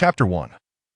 Chapter 1.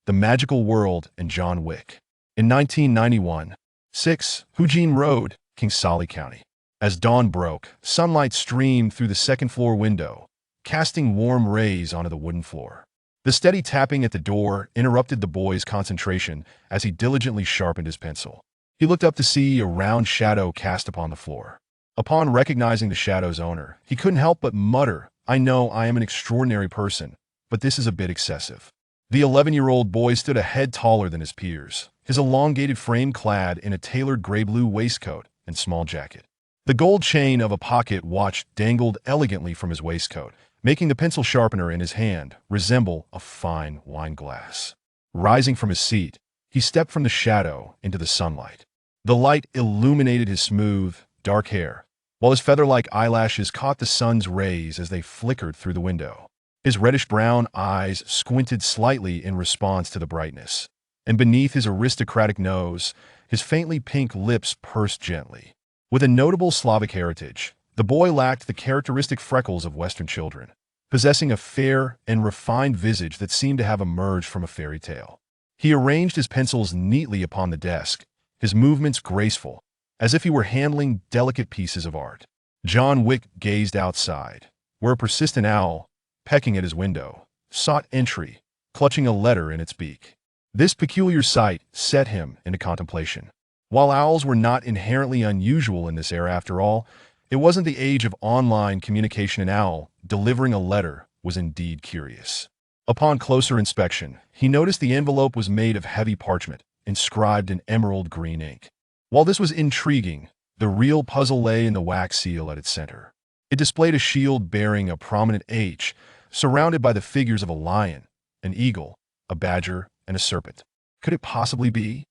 The Magical World and John Wick. In 1991, 6 Eugene Road, King Solly County. As dawn broke, sunlight streamed through the second-floor window, casting warm rays onto the wooden floor. The steady tapping at the door interrupted the boy's concentration as he diligently sharpened his pencil. He looked up to see a round shadow cast upon the floor. Upon recognizing the shadow's owner, he couldn't help but mutter, "I know I am an extraordinary person, but this is a bit excessive." The 11-year-old boy stood a head taller than his peers, his elongated frame clad in a tailored gray-blue waistcoat and small jacket. The gold chain of a pocket watch dangled elegantly from his waistcoat, making the pencil sharpener in his hand resemble a fine wine glass. Rising from his seat, he stepped from the shadow into the sunlight. The light illuminated his smooth, dark hair, while his feather-like eyelashes caught the sun's rays as they flickered through the window. His reddish-brown eyes squinted slightly in response to the brightness, and beneath his aristocratic nose, his faintly pink lips pursed gently. With a notable Slavic heritage, the boy lacked the characteristic freckles of Western children, possessing a fair and refined visage that seemed to have emerged from a fairy tale. He arranged his pencils neatly upon the desk, his movements graceful, as if he were handling delicate pieces of art. John Wick gazed outside, where a persistent owl, pecking at his window, sought entry, clutching a letter in its beak. This peculiar sight set him into contemplation. While owls were not inherently unusual in this era after all, it wasn't the age of online communication. An owl delivering a letter was indeed curious. Upon closer inspection, he noticed the envelope was made of heavy parchment, inscribed in emerald green ink. While this was intriguing, the real puzzle lay in the wax seal at its center. It displayed a shield bearing a prominent H, surrounded by the figures of a lion, an eagle, a badger, and a serpent. Could it possibly be?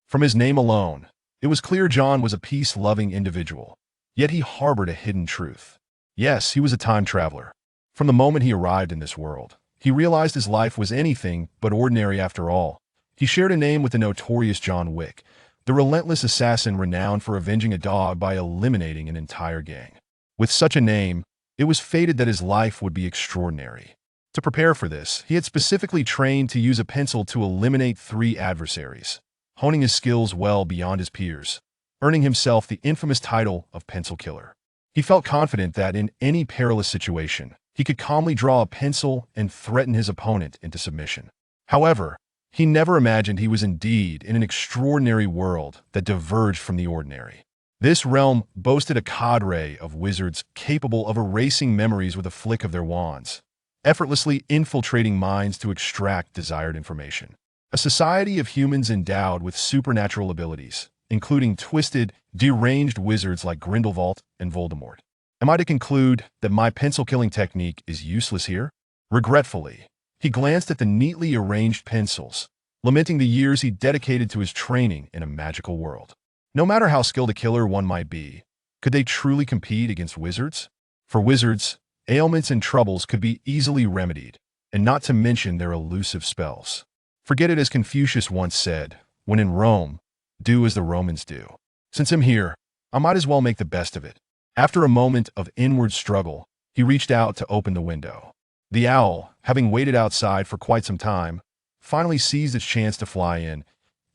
From his name alone, it was clear John was a peace-loving individual, yet he harbored a hidden truth. Yes, he was a time traveler. From the moment he arrived in this world, he realized his life was anything but ordinary after all. He shared a name with the notorious John Wick, the relentless assassin renowned for avenging a dog by eliminating an entire gang. With such a name, it was fated that his life would be extraordinary. To prepare for this, he had specifically trained to use a pencil to eliminate 3 adversaries, honing his skills well beyond his peers, earning himself the infamous title of Pencil Killer. He felt confident that in any perilous situation, he could calmly draw a pencil and threaten his opponent into submission. However, he never imagined he was indeed in an extraordinary world that diverged from the ordinary. This realm boasted a cadre of wizards capable of erasing memories with a flick of their wands, effortlessly infiltrating minds to extract desired information. A society of humans endowed with supernatural abilities, including twisted, deranged wizards like Grindelwald and Voldemort. Am I to conclude that my pencil-killing technique is useless here? Regretfully, he glanced at the neatly arranged pencils, lamenting the years he dedicated to his training in a magical world. No matter how skilled a killer one might be, could they truly compete against wizards? For wizards, ailments and troubles could be easily remedied, and not to mention their elusive spells. Forget it, as Confucius once said, when in Rome, do as the Romans do. Since I'm here, I might as well make the best of it. After a moment of inward struggle, he reached out to open the window. The owl, having waited outside for quite some time, finally seized its chance to fly in,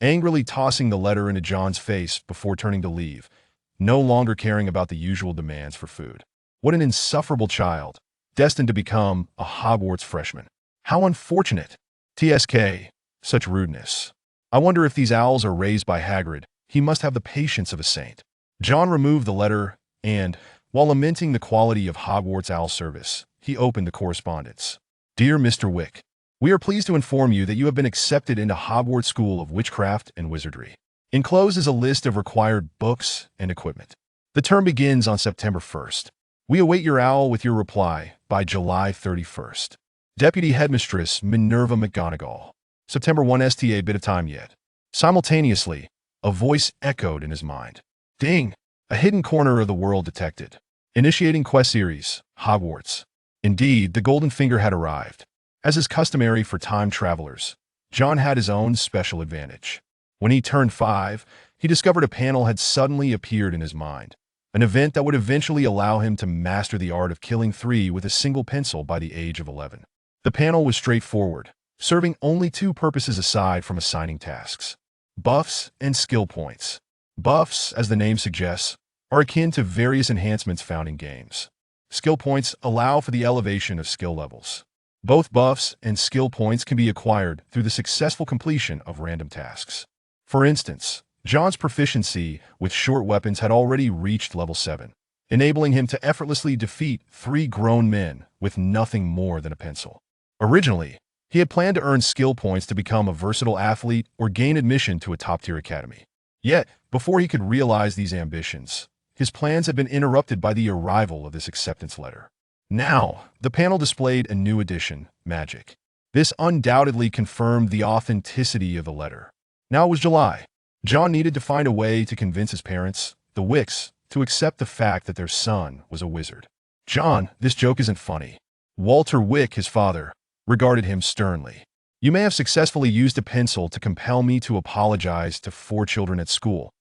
angrily tossing the letter into John's face before turning to leave, no longer caring about the usual demands for food. What an insufferable child, destined to become a Hogwarts freshman. How unfortunate. TSK, such rudeness. I wonder if these owls are raised by Hagrid. He must have the patience of a saint. John removed the letter and, while lamenting the quality of Hogwarts owl service, he opened the correspondence. Dear Mr. Wick, we are pleased to inform you that you have been accepted into Hogwarts School of Witchcraft and Wizardry. Enclosed is a list of required books and equipment. The term begins on September 1st. We await your owl with your reply by July 31st. Deputy Headmistress Minerva McGonagall. September 1 sta bit of time yet. Simultaneously, a voice echoed in his mind. Ding! A hidden corner of the world detected. Initiating quest series, Hogwarts. Indeed, the Golden Finger had arrived. As is customary for time travelers, John had his own special advantage. When he turned 5, he discovered a panel had suddenly appeared in his mind, an event that would eventually allow him to master the art of killing 3 with a single pencil by the age of 11. The panel was straightforward, serving only two purposes aside from assigning tasks: buffs and skill points. Buffs, as the name suggests, are akin to various enhancements found in games. Skill points allow for the elevation of skill levels. Both buffs and skill points can be acquired through the successful completion of random tasks. For instance, John's proficiency with short weapons had already reached level 7, enabling him to effortlessly defeat 3 grown men with nothing more than a pencil. Originally, he had planned to earn skill points to become a versatile athlete or gain admission to a top-tier academy. Yet, before he could realize these ambitions, his plans had been interrupted by the arrival of this acceptance letter. Now, the panel displayed a new addition, magic. This undoubtedly confirmed the authenticity of the letter. Now it was July. John needed to find a way to convince his parents, the Wicks, to accept the fact that their son was a wizard. John, this joke isn't funny. Walter Wick, his father, regarded him sternly. You may have successfully used a pencil to compel me to apologize to 4 children at school,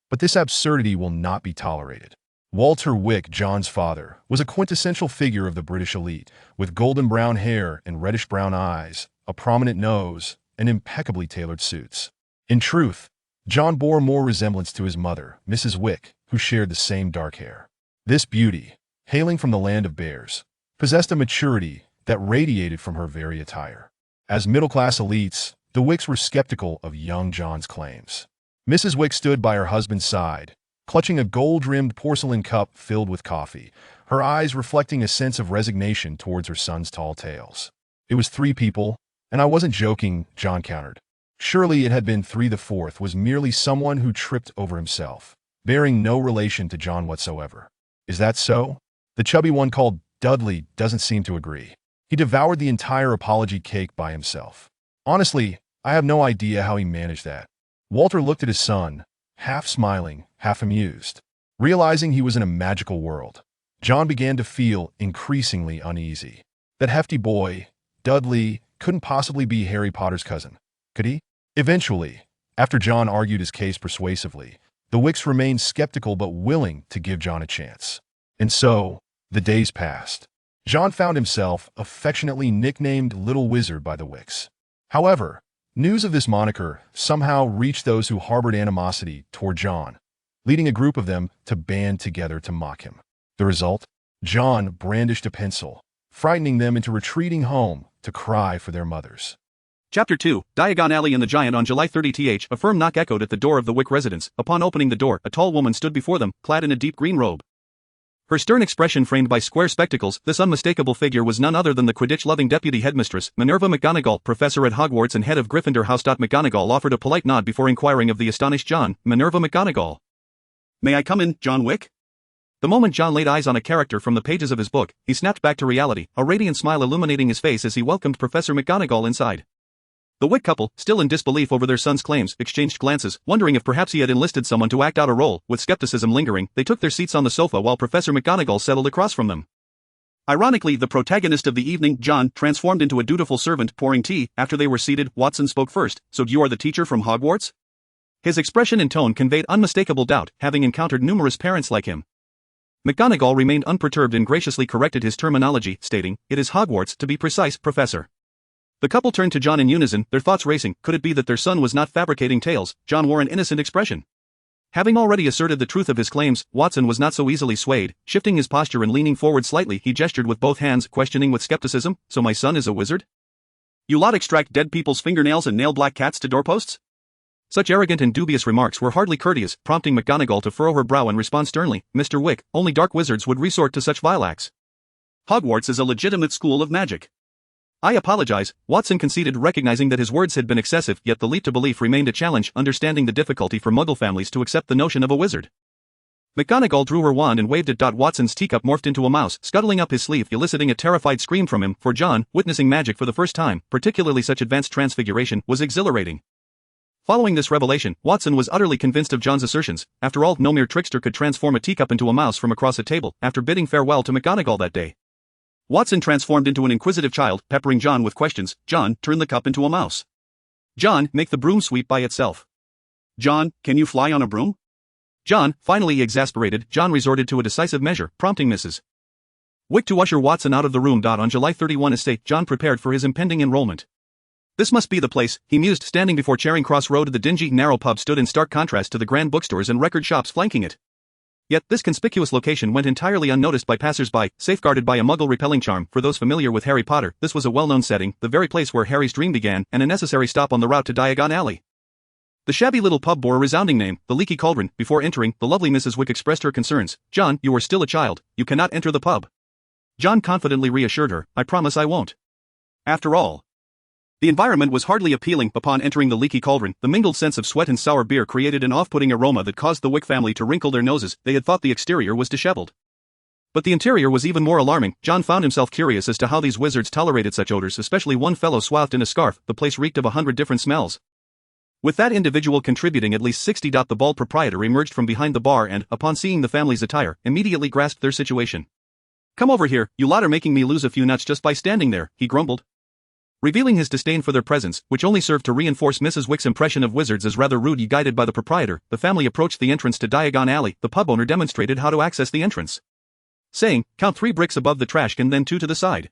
but this absurdity will not be tolerated. Walter Wick, John's father, was a quintessential figure of the British elite, with golden brown hair and reddish-brown eyes, a prominent nose, and impeccably tailored suits. In truth, John bore more resemblance to his mother, Mrs. Wick, who shared the same dark hair. This beauty, hailing from the land of bears, possessed a maturity that radiated from her very attire. As middle-class elites, the Wicks were skeptical of young John's claims. Mrs. Wick stood by her husband's side, clutching a gold-rimmed porcelain cup filled with coffee, her eyes reflecting a sense of resignation towards her son's tall tales. It was 3 people, and I wasn't joking, John countered. Surely it had been 3. The 4th was merely someone who tripped over himself, bearing no relation to John whatsoever. Is that so? The chubby one called Dudley doesn't seem to agree. He devoured the entire apology cake by himself. Honestly, I have no idea how he managed that. Walter looked at his son, half smiling, half amused. Realizing he was in a magical world, John began to feel increasingly uneasy. That hefty boy, Dudley, couldn't possibly be Harry Potter's cousin, could he? Eventually, after John argued his case persuasively, the Wicks remained skeptical but willing to give John a chance. And so, the days passed. John found himself affectionately nicknamed Little Wizard by the Wicks. However, news of this moniker somehow reached those who harbored animosity toward John, leading a group of them to band together to mock him. The result? John brandished a pencil, frightening them into retreating home to cry for their mothers. Chapter 2, Diagon Alley and the Giant. On July 30th, a firm knock echoed at the door of the Wick residence. Upon opening the door, a tall woman stood before them, clad in a deep green robe. Her stern expression framed by square spectacles, this unmistakable figure was none other than the Quidditch-loving deputy headmistress, Minerva McGonagall, professor at Hogwarts and head of Gryffindor House. McGonagall offered a polite nod before inquiring of the astonished John, Minerva McGonagall. "May I come in, John Wick?" The moment John laid eyes on a character from the pages of his book, he snapped back to reality, a radiant smile illuminating his face as he welcomed Professor McGonagall inside. The Wick couple, still in disbelief over their son's claims, exchanged glances, wondering if perhaps he had enlisted someone to act out a role. With skepticism lingering, they took their seats on the sofa while Professor McGonagall settled across from them. Ironically, the protagonist of the evening, John, transformed into a dutiful servant pouring tea. After they were seated, Watson spoke first. "So you are the teacher from Hogwarts?" His expression and tone conveyed unmistakable doubt, having encountered numerous parents like him. McGonagall remained unperturbed and graciously corrected his terminology, stating, "It is Hogwarts, to be precise, Professor." The couple turned to John in unison, their thoughts racing. Could it be that their son was not fabricating tales? John wore an innocent expression. Having already asserted the truth of his claims, Watson was not so easily swayed. Shifting his posture and leaning forward slightly, he gestured with both hands, questioning with skepticism, "So my son is a wizard? You lot extract dead people's fingernails and nail black cats to doorposts?" Such arrogant and dubious remarks were hardly courteous, prompting McGonagall to furrow her brow and respond sternly, "Mr. Wick, only dark wizards would resort to such vile acts. Hogwarts is a legitimate school of magic." "I apologize," Watson conceded, recognizing that his words had been excessive, yet the leap to belief remained a challenge, understanding the difficulty for Muggle families to accept the notion of a wizard. McGonagall drew her wand and waved it. Watson's teacup morphed into a mouse, scuttling up his sleeve, eliciting a terrified scream from him. For John, witnessing magic for the first time, particularly such advanced transfiguration, was exhilarating. Following this revelation, Watson was utterly convinced of John's assertions. After all, no mere trickster could transform a teacup into a mouse from across a table. After bidding farewell to McGonagall that day, Watson transformed into an inquisitive child, peppering John with questions. "John, turn the cup into a mouse." "John, make the broom sweep by itself." "John, can you fly on a broom?" John, finally exasperated, John resorted to a decisive measure, prompting Mrs. Wick to usher Watson out of the room. On July 31 estate, John prepared for his impending enrollment. This must be the place, he mused, standing before Charing Cross Road. The dingy, narrow pub stood in stark contrast to the grand bookstores and record shops flanking it. Yet, this conspicuous location went entirely unnoticed by passers-by, safeguarded by a muggle-repelling charm. For those familiar with Harry Potter, this was a well-known setting, the very place where Harry's dream began, and a necessary stop on the route to Diagon Alley. The shabby little pub bore a resounding name, the Leaky Cauldron. Before entering, the lovely Mrs. Wick expressed her concerns. "John, you are still a child, you cannot enter the pub." John confidently reassured her, "I promise I won't." After all, the environment was hardly appealing. Upon entering the Leaky Cauldron, the mingled sense of sweat and sour beer created an off-putting aroma that caused the Wick family to wrinkle their noses. They had thought the exterior was disheveled, but the interior was even more alarming. John found himself curious as to how these wizards tolerated such odors, especially one fellow swathed in a scarf. The place reeked of 100 different smells, with that individual contributing at least 60. The bald proprietor emerged from behind the bar and, upon seeing the family's attire, immediately grasped their situation. "Come over here, you lot are making me lose a few nuts just by standing there," he grumbled, revealing his disdain for their presence, which only served to reinforce Mrs. Wick's impression of wizards as rather rude. Guided by the proprietor, the family approached the entrance to Diagon Alley. The pub owner demonstrated how to access the entrance, saying, "Count 3 bricks above the trash can, then 2 to the side."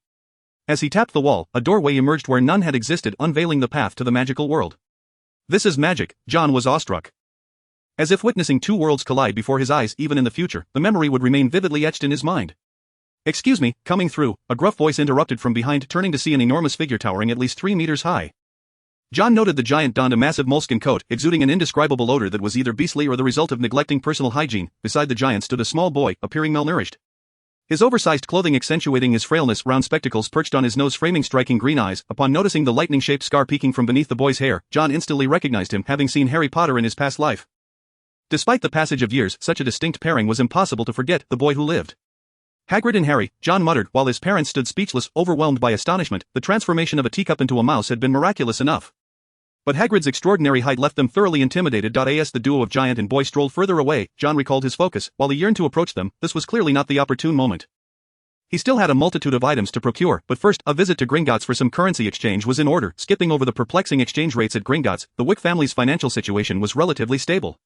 As he tapped the wall, a doorway emerged where none had existed, unveiling the path to the magical world. "This is magic," John was awestruck. As if witnessing two worlds collide before his eyes. Even in the future, the memory would remain vividly etched in his mind. "Excuse me," coming through, a gruff voice interrupted from behind, turning to see an enormous figure towering at least 3 meters high. John noted the giant donned a massive moleskin coat, exuding an indescribable odor that was either beastly or the result of neglecting personal hygiene. Beside the giant stood a small boy, appearing malnourished, his oversized clothing accentuating his frailness. Round spectacles perched on his nose, framing striking green eyes. Upon noticing the lightning-shaped scar peeking from beneath the boy's hair, John instantly recognized him, having seen Harry Potter in his past life. Despite the passage of years, such a distinct pairing was impossible to forget. The boy who lived. "Hagrid and Harry," John muttered, while his parents stood speechless, overwhelmed by astonishment. The transformation of a teacup into a mouse had been miraculous enough, but Hagrid's extraordinary height left them thoroughly intimidated. As the duo of giant and boy strolled further away, John recalled his focus. While he yearned to approach them, this was clearly not the opportune moment. He still had a multitude of items to procure, but first, a visit to Gringotts for some currency exchange was in order. Skipping over the perplexing exchange rates at Gringotts, the Wick family's financial situation was relatively stable.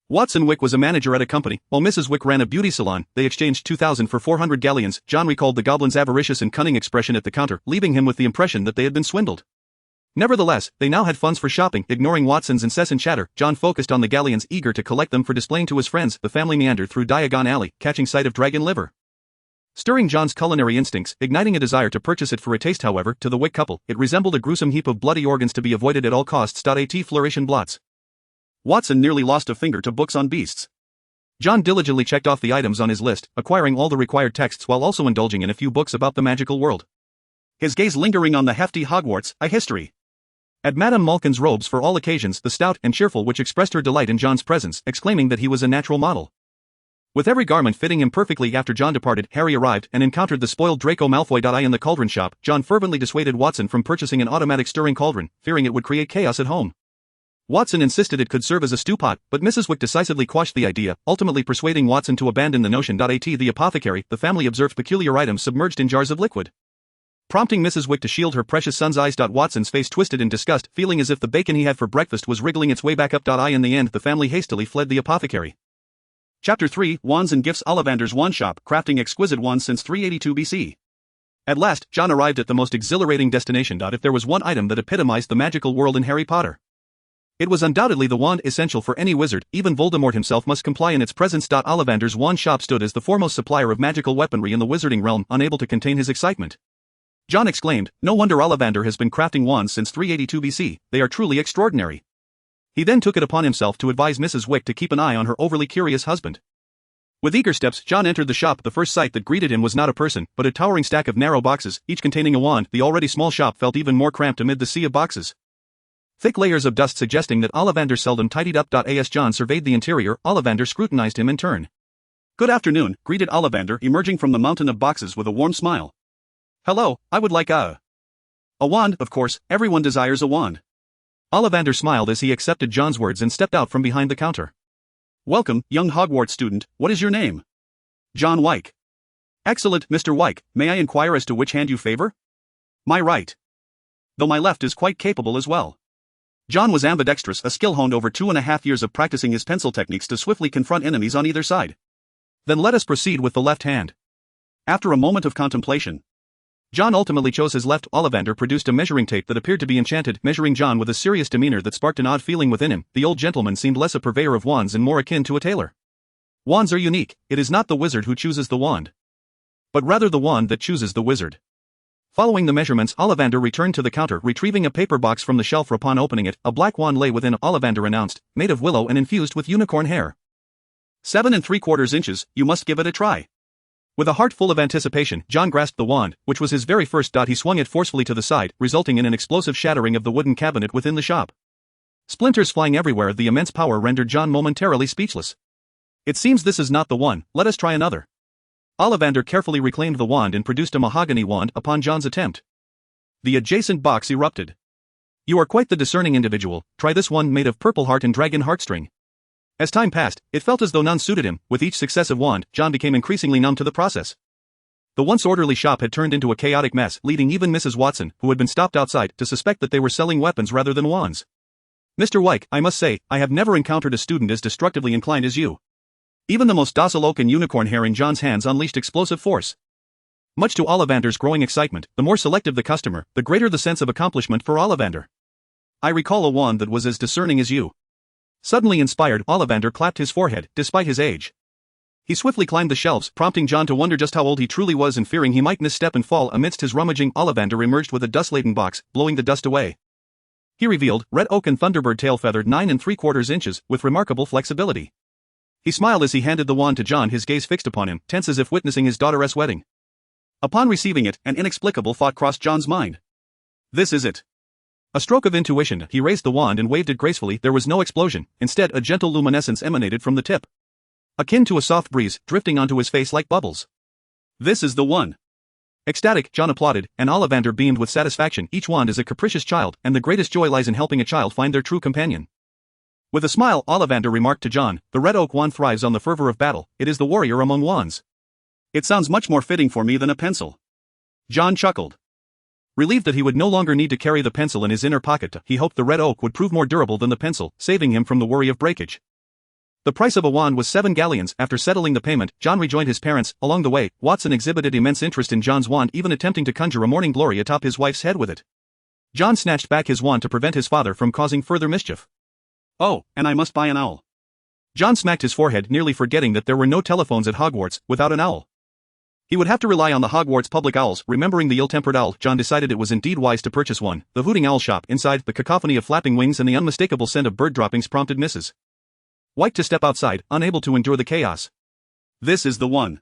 Watson Wick was a manager at a company, while Mrs. Wick ran a beauty salon. They exchanged 2,000 for 400 galleons. John recalled the goblin's avaricious and cunning expression at the counter, leaving him with the impression that they had been swindled. Nevertheless, they now had funds for shopping. Ignoring Watson's incessant chatter, John focused on the galleons, eager to collect them for displaying to his friends. The family meandered through Diagon Alley, catching sight of dragon liver, stirring John's culinary instincts, igniting a desire to purchase it for a taste. However, to the Wick couple, it resembled a gruesome heap of bloody organs to be avoided at all costs. At flourish and blots. Watson nearly lost a finger to books on beasts. John diligently checked off the items on his list, acquiring all the required texts while also indulging in a few books about the magical world, his gaze lingering on the hefty Hogwarts, a history. At Madame Malkin's robes for all occasions, the stout and cheerful which expressed her delight in John's presence, exclaiming that he was a natural model, with every garment fitting him perfectly. After John departed, Harry arrived and encountered the spoiled Draco Malfoy. In the cauldron shop, John fervently dissuaded Watson from purchasing an automatic stirring cauldron, fearing it would create chaos at home. Watson insisted it could serve as a stew pot, but Mrs. Wick decisively quashed the idea, ultimately persuading Watson to abandon the notion. At the apothecary, the family observed peculiar items submerged in jars of liquid, prompting Mrs. Wick to shield her precious son's eyes. Watson's face twisted in disgust, feeling as if the bacon he had for breakfast was wriggling its way back up. In the end, the family hastily fled the apothecary. Chapter 3, Wands and Gifts. Ollivander's Wand Shop, crafting exquisite wands since 382 BC. At last, John arrived at the most exhilarating destination. If there was one item that epitomized the magical world in Harry Potter, it was undoubtedly the wand, essential for any wizard. Even Voldemort himself must comply in its presence. Ollivander's Wand Shop stood as the foremost supplier of magical weaponry in the wizarding realm. Unable to contain his excitement, John exclaimed, "No wonder Ollivander has been crafting wands since 382 BC, they are truly extraordinary." He then took it upon himself to advise Mrs. Wick to keep an eye on her overly curious husband. With eager steps, John entered the shop. The first sight that greeted him was not a person, but a towering stack of narrow boxes, each containing a wand. The already small shop felt even more cramped amid the sea of boxes, thick layers of dust suggesting that Ollivander seldom tidied up. As John surveyed the interior, Ollivander scrutinized him in turn. "Good afternoon," greeted Ollivander, emerging from the mountain of boxes with a warm smile. "Hello, I would like a wand, of course, everyone desires a wand." Ollivander smiled as he accepted John's words and stepped out from behind the counter. "Welcome, young Hogwarts student, what is your name?" "John Wick." "Excellent, Mr. Wick, may I inquire as to which hand you favor?" "My right, though my left is quite capable as well." John was ambidextrous, a skill honed over 2.5 years of practicing his pencil techniques to swiftly confront enemies on either side. "Then let us proceed with the left hand." After a moment of contemplation, John ultimately chose his left. Ollivander produced a measuring tape that appeared to be enchanted, measuring John with a serious demeanor that sparked an odd feeling within him. The old gentleman seemed less a purveyor of wands and more akin to a tailor. Wands are unique. It is not the wizard who chooses the wand, but rather the wand that chooses the wizard. Following the measurements, Ollivander returned to the counter, retrieving a paper box from the shelf. Upon opening it, a black wand lay within. Ollivander announced, "Made of willow and infused with unicorn hair. 7 3/4 inches, you must give it a try." With a heart full of anticipation, John grasped the wand, which was his very first dot. He swung it forcefully to the side, resulting in an explosive shattering of the wooden cabinet within the shop. Splinters flying everywhere. The immense power rendered John momentarily speechless. "It seems this is not the one, let us try another." Ollivander carefully reclaimed the wand and produced a mahogany wand. Upon John's attempt, the adjacent box erupted. "You are quite the discerning individual, try this one made of purple heart and dragon heartstring." As time passed, it felt as though none suited him. With each successive wand, John became increasingly numb to the process. The once orderly shop had turned into a chaotic mess, leading even Mrs. Watson, who had been stopped outside, to suspect that they were selling weapons rather than wands. "Mr. Wyke, I must say, I have never encountered a student as destructively inclined as you." Even the most docile oak and unicorn hair in John's hands unleashed explosive force. Much to Ollivander's growing excitement, the more selective the customer, the greater the sense of accomplishment for Ollivander. "I recall a wand that was as discerning as you." Suddenly inspired, Ollivander clapped his forehead, despite his age. He swiftly climbed the shelves, prompting John to wonder just how old he truly was and fearing he might misstep and fall. Amidst his rummaging, Ollivander emerged with a dust-laden box, blowing the dust away. He revealed, red oak and thunderbird tail feathered 9 3/4 inches, with remarkable flexibility. He smiled as he handed the wand to John, his gaze fixed upon him, tense as if witnessing his daughter's wedding. Upon receiving it, an inexplicable thought crossed John's mind. "This is it." A stroke of intuition, he raised the wand and waved it gracefully. There was no explosion, instead a gentle luminescence emanated from the tip, akin to a soft breeze, drifting onto his face like bubbles. "This is the one." Ecstatic, John applauded, and Ollivander beamed with satisfaction. Each wand is a capricious child, and the greatest joy lies in helping a child find their true companion. With a smile, Ollivander remarked to John, "The red oak wand thrives on the fervor of battle. It is the warrior among wands. It sounds much more fitting for me than a pencil." John chuckled. Relieved that he would no longer need to carry the pencil in his inner pocket, he hoped the red oak would prove more durable than the pencil, saving him from the worry of breakage. The price of a wand was 7 galleons. After settling the payment, John rejoined his parents. Along the way, Watson exhibited immense interest in John's wand, even attempting to conjure a morning glory atop his wife's head with it. John snatched back his wand to prevent his father from causing further mischief. "Oh, and I must buy an owl." John smacked his forehead, nearly forgetting that there were no telephones at Hogwarts without an owl. He would have to rely on the Hogwarts public owls. Remembering the ill-tempered owl, John decided it was indeed wise to purchase one. The hooting owl shop. Inside, the cacophony of flapping wings and the unmistakable scent of bird droppings prompted Mrs. Wyke to step outside, unable to endure the chaos. "This is the one."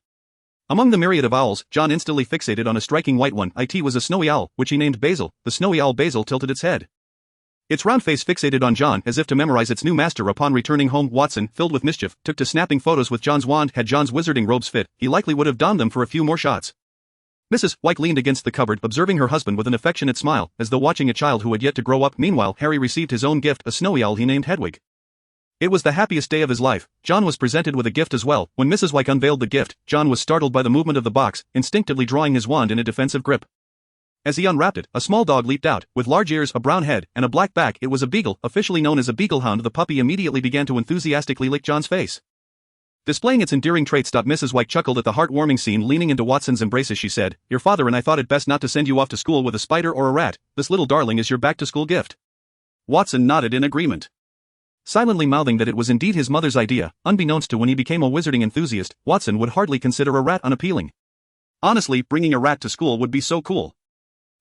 Among the myriad of owls, John instantly fixated on a striking white one. It was a snowy owl, which he named Basil. The snowy owl Basil tilted its head, its round face fixated on John as if to memorize its new master. Upon returning home, Watson, filled with mischief, took to snapping photos with John's wand. Had John's wizarding robes fit, he likely would have donned them for a few more shots. Mrs. Wyke leaned against the cupboard, observing her husband with an affectionate smile, as though watching a child who had yet to grow up. Meanwhile, Harry received his own gift, a snowy owl he named Hedwig. It was the happiest day of his life. John was presented with a gift as well. When Mrs. Wyke unveiled the gift, John was startled by the movement of the box, instinctively drawing his wand in a defensive grip. As he unwrapped it, a small dog leaped out, with large ears, a brown head, and a black back. It was a beagle, officially known as a beaglehound. The puppy immediately began to enthusiastically lick John's face, displaying its endearing traits. Mrs. Wyke chuckled at the heartwarming scene. Leaning into Watson's embraces, she said, "Your father and I thought it best not to send you off to school with a spider or a rat. This little darling is your back-to-school gift." Watson nodded in agreement, silently mouthing that it was indeed his mother's idea. Unbeknownst to when he became a wizarding enthusiast, Watson would hardly consider a rat unappealing. Honestly, bringing a rat to school would be so cool.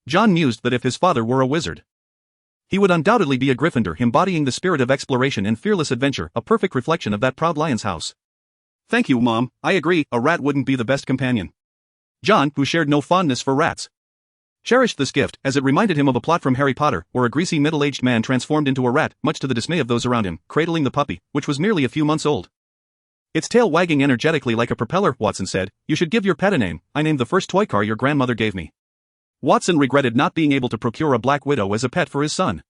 John mused that if his father were a wizard, he would undoubtedly be a Gryffindor, embodying the spirit of exploration and fearless adventure, a perfect reflection of that proud lion's house. "Thank you, Mom, I agree, a rat wouldn't be the best companion." John, who shared no fondness for rats, cherished this gift, as it reminded him of a plot from Harry Potter, where a greasy middle-aged man transformed into a rat, much to the dismay of those around him, cradling the puppy, which was merely a few months old, its tail wagging energetically like a propeller. Watson said, "You should give your pet a name. I named the first toy car your grandmother gave me." Watson regretted not being able to procure a black widow as a pet for his son.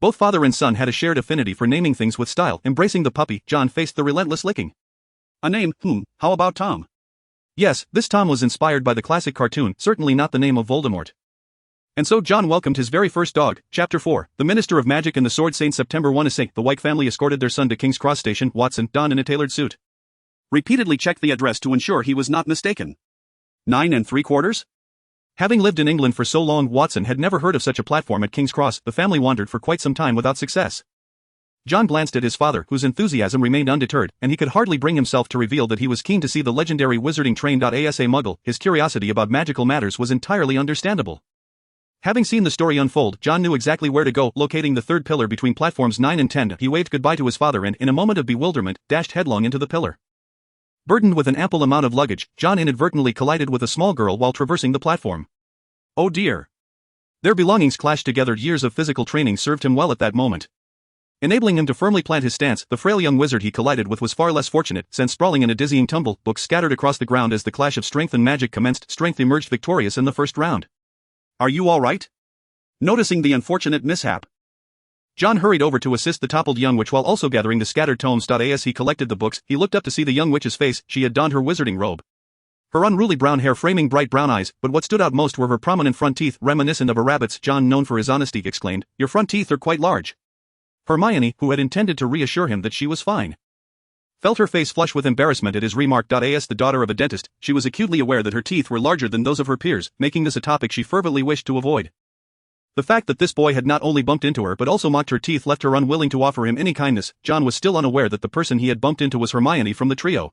Both father and son had a shared affinity for naming things with style. Embracing the puppy, John faced the relentless licking. "A name, how about Tom?" Yes, this Tom was inspired by the classic cartoon, certainly not the name of Voldemort. And so John welcomed his very first dog. Chapter 4, The Minister of Magic and the Sword Saint. September 1. The Wyke family escorted their son to King's Cross Station. Watson, donned in a tailored suit, repeatedly checked the address to ensure he was not mistaken. 9 3/4? Having lived in England for so long, Watson had never heard of such a platform at King's Cross. The family wandered for quite some time without success. John glanced at his father, whose enthusiasm remained undeterred, and he could hardly bring himself to reveal that he was keen to see the legendary wizarding train. As a muggle, his curiosity about magical matters was entirely understandable. Having seen the story unfold, John knew exactly where to go. Locating the third pillar between platforms 9 and 10, he waved goodbye to his father and, in a moment of bewilderment, dashed headlong into the pillar. Burdened with an ample amount of luggage, John inadvertently collided with a small girl while traversing the platform. Oh dear. Their belongings clashed together. Years of physical training served him well at that moment. Enabling him to firmly plant his stance, the frail young wizard he collided with was far less fortunate, sent sprawling in a dizzying tumble. Books scattered across the ground as the clash of strength and magic commenced. Strength emerged victorious in the first round. Are you all right? Noticing the unfortunate mishap, John hurried over to assist the toppled young witch while also gathering the scattered tomes. As he collected the books, he looked up to see the young witch's face. She had donned her wizarding robe, her unruly brown hair framing bright brown eyes, but what stood out most were her prominent front teeth, reminiscent of a rabbit's. John, known for his honesty, exclaimed, "Your front teeth are quite large." Hermione, who had intended to reassure him that she was fine, felt her face flush with embarrassment at his remark. As the daughter of a dentist, she was acutely aware that her teeth were larger than those of her peers, making this a topic she fervently wished to avoid. The fact that this boy had not only bumped into her but also mocked her teeth left her unwilling to offer him any kindness. John was still unaware that the person he had bumped into was Hermione from the trio.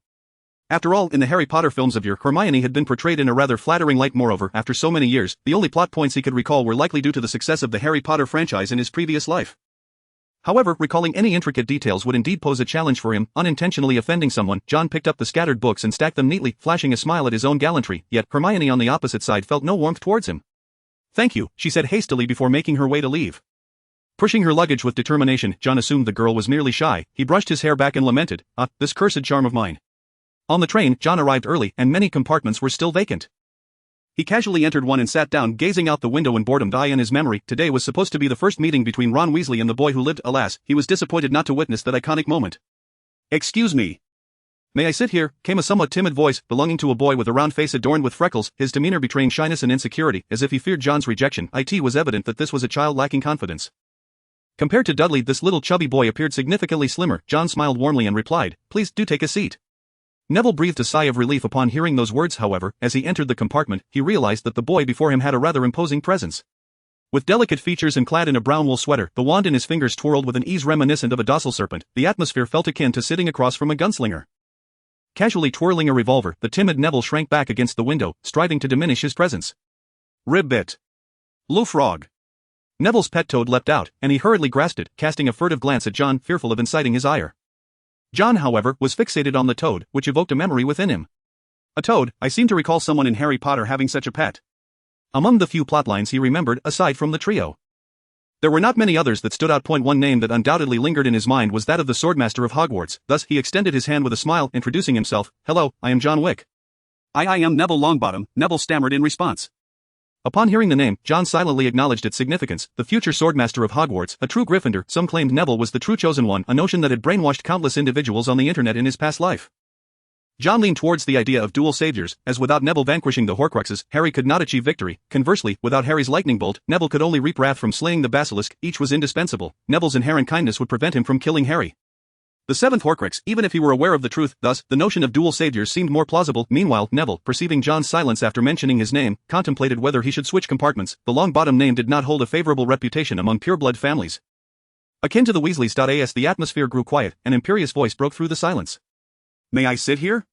After all, in the Harry Potter films of yore, Hermione had been portrayed in a rather flattering light. Moreover, after so many years, the only plot points he could recall were likely due to the success of the Harry Potter franchise in his previous life. However, recalling any intricate details would indeed pose a challenge for him. Unintentionally offending someone, John picked up the scattered books and stacked them neatly, flashing a smile at his own gallantry, yet Hermione on the opposite side felt no warmth towards him. "Thank you," she said hastily before making her way to leave. Pushing her luggage with determination, John assumed the girl was merely shy. He brushed his hair back and lamented, "Ah, this cursed charm of mine." On the train, John arrived early, and many compartments were still vacant. He casually entered one and sat down, gazing out the window in boredom. In his memory, today was supposed to be the first meeting between Ron Weasley and the boy who lived. Alas, he was disappointed not to witness that iconic moment. "Excuse me. May I sit here?" came a somewhat timid voice, belonging to a boy with a round face adorned with freckles, his demeanor betraying shyness and insecurity, as if he feared John's rejection. It was evident that this was a child lacking confidence. Compared to Dudley, this little chubby boy appeared significantly slimmer. John smiled warmly and replied, "Please do take a seat." Neville breathed a sigh of relief upon hearing those words. However, as he entered the compartment, he realized that the boy before him had a rather imposing presence. With delicate features and clad in a brown wool sweater, the wand in his fingers twirled with an ease reminiscent of a docile serpent, the atmosphere felt akin to sitting across from a gunslinger. Casually twirling a revolver, the timid Neville shrank back against the window, striving to diminish his presence. "Ribbit. Lou Frog." Neville's pet toad leapt out, and he hurriedly grasped it, casting a furtive glance at John, fearful of inciting his ire. John, however, was fixated on the toad, which evoked a memory within him. A toad, I seem to recall someone in Harry Potter having such a pet. Among the few plotlines he remembered, aside from the trio, there were not many others that stood out. One name that undoubtedly lingered in his mind was that of the Swordmaster of Hogwarts. Thus, he extended his hand with a smile, introducing himself. "Hello, I am John Wick." I am Neville Longbottom," Neville stammered in response. Upon hearing the name, John silently acknowledged its significance. The future Swordmaster of Hogwarts, a true Gryffindor. Some claimed Neville was the true chosen one, a notion that had brainwashed countless individuals on the internet in his past life. John leaned towards the idea of dual saviors, as without Neville vanquishing the Horcruxes, Harry could not achieve victory. Conversely, without Harry's lightning bolt, Neville could only reap wrath from slaying the basilisk. Each was indispensable. Neville's inherent kindness would prevent him from killing Harry, the seventh Horcrux, even if he were aware of the truth. Thus, the notion of dual saviors seemed more plausible. Meanwhile, Neville, perceiving John's silence after mentioning his name, contemplated whether he should switch compartments. The Longbottom name did not hold a favorable reputation among pureblood families. Akin to the Weasleys. As the atmosphere grew quiet, an imperious voice broke through the silence. "May I sit here?"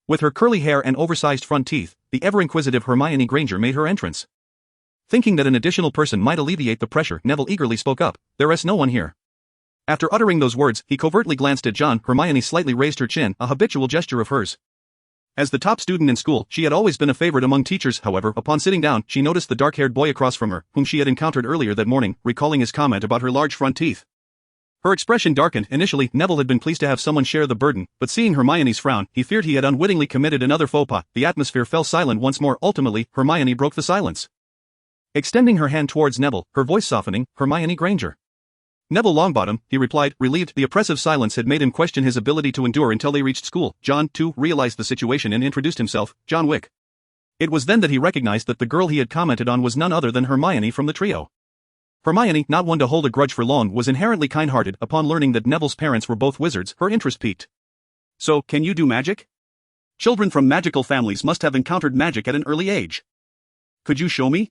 With her curly hair and oversized front teeth, the ever-inquisitive Hermione Granger made her entrance. Thinking that an additional person might alleviate the pressure, Neville eagerly spoke up, "There is no one here." After uttering those words, he covertly glanced at John. Hermione slightly raised her chin, a habitual gesture of hers. As the top student in school, she had always been a favorite among teachers. However, upon sitting down, she noticed the dark-haired boy across from her, whom she had encountered earlier that morning, recalling his comment about her large front teeth. Her expression darkened. Initially, Neville had been pleased to have someone share the burden, but seeing Hermione's frown, he feared he had unwittingly committed another faux pas. The atmosphere fell silent once more. Ultimately, Hermione broke the silence, extending her hand towards Neville, her voice softening. "Hermione Granger." "Neville Longbottom," he replied, relieved. The oppressive silence had made him question his ability to endure until they reached school. John, too, realized the situation and introduced himself, "John Wick." It was then that he recognized that the girl he had commented on was none other than Hermione from the trio. Hermione, not one to hold a grudge for long, was inherently kind-hearted. Upon learning that Neville's parents were both wizards, her interest piqued. "So, can you do magic? Children from magical families must have encountered magic at an early age." Could you show me?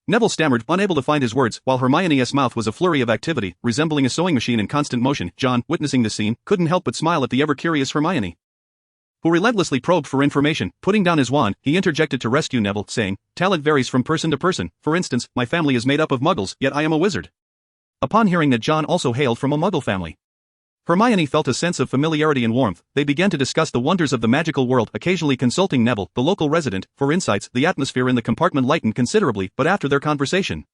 Neville stammered, unable to find his words, while Hermione's mouth was a flurry of activity, resembling a sewing machine in constant motion. John, witnessing the scene, couldn't help but smile at the ever-curious Hermione, who relentlessly probed for information. Putting down his wand, he interjected to rescue Neville, saying, "Talent varies from person to person. For instance, my family is made up of muggles, yet I am a wizard." Upon hearing that John also hailed from a muggle family, Hermione felt a sense of familiarity and warmth. They began to discuss the wonders of the magical world, occasionally consulting Neville, the local resident, for insights. The atmosphere in the compartment lightened considerably, but after their conversation,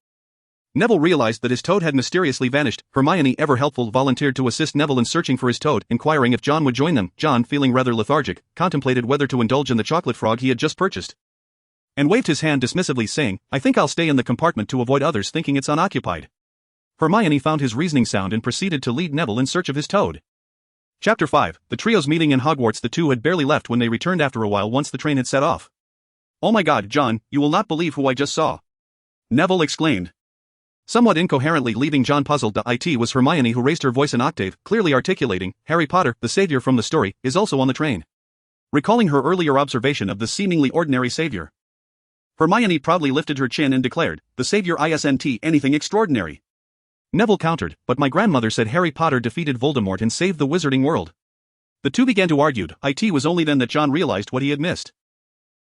Neville realized that his toad had mysteriously vanished. Hermione, ever helpful, volunteered to assist Neville in searching for his toad, inquiring if John would join them. John, feeling rather lethargic, contemplated whether to indulge in the chocolate frog he had just purchased, and waved his hand dismissively, saying, "I think I'll stay in the compartment to avoid others thinking it's unoccupied." Hermione found his reasoning sound and proceeded to lead Neville in search of his toad. Chapter 5, the trio's meeting in Hogwarts. The two had barely left when they returned after a while once the train had set off. "Oh my God, John, you will not believe who I just saw," Neville exclaimed, somewhat incoherently, leaving John puzzled. It was Hermione who raised her voice an octave, clearly articulating, "Harry Potter, the savior from the story, is also on the train." Recalling her earlier observation of the seemingly ordinary savior, Hermione proudly lifted her chin and declared, "The savior isn't anything extraordinary." Neville countered, "But my grandmother said Harry Potter defeated Voldemort and saved the wizarding world." The two began to argue. It was only then that John realized what he had missed.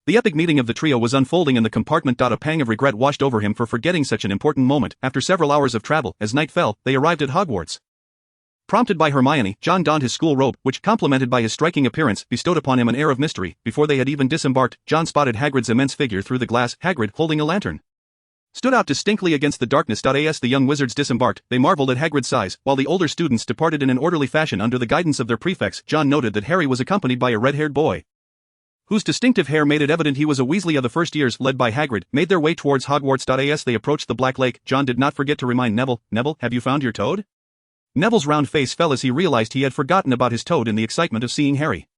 The epic meeting of the trio was unfolding in the compartment. A pang of regret washed over him for forgetting such an important moment. After several hours of travel, as night fell, they arrived at Hogwarts. Prompted by Hermione, John donned his school robe, which, complemented by his striking appearance, bestowed upon him an air of mystery. Before they had even disembarked, John spotted Hagrid's immense figure through the glass. Hagrid, holding a lantern, stood out distinctly against the darkness. As the young wizards disembarked, they marveled at Hagrid's size, while the older students departed in an orderly fashion under the guidance of their prefects. John noted that Harry was accompanied by a red-haired boy, whose distinctive hair made it evident he was a Weasley of the first years. Led by Hagrid, made their way towards Hogwarts. As they approached the Black Lake, John did not forget to remind Neville, "Neville, have you found your toad?" Neville's round face fell as he realized he had forgotten about his toad in the excitement of seeing Harry.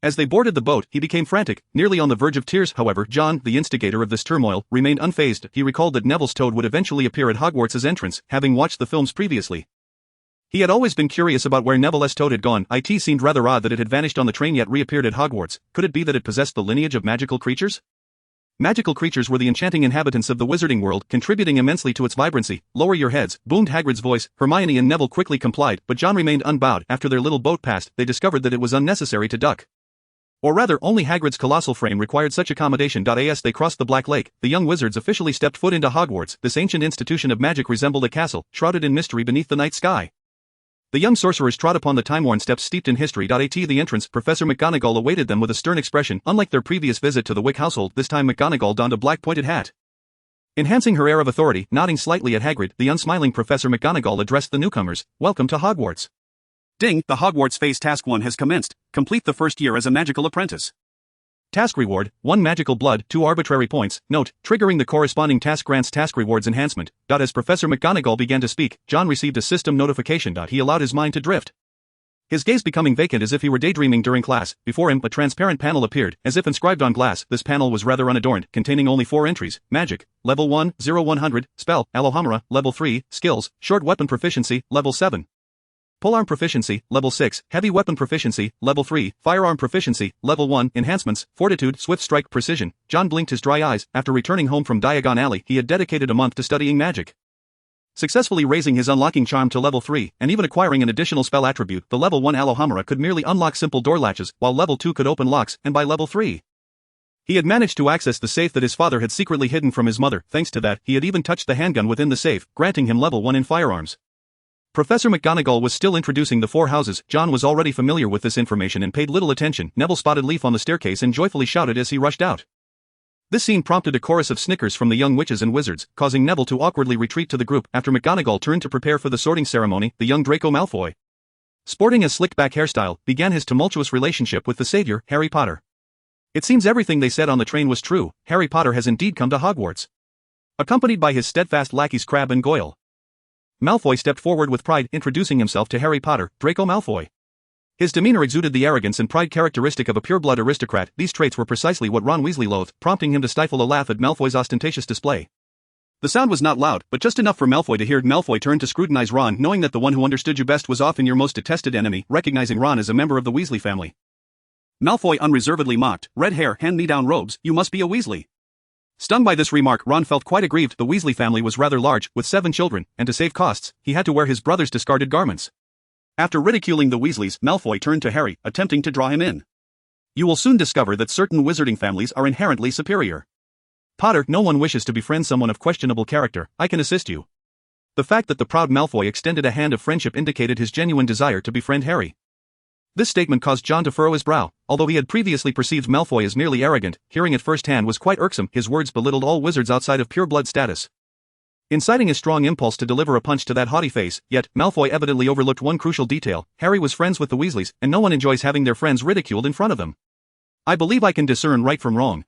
As they boarded the boat, he became frantic, nearly on the verge of tears. However, John, the instigator of this turmoil, remained unfazed. He recalled that Neville's toad would eventually appear at Hogwarts' entrance, having watched the films previously. He had always been curious about where Neville's toad had gone. It seemed rather odd that it had vanished on the train yet reappeared at Hogwarts. Could it be that it possessed the lineage of magical creatures? Magical creatures were the enchanting inhabitants of the wizarding world, contributing immensely to its vibrancy. "Lower your heads," boomed Hagrid's voice. Hermione and Neville quickly complied, but John remained unbowed. After their little boat passed, they discovered that it was unnecessary to duck. Or rather, only Hagrid's colossal frame required such accommodation. As they crossed the Black Lake, the young wizards officially stepped foot into Hogwarts. This ancient institution of magic resembled a castle, shrouded in mystery beneath the night sky. The young sorcerers trod upon the time-worn steps steeped in history. At the entrance, Professor McGonagall awaited them with a stern expression. Unlike their previous visit to the Wick household, this time McGonagall donned a black pointed hat, enhancing her air of authority. Nodding slightly at Hagrid, the unsmiling Professor McGonagall addressed the newcomers, "Welcome to Hogwarts. Ding, the Hogwarts phase task 1 has commenced. Complete the first year as a magical apprentice. Task reward, 1 magical blood, 2 arbitrary points. Note, triggering the corresponding task grants task rewards enhancement." As Professor McGonagall began to speak, John received a system notification. He allowed his mind to drift, his gaze becoming vacant as if he were daydreaming during class. Before him, a transparent panel appeared, as if inscribed on glass. This panel was rather unadorned, containing only 4 entries: Magic, Level 1, 0-100, Spell, Alohomora, Level 3, Skills, Short Weapon Proficiency, Level 7. Polearm Proficiency, Level 6, Heavy Weapon Proficiency, Level 3, Firearm Proficiency, Level 1, Enhancements, Fortitude, Swift Strike, Precision. John blinked his dry eyes. After returning home from Diagon Alley, he had dedicated a month to studying magic, successfully raising his unlocking charm to Level 3, and even acquiring an additional spell attribute. The Level 1 Alohomora could merely unlock simple door latches, while Level 2 could open locks, and by Level 3, he had managed to access the safe that his father had secretly hidden from his mother. Thanks to that, he had even touched the handgun within the safe, granting him Level 1 in firearms. Professor McGonagall was still introducing the 4 houses. John was already familiar with this information and paid little attention. Neville spotted Leaf on the staircase and joyfully shouted as he rushed out. This scene prompted a chorus of snickers from the young witches and wizards, causing Neville to awkwardly retreat to the group. After McGonagall turned to prepare for the sorting ceremony, the young Draco Malfoy, sporting a slicked-back hairstyle, began his tumultuous relationship with the savior, Harry Potter. It seems everything they said on the train was true. Harry Potter has indeed come to Hogwarts, accompanied by his steadfast lackeys Crabbe and Goyle. Malfoy stepped forward with pride, introducing himself to Harry Potter, Draco Malfoy. His demeanor exuded the arrogance and pride characteristic of a pure-blood aristocrat. These traits were precisely what Ron Weasley loathed, prompting him to stifle a laugh at Malfoy's ostentatious display. The sound was not loud, but just enough for Malfoy to hear. Malfoy turned to scrutinize Ron, knowing that the one who understood you best was often your most detested enemy. Recognizing Ron as a member of the Weasley family, Malfoy unreservedly mocked, "Red hair, hand-me-down robes, you must be a Weasley." Stung by this remark, Ron felt quite aggrieved. The Weasley family was rather large, with 7 children, and to save costs, he had to wear his brother's discarded garments. After ridiculing the Weasleys, Malfoy turned to Harry, attempting to draw him in. You will soon discover that certain wizarding families are inherently superior. Potter, no one wishes to befriend someone of questionable character. I can assist you. The fact that the proud Malfoy extended a hand of friendship indicated his genuine desire to befriend Harry. This statement caused John to furrow his brow. Although he had previously perceived Malfoy as merely arrogant, hearing it firsthand was quite irksome. His words belittled all wizards outside of pure blood status, inciting a strong impulse to deliver a punch to that haughty face. Yet, Malfoy evidently overlooked one crucial detail. Harry was friends with the Weasleys, and no one enjoys having their friends ridiculed in front of them. I believe I can discern right from wrong.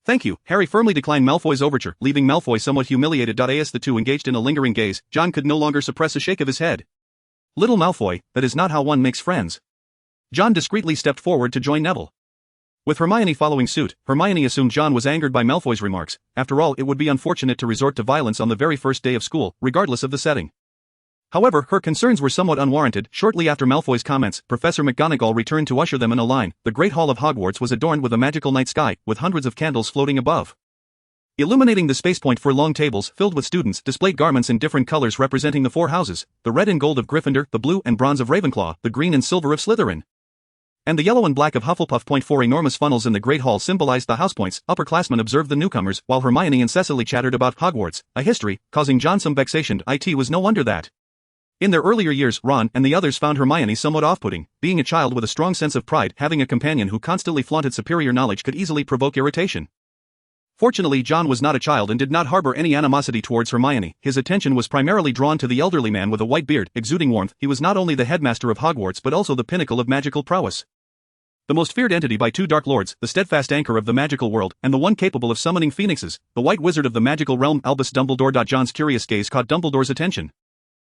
Thank you. Harry firmly declined Malfoy's overture, leaving Malfoy somewhat humiliated. As the two engaged in a lingering gaze, John could no longer suppress a shake of his head. Little Malfoy, that is not how one makes friends. John discreetly stepped forward to join Neville. With Hermione following suit, Hermione assumed John was angered by Malfoy's remarks. After all, it would be unfortunate to resort to violence on the very first day of school, regardless of the setting. However, her concerns were somewhat unwarranted. Shortly after Malfoy's comments, Professor McGonagall returned to usher them in a line. The Great Hall of Hogwarts was adorned with a magical night sky, with hundreds of candles floating above, illuminating the space point. For long tables filled with students displayed garments in different colors representing the 4 houses: the red and gold of Gryffindor, the blue and bronze of Ravenclaw, the green and silver of Slytherin, and the yellow and black of Hufflepuff. 4 enormous funnels in the Great Hall symbolized the house points. Upperclassmen observed the newcomers, while Hermione incessantly chattered about Hogwarts, a history, causing John some vexation. It was no wonder that, in their earlier years, Ron and the others found Hermione somewhat off-putting. Being a child with a strong sense of pride, having a companion who constantly flaunted superior knowledge could easily provoke irritation. Fortunately, John was not a child and did not harbor any animosity towards Hermione. His attention was primarily drawn to the elderly man with a white beard, exuding warmth. He was not only the headmaster of Hogwarts but also the pinnacle of magical prowess, the most feared entity by 2 Dark Lords, the steadfast anchor of the magical world, and the one capable of summoning phoenixes, the White Wizard of the magical realm, Albus Dumbledore. John's curious gaze caught Dumbledore's attention,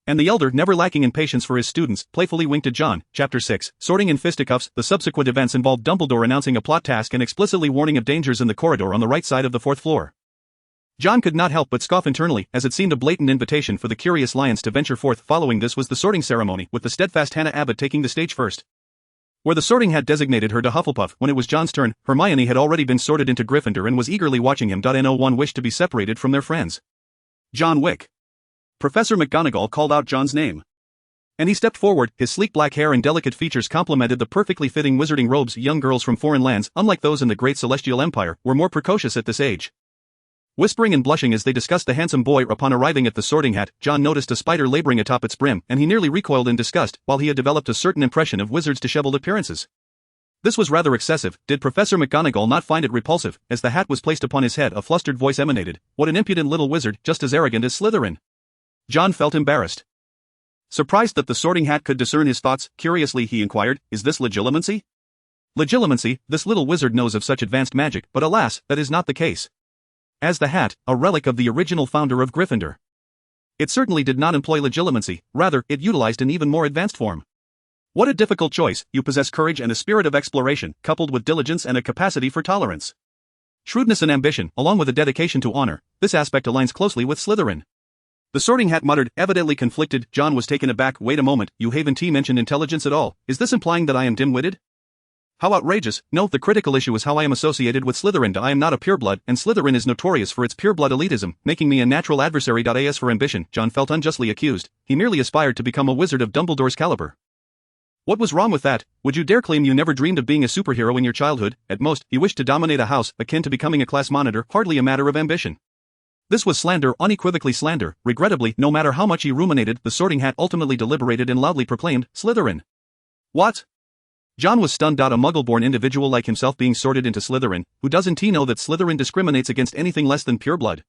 and the elder, never lacking in patience for his students, playfully winked at John. Chapter 6, Sorting in Fisticuffs. The subsequent events involved Dumbledore announcing a plot task and explicitly warning of dangers in the corridor on the right side of the 4th floor. John could not help but scoff internally, as it seemed a blatant invitation for the curious lions to venture forth. Following this was the sorting ceremony, with the steadfast Hannah Abbott taking the stage first, where the sorting hat designated her to Hufflepuff. When it was John's turn, Hermione had already been sorted into Gryffindor and was eagerly watching him. No one wished to be separated from their friends. John Wick. Professor McGonagall called out John's name, and he stepped forward. His sleek black hair and delicate features complemented the perfectly fitting wizarding robes. Young girls from foreign lands, unlike those in the Great Celestial Empire, were more precocious at this age. Whispering and blushing as they discussed the handsome boy. Upon arriving at the sorting hat, John noticed a spider laboring atop its brim, and he nearly recoiled in disgust. While he had developed a certain impression of wizards' disheveled appearances, this was rather excessive. Did Professor McGonagall not find it repulsive? As the hat was placed upon his head, a flustered voice emanated. What an impudent little wizard, just as arrogant as Slytherin. John felt embarrassed. Surprised that the sorting hat could discern his thoughts, curiously he inquired, is this legilimency? Legilimency, this little wizard knows of such advanced magic, but alas, that is not the case. As the hat, a relic of the original founder of Gryffindor, it certainly did not employ legilimency, rather, it utilized an even more advanced form. What a difficult choice. You possess courage and a spirit of exploration, coupled with diligence and a capacity for tolerance, shrewdness and ambition, along with a dedication to honor. This aspect aligns closely with Slytherin. The sorting hat muttered, evidently conflicted. John was taken aback. Wait a moment, you haven't mentioned intelligence at all. Is this implying that I am dim-witted? How outrageous. No, the critical issue is how I am associated with Slytherin. I am not a pureblood, and Slytherin is notorious for its pureblood elitism, making me a natural adversary. As for ambition, John felt unjustly accused. He merely aspired to become a wizard of Dumbledore's caliber. What was wrong with that? Would you dare claim you never dreamed of being a superhero in your childhood? At most, he wished to dominate a house, akin to becoming a class monitor, hardly a matter of ambition. This was slander, unequivocally slander. Regrettably, no matter how much he ruminated, the sorting hat ultimately deliberated and loudly proclaimed, Slytherin. What? John was stunned. A muggle-born individual like himself being sorted into Slytherin, who doesn't he know that Slytherin discriminates against anything less than pure blood?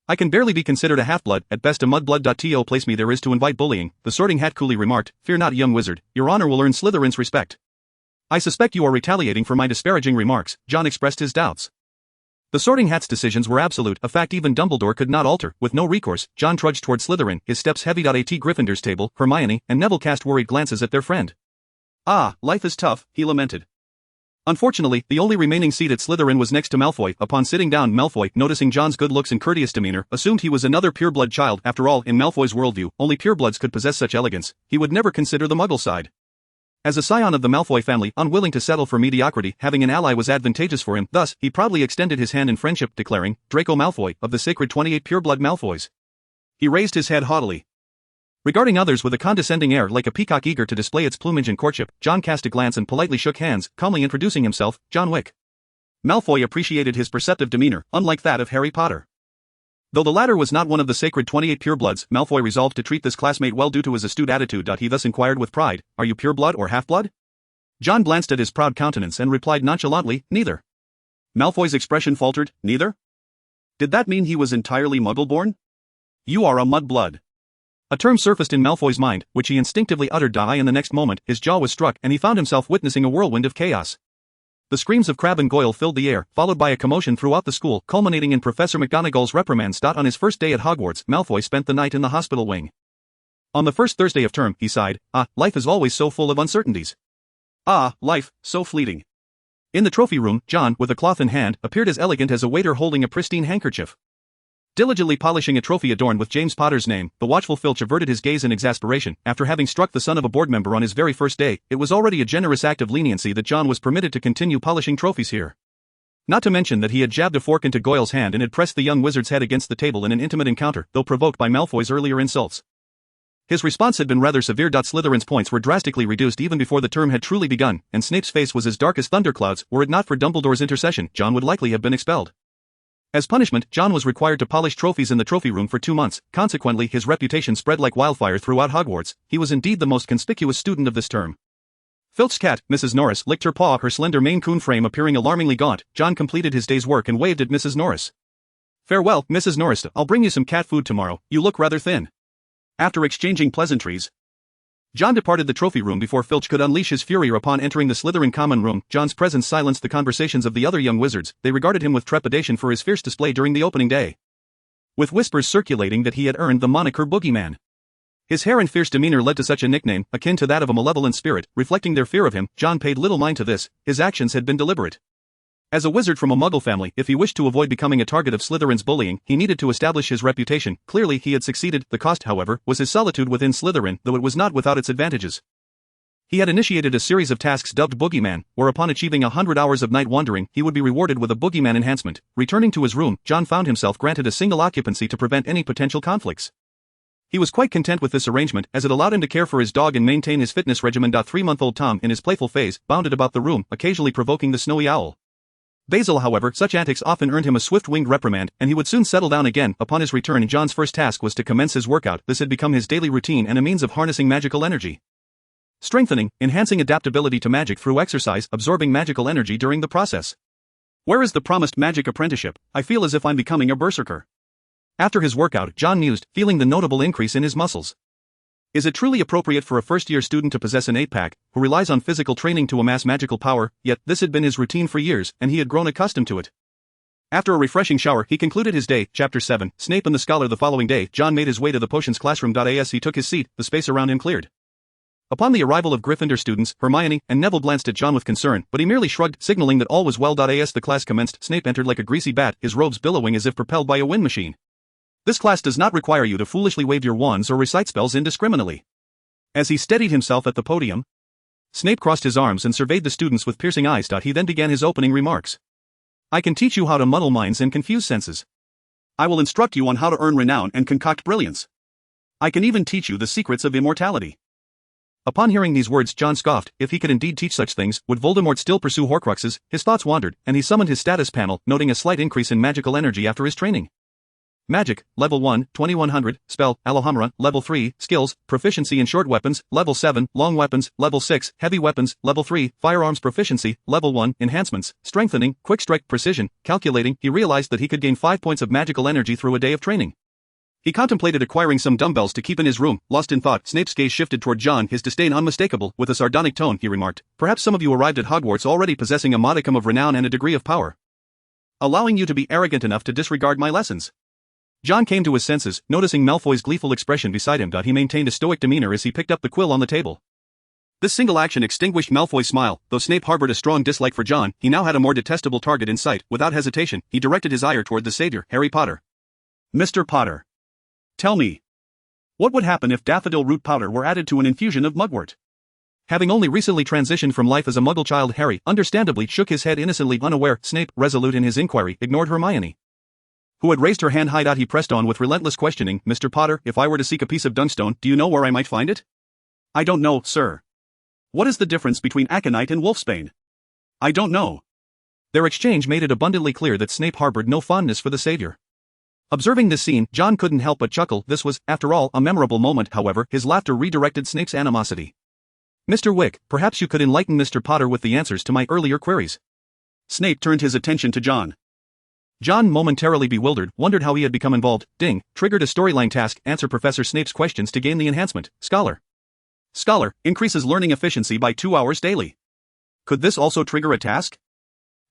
I can barely be considered a half-blood, at best a mudblood. To place me there is to invite bullying, the sorting hat coolly remarked. Fear not, young wizard, your honor will earn Slytherin's respect. I suspect you are retaliating for my disparaging remarks. John expressed his doubts. The sorting hat's decisions were absolute, a fact even Dumbledore could not alter. With no recourse, John trudged toward Slytherin, his steps heavy. At Gryffindor's table, Hermione and Neville cast worried glances at their friend. Ah, life is tough, he lamented. Unfortunately, the only remaining seat at Slytherin was next to Malfoy. Upon sitting down, Malfoy, noticing John's good looks and courteous demeanor, assumed he was another pureblood child. After all, in Malfoy's worldview, only purebloods could possess such elegance. He would never consider the Muggle side. As a scion of the Malfoy family, unwilling to settle for mediocrity, having an ally was advantageous for him, thus, he proudly extended his hand in friendship, declaring, Draco Malfoy, of the sacred 28 pureblood Malfoys. He raised his head haughtily. Regarding others with a condescending air like a peacock eager to display its plumage in courtship, John cast a glance and politely shook hands, calmly introducing himself, John Wick. Malfoy appreciated his perceptive demeanor, unlike that of Harry Potter. Though the latter was not one of the sacred 28 purebloods, Malfoy resolved to treat this classmate well due to his astute attitude. He thus inquired with pride, Are you pureblood or half-blood? John glanced at his proud countenance and replied nonchalantly, Neither. Malfoy's expression faltered, Neither? Did that mean he was entirely muggle-born? You are a mudblood. A term surfaced in Malfoy's mind, which he instinctively uttered. In the next moment, his jaw was struck and he found himself witnessing a whirlwind of chaos. The screams of Crabbe and Goyle filled the air, followed by a commotion throughout the school, culminating in Professor McGonagall's reprimands. On his first day at Hogwarts, Malfoy spent the night in the hospital wing. On the first Thursday of term, he sighed, life is always so full of uncertainties. Life, so fleeting. In the trophy room, John, with a cloth in hand, appeared as elegant as a waiter holding a pristine handkerchief. Diligently polishing a trophy adorned with James Potter's name, the watchful Filch averted his gaze in exasperation. After having struck the son of a board member on his very first day, it was already a generous act of leniency that John was permitted to continue polishing trophies here. Not to mention that he had jabbed a fork into Goyle's hand and had pressed the young wizard's head against the table in an intimate encounter, though provoked by Malfoy's earlier insults. His response had been rather severe. Slytherin's points were drastically reduced even before the term had truly begun, and Snape's face was as dark as thunderclouds. Were it not for Dumbledore's intercession, John would likely have been expelled. As punishment, John was required to polish trophies in the trophy room for 2 months. Consequently, his reputation spread like wildfire throughout Hogwarts. He was indeed the most conspicuous student of this term. Filch's cat, Mrs. Norris, licked her paw, her slender Maine Coon frame appearing alarmingly gaunt. John completed his day's work and waved at Mrs. Norris. Farewell, Mrs. Norris, I'll bring you some cat food tomorrow, you look rather thin. After exchanging pleasantries, John departed the trophy room before Filch could unleash his fury. Upon entering the Slytherin common room, John's presence silenced the conversations of the other young wizards. They regarded him with trepidation for his fierce display during the opening day, with whispers circulating that he had earned the moniker Bogeyman. His hair and fierce demeanor led to such a nickname, akin to that of a malevolent spirit. Reflecting their fear of him, John paid little mind to this. His actions had been deliberate. As a wizard from a Muggle family, if he wished to avoid becoming a target of Slytherin's bullying, he needed to establish his reputation. Clearly he had succeeded. The cost, however, was his solitude within Slytherin, though it was not without its advantages. He had initiated a series of tasks dubbed Boogeyman, where upon achieving 100 hours of night wandering, he would be rewarded with a Boogeyman enhancement. Returning to his room, John found himself granted a single occupancy to prevent any potential conflicts. He was quite content with this arrangement, as it allowed him to care for his dog and maintain his fitness regimen. 3-month-old Tom, in his playful phase, bounded about the room, occasionally provoking the snowy owl. Basil, however, such antics often earned him a swift-winged reprimand, and he would soon settle down again. Upon his return, John's first task was to commence his workout. This had become his daily routine and a means of harnessing magical energy. Strengthening, enhancing adaptability to magic through exercise, absorbing magical energy during the process. Where is the promised magic apprenticeship? I feel as if I'm becoming a berserker. After his workout, John mused, feeling the notable increase in his muscles. Is it truly appropriate for a first-year student to possess an 8-pack, who relies on physical training to amass magical power? Yet, this had been his routine for years, and he had grown accustomed to it. After a refreshing shower, he concluded his day. Chapter 7, Snape and the Scholar. The following day, John made his way to the potions classroom. As he took his seat, the space around him cleared. Upon the arrival of Gryffindor students, Hermione and Neville glanced at John with concern, but he merely shrugged, signaling that all was well. As the class commenced, Snape entered like a greasy bat, his robes billowing as if propelled by a wind machine. This class does not require you to foolishly wave your wands or recite spells indiscriminately. As he steadied himself at the podium, Snape crossed his arms and surveyed the students with piercing eyes. He then began his opening remarks. I can teach you how to muddle minds and confuse senses. I will instruct you on how to earn renown and concoct brilliance. I can even teach you the secrets of immortality. Upon hearing these words, John scoffed. If he could indeed teach such things, would Voldemort still pursue Horcruxes? His thoughts wandered, and he summoned his status panel, noting a slight increase in magical energy after his training. Magic, Level 1, 2100, Spell, Alohomora, Level 3, Skills, Proficiency in Short Weapons, Level 7, Long Weapons, Level 6, Heavy Weapons, Level 3, Firearms Proficiency, Level 1, Enhancements, Strengthening, Quick Strike, Precision. Calculating, he realized that he could gain 5 points of magical energy through a day of training. He contemplated acquiring some dumbbells to keep in his room. Lost in thought, Snape's gaze shifted toward John, his disdain unmistakable. With a sardonic tone, he remarked, perhaps some of you arrived at Hogwarts already possessing a modicum of renown and a degree of power, allowing you to be arrogant enough to disregard my lessons. John came to his senses, noticing Malfoy's gleeful expression beside him. He maintained a stoic demeanor as he picked up the quill on the table. This single action extinguished Malfoy's smile. Though Snape harbored a strong dislike for John, he now had a more detestable target in sight. Without hesitation, he directed his ire toward the savior, Harry Potter. Mr. Potter, tell me, what would happen if daffodil root powder were added to an infusion of mugwort? Having only recently transitioned from life as a muggle child, Harry understandably shook his head innocently unaware. Snape, resolute in his inquiry, ignored Hermione, who had raised her hand high. He pressed on with relentless questioning. Mr. Potter, if I were to seek a piece of Dunstone, do you know where I might find it? I don't know, sir. What is the difference between aconite and wolfsbane? I don't know. Their exchange made it abundantly clear that Snape harbored no fondness for the savior. Observing this scene, John couldn't help but chuckle. This was, after all, a memorable moment. However, his laughter redirected Snape's animosity. Mr. Wick, perhaps you could enlighten Mr. Potter with the answers to my earlier queries. Snape turned his attention to John. John, momentarily bewildered, wondered how he had become involved. Ding, triggered a storyline task. Answer Professor Snape's questions to gain the enhancement. Scholar. Scholar, increases learning efficiency by 2 hours daily. Could this also trigger a task?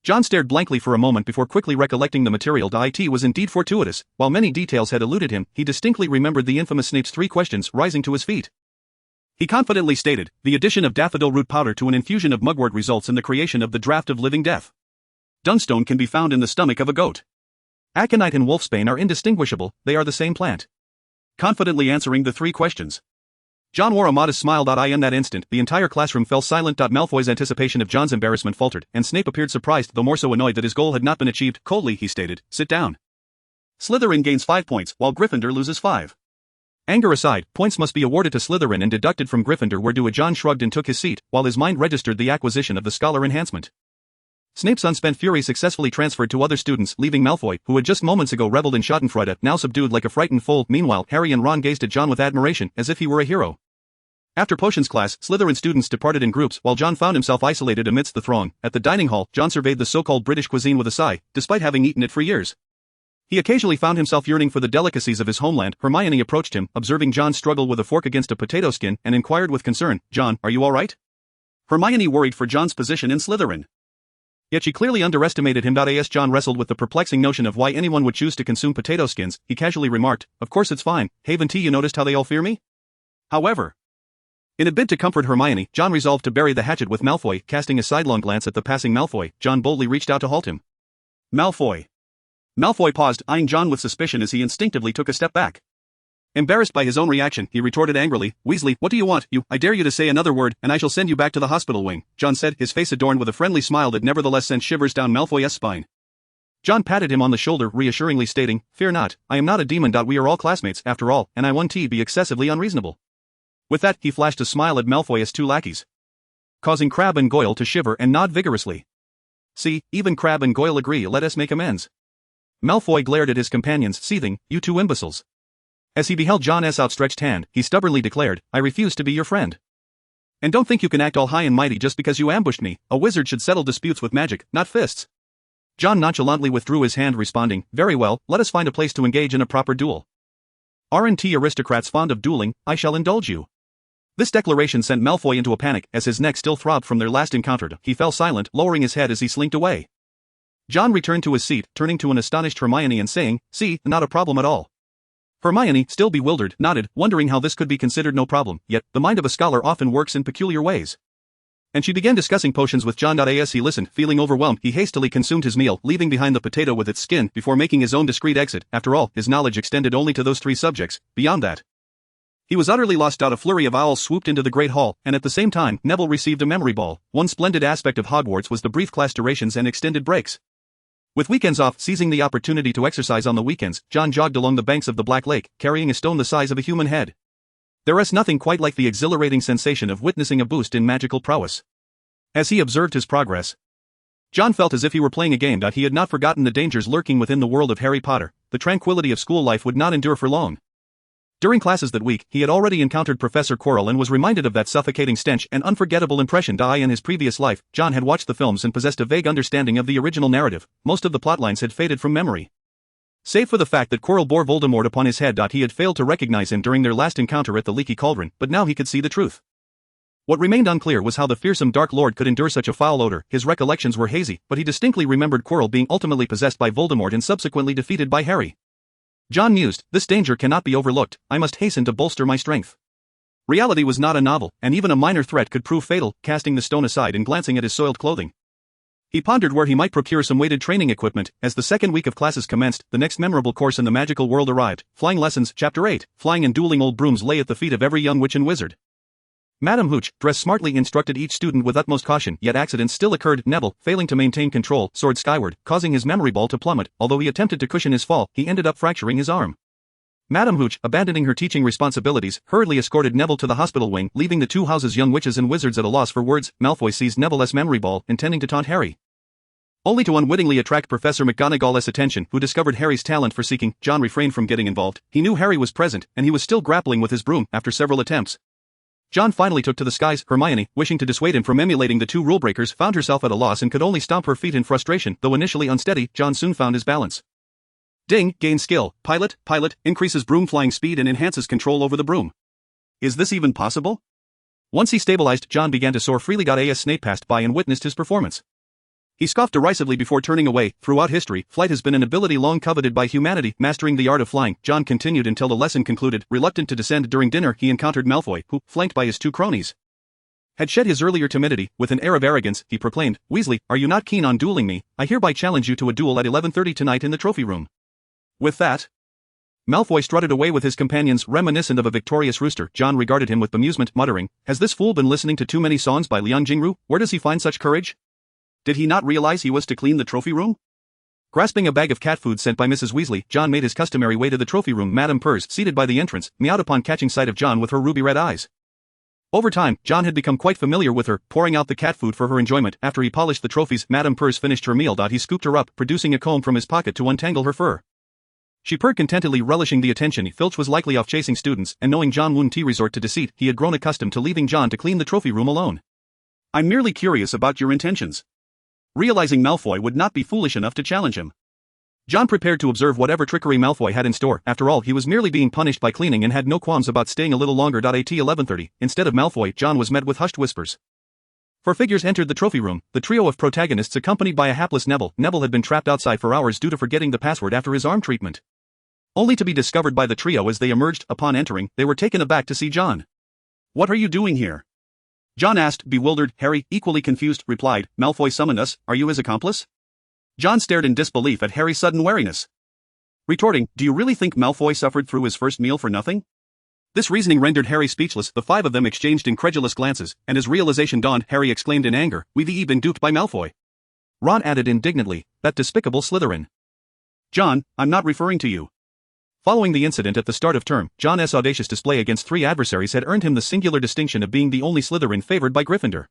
John stared blankly for a moment before quickly recollecting the material. It was indeed fortuitous. While many details had eluded him, he distinctly remembered the infamous Snape's 3 questions. Rising to his feet, he confidently stated, the addition of daffodil root powder to an infusion of mugwort results in the creation of the draught of living death. Dunstone can be found in the stomach of a goat. Aconite and wolfsbane are indistinguishable, they are the same plant. Confidently answering the 3 questions, John wore a modest smile. In that instant, the entire classroom fell silent. Malfoy's anticipation of John's embarrassment faltered, and Snape appeared surprised, though more so annoyed that his goal had not been achieved. Coldly, he stated, sit down. Slytherin gains 5 points, while Gryffindor loses 5. Anger aside, points must be awarded to Slytherin and deducted from Gryffindor were due. John shrugged and took his seat, while his mind registered the acquisition of the scholar enhancement. Snape's unspent fury successfully transferred to other students, leaving Malfoy, who had just moments ago reveled in schadenfreude, now subdued like a frightened foal. Meanwhile, Harry and Ron gazed at John with admiration, as if he were a hero. After potions class, Slytherin students departed in groups, while John found himself isolated amidst the throng. At the dining hall, John surveyed the so-called British cuisine with a sigh, despite having eaten it for years. He occasionally found himself yearning for the delicacies of his homeland. Hermione approached him, observing John struggle with a fork against a potato skin, and inquired with concern, John, are you all right? Hermione worried for John's position in Slytherin. Yet she clearly underestimated him. As John wrestled with the perplexing notion of why anyone would choose to consume potato skins, he casually remarked, of course it's fine. Haven T, you noticed how they all fear me? However, in a bid to comfort Hermione, John resolved to bury the hatchet with Malfoy. Casting a sidelong glance at the passing Malfoy, John boldly reached out to halt him. Malfoy. Malfoy paused, eyeing John with suspicion as he instinctively took a step back. Embarrassed by his own reaction, he retorted angrily, Weasley, what do you want? I dare you to say another word, and I shall send you back to the hospital wing, John said, his face adorned with a friendly smile that nevertheless sent shivers down Malfoy's spine. John patted him on the shoulder, reassuringly stating, fear not, I am not a demon. We are all classmates, after all, and I won't be excessively unreasonable. With that, he flashed a smile at Malfoy's 2 lackeys, causing Crabbe and Goyle to shiver and nod vigorously. See, even Crabbe and Goyle agree. Let us make amends. Malfoy glared at his companions, seething, you 2 imbeciles. As he beheld John's outstretched hand, he stubbornly declared, I refuse to be your friend. And don't think you can act all high and mighty just because you ambushed me. A wizard should settle disputes with magic, not fists. John nonchalantly withdrew his hand, responding, very well, let us find a place to engage in a proper duel. R&T aristocrats fond of dueling, I shall indulge you. This declaration sent Malfoy into a panic, as his neck still throbbed from their last encounter. He fell silent, lowering his head as he slinked away. John returned to his seat, turning to an astonished Hermione and saying, see, not a problem at all. Hermione, still bewildered, nodded, wondering how this could be considered no problem, yet, the mind of a scholar often works in peculiar ways. And she began discussing potions with John. As he listened, feeling overwhelmed, he hastily consumed his meal, leaving behind the potato with its skin before making his own discreet exit. After all, his knowledge extended only to those 3 subjects. Beyond that, he was utterly lost. A flurry of owls swooped into the Great Hall, and at the same time, Neville received a memory ball. One splendid aspect of Hogwarts was the brief class durations and extended breaks. With weekends off, seizing the opportunity to exercise on the weekends, John jogged along the banks of the Black Lake, carrying a stone the size of a human head. There is nothing quite like the exhilarating sensation of witnessing a boost in magical prowess. As he observed his progress, John felt as if he were playing a game. He had not forgotten the dangers lurking within the world of Harry Potter. The tranquility of school life would not endure for long. During classes that week, he had already encountered Professor Quirrell and was reminded of that suffocating stench and unforgettable impression. In his previous life, John had watched the films and possessed a vague understanding of the original narrative. Most of the plotlines had faded from memory, save for the fact that Quirrell bore Voldemort upon his head. He had failed to recognize him during their last encounter at the Leaky Cauldron, but now he could see the truth. What remained unclear was how the fearsome Dark Lord could endure such a foul odor. His recollections were hazy, but he distinctly remembered Quirrell being ultimately possessed by Voldemort and subsequently defeated by Harry. John mused, this danger cannot be overlooked, I must hasten to bolster my strength. Reality was not a novel, and even a minor threat could prove fatal. Casting the stone aside and glancing at his soiled clothing, he pondered where he might procure some weighted training equipment. As the second week of classes commenced, the next memorable course in the magical world arrived. Flying Lessons, Chapter 8, Flying and Dueling. Old brooms lay at the feet of every young witch and wizard. Madam Hooch, dressed smartly, instructed each student with utmost caution, yet accidents still occurred. Neville, failing to maintain control, soared skyward, causing his memory ball to plummet. Although he attempted to cushion his fall, he ended up fracturing his arm. Madam Hooch, abandoning her teaching responsibilities, hurriedly escorted Neville to the hospital wing, leaving the two houses' young witches and wizards at a loss for words. Malfoy seized Neville's memory ball, intending to taunt Harry, only to unwittingly attract Professor McGonagall's attention, who discovered Harry's talent for seeking. John refrained from getting involved. He knew Harry was present, and he was still grappling with his broom after several attempts. John finally took to the skies. Hermione, wishing to dissuade him from emulating the two rule-breakers, found herself at a loss and could only stomp her feet in frustration. Though initially unsteady, John soon found his balance. Ding, gain skill. Pilot, increases broom flying speed and enhances control over the broom. Is this even possible? Once he stabilized, John began to soar freely. As Snape passed by and witnessed his performance, he scoffed derisively before turning away. Throughout history, flight has been an ability long coveted by humanity. Mastering the art of flying, John continued until the lesson concluded. Reluctant to descend during dinner, he encountered Malfoy, who, flanked by his two cronies, had shed his earlier timidity. With an air of arrogance, he proclaimed, "Weasley, are you not keen on dueling me? I hereby challenge you to a duel at 11:30 tonight in the trophy room." With that, Malfoy strutted away with his companions, reminiscent of a victorious rooster. John regarded him with bemusement, muttering, "Has this fool been listening to too many songs by Liang Jingru? Where does he find such courage? Did he not realize he was to clean the trophy room?" Grasping a bag of cat food sent by Mrs. Weasley, John made his customary way to the trophy room. Madame Purrs, seated by the entrance, meowed upon catching sight of John with her ruby-red eyes. Over time, John had become quite familiar with her, pouring out the cat food for her enjoyment. After he polished the trophies, Madame Purrs finished her meal. He scooped her up, producing a comb from his pocket to untangle her fur. She purred contentedly, relishing the attention. Filch was likely off chasing students, and knowing John wouldn't resort to deceit, he had grown accustomed to leaving John to clean the trophy room alone. "I'm merely curious about your intentions." Realizing Malfoy would not be foolish enough to challenge him, John prepared to observe whatever trickery Malfoy had in store. After all, he was merely being punished by cleaning and had no qualms about staying a little longer. At 11:30, instead of Malfoy, John was met with hushed whispers. Four figures entered the trophy room, the trio of protagonists accompanied by a hapless Neville. Neville had been trapped outside for hours due to forgetting the password after his arm treatment, only to be discovered by the trio as they emerged. Upon entering, they were taken aback to see John. "What are you doing here?" John asked, bewildered. Harry, equally confused, replied, "Malfoy summoned us. Are you his accomplice?" John stared in disbelief at Harry's sudden wariness, retorting, "Do you really think Malfoy suffered through his first meal for nothing?" This reasoning rendered Harry speechless. The five of them exchanged incredulous glances, and as realization dawned, Harry exclaimed in anger, "We've been duped by Malfoy." Ron added indignantly, "That despicable Slytherin." "John, I'm not referring to you." Following the incident at the start of term, John's audacious display against three adversaries had earned him the singular distinction of being the only Slytherin favored by Gryffindor.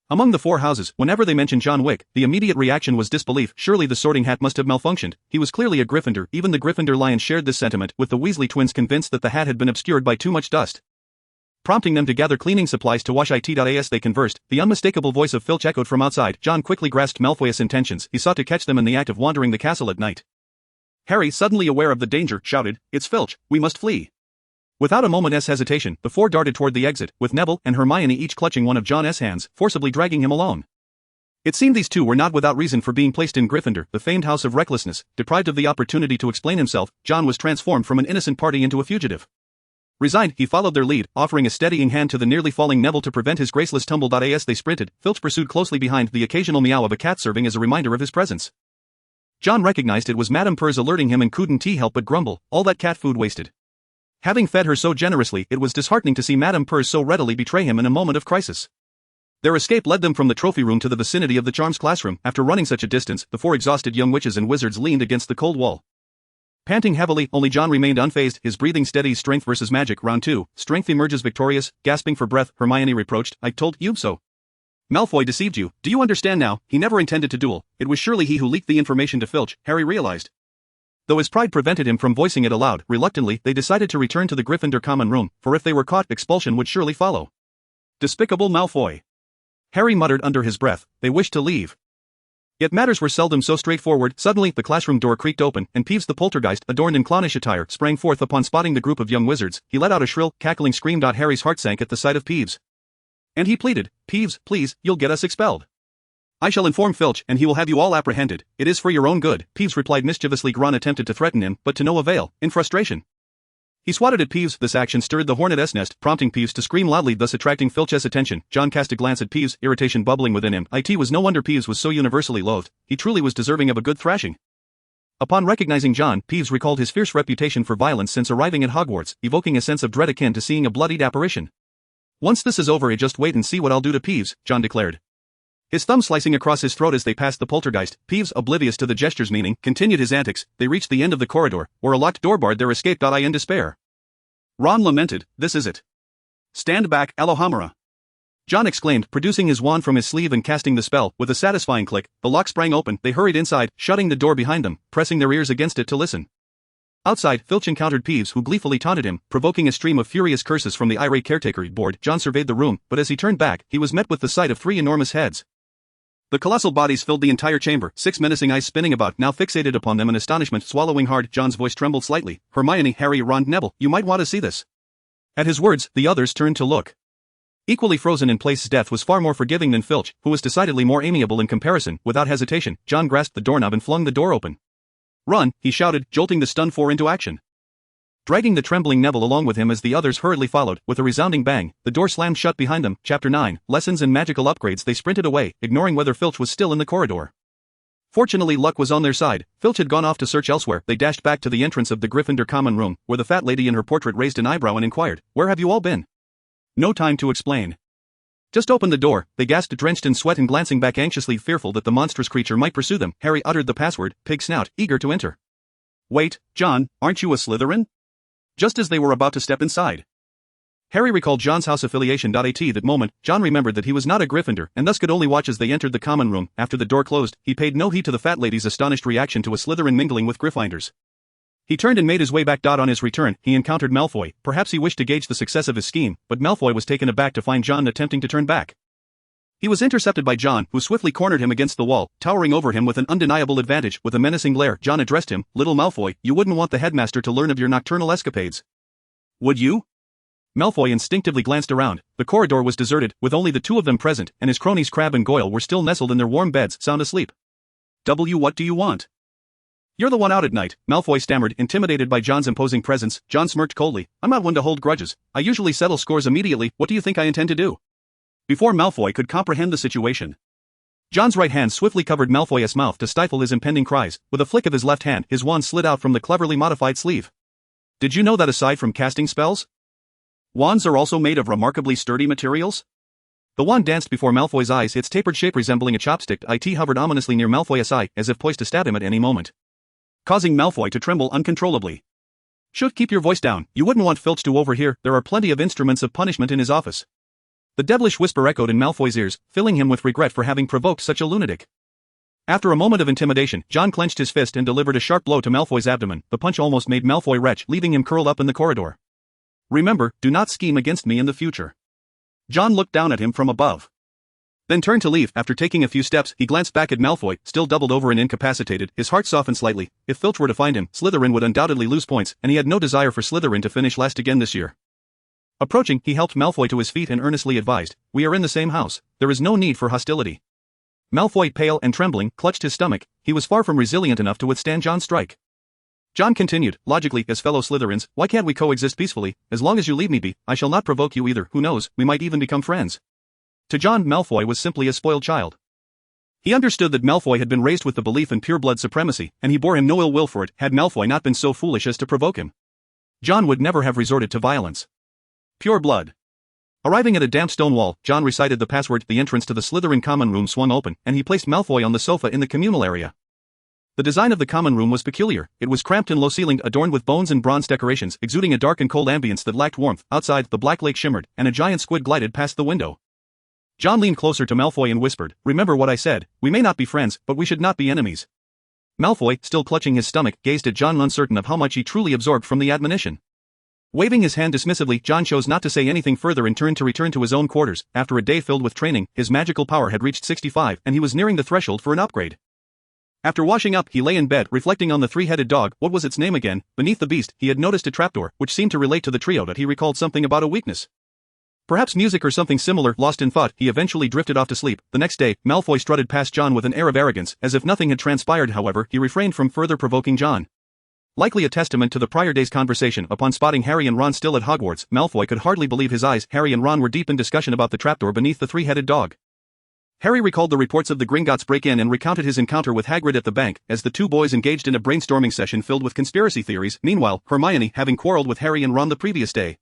Among the four houses, whenever they mentioned John Wick, the immediate reaction was disbelief. Surely the sorting hat must have malfunctioned. He was clearly a Gryffindor. Even the Gryffindor Lions shared this sentiment, with the Weasley twins convinced that the hat had been obscured by too much dust, prompting them to gather cleaning supplies to wash it. As they conversed, the unmistakable voice of Filch echoed from outside. John quickly grasped Malfoy's intentions. He sought to catch them in the act of wandering the castle at night. Harry, suddenly aware of the danger, shouted, "It's Filch, we must flee." Without a moment's hesitation, the four darted toward the exit, with Neville and Hermione each clutching one of John's hands, forcibly dragging him along. It seemed these two were not without reason for being placed in Gryffindor, the famed house of recklessness. Deprived of the opportunity to explain himself, John was transformed from an innocent party into a fugitive. Resigned, he followed their lead, offering a steadying hand to the nearly falling Neville to prevent his graceless tumble. As they sprinted, Filch pursued closely behind, the occasional meow of a cat serving as a reminder of his presence. John recognized it was Madame Purrs alerting him and couldn't help but grumble, all that cat food wasted. Having fed her so generously, it was disheartening to see Madame Purrs so readily betray him in a moment of crisis. Their escape led them from the trophy room to the vicinity of the charms classroom. After running such a distance, the four exhausted young witches and wizards leaned against the cold wall, panting heavily. Only John remained unfazed, his breathing steady. Strength versus magic. Round 2. Strength emerges victorious. Gasping for breath, Hermione reproached, "I told you so. Malfoy deceived you. Do you understand now? He never intended to duel. It was surely he who leaked the information to Filch," Harry realized. Though his pride prevented him from voicing it aloud, reluctantly, they decided to return to the Gryffindor common room, for if they were caught, expulsion would surely follow. Despicable Malfoy, Harry muttered under his breath. They wished to leave. Yet matters were seldom so straightforward. Suddenly, the classroom door creaked open, and Peeves the poltergeist, adorned in clownish attire, sprang forth. Upon spotting the group of young wizards, he let out a shrill, cackling scream. Harry's heart sank at the sight of Peeves, and he pleaded, "Peeves, please, you'll get us expelled." "I shall inform Filch, and he will have you all apprehended. It is for your own good," Peeves replied mischievously. Ron attempted to threaten him, but to no avail. In frustration, he swatted at Peeves. This action stirred the hornet's nest, prompting Peeves to scream loudly, thus attracting Filch's attention. John cast a glance at Peeves, irritation bubbling within him. It was no wonder Peeves was so universally loathed. He truly was deserving of a good thrashing. Upon recognizing John, Peeves recalled his fierce reputation for violence since arriving at Hogwarts, evoking a sense of dread akin to seeing a bloodied apparition. Once this is over, just wait and see what I'll do to Peeves, John declared. His thumb slicing across his throat as they passed the poltergeist. Peeves, oblivious to the gesture's meaning, continued his antics. They reached the end of the corridor, where a locked door barred their escape. I in despair. Ron lamented, this is it. Stand back, Alohomora. John exclaimed, producing his wand from his sleeve and casting the spell. With a satisfying click, the lock sprang open. They hurried inside, shutting the door behind them, pressing their ears against it to listen. Outside, Filch encountered Peeves, who gleefully taunted him, provoking a stream of furious curses from the irate caretaker board. John surveyed the room, but as he turned back, he was met with the sight of 3 enormous heads. The colossal bodies filled the entire chamber, 6 menacing eyes spinning about, now fixated upon them in astonishment. Swallowing hard, John's voice trembled slightly. Hermione, Harry, Ron, Neville, you might want to see this. At his words, the others turned to look. Equally frozen in place, Death was far more forgiving than Filch, who was decidedly more amiable in comparison. Without hesitation, John grasped the doorknob and flung the door open. Run, he shouted, jolting the stunned 4 into action. Dragging the trembling Neville along with him as the others hurriedly followed, with a resounding bang, the door slammed shut behind them. Chapter 9, Lessons in Magical Upgrades. They sprinted away, ignoring whether Filch was still in the corridor. Fortunately, luck was on their side. Filch had gone off to search elsewhere. They dashed back to the entrance of the Gryffindor common room, where the fat lady in her portrait raised an eyebrow and inquired, where have you all been? No time to explain. Just open the door, they gasped, drenched in sweat and glancing back anxiously, fearful that the monstrous creature might pursue them. Harry uttered the password, pig snout, eager to enter. Wait, John, aren't you a Slytherin? Just as they were about to step inside. Harry recalled John's house affiliation. At that moment, John remembered that he was not a Gryffindor, and thus could only watch as they entered the common room. After the door closed, he paid no heed to the fat lady's astonished reaction to a Slytherin mingling with Gryffindors. He turned and made his way back. On his return, he encountered Malfoy. Perhaps he wished to gauge the success of his scheme, but Malfoy was taken aback to find John attempting to turn back. He was intercepted by John, who swiftly cornered him against the wall, towering over him with an undeniable advantage. With a menacing glare, John addressed him, little Malfoy, you wouldn't want the headmaster to learn of your nocturnal escapades. Would you? Malfoy instinctively glanced around. The corridor was deserted, with only the 2 of them present, and his cronies Crabbe and Goyle were still nestled in their warm beds, sound asleep. What do you want? You're the one out at night, Malfoy stammered, intimidated by John's imposing presence. John smirked coldly. I'm not one to hold grudges. I usually settle scores immediately. What do you think I intend to do? Before Malfoy could comprehend the situation, John's right hand swiftly covered Malfoy's mouth to stifle his impending cries. With a flick of his left hand, his wand slid out from the cleverly modified sleeve. Did you know that aside from casting spells, wands are also made of remarkably sturdy materials? The wand danced before Malfoy's eyes, its tapered shape resembling a chopstick. It hovered ominously near Malfoy's eye, as if poised to stab him at any moment, causing Malfoy to tremble uncontrollably. Should keep your voice down, you wouldn't want Filch to overhear. There are plenty of instruments of punishment in his office. The devilish whisper echoed in Malfoy's ears, filling him with regret for having provoked such a lunatic. After a moment of intimidation, John clenched his fist and delivered a sharp blow to Malfoy's abdomen. The punch almost made Malfoy retch, leaving him curled up in the corridor. Remember, do not scheme against me in the future. John looked down at him from above, then turned to leave. After taking a few steps, he glanced back at Malfoy, still doubled over and incapacitated. His heart softened slightly. If Filch were to find him, Slytherin would undoubtedly lose points, and he had no desire for Slytherin to finish last again this year. Approaching, he helped Malfoy to his feet and earnestly advised, we are in the same house. There is no need for hostility. Malfoy, pale and trembling, clutched his stomach. He was far from resilient enough to withstand John's strike. John continued, logically, as fellow Slytherins, why can't we coexist peacefully? As long as you leave me be, I shall not provoke you either. Who knows, we might even become friends. To John, Malfoy was simply a spoiled child. He understood that Malfoy had been raised with the belief in pure-blood supremacy, and he bore him no ill will for it. Had Malfoy not been so foolish as to provoke him, John would never have resorted to violence. Pure blood. Arriving at a damp stone wall, John recited the password. The entrance to the Slytherin common room swung open, and he placed Malfoy on the sofa in the communal area. The design of the common room was peculiar. It was cramped and low-ceilinged, adorned with bones and bronze decorations, exuding a dark and cold ambience that lacked warmth. Outside, the black lake shimmered, and a giant squid glided past the window. John leaned closer to Malfoy and whispered, remember what I said, we may not be friends, but we should not be enemies. Malfoy, still clutching his stomach, gazed at John, uncertain of how much he truly absorbed from the admonition. Waving his hand dismissively, John chose not to say anything further and turned to return to his own quarters. After a day filled with training, his magical power had reached 65, and he was nearing the threshold for an upgrade. After washing up, he lay in bed, reflecting on the 3-headed dog. What was its name again? Beneath the beast, he had noticed a trapdoor, which seemed to relate to the trio. That he recalled something about a weakness. Perhaps music or something similar. Lost in thought, he eventually drifted off to sleep. The next day, Malfoy strutted past John with an air of arrogance, as if nothing had transpired. However, he refrained from further provoking John. Likely a testament to the prior day's conversation. Upon spotting Harry and Ron still at Hogwarts, Malfoy could hardly believe his eyes. Harry and Ron were deep in discussion about the trapdoor beneath the 3-headed dog. Harry recalled the reports of the Gringotts break-in and recounted his encounter with Hagrid at the bank, as the two boys engaged in a brainstorming session filled with conspiracy theories. Meanwhile, Hermione, having quarreled with Harry and Ron the previous day,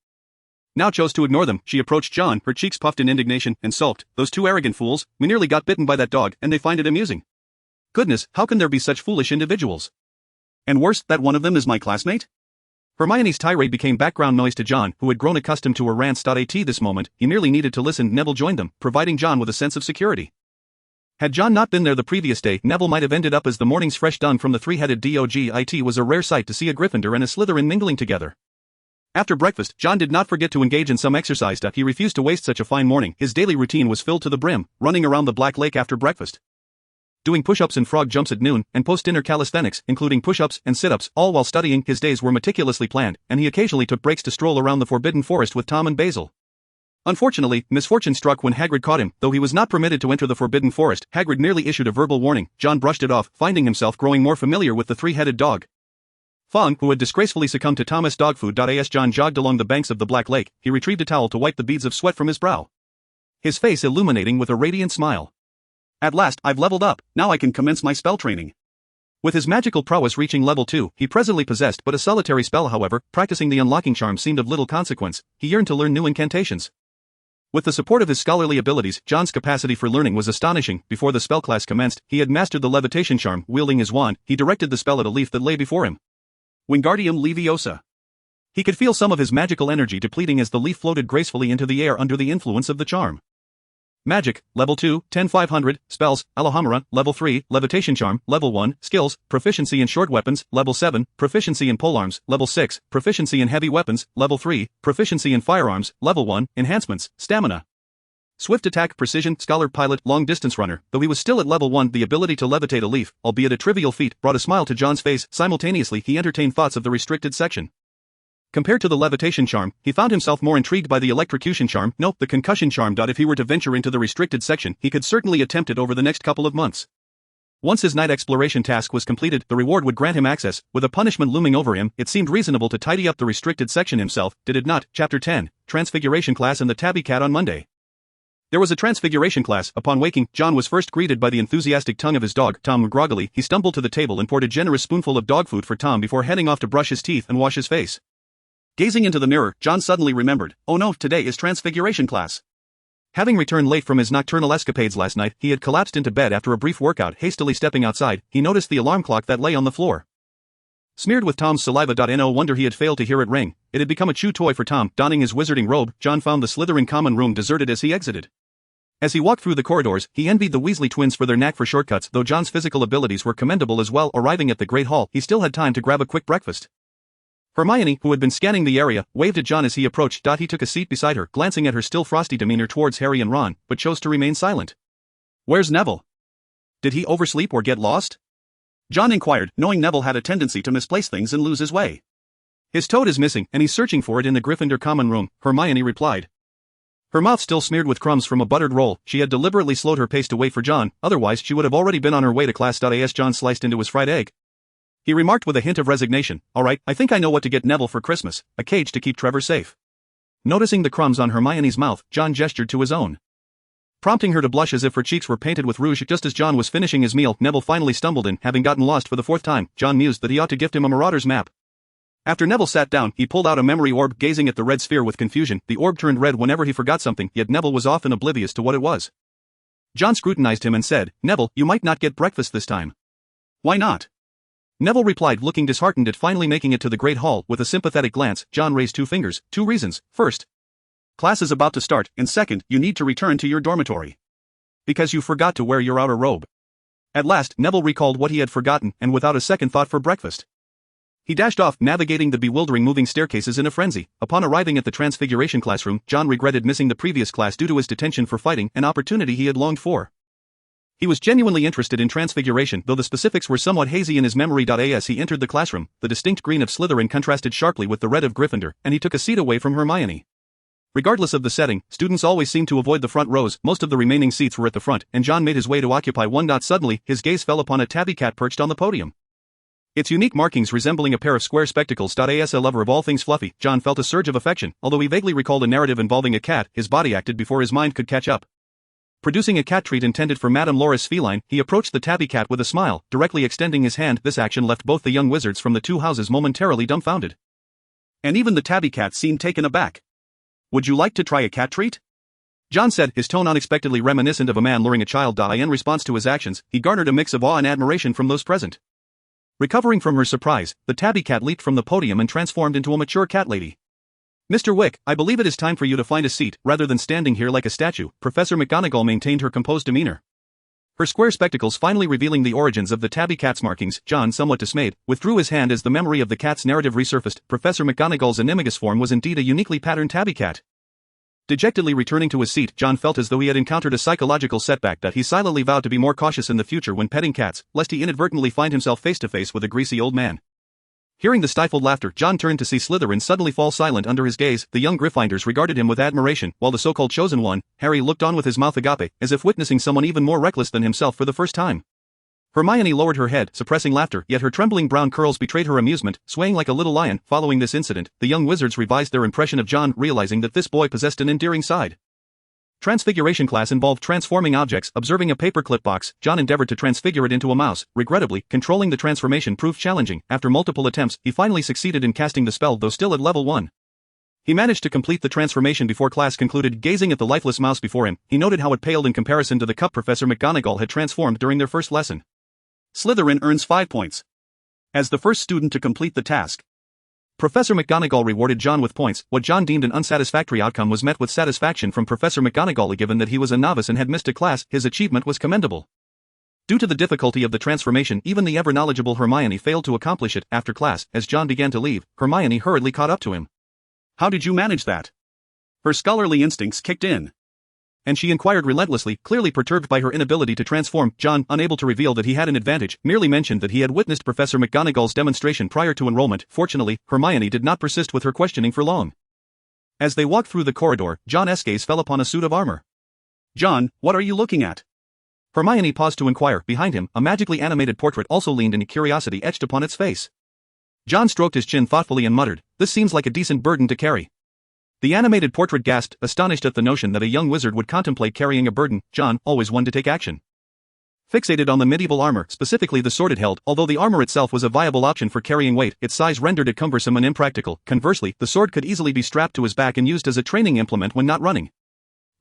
now chose to ignore them. She approached John, her cheeks puffed in indignation, and sulked. Those two arrogant fools, we nearly got bitten by that dog, and they find it amusing. Goodness, how can there be such foolish individuals? And worse, that one of them is my classmate? Hermione's tirade became background noise to John, who had grown accustomed to her rants. At this moment, he merely needed to listen. Neville joined them, providing John with a sense of security. Had John not been there the previous day, Neville might have ended up as the morning's fresh dun from the three-headed dog. It was a rare sight to see a Gryffindor and a Slytherin mingling together. After breakfast, John did not forget to engage in some exercise. He refused to waste such a fine morning. His daily routine was filled to the brim, running around the Black Lake after breakfast, doing push-ups and frog jumps at noon, and post-dinner calisthenics, including push-ups and sit-ups, all while studying. His days were meticulously planned, and he occasionally took breaks to stroll around the Forbidden Forest with Tom and Basil. Unfortunately, misfortune struck when Hagrid caught him. Though he was not permitted to enter the Forbidden Forest, Hagrid merely issued a verbal warning. John brushed it off, finding himself growing more familiar with the three-headed dog. Fong, who had disgracefully succumbed to Thomas dog food. As John jogged along the banks of the Black Lake, he retrieved a towel to wipe the beads of sweat from his brow, his face illuminating with a radiant smile. At last, I've leveled up, now I can commence my spell training. With his magical prowess reaching level 2, he presently possessed but a solitary spell. However, practicing the unlocking charm seemed of little consequence. He yearned to learn new incantations. With the support of his scholarly abilities, John's capacity for learning was astonishing. Before the spell class commenced, he had mastered the levitation charm. Wielding his wand, he directed the spell at a leaf that lay before him. Wingardium Leviosa. He could feel some of his magical energy depleting as the leaf floated gracefully into the air under the influence of the charm. Magic, Level 2, 10-500, Spells, Alohomora, Level 3, Levitation Charm, Level 1, Skills, Proficiency in Short Weapons, Level 7, Proficiency in Polearms, Level 6, Proficiency in Heavy Weapons, Level 3, Proficiency in Firearms, Level 1, Enhancements, Stamina. Swift Attack, Precision, Scholar Pilot, Long Distance Runner. Though he was still at Level 1, the ability to levitate a leaf, albeit a trivial feat, brought a smile to John's face. Simultaneously, he entertained thoughts of the restricted section. Compared to the levitation charm, he found himself more intrigued by the electrocution charm, no, the concussion charm. If he were to venture into the restricted section, he could certainly attempt it over the next couple of months. Once his night exploration task was completed, the reward would grant him access. With a punishment looming over him, it seemed reasonable to tidy up the restricted section himself, did it not? Chapter 10, Transfiguration Class and the Tabby Cat. On Monday, there was a transfiguration class. Upon waking, John was first greeted by the enthusiastic tongue of his dog, Tom. Groggily, he stumbled to the table and poured a generous spoonful of dog food for Tom before heading off to brush his teeth and wash his face. Gazing into the mirror, John suddenly remembered, oh no, today is transfiguration class. Having returned late from his nocturnal escapades last night, he had collapsed into bed after a brief workout. Hastily stepping outside, he noticed the alarm clock that lay on the floor, smeared with Tom's saliva. No wonder he had failed to hear it ring. It had become a chew toy for Tom. Donning his wizarding robe, John found the Slytherin common room deserted as he exited. As he walked through the corridors, he envied the Weasley twins for their knack for shortcuts. Though John's physical abilities were commendable as well, arriving at the Great Hall, he still had time to grab a quick breakfast. Hermione, who had been scanning the area, waved at John as he approached. He took a seat beside her, glancing at her still frosty demeanor towards Harry and Ron, but chose to remain silent. Where's Neville? Did he oversleep or get lost? John inquired, knowing Neville had a tendency to misplace things and lose his way. His toad is missing, and he's searching for it in the Gryffindor common room, Hermione replied. Her mouth still smeared with crumbs from a buttered roll, she had deliberately slowed her pace to wait for John, otherwise she would have already been on her way to class. As John sliced into his fried egg, he remarked with a hint of resignation, all right, I think I know what to get Neville for Christmas, a cage to keep Trevor safe. Noticing the crumbs on Hermione's mouth, John gestured to his own, prompting her to blush as if her cheeks were painted with rouge. Just as John was finishing his meal, Neville finally stumbled in. Having gotten lost for the 4th time, John mused that he ought to gift him a Marauder's map. After Neville sat down, he pulled out a memory orb, gazing at the red sphere with confusion. The orb turned red whenever he forgot something, yet Neville was often oblivious to what it was. John scrutinized him and said, Neville, you might not get breakfast this time. Why not? Neville replied, looking disheartened at finally making it to the Great Hall. With a sympathetic glance, John raised 2 fingers. 2 reasons. First, class is about to start, and second, you need to return to your dormitory. Because you forgot to wear your outer robe. At last, Neville recalled what he had forgotten, and without a second thought for breakfast, he dashed off, navigating the bewildering moving staircases in a frenzy. Upon arriving at the Transfiguration classroom, John regretted missing the previous class due to his detention for fighting, an opportunity he had longed for. He was genuinely interested in Transfiguration, though the specifics were somewhat hazy in his memory. As he entered the classroom, the distinct green of Slytherin contrasted sharply with the red of Gryffindor, and he took a seat away from Hermione. Regardless of the setting, students always seemed to avoid the front rows. Most of the remaining seats were at the front, and John made his way to occupy one. Suddenly, his gaze fell upon a tabby cat perched on the podium, its unique markings resembling a pair of square spectacles. As a lover of all things fluffy, John felt a surge of affection. Although he vaguely recalled a narrative involving a cat, his body acted before his mind could catch up. Producing a cat treat intended for Madame Laura's feline, he approached the tabby cat with a smile, directly extending his hand. This action left both the young wizards from the 2 houses momentarily dumbfounded, and even the tabby cat seemed taken aback. Would you like to try a cat treat? John said, his tone unexpectedly reminiscent of a man luring a child. In response to his actions, he garnered a mix of awe and admiration from those present. Recovering from her surprise, the tabby cat leaped from the podium and transformed into a mature cat lady. Mr. Wick, I believe it is time for you to find a seat, rather than standing here like a statue. Professor McGonagall maintained her composed demeanor. Her square spectacles finally revealing the origins of the tabby cat's markings. John, somewhat dismayed, withdrew his hand as the memory of the cat's narrative resurfaced. Professor McGonagall's animagus form was indeed a uniquely patterned tabby cat. Dejectedly returning to his seat, John felt as though he had encountered a psychological setback. That he silently vowed to be more cautious in the future when petting cats, lest he inadvertently find himself face to face with a greasy old man. Hearing the stifled laughter, John turned to see Slytherin suddenly fall silent under his gaze. The young Gryffindors regarded him with admiration, while the so-called chosen one, Harry, looked on with his mouth agape, as if witnessing someone even more reckless than himself for the first time. Hermione lowered her head, suppressing laughter, yet her trembling brown curls betrayed her amusement, swaying like a little lion. Following this incident, the young wizards revised their impression of John, realizing that this boy possessed an endearing side. Transfiguration class involved transforming objects. Observing a paperclip box, John endeavored to transfigure it into a mouse. Regrettably, controlling the transformation proved challenging. After multiple attempts, he finally succeeded in casting the spell, though still at level 1. He managed to complete the transformation before class concluded. Gazing at the lifeless mouse before him, he noted how it paled in comparison to the cup Professor McGonagall had transformed during their first lesson. Slytherin earns 5 points. As the first student to complete the task, Professor McGonagall rewarded John with points. What John deemed an unsatisfactory outcome was met with satisfaction from Professor McGonagall. Given that he was a novice and had missed a class, his achievement was commendable. Due to the difficulty of the transformation, even the ever-knowledgeable Hermione failed to accomplish it. After class, as John began to leave, Hermione hurriedly caught up to him. How did you manage that? Her scholarly instincts kicked in, and she inquired relentlessly, clearly perturbed by her inability to transform. John, unable to reveal that he had an advantage, merely mentioned that he had witnessed Professor McGonagall's demonstration prior to enrollment. Fortunately, Hermione did not persist with her questioning for long. As they walked through the corridor, John's gaze fell upon a suit of armor. John, what are you looking at? Hermione paused to inquire. Behind him, a magically animated portrait also leaned, and curiosity etched upon its face. John stroked his chin thoughtfully and muttered, "This seems like a decent burden to carry." The animated portrait gasped, astonished at the notion that a young wizard would contemplate carrying a burden. John, always one to take action, fixated on the medieval armor, specifically the sword it held. Although the armor itself was a viable option for carrying weight, its size rendered it cumbersome and impractical. Conversely, the sword could easily be strapped to his back and used as a training implement when not running.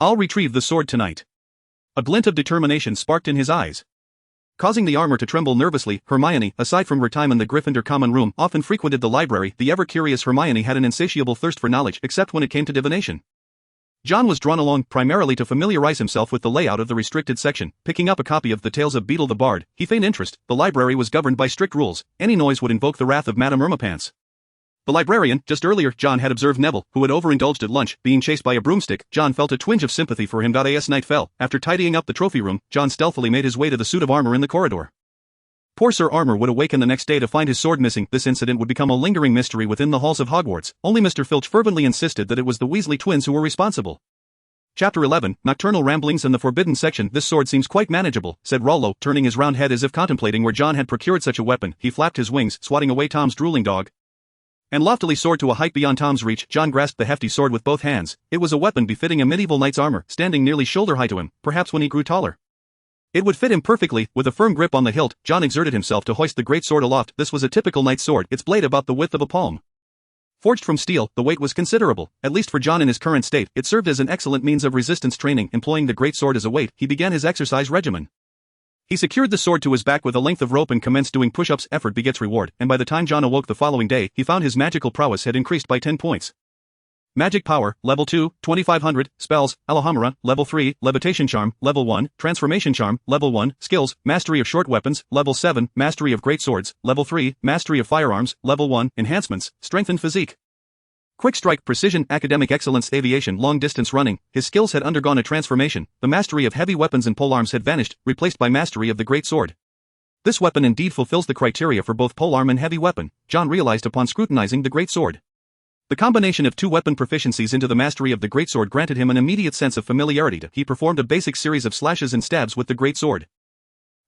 "I'll retrieve the sword tonight." A glint of determination sparked in his eyes, causing the armor to tremble nervously. Hermione, aside from her time in the Gryffindor common room, often frequented the library. The ever-curious Hermione had an insatiable thirst for knowledge, except when it came to divination. John was drawn along, primarily to familiarize himself with the layout of the restricted section. Picking up a copy of the Tales of Beetle the Bard, he feigned interest. The library was governed by strict rules. Any noise would invoke the wrath of Madame Irmapants, the librarian. Just earlier, John had observed Neville, who had overindulged at lunch, being chased by a broomstick. John felt a twinge of sympathy for him. As night fell, after tidying up the trophy room, John stealthily made his way to the suit of armor in the corridor. Poor Sir Armor would awaken the next day to find his sword missing. This incident would become a lingering mystery within the halls of Hogwarts. Only Mr. Filch fervently insisted that it was the Weasley twins who were responsible. Chapter 11, Nocturnal Ramblings and the Forbidden Section. "This sword seems quite manageable," said Rollo, turning his round head as if contemplating where John had procured such a weapon. He flapped his wings, swatting away Tom's drooling dog, and loftily soared to a height beyond Tom's reach. John grasped the hefty sword with both hands. It was a weapon befitting a medieval knight's armor, standing nearly shoulder-high to him. Perhaps when he grew taller, it would fit him perfectly. With a firm grip on the hilt, John exerted himself to hoist the great sword aloft. This was a typical knight's sword, its blade about the width of a palm. Forged from steel, the weight was considerable. At least for John in his current state, it served as an excellent means of resistance training. Employing the great sword as a weight, he began his exercise regimen. He secured the sword to his back with a length of rope and commenced doing push-ups. Effort begets reward, and by the time John awoke the following day, he found his magical prowess had increased by 10 points. Magic Power, Level 2, 2500, Spells, Alohomora, Level 3, Levitation Charm, Level 1, Transformation Charm, Level 1, Skills, Mastery of Short Weapons, Level 7, Mastery of Great Swords, Level 3, Mastery of Firearms, Level 1, Enhancements, Strengthened Physique, Quick Strike, Precision, Academic Excellence, Aviation, Long Distance Running. His skills had undergone a transformation. The mastery of heavy weapons and polearms had vanished, replaced by mastery of the great sword. This weapon indeed fulfills the criteria for both polearm and heavy weapon, John realized upon scrutinizing the great sword. The combination of two weapon proficiencies into the mastery of the great sword granted him an immediate sense of familiarity. He performed a basic series of slashes and stabs with the great sword.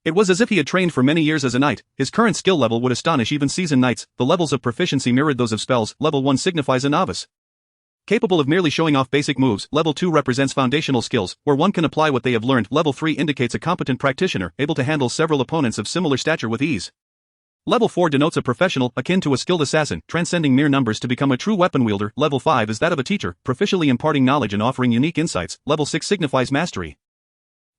It was as if he had trained for many years as a knight. His current skill level would astonish even seasoned knights. The levels of proficiency mirrored those of spells. Level 1 signifies a novice, capable of merely showing off basic moves. Level 2 represents foundational skills, where one can apply what they have learned. Level 3 indicates a competent practitioner, able to handle several opponents of similar stature with ease. Level 4 denotes a professional, akin to a skilled assassin, transcending mere numbers to become a true weapon wielder. Level 5 is that of a teacher, proficiently imparting knowledge and offering unique insights. Level 6 signifies mastery,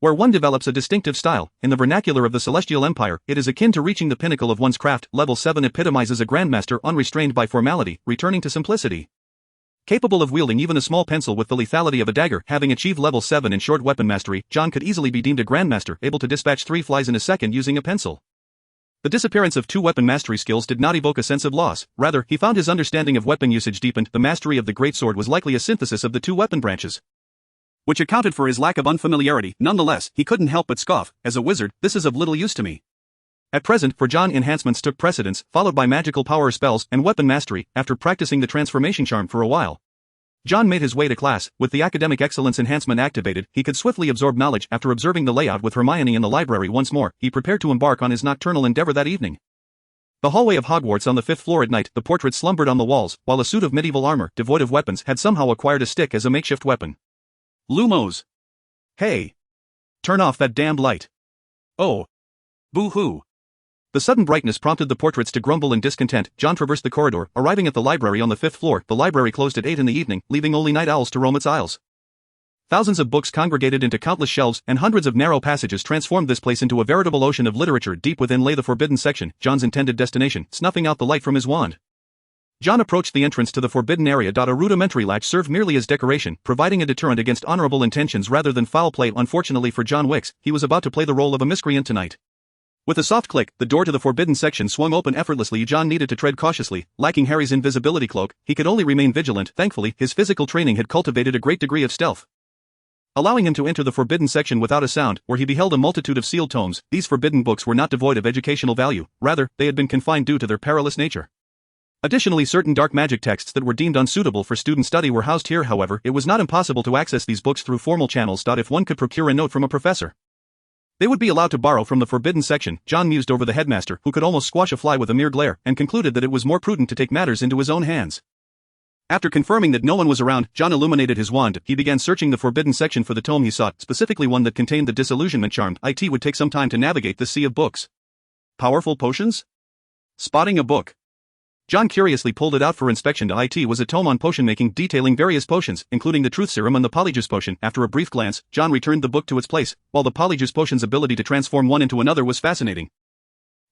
where one develops a distinctive style. In the vernacular of the Celestial Empire, it is akin to reaching the pinnacle of one's craft. Level 7 epitomizes a grandmaster unrestrained by formality, returning to simplicity, capable of wielding even a small pencil with the lethality of a dagger. Having achieved level 7 in short weapon mastery, John could easily be deemed a grandmaster, able to dispatch 3 flies in a second using a pencil. The disappearance of 2 weapon mastery skills did not evoke a sense of loss, rather, he found his understanding of weapon usage deepened. The mastery of the greatsword was likely a synthesis of the 2 weapon branches, which accounted for his lack of unfamiliarity. Nonetheless, he couldn't help but scoff. As a wizard, this is of little use to me. At present, for John, enhancements took precedence, followed by magical power spells and weapon mastery. After practicing the transformation charm for a while, John made his way to class. With the academic excellence enhancement activated, he could swiftly absorb knowledge. After observing the layout with Hermione in the library once more, he prepared to embark on his nocturnal endeavor that evening. The hallway of Hogwarts on the 5th floor. At night, the portrait slumbered on the walls, while a suit of medieval armor, devoid of weapons, had somehow acquired a stick as a makeshift weapon. Lumos. Hey! Turn off that damned light. Oh. Boo-hoo. The sudden brightness prompted the portraits to grumble in discontent. John traversed the corridor, arriving at the library on the 5th floor. The library closed at 8 in the evening, leaving only night owls to roam its aisles. Thousands of books congregated into countless shelves, and hundreds of narrow passages transformed this place into a veritable ocean of literature. Deep within lay the forbidden section, John's intended destination, snuffing out the light from his wand. John approached the entrance to the forbidden area. A rudimentary latch served merely as decoration, providing a deterrent against honorable intentions rather than foul play. Unfortunately for John Wick, he was about to play the role of a miscreant tonight. With a soft click, the door to the forbidden section swung open effortlessly. John needed to tread cautiously. Lacking Harry's invisibility cloak, he could only remain vigilant. Thankfully, his physical training had cultivated a great degree of stealth, allowing him to enter the forbidden section without a sound, where he beheld a multitude of sealed tomes. These forbidden books were not devoid of educational value, rather, they had been confined due to their perilous nature. Additionally, certain dark magic texts that were deemed unsuitable for student study were housed here. However, it was not impossible to access these books through formal channels. If one could procure a note from a professor, they would be allowed to borrow from the forbidden section. John mused over the headmaster, who could almost squash a fly with a mere glare, and concluded that it was more prudent to take matters into his own hands. After confirming that no one was around, John illuminated his wand. He began searching the forbidden section for the tome he sought, specifically one that contained the disillusionment charm. It would take some time to navigate the sea of books. Powerful potions? Spotting a book, John curiously pulled it out for inspection. It was a tome on potion making detailing various potions, including the truth serum and the polyjuice potion. After a brief glance, John returned the book to its place. While the polyjuice potion's ability to transform one into another was fascinating,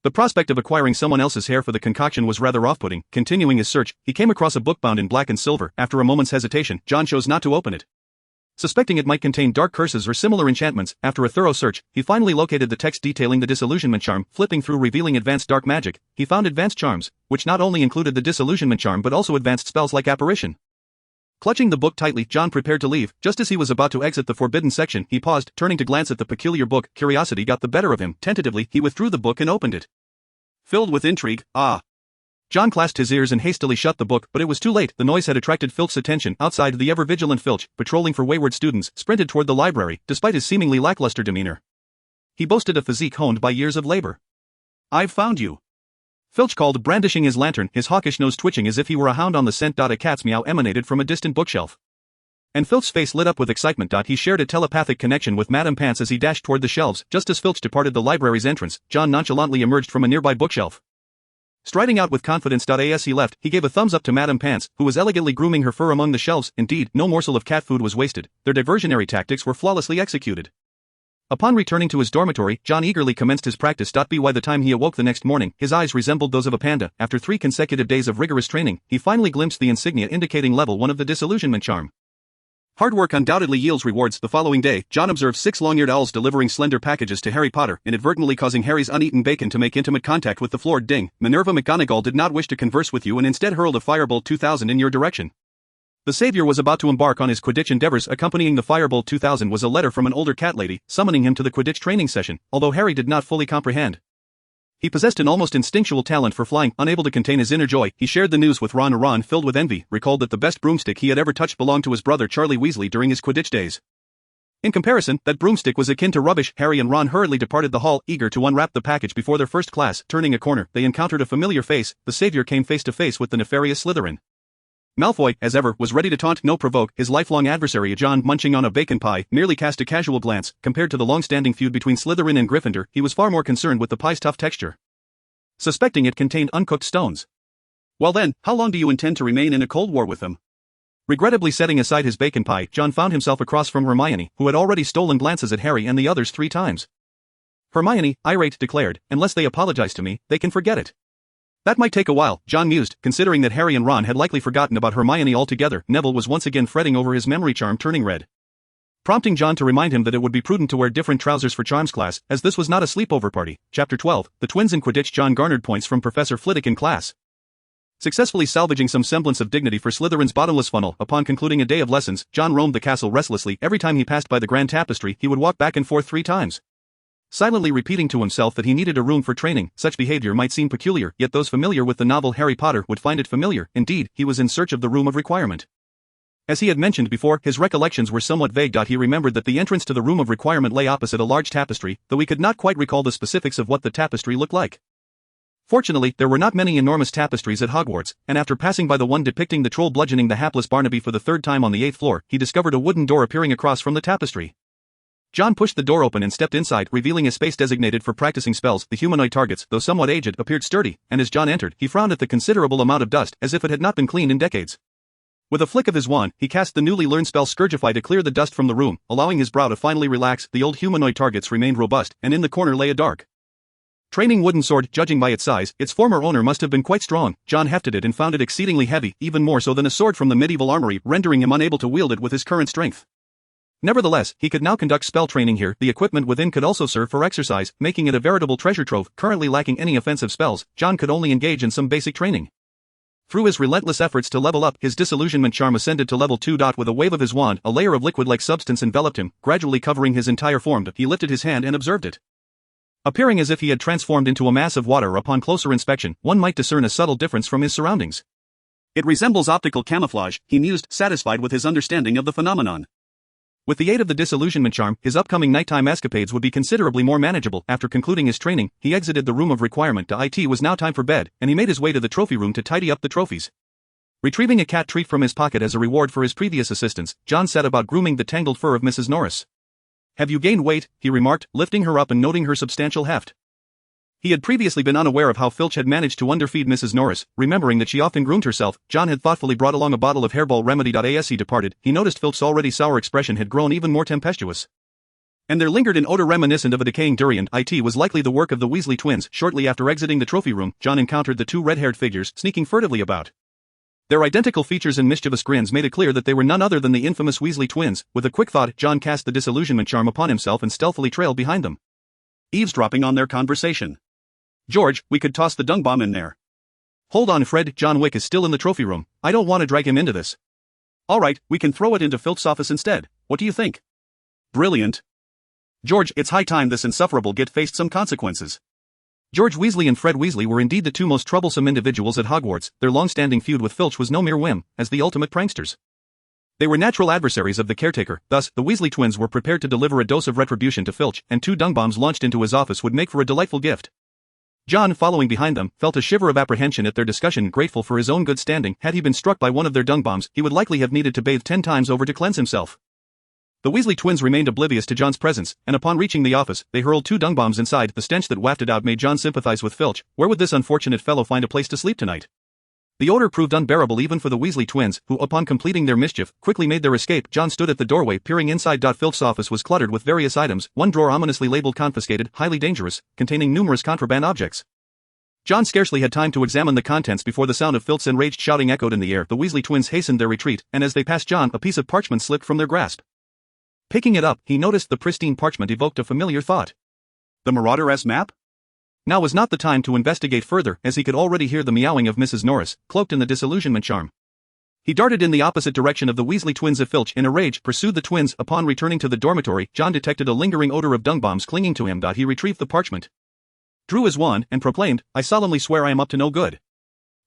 the prospect of acquiring someone else's hair for the concoction was rather off-putting. Continuing his search, he came across a book bound in black and silver. After a moment's hesitation, John chose not to open it, suspecting it might contain dark curses or similar enchantments. After a thorough search, he finally located the text detailing the disillusionment charm. Flipping through revealing advanced dark magic, he found advanced charms, which not only included the disillusionment charm but also advanced spells like apparition. Clutching the book tightly, John prepared to leave. Just as he was about to exit the forbidden section, he paused, turning to glance at the peculiar book. Curiosity got the better of him. Tentatively, he withdrew the book and opened it. Filled with intrigue, John clasped his ears and hastily shut the book, but it was too late. The noise had attracted Filch's attention. Outside, the ever-vigilant Filch, patrolling for wayward students, sprinted toward the library. Despite his seemingly lackluster demeanor, he boasted a physique honed by years of labor. "I've found you," Filch called, brandishing his lantern, his hawkish nose twitching as if he were a hound on the scent. A cat's meow emanated from a distant bookshelf, and Filch's face lit up with excitement. He shared a telepathic connection with Madame Pants as he dashed toward the shelves. Just as Filch departed the library's entrance, John nonchalantly emerged from a nearby bookshelf. Striding out with confidence. As he left, he gave a thumbs up to Madame Pants, who was elegantly grooming her fur among the shelves. Indeed, no morsel of cat food was wasted. Their diversionary tactics were flawlessly executed. Upon returning to his dormitory, John eagerly commenced his practice. By the time he awoke the next morning, his eyes resembled those of a panda. After 3 consecutive days of rigorous training, he finally glimpsed the insignia indicating level 1 of the disillusionment charm. Hard work undoubtedly yields rewards. The following day, John observed 6 long-eared owls delivering slender packages to Harry Potter, inadvertently causing Harry's uneaten bacon to make intimate contact with the floor. Ding. Minerva McGonagall did not wish to converse with you and instead hurled a Firebolt 2000 in your direction. The savior was about to embark on his Quidditch endeavors. Accompanying the Firebolt 2000 was a letter from an older cat lady, summoning him to the Quidditch training session. Although Harry did not fully comprehend, he possessed an almost instinctual talent for flying. Unable to contain his inner joy, he shared the news with Ron. Ron, filled with envy, recalled that the best broomstick he had ever touched belonged to his brother Charlie Weasley during his Quidditch days. In comparison, that broomstick was akin to rubbish. Harry and Ron hurriedly departed the hall, eager to unwrap the package before their first class. Turning a corner, they encountered a familiar face. The savior came face to face with the nefarious Slytherin. Malfoy, as ever, was ready to taunt, no provoke. His lifelong adversary, John, munching on a bacon pie, merely cast a casual glance. Compared to the long-standing feud between Slytherin and Gryffindor, he was far more concerned with the pie's tough texture. suspecting it contained uncooked stones. Well then, how long do you intend to remain in a cold war with them? Regrettably setting aside his bacon pie, John found himself across from Hermione, who had already stolen glances at Harry and the others 3 times. Hermione, irate, declared, unless they apologize to me, they can forget it. That might take a while, John mused, considering that Harry and Ron had likely forgotten about Hermione altogether. Neville was once again fretting over his memory charm turning red, prompting John to remind him that it would be prudent to wear different trousers for charms class, as this was not a sleepover party. Chapter 12, The Twins in Quidditch. John garnered points from Professor Flitwick in class, successfully salvaging some semblance of dignity for Slytherin's bottomless funnel. Upon concluding a day of lessons, John roamed the castle restlessly. Every time he passed by the grand tapestry, he would walk back and forth 3 times, silently repeating to himself that he needed a room for training. Such behavior might seem peculiar, yet those familiar with the novel Harry Potter would find it familiar. Indeed, he was in search of the room of requirement. As he had mentioned before, his recollections were somewhat vague. He remembered that the entrance to the room of requirement lay opposite a large tapestry, though he could not quite recall the specifics of what the tapestry looked like. Fortunately, there were not many enormous tapestries at Hogwarts, and after passing by the one depicting the troll bludgeoning the hapless Barnaby for the 3rd time on the 8th floor, he discovered a wooden door appearing across from the tapestry. John pushed the door open and stepped inside, revealing a space designated for practicing spells. The humanoid targets, though somewhat aged, appeared sturdy, and as John entered, he frowned at the considerable amount of dust, as if it had not been cleaned in decades. With a flick of his wand, he cast the newly learned spell Scourgify to clear the dust from the room, allowing his brow to finally relax. The old humanoid targets remained robust, and in the corner lay a dark training wooden sword. Judging by its size, its former owner must have been quite strong. John hefted it and found it exceedingly heavy, even more so than a sword from the medieval armory, rendering him unable to wield it with his current strength. Nevertheless, he could now conduct spell training here. The equipment within could also serve for exercise, making it a veritable treasure trove. Currently lacking any offensive spells, John could only engage in some basic training. Through his relentless efforts to level up, his disillusionment charm ascended to level 2. With a wave of his wand, a layer of liquid-like substance enveloped him, gradually covering his entire form. He lifted his hand and observed it, appearing as if he had transformed into a mass of water. Upon closer inspection, one might discern a subtle difference from his surroundings. It resembles optical camouflage, he mused, satisfied with his understanding of the phenomenon. With the aid of the disillusionment charm, his upcoming nighttime escapades would be considerably more manageable. After concluding his training, he exited the room of requirement. It was now time for bed, and he made his way to the trophy room to tidy up the trophies. Retrieving a cat treat from his pocket as a reward for his previous assistance, John set about grooming the tangled fur of Mrs. Norris. "Have you gained weight?" he remarked, lifting her up and noting her substantial heft. He had previously been unaware of how Filch had managed to underfeed Mrs. Norris. Remembering that she often groomed herself, John had thoughtfully brought along a bottle of hairball remedy. As he departed, he noticed Filch's already sour expression had grown even more tempestuous, and there lingered an odor reminiscent of a decaying durian. It was likely the work of the Weasley twins. Shortly after exiting the trophy room, John encountered the 2 red-haired figures sneaking furtively about. Their identical features and mischievous grins made it clear that they were none other than the infamous Weasley twins. With a quick thought, John cast the disillusionment charm upon himself and stealthily trailed behind them, eavesdropping on their conversation. "George, we could toss the dung bomb in there." "Hold on, Fred, John Wick is still in the trophy room. I don't want to drag him into this." "All right, we can throw it into Filch's office instead. What do you think?" "Brilliant. George, it's high time this insufferable git faced some consequences." George Weasley and Fred Weasley were indeed the 2 most troublesome individuals at Hogwarts. Their long-standing feud with Filch was no mere whim, as the ultimate pranksters, they were natural adversaries of the caretaker. Thus, the Weasley twins were prepared to deliver a dose of retribution to Filch, and 2 dung bombs launched into his office would make for a delightful gift. John, following behind them, felt a shiver of apprehension at their discussion. Grateful for his own good standing, had he been struck by one of their dung bombs, he would likely have needed to bathe 10 times over to cleanse himself. The Weasley twins remained oblivious to John's presence, and upon reaching the office, they hurled 2 dung bombs inside. The stench that wafted out made John sympathize with Filch. Where would this unfortunate fellow find a place to sleep tonight? The odor proved unbearable even for the Weasley twins, who, upon completing their mischief, quickly made their escape. John stood at the doorway, peering inside. Filch's office was cluttered with various items, one drawer ominously labeled confiscated, highly dangerous, containing numerous contraband objects. John scarcely had time to examine the contents before the sound of Filch's enraged shouting echoed in the air. The Weasley twins hastened their retreat, and as they passed John, a piece of parchment slipped from their grasp. Picking it up, he noticed the pristine parchment evoked a familiar thought. The Marauder's map? Now was not the time to investigate further, as he could already hear the meowing of Mrs. Norris, cloaked in the disillusionment charm. He darted in the opposite direction of the Weasley twins. If Filch, in a rage, pursued the twins. Upon returning to the dormitory, John detected a lingering odor of dung bombs clinging to him. He retrieved the parchment, drew his wand, and proclaimed, "I solemnly swear I am up to no good."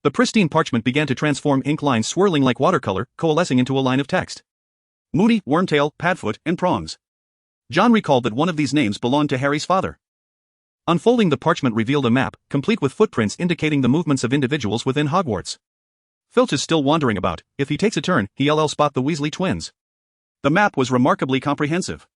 The pristine parchment began to transform, ink lines swirling like watercolor, coalescing into a line of text. Moody, Wormtail, Padfoot, and Prongs. John recalled that one of these names belonged to Harry's father. Unfolding the parchment revealed a map, complete with footprints indicating the movements of individuals within Hogwarts. Filch is still wandering about. If he takes a turn, he'll spot the Weasley twins. The map was remarkably comprehensive.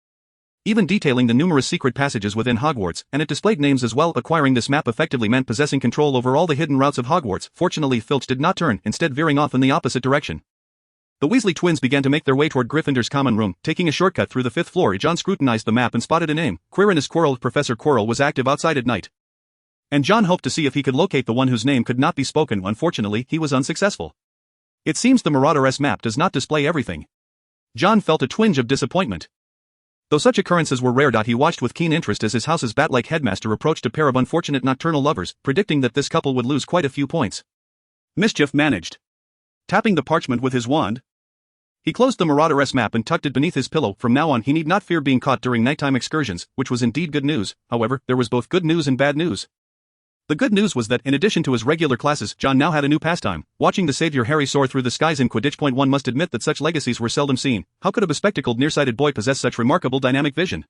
even detailing the numerous secret passages within Hogwarts, and it displayed names as well. Acquiring this map effectively meant possessing control over all the hidden routes of Hogwarts. Fortunately, Filch did not turn, instead veering off in the opposite direction. The Weasley twins began to make their way toward Gryffindor's common room, taking a shortcut through the 5th floor. John scrutinized the map and spotted a name. Quirinus Quirrell. Professor Quirrell was active outside at night, and John hoped to see if he could locate the one whose name could not be spoken. Unfortunately, he was unsuccessful. It seems the Marauder's map does not display everything. John felt a twinge of disappointment. Though such occurrences were rare. He watched with keen interest as his house's bat-like headmaster approached a pair of unfortunate nocturnal lovers, predicting that this couple would lose quite a few points. Mischief managed. Tapping the parchment with his wand, he closed the Marauder's map and tucked it beneath his pillow. From now on he need not fear being caught during nighttime excursions, which was indeed good news. However, there was both good news and bad news. The good news was that in addition to his regular classes, John now had a new pastime, watching the savior Harry soar through the skies in Quidditch. One must admit that such legacies were seldom seen. How could a bespectacled nearsighted boy possess such remarkable dynamic vision?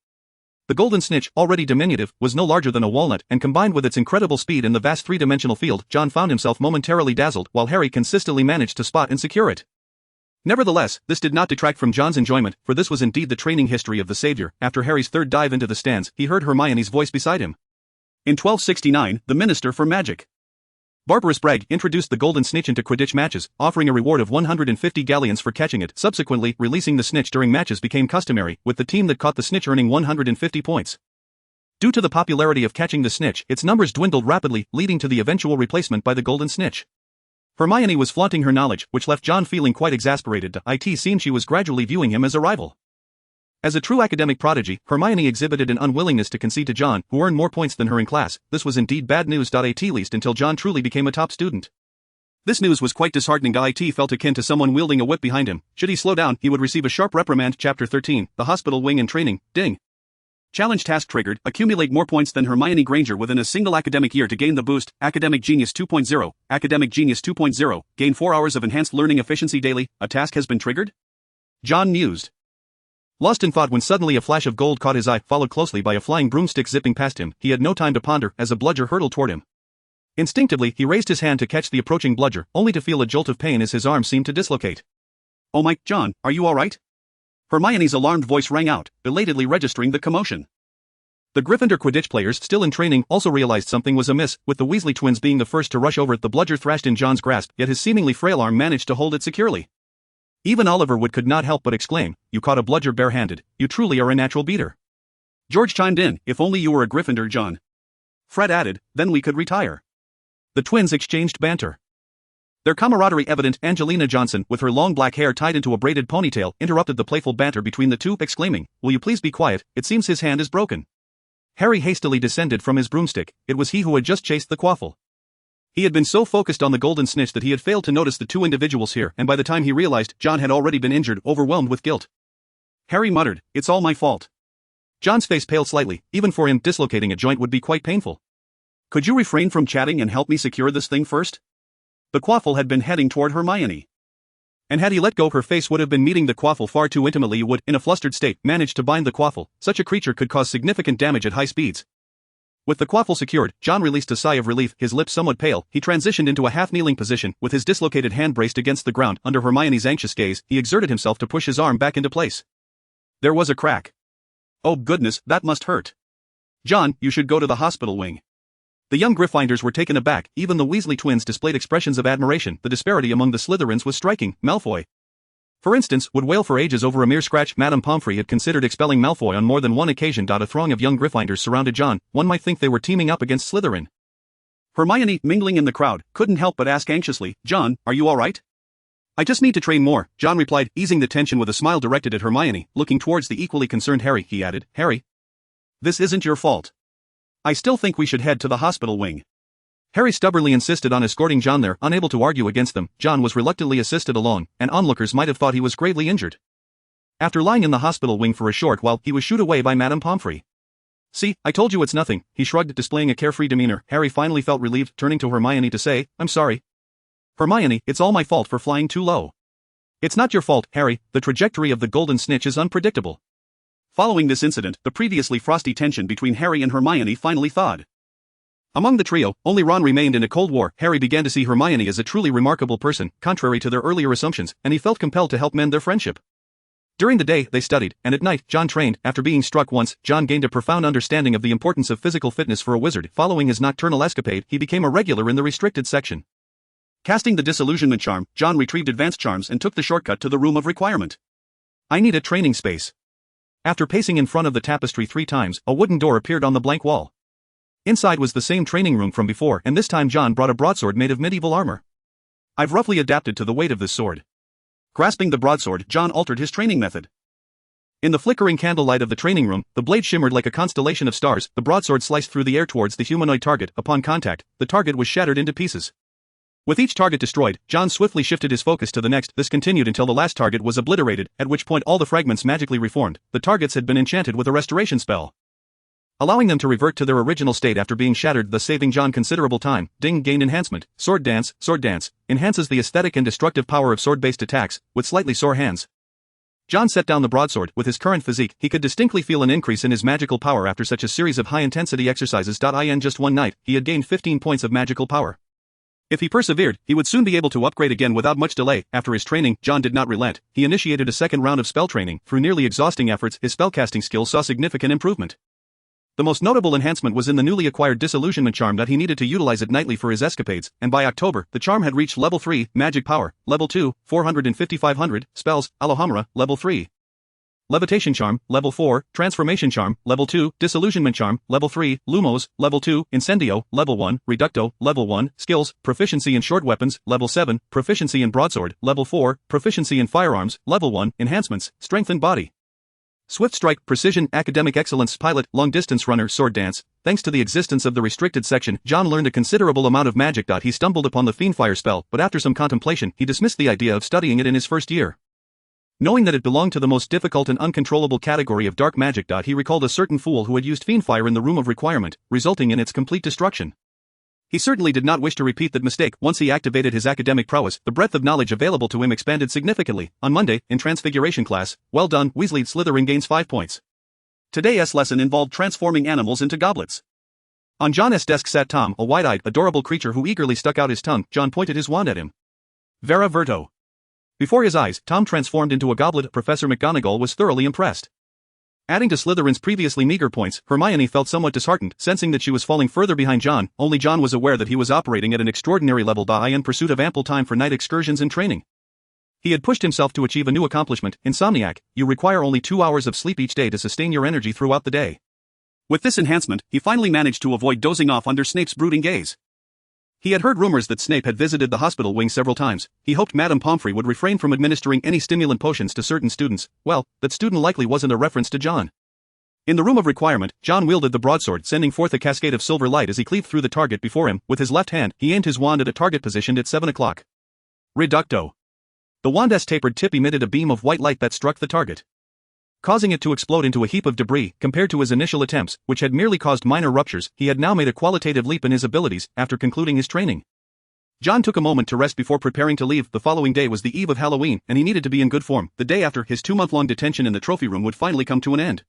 The golden snitch, already diminutive, was no larger than a walnut, and combined with its incredible speed in the vast three-dimensional field, John found himself momentarily dazzled, while Harry consistently managed to spot and secure it. Nevertheless, this did not detract from John's enjoyment, for this was indeed the training history of the savior. After Harry's third dive into the stands, he heard Hermione's voice beside him. In 1269, the Minister for Magic, Barbarous Bragg, introduced the golden snitch into Quidditch matches, offering a reward of 150 galleons for catching it. Subsequently, releasing the snitch during matches became customary, with the team that caught the snitch earning 150 points. Due to the popularity of catching the snitch, its numbers dwindled rapidly, leading to the eventual replacement by the golden snitch. Hermione was flaunting her knowledge, which left John feeling quite exasperated. It seemed she was gradually viewing him as a rival. As a true academic prodigy, Hermione exhibited an unwillingness to concede to John, who earned more points than her in class. This was indeed bad news. At least until John truly became a top student. This news was quite disheartening. It felt akin to someone wielding a whip behind him. Should he slow down, he would receive a sharp reprimand. Chapter 13, The Hospital Wing and Training, Ding. Challenge task triggered. Accumulate more points than Hermione Granger within a single academic year to gain the boost. Academic Genius 2.0. Academic Genius 2.0. Gain 4 hours of enhanced learning efficiency daily. A task has been triggered? John mused. Lost in thought when suddenly a flash of gold caught his eye, followed closely by a flying broomstick zipping past him. He had no time to ponder, as a bludger hurtled toward him. Instinctively, he raised his hand to catch the approaching bludger, only to feel a jolt of pain as his arm seemed to dislocate. "Oh my, John, are you alright?" Hermione's alarmed voice rang out, belatedly registering the commotion. The Gryffindor Quidditch players, still in training, also realized something was amiss, with the Weasley twins being the first to rush over. The bludger thrashed in John's grasp, yet his seemingly frail arm managed to hold it securely. Even Oliver Wood could not help but exclaim, "You caught a bludger barehanded. You truly are a natural beater." George chimed in, "If only you were a Gryffindor, John." Fred added, "Then we could retire." The twins exchanged banter. Their camaraderie evident. Angelina Johnson, with her long black hair tied into a braided ponytail, interrupted the playful banter between the two, exclaiming, "Will you please be quiet, it seems his hand is broken." Harry hastily descended from his broomstick. It was he who had just chased the quaffle. He had been so focused on the golden snitch that he had failed to notice the two individuals here, and by the time he realized, John had already been injured, overwhelmed with guilt. Harry muttered, "It's all my fault." John's face paled slightly. Even for him, dislocating a joint would be quite painful. "Could you refrain from chatting and help me secure this thing first?" The quaffle had been heading toward Hermione. And had he let go, her face would have been meeting the quaffle far too intimately. He would, in a flustered state, manage to bind the quaffle. Such a creature could cause significant damage at high speeds. With the quaffle secured, John released a sigh of relief. His lips somewhat pale, he transitioned into a half-kneeling position, with his dislocated hand braced against the ground. Under Hermione's anxious gaze, he exerted himself to push his arm back into place. There was a crack. "Oh goodness, that must hurt. John, you should go to the hospital wing." The young Gryffindors were taken aback. Even the Weasley twins displayed expressions of admiration. The disparity among the Slytherins was striking. Malfoy, for instance, would wail for ages over a mere scratch. Madame Pomfrey had considered expelling Malfoy on more than one occasion. A throng of young Gryffindors surrounded John. One might think they were teaming up against Slytherin. Hermione, mingling in the crowd, couldn't help but ask anxiously, "John, are you alright?" "I just need to train more," John replied, easing the tension with a smile directed at Hermione. Looking towards the equally concerned Harry, he added, "Harry, this isn't your fault. I still think we should head to the hospital wing." Harry stubbornly insisted on escorting John there. Unable to argue against them, John was reluctantly assisted along, and onlookers might have thought he was gravely injured. After lying in the hospital wing for a short while, he was shooed away by Madame Pomfrey. "See, I told you it's nothing," he shrugged, displaying a carefree demeanor. Harry finally felt relieved, turning to Hermione to say, "I'm sorry." "Hermione, it's all my fault for flying too low." "It's not your fault, Harry. The trajectory of the golden snitch is unpredictable." Following this incident, the previously frosty tension between Harry and Hermione finally thawed. Among the trio, only Ron remained in a cold war. Harry began to see Hermione as a truly remarkable person, contrary to their earlier assumptions, and he felt compelled to help mend their friendship. During the day, they studied, and at night, John trained. After being struck once, John gained a profound understanding of the importance of physical fitness for a wizard. Following his nocturnal escapade, he became a regular in the restricted section. Casting the disillusionment charm, John retrieved advanced charms and took the shortcut to the room of requirement. I need a training space. After pacing in front of the tapestry 3 times, a wooden door appeared on the blank wall. Inside was the same training room from before, and this time John brought a broadsword made of medieval armor. I've roughly adapted to the weight of this sword. Grasping the broadsword, John altered his training method. In the flickering candlelight of the training room, the blade shimmered like a constellation of stars. The broadsword sliced through the air towards the humanoid target. Upon contact, the target was shattered into pieces. With each target destroyed, John swiftly shifted his focus to the next. This continued until the last target was obliterated, at which point all the fragments magically reformed. The targets had been enchanted with a restoration spell, allowing them to revert to their original state after being shattered, thus saving John considerable time. Ding gained enhancement. Sword dance, enhances the aesthetic and destructive power of sword-based attacks, with slightly sore hands. John set down the broadsword. With his current physique, he could distinctly feel an increase in his magical power after such a series of high-intensity exercises. In just one night, he had gained 15 points of magical power. If he persevered, he would soon be able to upgrade again without much delay. After his training, John did not relent. He initiated a second round of spell training. Through nearly exhausting efforts, his spellcasting skills saw significant improvement. The most notable enhancement was in the newly acquired disillusionment charm that he needed to utilize it nightly for his escapades, and by October, the charm had reached level 3, magic power, level 2, 450-500, spells, Alohomora, level 3. Levitation charm, level 4, transformation charm, level 2, disillusionment charm, level 3, lumos, level 2, incendio, level 1, reducto, level 1, skills, proficiency in short weapons, level 7, proficiency in broadsword, level 4, proficiency in firearms, level 1, enhancements, strength and body. Swift strike, precision, academic excellence, pilot, long-distance runner, sword dance. Thanks to the existence of the restricted section, John learned a considerable amount of magic. He stumbled upon the fiendfire spell, but after some contemplation, he dismissed the idea of studying it in his first year, knowing that it belonged to the most difficult and uncontrollable category of dark magic. He recalled a certain fool who had used fiendfire in the room of requirement, resulting in its complete destruction. He certainly did not wish to repeat that mistake. Once he activated his academic prowess, the breadth of knowledge available to him expanded significantly. On Monday, in Transfiguration class, well done, Weasley. Slytherin gains 5 points. Today's lesson involved transforming animals into goblets. On John's desk sat Tom, a wide-eyed, adorable creature who eagerly stuck out his tongue. John pointed his wand at him. Vera Verto. Before his eyes, Tom transformed into a goblet. Professor McGonagall was thoroughly impressed. Adding to Slytherin's previously meager points, Hermione felt somewhat disheartened, sensing that she was falling further behind John. Only John was aware that he was operating at an extraordinary level in pursuit of ample time for night excursions and training. He had pushed himself to achieve a new accomplishment. Insomniac, you require only 2 hours of sleep each day to sustain your energy throughout the day. With this enhancement, he finally managed to avoid dozing off under Snape's brooding gaze. He had heard rumors that Snape had visited the hospital wing several times. He hoped Madame Pomfrey would refrain from administering any stimulant potions to certain students. Well, that student likely wasn't a reference to John. In the room of requirement, John wielded the broadsword, sending forth a cascade of silver light as he cleaved through the target before him. With his left hand, he aimed his wand at a target positioned at 7 o'clock. Reducto. The wand's tapered tip emitted a beam of white light that struck the target, causing it to explode into a heap of debris. Compared to his initial attempts, which had merely caused minor ruptures, he had now made a qualitative leap in his abilities. After concluding his training, John took a moment to rest before preparing to leave. The following day was the eve of Halloween, and he needed to be in good form. The day after, his 2-month-long detention in the trophy room would finally come to an end.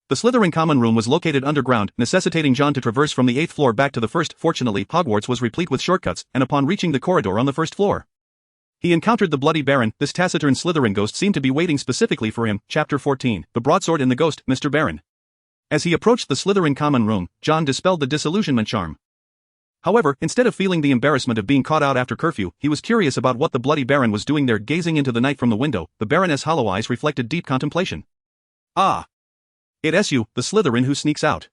The Slytherin common room was located underground, necessitating John to traverse from the 8th floor back to the 1st. Fortunately, Hogwarts was replete with shortcuts, and upon reaching the corridor on the 1st floor, he encountered the Bloody Baron. This taciturn Slytherin ghost seemed to be waiting specifically for him. Chapter 14, The Broadsword and the Ghost, Mr. Baron. As he approached the Slytherin common room, John dispelled the disillusionment charm. However, instead of feeling the embarrassment of being caught out after curfew, he was curious about what the Bloody Baron was doing there. Gazing into the night from the window, the Baroness' hollow eyes reflected deep contemplation. Ah! It's you, the Slytherin who sneaks out.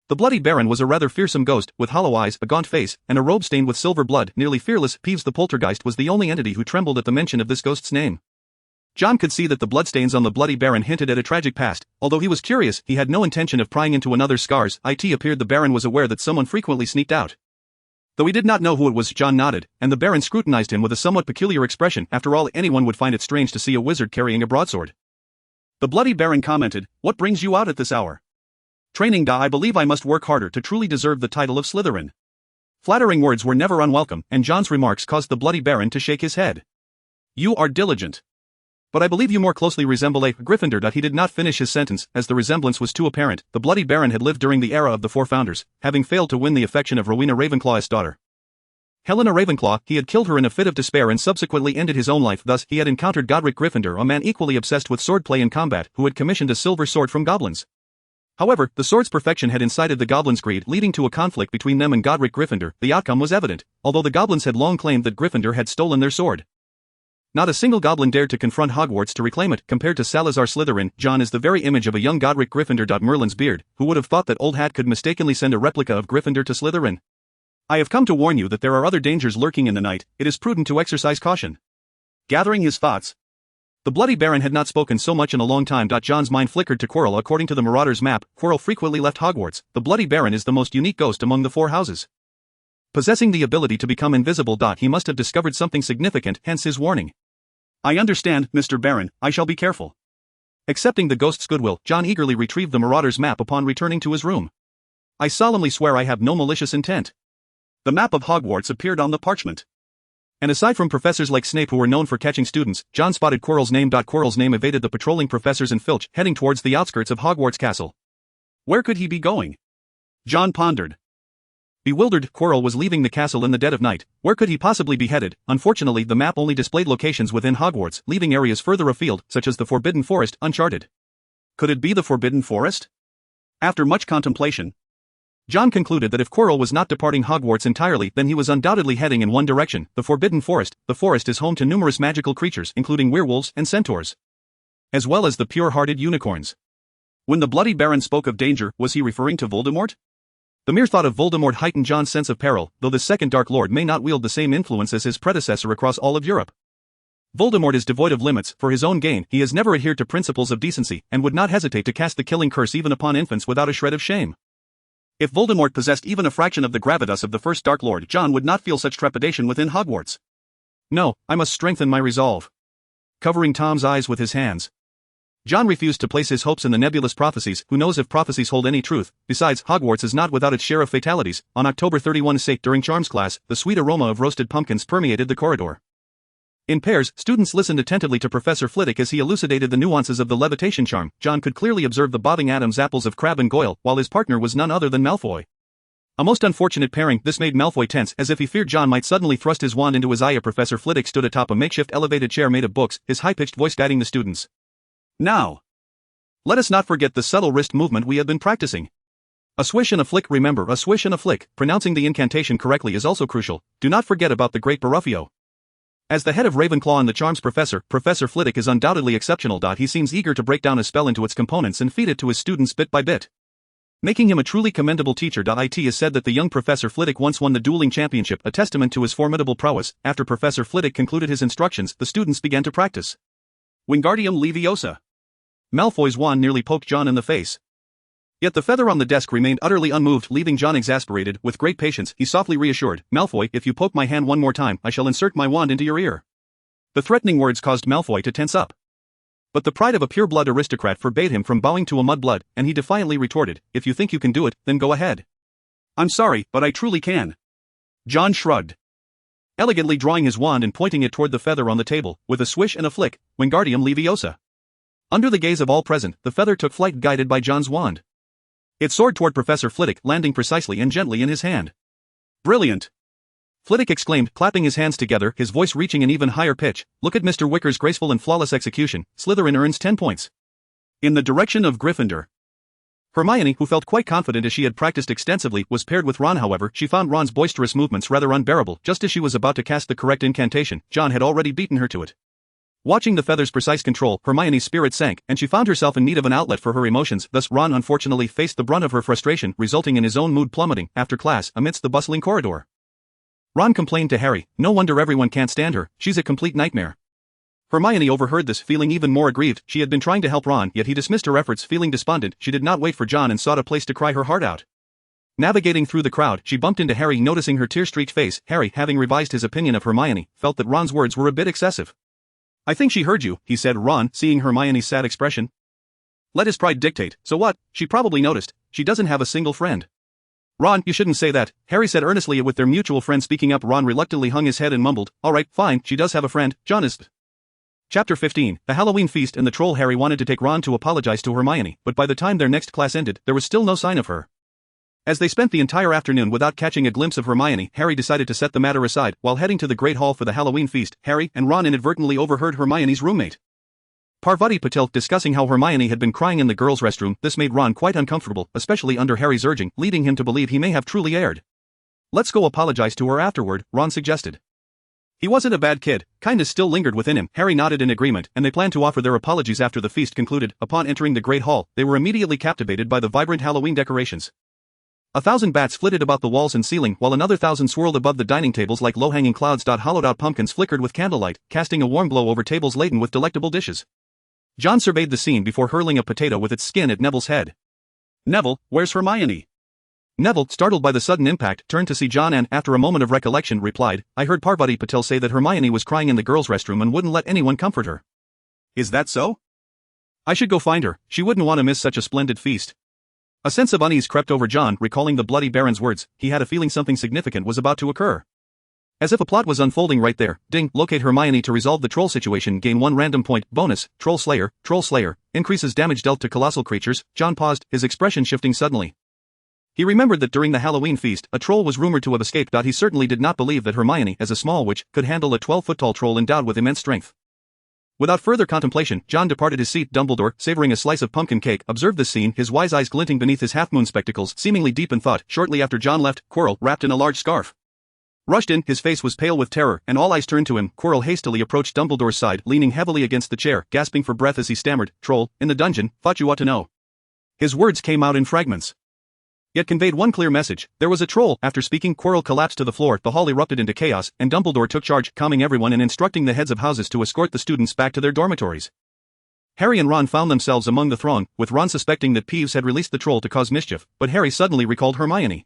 The Bloody Baron was a rather fearsome ghost, with hollow eyes, a gaunt face, and a robe stained with silver blood. Nearly fearless, Peeves the Poltergeist was the only entity who trembled at the mention of this ghost's name. John could see that the bloodstains on the Bloody Baron hinted at a tragic past. Although he was curious, he had no intention of prying into another's scars. It appeared the Baron was aware that someone frequently sneaked out. Though he did not know who it was, John nodded, and the Baron scrutinized him with a somewhat peculiar expression. After all, anyone would find it strange to see a wizard carrying a broadsword. The Bloody Baron commented, "What brings you out at this hour?" "Training. I believe I must work harder to truly deserve the title of Slytherin." Flattering words were never unwelcome, and John's remarks caused the Bloody Baron to shake his head. "You are diligent, but I believe you more closely resemble a Gryffindor." He did not finish his sentence, as the resemblance was too apparent. The Bloody Baron had lived during the era of the Four Founders, having failed to win the affection of Rowena Ravenclaw's daughter. Helena Ravenclaw, he had killed her in a fit of despair and subsequently ended his own life. Thus, he had encountered Godric Gryffindor, a man equally obsessed with swordplay and combat, who had commissioned a silver sword from goblins. However, the sword's perfection had incited the goblins' greed, leading to a conflict between them and Godric Gryffindor. The outcome was evident, although the goblins had long claimed that Gryffindor had stolen their sword. Not a single goblin dared to confront Hogwarts to reclaim it. Compared to Salazar Slytherin, John is the very image of a young Godric Gryffindor. Merlin's beard, who would have thought that Old Hat could mistakenly send a replica of Gryffindor to Slytherin? I have come to warn you that there are other dangers lurking in the night. It is prudent to exercise caution. Gathering his thoughts, the Bloody Baron had not spoken so much in a long time. John's mind flickered to Quirrell. According to the Marauder's map, Quirrell frequently left Hogwarts. The Bloody Baron is the most unique ghost among the 4 houses, possessing the ability to become invisible. He must have discovered something significant, hence his warning. I understand, Mr. Baron, I shall be careful. Accepting the ghost's goodwill, John eagerly retrieved the Marauder's map upon returning to his room. I solemnly swear I have no malicious intent. The map of Hogwarts appeared on the parchment. And aside from professors like Snape who were known for catching students, John spotted Quirrell's name. Quirrell's name evaded the patrolling professors in Filch, heading towards the outskirts of Hogwarts Castle. Where could he be going? John pondered. Bewildered, Quirrell was leaving the castle in the dead of night. Where could he possibly be headed? Unfortunately, the map only displayed locations within Hogwarts, leaving areas further afield, such as the Forbidden Forest, uncharted. Could it be the Forbidden Forest? After much contemplation, John concluded that if Quirrell was not departing Hogwarts entirely, then he was undoubtedly heading in one direction, the Forbidden Forest. The forest is home to numerous magical creatures, including werewolves and centaurs, as well as the pure-hearted unicorns. When the Bloody Baron spoke of danger, was he referring to Voldemort? The mere thought of Voldemort heightened John's sense of peril, though the second Dark Lord may not wield the same influence as his predecessor across all of Europe. Voldemort is devoid of limits. For his own gain, he has never adhered to principles of decency, and would not hesitate to cast the killing curse even upon infants without a shred of shame. If Voldemort possessed even a fraction of the gravitas of the first Dark Lord, John would not feel such trepidation within Hogwarts. No, I must strengthen my resolve. Covering Tom's eyes with his hands, John refused to place his hopes in the nebulous prophecies. Who knows if prophecies hold any truth? Besides, Hogwarts is not without its share of fatalities. On October 31, during Charms class, the sweet aroma of roasted pumpkins permeated the corridor. In pairs, students listened attentively to Professor Flitwick as he elucidated the nuances of the levitation charm. John could clearly observe the bobbing Adam's apples of Crabbe and Goyle, while his partner was none other than Malfoy. A most unfortunate pairing. This made Malfoy tense, as if he feared John might suddenly thrust his wand into his eye. Professor Flitwick stood atop a makeshift elevated chair made of books, his high-pitched voice guiding the students. Now, let us not forget the subtle wrist movement we have been practicing. A swish and a flick. Remember, a swish and a flick. Pronouncing the incantation correctly is also crucial. Do not forget about the great Baruffio. As the head of Ravenclaw and the Charms Professor, Professor Flitwick is undoubtedly exceptional. He seems eager to break down a spell into its components and feed it to his students bit by bit, making him a truly commendable teacher. It is said that the young Professor Flitwick once won the dueling championship, a testament to his formidable prowess. After Professor Flitwick concluded his instructions, the students began to practice Wingardium Leviosa. Malfoy's wand nearly poked John in the face. Yet the feather on the desk remained utterly unmoved, leaving John exasperated. With great patience, he softly reassured, Malfoy, if you poke my hand one more time, I shall insert my wand into your ear. The threatening words caused Malfoy to tense up. But the pride of a pure-blood aristocrat forbade him from bowing to a mudblood, and he defiantly retorted, if you think you can do it, then go ahead. I'm sorry, but I truly can. John shrugged, elegantly drawing his wand and pointing it toward the feather on the table. With a swish and a flick, Wingardium Leviosa. Under the gaze of all present, the feather took flight, guided by John's wand. It soared toward Professor Flitwick, landing precisely and gently in his hand. Brilliant! Flitwick exclaimed, clapping his hands together, his voice reaching an even higher pitch. Look at Mr. Wicker's graceful and flawless execution. Slytherin earns 10 points. In the direction of Gryffindor. Hermione, who felt quite confident as she had practiced extensively, was paired with Ron. However, she found Ron's boisterous movements rather unbearable. Just as she was about to cast the correct incantation, John had already beaten her to it. Watching the feather's precise control, Hermione's spirit sank, and she found herself in need of an outlet for her emotions. Thus, Ron unfortunately faced the brunt of her frustration, resulting in his own mood plummeting. After class, amidst the bustling corridor, Ron complained to Harry, no wonder everyone can't stand her, she's a complete nightmare. Hermione overheard this, feeling even more aggrieved. She had been trying to help Ron, yet he dismissed her efforts. Feeling despondent, she did not wait for John and sought a place to cry her heart out. Navigating through the crowd, she bumped into Harry. Noticing her tear-streaked face, Harry, having revised his opinion of Hermione, felt that Ron's words were a bit excessive. I think she heard you, he said. Ron, seeing Hermione's sad expression, let his pride dictate. So what? She probably noticed. She doesn't have a single friend. Ron, you shouldn't say that, Harry said earnestly. With their mutual friend speaking up, Ron reluctantly hung his head and mumbled, all right, fine, she does have a friend, John is. Chapter 15, The Halloween Feast and the Troll. Harry wanted to take Ron to apologize to Hermione, but by the time their next class ended, there was still no sign of her. As they spent the entire afternoon without catching a glimpse of Hermione, Harry decided to set the matter aside. While heading to the Great Hall for the Halloween feast, Harry and Ron inadvertently overheard Hermione's roommate, Parvati Patil, discussing how Hermione had been crying in the girls' restroom. This made Ron quite uncomfortable, especially under Harry's urging, leading him to believe he may have truly erred. "Let's go apologize to her afterward," Ron suggested. He wasn't a bad kid, kindness still lingered within him. Harry nodded in agreement, and they planned to offer their apologies after the feast concluded. Upon entering the Great Hall, they were immediately captivated by the vibrant Halloween decorations. 1,000 bats flitted about the walls and ceiling, while another 1,000 swirled above the dining tables like low-hanging clouds. Hollowed-out pumpkins flickered with candlelight, casting a warm glow over tables laden with delectable dishes. John surveyed the scene before hurling a potato with its skin at Neville's head. "Neville, where's Hermione?" Neville, startled by the sudden impact, turned to see John and, after a moment of recollection, replied, "I heard Parvati Patil say that Hermione was crying in the girls' restroom and wouldn't let anyone comfort her." "Is that so? I should go find her, she wouldn't want to miss such a splendid feast." A sense of unease crept over John, recalling the Bloody Baron's words. He had a feeling something significant was about to occur. As if a plot was unfolding right there. Ding, locate Hermione to resolve the troll situation. Gain 1 random point. Bonus, Troll Slayer, increases damage dealt to colossal creatures. John paused, his expression shifting suddenly. He remembered that during the Halloween feast, a troll was rumored to have escaped. He certainly did not believe that Hermione, as a small witch, could handle a 12-foot-tall troll endowed with immense strength. Without further contemplation, John departed his seat. Dumbledore, savoring a slice of pumpkin cake, observed this scene, his wise eyes glinting beneath his half-moon spectacles, seemingly deep in thought. Shortly after John left, Quirrell, wrapped in a large scarf, rushed in. His face was pale with terror, and all eyes turned to him. Quirrell hastily approached Dumbledore's side, leaning heavily against the chair, gasping for breath as he stammered, "Troll, in the dungeon, thought you ought to know." His words came out in fragments, yet conveyed one clear message: there was a troll. After speaking, Quirrell collapsed to the floor. The hall erupted into chaos, and Dumbledore took charge, calming everyone and instructing the heads of houses to escort the students back to their dormitories. Harry and Ron found themselves among the throng, with Ron suspecting that Peeves had released the troll to cause mischief, but Harry suddenly recalled Hermione.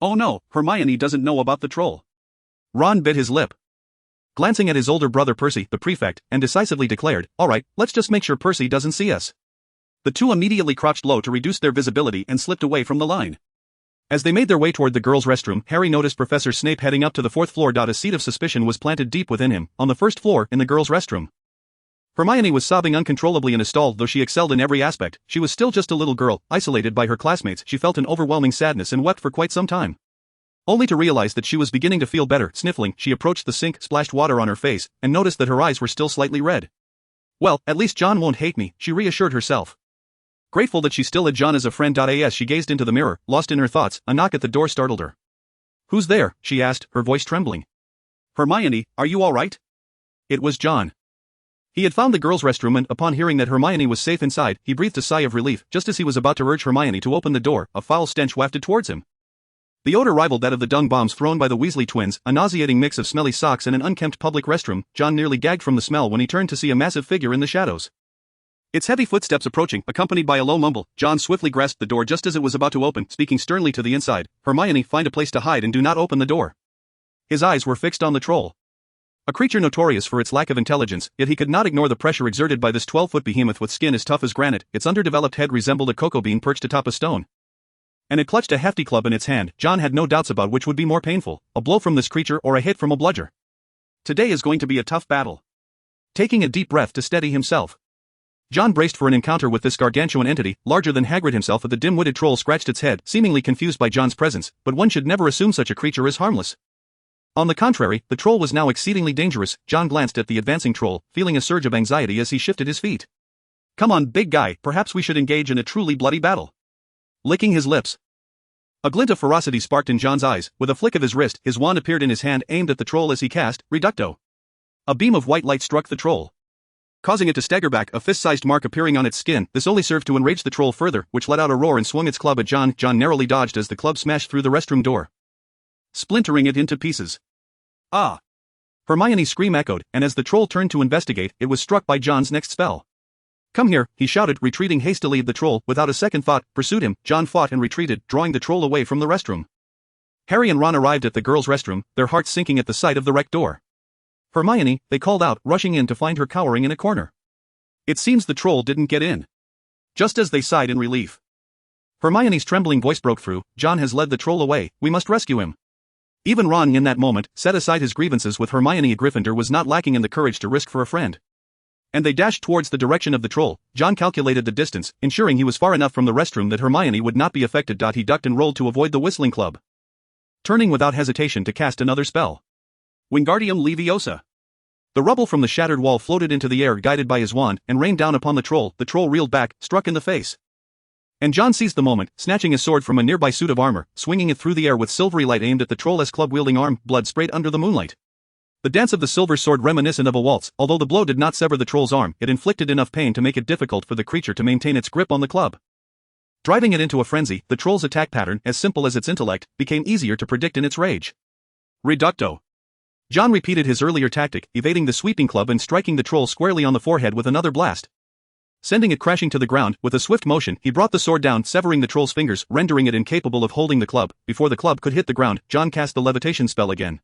"Oh no, Hermione doesn't know about the troll." Ron bit his lip, glancing at his older brother Percy, the prefect, and decisively declared, "All right, let's just make sure Percy doesn't see us." The two immediately crouched low to reduce their visibility and slipped away from the line. As they made their way toward the girls' restroom, Harry noticed Professor Snape heading up to the 4th floor. A seed of suspicion was planted deep within him, on the 1st floor, in the girls' restroom. Hermione was sobbing uncontrollably in a stall. Though she excelled in every aspect, she was still just a little girl, isolated by her classmates. She felt an overwhelming sadness and wept for quite some time, only to realize that she was beginning to feel better. Sniffling, she approached the sink, splashed water on her face, and noticed that her eyes were still slightly red. "Well, at least John won't hate me," she reassured herself. Grateful that she still had John as a friend. As she gazed into the mirror, lost in her thoughts, a knock at the door startled her. "Who's there?" she asked, her voice trembling. "Hermione, are you all right?" It was John. He had found the girls' restroom and, upon hearing that Hermione was safe inside, he breathed a sigh of relief. Just as he was about to urge Hermione to open the door, a foul stench wafted towards him. The odor rivaled that of the dung bombs thrown by the Weasley twins, a nauseating mix of smelly socks and an unkempt public restroom. John nearly gagged from the smell when he turned to see a massive figure in the shadows, its heavy footsteps approaching, accompanied by a low mumble. John swiftly grasped the door just as it was about to open, speaking sternly to the inside, "Hermione, find a place to hide and do not open the door." His eyes were fixed on the troll, a creature notorious for its lack of intelligence, yet he could not ignore the pressure exerted by this 12-foot behemoth with skin as tough as granite. Its underdeveloped head resembled a cocoa bean perched atop a stone, and it clutched a hefty club in its hand. John had no doubts about which would be more painful, a blow from this creature or a hit from a bludger. Today is going to be a tough battle. Taking a deep breath to steady himself, John braced for an encounter with this gargantuan entity, larger than Hagrid himself. The dim-witted troll scratched its head, seemingly confused by John's presence, but one should never assume such a creature is harmless. On the contrary, the troll was now exceedingly dangerous. John glanced at the advancing troll, feeling a surge of anxiety as he shifted his feet. "Come on, big guy, perhaps we should engage in a truly bloody battle." Licking his lips, a glint of ferocity sparked in John's eyes. With a flick of his wrist, his wand appeared in his hand, aimed at the troll as he cast Reducto. A beam of white light struck the troll, causing it to stagger back, a fist-sized mark appearing on its skin. This only served to enrage the troll further, which let out a roar and swung its club at John. John narrowly dodged as the club smashed through the restroom door, splintering it into pieces. "Ah!" Hermione's scream echoed, and as the troll turned to investigate, it was struck by John's next spell. "Come here," he shouted, retreating hastily. The troll, without a second thought, pursued him. John fought and retreated, drawing the troll away from the restroom. Harry and Ron arrived at the girls' restroom, their hearts sinking at the sight of the wrecked door. "Hermione," they called out, rushing in to find her cowering in a corner. It seems the troll didn't get in. Just as they sighed in relief, Hermione's trembling voice broke through, "John has led the troll away, we must rescue him." Even Ron, in that moment, set aside his grievances with Hermione. Gryffindor was not lacking in the courage to risk for a friend. And they dashed towards the direction of the troll. John calculated the distance, ensuring he was far enough from the restroom that Hermione would not be affected. He ducked and rolled to avoid the whistling club, turning without hesitation to cast another spell. Wingardium Leviosa. The rubble from the shattered wall floated into the air guided by his wand, and rained down upon the troll. The troll reeled back, struck in the face. And John seized the moment, snatching his sword from a nearby suit of armor, swinging it through the air with silvery light aimed at the troll's club-wielding arm. Blood sprayed under the moonlight. The dance of the silver sword reminiscent of a waltz. Although the blow did not sever the troll's arm, it inflicted enough pain to make it difficult for the creature to maintain its grip on the club, driving it into a frenzy. The troll's attack pattern, as simple as its intellect, became easier to predict in its rage. Reducto. John repeated his earlier tactic, evading the sweeping club and striking the troll squarely on the forehead with another blast, sending it crashing to the ground. With a swift motion, he brought the sword down, severing the troll's fingers, rendering it incapable of holding the club. Before the club could hit the ground, John cast the levitation spell again,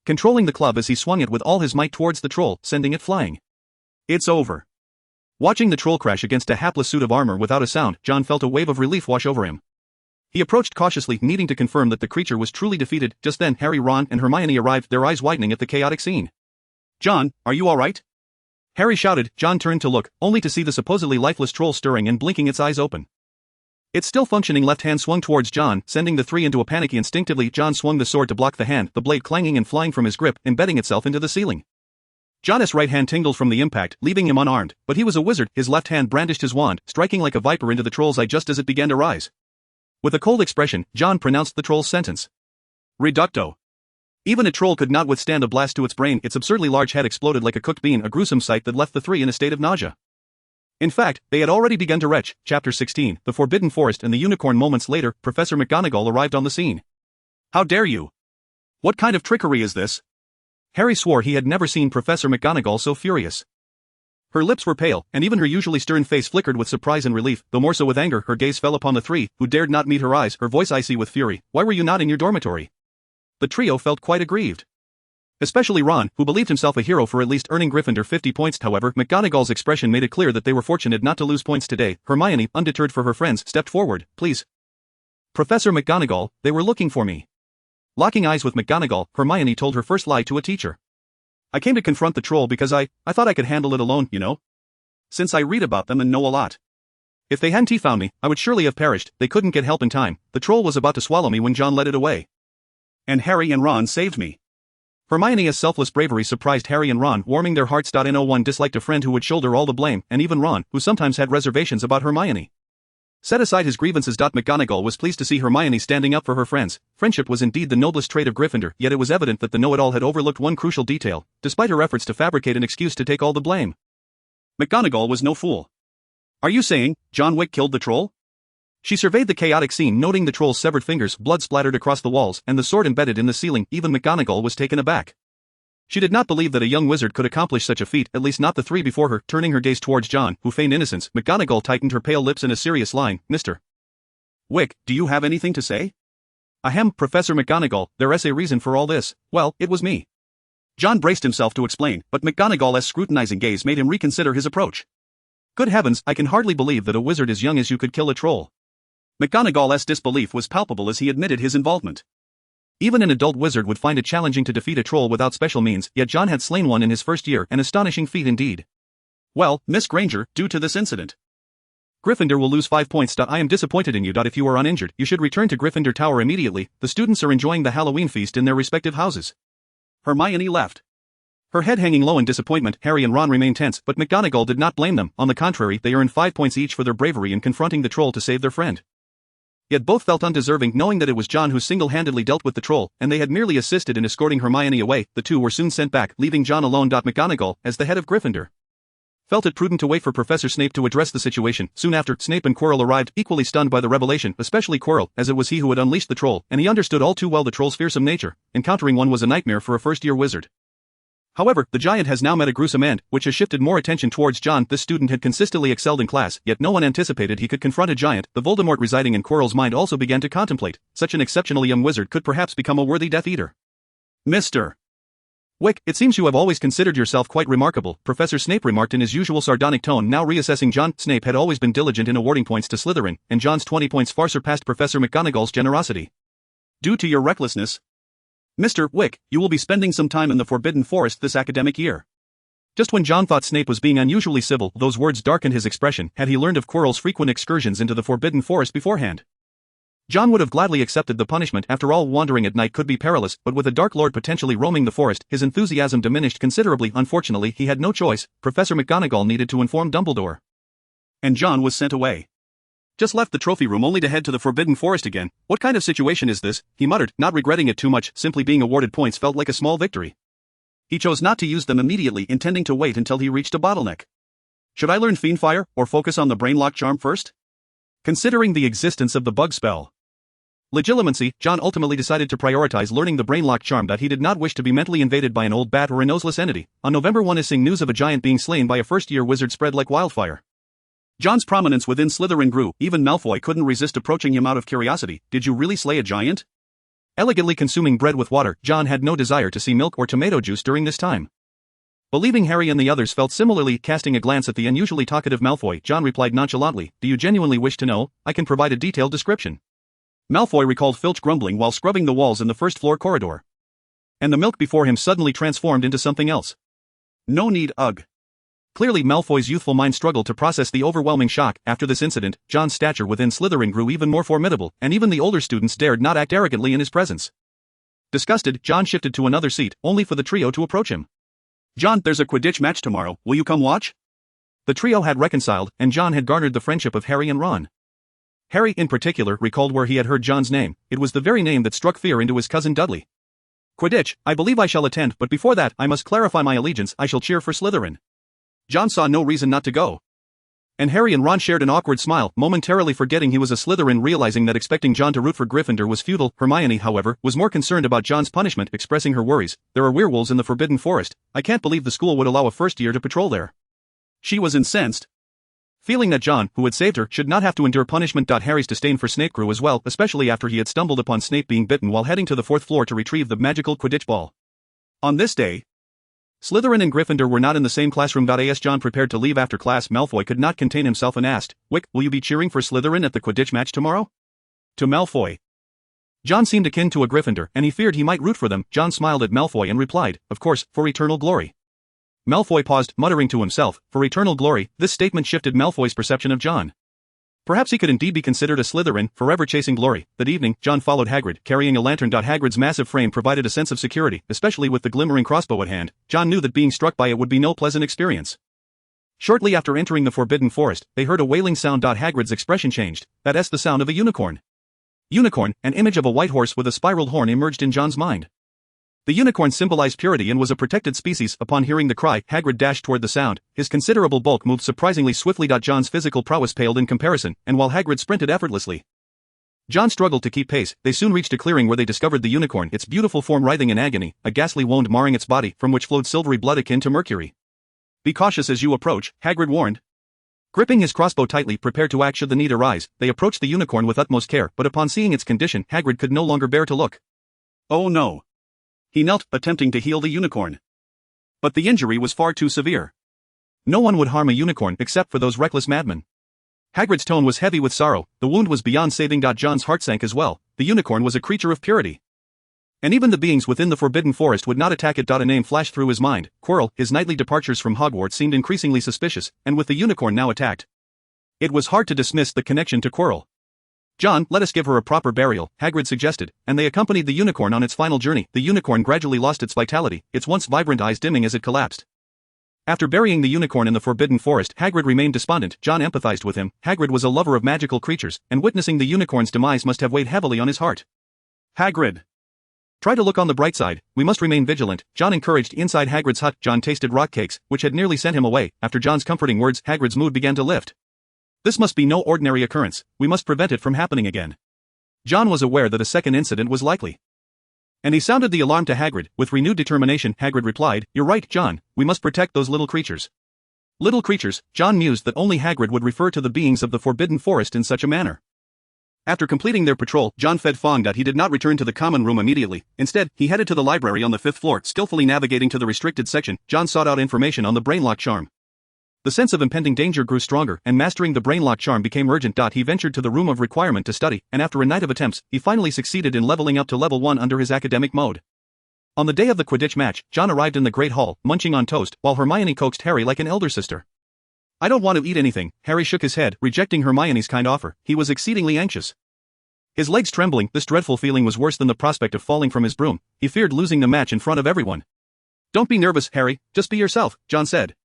controlling the club as he swung it with all his might towards the troll, sending it flying. It's over. Watching the troll crash against a hapless suit of armor without a sound, John felt a wave of relief wash over him. He approached cautiously, needing to confirm that the creature was truly defeated. Just then Harry, Ron, and Hermione arrived, their eyes widening at the chaotic scene. "John, are you alright?" Harry shouted. John turned to look, only to see the supposedly lifeless troll stirring and blinking its eyes open. Its still functioning left hand swung towards John, sending the three into a panic. Instinctively, John swung the sword to block the hand, the blade clanging and flying from his grip, embedding itself into the ceiling. John's right hand tingled from the impact, leaving him unarmed, but he was a wizard. His left hand brandished his wand, striking like a viper into the troll's eye just as it began to rise. With a cold expression, John pronounced the troll's sentence. Reducto. Even a troll could not withstand a blast to its brain. Its absurdly large head exploded like a cooked bean, a gruesome sight that left the three in a state of nausea. In fact, they had already begun to retch. Chapter 16, The Forbidden Forest and the Unicorn. Moments later, Professor McGonagall arrived on the scene. "How dare you? What kind of trickery is this?" Harry swore he had never seen Professor McGonagall so furious. Her lips were pale, and even her usually stern face flickered with surprise and relief, though more so with anger. Her gaze fell upon the three, who dared not meet her eyes, her voice icy with fury. "Why were you not in your dormitory?" The trio felt quite aggrieved. Especially Ron, who believed himself a hero for at least earning Gryffindor 50 points. However, McGonagall's expression made it clear that they were fortunate not to lose points today. Hermione, undeterred for her friends, stepped forward. "Please, Professor McGonagall, they were looking for me." Locking eyes with McGonagall, Hermione told her first lie to a teacher. "I came to confront the troll because I thought I could handle it alone, you know. Since I read about them and know a lot. If they hadn't found me, I would surely have perished. They couldn't get help in time. The troll was about to swallow me when John led it away. And Harry and Ron saved me." Hermione's selfless bravery surprised Harry and Ron, warming their hearts. No one disliked a friend who would shoulder all the blame, and even Ron, who sometimes had reservations about Hermione, set aside his grievances. McGonagall was pleased to see Hermione standing up for her friends. Friendship was indeed the noblest trait of Gryffindor, yet it was evident that the know-it-all had overlooked one crucial detail, despite her efforts to fabricate an excuse to take all the blame. McGonagall was no fool. "Are you saying John Wick killed the troll?" She surveyed the chaotic scene, noting the troll's severed fingers, blood splattered across the walls, and the sword embedded in the ceiling. Even McGonagall was taken aback. She did not believe that a young wizard could accomplish such a feat, at least not the three before her. Turning her gaze towards John, who feigned innocence, McGonagall tightened her pale lips in a serious line. "Mr. Wick, do you have anything to say?" "Ahem, Professor McGonagall, there's a reason for all this. Well, it was me." John braced himself to explain, but McGonagall's scrutinizing gaze made him reconsider his approach. "Good heavens, I can hardly believe that a wizard as young as you could kill a troll." McGonagall's disbelief was palpable as he admitted his involvement. Even an adult wizard would find it challenging to defeat a troll without special means, yet John had slain one in his first year, an astonishing feat indeed. "Well, Miss Granger, due to this incident, Gryffindor will lose 5 points. I am disappointed in you. If you are uninjured, you should return to Gryffindor Tower immediately. The students are enjoying the Halloween feast in their respective houses." Hermione left, her head hanging low in disappointment. Harry and Ron remained tense, but McGonagall did not blame them. On the contrary, they earned 5 points each for their bravery in confronting the troll to save their friend. Yet both felt undeserving, knowing that it was John who single-handedly dealt with the troll, and they had merely assisted in escorting Hermione away. The two were soon sent back, leaving John alone. McGonagall, as the head of Gryffindor, felt it prudent to wait for Professor Snape to address the situation. Soon after, Snape and Quirrell arrived, equally stunned by the revelation, especially Quirrell, as it was he who had unleashed the troll, and he understood all too well the troll's fearsome nature. Encountering one was a nightmare for a first-year wizard. However, the giant has now met a gruesome end, which has shifted more attention towards John. This student had consistently excelled in class, yet no one anticipated he could confront a giant. The Voldemort residing in Quirrell's mind also began to contemplate. Such an exceptionally young wizard could perhaps become a worthy Death Eater. "Mr. Wick, it seems you have always considered yourself quite remarkable," Professor Snape remarked in his usual sardonic tone. Now reassessing John, Snape had always been diligent in awarding points to Slytherin, and John's 20 points far surpassed Professor McGonagall's generosity. "Due to your recklessness, Mr. Wick, you will be spending some time in the Forbidden Forest this academic year. Just when John thought Snape was being unusually civil, those words darkened his expression. Had he learned of Quirrell's frequent excursions into the Forbidden Forest beforehand, John would have gladly accepted the punishment. After all, wandering at night could be perilous, but with a Dark Lord potentially roaming the forest, his enthusiasm diminished considerably. Unfortunately, he had no choice. Professor McGonagall needed to inform Dumbledore, and John was sent away. Just left the trophy room only to head to the Forbidden Forest again. What kind of situation is this? He muttered, not regretting it too much. Simply being awarded points felt like a small victory. He chose not to use them immediately, intending to wait until he reached a bottleneck. Should I learn Fiendfire, or focus on the Brainlock charm first? Considering the existence of the bug spell Legilimency, John ultimately decided to prioritize learning the Brainlock charm that he did not wish to be mentally invaded by an old bat or a noseless entity. On November 1, news of a giant being slain by a first-year wizard spread like wildfire. John's prominence within Slytherin grew. Even Malfoy couldn't resist approaching him out of curiosity. Did you really slay a giant? Elegantly consuming bread with water, John had no desire to see milk or tomato juice during this time. Believing Harry and the others felt similarly, casting a glance at the unusually talkative Malfoy, John replied nonchalantly, "Do you genuinely wish to know? I can provide a detailed description." Malfoy recalled Filch grumbling while scrubbing the walls in the first-floor corridor. And the milk before him suddenly transformed into something else. No need, ugh. Clearly Malfoy's youthful mind struggled to process the overwhelming shock. After this incident, John's stature within Slytherin grew even more formidable, and even the older students dared not act arrogantly in his presence. Disgusted, John shifted to another seat, only for the trio to approach him. "John, there's a Quidditch match tomorrow, will you come watch?" The trio had reconciled, and John had garnered the friendship of Harry and Ron. Harry, in particular, recalled where he had heard John's name. It was the very name that struck fear into his cousin Dudley. "Quidditch, I believe I shall attend, but before that, I must clarify my allegiance. I shall cheer for Slytherin." John saw no reason not to go. And Harry and Ron shared an awkward smile, momentarily forgetting he was a Slytherin, realizing that expecting John to root for Gryffindor was futile. Hermione, however, was more concerned about John's punishment, expressing her worries. "There are werewolves in the Forbidden Forest. I can't believe the school would allow a first year to patrol there." She was incensed, feeling that John, who had saved her, should not have to endure punishment. Harry's disdain for Snape grew as well, especially after he had stumbled upon Snape being bitten while heading to the 4th floor to retrieve the magical Quidditch ball. On this day, Slytherin and Gryffindor were not in the same classroom. As John prepared to leave after class, Malfoy could not contain himself and asked, "Wick, will you be cheering for Slytherin at the Quidditch match tomorrow?" To Malfoy, John seemed akin to a Gryffindor, and he feared he might root for them. John smiled at Malfoy and replied, "Of course, for eternal glory." Malfoy paused, muttering to himself, "For eternal glory." This statement shifted Malfoy's perception of John. Perhaps he could indeed be considered a Slytherin, forever chasing glory. That evening, John followed Hagrid, carrying a lantern. Hagrid's massive frame provided a sense of security, especially with the glimmering crossbow at hand. John knew that being struck by it would be no pleasant experience. Shortly after entering the Forbidden Forest, they heard a wailing sound. Hagrid's expression changed. That's the sound of a unicorn. Unicorn, an image of a white horse with a spiraled horn emerged in John's mind. The unicorn symbolized purity and was a protected species. Upon hearing the cry, Hagrid dashed toward the sound. His considerable bulk moved surprisingly swiftly. John's physical prowess paled in comparison, and while Hagrid sprinted effortlessly, John struggled to keep pace. They soon reached a clearing where they discovered the unicorn, its beautiful form writhing in agony, a ghastly wound marring its body, from which flowed silvery blood akin to mercury. "Be cautious as you approach," Hagrid warned. Gripping his crossbow tightly, prepared to act should the need arise, they approached the unicorn with utmost care, but upon seeing its condition, Hagrid could no longer bear to look. Oh no. He knelt, attempting to heal the unicorn. But the injury was far too severe. No one would harm a unicorn except for those reckless madmen. Hagrid's tone was heavy with sorrow. The wound was beyond saving. John's heart sank as well. The unicorn was a creature of purity, and even the beings within the Forbidden Forest would not attack it. A name flashed through his mind, Quirrell. His nightly departures from Hogwarts seemed increasingly suspicious, and with the unicorn now attacked, it was hard to dismiss the connection to Quirrell. "John, let us give her a proper burial," Hagrid suggested, and they accompanied the unicorn on its final journey. The unicorn gradually lost its vitality, its once vibrant eyes dimming as it collapsed. After burying the unicorn in the Forbidden Forest, Hagrid remained despondent. John empathized with him. Hagrid was a lover of magical creatures, and witnessing the unicorn's demise must have weighed heavily on his heart. "Hagrid, try to look on the bright side. We must remain vigilant," John encouraged. Inside Hagrid's hut, John tasted rock cakes, which had nearly sent him away. After John's comforting words, Hagrid's mood began to lift. This must be no ordinary occurrence. We must prevent it from happening again. John was aware that a second incident was likely, and he sounded the alarm to Hagrid. With renewed determination, Hagrid replied, "You're right, John. We must protect those little creatures." Little creatures. John mused that only Hagrid would refer to the beings of the Forbidden Forest in such a manner. After completing their patrol, John fed Fong. He did not return to the common room immediately. Instead, he headed to the library on the 5th floor. Skillfully navigating to the restricted section, John sought out information on the Brainlock charm. The sense of impending danger grew stronger, and mastering the Brainlock charm became urgent. He ventured to the room of requirement to study, and after a night of attempts, he finally succeeded in leveling up to level 1 under his academic mode. On the day of the Quidditch match, John arrived in the Great Hall, munching on toast, while Hermione coaxed Harry like an elder sister. "I don't want to eat anything," Harry shook his head, rejecting Hermione's kind offer. He was exceedingly anxious. His legs trembling, this dreadful feeling was worse than the prospect of falling from his broom. He feared losing the match in front of everyone. "Don't be nervous, Harry, just be yourself," John said.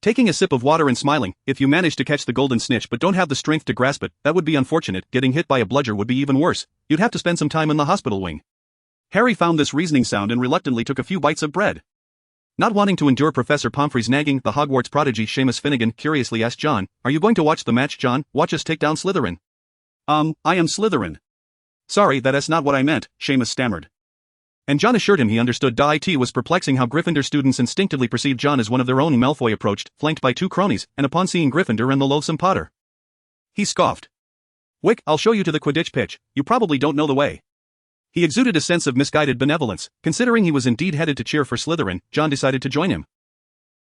Taking a sip of water and smiling, "If you manage to catch the golden snitch but don't have the strength to grasp it, that would be unfortunate. Getting hit by a bludger would be even worse. You'd have to spend some time in the hospital wing." Harry found this reasoning sound and reluctantly took a few bites of bread. Not wanting to endure Professor Pomfrey's nagging, the Hogwarts prodigy Seamus Finnegan curiously asked John, "Are you going to watch the match, John? Watch us take down Slytherin." I am Slytherin." "Sorry, that's not what I meant," Seamus stammered. And John assured him he understood. It was perplexing how Gryffindor students instinctively perceived John as one of their own. Malfoy approached, flanked by two cronies, and upon seeing Gryffindor and the loathsome Potter, he scoffed. "Wick, I'll show you to the Quidditch pitch. You probably don't know the way." He exuded a sense of misguided benevolence. Considering he was indeed headed to cheer for Slytherin, John decided to join him.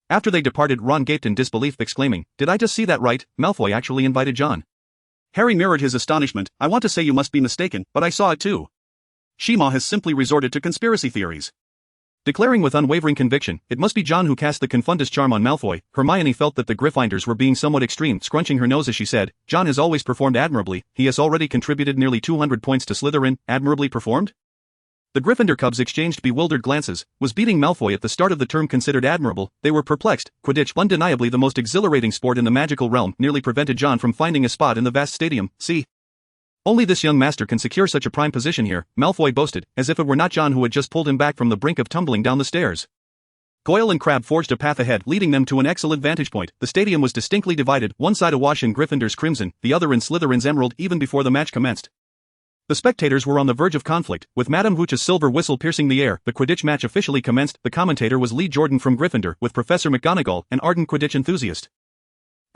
After they departed, Ron gaped in disbelief, exclaiming, "Did I just see that right? Malfoy actually invited John." Harry mirrored his astonishment. "I want to say you must be mistaken, but I saw it too. Shima has simply resorted to conspiracy theories." Declaring with unwavering conviction, it must be John who cast the Confundus charm on Malfoy, Hermione felt that the Gryffindors were being somewhat extreme, scrunching her nose as she said, "John has always performed admirably. He has already contributed nearly 200 points to Slytherin. Admirably performed?" The Gryffindor cubs exchanged bewildered glances. Was beating Malfoy at the start of the term considered admirable? They were perplexed. Quidditch, undeniably the most exhilarating sport in the magical realm, nearly prevented John from finding a spot in the vast stadium. "See? Only this young master can secure such a prime position here," Malfoy boasted, as if it were not John who had just pulled him back from the brink of tumbling down the stairs. Goyle and Crabbe forged a path ahead, leading them to an excellent vantage point. The stadium was distinctly divided, one side awash in Gryffindor's crimson, the other in Slytherin's emerald, even before the match commenced. The spectators were on the verge of conflict, with Madame Hooch's silver whistle piercing the air. The Quidditch match officially commenced. The commentator was Lee Jordan from Gryffindor, with Professor McGonagall, an ardent Quidditch enthusiast,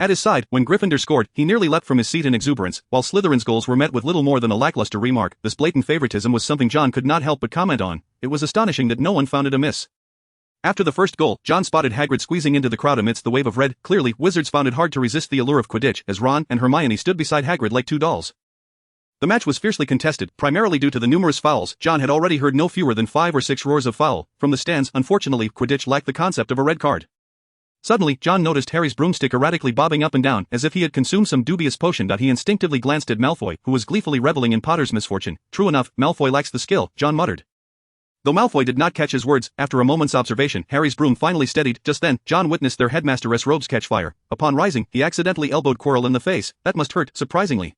at his side. When Gryffindor scored, he nearly leapt from his seat in exuberance, while Slytherin's goals were met with little more than a lackluster remark. This blatant favoritism was something John could not help but comment on. It was astonishing that no one found it amiss. After the first goal, John spotted Hagrid squeezing into the crowd amidst the wave of red. Clearly, wizards found it hard to resist the allure of Quidditch, as Ron and Hermione stood beside Hagrid like two dolls. The match was fiercely contested, primarily due to the numerous fouls. John had already heard no fewer than 5 or 6 roars of foul from the stands. Unfortunately, Quidditch lacked the concept of a red card. Suddenly, John noticed Harry's broomstick erratically bobbing up and down, as if he had consumed some dubious potion. He instinctively glanced at Malfoy, who was gleefully reveling in Potter's misfortune. "True enough, Malfoy lacks the skill," John muttered. Though Malfoy did not catch his words, after a moment's observation, Harry's broom finally steadied. Just then, John witnessed their headmaster's robes catch fire. Upon rising, he accidentally elbowed Quirrell in the face. That must hurt, surprisingly.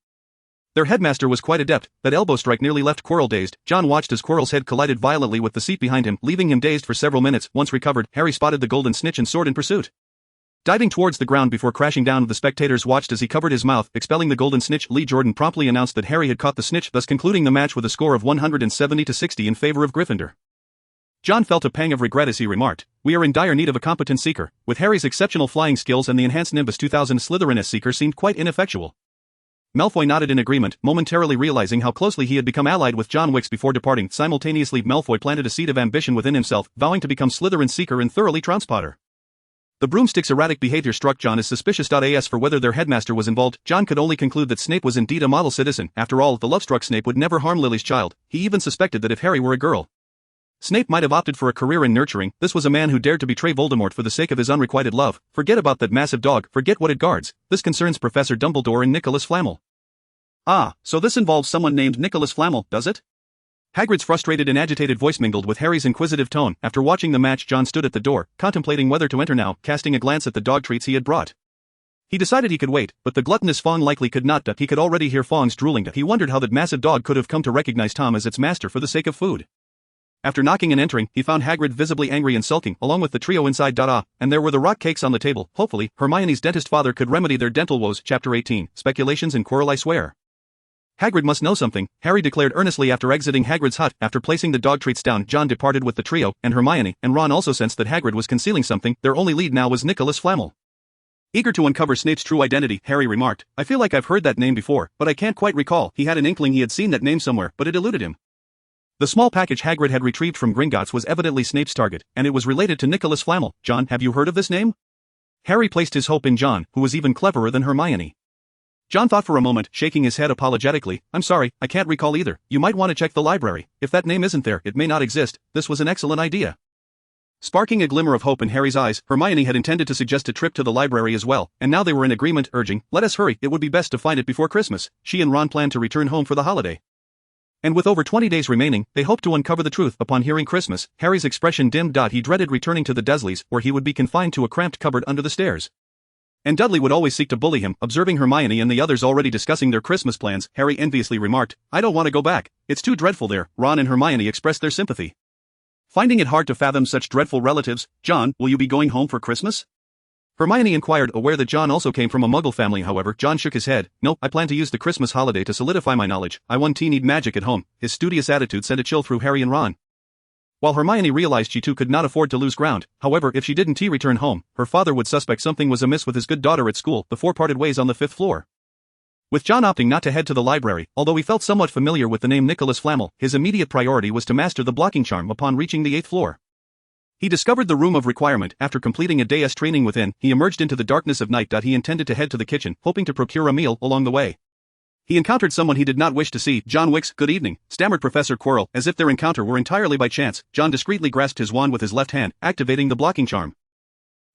Their headmaster was quite adept. That elbow strike nearly left Quirrell dazed. John watched as Quirrell's head collided violently with the seat behind him, leaving him dazed for several minutes. Once recovered, Harry spotted the golden snitch and soared in pursuit. Diving towards the ground before crashing down, the spectators watched as he covered his mouth, expelling the golden snitch. Lee Jordan promptly announced that Harry had caught the snitch, thus concluding the match with a score of 170-60 in favor of Gryffindor. John felt a pang of regret as he remarked, "We are in dire need of a competent seeker." With Harry's exceptional flying skills and the enhanced Nimbus 2000, Slytherin's seeker seemed quite ineffectual. Malfoy nodded in agreement, momentarily realizing how closely he had become allied with John Wick before departing. Simultaneously, Malfoy planted a seed of ambition within himself, vowing to become Slytherin's seeker and thoroughly trounce Potter. The broomstick's erratic behavior struck John as suspicious. As for whether their headmaster was involved, John could only conclude that Snape was indeed a model citizen. After all, the love-struck Snape would never harm Lily's child. He even suspected that if Harry were a girl, Snape might have opted for a career in nurturing. This was a man who dared to betray Voldemort for the sake of his unrequited love. Forget about that massive dog, forget what it guards. This concerns Professor Dumbledore and Nicholas Flamel. "Ah, so this involves someone named Nicholas Flamel, does it?" Hagrid's frustrated and agitated voice mingled with Harry's inquisitive tone. After watching the match, John stood at the door, contemplating whether to enter now, casting a glance at the dog treats he had brought. He decided he could wait, but the gluttonous Fong likely could not. He could already hear Fong's drooling. He wondered how that massive dog could have come to recognize Tom as its master for the sake of food. After knocking and entering, he found Hagrid visibly angry and sulking, along with the trio inside. And there were the rock cakes on the table. Hopefully, Hermione's dentist father could remedy their dental woes. Chapter 18, Speculations in Quirrell, I swear. Hagrid must know something, Harry declared earnestly after exiting Hagrid's hut. After placing the dog treats down, John departed with the trio, and Hermione and Ron also sensed that Hagrid was concealing something. Their only lead now was Nicholas Flamel. Eager to uncover Snape's true identity, Harry remarked, "I feel like I've heard that name before, but I can't quite recall." He had an inkling he had seen that name somewhere, but it eluded him. The small package Hagrid had retrieved from Gringotts was evidently Snape's target, and it was related to Nicholas Flamel. "John, have you heard of this name?" Harry placed his hope in John, who was even cleverer than Hermione. John thought for a moment, shaking his head apologetically. I'm sorry, I can't recall either. You might want to check the library. If that name isn't there, it may not exist. This was an excellent idea. Sparking a glimmer of hope in Harry's eyes, Hermione had intended to suggest a trip to the library as well, and now they were in agreement, urging, let us hurry, it would be best to find it before Christmas. She and Ron planned to return home for the holiday. And with over 20 days remaining, they hoped to uncover the truth. Upon hearing Christmas, Harry's expression dimmed. He dreaded returning to the Dursleys, where he would be confined to a cramped cupboard under the stairs. And Dudley would always seek to bully him. Observing Hermione and the others already discussing their Christmas plans, Harry enviously remarked, I don't want to go back. It's too dreadful there. Ron and Hermione expressed their sympathy. Finding it hard to fathom such dreadful relatives, John, will you be going home for Christmas? Hermione inquired, aware that John also came from a Muggle family. However, John shook his head. No, I plan to use the Christmas holiday to solidify my knowledge. I one need magic at home. His studious attitude sent a chill through Harry and Ron. While Hermione realized she too could not afford to lose ground, however, if she didn't return home, her father would suspect something was amiss with his good daughter at school. The four parted ways on the 5th floor. With John opting not to head to the library, although he felt somewhat familiar with the name Nicholas Flamel, his immediate priority was to master the blocking charm upon reaching the 8th floor. He discovered the room of requirement. After completing a day's training within, he emerged into the darkness of night. He intended to head to the kitchen, hoping to procure a meal along the way. He encountered someone he did not wish to see. John Wick's, good evening, stammered Professor Quirrell, as if their encounter were entirely by chance. John discreetly grasped his wand with his left hand, activating the blocking charm,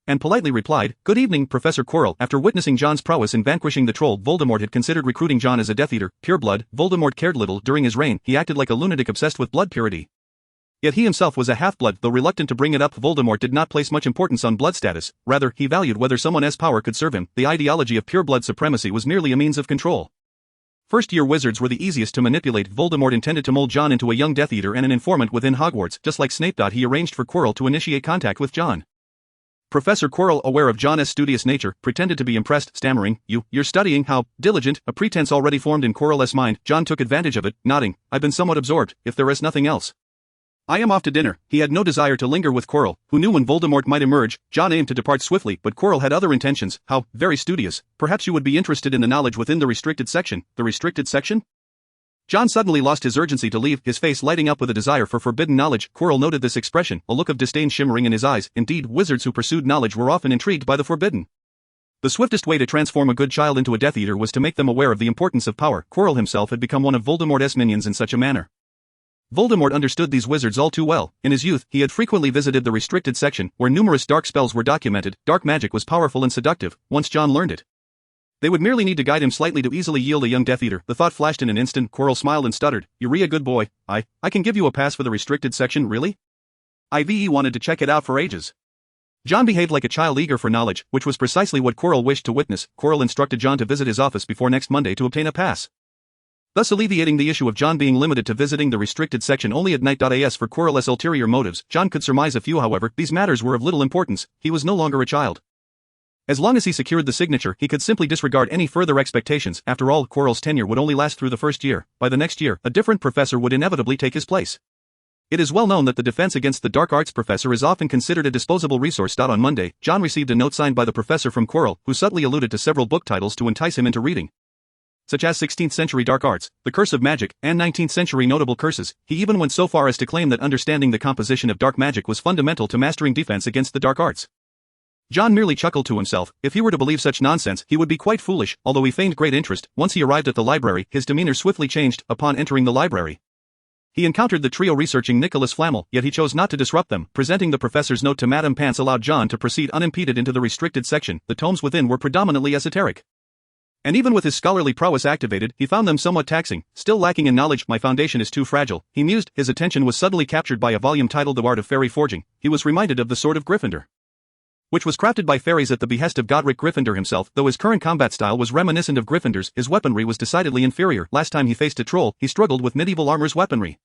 and politely replied, good evening, Professor Quirrell. After witnessing John's prowess in vanquishing the troll, Voldemort had considered recruiting John as a Death Eater, pure blood. Voldemort cared little. During his reign, he acted like a lunatic obsessed with blood purity. Yet he himself was a half-blood. Though reluctant to bring it up, Voldemort did not place much importance on blood status. Rather, he valued whether someone's power could serve him. The ideology of pure blood supremacy was merely a means of control. First-year wizards were the easiest to manipulate. Voldemort intended to mold John into a young Death Eater and an informant within Hogwarts, just like Snape. He arranged for Quirrell to initiate contact with John. Professor Quirrell, aware of John's studious nature, pretended to be impressed, stammering, You're studying? How diligent, a pretense already formed in Quirrell's mind. John took advantage of it, nodding, I've been somewhat absorbed, if there is nothing else. I am off to dinner. He had no desire to linger with Quirrell, who knew when Voldemort might emerge. John aimed to depart swiftly, but Quirrell had other intentions. How very studious. Perhaps you would be interested in the knowledge within the restricted section. The restricted section? John suddenly lost his urgency to leave, his face lighting up with a desire for forbidden knowledge. Quirrell noted this expression, a look of disdain shimmering in his eyes. Indeed, wizards who pursued knowledge were often intrigued by the forbidden. The swiftest way to transform a good child into a Death Eater was to make them aware of the importance of power. Quirrell himself had become one of Voldemort's minions in such a manner. Voldemort understood these wizards all too well. In his youth, he had frequently visited the restricted section, where numerous dark spells were documented. Dark magic was powerful and seductive, once John learned it. They would merely need to guide him slightly to easily yield a young Death Eater. The thought flashed in an instant. Quirrell smiled and stuttered, You're a good boy. I can give you a pass for the restricted section, really? I've wanted to check it out for ages. John behaved like a child eager for knowledge, which was precisely what Quirrell wished to witness. Quirrell instructed John to visit his office before next Monday to obtain a pass, thus alleviating the issue of John being limited to visiting the restricted section only at night. As for Quirrell's ulterior motives, John could surmise a few. However, these matters were of little importance. He was no longer a child. As long as he secured the signature, he could simply disregard any further expectations. After all, Quirrell's tenure would only last through the first year. By the next year, a different professor would inevitably take his place. It is well known that the defense against the dark arts professor is often considered a disposable resource. On Monday, John received a note signed by the professor from Quirrell, who subtly alluded to several book titles to entice him into reading, such as 16th century dark arts, the curse of magic, and 19th century notable curses. He even went so far as to claim that understanding the composition of dark magic was fundamental to mastering defense against the dark arts. John merely chuckled to himself. If he were to believe such nonsense, he would be quite foolish. Although he feigned great interest, once he arrived at the library, his demeanor swiftly changed. Upon entering the library, he encountered the trio researching Nicholas Flamel, yet he chose not to disrupt them. Presenting the professor's note to Madame Pants allowed John to proceed unimpeded into the restricted section. The tomes within were predominantly esoteric, and even with his scholarly prowess activated, he found them somewhat taxing. Still lacking in knowledge, my foundation is too fragile, he mused. His attention was suddenly captured by a volume titled The Art of Fairy Forging. He was reminded of the Sword of Gryffindor, which was crafted by fairies at the behest of Godric Gryffindor himself. Though his current combat style was reminiscent of Gryffindor's, his weaponry was decidedly inferior. Last time he faced a troll, he struggled with medieval armor's weaponry,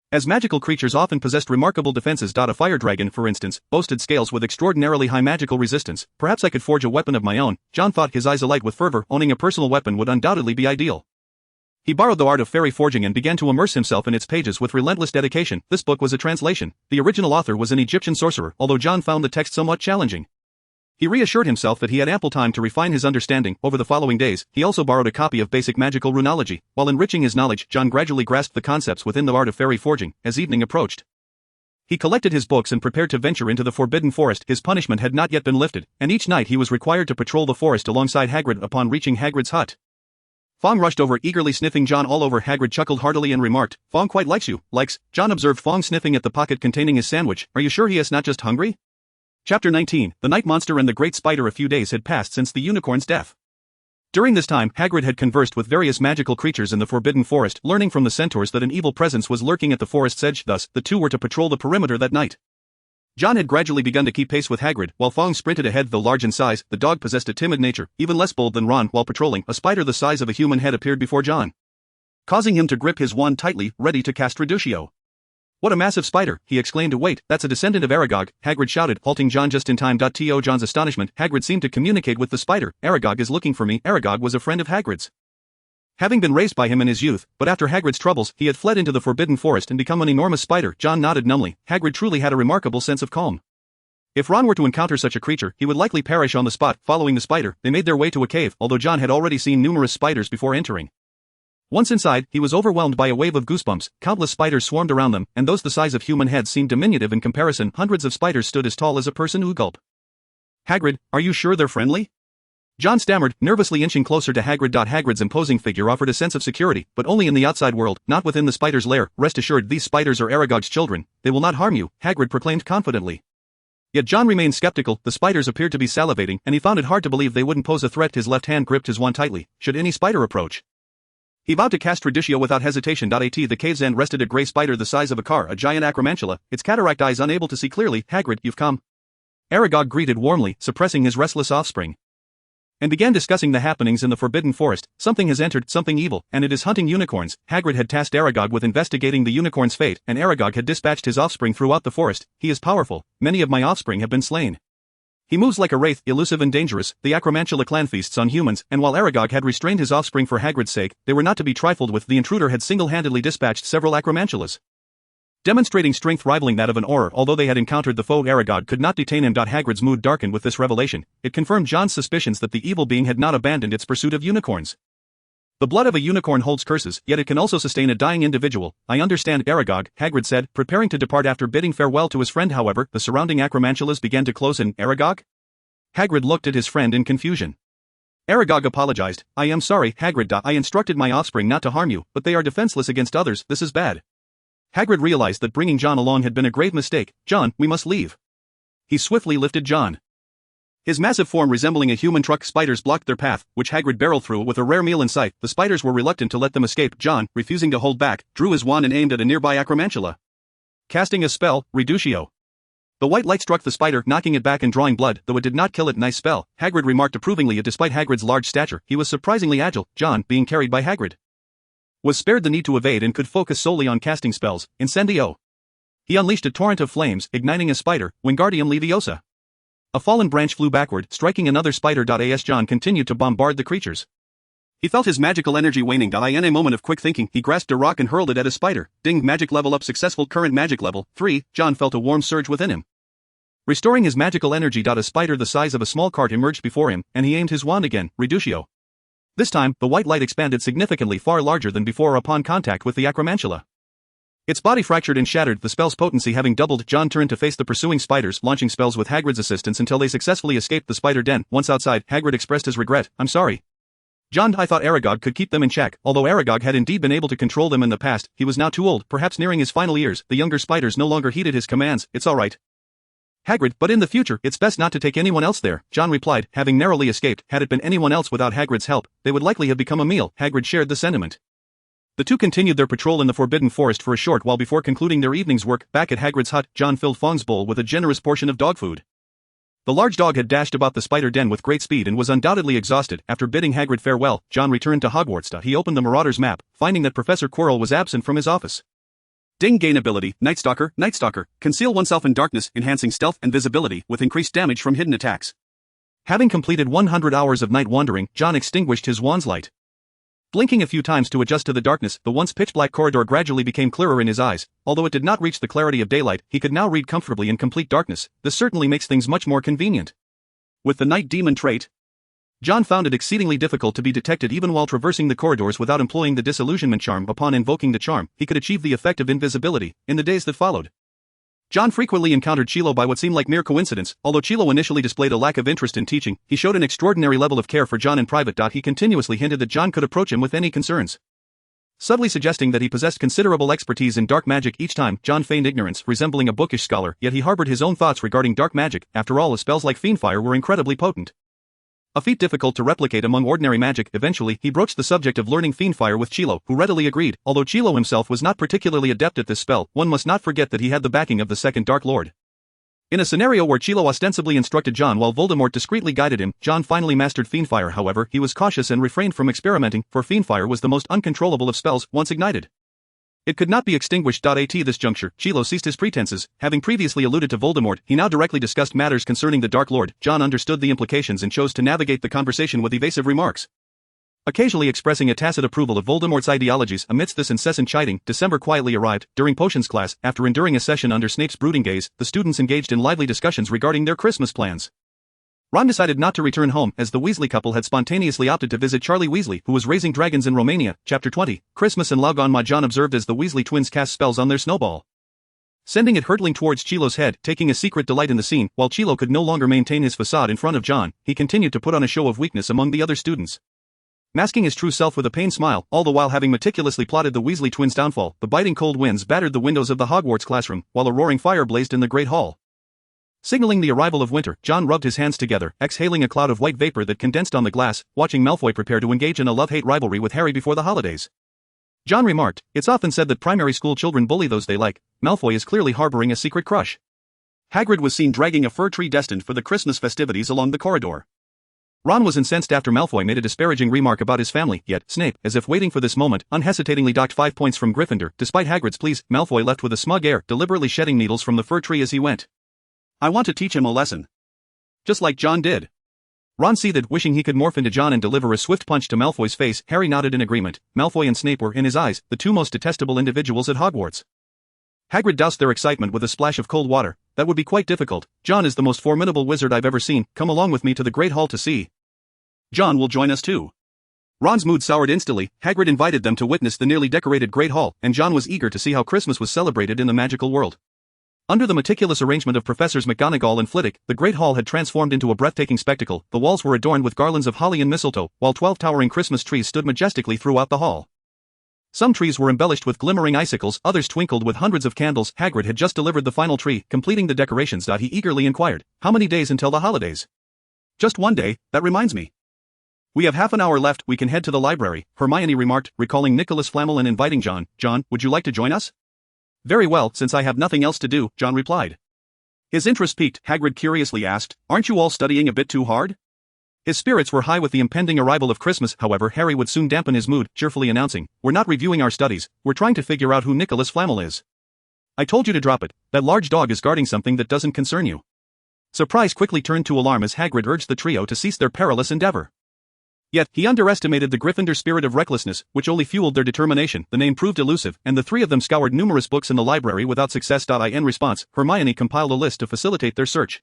as magical creatures often possessed remarkable defenses. A fire dragon, for instance, boasted scales with extraordinarily high magical resistance. Perhaps I could forge a weapon of my own, John thought, his eyes alight with fervor. Owning a personal weapon would undoubtedly be ideal. He borrowed The Art of Fairy Forging and began to immerse himself in its pages with relentless dedication. This book was a translation. The original author was an Egyptian sorcerer, although John found the text somewhat challenging. He reassured himself that he had ample time to refine his understanding. Over the following days, he also borrowed a copy of Basic Magical Runology. While enriching his knowledge, John gradually grasped the concepts within The Art of Fairy Forging. As evening approached, he collected his books and prepared to venture into the Forbidden Forest. His punishment had not yet been lifted, and each night he was required to patrol the forest alongside Hagrid. Upon reaching Hagrid's hut, Fong rushed over, eagerly sniffing John all over. Hagrid chuckled heartily and remarked, "Fong quite likes you." "Likes?" John observed Fong sniffing at the pocket containing his sandwich. "Are you sure he is not just hungry?" Chapter 19, The Night Monster and the Great Spider. A few days had passed since the unicorn's death. During this time, Hagrid had conversed with various magical creatures in the Forbidden Forest, learning from the centaurs that an evil presence was lurking at the forest's edge. Thus, the two were to patrol the perimeter that night. John had gradually begun to keep pace with Hagrid, while Fong sprinted ahead. Though large in size, the dog possessed a timid nature, even less bold than Ron. While patrolling, a spider the size of a human head appeared before John, causing him to grip his wand tightly, ready to cast Reducio. "What a massive spider!" he exclaimed. "Wait, that's a descendant of Aragog," Hagrid shouted, halting John just in time. To John's astonishment, Hagrid seemed to communicate with the spider. "Aragog is looking for me." Aragog was a friend of Hagrid's, having been raised by him in his youth, but after Hagrid's troubles, he had fled into the Forbidden Forest and become an enormous spider. John nodded numbly. Hagrid truly had a remarkable sense of calm. If Ron were to encounter such a creature, he would likely perish on the spot. Following the spider, they made their way to a cave, although John had already seen numerous spiders before entering. Once inside, he was overwhelmed by a wave of goosebumps. Countless spiders swarmed around them, and those the size of human heads seemed diminutive in comparison. Hundreds of spiders stood as tall as a person. Gulp. "Hagrid, are you sure they're friendly?" John stammered, nervously inching closer to Hagrid. Hagrid's imposing figure offered a sense of security, but only in the outside world, not within the spider's lair. "Rest assured, these spiders are Aragog's children. They will not harm you," Hagrid proclaimed confidently. Yet John remained skeptical. The spiders appeared to be salivating, and he found it hard to believe they wouldn't pose a threat. His left hand gripped his wand tightly. Should any spider approach, he vowed to cast Reducio without hesitation. At the cave's end rested a grey spider the size of a car, a giant acromantula, its cataract eyes unable to see clearly. "Hagrid, you've come," Aragog greeted warmly, suppressing his restless offspring, and began discussing the happenings in the Forbidden Forest. "Something has entered, something evil, and it is hunting unicorns." Hagrid had tasked Aragog with investigating the unicorn's fate, and Aragog had dispatched his offspring throughout the forest. "He is powerful. Many of my offspring have been slain. He moves like a wraith, elusive and dangerous. The Acromantula clan feasts on humans," and while Aragog had restrained his offspring for Hagrid's sake, they were not to be trifled with. The intruder had single-handedly dispatched several Acromantulas, demonstrating strength rivaling that of an Auror. Although they had encountered the foe, Aragog could not detain him. Hagrid's mood darkened with this revelation. It confirmed John's suspicions that the evil being had not abandoned its pursuit of unicorns. "The blood of a unicorn holds curses, yet it can also sustain a dying individual. I understand, Aragog," Hagrid said, preparing to depart after bidding farewell to his friend. However, the surrounding Acromantulas began to close in. "Aragog?" Hagrid looked at his friend in confusion. Aragog apologized. "I am sorry, Hagrid. I instructed my offspring not to harm you, but they are defenseless against others. This is bad." Hagrid realized that bringing John along had been a grave mistake. "John, we must leave." He swiftly lifted John. His massive form resembling a human truck. Spiders blocked their path, which Hagrid barreled through with a rare meal in sight. The spiders were reluctant to let them escape. John, refusing to hold back, drew his wand and aimed at a nearby Acromantula, casting a spell, Reducio. The white light struck the spider, knocking it back and drawing blood, though it did not kill it. "Nice spell," Hagrid remarked approvingly. Despite Hagrid's large stature, he was surprisingly agile. John, being carried by Hagrid, was spared the need to evade and could focus solely on casting spells. Incendio. He unleashed a torrent of flames, igniting a spider, Wingardium Leviosa. A fallen branch flew backward, striking another spider. As John continued to bombard the creatures, he felt his magical energy waning. In a moment of quick thinking, he grasped a rock and hurled it at a spider. Ding! Magic level up successful. Current magic level 3. John felt a warm surge within him, restoring his magical energy. A spider the size of a small cart emerged before him, and he aimed his wand again, Reducio. This time, the white light expanded significantly, far larger than before upon contact with the Acromantula. Its body fractured and shattered, the spell's potency having doubled. John turned to face the pursuing spiders, launching spells with Hagrid's assistance until they successfully escaped the spider den. Once outside, Hagrid expressed his regret. "I'm sorry, John. I thought Aragog could keep them in check." Although Aragog had indeed been able to control them in the past, he was now too old, perhaps nearing his final years. The younger spiders no longer heeded his commands. "It's all right, Hagrid, but in the future, it's best not to take anyone else there," John replied, having narrowly escaped. Had it been anyone else without Hagrid's help, they would likely have become a meal. Hagrid shared the sentiment. The two continued their patrol in the Forbidden Forest for a short while before concluding their evening's work. Back at Hagrid's hut, John filled Fong's bowl with a generous portion of dog food. The large dog had dashed about the spider den with great speed and was undoubtedly exhausted. After bidding Hagrid farewell, John returned to Hogwarts. He opened the Marauder's map, finding that Professor Quirrell was absent from his office. Ding! Gain ability, Night Stalker. Conceal oneself in darkness, enhancing stealth and visibility with increased damage from hidden attacks. Having completed 100 hours of night wandering, John extinguished his wand's light. Blinking a few times to adjust to the darkness, the once pitch-black corridor gradually became clearer in his eyes. Although it did not reach the clarity of daylight, he could now read comfortably in complete darkness. This certainly makes things much more convenient. With the night demon trait, John found it exceedingly difficult to be detected even while traversing the corridors without employing the disillusionment charm. Upon invoking the charm, he could achieve the effect of invisibility. In the days that followed, John frequently encountered Chilo by what seemed like mere coincidence. Although Chilo initially displayed a lack of interest in teaching, he showed an extraordinary level of care for John in private. He continuously hinted that John could approach him with any concerns, subtly suggesting that he possessed considerable expertise in dark magic. Each time, John feigned ignorance, resembling a bookish scholar, yet he harbored his own thoughts regarding dark magic. After all, spells like fiendfire were incredibly potent, a feat difficult to replicate among ordinary magic. Eventually, he broached the subject of learning fiendfire with Chilo, who readily agreed. Although Chilo himself was not particularly adept at this spell, one must not forget that he had the backing of the second Dark Lord. In a scenario where Chilo ostensibly instructed John while Voldemort discreetly guided him, John finally mastered fiendfire. However, he was cautious and refrained from experimenting, for fiendfire was the most uncontrollable of spells once ignited. It could not be extinguished. At this juncture, Chilo ceased his pretenses. Having previously alluded to Voldemort, he now directly discussed matters concerning the Dark Lord. John understood the implications and chose to navigate the conversation with evasive remarks, occasionally expressing a tacit approval of Voldemort's ideologies. Amidst this incessant chiding, December quietly arrived. During potions class, after enduring a session under Snape's brooding gaze, the students engaged in lively discussions regarding their Christmas plans. Ron decided not to return home, as the Weasley couple had spontaneously opted to visit Charlie Weasley, who was raising dragons in Romania. Chapter 20, Christmas and Logon Ma. John observed as the Weasley twins cast spells on their snowball, sending it hurtling towards Chilo's head. Taking a secret delight in the scene, while Chilo could no longer maintain his facade in front of John, he continued to put on a show of weakness among the other students, masking his true self with a pained smile, all the while having meticulously plotted the Weasley twins' downfall. The biting cold winds battered the windows of the Hogwarts classroom, while a roaring fire blazed in the Great Hall, signaling the arrival of winter. John rubbed his hands together, exhaling a cloud of white vapor that condensed on the glass, watching Malfoy prepare to engage in a love-hate rivalry with Harry before the holidays. John remarked, "It's often said that primary school children bully those they like. Malfoy is clearly harboring a secret crush." Hagrid was seen dragging a fir tree destined for the Christmas festivities along the corridor. Ron was incensed after Malfoy made a disparaging remark about his family, yet Snape, as if waiting for this moment, unhesitatingly docked 5 points from Gryffindor. Despite Hagrid's pleas, Malfoy left with a smug air, deliberately shedding needles from the fir tree as he went. "I want to teach him a lesson, just like John did." Ron seethed, wishing he could morph into John and deliver a swift punch to Malfoy's face. Harry nodded in agreement. Malfoy and Snape were, in his eyes, the two most detestable individuals at Hogwarts. Hagrid doused their excitement with a splash of cold water. "That would be quite difficult. John is the most formidable wizard I've ever seen. Come along with me to the Great Hall to see. John will join us too." Ron's mood soured instantly. Hagrid invited them to witness the nearly decorated Great Hall, and John was eager to see how Christmas was celebrated in the magical world. Under the meticulous arrangement of Professors McGonagall and Flitwick, the Great Hall had transformed into a breathtaking spectacle. The walls were adorned with garlands of holly and mistletoe, while 12 towering Christmas trees stood majestically throughout the hall. Some trees were embellished with glimmering icicles, others twinkled with hundreds of candles. Hagrid had just delivered the final tree, completing the decorations. He eagerly inquired, "How many days until the holidays?" "Just 1 day. That reminds me. We have half an hour left. We can head to the library," Hermione remarked, recalling Nicholas Flamel and inviting John. "John, would you like to join us?" "Very well, since I have nothing else to do," John replied. His interest piqued. Hagrid curiously asked, "Aren't you all studying a bit too hard?" His spirits were high with the impending arrival of Christmas. However, Harry would soon dampen his mood, cheerfully announcing, "We're not reviewing our studies, we're trying to figure out who Nicholas Flamel is." "I told you to drop it. That large dog is guarding something that doesn't concern you." Surprise quickly turned to alarm as Hagrid urged the trio to cease their perilous endeavor. Yet, he underestimated the Gryffindor spirit of recklessness, which only fueled their determination. The name proved elusive, and the three of them scoured numerous books in the library without success. In response, Hermione compiled a list to facilitate their search.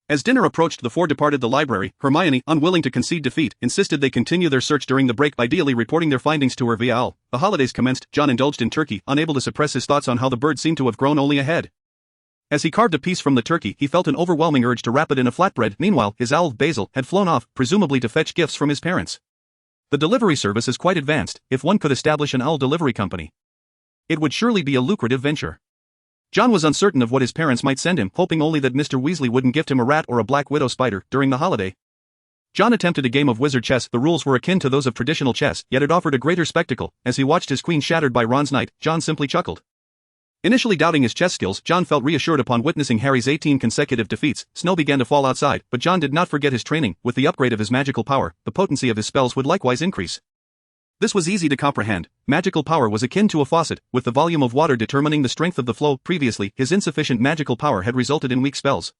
As dinner approached, the four departed the library. Hermione, unwilling to concede defeat, insisted they continue their search during the break, ideally reporting their findings to her via owl. The holidays commenced. John indulged in turkey, unable to suppress his thoughts on how the bird seemed to have grown only a head. As he carved a piece from the turkey, he felt an overwhelming urge to wrap it in a flatbread. Meanwhile, his owl, Basil, had flown off, presumably to fetch gifts from his parents. The delivery service is quite advanced. If one could establish an owl delivery company, it would surely be a lucrative venture. John was uncertain of what his parents might send him, hoping only that Mr. Weasley wouldn't gift him a rat or a black widow spider. During the holiday, John attempted a game of wizard chess. The rules were akin to those of traditional chess, yet it offered a greater spectacle. As he watched his queen shattered by Ron's knight, John simply chuckled. Initially doubting his chess skills, John felt reassured upon witnessing Harry's 18 consecutive defeats. Snow began to fall outside, but John did not forget his training. With the upgrade of his magical power, the potency of his spells would likewise increase. This was easy to comprehend. Magical power was akin to a faucet, with the volume of water determining the strength of the flow. Previously, his insufficient magical power had resulted in weak spells.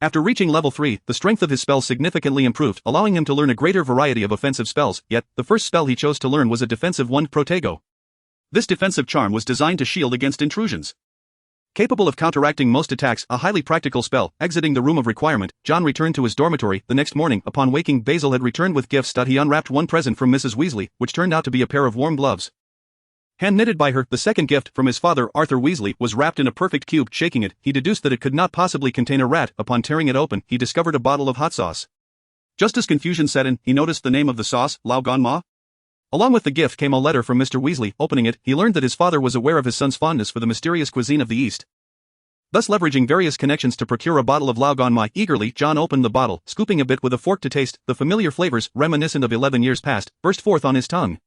After reaching level 3, the strength of his spells significantly improved, allowing him to learn a greater variety of offensive spells. Yet, the first spell he chose to learn was a defensive one, Protego. This defensive charm was designed to shield against intrusions. Capable of counteracting most attacks, a highly practical spell. Exiting the room of requirement, John returned to his dormitory. The next morning, upon waking, Basil had returned with gifts. He unwrapped one present from Mrs. Weasley, which turned out to be a pair of warm gloves. Hand-knitted by her, the second gift from his father, Arthur Weasley, was wrapped in a perfect cube. Shaking it, he deduced that it could not possibly contain a rat. Upon tearing it open, he discovered a bottle of hot sauce. Just as confusion set in, he noticed the name of the sauce, Lao Gan Ma. Along with the gift came a letter from Mr. Weasley. Opening it, he learned that his father was aware of his son's fondness for the mysterious cuisine of the East. Thus leveraging various connections to procure a bottle of Lao Gan Ma. Eagerly, John opened the bottle, scooping a bit with a fork to taste. The familiar flavors, reminiscent of 11 years past, burst forth on his tongue,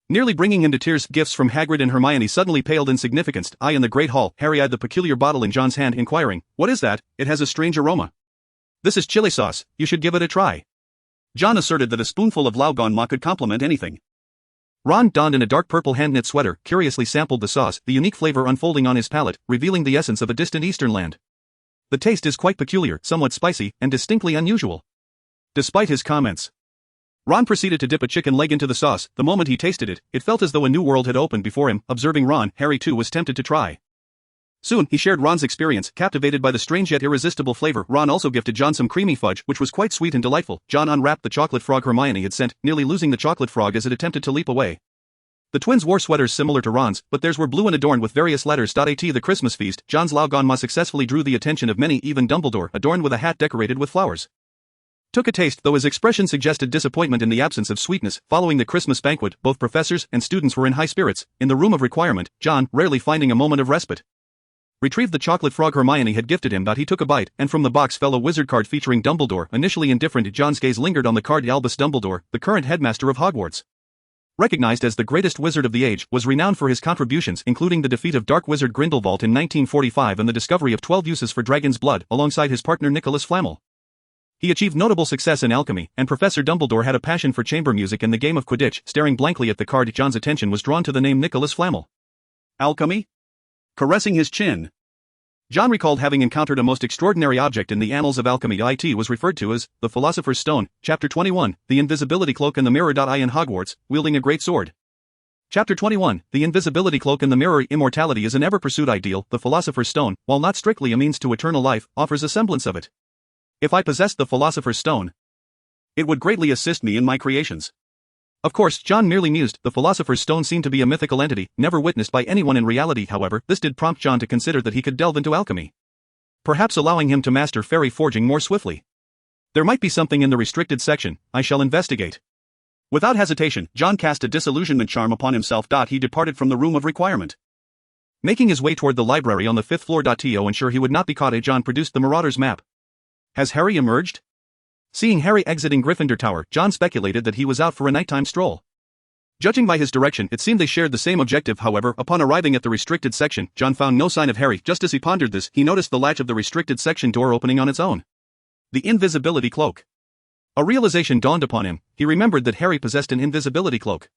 nearly bringing him to tears. Gifts from Hagrid and Hermione suddenly paled in significance. In the Great Hall, Harry eyed the peculiar bottle in John's hand, inquiring, "What is that? It has a strange aroma." "This is chili sauce, you should give it a try." John asserted that a spoonful of Lao Gan Ma could complement anything. Ron, donned in a dark purple hand-knit sweater, curiously sampled the sauce, the unique flavor unfolding on his palate, revealing the essence of a distant eastern land. "The taste is quite peculiar, somewhat spicy, and distinctly unusual." Despite his comments, Ron proceeded to dip a chicken leg into the sauce. The moment he tasted it, it felt as though a new world had opened before him. Observing Ron, Harry too was tempted to try. Soon, he shared Ron's experience, captivated by the strange yet irresistible flavor. Ron also gifted John some creamy fudge, which was quite sweet and delightful. John unwrapped the chocolate frog Hermione had sent, nearly losing the chocolate frog as it attempted to leap away. The twins wore sweaters similar to Ron's, but theirs were blue and adorned with various letters. At the Christmas feast, John's Lao Gan Ma successfully drew the attention of many, even Dumbledore, adorned with a hat decorated with flowers. Took a taste, though his expression suggested disappointment in the absence of sweetness. Following the Christmas banquet, both professors and students were in high spirits. In the room of requirement, John, rarely finding a moment of respite, retrieved the chocolate frog Hermione had gifted him. He took a bite, and from the box fell a wizard card featuring Dumbledore. Initially indifferent, John's gaze lingered on the card. Albus Dumbledore, the current headmaster of Hogwarts, recognized as the greatest wizard of the age, was renowned for his contributions, including the defeat of Dark Wizard Grindelwald in 1945 and the discovery of 12 uses for dragon's blood, alongside his partner Nicholas Flamel. He achieved notable success in alchemy, and Professor Dumbledore had a passion for chamber music and the game of Quidditch. Staring blankly at the card, John's attention was drawn to the name Nicholas Flamel. Alchemy? Caressing his chin, John recalled having encountered a most extraordinary object in the annals of alchemy. It was referred to as the Philosopher's Stone. Chapter 21, the Invisibility Cloak and the Mirror. In Hogwarts, wielding a great sword. Chapter 21, the Invisibility Cloak and the Mirror. Immortality is an ever-pursued ideal. The Philosopher's Stone, while not strictly a means to eternal life, offers a semblance of it. If I possessed the Philosopher's Stone, it would greatly assist me in my creations. Of course, John merely mused. The Philosopher's Stone seemed to be a mythical entity, never witnessed by anyone in reality. However, this did prompt John to consider that he could delve into alchemy, perhaps allowing him to master fairy forging more swiftly. There might be something in the restricted section. I shall investigate. Without hesitation, John cast a disillusionment charm upon himself. He departed from the room of requirement, making his way toward the library on the 5th floor. To ensure he would not be caught, John produced the Marauder's map. Has Harry emerged? Seeing Harry exiting Gryffindor Tower, John speculated that he was out for a nighttime stroll. Judging by his direction, it seemed they shared the same objective. However, upon arriving at the restricted section, John found no sign of Harry. Just as he pondered this, he noticed the latch of the restricted section door opening on its own. The invisibility cloak. A realization dawned upon him. He remembered that Harry possessed an invisibility cloak,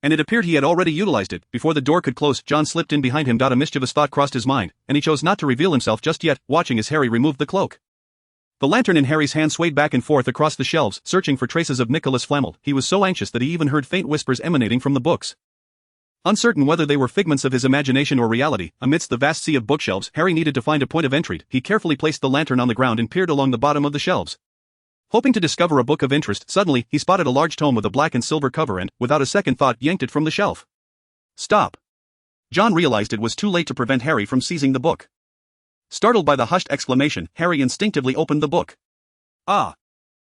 and it appeared he had already utilized it. Before the door could close, John slipped in behind him. A mischievous thought crossed his mind, and he chose not to reveal himself just yet, watching as Harry removed the cloak. The lantern in Harry's hand swayed back and forth across the shelves, searching for traces of Nicholas Flamel. He was so anxious that he even heard faint whispers emanating from the books. Uncertain whether they were figments of his imagination or reality, amidst the vast sea of bookshelves, Harry needed to find a point of entry. He carefully placed the lantern on the ground and peered along the bottom of the shelves, hoping to discover a book of interest. Suddenly, he spotted a large tome with a black and silver cover and, without a second thought, yanked it from the shelf. Stop! John realized it was too late to prevent Harry from seizing the book. Startled by the hushed exclamation, Harry instinctively opened the book. Ah!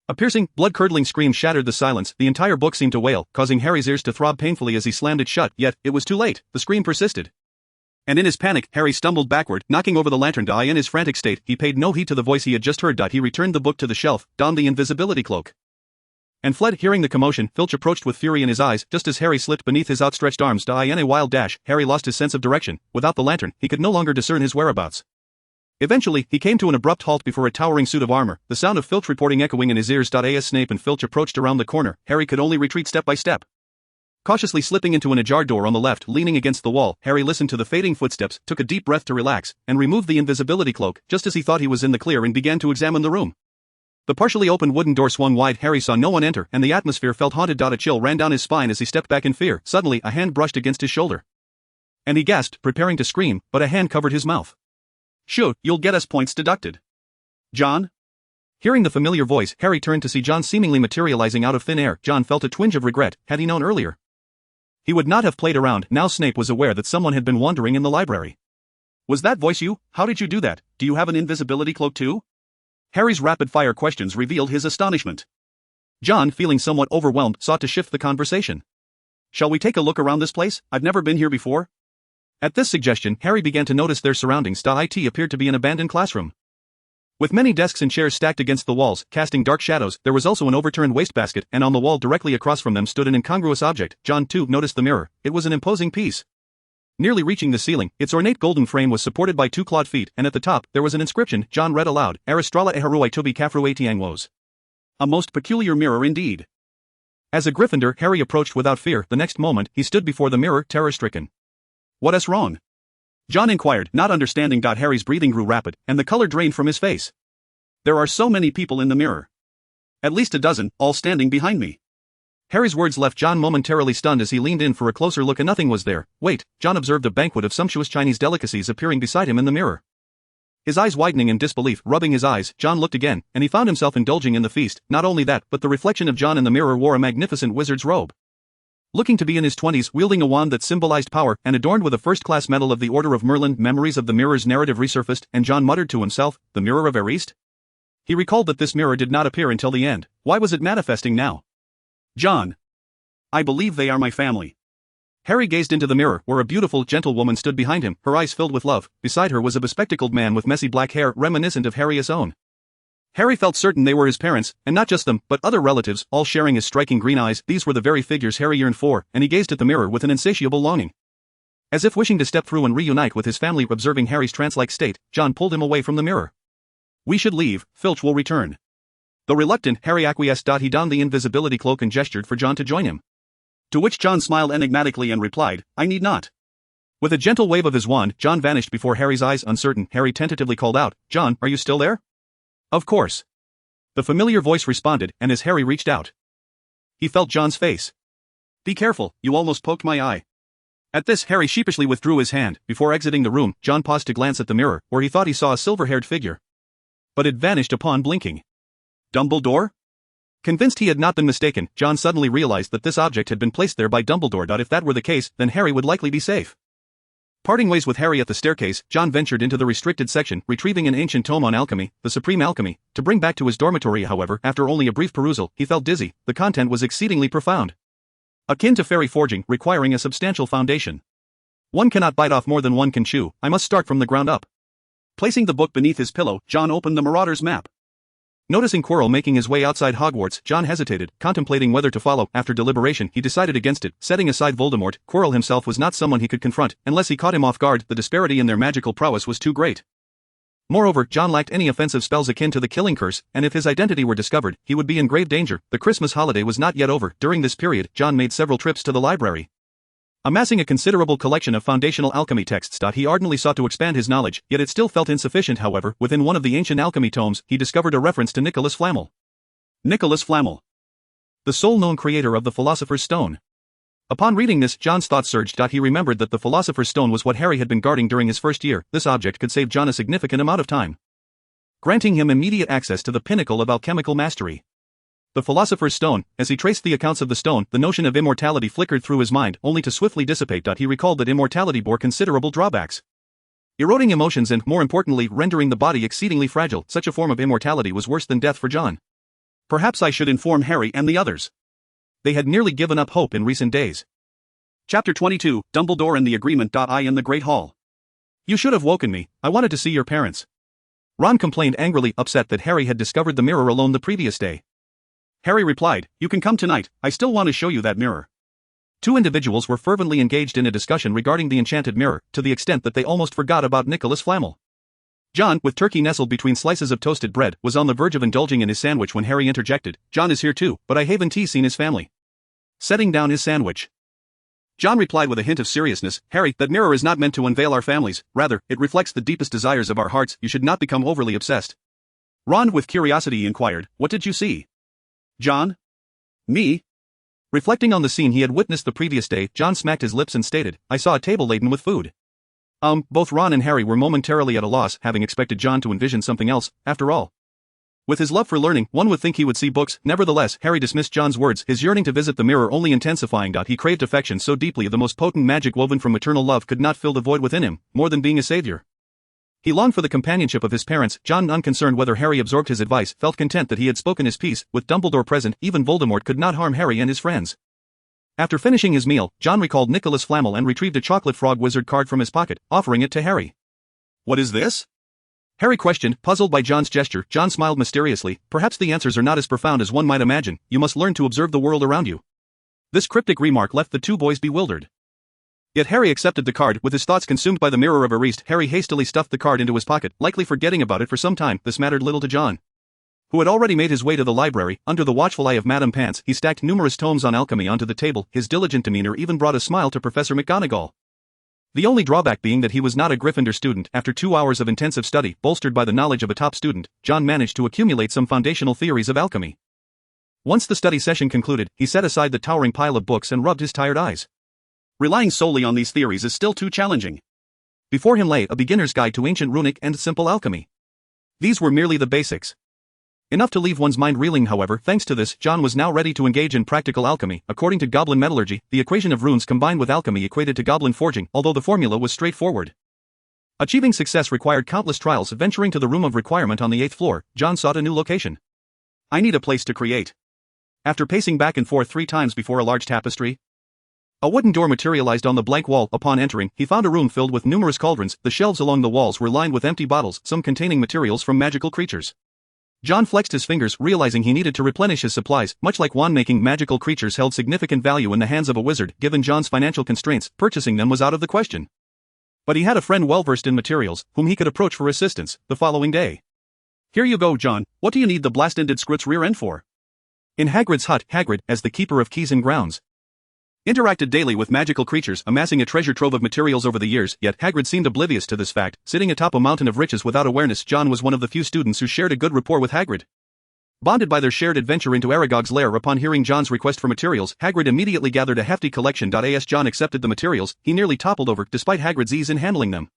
A piercing, blood-curdling scream shattered the silence. The entire book seemed to wail, causing Harry's ears to throb painfully as he slammed it shut. Yet, it was too late. The scream persisted, and in his panic, Harry stumbled backward, knocking over the lantern. In his frantic state, he paid no heed to the voice he had just heard. He returned the book to the shelf, donned the invisibility cloak, and fled. Hearing the commotion, Filch approached with fury in his eyes. Just as Harry slipped beneath his outstretched arms. In a wild dash, Harry lost his sense of direction. Without the lantern, he could no longer discern his whereabouts. Eventually, he came to an abrupt halt before a towering suit of armor, the sound of Filch reporting echoing in his ears. As Snape and Filch approached around the corner, Harry could only retreat step by step. Cautiously slipping into an ajar door on the left, leaning against the wall, Harry listened to the fading footsteps, took a deep breath to relax, and removed the invisibility cloak. Just as he thought he was in the clear and began to examine the room, the partially opened wooden door swung wide. Harry saw no one enter, and the atmosphere felt haunted. A chill ran down his spine as he stepped back in fear. Suddenly, a hand brushed against his shoulder, and he gasped, preparing to scream, but a hand covered his mouth. Shoot, you'll get us points deducted. John? Hearing the familiar voice, Harry turned to see John seemingly materializing out of thin air. John felt a twinge of regret. Had he known earlier, He would not have played around. Now Snape was aware that someone had been wandering in the library. Was that voice you? How did you do that? Do you have an invisibility cloak too? Harry's rapid-fire questions revealed his astonishment. John, feeling somewhat overwhelmed, sought to shift the conversation. Shall we take a look around this place? I've never been here before. At this suggestion, Harry began to notice their surroundings. It appeared to be an abandoned classroom. With many desks and chairs stacked against the walls, casting dark shadows, there was also an overturned wastebasket, and on the wall directly across from them stood an incongruous object. John, too, noticed the mirror. It was an imposing piece. Nearly reaching the ceiling, its ornate golden frame was supported by 2 clawed feet, and at the top, there was an inscription. John read aloud, Aristrala eharui tobi kafru atiangwos. A most peculiar mirror indeed. As a Gryffindor, Harry approached without fear. The next moment, he stood before the mirror, terror-stricken. What's wrong? John inquired, not understanding. Harry's breathing grew rapid, and the color drained from his face. There are so many people in the mirror. At least a dozen, all standing behind me. Harry's words left John momentarily stunned as he leaned in for a closer look, and nothing was there. Wait, John observed a banquet of sumptuous Chinese delicacies appearing beside him in the mirror. His eyes widening in disbelief, rubbing his eyes, John looked again, and he found himself indulging in the feast. Not only that, but the reflection of John in the mirror wore a magnificent wizard's robe. Looking to be in his 20s, wielding a wand that symbolized power, and adorned with a first-class medal of the Order of Merlin, memories of the mirror's narrative resurfaced, and John muttered to himself, the Mirror of Ariste? He recalled that this mirror did not appear until the end. Why was it manifesting now? John. I believe they are my family. Harry gazed into the mirror, where a beautiful, gentle woman stood behind him, her eyes filled with love. Beside her was a bespectacled man with messy black hair, reminiscent of Harry's own. Harry felt certain they were his parents, and not just them, but other relatives, all sharing his striking green eyes. These were the very figures Harry yearned for, and he gazed at the mirror with an insatiable longing. As if wishing to step through and reunite with his family. Observing Harry's trance-like state, John pulled him away from the mirror. We should leave, Filch will return. Though reluctant, Harry acquiesced. He donned the invisibility cloak and gestured for John to join him. To which John smiled enigmatically and replied, I need not. With a gentle wave of his wand, John vanished before Harry's eyes. Uncertain, Harry tentatively called out, John, are you still there? Of course. The familiar voice responded, and as Harry reached out, he felt John's face. Be careful, you almost poked my eye. At this, Harry sheepishly withdrew his hand. Before exiting the room, John paused to glance at the mirror, where he thought he saw a silver-haired figure. But it vanished upon blinking. Dumbledore? Convinced he had not been mistaken, John suddenly realized that this object had been placed there by Dumbledore. If that were the case, then Harry would likely be safe. Parting ways with Harry at the staircase, John ventured into the restricted section, retrieving an ancient tome on alchemy, the supreme alchemy, to bring back to his dormitory. However, after only a brief perusal, he felt dizzy. The content was exceedingly profound. Akin to fairy forging, requiring a substantial foundation. One cannot bite off more than one can chew. I must start from the ground up. Placing the book beneath his pillow, John opened the Marauder's map. Noticing Quirrell making his way outside Hogwarts, John hesitated, contemplating whether to follow. After deliberation, he decided against it. Setting aside Voldemort, Quirrell himself was not someone he could confront, unless he caught him off guard. The disparity in their magical prowess was too great. Moreover, John lacked any offensive spells akin to the Killing Curse, and if his identity were discovered, he would be in grave danger. The Christmas holiday was not yet over. During this period, John made several trips to the library, amassing a considerable collection of foundational alchemy texts. He ardently sought to expand his knowledge, yet it still felt insufficient. However, within one of the ancient alchemy tomes, he discovered a reference to Nicholas Flamel. Nicholas Flamel, the sole known creator of the Philosopher's Stone. Upon reading this, John's thoughts surged. He remembered that the Philosopher's Stone was what Harry had been guarding during his first year. This object could save John a significant amount of time, granting him immediate access to the pinnacle of alchemical mastery. The Philosopher's Stone. As he traced the accounts of the stone, the notion of immortality flickered through his mind, only to swiftly dissipate. He recalled that immortality bore considerable drawbacks, eroding emotions and, more importantly, rendering the body exceedingly fragile. Such a form of immortality was worse than death for John. Perhaps I should inform Harry and the others. They had nearly given up hope in recent days. Chapter 22, Dumbledore and the Agreement. I in the Great Hall. You should have woken me. I wanted to see your parents. Ron complained angrily, upset that Harry had discovered the mirror alone the previous day. Harry replied, you can come tonight, I still want to show you that mirror. Two individuals were fervently engaged in a discussion regarding the enchanted mirror, to the extent that they almost forgot about Nicholas Flamel. John, with turkey nestled between slices of toasted bread, was on the verge of indulging in his sandwich when Harry interjected, John is here too, but I haven't seen his family. Setting down his sandwich, John replied with a hint of seriousness, Harry, that mirror is not meant to unveil our families, rather, it reflects the deepest desires of our hearts. You should not become overly obsessed. Ron, with curiosity, inquired, what did you see? John? Me? Reflecting on the scene he had witnessed the previous day, John smacked his lips and stated, I saw a table laden with food. Both Ron and Harry were momentarily at a loss, having expected John to envision something else. After all, With his love for learning, one would think he would see books. Nevertheless, Harry dismissed John's words, his yearning to visit the mirror only intensifying. He craved affection so deeply the most potent magic woven from maternal love could not fill the void within him, more than being a savior. He longed for the companionship of his parents. John, unconcerned whether Harry absorbed his advice, felt content that he had spoken his piece. With Dumbledore present, even Voldemort could not harm Harry and his friends. After finishing his meal, John recalled Nicholas Flamel and retrieved a chocolate frog wizard card from his pocket, offering it to Harry. "What is this?" Harry questioned, puzzled by John's gesture. John smiled mysteriously. "Perhaps the answers are not as profound as one might imagine. You must learn to observe the world around you." This cryptic remark left the two boys bewildered. Yet Harry accepted the card. With his thoughts consumed by the mirror of Erist, Harry hastily stuffed the card into his pocket, likely forgetting about it for some time. This mattered little to John, who had already made his way to the library. Under the watchful eye of Madame Pants, he stacked numerous tomes on alchemy onto the table. His diligent demeanor even brought a smile to Professor McGonagall. The only drawback being that he was not a Gryffindor student. After 2 hours of intensive study, bolstered by the knowledge of a top student, John managed to accumulate some foundational theories of alchemy. Once the study session concluded, he set aside the towering pile of books and rubbed his tired eyes. Relying solely on these theories is still too challenging. Before him lay a beginner's guide to ancient runic and simple alchemy. These were merely the basics. Enough to leave one's mind reeling. However, thanks to this, John was now ready to engage in practical alchemy. According to goblin metallurgy, the equation of runes combined with alchemy equated to goblin forging, although the formula was straightforward. Achieving success required countless trials. Venturing to the room of requirement on the 8th floor, John sought a new location. "I need a place to create." After pacing back and forth 3 times before a large tapestry, a wooden door materialized on the blank wall. Upon entering, he found a room filled with numerous cauldrons. The shelves along the walls were lined with empty bottles, some containing materials from magical creatures. John flexed his fingers, realizing he needed to replenish his supplies. Much like wand-making, magical creatures held significant value in the hands of a wizard. Given John's financial constraints, purchasing them was out of the question. But he had a friend well-versed in materials, whom he could approach for assistance, the following day. "Here you go, John. What do you need the blast-ended Scroot's rear end for?" In Hagrid's hut, Hagrid, as the keeper of keys and grounds, interacted daily with magical creatures, amassing a treasure trove of materials over the years. Yet Hagrid seemed oblivious to this fact. Sitting atop a mountain of riches without awareness, John was one of the few students who shared a good rapport with Hagrid. Bonded by their shared adventure into Aragog's lair, upon hearing John's request for materials, Hagrid immediately gathered a hefty collection. As John accepted the materials, he nearly toppled over, despite Hagrid's ease in handling them.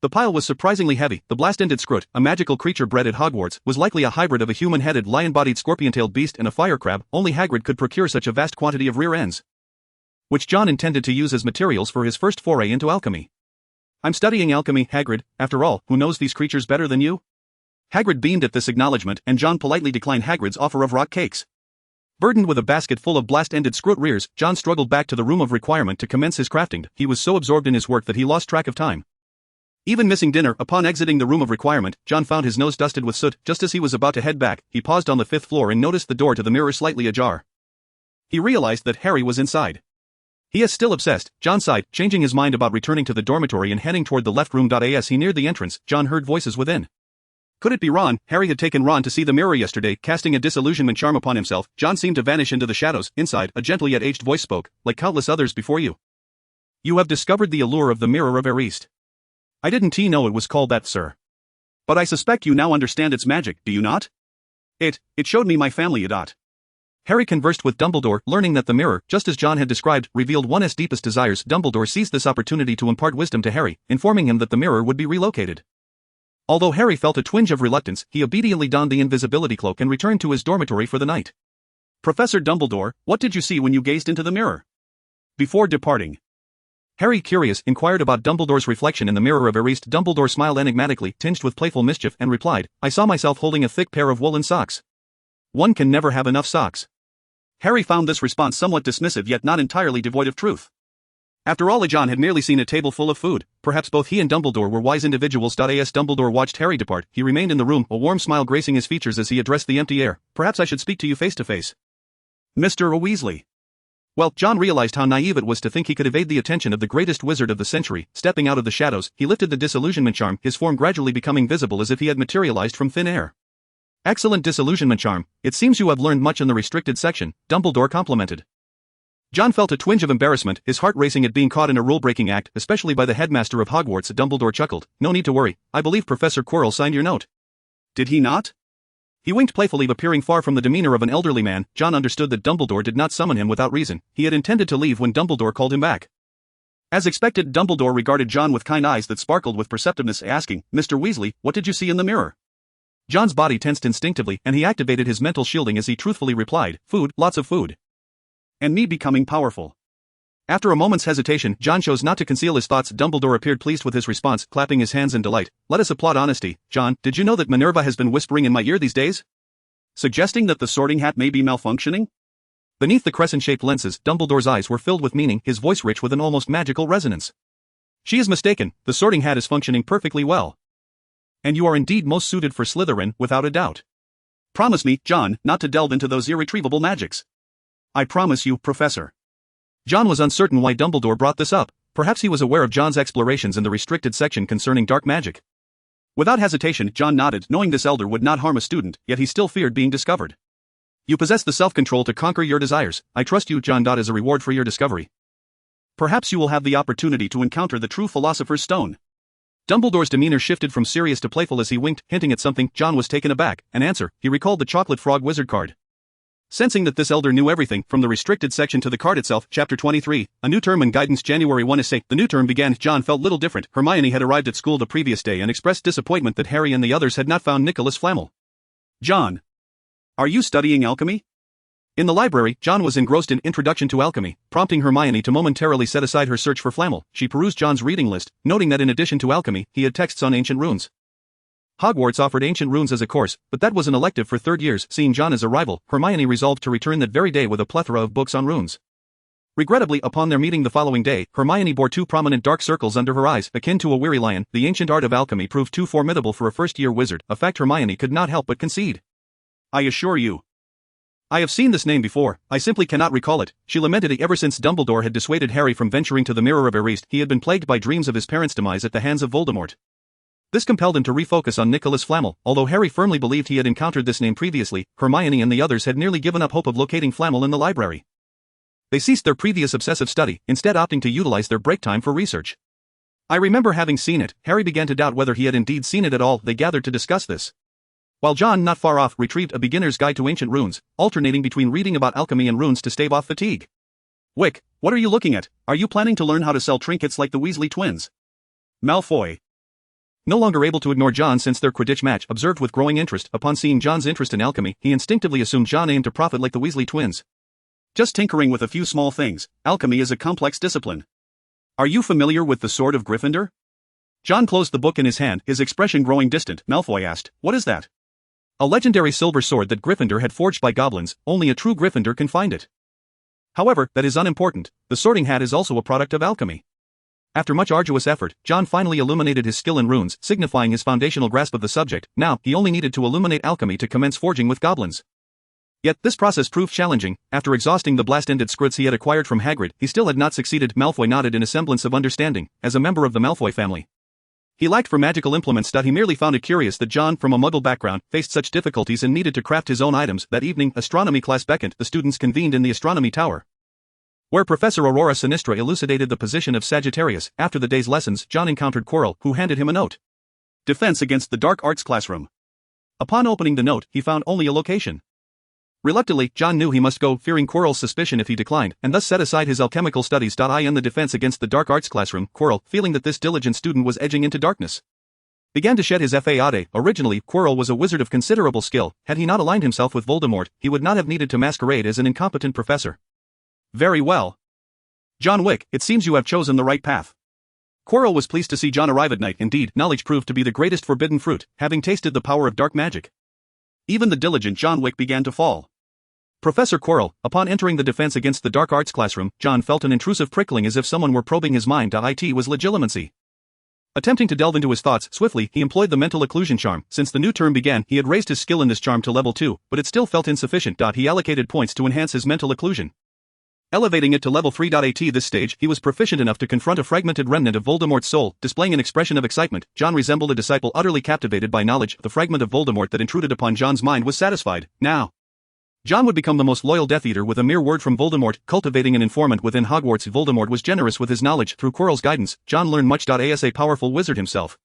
The pile was surprisingly heavy. The blast-ended Scroot, a magical creature bred at Hogwarts, was likely a hybrid of a human-headed, lion-bodied, scorpion-tailed beast and a fire crab. Only Hagrid could procure such a vast quantity of rear ends, which John intended to use as materials for his first foray into alchemy. "I'm studying alchemy, Hagrid. After all, who knows these creatures better than you?" Hagrid beamed at this acknowledgement, and John politely declined Hagrid's offer of rock cakes. Burdened with a basket full of blast-ended Scroot rears, John struggled back to the room of requirement to commence his crafting. He was so absorbed in his work that he lost track of time, even missing dinner. Upon exiting the room of requirement, John found his nose dusted with soot. Just as he was about to head back, he paused on the 5th floor and noticed the door to the mirror slightly ajar. He realized that Harry was inside. "He is still obsessed," John sighed, changing his mind about returning to the dormitory and heading toward the left room. As he neared the entrance, John heard voices within. Could it be Ron? Harry had taken Ron to see the mirror yesterday. Casting a disillusionment charm upon himself, John seemed to vanish into the shadows. Inside, a gentle yet aged voice spoke. "Like countless others before you, you have discovered the allure of the mirror of Erist. I didn't know it was called that, sir. But I suspect you now understand its magic, do you not? It showed me my family. Harry conversed with Dumbledore, learning that the mirror, just as John had described, revealed one's deepest desires. Dumbledore seized this opportunity to impart wisdom to Harry, informing him that the mirror would be relocated. Although Harry felt a twinge of reluctance, he obediently donned the invisibility cloak and returned to his dormitory for the night. "Professor Dumbledore, what did you see when you gazed into the mirror?" Before departing, Harry, curious, inquired about Dumbledore's reflection in the mirror of Erist. Dumbledore smiled enigmatically, tinged with playful mischief, and replied, "I saw myself holding a thick pair of woolen socks. One can never have enough socks." Harry found this response somewhat dismissive, yet not entirely devoid of truth. After all, John had merely seen a table full of food. Perhaps both he and Dumbledore were wise individuals. As Dumbledore watched Harry depart, he remained in the room, a warm smile gracing his features as he addressed the empty air. "Perhaps I should speak to you face to face, Mr. Weasley." Well, John realized how naive it was to think he could evade the attention of the greatest wizard of the century. Stepping out of the shadows, he lifted the disillusionment charm, his form gradually becoming visible as if he had materialized from thin air. "Excellent disillusionment charm. It seems you have learned much in the restricted section," Dumbledore complimented. John felt a twinge of embarrassment, his heart racing at being caught in a rule-breaking act, especially by the headmaster of Hogwarts. Dumbledore chuckled. "No need to worry. I believe Professor Quirrell signed your note." "Did he not?" He winked playfully, appearing far from the demeanor of an elderly man. John understood that Dumbledore did not summon him without reason. He had intended to leave when Dumbledore called him back. As expected, Dumbledore regarded John with kind eyes that sparkled with perceptiveness, asking, "Mr. Weasley, what did you see in the mirror?" John's body tensed instinctively and he activated his mental shielding as he truthfully replied, "Food, lots of food. And me becoming powerful." After a moment's hesitation, John chose not to conceal his thoughts. Dumbledore appeared pleased with his response, clapping his hands in delight. "Let us applaud honesty. John, did you know that Minerva has been whispering in my ear these days? Suggesting that the sorting hat may be malfunctioning?" Beneath the crescent-shaped lenses, Dumbledore's eyes were filled with meaning, his voice rich with an almost magical resonance. "She is mistaken, the sorting hat is functioning perfectly well. And you are indeed most suited for Slytherin, without a doubt. Promise me, John, not to delve into those irretrievable magics." "I promise you, Professor." John was uncertain why Dumbledore brought this up. Perhaps he was aware of John's explorations in the restricted section concerning dark magic. Without hesitation, John nodded, knowing this elder would not harm a student, yet he still feared being discovered. "You possess the self-control to conquer your desires. I trust you, John. As a reward for your discovery, perhaps you will have the opportunity to encounter the true Philosopher's Stone." Dumbledore's demeanor shifted from serious to playful as he winked, hinting at something. John was taken aback. An answer. He recalled the chocolate frog wizard card. Sensing that this elder knew everything, from the restricted section to the card itself. Chapter 23, A New Term and Guidance. January 1 essay. The new term began. John felt little different. Hermione had arrived at school the previous day and expressed disappointment that Harry and the others had not found Nicholas Flamel. "John, are you studying alchemy?" In the library, John was engrossed in Introduction to Alchemy, prompting Hermione to momentarily set aside her search for Flamel. She perused John's reading list, noting that in addition to alchemy, he had texts on ancient runes. Hogwarts offered ancient runes as a course, but that was an elective for third years. Seeing John as a rival, Hermione resolved to return that very day with a plethora of books on runes. Regrettably, upon their meeting the following day, Hermione bore two prominent dark circles under her eyes, akin to a weary lion. The ancient art of alchemy proved too formidable for a first-year wizard, a fact Hermione could not help but concede. "I assure you, I have seen this name before, I simply cannot recall it," she lamented. Ever since Dumbledore had dissuaded Harry from venturing to the Mirror of Erased, he had been plagued by dreams of his parents' demise at the hands of Voldemort. This compelled him to refocus on Nicholas Flamel. Although Harry firmly believed he had encountered this name previously, Hermione and the others had nearly given up hope of locating Flamel in the library. They ceased their previous obsessive study, instead opting to utilize their break time for research. "I remember having seen it." Harry began to doubt whether he had indeed seen it at all. They gathered to discuss this, while John, not far off, retrieved A Beginner's Guide to Ancient Runes, alternating between reading about alchemy and runes to stave off fatigue. "Wick, what are you looking at? Are you planning to learn how to sell trinkets like the Weasley twins?" Malfoy, no longer able to ignore John since their Quidditch match, observed with growing interest. Upon seeing John's interest in alchemy, he instinctively assumed John aimed to profit like the Weasley twins. "Just tinkering with a few small things. Alchemy is a complex discipline. Are you familiar with the Sword of Gryffindor?" John closed the book in his hand, his expression growing distant. Malfoy asked, "What is that?" "A legendary silver sword that Gryffindor had forged by goblins. Only a true Gryffindor can find it. However, that is unimportant. The sorting hat is also a product of alchemy." After much arduous effort, John finally illuminated his skill in runes, signifying his foundational grasp of the subject. Now, he only needed to illuminate alchemy to commence forging with goblins. Yet, this process proved challenging. After exhausting the blast-ended squirts he had acquired from Hagrid, he still had not succeeded. Malfoy nodded in a semblance of understanding. As a member of the Malfoy family, he lacked for magical implements. He merely found it curious that John, from a Muggle background, faced such difficulties and needed to craft his own items. That evening, astronomy class beckoned. The students convened in the astronomy tower, where Professor Aurora Sinistra elucidated the position of Sagittarius. After the day's lessons, John encountered Quirrell, who handed him a note. Defense against the Dark Arts classroom. Upon opening the note, he found only a location. Reluctantly, John knew he must go, fearing Quirrell's suspicion if he declined, and thus set aside his alchemical studies. In the defense against the Dark Arts classroom, Quirrell, feeling that this diligent student was edging into darkness, began to shed his fade. Originally, Quirrell was a wizard of considerable skill. Had he not aligned himself with Voldemort, he would not have needed to masquerade as an incompetent professor. "Very well, John Wick, it seems you have chosen the right path." Quirrell was pleased to see John arrive at night. Indeed, knowledge proved to be the greatest forbidden fruit, having tasted the power of dark magic. Even the diligent John Wick began to fall. Professor Quirrell, upon entering the defense against the dark arts classroom, John felt an intrusive prickling as if someone were probing his mind. It was legilimency. Attempting to delve into his thoughts, swiftly, he employed the mental occlusion charm. Since the new term began, he had raised his skill in this charm to level 2, but it still felt insufficient. He allocated points to enhance his mental occlusion, elevating it to level 3. At this stage, he was proficient enough to confront a fragmented remnant of Voldemort's soul. Displaying an expression of excitement, John resembled a disciple utterly captivated by knowledge. The fragment of Voldemort that intruded upon John's mind was satisfied. Now, John would become the most loyal Death Eater with a mere word from Voldemort. Cultivating an informant within Hogwarts, Voldemort was generous with his knowledge. Through Quirrell's guidance, John learned much. As a powerful wizard himself,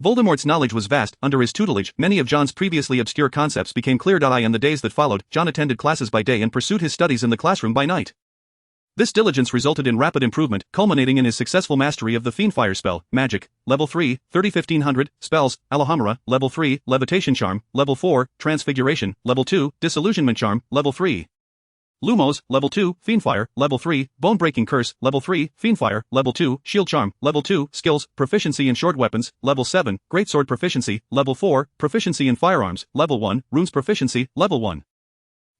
Voldemort's knowledge was vast. Under his tutelage, many of John's previously obscure concepts became clear. In the days that followed, John attended classes by day and pursued his studies in the classroom by night. This diligence resulted in rapid improvement, culminating in his successful mastery of the Fiendfire spell, Magic, Level 3, 30-1500, Spells, Alhamra, Level 3, Levitation Charm, Level 4, Transfiguration, Level 2, Disillusionment Charm, Level 3. Lumos, Level 2, Fiendfire, Level 3, Bone-Breaking Curse, Level 3, Fiendfire, Level 2, Shield Charm, Level 2, Skills, Proficiency in Short Weapons, Level 7, Greatsword Proficiency, Level 4, Proficiency in Firearms, Level 1, Runes Proficiency, Level 1.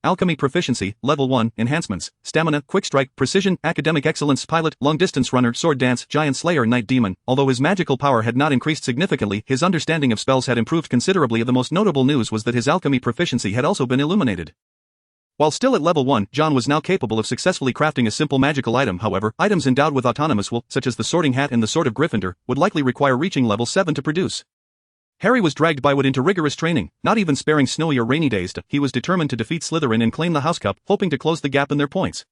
Alchemy Proficiency, Level 1, Enhancements, Stamina, Quick Strike, Precision, Academic Excellence, Pilot, Long Distance Runner, Sword Dance, Giant Slayer, Night Demon. Although his magical power had not increased significantly, his understanding of spells had improved considerably. The most notable news was that his alchemy proficiency had also been illuminated. While still at level 1, John was now capable of successfully crafting a simple magical item. However, items endowed with autonomous will, such as the Sorting Hat and the Sword of Gryffindor, would likely require reaching level 7 to produce. Harry was dragged by Wood into rigorous training, not even sparing snowy or rainy days. He was determined to defeat Slytherin and claim the House Cup, hoping to close the gap in their points.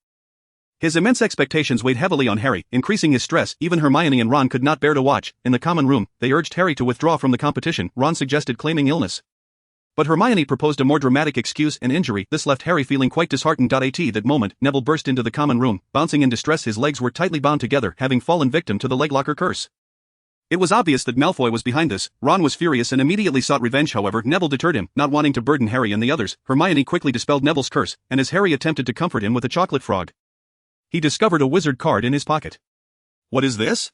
His immense expectations weighed heavily on Harry, increasing his stress. Even Hermione and Ron could not bear to watch. In the common room, they urged Harry to withdraw from the competition. Ron suggested claiming illness, but Hermione proposed a more dramatic excuse: an injury. This left Harry feeling quite disheartened. At that moment, Neville burst into the common room, bouncing in distress. His legs were tightly bound together, having fallen victim to the leglocker curse. It was obvious that Malfoy was behind this. Ron was furious and immediately sought revenge. However, Neville deterred him, not wanting to burden Harry and the others. Hermione quickly dispelled Neville's curse, and as Harry attempted to comfort him with a chocolate frog, he discovered a wizard card in his pocket. "What is this?"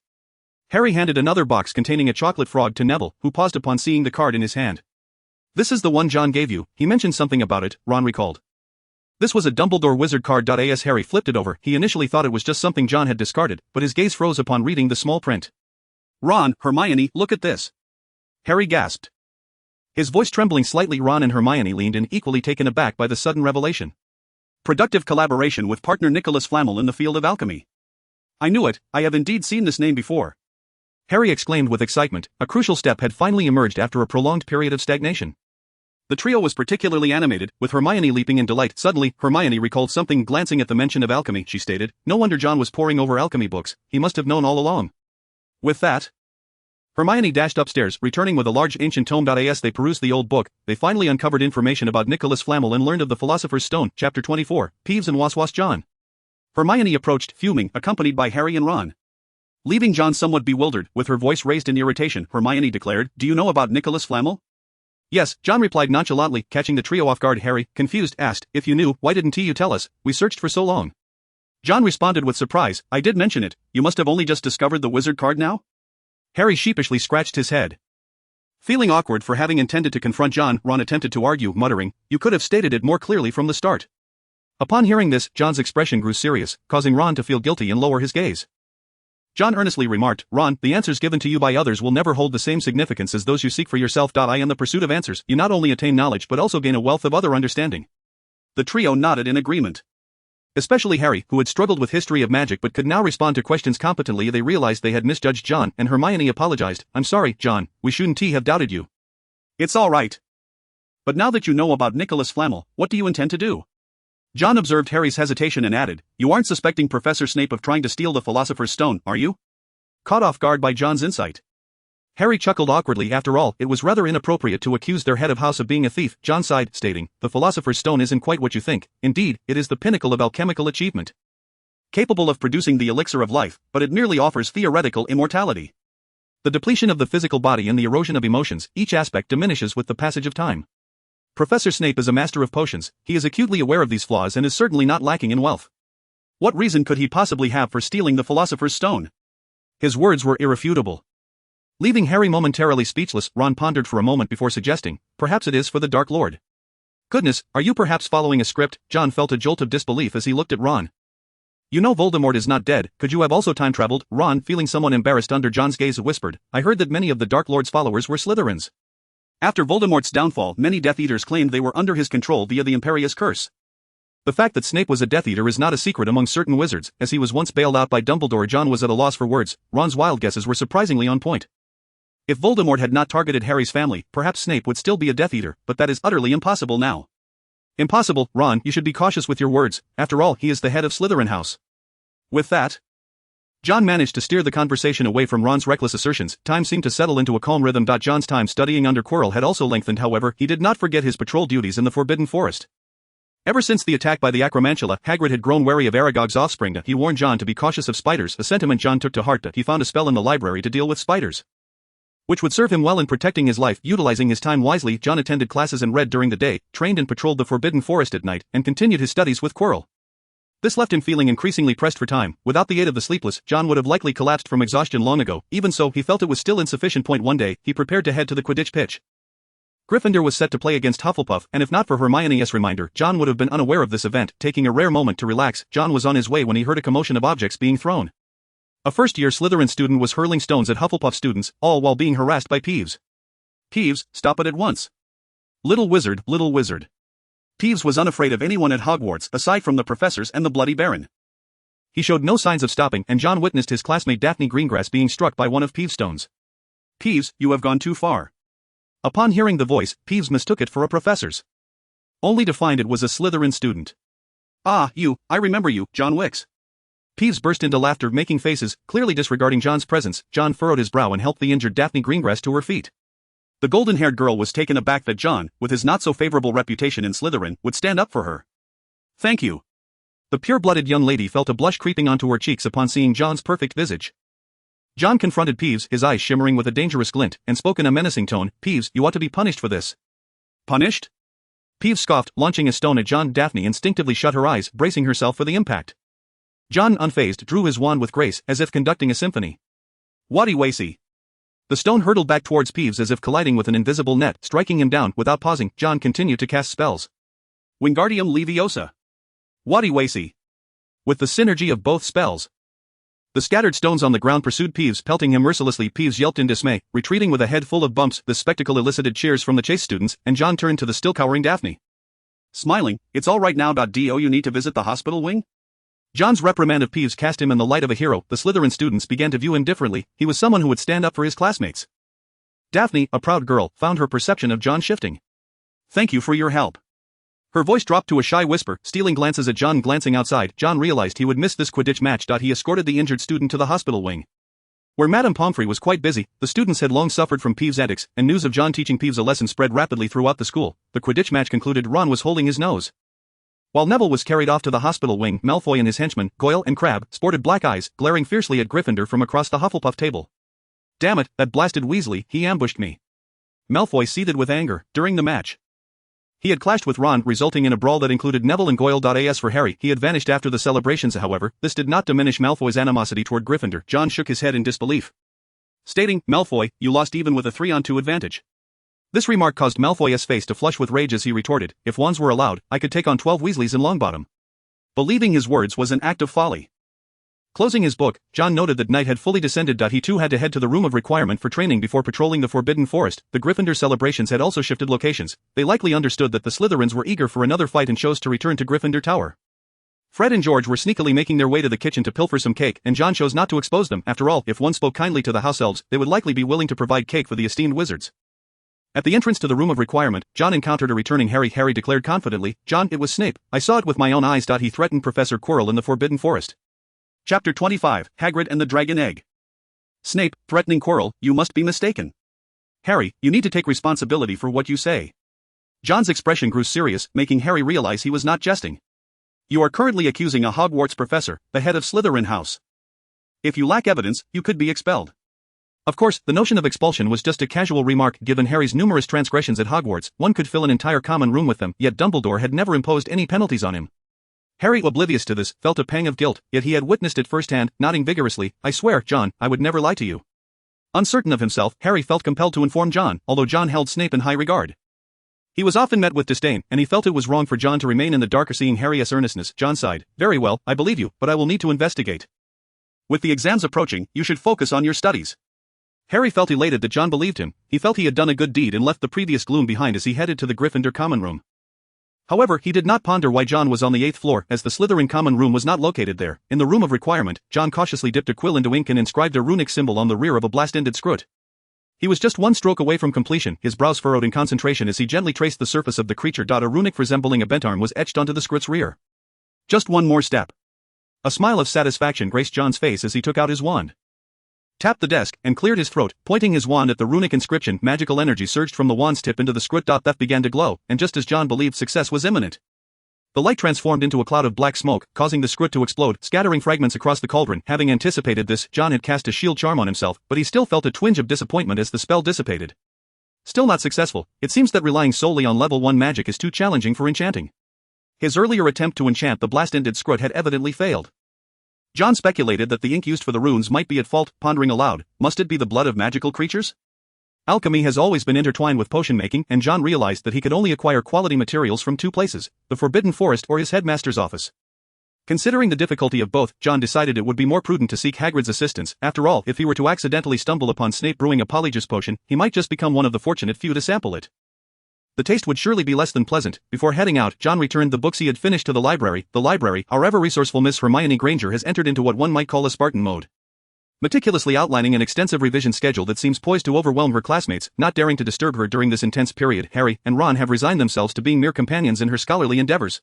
Harry handed another box containing a chocolate frog to Neville, who paused upon seeing the card in his hand. "This is the one John gave you. He mentioned something about it," Ron recalled. This was a Dumbledore wizard card. As Harry flipped it over, he initially thought it was just something John had discarded, but his gaze froze upon reading the small print. "Ron, Hermione, look at this!" Harry gasped, his voice trembling slightly. Ron and Hermione leaned in, equally taken aback by the sudden revelation. "Productive collaboration with partner Nicholas Flamel in the field of alchemy." "I knew it, I have indeed seen this name before," Harry exclaimed with excitement. A crucial step had finally emerged after a prolonged period of stagnation. The trio was particularly animated, with Hermione leaping in delight. Suddenly, Hermione recalled something. Glancing at the mention of alchemy, she stated, "No wonder John was poring over alchemy books, he must have known all along." With that, Hermione dashed upstairs, returning with a large ancient tome. As they perused the old book, they finally uncovered information about Nicholas Flamel and learned of the Philosopher's Stone. Chapter 24, Peeves and Waswas. John. Hermione approached, fuming, accompanied by Harry and Ron. Leaving John somewhat bewildered, with her voice raised in irritation, Hermione declared, "Do you know about Nicholas Flamel?" "Yes," John replied nonchalantly, catching the trio off guard. Harry, confused, asked, "If you knew, why didn't you tell us? We searched for so long." John responded with surprise, "I did mention it. You must have only just discovered the wizard card now?" Harry sheepishly scratched his head. Feeling awkward for having intended to confront John, Ron attempted to argue, muttering, "You could have stated it more clearly from the start." Upon hearing this, John's expression grew serious, causing Ron to feel guilty and lower his gaze. John earnestly remarked, "Ron, the answers given to you by others will never hold the same significance as those you seek for yourself. In the pursuit of answers, you not only attain knowledge but also gain a wealth of other understanding." The trio nodded in agreement. Especially Harry, who had struggled with history of magic but could now respond to questions competently. They realized they had misjudged John, and Hermione apologized. "I'm sorry, John, we shouldn't have doubted you." "It's all right. But now that you know about Nicholas Flamel, what do you intend to do?" John observed Harry's hesitation and added, "You aren't suspecting Professor Snape of trying to steal the Philosopher's Stone, are you?" Caught off guard by John's insight, Harry chuckled awkwardly. After all, it was rather inappropriate to accuse their head of house of being a thief. John sighed, stating, "The Philosopher's Stone isn't quite what you think. Indeed, it is the pinnacle of alchemical achievement, capable of producing the elixir of life, but it merely offers theoretical immortality. The depletion of the physical body and the erosion of emotions, each aspect diminishes with the passage of time. Professor Snape is a master of potions. He is acutely aware of these flaws and is certainly not lacking in wealth. What reason could he possibly have for stealing the Philosopher's Stone?" His words were irrefutable. Leaving Harry momentarily speechless, Ron pondered for a moment before suggesting, "Perhaps it is for the Dark Lord." "Goodness, are you perhaps following a script?" John felt a jolt of disbelief as he looked at Ron. "You know Voldemort is not dead. Could you have also time-traveled?" Ron, feeling somewhat embarrassed under John's gaze, whispered, "I heard that many of the Dark Lord's followers were Slytherins. After Voldemort's downfall, many Death Eaters claimed they were under his control via the Imperious Curse. The fact that Snape was a Death Eater is not a secret among certain wizards, as he was once bailed out by Dumbledore." John was at a loss for words. Ron's wild guesses were surprisingly on point. If Voldemort had not targeted Harry's family, perhaps Snape would still be a Death Eater, but that is utterly impossible now. "Impossible, Ron, you should be cautious with your words. After all, he is the head of Slytherin House." With that, John managed to steer the conversation away from Ron's reckless assertions. Time seemed to settle into a calm rhythm. John's time studying under Quirrell had also lengthened. However, he did not forget his patrol duties in the Forbidden Forest. Ever since the attack by the Acromantula, Hagrid had grown wary of Aragog's offspring. He warned John to be cautious of spiders, a sentiment John took to heart. He found a spell in the library to deal with spiders, which would serve him well in protecting his life. Utilizing his time wisely, John attended classes and read during the day, trained and patrolled the Forbidden Forest at night, and continued his studies with Quirrell. This left him feeling increasingly pressed for time. Without the aid of the sleepless, John would have likely collapsed from exhaustion long ago. Even so, he felt it was still insufficient. One day, he prepared to head to the Quidditch pitch. Gryffindor was set to play against Hufflepuff, and if not for Hermione's reminder, John would have been unaware of this event. Taking a rare moment to relax, John was on his way when he heard a commotion of objects being thrown. A first-year Slytherin student was hurling stones at Hufflepuff students, all while being harassed by Peeves. Peeves, stop it at once. Little wizard, little wizard. Peeves was unafraid of anyone at Hogwarts aside from the professors and the Bloody Baron. He showed no signs of stopping, and John witnessed his classmate Daphne Greengrass being struck by one of Peeves' stones. Peeves, you have gone too far. Upon hearing the voice, Peeves mistook it for a professor's, only to find it was a Slytherin student. Ah, you, I remember you, John Wick. Peeves burst into laughter, making faces, clearly disregarding John's presence. John furrowed his brow and helped the injured Daphne Greengrass to her feet. The golden-haired girl was taken aback that John, with his not-so-favorable reputation in Slytherin, would stand up for her. Thank you. The pure-blooded young lady felt a blush creeping onto her cheeks upon seeing John's perfect visage. John confronted Peeves, his eyes shimmering with a dangerous glint, and spoke in a menacing tone. Peeves, you ought to be punished for this. Punished? Peeves scoffed, launching a stone at John. Daphne instinctively shut her eyes, bracing herself for the impact. John, unfazed, drew his wand with grace, as if conducting a symphony. Waddy wacy. The stone hurtled back towards Peeves as if colliding with an invisible net, striking him down. Without pausing, John continued to cast spells. Wingardium Leviosa. Waddy wacy. With the synergy of both spells, the scattered stones on the ground pursued Peeves, pelting him mercilessly. Peeves yelped in dismay, retreating with a head full of bumps. The spectacle elicited cheers from the chase students, and John turned to the still cowering Daphne. Smiling, it's all right now. Do you need to visit the hospital wing? John's reprimand of Peeves cast him in the light of a hero. The Slytherin students began to view him differently. He was someone who would stand up for his classmates. Daphne, a proud girl, found her perception of John shifting. Thank you for your help. Her voice dropped to a shy whisper, stealing glances at John. Glancing outside, John realized he would miss this Quidditch match. He escorted the injured student to the hospital wing, where Madame Pomfrey was quite busy. The students had long suffered from Peeves' antics, and news of John teaching Peeves a lesson spread rapidly throughout the school. The Quidditch match concluded. Ron was holding his nose, while Neville was carried off to the hospital wing. Malfoy and his henchmen, Goyle and Crabbe, sported black eyes, glaring fiercely at Gryffindor from across the Hufflepuff table. Damn it, that blasted Weasley, he ambushed me. Malfoy seethed with anger. During the match, he had clashed with Ron, resulting in a brawl that included Neville and Goyle. As for Harry, he had vanished after the celebrations. However, this did not diminish Malfoy's animosity toward Gryffindor. John shook his head in disbelief, stating, Malfoy, you lost even with a 3-on-2 advantage. This remark caused Malfoy's face to flush with rage as he retorted, if wands were allowed, I could take on 12 Weasleys in Longbottom. Believing his words was an act of folly. Closing his book, John noted that night had fully descended. He too had to head to the room of requirement for training before patrolling the Forbidden Forest. The Gryffindor celebrations had also shifted locations. They likely understood that the Slytherins were eager for another fight and chose to return to Gryffindor Tower. Fred and George were sneakily making their way to the kitchen to pilfer some cake, and John chose not to expose them. After all, if one spoke kindly to the house elves, they would likely be willing to provide cake for the esteemed wizards. At the entrance to the room of requirement, John encountered a returning Harry. Harry declared confidently, John, it was Snape. I saw it with my own eyes. He threatened Professor Quirrell in the Forbidden Forest. Chapter 25, Hagrid and the Dragon Egg. Snape, threatening Quirrell, you must be mistaken. Harry, you need to take responsibility for what you say. John's expression grew serious, making Harry realize he was not jesting. You are currently accusing a Hogwarts professor, the head of Slytherin House. If you lack evidence, you could be expelled. Of course, the notion of expulsion was just a casual remark. Given Harry's numerous transgressions at Hogwarts, one could fill an entire common room with them, yet Dumbledore had never imposed any penalties on him. Harry, oblivious to this, felt a pang of guilt, yet he had witnessed it firsthand, nodding vigorously, I swear, John, I would never lie to you. Uncertain of himself, Harry felt compelled to inform John, although John held Snape in high regard. He was often met with disdain, and he felt it was wrong for John to remain in the dark. Seeing Harry's earnestness, John sighed, very well, I believe you, but I will need to investigate. With the exams approaching, you should focus on your studies. Harry felt elated that John believed him. He felt he had done a good deed and left the previous gloom behind as he headed to the Gryffindor common room. However, he did not ponder why John was on the 8th floor, as the Slytherin common room was not located there. In the room of requirement, John cautiously dipped a quill into ink and inscribed a runic symbol on the rear of a blast-ended scrut. He was just one stroke away from completion, his brows furrowed in concentration as he gently traced the surface of the creature. A runic resembling a bent arm was etched onto the scrut's rear. Just one more step. A smile of satisfaction graced John's face as he took out his wand, tapped the desk, and cleared his throat. Pointing his wand at the runic inscription, magical energy surged from the wand's tip into the scrut. That began to glow, and just as John believed success was imminent, The light transformed into a cloud of black smoke, causing the script to explode, scattering fragments across the cauldron. Having anticipated this, John had cast a shield charm on himself, but he still felt a twinge of disappointment as the spell dissipated. Still not successful, it seems that relying solely on level 1 magic is too challenging for enchanting. His earlier attempt to enchant the blast-ended script had evidently failed. John speculated that the ink used for the runes might be at fault, pondering aloud, must it be the blood of magical creatures? Alchemy has always been intertwined with potion making, and John realized that he could only acquire quality materials from 2 places, the Forbidden Forest or his headmaster's office. Considering the difficulty of both, John decided it would be more prudent to seek Hagrid's assistance. After all, if he were to accidentally stumble upon Snape brewing a polyjuice potion, he might just become one of the fortunate few to sample it. The taste would surely be less than pleasant. Before heading out, John returned the books he had finished to the library. The library, however resourceful Miss Hermione Granger has entered into what one might call a Spartan mode. Meticulously outlining an extensive revision schedule that seems poised to overwhelm her classmates, not daring to disturb her during this intense period. Harry and Ron have resigned themselves to being mere companions in her scholarly endeavors.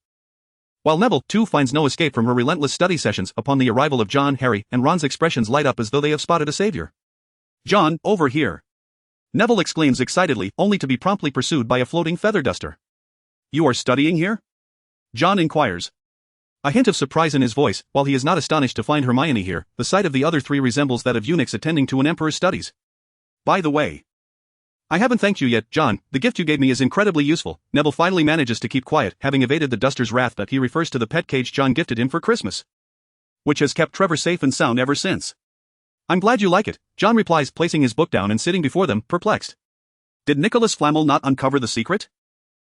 While Neville, too, finds no escape from her relentless study sessions. Upon the arrival of John, Harry and Ron's expressions light up as though they have spotted a savior. "John, over here!" Neville exclaims excitedly, only to be promptly pursued by a floating feather duster. "You are studying here?" John inquires. A hint of surprise in his voice. While he is not astonished to find Hermione here, the sight of the other 3 resembles that of eunuchs attending to an emperor's studies. "By the way, I haven't thanked you yet, John. The gift you gave me is incredibly useful." Neville finally manages to keep quiet, having evaded the duster's wrath that he refers to the pet cage John gifted him for Christmas, which has kept Trevor safe and sound ever since. "I'm glad you like it," John replies, placing his book down and sitting before them, perplexed. Did Nicholas Flamel not uncover the secret?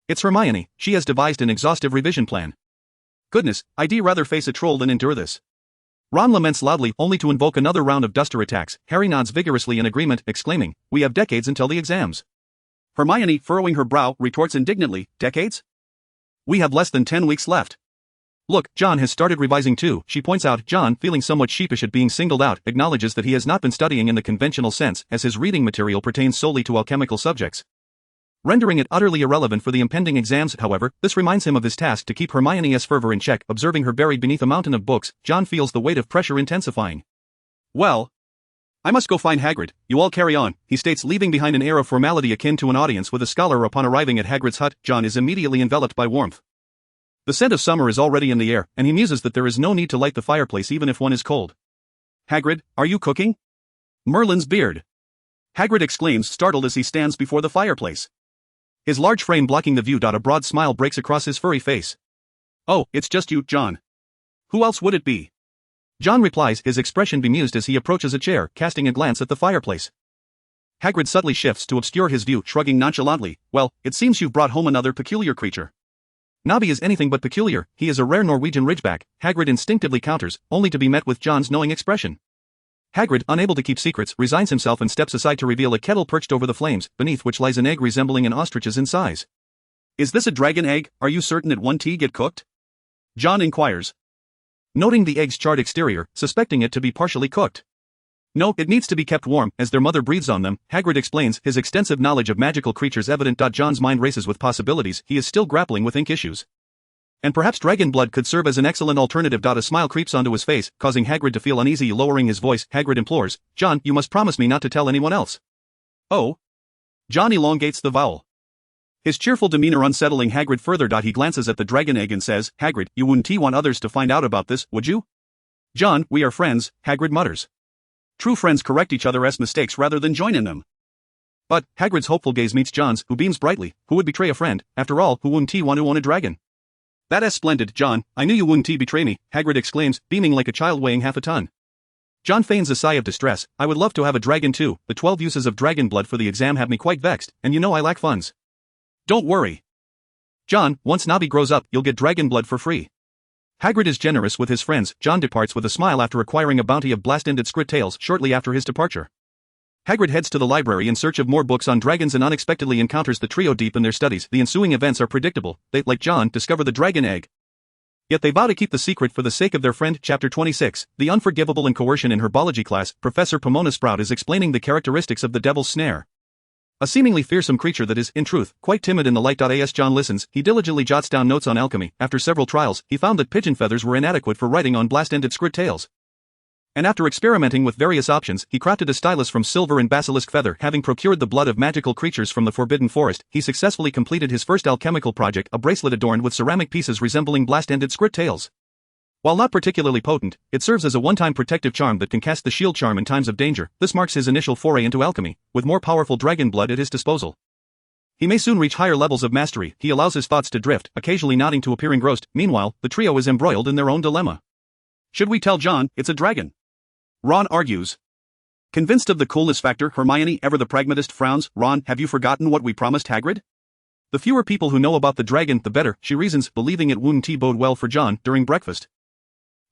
It's Hermione. She has devised an exhaustive revision plan. Goodness, I'd rather face a troll than endure this. Ron laments loudly, only to invoke another round of duster attacks. Harry nods vigorously in agreement, exclaiming, "We have decades until the exams." Hermione, furrowing her brow, retorts indignantly, "Decades? We have less than 10 weeks left." "Look, John has started revising too," she points out. John, feeling somewhat sheepish at being singled out, acknowledges that he has not been studying in the conventional sense, as his reading material pertains solely to alchemical subjects, rendering it utterly irrelevant for the impending exams. However, this reminds him of his task to keep Hermione's fervor in check. Observing her buried beneath a mountain of books, John feels the weight of pressure intensifying. "Well, I must go find Hagrid. You all carry on," he states, leaving behind an air of formality akin to an audience with a scholar. Upon arriving at Hagrid's hut, John is immediately enveloped by warmth. The scent of summer is already in the air, and he muses that there is no need to light the fireplace even if one is cold. "Hagrid, are you cooking?" "Merlin's beard!" Hagrid exclaims, startled as he stands before the fireplace. His large frame blocking the view. A broad smile breaks across his furry face. "Oh, it's just you, John. Who else would it be?" John replies, his expression bemused as he approaches a chair, casting a glance at the fireplace. Hagrid subtly shifts to obscure his view, shrugging nonchalantly. "Well, it seems you've brought home another peculiar creature." "Nobby is anything but peculiar. He is a rare Norwegian ridgeback," Hagrid instinctively counters, only to be met with John's knowing expression. Hagrid, unable to keep secrets, resigns himself and steps aside to reveal a kettle perched over the flames, beneath which lies an egg resembling an ostrich's in size. "Is this a dragon egg? Are you certain it won't get cooked?" John inquires, noting the egg's charred exterior, suspecting it to be partially cooked. "No, it needs to be kept warm, as their mother breathes on them," Hagrid explains, his extensive knowledge of magical creatures evident. John's mind races with possibilities. He is still grappling with ink issues. And perhaps dragon blood could serve as an excellent alternative. A smile creeps onto his face, causing Hagrid to feel uneasy. Lowering his voice, Hagrid implores, "John, you must promise me not to tell anyone else." "Oh?" John elongates the vowel. His cheerful demeanor unsettling Hagrid further. He glances at the dragon egg and says, "Hagrid, you wouldn't want others to find out about this, would you?" "John, we are friends," Hagrid mutters. "True friends correct each other's mistakes rather than join in them." "But," Hagrid's hopeful gaze meets John's, who beams brightly, "who would betray a friend? After all, who wouldn't want to own a dragon?" "That is splendid, John. I knew you wouldn't betray me," Hagrid exclaims, beaming like a child weighing half a ton. John feigns a sigh of distress. "I would love to have a dragon too. The 12 uses of dragon blood for the exam have me quite vexed, and you know I lack funds." "Don't worry, John, once Nobby grows up, you'll get dragon blood for free." Hagrid is generous with his friends. John departs with a smile after acquiring a bounty of blast-ended script tales shortly after his departure. Hagrid heads to the library in search of more books on dragons and unexpectedly encounters the trio deep in their studies. The ensuing events are predictable. They, like John, discover the dragon egg. Yet they vow to keep the secret for the sake of their friend. Chapter 26, The Unforgivable and Coercion. In herbology class, Professor Pomona Sprout is explaining the characteristics of the devil's snare. A seemingly fearsome creature that is, in truth, quite timid in the light. As John listens, he diligently jots down notes on alchemy. After several trials, he found that pigeon feathers were inadequate for writing on blast-ended script tales. And after experimenting with various options, he crafted a stylus from silver and basilisk feather. Having procured the blood of magical creatures from the Forbidden Forest, he successfully completed his first alchemical project, a bracelet adorned with ceramic pieces resembling blast-ended squirt tails. While not particularly potent, it serves as a one-time protective charm that can cast the shield charm in times of danger. This marks his initial foray into alchemy, with more powerful dragon blood at his disposal. He may soon reach higher levels of mastery. He allows his thoughts to drift, occasionally nodding to appear engrossed. Meanwhile, the trio is embroiled in their own dilemma. Should we tell John it's a dragon? Ron argues. Convinced of the coolness factor, Hermione, ever the pragmatist, frowns. Ron, have you forgotten what we promised Hagrid? The fewer people who know about the dragon, the better, she reasons, believing it wouldn't bode well for John. During breakfast,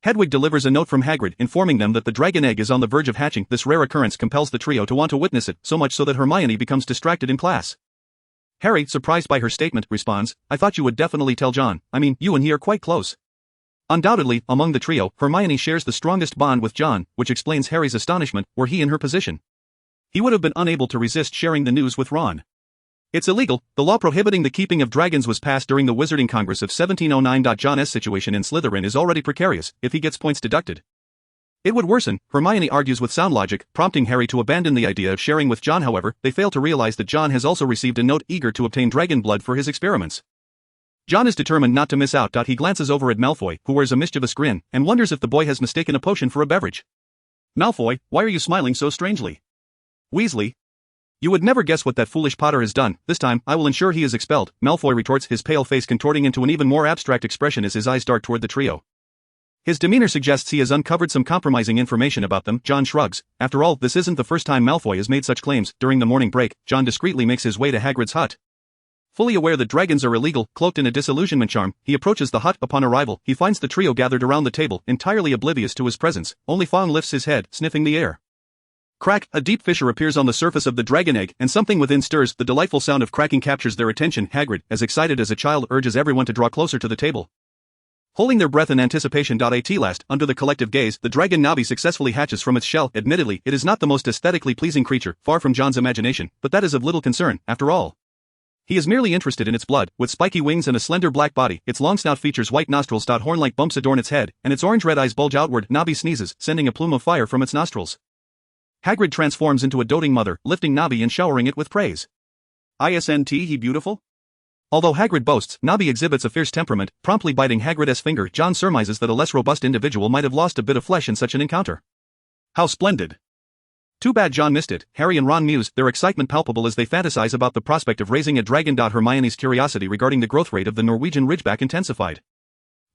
Hedwig delivers a note from Hagrid informing them that the dragon egg is on the verge of hatching. This rare occurrence compels the trio to want to witness it, so much so that Hermione becomes distracted in class. Harry, surprised by her statement, responds, I thought you would definitely tell John. I mean, you and he are quite close. Undoubtedly, among the trio, Hermione shares the strongest bond with John, which explains Harry's astonishment, were he in her position. He would have been unable to resist sharing the news with Ron. It's illegal. The law prohibiting the keeping of dragons was passed during the Wizarding Congress of 1709. John's situation in Slytherin is already precarious, if he gets points deducted. It would worsen, Hermione argues with sound logic, prompting Harry to abandon the idea of sharing with John. However, they fail to realize that John has also received a note eager to obtain dragon blood for his experiments. John is determined not to miss out. He glances over at Malfoy, who wears a mischievous grin, and wonders if the boy has mistaken a potion for a beverage. Malfoy, why are you smiling so strangely? Weasley. You would never guess what that foolish Potter has done. This time, I will ensure he is expelled, Malfoy retorts, his pale face contorting into an even more abstract expression as his eyes dart toward the trio. His demeanor suggests he has uncovered some compromising information about them. John shrugs. After all, this isn't the first time Malfoy has made such claims. During the morning break, John discreetly makes his way to Hagrid's hut. Fully aware that dragons are illegal, cloaked in a disillusionment charm, he approaches the hut. Upon arrival, he finds the trio gathered around the table, entirely oblivious to his presence. Only Fong lifts his head, sniffing the air. Crack, a deep fissure appears on the surface of the dragon egg, and something within stirs. The delightful sound of cracking captures their attention. Hagrid, as excited as a child, urges everyone to draw closer to the table. Holding their breath in anticipation. At last, under the collective gaze, the dragon Nabi successfully hatches from its shell. Admittedly, it is not the most aesthetically pleasing creature, far from John's imagination, but that is of little concern, after all. He is merely interested in its blood. With spiky wings and a slender black body, its long snout features white nostrils. Horn-like bumps adorn its head, and its orange-red eyes bulge outward. Nabi sneezes, sending a plume of fire from its nostrils. Hagrid transforms into a doting mother, lifting Nabi and showering it with praise. Isn't he beautiful? Although Hagrid boasts, Nabi exhibits a fierce temperament, promptly biting Hagrid's finger. John surmises that a less robust individual might have lost a bit of flesh in such an encounter. How splendid! Too bad John missed it. Harry and Ron muse, their excitement palpable as they fantasize about the prospect of raising a dragon. Hermione's curiosity regarding the growth rate of the Norwegian Ridgeback intensified.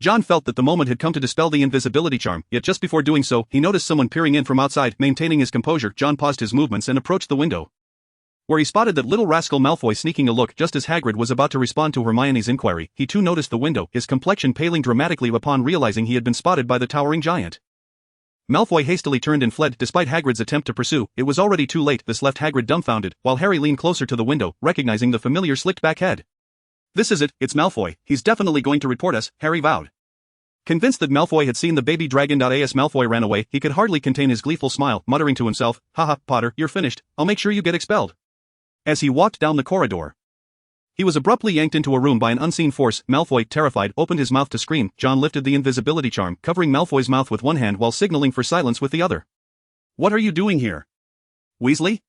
John felt that the moment had come to dispel the invisibility charm, yet just before doing so, he noticed someone peering in from outside. Maintaining his composure, John paused his movements and approached the window, where he spotted that little rascal Malfoy sneaking a look. Just as Hagrid was about to respond to Hermione's inquiry, he too noticed the window, his complexion paling dramatically upon realizing he had been spotted by the towering giant. Malfoy hastily turned and fled. Despite Hagrid's attempt to pursue, it was already too late. This left Hagrid dumbfounded, while Harry leaned closer to the window, recognizing the familiar slicked-back head. This is it, it's Malfoy. He's definitely going to report us, Harry vowed. Convinced that Malfoy had seen the baby dragon. As Malfoy ran away, he could hardly contain his gleeful smile, muttering to himself, Haha, Potter, you're finished, I'll make sure you get expelled. As he walked down the corridor, he was abruptly yanked into a room by an unseen force. Malfoy, terrified, opened his mouth to scream. John lifted the invisibility charm, covering Malfoy's mouth with one hand while signaling for silence with the other. What are you doing here, Weasley?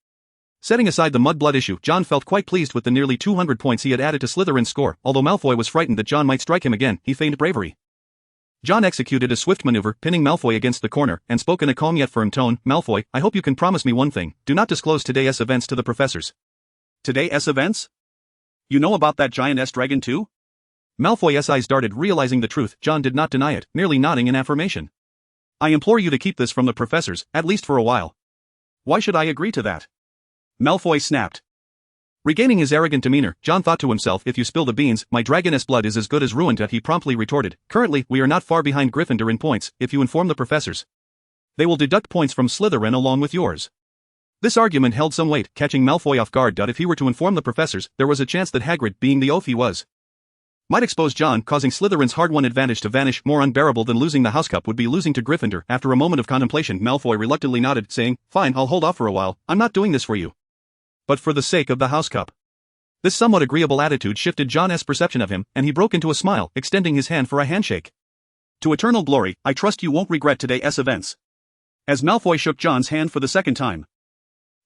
Setting aside the mudblood issue, John felt quite pleased with the nearly 200 points he had added to Slytherin's score. Although Malfoy was frightened that John might strike him again, he feigned bravery. John executed a swift maneuver, pinning Malfoy against the corner, and spoke in a calm yet firm tone. Malfoy, I hope you can promise me one thing. Do not disclose today's events to the professors. Today's events? You know about that giant dragon too? Malfoy's eyes darted, realizing the truth. John did not deny it, merely nodding in affirmation. I implore you to keep this from the professors, at least for a while. Why should I agree to that? Malfoy snapped. Regaining his arrogant demeanor, John thought to himself, if you spill the beans, my dragoness blood is as good as ruined. He promptly retorted, currently, we are not far behind Gryffindor in points. If you inform the professors, they will deduct points from Slytherin along with yours. This argument held some weight, catching Malfoy off guard. If he were to inform the professors, there was a chance that Hagrid, being the oaf he was, might expose John, causing Slytherin's hard-won advantage to vanish. More unbearable than losing the house cup would be losing to Gryffindor. After a moment of contemplation, Malfoy reluctantly nodded, saying, fine, I'll hold off for a while. I'm not doing this for you, but for the sake of the house cup. This somewhat agreeable attitude shifted John's perception of him, and he broke into a smile, extending his hand for a handshake. To eternal glory, I trust you won't regret today's events. as Malfoy shook John's hand for the second time.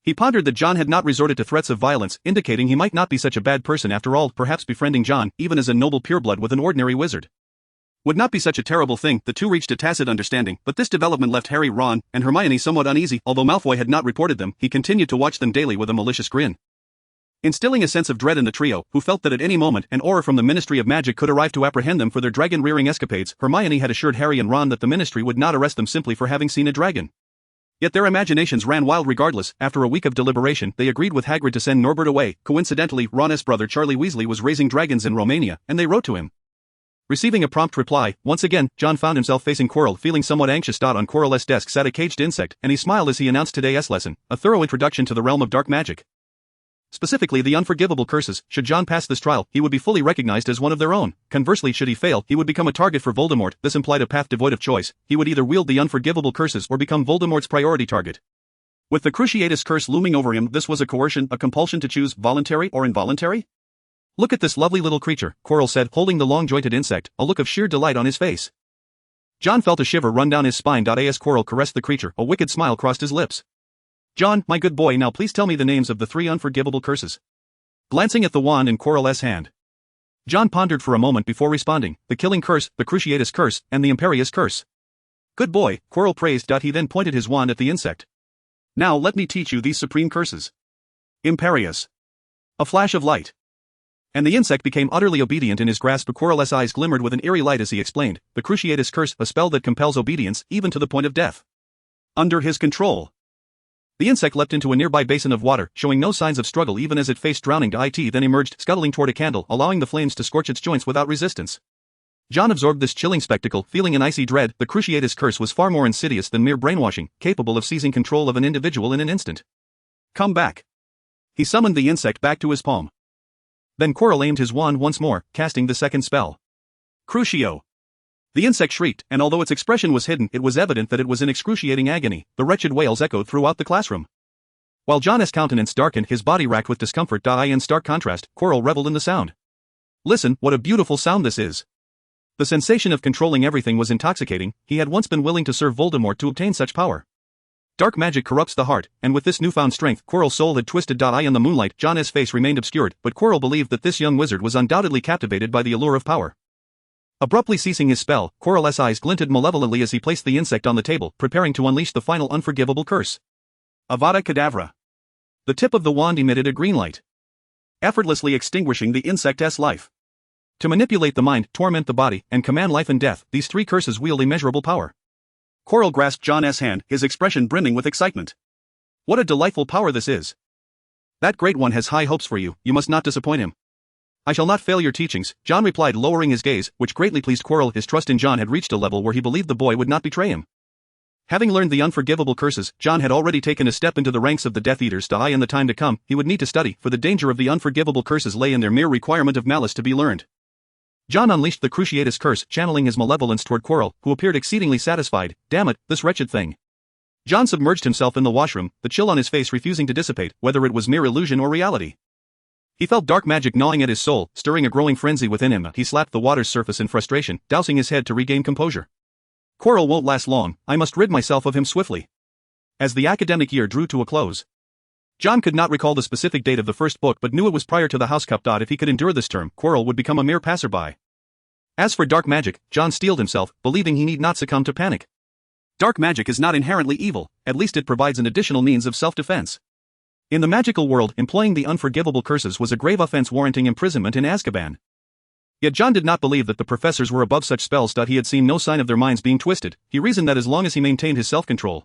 He pondered that John had not resorted to threats of violence, indicating he might not be such a bad person after all, perhaps befriending John, even as a noble pureblood with an ordinary wizard, would not be such a terrible thing. The two reached a tacit understanding, but this development left Harry, Ron, and Hermione somewhat uneasy. Although Malfoy had not reported them, he continued to watch them daily with a malicious grin, instilling a sense of dread in the trio, who felt that at any moment an aura from the Ministry of Magic could arrive to apprehend them for their dragon-rearing escapades. Hermione had assured Harry and Ron that the Ministry would not arrest them simply for having seen a dragon. Yet their imaginations ran wild regardless. After a week of deliberation, they agreed with Hagrid to send Norbert away. Coincidentally, Ron's brother Charlie Weasley was raising dragons in Romania, and they wrote to him. Receiving a prompt reply, once again, John found himself facing Quirrell, feeling somewhat anxious. On Quirrell's desk sat a caged insect, and he smiled as he announced today's lesson, a thorough introduction to the realm of dark magic. Specifically the unforgivable curses. Should John pass this trial, he would be fully recognized as one of their own. Conversely, should he fail, he would become a target for Voldemort. This implied a path devoid of choice. He would either wield the unforgivable curses or become Voldemort's priority target. With the Cruciatus curse looming over him, this was a coercion, a compulsion to choose, voluntary or involuntary? Look at this lovely little creature, Quirrell said, holding the long-jointed insect, a look of sheer delight on his face. John felt a shiver run down his spine. As Quirrell caressed the creature, a wicked smile crossed his lips. John, my good boy, now please tell me the names of the 3 unforgivable curses. Glancing at the wand in Quirrell's hand, John pondered for a moment before responding, the Killing Curse, the Cruciatus Curse, and the Imperious Curse. Good boy, Quirrell praised. He then pointed his wand at the insect. Now let me teach you these supreme curses. Imperious. A flash of light. And the insect became utterly obedient in his grasp. Quirrell's eyes glimmered with an eerie light as he explained, the Cruciatus Curse, a spell that compels obedience, even to the point of death. Under his control. The insect leapt into a nearby basin of water, showing no signs of struggle even as it faced drowning. Then emerged, scuttling toward a candle, allowing the flames to scorch its joints without resistance. John absorbed this chilling spectacle, feeling an icy dread. The Cruciatus Curse was far more insidious than mere brainwashing, capable of seizing control of an individual in an instant. Come back. He summoned the insect back to his palm. Then Quirrell aimed his wand once more, casting the second spell. Crucio. The insect shrieked, and although its expression was hidden, it was evident that it was in excruciating agony. The wretched wails echoed throughout the classroom. While John's countenance darkened, his body racked with discomfort. In stark contrast, Quirrell reveled in the sound. Listen, what a beautiful sound this is. The sensation of controlling everything was intoxicating. He had once been willing to serve Voldemort to obtain such power. Dark magic corrupts the heart, and with this newfound strength, Quirrell's soul had twisted. In the moonlight, John's face remained obscured, but Quirrell believed that this young wizard was undoubtedly captivated by the allure of power. Abruptly ceasing his spell, Quirrell's eyes glinted malevolently as he placed the insect on the table, preparing to unleash the final unforgivable curse. Avada Kedavra. The tip of the wand emitted a green light, effortlessly extinguishing the insect's life. To manipulate the mind, torment the body, and command life and death, these 3 curses wield immeasurable power. Quirrell grasped John's hand, his expression brimming with excitement. What a delightful power this is. That great one has high hopes for you, you must not disappoint him. I shall not fail your teachings, John replied, lowering his gaze, which greatly pleased Quirrell. His trust in John had reached a level where he believed the boy would not betray him. Having learned the unforgivable curses, John had already taken a step into the ranks of the Death Eaters. In the time to come, he would need to study, for the danger of the unforgivable curses lay in their mere requirement of malice to be learned. John unleashed the Cruciatus Curse, channeling his malevolence toward Quirrell, who appeared exceedingly satisfied. Damn it, this wretched thing. John submerged himself in the washroom, the chill on his face refusing to dissipate, whether it was mere illusion or reality. He felt dark magic gnawing at his soul, stirring a growing frenzy within him. He slapped the water's surface in frustration, dousing his head to regain composure. Quirrell won't last long, I must rid myself of him swiftly. As the academic year drew to a close, John could not recall the specific date of the first book but knew it was prior to the House Cup. If he could endure this term, Quirrell would become a mere passerby. As for dark magic, John steeled himself, believing he need not succumb to panic. Dark magic is not inherently evil, at least it provides an additional means of self-defense. In the magical world, employing the unforgivable curses was a grave offense warranting imprisonment in Azkaban. Yet John did not believe that the professors were above such spells. He had seen no sign of their minds being twisted. He reasoned that as long as he maintained his self-control,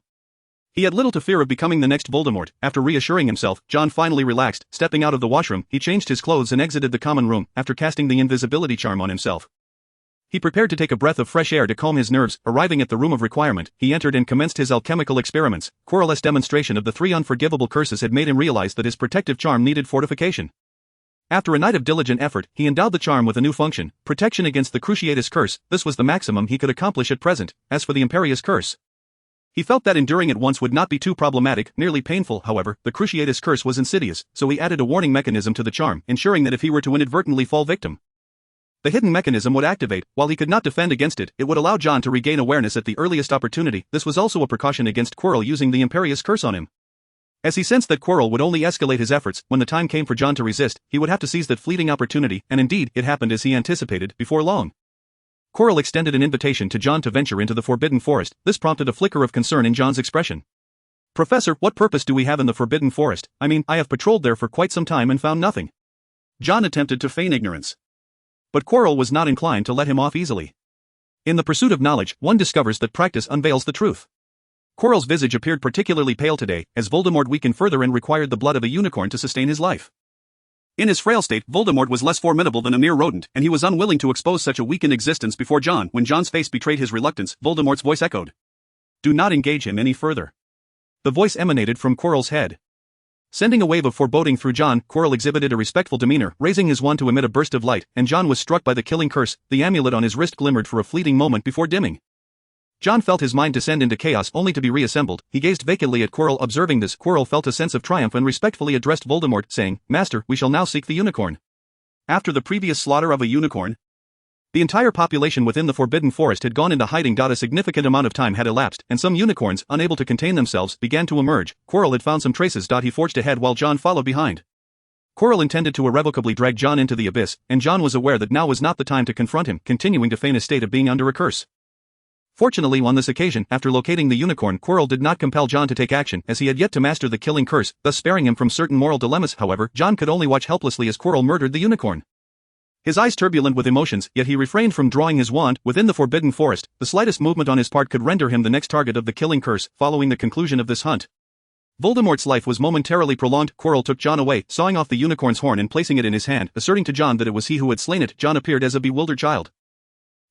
he had little to fear of becoming the next Voldemort. After reassuring himself, John finally relaxed. Stepping out of the washroom, he changed his clothes and exited the common room. After casting the invisibility charm on himself, he prepared to take a breath of fresh air to calm his nerves. Arriving at the room of requirement, he entered and commenced his alchemical experiments. Quirrell's demonstration of the 3 unforgivable curses had made him realize that his protective charm needed fortification. After a night of diligent effort, he endowed the charm with a new function, protection against the Cruciatus Curse. This was the maximum he could accomplish at present. As for the Imperious Curse, he felt that enduring it once would not be too problematic, merely painful. However, the Cruciatus Curse was insidious, so he added a warning mechanism to the charm, ensuring that if he were to inadvertently fall victim The hidden mechanism would activate. While he could not defend against it, it would allow John to regain awareness at the earliest opportunity. This was also a precaution against Quirrell using the Imperious Curse on him. As he sensed that Quirrell would only escalate his efforts, when the time came for John to resist, he would have to seize that fleeting opportunity, and indeed, it happened as he anticipated, before long. Quirrell extended an invitation to John to venture into the Forbidden Forest. This prompted a flicker of concern in John's expression. "Professor, what purpose do we have in the Forbidden Forest? I mean, I have patrolled there for quite some time and found nothing." John attempted to feign ignorance. But Quirrell was not inclined to let him off easily. In the pursuit of knowledge, one discovers that practice unveils the truth. Quirrell's visage appeared particularly pale today, as Voldemort weakened further and required the blood of a unicorn to sustain his life. In his frail state, Voldemort was less formidable than a mere rodent, and he was unwilling to expose such a weakened existence before John. When John's face betrayed his reluctance, Voldemort's voice echoed. "Do not engage him any further." The voice emanated from Quirrell's head. Sending a wave of foreboding through John, Quirrell exhibited a respectful demeanor, raising his wand to emit a burst of light, and John was struck by the killing curse. The amulet on his wrist glimmered for a fleeting moment before dimming. John felt his mind descend into chaos only to be reassembled. He gazed vacantly at Quirrell. Observing this, Quirrell felt a sense of triumph and respectfully addressed Voldemort, saying, "Master, we shall now seek the unicorn." After the previous slaughter of a unicorn, the entire population within the Forbidden Forest had gone into hiding. A significant amount of time had elapsed, and some unicorns, unable to contain themselves, began to emerge. Quirrell had found some traces. He forged ahead while John followed behind. Quirrell intended to irrevocably drag John into the abyss, and John was aware that now was not the time to confront him, continuing to feign a state of being under a curse. Fortunately, on this occasion, after locating the unicorn, Quirrell did not compel John to take action, as he had yet to master the killing curse, thus sparing him from certain moral dilemmas. However, John could only watch helplessly as Quirrell murdered the unicorn. His eyes turbulent with emotions, yet he refrained from drawing his wand. Within the Forbidden Forest, the slightest movement on his part could render him the next target of the killing curse. Following the conclusion of this hunt, Voldemort's life was momentarily prolonged. Quirrell took John away, sawing off the unicorn's horn and placing it in his hand, asserting to John that it was he who had slain it. John appeared as a bewildered child.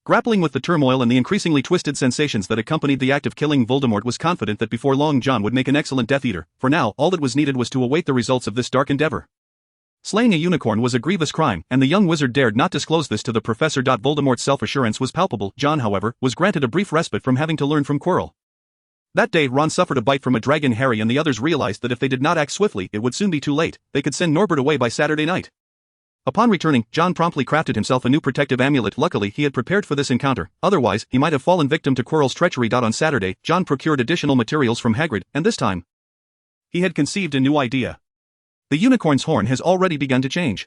Grappling with the turmoil and the increasingly twisted sensations that accompanied the act of killing, Voldemort was confident that before long John would make an excellent Death Eater. For now, all that was needed was to await the results of this dark endeavor. Slaying a unicorn was a grievous crime, and the young wizard dared not disclose this to the professor. Voldemort's self-assurance was palpable. John, however, was granted a brief respite from having to learn from Quirrell. That day, Ron suffered a bite from a dragon. Harry and the others realized that if they did not act swiftly, it would soon be too late. They could send Norbert away by Saturday night. Upon returning, John promptly crafted himself a new protective amulet. Luckily, he had prepared for this encounter, otherwise, he might have fallen victim to Quirrell's treachery. On Saturday, John procured additional materials from Hagrid, and this time, he had conceived a new idea. The unicorn's horn has already begun to change.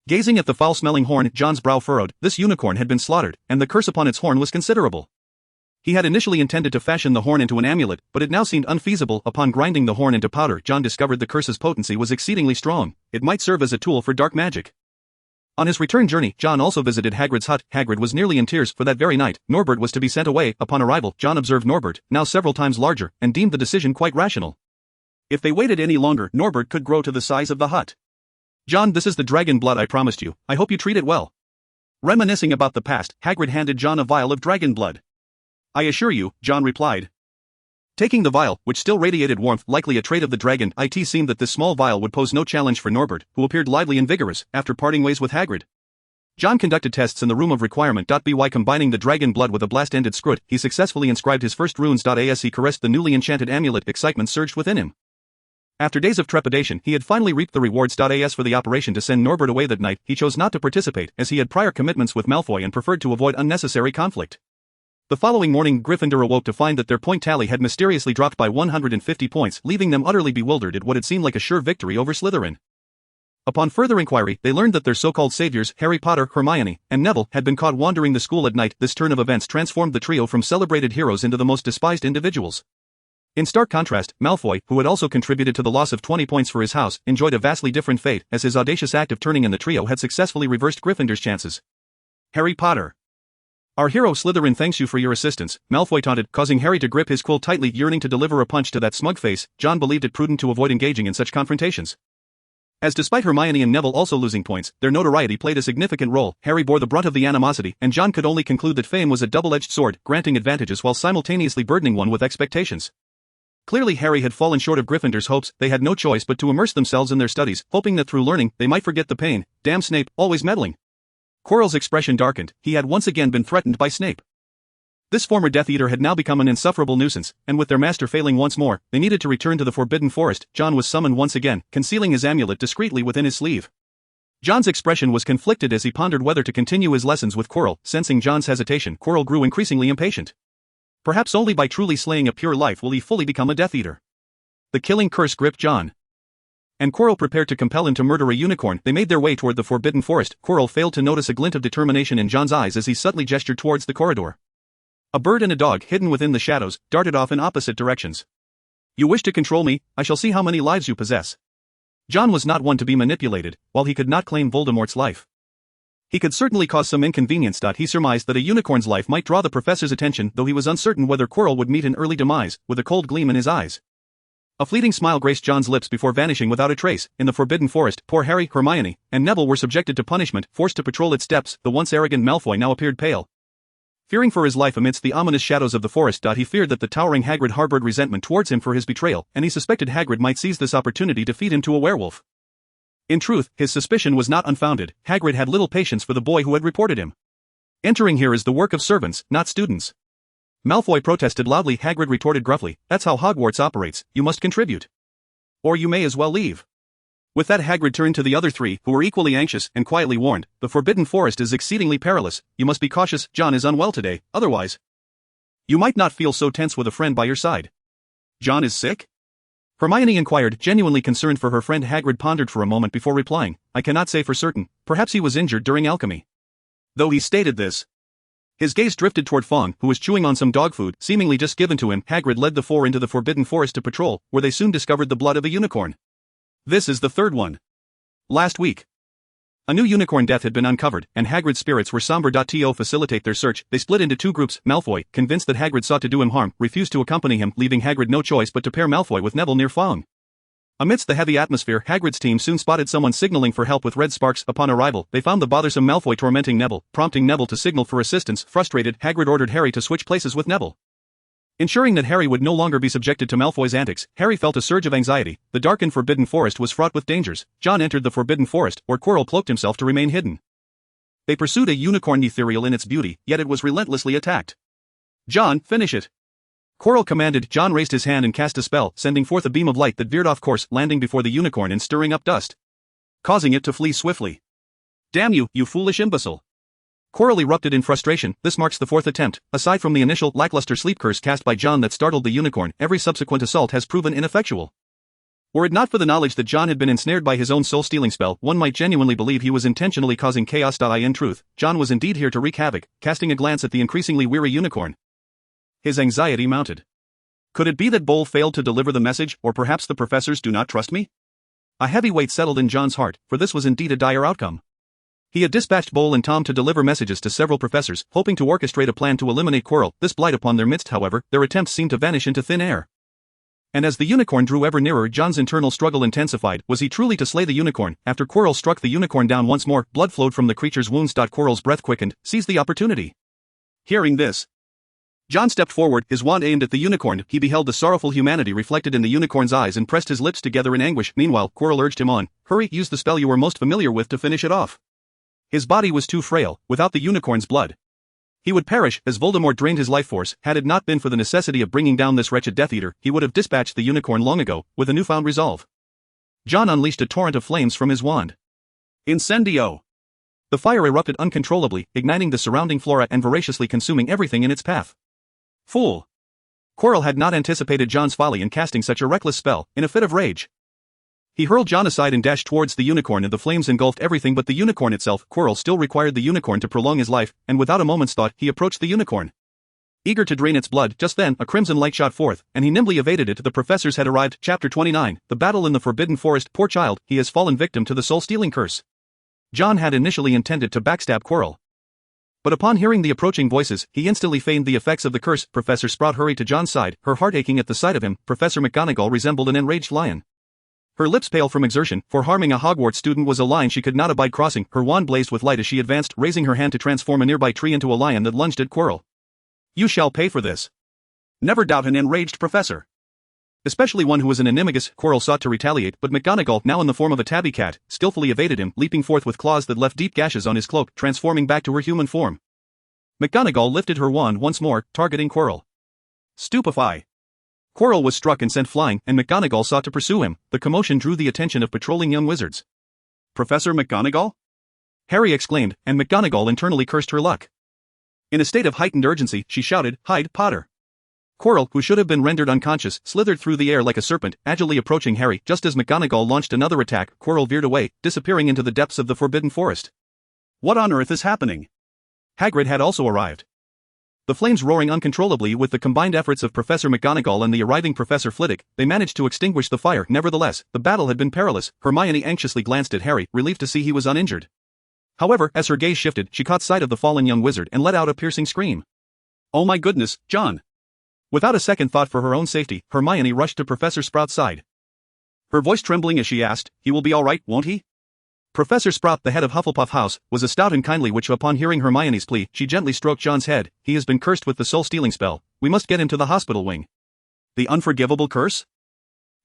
Gazing at the foul-smelling horn, John's brow furrowed. This unicorn had been slaughtered, and the curse upon its horn was considerable. He had initially intended to fashion the horn into an amulet, but it now seemed unfeasible. Upon grinding the horn into powder, John discovered the curse's potency was exceedingly strong. It might serve as a tool for dark magic. On his return journey, John also visited Hagrid's hut. Hagrid was nearly in tears, for that very night, Norbert was to be sent away. Upon arrival, John observed Norbert, now several times larger, and deemed the decision quite rational. If they waited any longer, Norbert could grow to the size of the hut. "John, this is the dragon blood I promised you. I hope you treat it well." Reminiscing about the past, Hagrid handed John a vial of dragon blood. "I assure you," John replied. Taking the vial, which still radiated warmth, likely a trait of the dragon, it seemed that this small vial would pose no challenge for Norbert, who appeared lively and vigorous, after parting ways with Hagrid. John conducted tests in the room of requirement. By combining the dragon blood with a blast-ended scrut, he successfully inscribed his first runes. As he caressed the newly enchanted amulet, excitement surged within him. After days of trepidation, he had finally reaped the rewards. As for the operation to send Norbert away that night, he chose not to participate, as he had prior commitments with Malfoy and preferred to avoid unnecessary conflict. The following morning, Gryffindor awoke to find that their point tally had mysteriously dropped by 150 points, leaving them utterly bewildered at what had seemed like a sure victory over Slytherin. Upon further inquiry, they learned that their so-called saviors, Harry Potter, Hermione, and Neville, had been caught wandering the school at night. This turn of events transformed the trio from celebrated heroes into the most despised individuals. In stark contrast, Malfoy, who had also contributed to the loss of 20 points for his house, enjoyed a vastly different fate, as his audacious act of turning in the trio had successfully reversed Gryffindor's chances. "Harry Potter, our hero Slytherin thanks you for your assistance," Malfoy taunted, causing Harry to grip his quill tightly, yearning to deliver a punch to that smug face. John believed it prudent to avoid engaging in such confrontations, as despite Hermione and Neville also losing points, their notoriety played a significant role. Harry bore the brunt of the animosity, and John could only conclude that fame was a double-edged sword, granting advantages while simultaneously burdening one with expectations. Clearly Harry had fallen short of Gryffindor's hopes. They had no choice but to immerse themselves in their studies, hoping that through learning, they might forget the pain. Damn Snape, always meddling. Quirrell's expression darkened. He had once again been threatened by Snape. This former Death Eater had now become an insufferable nuisance, and with their master failing once more, they needed to return to the Forbidden Forest. John was summoned once again, concealing his amulet discreetly within his sleeve. John's expression was conflicted as he pondered whether to continue his lessons with Quirrell. Sensing John's hesitation, Quirrell grew increasingly impatient. Perhaps only by truly slaying a pure life will he fully become a Death Eater. The killing curse gripped John, and Quirrell prepared to compel him to murder a unicorn. They made their way toward the Forbidden Forest. Quirrell failed to notice a glint of determination in John's eyes as he subtly gestured towards the corridor. A bird and a dog, hidden within the shadows, darted off in opposite directions. You wish to control me? I shall see how many lives you possess. John was not one to be manipulated. While he could not claim Voldemort's life, he could certainly cause some inconvenience. He surmised that a unicorn's life might draw the professor's attention, though he was uncertain whether Quirrell would meet an early demise, with a cold gleam in his eyes. A fleeting smile graced John's lips before vanishing without a trace. In the Forbidden Forest, poor Harry, Hermione, and Neville were subjected to punishment, forced to patrol its depths. The once arrogant Malfoy now appeared pale, fearing for his life amidst the ominous shadows of the forest. He feared that the towering Hagrid harbored resentment towards him for his betrayal, and he suspected Hagrid might seize this opportunity to feed him to a werewolf. In truth, his suspicion was not unfounded. Hagrid had little patience for the boy who had reported him. Entering here is the work of servants, not students. Malfoy protested loudly. Hagrid retorted gruffly, that's how Hogwarts operates, you must contribute. Or you may as well leave. With that, Hagrid turned to the other three, who were equally anxious, and quietly warned, the Forbidden Forest is exceedingly perilous, you must be cautious. John is unwell today, otherwise you might not feel so tense with a friend by your side. John is sick? Hermione inquired, genuinely concerned for her friend. Hagrid pondered for a moment before replying, I cannot say for certain, perhaps he was injured during alchemy. Though he stated this, his gaze drifted toward Fong, who was chewing on some dog food, seemingly just given to him. Hagrid led the four into the Forbidden Forest to patrol, where they soon discovered the blood of a unicorn. This is the third one. Last week, a new unicorn death had been uncovered, and Hagrid's spirits were somber. To facilitate their search, they split into two groups. Malfoy, convinced that Hagrid sought to do him harm, refused to accompany him, leaving Hagrid no choice but to pair Malfoy with Neville near Fong. Amidst the heavy atmosphere, Hagrid's team soon spotted someone signaling for help with red sparks. Upon arrival, they found the bothersome Malfoy tormenting Neville, prompting Neville to signal for assistance. Frustrated, Hagrid ordered Harry to switch places with Neville. Ensuring that Harry would no longer be subjected to Malfoy's antics, Harry felt a surge of anxiety. The dark and forbidden forest was fraught with dangers. John entered the Forbidden Forest, where Quirrell cloaked himself to remain hidden. They pursued a unicorn ethereal in its beauty, yet it was relentlessly attacked. John, finish it. Quirrell commanded. John raised his hand and cast a spell, sending forth a beam of light that veered off course, landing before the unicorn and stirring up dust, causing it to flee swiftly. Damn you, you foolish imbecile! Quirrell erupted in frustration. This marks the fourth attempt. Aside from the initial, lackluster sleep curse cast by John that startled the unicorn, every subsequent assault has proven ineffectual. Were it not for the knowledge that John had been ensnared by his own soul-stealing spell, one might genuinely believe he was intentionally causing chaos. In truth, John was indeed here to wreak havoc. Casting a glance at the increasingly weary unicorn, his anxiety mounted. Could it be that Bowl failed to deliver the message, or perhaps the professors do not trust me? A heavy weight settled in John's heart, for this was indeed a dire outcome. He had dispatched Bowl and Tom to deliver messages to several professors, hoping to orchestrate a plan to eliminate Quirrell. This blight upon their midst, however, their attempts seemed to vanish into thin air. And as the unicorn drew ever nearer, John's internal struggle intensified. Was he truly to slay the unicorn? After Quirrell struck the unicorn down once more, blood flowed from the creature's wounds. Quirrell's breath quickened, seized the opportunity. Hearing this, John stepped forward, his wand aimed at the unicorn. He beheld the sorrowful humanity reflected in the unicorn's eyes and pressed his lips together in anguish. Meanwhile, Quirrell urged him on. Hurry, use the spell you were most familiar with to finish it off. His body was too frail, without the unicorn's blood he would perish, as Voldemort drained his life force. Had it not been for the necessity of bringing down this wretched Death Eater, he would have dispatched the unicorn long ago, with a newfound resolve. John unleashed a torrent of flames from his wand. Incendio! The fire erupted uncontrollably, igniting the surrounding flora and voraciously consuming everything in its path. Fool! Quirrell had not anticipated John's folly in casting such a reckless spell. In a fit of rage, he hurled John aside and dashed towards the unicorn, and the flames engulfed everything but the unicorn itself. Quirrell still required the unicorn to prolong his life, and without a moment's thought, he approached the unicorn, eager to drain its blood. Just then, a crimson light shot forth, and he nimbly evaded it. The professors had arrived. Chapter 29, The Battle in the Forbidden Forest. Poor child, he has fallen victim to the soul-stealing curse. John had initially intended to backstab Quirrell, but upon hearing the approaching voices, he instantly feigned the effects of the curse. Professor Sprout hurried to John's side, her heart aching at the sight of him. Professor McGonagall resembled an enraged lion, her lips pale from exertion, for harming a Hogwarts student was a line she could not abide crossing. Her wand blazed with light as she advanced, raising her hand to transform a nearby tree into a lion that lunged at Quirrell. You shall pay for this. Never doubt an enraged professor, especially one who was an animagus. Quirrell sought to retaliate, but McGonagall, now in the form of a tabby cat, skillfully evaded him, leaping forth with claws that left deep gashes on his cloak, transforming back to her human form. McGonagall lifted her wand once more, targeting Quirrell. Stupefy! Quirrell was struck and sent flying, and McGonagall sought to pursue him. The commotion drew the attention of patrolling young wizards. Professor McGonagall? Harry exclaimed, and McGonagall internally cursed her luck. In a state of heightened urgency, she shouted, "Hide, Potter!" Quirrell, who should have been rendered unconscious, slithered through the air like a serpent, agilely approaching Harry. Just as McGonagall launched another attack, Quirrell veered away, disappearing into the depths of the Forbidden Forest. What on earth is happening? Hagrid had also arrived. The flames roaring uncontrollably with the combined efforts of Professor McGonagall and the arriving Professor Flitwick, they managed to extinguish the fire. Nevertheless, the battle had been perilous. Hermione anxiously glanced at Harry, relieved to see he was uninjured. However, as her gaze shifted, she caught sight of the fallen young wizard and let out a piercing scream. "Oh my goodness, John!" Without a second thought for her own safety, Hermione rushed to Professor Sprout's side. Her voice trembling as she asked, "He will be all right, won't he?" Professor Sprout, the head of Hufflepuff House, was a stout and kindly witch. Upon hearing Hermione's plea, she gently stroked John's head. "He has been cursed with the soul-stealing spell. We must get him to the hospital wing." The unforgivable curse?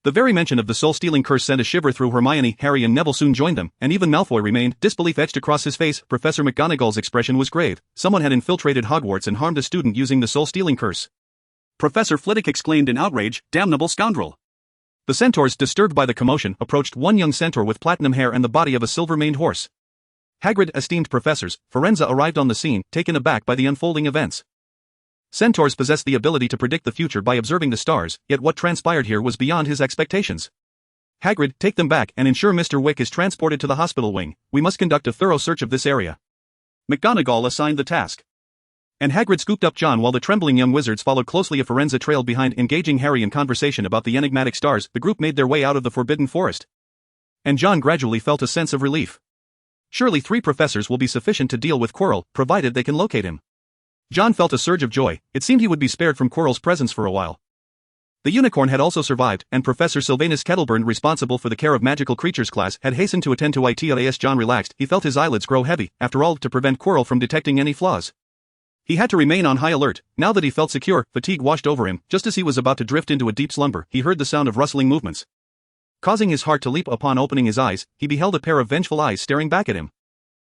The very mention of the soul-stealing curse sent a shiver through Hermione. Harry and Neville soon joined them, and even Malfoy remained, disbelief etched across his face. Professor McGonagall's expression was grave. Someone had infiltrated Hogwarts and harmed a student using the soul-stealing curse. Professor Flitwick exclaimed in outrage, "Damnable scoundrel!" The centaurs, disturbed by the commotion, approached one young centaur with platinum hair and the body of a silver-maned horse. Hagrid, esteemed professors, Firenze arrived on the scene, taken aback by the unfolding events. Centaurs possess the ability to predict the future by observing the stars, yet what transpired here was beyond his expectations. "Hagrid, take them back and ensure Mr. Wick is transported to the hospital wing. We must conduct a thorough search of this area." McGonagall assigned the task. And Hagrid scooped up John while the trembling young wizards followed closely. A Firenze trailed behind, engaging Harry in conversation about the enigmatic stars. The group made their way out of the Forbidden Forest. And John gradually felt a sense of relief. Surely 3 professors will be sufficient to deal with Quirrell, provided they can locate him. John felt a surge of joy. It seemed he would be spared from Quirrell's presence for a while. The unicorn had also survived, and Professor Sylvanus Kettleburn, responsible for the care of magical creatures class, had hastened to attend to it. As John relaxed, he felt his eyelids grow heavy, after all, to prevent Quirrell from detecting any flaws. He had to remain on high alert. Now that he felt secure, fatigue washed over him. Just as he was about to drift into a deep slumber, he heard the sound of rustling movements. Causing his heart to leap. Upon opening his eyes, he beheld a pair of vengeful eyes staring back at him.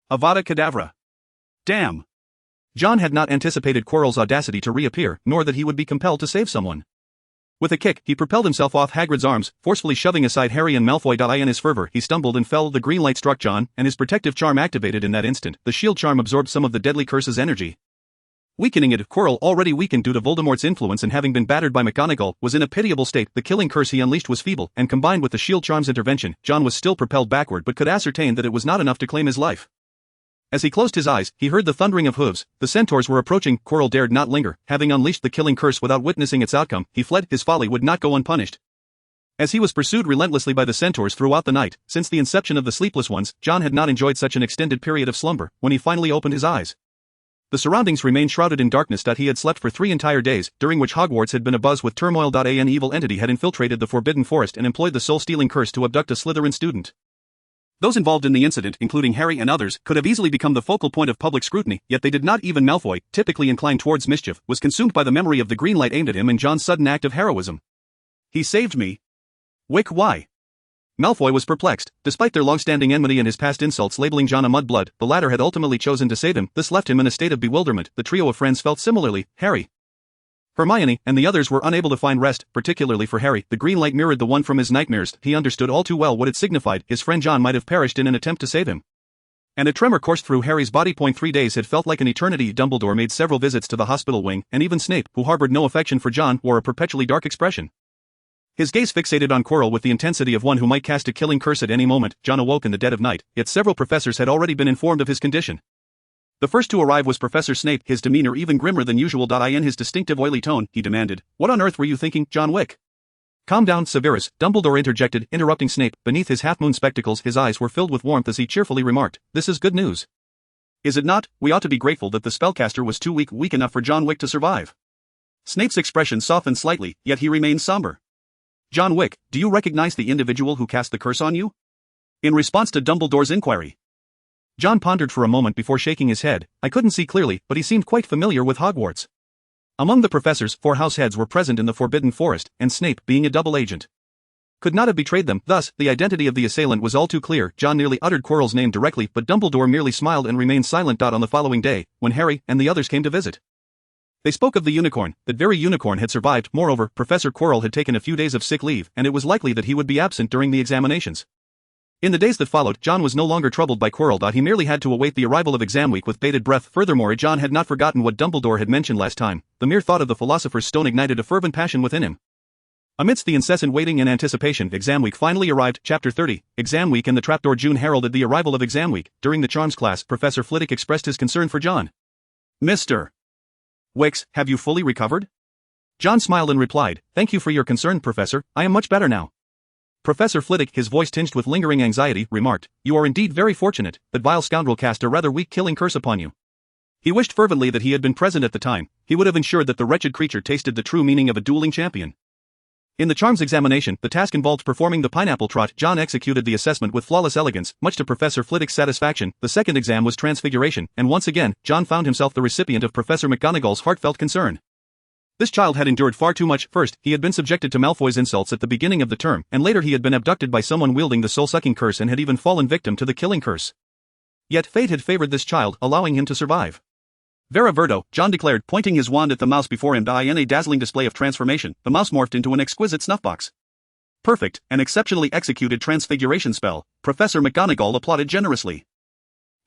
Avada Kedavra. Damn! John had not anticipated Quirrell's audacity to reappear, nor that he would be compelled to save someone. With a kick, he propelled himself off Hagrid's arms, forcefully shoving aside Harry and Malfoy. In his fervor, he stumbled and fell. The green light struck John, and his protective charm activated in that instant. The shield charm absorbed some of the deadly curse's energy, weakening it. Quirrell, already weakened due to Voldemort's influence and having been battered by McGonagall, was in a pitiable state. The killing curse he unleashed was feeble, and combined with the shield charm's intervention, John was still propelled backward but could ascertain that it was not enough to claim his life. As he closed his eyes, he heard the thundering of hooves. The centaurs were approaching. Quirrell dared not linger. Having unleashed the killing curse without witnessing its outcome, he fled. His folly would not go unpunished, as he was pursued relentlessly by the centaurs throughout the night. Since the inception of the Sleepless Ones, John had not enjoyed such an extended period of slumber. When he finally opened his eyes, the surroundings remained shrouded in darkness. He had slept for 3 entire days, during which Hogwarts had been abuzz with turmoil. An evil entity had infiltrated the Forbidden Forest and employed the soul-stealing curse to abduct a Slytherin student. Those involved in the incident, including Harry and others, could have easily become the focal point of public scrutiny, yet they did not. Even Malfoy, typically inclined towards mischief, was consumed by the memory of the green light aimed at him and John's sudden act of heroism. "He saved me. Wick, why?" Malfoy was perplexed. Despite their long-standing enmity and his past insults labeling John a mudblood, the latter had ultimately chosen to save him. This left him in a state of bewilderment. The trio of friends felt similarly. Harry, Hermione, and the others were unable to find rest, particularly for Harry. The green light mirrored the one from his nightmares. He understood all too well what it signified. His friend John might have perished in an attempt to save him. And a tremor coursed through Harry's body. 3 days had felt like an eternity. Dumbledore made several visits to the hospital wing, and even Snape, who harbored no affection for John, wore a perpetually dark expression. His gaze fixated on Quirrell with the intensity of one who might cast a killing curse at any moment. John awoke in the dead of night, yet several professors had already been informed of his condition. The first to arrive was Professor Snape, his demeanor even grimmer than usual. In his distinctive oily tone, he demanded, "What on earth were you thinking, John Wick?" "Calm down, Severus," Dumbledore interjected, interrupting Snape. Beneath his half-moon spectacles, his eyes were filled with warmth as he cheerfully remarked, "This is good news." "Is it not? We ought to be grateful that the spellcaster was too weak enough for John Wick to survive." Snape's expression softened slightly, yet he remained somber. "John Wick, do you recognize the individual who cast the curse on you?" In response to Dumbledore's inquiry, John pondered for a moment before shaking his head. "I couldn't see clearly, but he seemed quite familiar with Hogwarts." Among the professors, 4 house heads were present in the Forbidden Forest, and Snape, being a double agent, could not have betrayed them. Thus, the identity of the assailant was all too clear. John nearly uttered Quirrell's name directly, but Dumbledore merely smiled and remained silent. On the following day, when Harry and the others came to visit, they spoke of the unicorn. That very unicorn had survived. Moreover, Professor Quirrell had taken a few days of sick leave, and it was likely that he would be absent during the examinations. In the days that followed, John was no longer troubled by Quirrell. He merely had to await the arrival of exam week with bated breath. Furthermore, John had not forgotten what Dumbledore had mentioned last time. The mere thought of the Philosopher's Stone ignited a fervent passion within him. Amidst the incessant waiting and anticipation, exam week finally arrived. Chapter 30, Exam Week and the Trapdoor. June heralded the arrival of exam week. During the charms class, Professor Flitwick expressed his concern for John. Mr. Wicks, have you fully recovered? John smiled and replied, "Thank you for your concern, Professor. I am much better now." Professor Flitwick, his voice tinged with lingering anxiety, remarked, "You are indeed very fortunate. That vile scoundrel cast a rather weak killing curse upon you." He wished fervently that he had been present at the time. He would have ensured that the wretched creature tasted the true meaning of a dueling champion. In the charms examination, the task involved performing the pineapple trot. John executed the assessment with flawless elegance, much to Professor Flitwick's satisfaction. The second exam was transfiguration, and once again, John found himself the recipient of Professor McGonagall's heartfelt concern. This child had endured far too much. First, he had been subjected to Malfoy's insults at the beginning of the term, and later he had been abducted by someone wielding the soul-sucking curse and had even fallen victim to the killing curse. Yet fate had favored this child, allowing him to survive. Vera Verdo, John declared, pointing his wand at the mouse before him. In a dazzling display of transformation, the mouse morphed into an exquisite snuffbox. Perfect, an exceptionally executed transfiguration spell. Professor McGonagall applauded generously.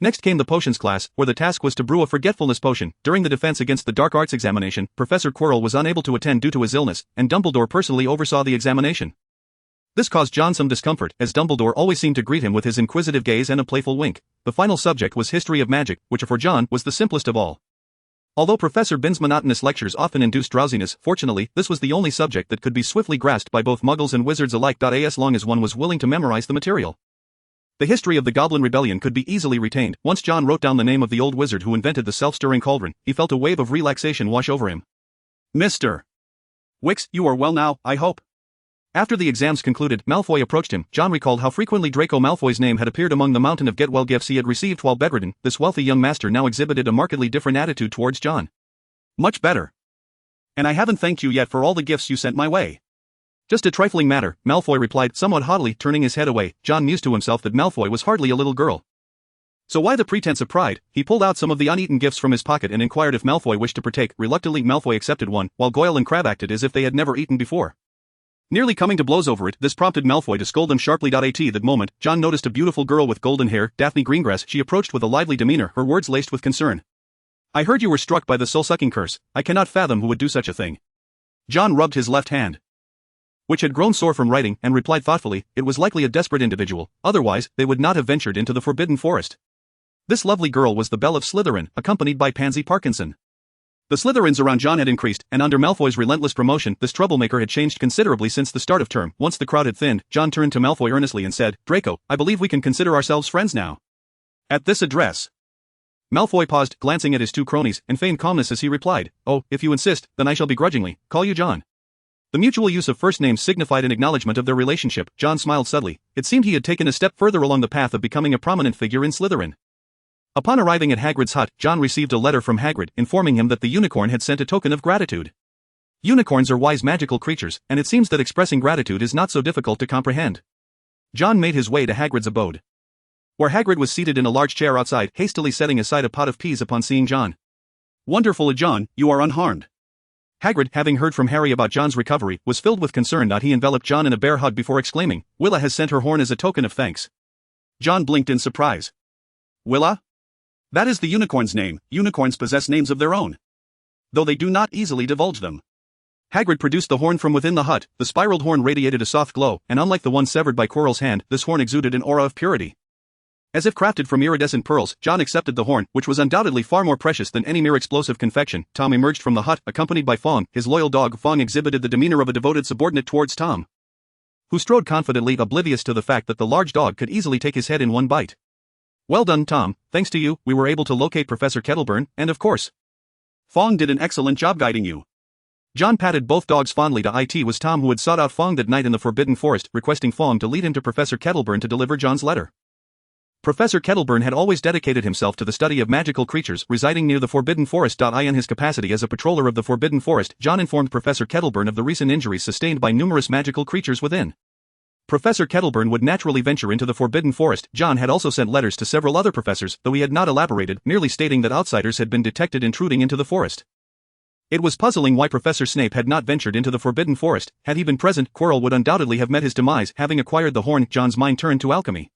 Next came the potions class, where the task was to brew a forgetfulness potion. During the defense against the dark arts examination, Professor Quirrell was unable to attend due to his illness, and Dumbledore personally oversaw the examination. This caused John some discomfort, as Dumbledore always seemed to greet him with his inquisitive gaze and a playful wink. The final subject was History of Magic, which for John was the simplest of all. Although Professor Bin's monotonous lectures often induced drowsiness, fortunately, this was the only subject that could be swiftly grasped by both muggles and wizards alike. As long as one was willing to memorize the material. The history of the Goblin Rebellion could be easily retained. Once John wrote down the name of the old wizard who invented the self-stirring cauldron, he felt a wave of relaxation wash over him. "Mr. Wicks, you are well now, I hope?" After the exams concluded, Malfoy approached him. John recalled how frequently Draco Malfoy's name had appeared among the mountain of get-well gifts he had received while bedridden. This wealthy young master now exhibited a markedly different attitude towards John. "Much better. And I haven't thanked you yet for all the gifts you sent my way." "Just a trifling matter," Malfoy replied somewhat haughtily, turning his head away. John mused to himself that Malfoy was hardly a little girl. So why the pretense of pride? He pulled out some of the uneaten gifts from his pocket and inquired if Malfoy wished to partake. Reluctantly, Malfoy accepted one, while Goyle and Crabbe acted as if they had never eaten before. Nearly coming to blows over it, this prompted Malfoy to scold him sharply. At that moment, John noticed a beautiful girl with golden hair, Daphne Greengrass. She approached with a lively demeanor, her words laced with concern. "I heard you were struck by the soul-sucking curse. I cannot fathom who would do such a thing." John rubbed his left hand, which had grown sore from writing, and replied thoughtfully, "It was likely a desperate individual, otherwise, they would not have ventured into the Forbidden Forest." This lovely girl was the Belle of Slytherin, accompanied by Pansy Parkinson. The Slytherins around John had increased, and under Malfoy's relentless promotion, this troublemaker had changed considerably since the start of term. Once the crowd had thinned, John turned to Malfoy earnestly and said, "Draco, I believe we can consider ourselves friends now." At this address, Malfoy paused, glancing at his two cronies, and feigned calmness as he replied, "Oh, if you insist, then I shall begrudgingly call you John." The mutual use of first names signified an acknowledgement of their relationship. John smiled subtly. It seemed he had taken a step further along the path of becoming a prominent figure in Slytherin. Upon arriving at Hagrid's hut, John received a letter from Hagrid, informing him that the unicorn had sent a token of gratitude. Unicorns are wise magical creatures, and it seems that expressing gratitude is not so difficult to comprehend. John made his way to Hagrid's abode, where Hagrid was seated in a large chair outside, hastily setting aside a pot of peas upon seeing John. "Wonderful, John, you are unharmed." Hagrid, having heard from Harry about John's recovery, was filled with concern. He enveloped John in a bear hug before exclaiming, "Willa has sent her horn as a token of thanks." John blinked in surprise. "Willa? That is the unicorn's name. Unicorns possess names of their own, though they do not easily divulge them." Hagrid produced the horn from within the hut. The spiraled horn radiated a soft glow, and unlike the one severed by Quirrell's hand, this horn exuded an aura of purity. As if crafted from iridescent pearls, John accepted the horn, which was undoubtedly far more precious than any mere explosive confection. Tom emerged from the hut, accompanied by Fong. His loyal dog, Fong, exhibited the demeanor of a devoted subordinate towards Tom, who strode confidently, oblivious to the fact that the large dog could easily take his head in one bite. "Well done, Tom. Thanks to you, we were able to locate Professor Kettleburn, and of course, Fong did an excellent job guiding you." John patted both dogs fondly. It was Tom who had sought out Fong that night in the Forbidden Forest, requesting Fong to lead him to Professor Kettleburn to deliver John's letter. Professor Kettleburn had always dedicated himself to the study of magical creatures residing near the Forbidden Forest. In his capacity as a patroller of the Forbidden Forest, John informed Professor Kettleburn of the recent injuries sustained by numerous magical creatures within. Professor Kettleburn would naturally venture into the Forbidden Forest. John had also sent letters to several other professors, though he had not elaborated, merely stating that outsiders had been detected intruding into the forest. It was puzzling why Professor Snape had not ventured into the Forbidden Forest. Had he been present, Quirrell would undoubtedly have met his demise. Having acquired the horn, John's mind turned to alchemy.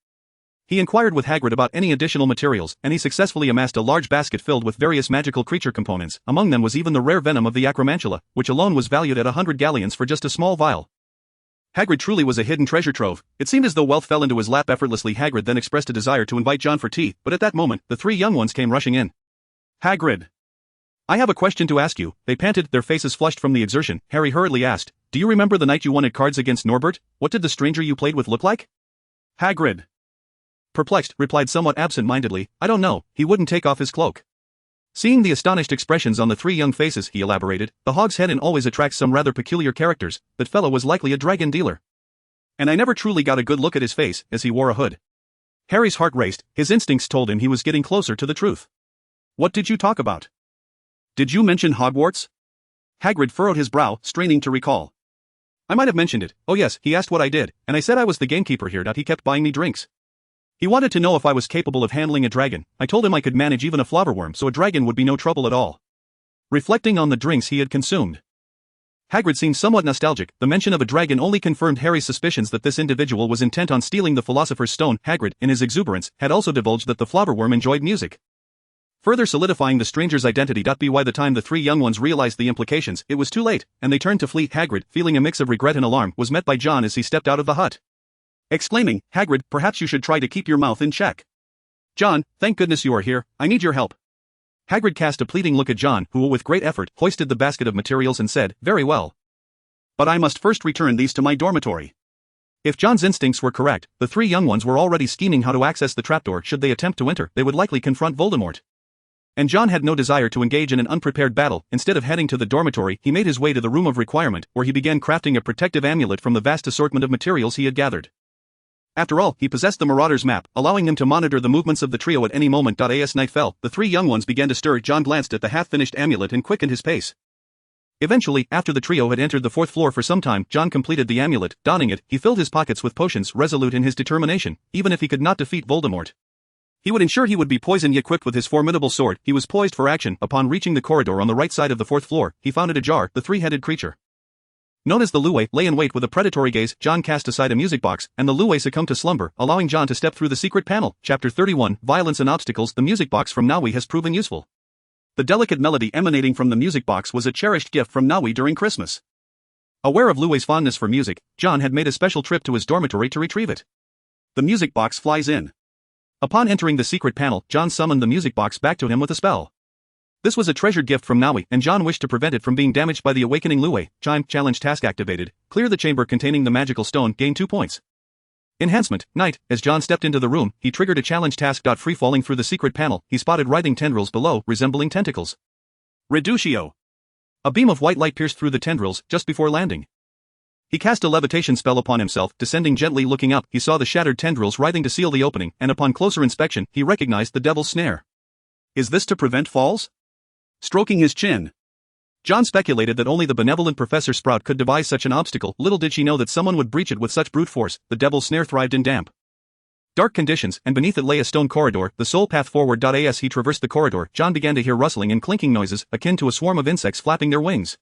He inquired with Hagrid about any additional materials, and he successfully amassed a large basket filled with various magical creature components. Among them was even the rare venom of the acromantula, which alone was valued at 100 galleons for just a small vial. Hagrid truly was a hidden treasure trove. It seemed as though wealth fell into his lap effortlessly. Hagrid then expressed a desire to invite John for tea, but at that moment, the three young ones came rushing in. Hagrid, I have a question to ask you, they panted, their faces flushed from the exertion. Harry hurriedly asked, do you remember the night you won at cards against Norbert? What did the stranger you played with look like? Hagrid, perplexed, replied somewhat absent-mindedly, I don't know, he wouldn't take off his cloak. Seeing the astonished expressions on the three young faces, he elaborated, the Hog's Head Inn always attracts some rather peculiar characters, that fellow was likely a dragon dealer. And I never truly got a good look at his face, as he wore a hood. Harry's heart raced, his instincts told him he was getting closer to the truth. What did you talk about? Did you mention Hogwarts? Hagrid furrowed his brow, straining to recall. I might have mentioned it. Oh yes, he asked what I did, and I said I was the gamekeeper here. He kept buying me drinks. He wanted to know if I was capable of handling a dragon. I told him I could manage even a flobberworm, so a dragon would be no trouble at all. Reflecting on the drinks he had consumed, Hagrid seemed somewhat nostalgic. The mention of a dragon only confirmed Harry's suspicions that this individual was intent on stealing the Philosopher's Stone. Hagrid, in his exuberance, had also divulged that the flobberworm enjoyed music, further solidifying the stranger's identity. By the time the three young ones realized the implications, it was too late, and they turned to flee. Hagrid, feeling a mix of regret and alarm, was met by John as he stepped out of the hut, exclaiming, Hagrid, perhaps you should try to keep your mouth in check. John, thank goodness you are here, I need your help. Hagrid cast a pleading look at John, who with great effort hoisted the basket of materials and said, very well. But I must first return these to my dormitory. If John's instincts were correct, the three young ones were already scheming how to access the trapdoor. Should they attempt to enter, they would likely confront Voldemort. And John had no desire to engage in an unprepared battle. Instead of heading to the dormitory, he made his way to the room of requirement, where he began crafting a protective amulet from the vast assortment of materials he had gathered. After all, he possessed the Marauder's map, allowing him to monitor the movements of the trio at any moment. As night fell, the three young ones began to stir. John glanced at the half-finished amulet and quickened his pace. Eventually, after the trio had entered the fourth floor for some time, John completed the amulet. Donning it, he filled his pockets with potions, resolute in his determination. Even if he could not defeat Voldemort, he would ensure he would be poisoned. Equipped with his formidable sword, he was poised for action. Upon reaching the corridor on the right side of the fourth floor, he found it ajar. The three-headed creature, known as the Lue, lay in wait with a predatory gaze. John cast aside a music box, and the Lue succumbed to slumber, allowing John to step through the secret panel. Chapter 31, Violence and Obstacles. The music box from Naui has proven useful. The delicate melody emanating from the music box was a cherished gift from Naui during Christmas. Aware of Lue's fondness for music, John had made a special trip to his dormitory to retrieve it. The music box flies in. Upon entering the secret panel, John summoned the music box back to him with a spell. This was a treasured gift from Naui, and John wished to prevent it from being damaged by the awakening Lue. Chime, challenge task activated. Clear the chamber containing the magical stone, gain 2 points. Enhancement, night. As John stepped into the room, he triggered a challenge task. Free falling through the secret panel, he spotted writhing tendrils below, resembling tentacles. Reducio. A beam of white light pierced through the tendrils, just before landing. He cast a levitation spell upon himself. Descending gently, looking up, he saw the shattered tendrils writhing to seal the opening, and upon closer inspection, he recognized the devil's snare. Is this to prevent falls? Stroking his chin, John speculated that only the benevolent Professor Sprout could devise such an obstacle. Little did she know that someone would breach it with such brute force. The devil's snare thrived in damp, dark conditions, and beneath it lay a stone corridor, the sole path forward. As he traversed the corridor, John began to hear rustling and clinking noises, akin to a swarm of insects flapping their wings.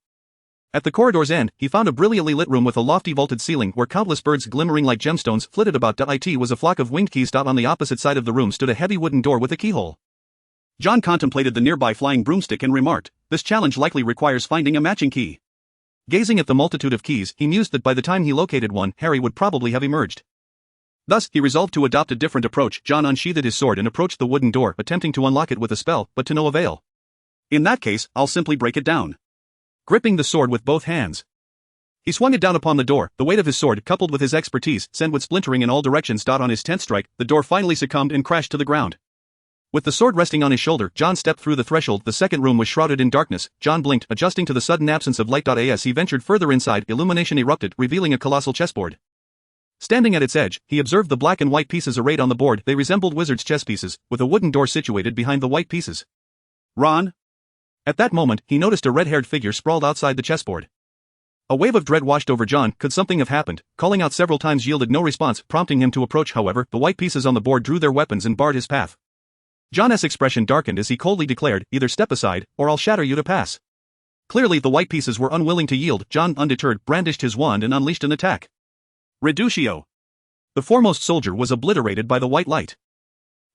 At the corridor's end, he found a brilliantly lit room with a lofty vaulted ceiling where countless birds glimmering like gemstones flitted about. It was a flock of winged keys. On the opposite side of the room stood a heavy wooden door with a keyhole. John contemplated the nearby flying broomstick and remarked, this challenge likely requires finding a matching key. Gazing at the multitude of keys, he mused that by the time he located one, Harry would probably have emerged. Thus, he resolved to adopt a different approach. John unsheathed his sword and approached the wooden door, attempting to unlock it with a spell, but to no avail. In that case, I'll simply break it down. Gripping the sword with both hands, he swung it down upon the door. The weight of his sword, coupled with his expertise, sent it splintering in all directions. On his 10th strike, the door finally succumbed and crashed to the ground. With the sword resting on his shoulder, John stepped through the threshold. The second room was shrouded in darkness. John blinked, adjusting to the sudden absence of light. As he ventured further inside, illumination erupted, revealing a colossal chessboard. Standing at its edge, he observed the black and white pieces arrayed on the board. They resembled wizards' chess pieces, with a wooden door situated behind the white pieces. Ron? At that moment, he noticed a red-haired figure sprawled outside the chessboard. A wave of dread washed over John. Could something have happened? Calling out several times yielded no response, prompting him to approach. However, the white pieces on the board drew their weapons and barred his path. John's expression darkened as he coldly declared, either step aside, or I'll shatter you to pass. Clearly the white pieces were unwilling to yield. John, undeterred, brandished his wand and unleashed an attack. Reducio. The foremost soldier was obliterated by the white light.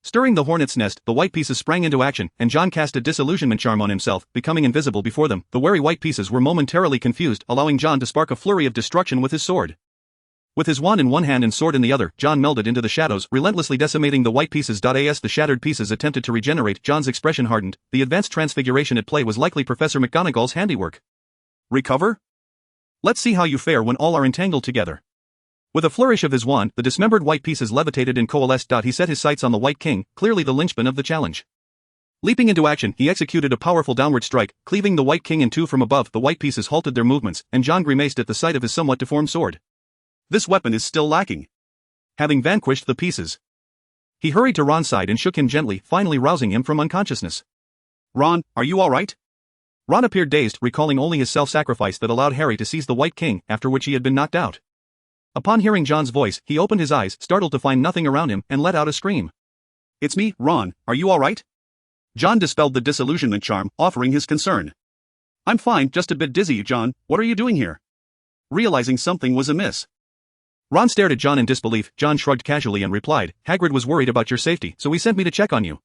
Stirring the hornet's nest, the white pieces sprang into action, and John cast a disillusionment charm on himself, becoming invisible before them. The wary white pieces were momentarily confused, allowing John to spark a flurry of destruction with his sword. With his wand in one hand and sword in the other, John melded into the shadows, relentlessly decimating the white pieces. As the shattered pieces attempted to regenerate, John's expression hardened. The advanced transfiguration at play was likely Professor McGonagall's handiwork. Recover? Let's see how you fare when all are entangled together. With a flourish of his wand, the dismembered white pieces levitated and coalesced. He set his sights on the White King, clearly the linchpin of the challenge. Leaping into action, he executed a powerful downward strike, cleaving the White King in two from above. The white pieces halted their movements, and John grimaced at the sight of his somewhat deformed sword. This weapon is still lacking. Having vanquished the pieces, he hurried to Ron's side and shook him gently, finally rousing him from unconsciousness. Ron, are you all right? Ron appeared dazed, recalling only his self-sacrifice that allowed Harry to seize the White King, after which he had been knocked out. Upon hearing John's voice, he opened his eyes, startled to find nothing around him, and let out a scream. It's me, Ron, are you all right? John dispelled the disillusionment charm, offering his concern. I'm fine, just a bit dizzy, John. What are you doing here? Realizing something was amiss, Ron stared at John in disbelief. John shrugged casually and replied, Hagrid was worried about your safety, so he sent me to check on you.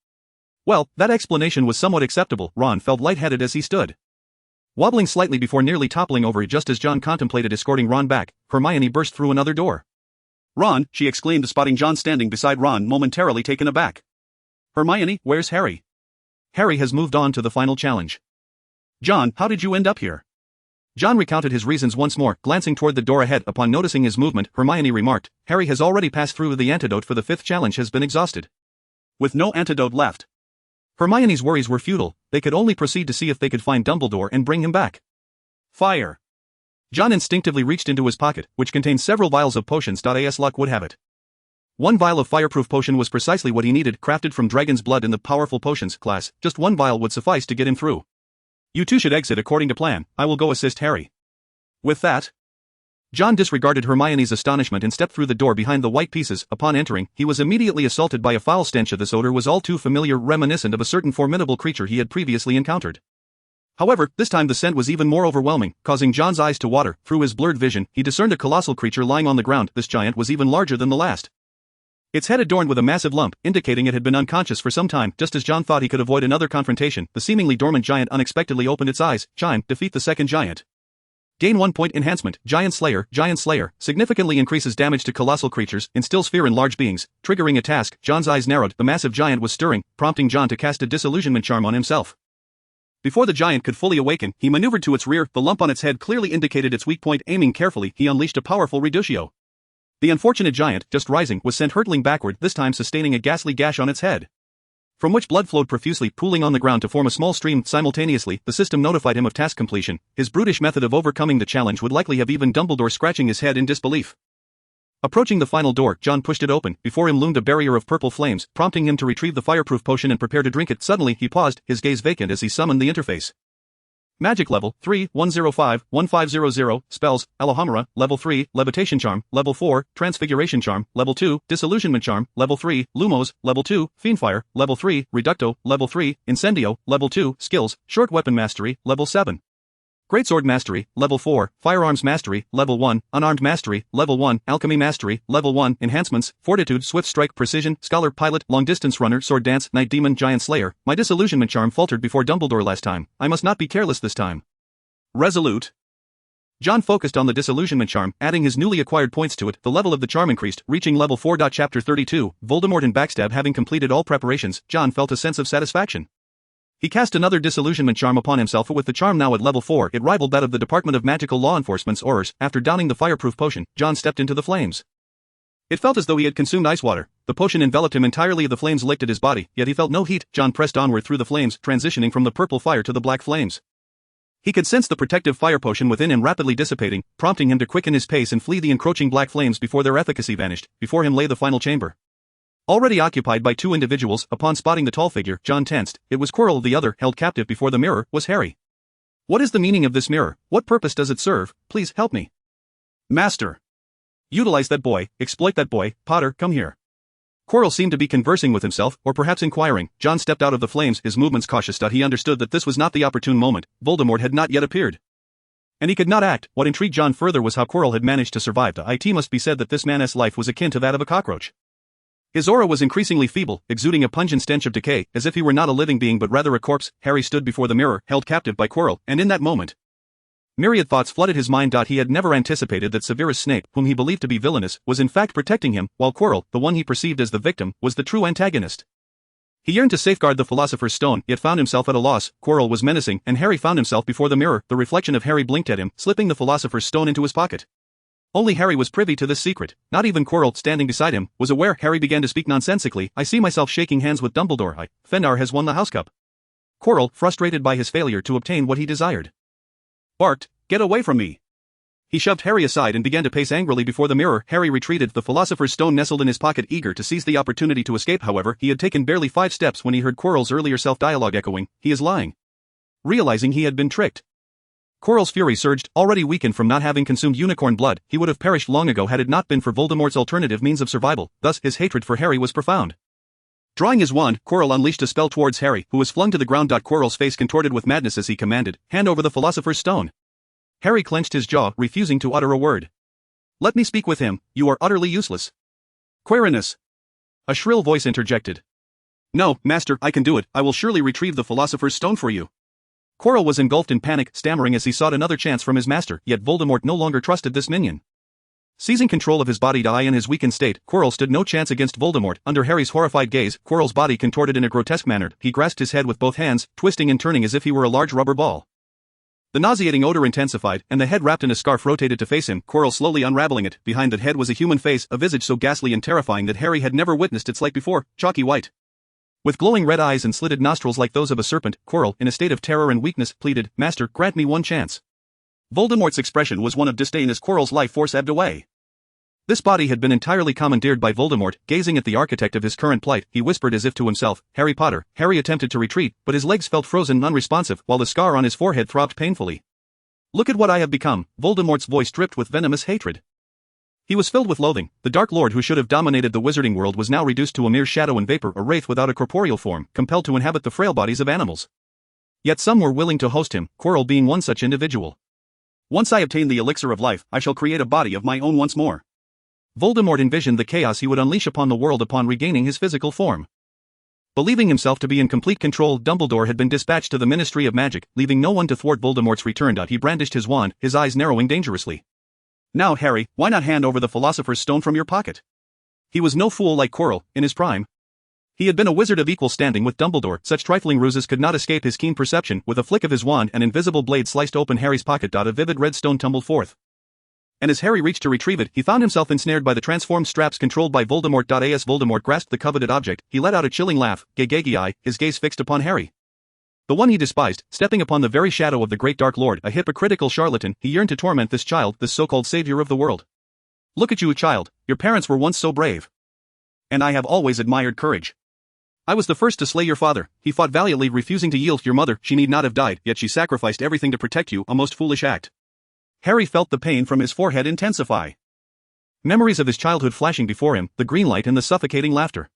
Well, that explanation was somewhat acceptable. Ron felt lightheaded as he stood, wobbling slightly before nearly toppling over. Just as John contemplated escorting Ron back, Hermione burst through another door. Ron, she exclaimed, spotting John standing beside Ron, momentarily taken aback. Hermione, where's Harry? Harry has moved on to the final challenge. John, how did you end up here? John recounted his reasons once more, glancing toward the door ahead. Upon noticing his movement, Hermione remarked, Harry has already passed through. The antidote for the fifth challenge has been exhausted. With no antidote left, Hermione's worries were futile. They could only proceed to see if they could find Dumbledore and bring him back. Fire! John instinctively reached into his pocket, which contained several vials of potions. As luck would have it, one vial of fireproof potion was precisely what he needed, crafted from dragon's blood in the powerful potions class. Just one vial would suffice to get him through. You two should exit according to plan. I will go assist Harry. With that, John disregarded Hermione's astonishment and stepped through the door behind the white pieces. Upon entering, he was immediately assaulted by a foul stench. This odor was all too familiar, reminiscent of a certain formidable creature he had previously encountered. However, this time the scent was even more overwhelming, causing John's eyes to water. Through his blurred vision, he discerned a colossal creature lying on the ground. This giant was even larger than the last, its head adorned with a massive lump, indicating it had been unconscious for some time. Just as John thought he could avoid another confrontation, the seemingly dormant giant unexpectedly opened its eyes. Chime, defeat the second giant. Gain 1 point enhancement. Giant Slayer, significantly increases damage to colossal creatures, instills fear in large beings, triggering a task. John's eyes narrowed. The massive giant was stirring, prompting John to cast a disillusionment charm on himself. Before the giant could fully awaken, he maneuvered to its rear. The lump on its head clearly indicated its weak point. Aiming carefully, he unleashed a powerful reducio. The unfortunate giant, just rising, was sent hurtling backward, this time sustaining a ghastly gash on its head, from which blood flowed profusely, pooling on the ground to form a small stream. Simultaneously, the system notified him of task completion. His brutish method of overcoming the challenge would likely have even Dumbledore scratching his head in disbelief. Approaching the final door, John pushed it open. Before him loomed a barrier of purple flames, prompting him to retrieve the fireproof potion and prepare to drink it. Suddenly, he paused, his gaze vacant as he summoned the interface. Magic level 3, 105, 1500, spells, Alohomora, level 3, levitation charm, level 4, transfiguration charm, level 2, disillusionment charm, level 3, lumos, level 2, fiendfire, level 3, reducto, level 3, incendio, level 2, skills, short weapon mastery, level 7. Greatsword mastery, level 4, firearms mastery, level 1, unarmed mastery, level 1, alchemy mastery, level 1, enhancements, fortitude, swift strike, precision, scholar, pilot, long distance runner, sword dance, night demon, giant slayer. My disillusionment charm faltered before Dumbledore last time. I must not be careless this time. Resolute. John focused on the disillusionment charm, adding his newly acquired points to it. The level of the charm increased, reaching level 4. Chapter 32, Voldemort and Backstab. Having completed all preparations, John felt a sense of satisfaction. He cast another disillusionment charm upon himself. With the charm now at level 4, it rivaled that of the Department of Magical Law Enforcement's Aurors. After downing the fireproof potion, John stepped into the flames. It felt as though he had consumed ice water. The potion enveloped him entirely. The flames licked at his body, yet he felt no heat. John pressed onward through the flames, transitioning from the purple fire to the black flames. He could sense the protective fire potion within him rapidly dissipating, prompting him to quicken his pace and flee the encroaching black flames before their efficacy vanished. Before him lay the final chamber, already occupied by two individuals. Upon spotting the tall figure, John tensed. It was Quirrell. The other, held captive before the mirror, was Harry. What is the meaning of this mirror? What purpose does it serve? Please help me. Master. Utilize that boy, exploit that boy. Potter, come here. Quirrell seemed to be conversing with himself, or perhaps inquiring. John stepped out of the flames, his movements cautious. He understood that this was not the opportune moment. Voldemort had not yet appeared. And he could not act. What intrigued John further was how Quirrell had managed to survive. It must be said that this man's life was akin to that of a cockroach. His aura was increasingly feeble, exuding a pungent stench of decay, as if he were not a living being but rather a corpse. Harry stood before the mirror, held captive by Quirrell, and in that moment, myriad thoughts flooded his mind. He had never anticipated that Severus Snape, whom he believed to be villainous, was in fact protecting him, while Quirrell, the one he perceived as the victim, was the true antagonist. He yearned to safeguard the Philosopher's Stone, yet found himself at a loss. Quirrell was menacing, and Harry found himself before the mirror. The reflection of Harry blinked at him, slipping the Philosopher's Stone into his pocket. Only Harry was privy to this secret. Not even Quirrell, standing beside him, was aware. Harry began to speak nonsensically. I see myself shaking hands with Dumbledore. Fenrir has won the House Cup. Quirrell, frustrated by his failure to obtain what he desired, barked, "Get away from me!" He shoved Harry aside and began to pace angrily before the mirror. Harry retreated, the Philosopher's Stone nestled in his pocket, eager to seize the opportunity to escape. However, he had taken barely 5 steps when he heard Quirrell's earlier self-dialogue echoing, "He is lying." Realizing he had been tricked, Quirrell's fury surged. Already weakened from not having consumed unicorn blood, he would have perished long ago had it not been for Voldemort's alternative means of survival. Thus, his hatred for Harry was profound. Drawing his wand, Quirrell unleashed a spell towards Harry, who was flung to the ground. Quirrell's face contorted with madness as he commanded, "Hand over the Philosopher's Stone." Harry clenched his jaw, refusing to utter a word. "Let me speak with him, you are utterly useless." "Quirinus!" a shrill voice interjected. "No, master, I can do it. I will surely retrieve the Philosopher's Stone for you." Quirrell was engulfed in panic, stammering as he sought another chance from his master, yet Voldemort no longer trusted this minion. Seizing control of his body in his weakened state, Quirrell stood no chance against Voldemort. Under Harry's horrified gaze, Quirrell's body contorted in a grotesque manner. He grasped his head with both hands, twisting and turning as if he were a large rubber ball. The nauseating odor intensified, and the head wrapped in a scarf rotated to face him, Quirrell slowly unraveling it. Behind the head was a human face, a visage so ghastly and terrifying that Harry had never witnessed its like before, chalky white, with glowing red eyes and slitted nostrils like those of a serpent. Quirrell, in a state of terror and weakness, pleaded, "Master, grant me one chance." Voldemort's expression was one of disdain as Quirrell's life force ebbed away. This body had been entirely commandeered by Voldemort. Gazing at the architect of his current plight, he whispered as if to himself, "Harry Potter." Harry attempted to retreat, but his legs felt frozen and unresponsive, while the scar on his forehead throbbed painfully. "Look at what I have become." Voldemort's voice dripped with venomous hatred. He was filled with loathing. The Dark Lord who should have dominated the wizarding world was now reduced to a mere shadow and vapor, a wraith without a corporeal form, compelled to inhabit the frail bodies of animals. Yet some were willing to host him, Quirrell being one such individual. "Once I obtain the elixir of life, I shall create a body of my own once more." Voldemort envisioned the chaos he would unleash upon the world upon regaining his physical form. Believing himself to be in complete control, Dumbledore had been dispatched to the Ministry of Magic, leaving no one to thwart Voldemort's return. He brandished his wand, his eyes narrowing dangerously. "Now, Harry, why not hand over the Philosopher's Stone from your pocket?" He was no fool like Quirrell, in his prime. He had been a wizard of equal standing with Dumbledore. Such trifling ruses could not escape his keen perception. With a flick of his wand, an invisible blade sliced open Harry's pocket. A vivid red stone tumbled forth. And as Harry reached to retrieve it, he found himself ensnared by the transformed straps controlled by Voldemort. As Voldemort grasped the coveted object, he let out a chilling laugh, his gaze fixed upon Harry, the one he despised, stepping upon the very shadow of the great Dark Lord, a hypocritical charlatan. He yearned to torment this child, this so-called savior of the world. "Look at you, child. Your parents were once so brave. And I have always admired courage. I was the first to slay your father. He fought valiantly, refusing to yield. Your mother, she need not have died, yet she sacrificed everything to protect you, a most foolish act." Harry felt the pain from his forehead intensify. Memories of his childhood flashing before him, the green light and the suffocating laughter.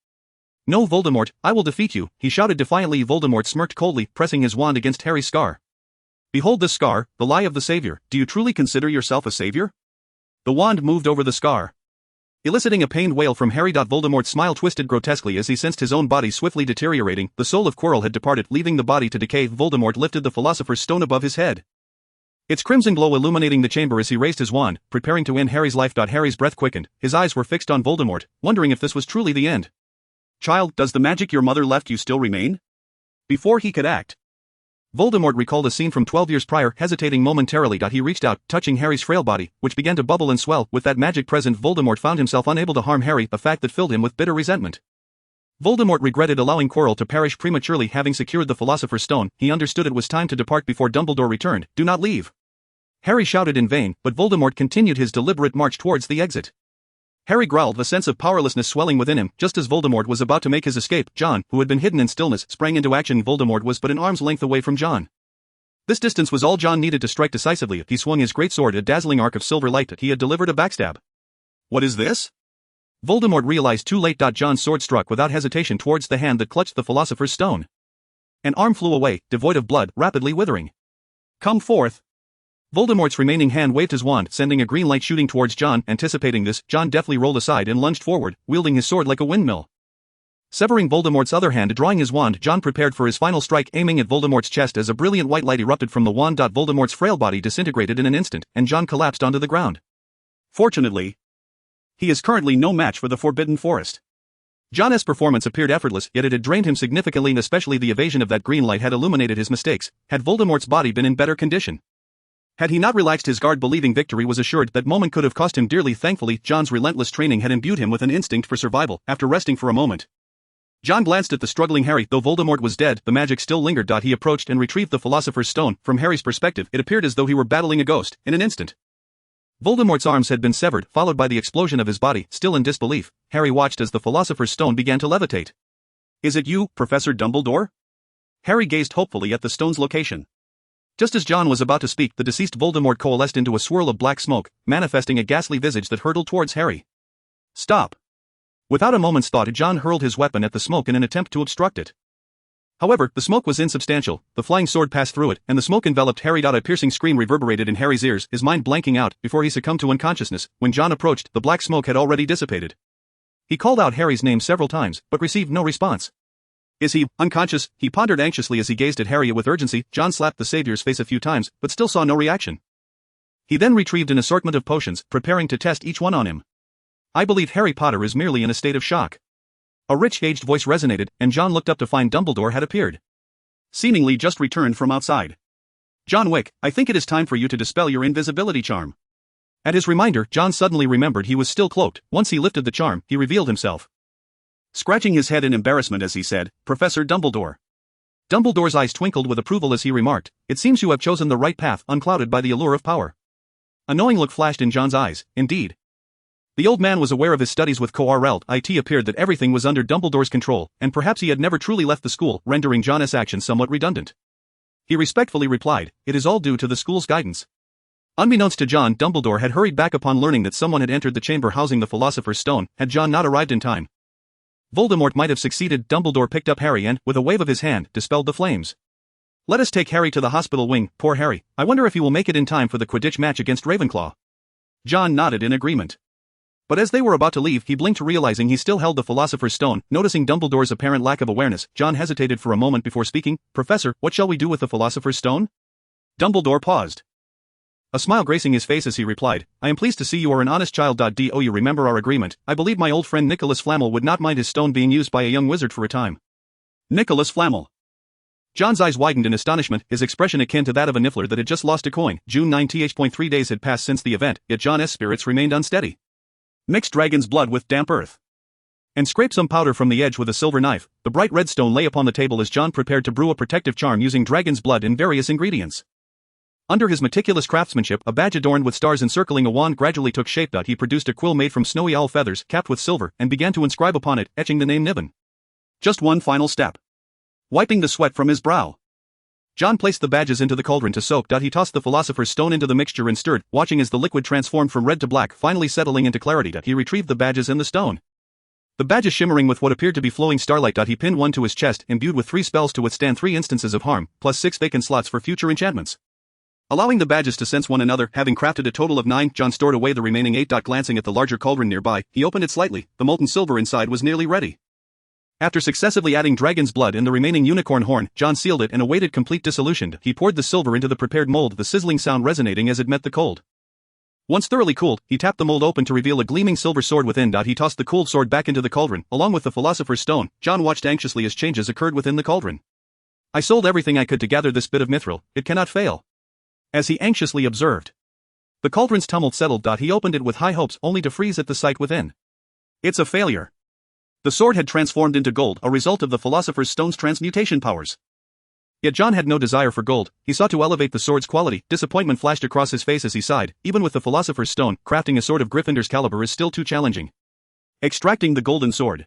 "No, Voldemort, I will defeat you," he shouted defiantly. Voldemort smirked coldly, pressing his wand against Harry's scar. "Behold this scar, the lie of the savior. Do you truly consider yourself a savior?" The wand moved over the scar, eliciting a pained wail from Harry. Voldemort's smile twisted grotesquely as he sensed his own body swiftly deteriorating. The soul of Quirrell had departed, leaving the body to decay. Voldemort lifted the Philosopher's Stone above his head, its crimson glow illuminating the chamber as he raised his wand, preparing to end Harry's life. Harry's breath quickened, his eyes were fixed on Voldemort, wondering if this was truly the end. "Child, does the magic your mother left you still remain?" Before he could act, Voldemort recalled a scene from 12 years prior. Hesitating momentarily, he reached out, touching Harry's frail body, which began to bubble and swell. With that magic present, Voldemort found himself unable to harm Harry, a fact that filled him with bitter resentment. Voldemort regretted allowing Quirrell to perish prematurely. Having secured the Philosopher's Stone, he understood it was time to depart before Dumbledore returned. "Do not leave!" Harry shouted in vain, but Voldemort continued his deliberate march towards the exit. Harry growled, a sense of powerlessness swelling within him. Just as Voldemort was about to make his escape, John, who had been hidden in stillness, sprang into action. Voldemort was but an arm's length away from John. This distance was all John needed to strike decisively. He swung his greatsword, a dazzling arc of silver light. He had delivered a backstab. "What is this?" Voldemort realized too late. John's sword struck without hesitation towards the hand that clutched the Philosopher's Stone. An arm flew away, devoid of blood, rapidly withering. "Come forth!" Voldemort's remaining hand waved his wand, sending a green light shooting towards John. Anticipating this, John deftly rolled aside and lunged forward, wielding his sword like a windmill. Severing Voldemort's other hand, drawing his wand, John prepared for his final strike, aiming at Voldemort's chest as a brilliant white light erupted from the wand. Voldemort's frail body disintegrated in an instant, and John collapsed onto the ground. Fortunately, he is currently no match for the Forbidden Forest. John's performance appeared effortless, yet it had drained him significantly, and especially the evasion of that green light had illuminated his mistakes. Had Voldemort's body been in better condition, had he not relaxed his guard, believing victory was assured, that moment could have cost him dearly. Thankfully, John's relentless training had imbued him with an instinct for survival. After resting for a moment, John glanced at the struggling Harry. Though Voldemort was dead, the magic still lingered. He approached and retrieved the Philosopher's Stone. From Harry's perspective, it appeared as though he were battling a ghost. In an instant, Voldemort's arms had been severed, followed by the explosion of his body. Still in disbelief, Harry watched as the Philosopher's Stone began to levitate. "Is it you, Professor Dumbledore?" Harry gazed hopefully at the stone's location. Just as John was about to speak, the deceased Voldemort coalesced into a swirl of black smoke, manifesting a ghastly visage that hurtled towards Harry. "Stop!" Without a moment's thought, John hurled his weapon at the smoke in an attempt to obstruct it. However, the smoke was insubstantial. The flying sword passed through it, and the smoke enveloped Harry. A piercing scream reverberated in Harry's ears, his mind blanking out before he succumbed to unconsciousness. When John approached, the black smoke had already dissipated. He called out Harry's name several times, but received no response. "Is he unconscious?" he pondered anxiously as he gazed at Harry with urgency. John slapped the Savior's face a few times, but still saw no reaction. He then retrieved an assortment of potions, preparing to test each one on him. "I believe Harry Potter is merely in a state of shock." A rich, aged voice resonated, and John looked up to find Dumbledore had appeared, seemingly just returned from outside. "John Wick, I think it is time for you to dispel your invisibility charm." At his reminder, John suddenly remembered he was still cloaked. Once he lifted the charm, he revealed himself, scratching his head in embarrassment as he said, "Professor Dumbledore." Dumbledore's eyes twinkled with approval as he remarked, "It seems you have chosen the right path, unclouded by the allure of power." A knowing look flashed in John's eyes. Indeed, the old man was aware of his studies with Coarrelt. It appeared that everything was under Dumbledore's control, and perhaps he had never truly left the school, rendering John's actions somewhat redundant. He respectfully replied, "It is all due to the school's guidance." Unbeknownst to John, Dumbledore had hurried back upon learning that someone had entered the chamber housing the Philosopher's Stone. Had John not arrived in time, Voldemort might have succeeded. Dumbledore picked up Harry and, with a wave of his hand, dispelled the flames. "Let us take Harry to the hospital wing. Poor Harry. I wonder if he will make it in time for the Quidditch match against Ravenclaw." John nodded in agreement. But as they were about to leave, he blinked, realizing he still held the Philosopher's Stone. Noticing Dumbledore's apparent lack of awareness, John hesitated for a moment before speaking. "Professor, what shall we do with the Philosopher's Stone?" Dumbledore paused, a smile gracing his face as he replied, "I am pleased to see you are an honest child. Do you remember our agreement? I believe my old friend Nicholas Flamel would not mind his stone being used by a young wizard for a time." Nicholas Flamel. John's eyes widened in astonishment, his expression akin to that of a niffler that had just lost a coin. June 9th. 3 days had passed since the event, yet John's spirits remained unsteady. Mix dragon's blood with damp earth, and scrape some powder from the edge with a silver knife. The bright red stone lay upon the table as John prepared to brew a protective charm using dragon's blood and various ingredients. Under his meticulous craftsmanship, a badge adorned with stars encircling a wand gradually took shape. He produced a quill made from snowy owl feathers, capped with silver, and began to inscribe upon it, etching the name Niven. Just one final step. Wiping the sweat from his brow, John placed the badges into the cauldron to soak. He tossed the Philosopher's Stone into the mixture and stirred, watching as the liquid transformed from red to black, finally settling into clarity. He retrieved the badges and the stone, the badges shimmering with what appeared to be flowing starlight. He pinned one to his chest, imbued with 3 spells to withstand 3 instances of harm, plus 6 vacant slots for future enchantments. Allowing the badges to sense one another, having crafted a total of 9, John stored away the remaining 8. Glancing at the larger cauldron nearby, he opened it slightly. The molten silver inside was nearly ready. After successively adding dragon's blood and the remaining unicorn horn, John sealed it and awaited complete dissolution. He poured the silver into the prepared mold, the sizzling sound resonating as it met the cold. Once thoroughly cooled, he tapped the mold open to reveal a gleaming silver sword within. He tossed the cooled sword back into the cauldron, along with the Philosopher's Stone. John watched anxiously as changes occurred within the cauldron. "I sold everything I could to gather this bit of mithril. It cannot fail," as he anxiously observed. The cauldron's tumult settled. He opened it with high hopes, only to freeze at the sight within. "It's a failure." The sword had transformed into gold, a result of the Philosopher's Stone's transmutation powers. Yet John had no desire for gold. He sought to elevate the sword's quality. Disappointment flashed across his face as he sighed. Even with the Philosopher's Stone, crafting a sword of Gryffindor's caliber is still too challenging. Extracting the golden sword,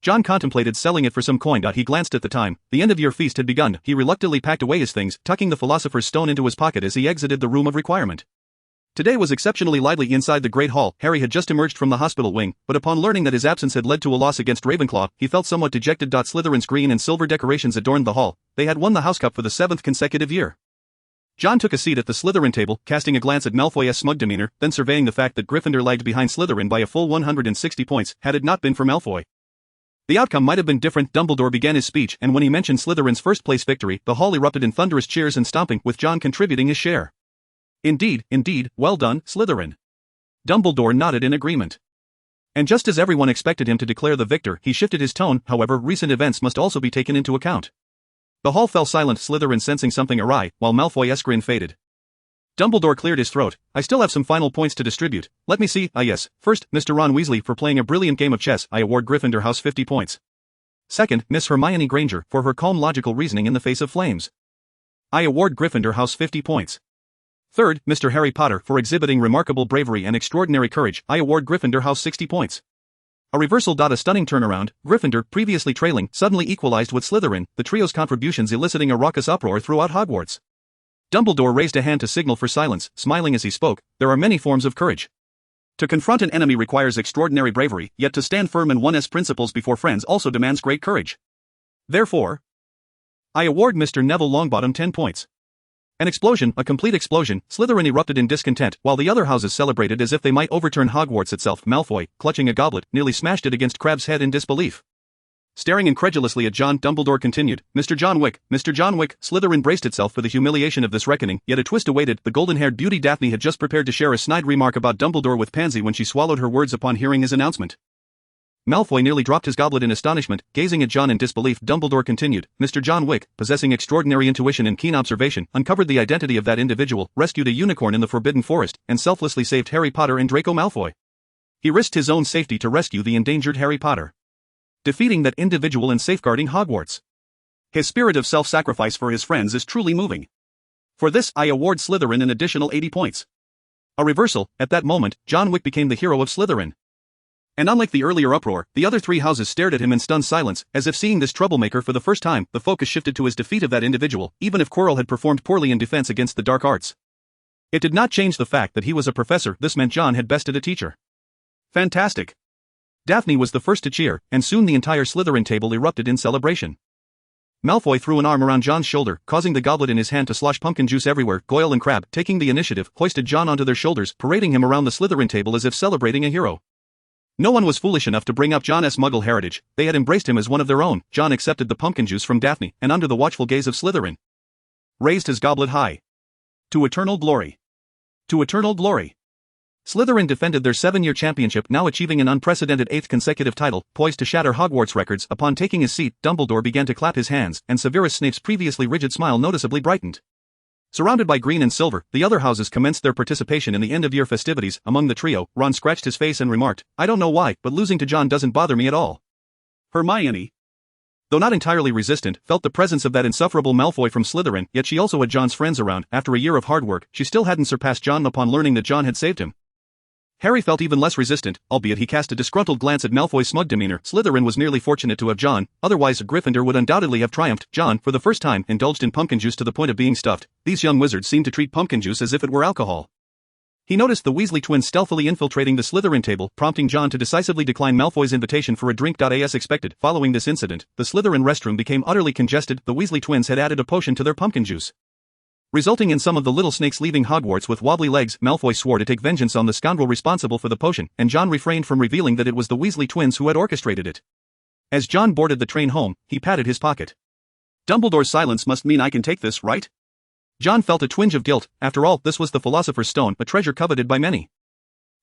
John contemplated selling it for some coin. He glanced at the time. The end-of-year feast had begun. He reluctantly packed away his things, tucking the Philosopher's Stone into his pocket as he exited the room of requirement. Today was exceptionally lively inside the Great Hall. Harry had just emerged from the hospital wing, but upon learning that his absence had led to a loss against Ravenclaw, he felt somewhat dejected. Slytherin's green and silver decorations adorned the hall. They had won the House Cup for the 7th consecutive year. John took a seat at the Slytherin table, casting a glance at Malfoy's smug demeanor, then surveying the fact that Gryffindor lagged behind Slytherin by a full 160 points, had it not been for Malfoy. The outcome might have been different. Dumbledore began his speech, and when he mentioned Slytherin's first-place victory, the hall erupted in thunderous cheers and stomping, with John contributing his share. Indeed, well done, Slytherin. Dumbledore nodded in agreement. And just as everyone expected him to declare the victor, he shifted his tone. However, recent events must also be taken into account. The hall fell silent, Slytherin sensing something awry, while Malfoy's grin faded. Dumbledore cleared his throat. I still have some final points to distribute. Let me see. Yes. First, Mr. Ron Weasley for playing a brilliant game of chess. I award Gryffindor House 50 points. Second, Miss Hermione Granger for her calm logical reasoning in the face of flames. I award Gryffindor House 50 points. Third, Mr. Harry Potter for exhibiting remarkable bravery and extraordinary courage. I award Gryffindor House 60 points. A reversal. A stunning turnaround. Gryffindor, previously trailing, suddenly equalized with Slytherin, the trio's contributions eliciting a raucous uproar throughout Hogwarts. Dumbledore raised a hand to signal for silence, smiling as he spoke. There are many forms of courage. To confront an enemy requires extraordinary bravery, yet to stand firm in one's principles before friends also demands great courage. Therefore, I award Mr. Neville Longbottom 10 points. An explosion, a complete explosion. Slytherin erupted in discontent, while the other houses celebrated as if they might overturn Hogwarts itself. Malfoy, clutching a goblet, nearly smashed it against Crabbe's head in disbelief. Staring incredulously at John, Dumbledore continued, Mr. John Wick, Slytherin braced itself for the humiliation of this reckoning, yet a twist awaited. The golden-haired beauty Daphne had just prepared to share a snide remark about Dumbledore with Pansy when she swallowed her words upon hearing his announcement. Malfoy nearly dropped his goblet in astonishment, gazing at John in disbelief. Dumbledore continued, Mr. John Wick, possessing extraordinary intuition and keen observation, uncovered the identity of that individual, rescued a unicorn in the Forbidden Forest, and selflessly saved Harry Potter and Draco Malfoy. He risked his own safety to rescue the endangered Harry Potter, defeating that individual and safeguarding Hogwarts. His spirit of self-sacrifice for his friends is truly moving. For this, I award Slytherin an additional 80 points. A reversal. At that moment, John Wick became the hero of Slytherin. And unlike the earlier uproar, the other three houses stared at him in stunned silence, as if seeing this troublemaker for the first time. The focus shifted to his defeat of that individual, even if Quirrell had performed poorly in defense against the dark arts. It did not change the fact that he was a professor. This meant John had bested a teacher. Fantastic. Daphne was the first to cheer, and soon the entire Slytherin table erupted in celebration. Malfoy threw an arm around John's shoulder, causing the goblet in his hand to slosh pumpkin juice everywhere. Goyle and Crabbe, taking the initiative, hoisted John onto their shoulders, parading him around the Slytherin table as if celebrating a hero. No one was foolish enough to bring up John's Muggle heritage. They had embraced him as one of their own. John accepted the pumpkin juice from Daphne, and under the watchful gaze of Slytherin, raised his goblet high. To eternal glory. To eternal glory. Slytherin defended their 7-year championship, now achieving an unprecedented 8th consecutive title, poised to shatter Hogwarts records. Upon taking his seat, Dumbledore began to clap his hands, and Severus Snape's previously rigid smile noticeably brightened. Surrounded by green and silver, the other houses commenced their participation in the end-of-year festivities. Among the trio, Ron scratched his face and remarked, I don't know why, but losing to John doesn't bother me at all. Hermione, though not entirely resistant, felt the presence of that insufferable Malfoy from Slytherin, yet she also had John's friends around. After a year of hard work, she still hadn't surpassed John upon learning that John had saved him. Harry felt even less resistant, albeit he cast a disgruntled glance at Malfoy's smug demeanor. Slytherin was merely fortunate to have John, otherwise Gryffindor would undoubtedly have triumphed. John, for the first time, indulged in pumpkin juice to the point of being stuffed. These young wizards seemed to treat pumpkin juice as if it were alcohol. He noticed the Weasley twins stealthily infiltrating the Slytherin table, prompting John to decisively decline Malfoy's invitation for a drink. As expected, following this incident, the Slytherin restroom became utterly congested. The Weasley twins had added a potion to their pumpkin juice, resulting in some of the little snakes leaving Hogwarts with wobbly legs. Malfoy swore to take vengeance on the scoundrel responsible for the potion, and John refrained from revealing that it was the Weasley twins who had orchestrated it. As John boarded the train home, he patted his pocket. Dumbledore's silence must mean I can take this, right? John felt a twinge of guilt. After all, this was the Philosopher's Stone, a treasure coveted by many.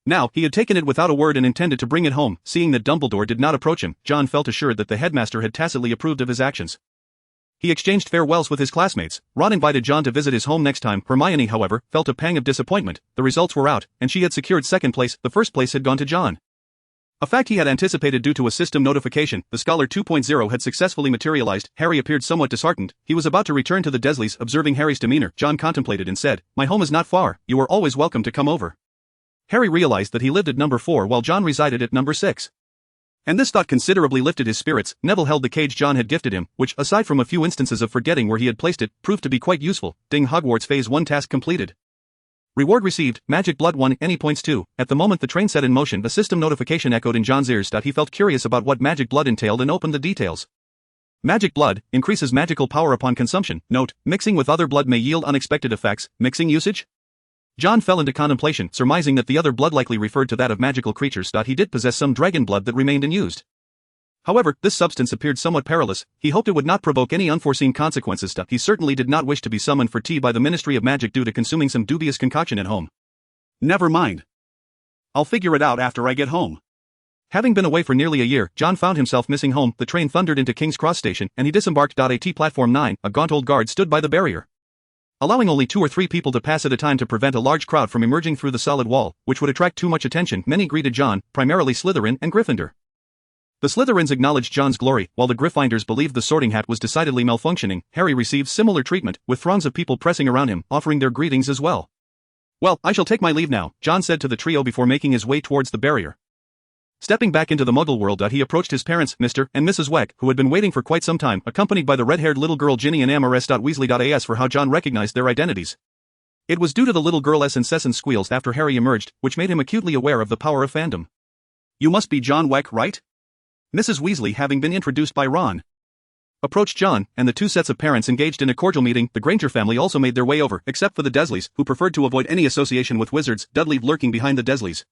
Now, he had taken it without a word and intended to bring it home. Seeing that Dumbledore did not approach him, John felt assured that the headmaster had tacitly approved of his actions. He exchanged farewells with his classmates. Ron invited John to visit his home next time. Hermione, however, felt a pang of disappointment. The results were out, and she had secured second place. The first place had gone to John, a fact he had anticipated due to a system notification. The Scholar 2.0 had successfully materialized. Harry appeared somewhat disheartened. He was about to return to the Dursleys. Observing Harry's demeanor, John contemplated and said, My home is not far. You are always welcome to come over. Harry realized that he lived at number 4 while John resided at number 6. And this thought considerably lifted his spirits. Neville held the cage John had gifted him, which, aside from a few instances of forgetting where he had placed it, proved to be quite useful. Ding. Hogwarts Phase 1 task completed. Reward received, Magic Blood 1, any points 2. At the moment the train set in motion, a system notification echoed in John's ears. He felt curious about what Magic Blood entailed and opened the details. Magic blood increases magical power upon consumption. Note, mixing with other blood may yield unexpected effects. Mixing usage? John fell into contemplation, surmising that the other blood likely referred to that of magical creatures. He did possess some dragon blood that remained unused. However, this substance appeared somewhat perilous. He hoped it would not provoke any unforeseen consequences. He certainly did not wish to be summoned for tea by the Ministry of Magic due to consuming some dubious concoction at home. Never mind. I'll figure it out after I get home. Having been away for nearly a year, John found himself missing home. The train thundered into King's Cross Station, and he disembarked. At platform 9, a gaunt old guard stood by the barrier, allowing only 2 or 3 people to pass at a time to prevent a large crowd from emerging through the solid wall, which would attract too much attention. Many greeted John, primarily Slytherin and Gryffindor. The Slytherins acknowledged John's glory, while the Gryffindors believed the sorting hat was decidedly malfunctioning. Harry received similar treatment, with throngs of people pressing around him, offering their greetings as well. Well, I shall take my leave now, John said to the trio before making his way towards the barrier. Stepping back into the Muggle world, he approached his parents, Mr. and Mrs. Weck, who had been waiting for quite some time, accompanied by the red-haired little girl Ginny and Amores. Weasley. As for how John recognized their identities, it was due to the little girl's incessant squeals after Harry emerged, which made him acutely aware of the power of fandom. You must be John Weck, right? Mrs. Weasley, having been introduced by Ron, approached John, and the 2 sets of parents engaged in a cordial meeting. The Granger family also made their way over, except for the Dursleys, who preferred to avoid any association with wizards. Dudley, lurking behind the Dursleys,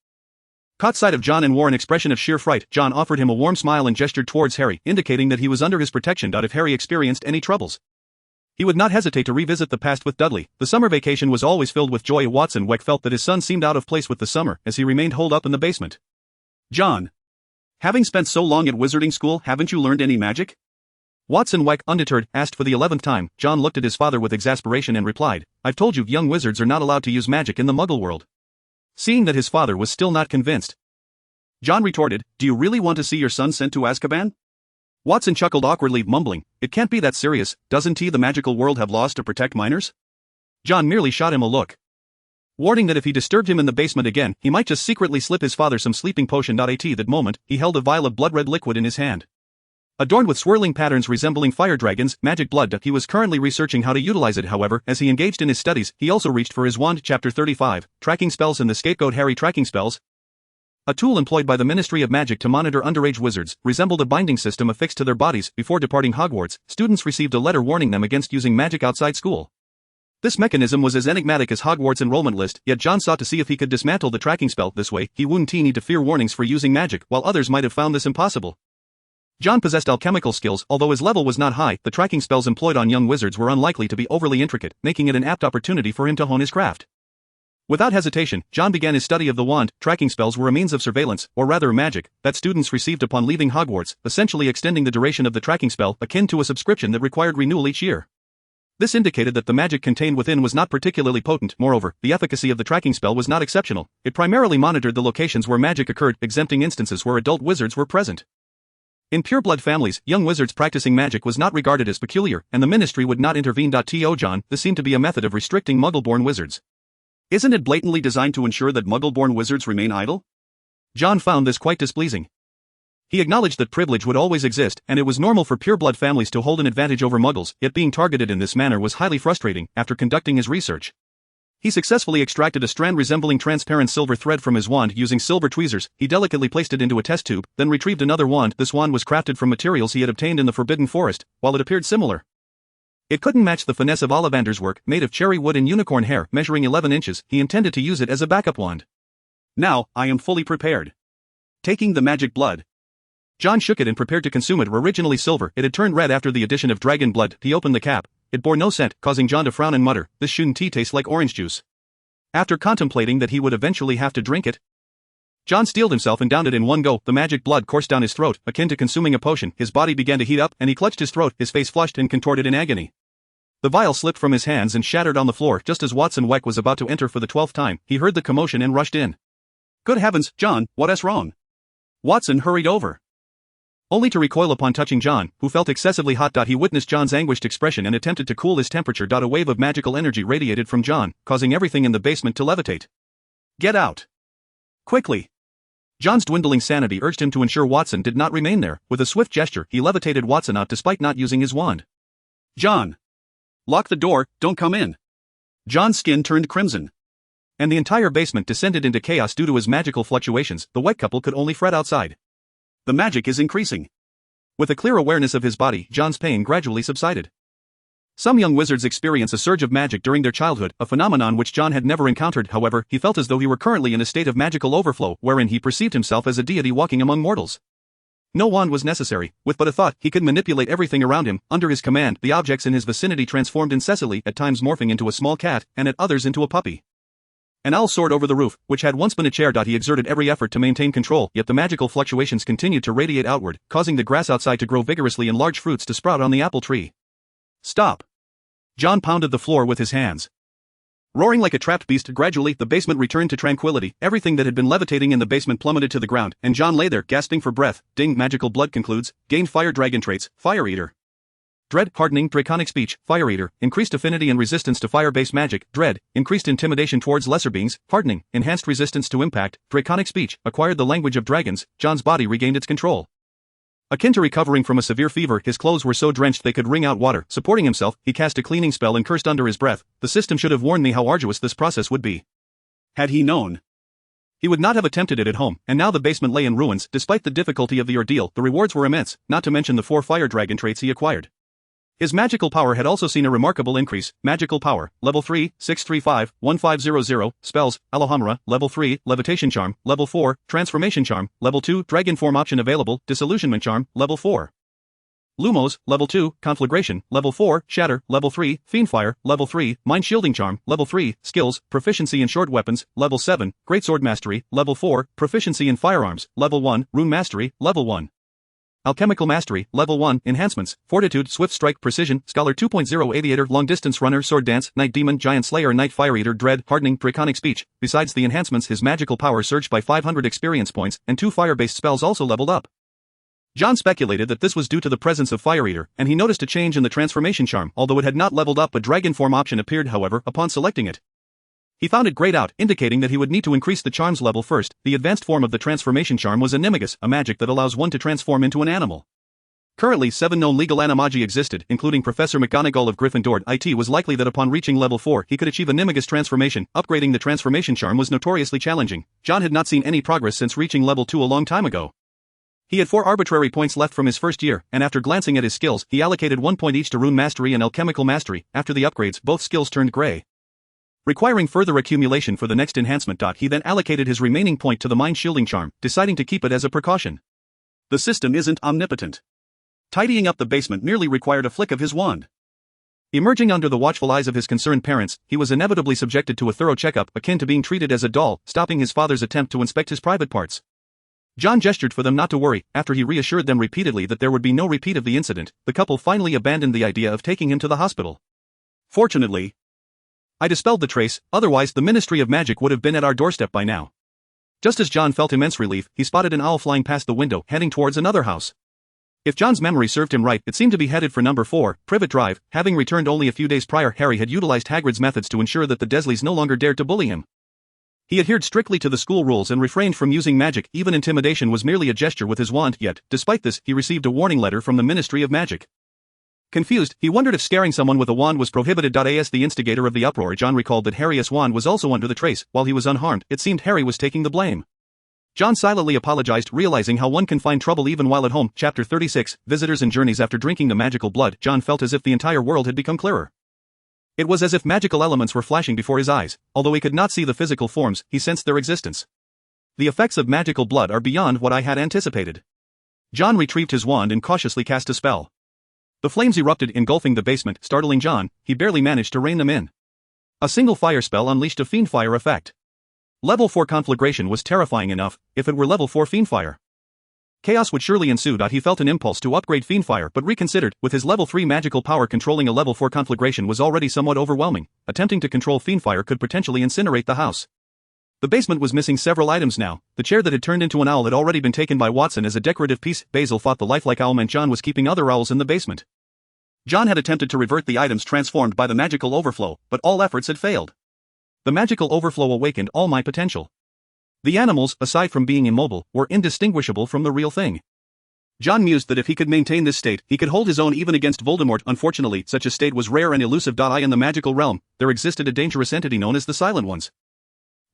caught sight of John and wore an expression of sheer fright. John offered him a warm smile and gestured towards Harry, indicating that he was under his protection. If Harry experienced any troubles, he would not hesitate to revisit the past with Dudley. The summer vacation was always filled with joy. Watson Weck felt that his son seemed out of place with the summer, as he remained holed up in the basement. John, having spent so long at wizarding school, haven't you learned any magic? Watson Weck, undeterred, asked for the 11th time. John looked at his father with exasperation and replied, I've told you, young wizards are not allowed to use magic in the Muggle world. Seeing that his father was still not convinced, John retorted, Do you really want to see your son sent to Azkaban? Watson chuckled awkwardly, mumbling, It can't be that serious. Doesn't the magical world have laws to protect minors? John merely shot him a look, warning that if he disturbed him in the basement again, he might just secretly slip his father some sleeping potion. At that moment, he held a vial of blood-red liquid in his hand, adorned with swirling patterns resembling fire dragons, magic blood. He was currently researching how to utilize it. However, as he engaged in his studies, he also reached for his wand. Chapter 35, Tracking Spells and the Scapegoat. Harry. Tracking spells, a tool employed by the Ministry of Magic to monitor underage wizards, resembled a binding system affixed to their bodies. Before departing Hogwarts, students received a letter warning them against using magic outside school. This mechanism was as enigmatic as Hogwarts' enrollment list, yet John sought to see if he could dismantle the tracking spell. This way, he wouldn't need to fear warnings for using magic, while others might have found this impossible. John possessed alchemical skills. Although his level was not high, the tracking spells employed on young wizards were unlikely to be overly intricate, making it an apt opportunity for him to hone his craft. Without hesitation, John began his study of the wand. Tracking spells were a means of surveillance, or rather magic, that students received upon leaving Hogwarts, essentially extending the duration of the tracking spell, akin to a subscription that required renewal each year. This indicated that the magic contained within was not particularly potent. Moreover, the efficacy of the tracking spell was not exceptional. It primarily monitored the locations where magic occurred, exempting instances where adult wizards were present. In pureblood families, young wizards practicing magic was not regarded as peculiar, and the ministry would not intervene. To John, this seemed to be a method of restricting Muggle-born wizards. Isn't it blatantly designed to ensure that Muggle-born wizards remain idle? John found this quite displeasing. He acknowledged that privilege would always exist, and it was normal for pureblood families to hold an advantage over Muggles, yet being targeted in this manner was highly frustrating. After conducting his research, he successfully extracted a strand resembling transparent silver thread from his wand using silver tweezers. He delicately placed it into a test tube, then retrieved another wand. This wand was crafted from materials he had obtained in the Forbidden Forest. While it appeared similar, it couldn't match the finesse of Ollivander's work, made of cherry wood and unicorn hair, measuring 11 inches. He intended to use it as a backup wand. Now, I am fully prepared. Taking the magic blood, John shook it and prepared to consume it. Originally silver, it had turned red after the addition of dragon blood. He opened the cap. It bore no scent, causing John to frown and mutter, This shouldn't taste like orange juice. After contemplating that he would eventually have to drink it, John steeled himself and downed it in one go. The magic blood coursed down his throat, akin to consuming a potion. His body began to heat up, and he clutched his throat, his face flushed and contorted in agony. The vial slipped from his hands and shattered on the floor. Just as Watson Weck was about to enter for the 12th time, he heard the commotion and rushed in. Good heavens, John, what's wrong? Watson hurried over, only to recoil upon touching John, who felt excessively hot. He witnessed John's anguished expression and attempted to cool his temperature. A wave of magical energy radiated from John, causing everything in the basement to levitate. Get out! Quickly! John's dwindling sanity urged him to ensure Watson did not remain there. With a swift gesture, he levitated Watson out despite not using his wand. John! Lock the door, don't come in. John's skin turned crimson, and the entire basement descended into chaos due to his magical fluctuations. The Weck couple could only fret outside. The magic is increasing. With a clear awareness of his body, John's pain gradually subsided. Some young wizards experience a surge of magic during their childhood, a phenomenon which John had never encountered. However, he felt as though he were currently in a state of magical overflow, wherein he perceived himself as a deity walking among mortals. No wand was necessary. With but a thought, he could manipulate everything around him. Under his command, the objects in his vicinity transformed incessantly, at times morphing into a small cat, and at others into a puppy. An owl soared over the roof, which had once been a chair. He exerted every effort to maintain control, yet the magical fluctuations continued to radiate outward, causing the grass outside to grow vigorously and large fruits to sprout on the apple tree. Stop! John pounded the floor with his hands. Roaring like a trapped beast, gradually the basement returned to tranquility. Everything that had been levitating in the basement plummeted to the ground, and John lay there gasping for breath. Ding! Magical blood concludes. Gained fire dragon traits, Fire Eater. Dread, hardening, draconic speech, Fire Eater, increased affinity and resistance to fire-based magic, Dread, increased intimidation towards lesser beings, hardening, enhanced resistance to impact, draconic speech, acquired the language of dragons. John's body regained its control. Akin to recovering from a severe fever, his clothes were so drenched they could wring out water. Supporting himself, he cast a cleaning spell and cursed under his breath. The system should have warned me how arduous this process would be. Had he known, he would not have attempted it at home, and now the basement lay in ruins. Despite the difficulty of the ordeal, the rewards were immense, not to mention the 4 fire dragon traits he acquired. His magical power had also seen a remarkable increase. Magical power, level 3, 635, 1500, spells, Alohomora, level 3, levitation charm, level 4, transformation charm, level 2, dragon form option available, disillusionment charm, level 4. Lumos, level 2, conflagration, level 4, shatter, level 3, fiendfire, level 3, mind shielding charm, level 3, skills, proficiency in short weapons, level 7, greatsword mastery, level 4, proficiency in firearms, level 1, rune mastery, level 1. Alchemical Mastery, Level 1, Enhancements, Fortitude, Swift Strike, Precision, Scholar 2.0 Aviator, Long Distance Runner, Sword Dance, Night Demon, Giant Slayer, Night Fire Eater, Dread, Hardening, Draconic Speech. Besides the enhancements, his magical power surged by 500 experience points, and 2 fire-based spells also leveled up. John speculated that this was due to the presence of Fire Eater, and he noticed a change in the transformation charm. Although it had not leveled up, a dragon form option appeared however, upon selecting it. He found it grayed out, indicating that he would need to increase the charm's level first. The advanced form of the transformation charm was Animagus, a magic that allows one to transform into an animal. Currently 7 known legal animagi existed, including Professor McGonagall of Gryffindor. It was likely that upon reaching level 4 he could achieve Animagus transformation. Upgrading the transformation charm was notoriously challenging. John had not seen any progress since reaching level 2 a long time ago. He had 4 arbitrary points left from his first year, and after glancing at his skills, he allocated 1 point each to Rune Mastery and Alchemical Mastery. After the upgrades, both skills turned gray, requiring further accumulation for the next enhancement. He then allocated his remaining point to the Mind Shielding Charm, deciding to keep it as a precaution. The system isn't omnipotent. Tidying up the basement merely required a flick of his wand. Emerging under the watchful eyes of his concerned parents, he was inevitably subjected to a thorough checkup akin to being treated as a doll, stopping his father's attempt to inspect his private parts. John gestured for them not to worry. After he reassured them repeatedly that there would be no repeat of the incident, the couple finally abandoned the idea of taking him to the hospital. Fortunately, I dispelled the trace, otherwise the Ministry of Magic would have been at our doorstep by now. Just as John felt immense relief, he spotted an owl flying past the window, heading towards another house. If John's memory served him right, it seemed to be headed for number 4, Privet Drive. Having returned only a few days prior, Harry had utilized Hagrid's methods to ensure that the Dursleys no longer dared to bully him. He adhered strictly to the school rules and refrained from using magic. Even intimidation was merely a gesture with his wand, yet, despite this, he received a warning letter from the Ministry of Magic. Confused, he wondered if scaring someone with a wand was prohibited. As the instigator of the uproar, John recalled that Harry's wand was also under the trace. While he was unharmed, it seemed Harry was taking the blame. John silently apologized, realizing how one can find trouble even while at home. Chapter 36, Visitors and Journeys. After drinking the magical blood, John felt as if the entire world had become clearer. It was as if magical elements were flashing before his eyes. Although he could not see the physical forms, he sensed their existence. The effects of magical blood are beyond what I had anticipated. John retrieved his wand and cautiously cast a spell. The flames erupted, engulfing the basement, startling John. He barely managed to rein them in. A single fire spell unleashed a fiendfire effect. Level 4 conflagration was terrifying enough. If it were level 4 fiendfire, chaos would surely ensue. He felt an impulse to upgrade fiendfire but reconsidered. With his level 3 magical power, controlling a level 4 conflagration was already somewhat overwhelming. Attempting to control fiendfire could potentially incinerate the house. The basement was missing several items now. The chair that had turned into an owl had already been taken by Watson as a decorative piece. Basil thought the lifelike owl meant John was keeping other owls in the basement. John had attempted to revert the items transformed by the magical overflow, but all efforts had failed. The magical overflow awakened all my potential. The animals, aside from being immobile, were indistinguishable from the real thing. John mused that if he could maintain this state, he could hold his own even against Voldemort. Unfortunately, such a state was rare and elusive. In the magical realm, there existed a dangerous entity known as the Silent Ones.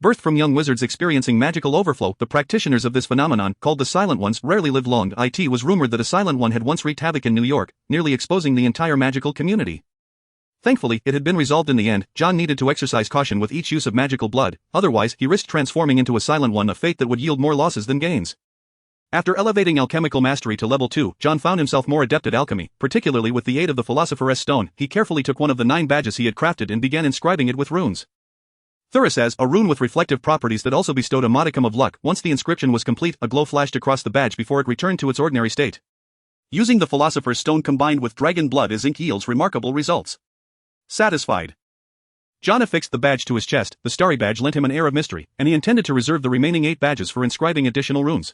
Birthed from young wizards experiencing magical overflow, the practitioners of this phenomenon, called the Silent Ones, rarely lived long. It was rumored that a Silent One had once wreaked havoc in New York, nearly exposing the entire magical community. Thankfully, it had been resolved in the end. John needed to exercise caution with each use of magical blood, otherwise he risked transforming into a Silent One, a fate that would yield more losses than gains. After elevating alchemical mastery to level 2, John found himself more adept at alchemy, particularly with the aid of the Philosopher's Stone. He carefully took one of the 9 badges he had crafted and began inscribing it with runes. Thurisaz, a rune with reflective properties that also bestowed a modicum of luck. Once the inscription was complete, a glow flashed across the badge before it returned to its ordinary state. Using the Philosopher's Stone combined with dragon blood as ink yields remarkable results. Satisfied, John affixed the badge to his chest. The starry badge lent him an air of mystery, and he intended to reserve the remaining 8 badges for inscribing additional runes.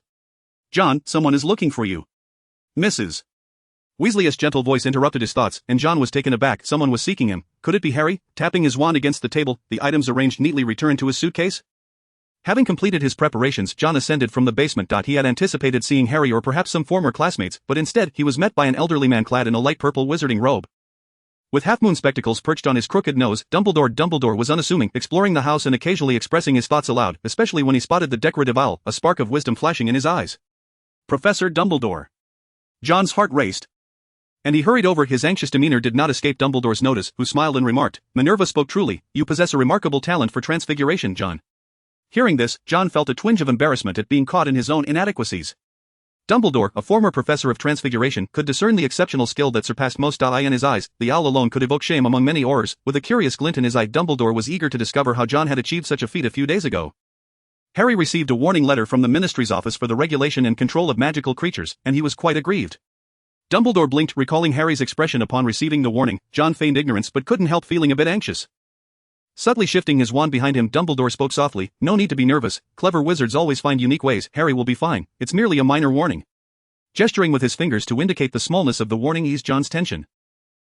John, someone is looking for you. Mrs. Weasley's gentle voice interrupted his thoughts, and John was taken aback. Someone was seeking him. Could it be Harry? Tapping his wand against the table, the items arranged neatly returned to his suitcase. Having completed his preparations, John ascended from the basement. He had anticipated seeing Harry or perhaps some former classmates, but instead he was met by an elderly man clad in a light purple wizarding robe. With half-moon spectacles perched on his crooked nose, Dumbledore was unassuming, exploring the house and occasionally expressing his thoughts aloud, especially when he spotted the decorative owl, a spark of wisdom flashing in his eyes. Professor Dumbledore. John's heart raced, and he hurried over. His anxious demeanor did not escape Dumbledore's notice, who smiled and remarked, "Minerva spoke truly, you possess a remarkable talent for transfiguration, John." Hearing this, John felt a twinge of embarrassment at being caught in his own inadequacies. Dumbledore, a former professor of transfiguration, could discern the exceptional skill that surpassed most. In his eyes, the owl alone could evoke shame among many aurors. With a curious glint in his eye, Dumbledore was eager to discover how John had achieved such a feat a few days ago. Harry received a warning letter from the Ministry's Office for the Regulation and Control of Magical Creatures, and he was quite aggrieved. Dumbledore blinked, recalling Harry's expression upon receiving the warning. John feigned ignorance but couldn't help feeling a bit anxious. Subtly shifting his wand behind him, Dumbledore spoke softly, "No need to be nervous, clever wizards always find unique ways. Harry will be fine, it's merely a minor warning." Gesturing with his fingers to indicate the smallness of the warning eased John's tension.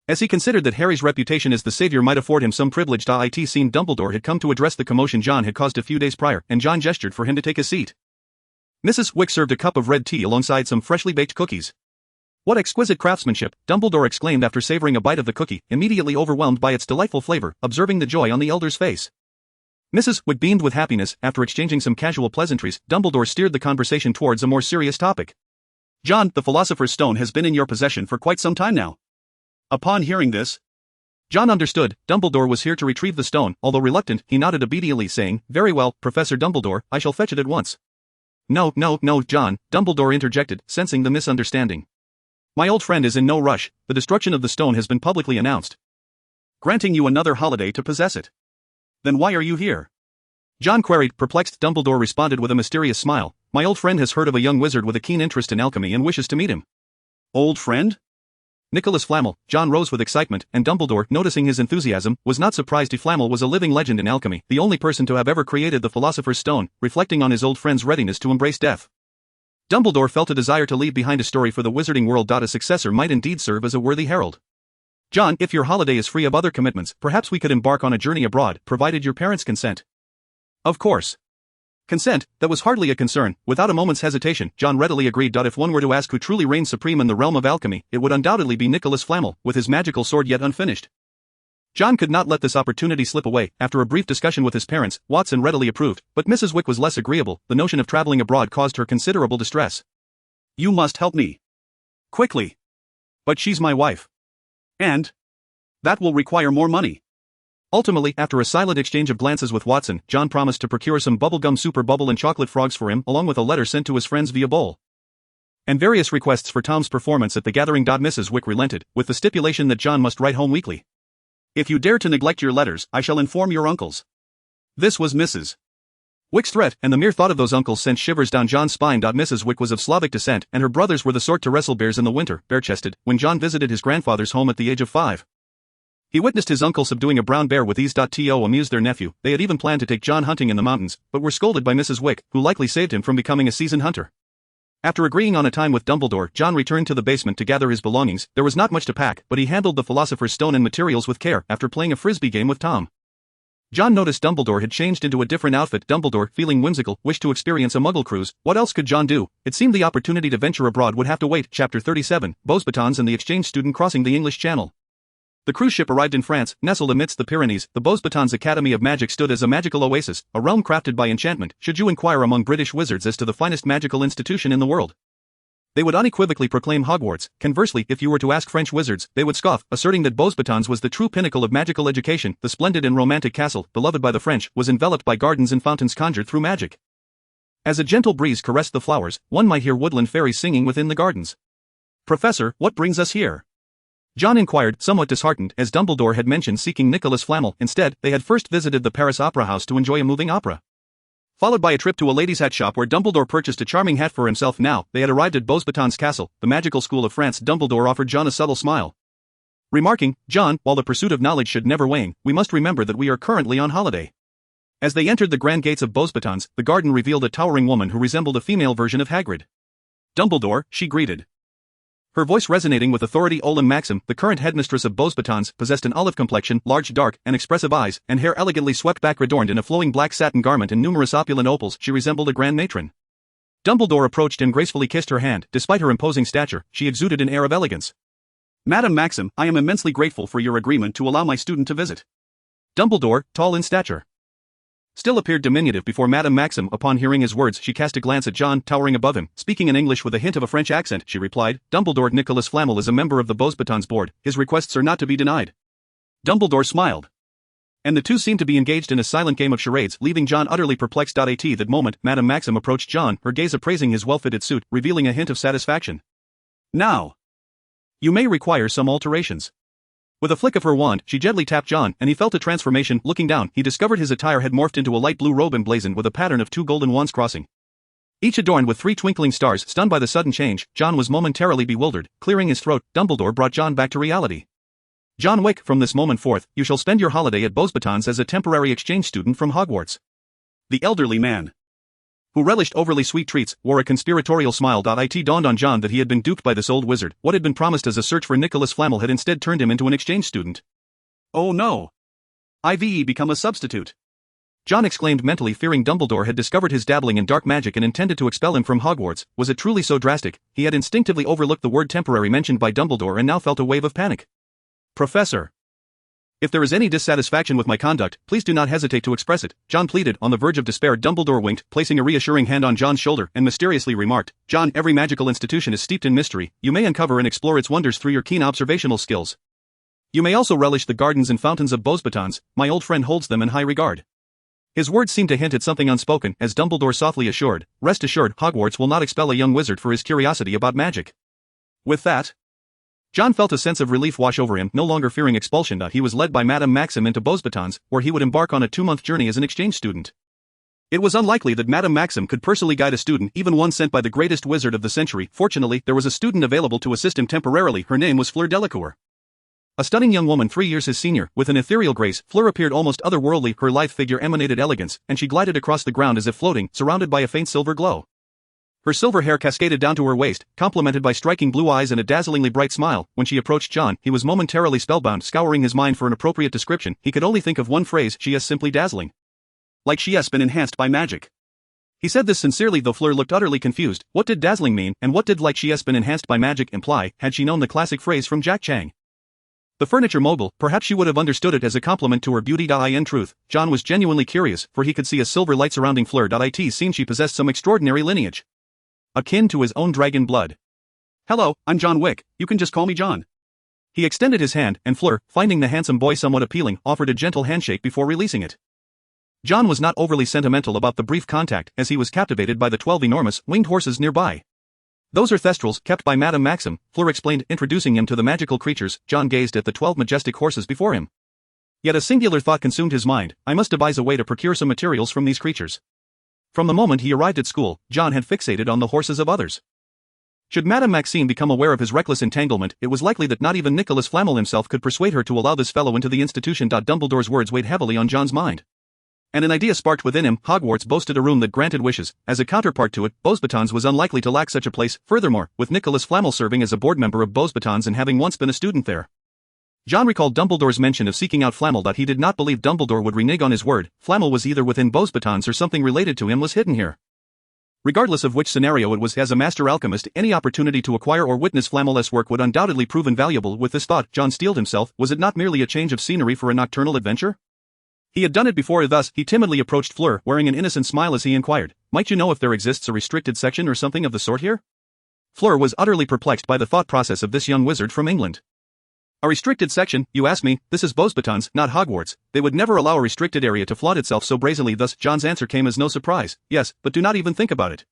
As he considered that Harry's reputation as the savior might afford him some privilege. It seemed Dumbledore had come to address the commotion John had caused a few days prior, and John gestured for him to take a seat. Mrs. Wick served a cup of red tea alongside some freshly baked cookies. "What exquisite craftsmanship!" Dumbledore exclaimed after savoring a bite of the cookie, immediately overwhelmed by its delightful flavor, observing the joy on the elder's face. Mrs. Wick beamed with happiness. After exchanging some casual pleasantries, Dumbledore steered the conversation towards a more serious topic. "John, the Philosopher's Stone has been in your possession for quite some time now." Upon hearing this, John understood. Dumbledore was here to retrieve the stone. Although reluctant, he nodded obediently, saying, "Very well, Professor Dumbledore, I shall fetch it at once." No, John," Dumbledore interjected, sensing the misunderstanding. "My old friend is in no rush. The destruction of the stone has been publicly announced, granting you another holiday to possess it." "Then why are you here?" John queried, perplexed. Dumbledore responded with a mysterious smile, "My old friend has heard of a young wizard with a keen interest in alchemy and wishes to meet him." "Old friend?" Nicholas Flamel. John rose with excitement, and Dumbledore, noticing his enthusiasm, was not surprised. Flamel was a living legend in alchemy, the only person to have ever created the Philosopher's Stone. Reflecting on his old friend's readiness to embrace death, Dumbledore felt a desire to leave behind a story for the wizarding world. A successor might indeed serve as a worthy herald. "John, if your holiday is free of other commitments, perhaps we could embark on a journey abroad, provided your parents consent." "Of course." Consent, that was hardly a concern. Without a moment's hesitation, John readily agreed. If one were to ask who truly reigned supreme in the realm of alchemy, it would undoubtedly be Nicholas Flamel, with his magical sword yet unfinished. John could not let this opportunity slip away. After a brief discussion with his parents, Watson readily approved, but Mrs. Wick was less agreeable. The notion of traveling abroad caused her considerable distress. "You must help me. Quickly." "But she's my wife. And that will require more money." Ultimately, after a silent exchange of glances with Watson, John promised to procure some bubblegum super bubble and chocolate frogs for him, along with a letter sent to his friends via bowl, and various requests for Tom's performance at the gathering. Mrs. Wick relented, with the stipulation that John must write home weekly. "If you dare to neglect your letters, I shall inform your uncles." This was Mrs. Wick's threat, and the mere thought of those uncles sent shivers down John's spine. Mrs. Wick was of Slavic descent, and her brothers were the sort to wrestle bears in the winter, bare-chested, when John visited his grandfather's home at the age of 5. He witnessed his uncle subduing a brown bear with ease. To amuse their nephew, they had even planned to take John hunting in the mountains, but were scolded by Mrs. Wick, who likely saved him from becoming a seasoned hunter. After agreeing on a time with Dumbledore, John returned to the basement to gather his belongings. There was not much to pack, but he handled the Philosopher's Stone and materials with care. After playing a frisbee game with Tom, John noticed Dumbledore had changed into a different outfit. Dumbledore, feeling whimsical, wished to experience a Muggle cruise. What else could John do? It seemed the opportunity to venture abroad would have to wait. Chapter 37, Beauxbatons and the exchange student crossing the English Channel. The cruise ship arrived in France, nestled amidst the Pyrenees. The Beauxbatons Academy of Magic stood as a magical oasis, a realm crafted by enchantment. Should you inquire among British wizards as to the finest magical institution in the world, they would unequivocally proclaim Hogwarts. Conversely, if you were to ask French wizards, they would scoff, asserting that Beauxbatons was the true pinnacle of magical education. The splendid and romantic castle, beloved by the French, was enveloped by gardens and fountains conjured through magic. As a gentle breeze caressed the flowers, one might hear woodland fairies singing within the gardens. "Professor, what brings us here?" John inquired, somewhat disheartened, as Dumbledore had mentioned seeking Nicholas Flamel. Instead, they had first visited the Paris Opera House to enjoy a moving opera, followed by a trip to a ladies' hat shop where Dumbledore purchased a charming hat for himself. Now, they had arrived at Beauxbatons Castle, the magical school of France. Dumbledore offered John a subtle smile, remarking, "John, while the pursuit of knowledge should never wane, we must remember that we are currently on holiday." As they entered the grand gates of Beauxbatons, the garden revealed a towering woman who resembled a female version of Hagrid. "Dumbledore," she greeted, her voice resonating with authority. Olym Maxim, the current headmistress of Beauxbatons, possessed an olive complexion, large dark, and expressive eyes, and hair elegantly swept back adorned in a flowing black satin garment and numerous opulent opals. She resembled a grand matron. Dumbledore approached and gracefully kissed her hand. Despite her imposing stature, she exuded an air of elegance. "Madam Maxim, I am immensely grateful for your agreement to allow my student to visit." Dumbledore, tall in stature, still appeared diminutive before Madame Maxim. Upon hearing his words, she cast a glance at John, towering above him. Speaking in English with a hint of a French accent, she replied, "Dumbledore, Nicholas Flamel is a member of the Beauxbatons board. His requests are not to be denied." Dumbledore smiled, and the two seemed to be engaged in a silent game of charades, leaving John utterly perplexed. At that moment, Madame Maxim approached John, her gaze appraising his well-fitted suit, revealing a hint of satisfaction. "Now, you may require some alterations." With a flick of her wand, she gently tapped John, and he felt a transformation. Looking down, he discovered his attire had morphed into a light blue robe emblazoned with a pattern of 2 golden wands crossing, each adorned with 3 twinkling stars. Stunned by the sudden change, John was momentarily bewildered. Clearing his throat, Dumbledore brought John back to reality. "John Wick, from this moment forth, you shall spend your holiday at Beauxbatons as a temporary exchange student from Hogwarts." The elderly man, who relished overly sweet treats, wore a conspiratorial smile. It dawned on John that he had been duped by this old wizard. What had been promised as a search for Nicholas Flamel had instead turned him into an exchange student. "Oh no! I've become a substitute!" John exclaimed mentally, fearing Dumbledore had discovered his dabbling in dark magic and intended to expel him from Hogwarts. Was it truly so drastic? He had instinctively overlooked the word temporary mentioned by Dumbledore and now felt a wave of panic. "Professor, if there is any dissatisfaction with my conduct, please do not hesitate to express it," John pleaded. On the verge of despair, Dumbledore winked, placing a reassuring hand on John's shoulder, and mysteriously remarked, "John, every magical institution is steeped in mystery. You may uncover and explore its wonders through your keen observational skills. You may also relish the gardens and fountains of Beauxbatons. My old friend holds them in high regard." His words seemed to hint at something unspoken, as Dumbledore softly assured, "Rest assured, Hogwarts will not expel a young wizard for his curiosity about magic." With that, John felt a sense of relief wash over him. No longer fearing expulsion, he was led by Madame Maxim into Beauxbatons, where he would embark on a 2-month journey as an exchange student. It was unlikely that Madame Maxim could personally guide a student, even one sent by the greatest wizard of the century. Fortunately, there was a student available to assist him temporarily. Her name was Fleur Delacour, a stunning young woman 3 years his senior. With an ethereal grace, Fleur appeared almost otherworldly. Her lithe figure emanated elegance, and she glided across the ground as if floating, surrounded by a faint silver glow. Her silver hair cascaded down to her waist, complemented by striking blue eyes and a dazzlingly bright smile. When she approached John, he was momentarily spellbound. Scouring his mind for an appropriate description, he could only think of one phrase: she is simply dazzling. Like she has been enhanced by magic. He said this sincerely, though Fleur looked utterly confused. What did dazzling mean, and what did like she has been enhanced by magic imply? Had she known the classic phrase from Jack Chang, the furniture mogul, perhaps she would have understood it as a compliment to her beauty. In truth, John was genuinely curious, for he could see a silver light surrounding Fleur. It seemed she possessed some extraordinary lineage, akin to his own dragon blood. "Hello, I'm John Wick, you can just call me John." He extended his hand, and Fleur, finding the handsome boy somewhat appealing, offered a gentle handshake before releasing it. John was not overly sentimental about the brief contact, as he was captivated by the 12 enormous, winged horses nearby. "Those are thestrals, kept by Madame Maxim," Fleur explained, introducing him to the magical creatures. John gazed at the 12 majestic horses before him. Yet a singular thought consumed his mind: I must devise a way to procure some materials from these creatures. From the moment he arrived at school, John had fixated on the horses of others. Should Madame Maxime become aware of his reckless entanglement, it was likely that not even Nicholas Flamel himself could persuade her to allow this fellow into the institution. Dumbledore's words weighed heavily on John's mind, and an idea sparked within him. Hogwarts boasted a room that granted wishes. As a counterpart to it, Beauxbatons was unlikely to lack such a place. Furthermore, with Nicholas Flamel serving as a board member of Beauxbatons and having once been a student there, John recalled Dumbledore's mention of seeking out Flamel. He did not believe Dumbledore would renege on his word. Flamel was either within Beauxbatons or something related to him was hidden here. Regardless of which scenario it was, as a master alchemist, any opportunity to acquire or witness Flamel's work would undoubtedly prove invaluable. With this thought, John steeled himself. Was it not merely a change of scenery for a nocturnal adventure? He had done it before. Thus, he timidly approached Fleur, wearing an innocent smile as he inquired, "Might you know if there exists a restricted section or something of the sort here?" Fleur was utterly perplexed by the thought process of this young wizard from England. "A restricted section, you ask me? This is Beauxbatons, not Hogwarts. They would never allow a restricted area to flaunt itself so brazenly." Thus, John's answer came as no surprise. "Yes, but do not even think about it."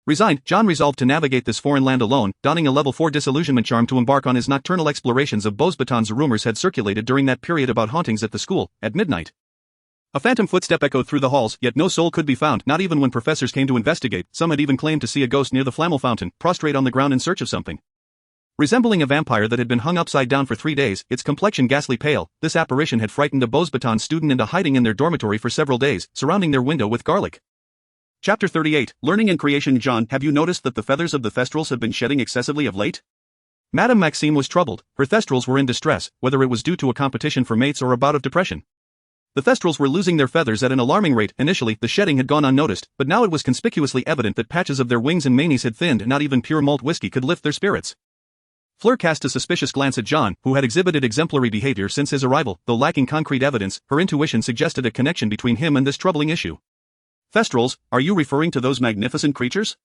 Resigned, John resolved to navigate this foreign land alone, donning a level 4 disillusionment charm to embark on his nocturnal explorations of Beauxbatons. Rumors had circulated during that period about hauntings at the school, at midnight. A phantom footstep echoed through the halls, yet no soul could be found, not even when professors came to investigate. Some had even claimed to see a ghost near the Flamel fountain, prostrate on the ground in search of something. Resembling a vampire that had been hung upside down for 3 days, its complexion ghastly pale, this apparition had frightened a Beauxbatons student into hiding in their dormitory for several days, surrounding their window with garlic. Chapter 38, Learning and Creation. John, have you noticed that the feathers of the Thestrals have been shedding excessively of late? Madame Maxime was troubled. Her Thestrals were in distress, whether it was due to a competition for mates or a bout of depression. The Thestrals were losing their feathers at an alarming rate. Initially, the shedding had gone unnoticed, but now it was conspicuously evident that patches of their wings and manes had thinned. Not even pure malt whiskey could lift their spirits. Fleur cast a suspicious glance at John, who had exhibited exemplary behavior since his arrival. Though lacking concrete evidence, her intuition suggested a connection between him and this troubling issue. "Thestrals, are you referring to those magnificent creatures?"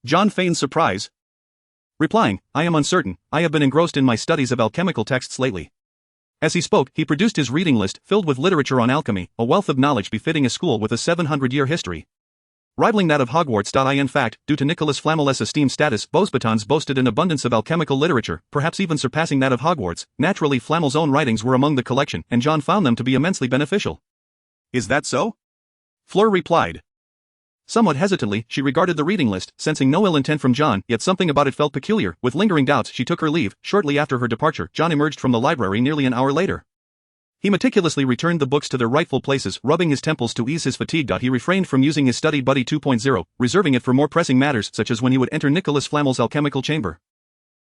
John feigned surprise, replying, "I am uncertain. I have been engrossed in my studies of alchemical texts lately." As he spoke, he produced his reading list, filled with literature on alchemy, a wealth of knowledge befitting a school with a 700-year history. Rivaling that of Hogwarts. In fact, due to Nicholas Flamel's esteemed status, Beauxbatons boasted an abundance of alchemical literature, perhaps even surpassing that of Hogwarts. Naturally, Flamel's own writings were among the collection, and John found them to be immensely beneficial. "Is that so?" Fleur replied. Somewhat hesitantly, she regarded the reading list, sensing no ill intent from John, yet something about it felt peculiar. With lingering doubts, she took her leave. Shortly after her departure, John emerged from the library nearly an hour later. He meticulously returned the books to their rightful places, rubbing his temples to ease his fatigue. He refrained from using his study buddy 2.0, reserving it for more pressing matters such as when he would enter Nicholas Flamel's alchemical chamber.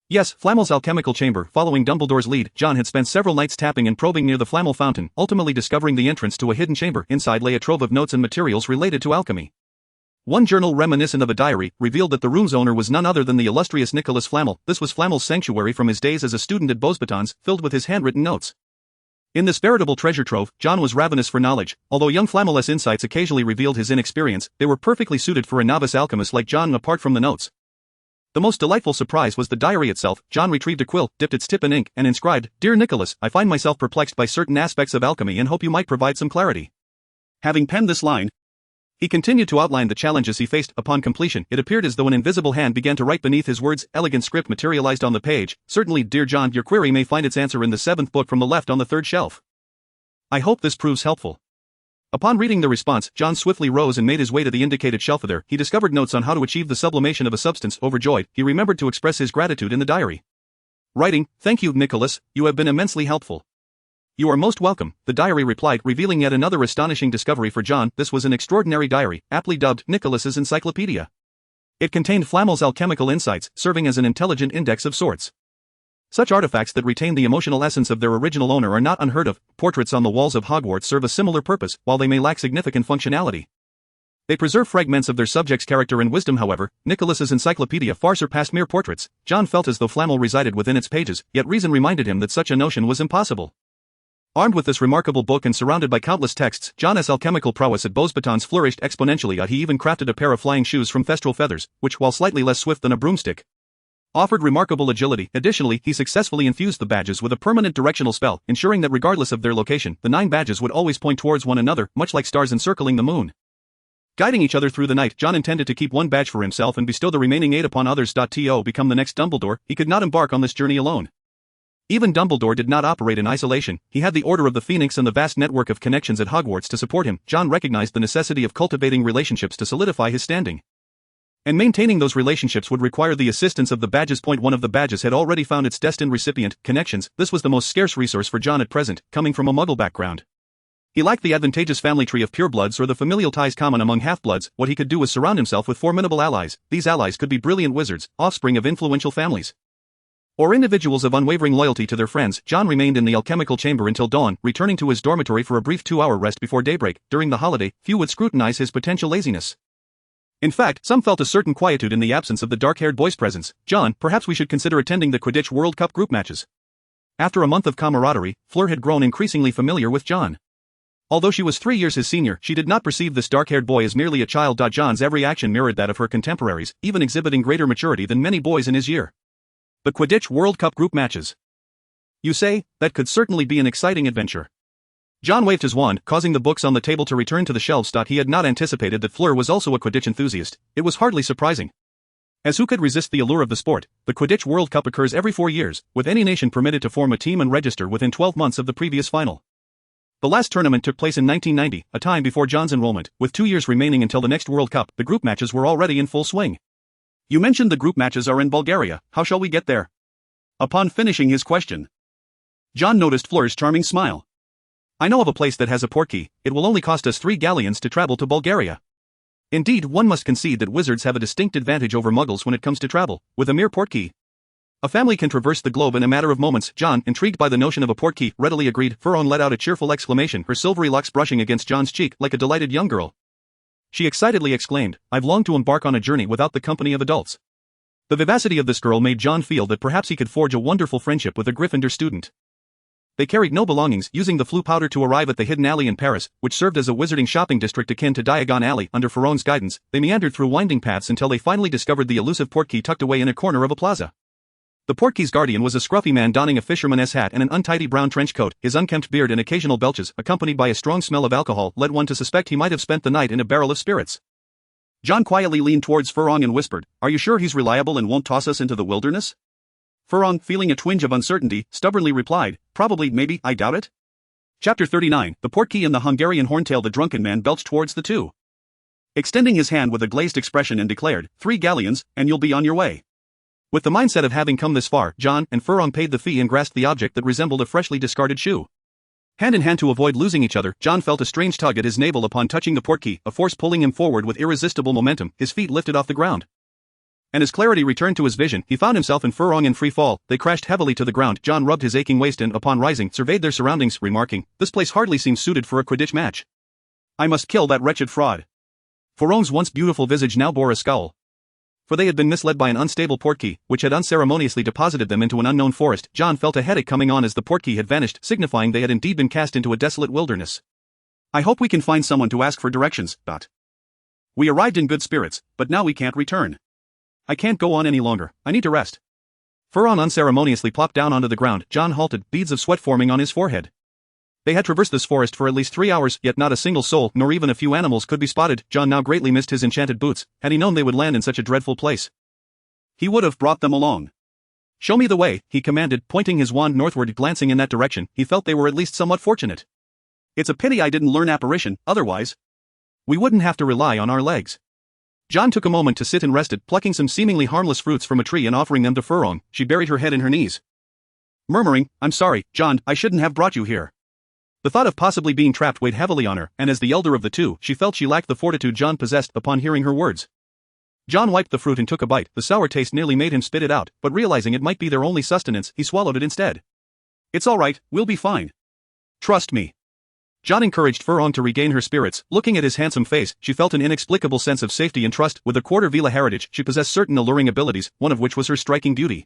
Yes, Flamel's alchemical chamber. Following Dumbledore's lead, John had spent several nights tapping and probing near the Flamel fountain, ultimately discovering the entrance to a hidden chamber. Inside lay a trove of notes and materials related to alchemy. One journal, reminiscent of a diary, revealed that the room's owner was none other than the illustrious Nicholas Flamel. This was Flamel's sanctuary from his days as a student at Beauxbatons, filled with his handwritten notes. In this veritable treasure trove, John was ravenous for knowledge. Although young Flamel's insights occasionally revealed his inexperience, they were perfectly suited for a novice alchemist like John. Apart from the notes, the most delightful surprise was the diary itself. John retrieved a quill, dipped its tip in ink, and inscribed, "Dear Nicholas, I find myself perplexed by certain aspects of alchemy and hope you might provide some clarity." Having penned this line, he continued to outline the challenges he faced. Upon completion, it appeared as though an invisible hand began to write beneath his words. Elegant script materialized on the page. "Certainly, dear John, your query may find its answer in the 7th book from the left on the 3rd shelf. I hope this proves helpful." Upon reading the response, John swiftly rose and made his way to the indicated shelf. There, he discovered notes on how to achieve the sublimation of a substance. Overjoyed, he remembered to express his gratitude in the diary. Writing, "Thank you, Nicholas, you have been immensely helpful." "You are most welcome," the diary replied, revealing yet another astonishing discovery for John. This was an extraordinary diary, aptly dubbed Nicholas's Encyclopedia. It contained Flamel's alchemical insights, serving as an intelligent index of sorts. Such artifacts that retain the emotional essence of their original owner are not unheard of. Portraits on the walls of Hogwarts serve a similar purpose, while they may lack significant functionality. They preserve fragments of their subject's character and wisdom. However, Nicholas's encyclopedia far surpassed mere portraits. John felt as though Flamel resided within its pages, yet reason reminded him that such a notion was impossible. Armed with this remarkable book and surrounded by countless texts, John's alchemical prowess at Beauxbatons flourished exponentially. He even crafted a pair of flying shoes from thestral feathers, which, while slightly less swift than a broomstick, offered remarkable agility. Additionally, he successfully infused the badges with a permanent directional spell, ensuring that regardless of their location, the 9 badges would always point towards one another, much like stars encircling the moon. Guiding each other through the night, John intended to keep one badge for himself and bestow the remaining 8 upon others. To become the next Dumbledore, he could not embark on this journey alone. Even Dumbledore did not operate in isolation. He had the Order of the Phoenix and the vast network of connections at Hogwarts to support him. John recognized the necessity of cultivating relationships to solidify his standing. And maintaining those relationships would require the assistance of the badges. One of the badges had already found its destined recipient. Connections. This was the most scarce resource for John at present, coming from a Muggle background. He lacked the advantageous family tree of purebloods or the familial ties common among half-bloods. What he could do was surround himself with formidable allies. These allies could be brilliant wizards, offspring of influential families, or individuals of unwavering loyalty to their friends. John remained in the alchemical chamber until dawn, returning to his dormitory for a brief 2-hour rest before daybreak. During the holiday, few would scrutinize his potential laziness. In fact, some felt a certain quietude in the absence of the dark-haired boy's presence. John, perhaps we should consider attending the Quidditch World Cup group matches. After a month of camaraderie, Fleur had grown increasingly familiar with John. Although she was 3 years his senior, she did not perceive this dark-haired boy as merely a child. John's every action mirrored that of her contemporaries, even exhibiting greater maturity than many boys in his year. The Quidditch World Cup group matches. You say, that could certainly be an exciting adventure. John waved his wand, causing the books on the table to return to the shelves. He had not anticipated that Fleur was also a Quidditch enthusiast. It was hardly surprising. As who could resist the allure of the sport? The Quidditch World Cup occurs every 4 years, with any nation permitted to form a team and register within 12 months of the previous final. The last tournament took place in 1990, a time before John's enrollment. With 2 years remaining until the next World Cup, the group matches were already in full swing. You mentioned the group matches are in Bulgaria. How shall we get there? Upon finishing his question, John noticed Fleur's charming smile. I know of a place that has a portkey. It will only cost us 3 galleons to travel to Bulgaria. Indeed, one must concede that wizards have a distinct advantage over muggles when it comes to travel. With a mere portkey, a family can traverse the globe in a matter of moments. John, intrigued by the notion of a portkey, readily agreed. Fleur let out a cheerful exclamation, her silvery locks brushing against John's cheek like a delighted young girl. She excitedly exclaimed, I've longed to embark on a journey without the company of adults. The vivacity of this girl made John feel that perhaps he could forge a wonderful friendship with a Gryffindor student. They carried no belongings, using the Floo powder to arrive at the hidden alley in Paris, which served as a wizarding shopping district akin to Diagon Alley. Under Fleuron's guidance, they meandered through winding paths until they finally discovered the elusive portkey tucked away in a corner of a plaza. The portkey's guardian was a scruffy man donning a fisherman's hat and an untidy brown trench coat. His unkempt beard and occasional belches, accompanied by a strong smell of alcohol, led one to suspect he might have spent the night in a barrel of spirits. John quietly leaned towards Fleuron and whispered, Are you sure he's reliable and won't toss us into the wilderness? Fleuron, feeling a twinge of uncertainty, stubbornly replied, Probably, maybe, I doubt it. Chapter 39, The Portkey and the Hungarian Horntail. The drunken man belched towards the two, extending his hand with a glazed expression, and declared, 3 galleons, and you'll be on your way. With the mindset of having come this far, John and Fleuron paid the fee and grasped the object that resembled a freshly discarded shoe. Hand in hand to avoid losing each other, John felt a strange tug at his navel upon touching the portkey, a force pulling him forward with irresistible momentum. His feet lifted off the ground, and as clarity returned to his vision, he found himself and Fleuron in free fall. They crashed heavily to the ground. John rubbed his aching waist and, upon rising, surveyed their surroundings, remarking, This place hardly seems suited for a Quidditch match. I must kill that wretched fraud. Fleuron's once beautiful visage now bore a scowl, for they had been misled by an unstable portkey, which had unceremoniously deposited them into an unknown forest. John felt a headache coming on as the portkey had vanished, signifying they had indeed been cast into a desolate wilderness. I hope we can find someone to ask for directions. We arrived in good spirits, but now we can't return. I can't go on any longer. I need to rest. Fleuron unceremoniously plopped down onto the ground. John halted, beads of sweat forming on his forehead. They had traversed this forest for at least 3 hours, yet not a single soul, nor even a few animals, could be spotted. John now greatly missed his enchanted boots. Had he known they would land in such a dreadful place, he would have brought them along. Show me the way, he commanded, pointing his wand northward. Glancing in that direction, he felt they were at least somewhat fortunate. It's a pity I didn't learn apparition, otherwise we wouldn't have to rely on our legs. John took a moment to sit and rested, plucking some seemingly harmless fruits from a tree and offering them to Fleuron. She buried her head in her knees, murmuring, I'm sorry, John, I shouldn't have brought you here. The thought of possibly being trapped weighed heavily on her, and as the elder of the two, she felt she lacked the fortitude John possessed. Upon hearing her words, John wiped the fruit and took a bite. The sour taste nearly made him spit it out, but realizing it might be their only sustenance, he swallowed it instead. It's all right, we'll be fine. Trust me. John encouraged Fleuron to regain her spirits. Looking at his handsome face, she felt an inexplicable sense of safety and trust. With a quarter villa heritage, she possessed certain alluring abilities, one of which was her striking beauty.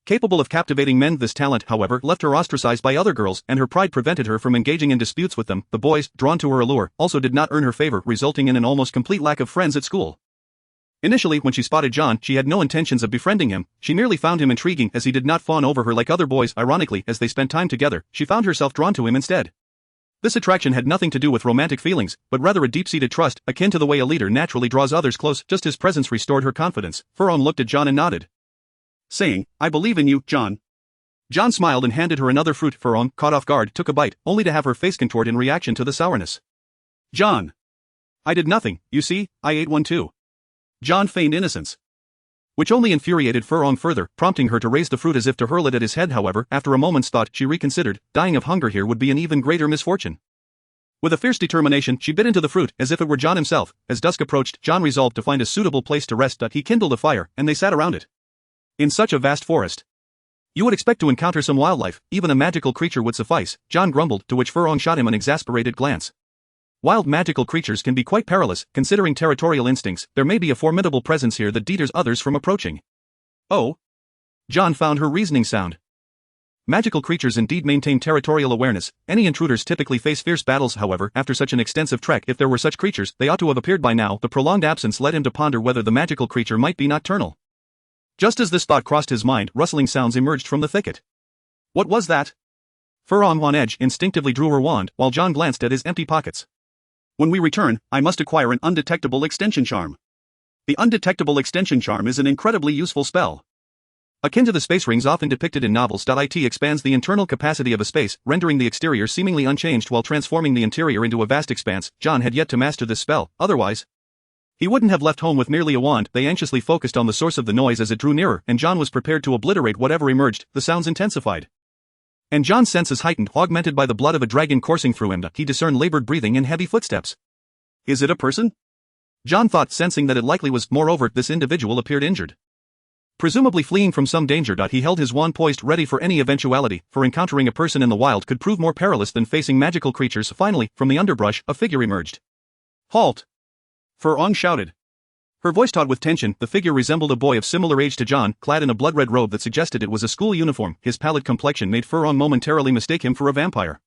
Capable of captivating men, this talent, however, left her ostracized by other girls, and her pride prevented her from engaging in disputes with them. The boys, drawn to her allure, also did not earn her favor, resulting in an almost complete lack of friends at school. Initially, when she spotted John, she had no intentions of befriending him. She merely found him intriguing, as he did not fawn over her like other boys. Ironically, as they spent time together, she found herself drawn to him instead. This attraction had nothing to do with romantic feelings, but rather a deep-seated trust, akin to the way a leader naturally draws others close. Just his presence restored her confidence. Fleuron looked at John and nodded, saying, I believe in you, John. John smiled and handed her another fruit. Fleuron, caught off guard, took a bite, only to have her face contort in reaction to the sourness. John. I did nothing, you see, I ate one too. John feigned innocence, which only infuriated Fleuron further, prompting her to raise the fruit as if to hurl it at his head. However, after a moment's thought, she reconsidered. Dying of hunger here would be an even greater misfortune. With a fierce determination, she bit into the fruit, as if it were John himself. As dusk approached, John resolved to find a suitable place to rest. He kindled a fire, and they sat around it. In such a vast forest, you would expect to encounter some wildlife, even a magical creature would suffice, John grumbled, to which Fleuron shot him an exasperated glance. Wild magical creatures can be quite perilous, considering territorial instincts. There may be a formidable presence here that deters others from approaching. Oh? John found her reasoning sound. Magical creatures indeed maintain territorial awareness. Any intruders typically face fierce battles, however, after such an extensive trek. If there were such creatures, they ought to have appeared by now. The prolonged absence led him to ponder whether the magical creature might be nocturnal. Just as this thought crossed his mind, rustling sounds emerged from the thicket. What was that? Furong, on edge, instinctively drew her wand, while John glanced at his empty pockets. When we return, I must acquire an undetectable extension charm. The undetectable extension charm is an incredibly useful spell. Akin to the space rings often depicted in novels. It expands the internal capacity of a space, rendering the exterior seemingly unchanged while transforming the interior into a vast expanse. John had yet to master this spell, otherwise he wouldn't have left home with merely a wand. They anxiously focused on the source of the noise as it drew nearer, and John was prepared to obliterate whatever emerged. The sounds intensified, and John's senses heightened, augmented by the blood of a dragon coursing through him. He discerned labored breathing and heavy footsteps. Is it a person? John thought, sensing that it likely was. Moreover, this individual appeared injured, presumably fleeing from some danger. He held his wand poised, ready for any eventuality, for encountering a person in the wild could prove more perilous than facing magical creatures. Finally, from the underbrush, a figure emerged. Halt! Furong shouted, her voice taut with tension. The figure resembled a boy of similar age to John, clad in a blood-red robe that suggested it was a school uniform. His pallid complexion made Furong momentarily mistake him for a vampire.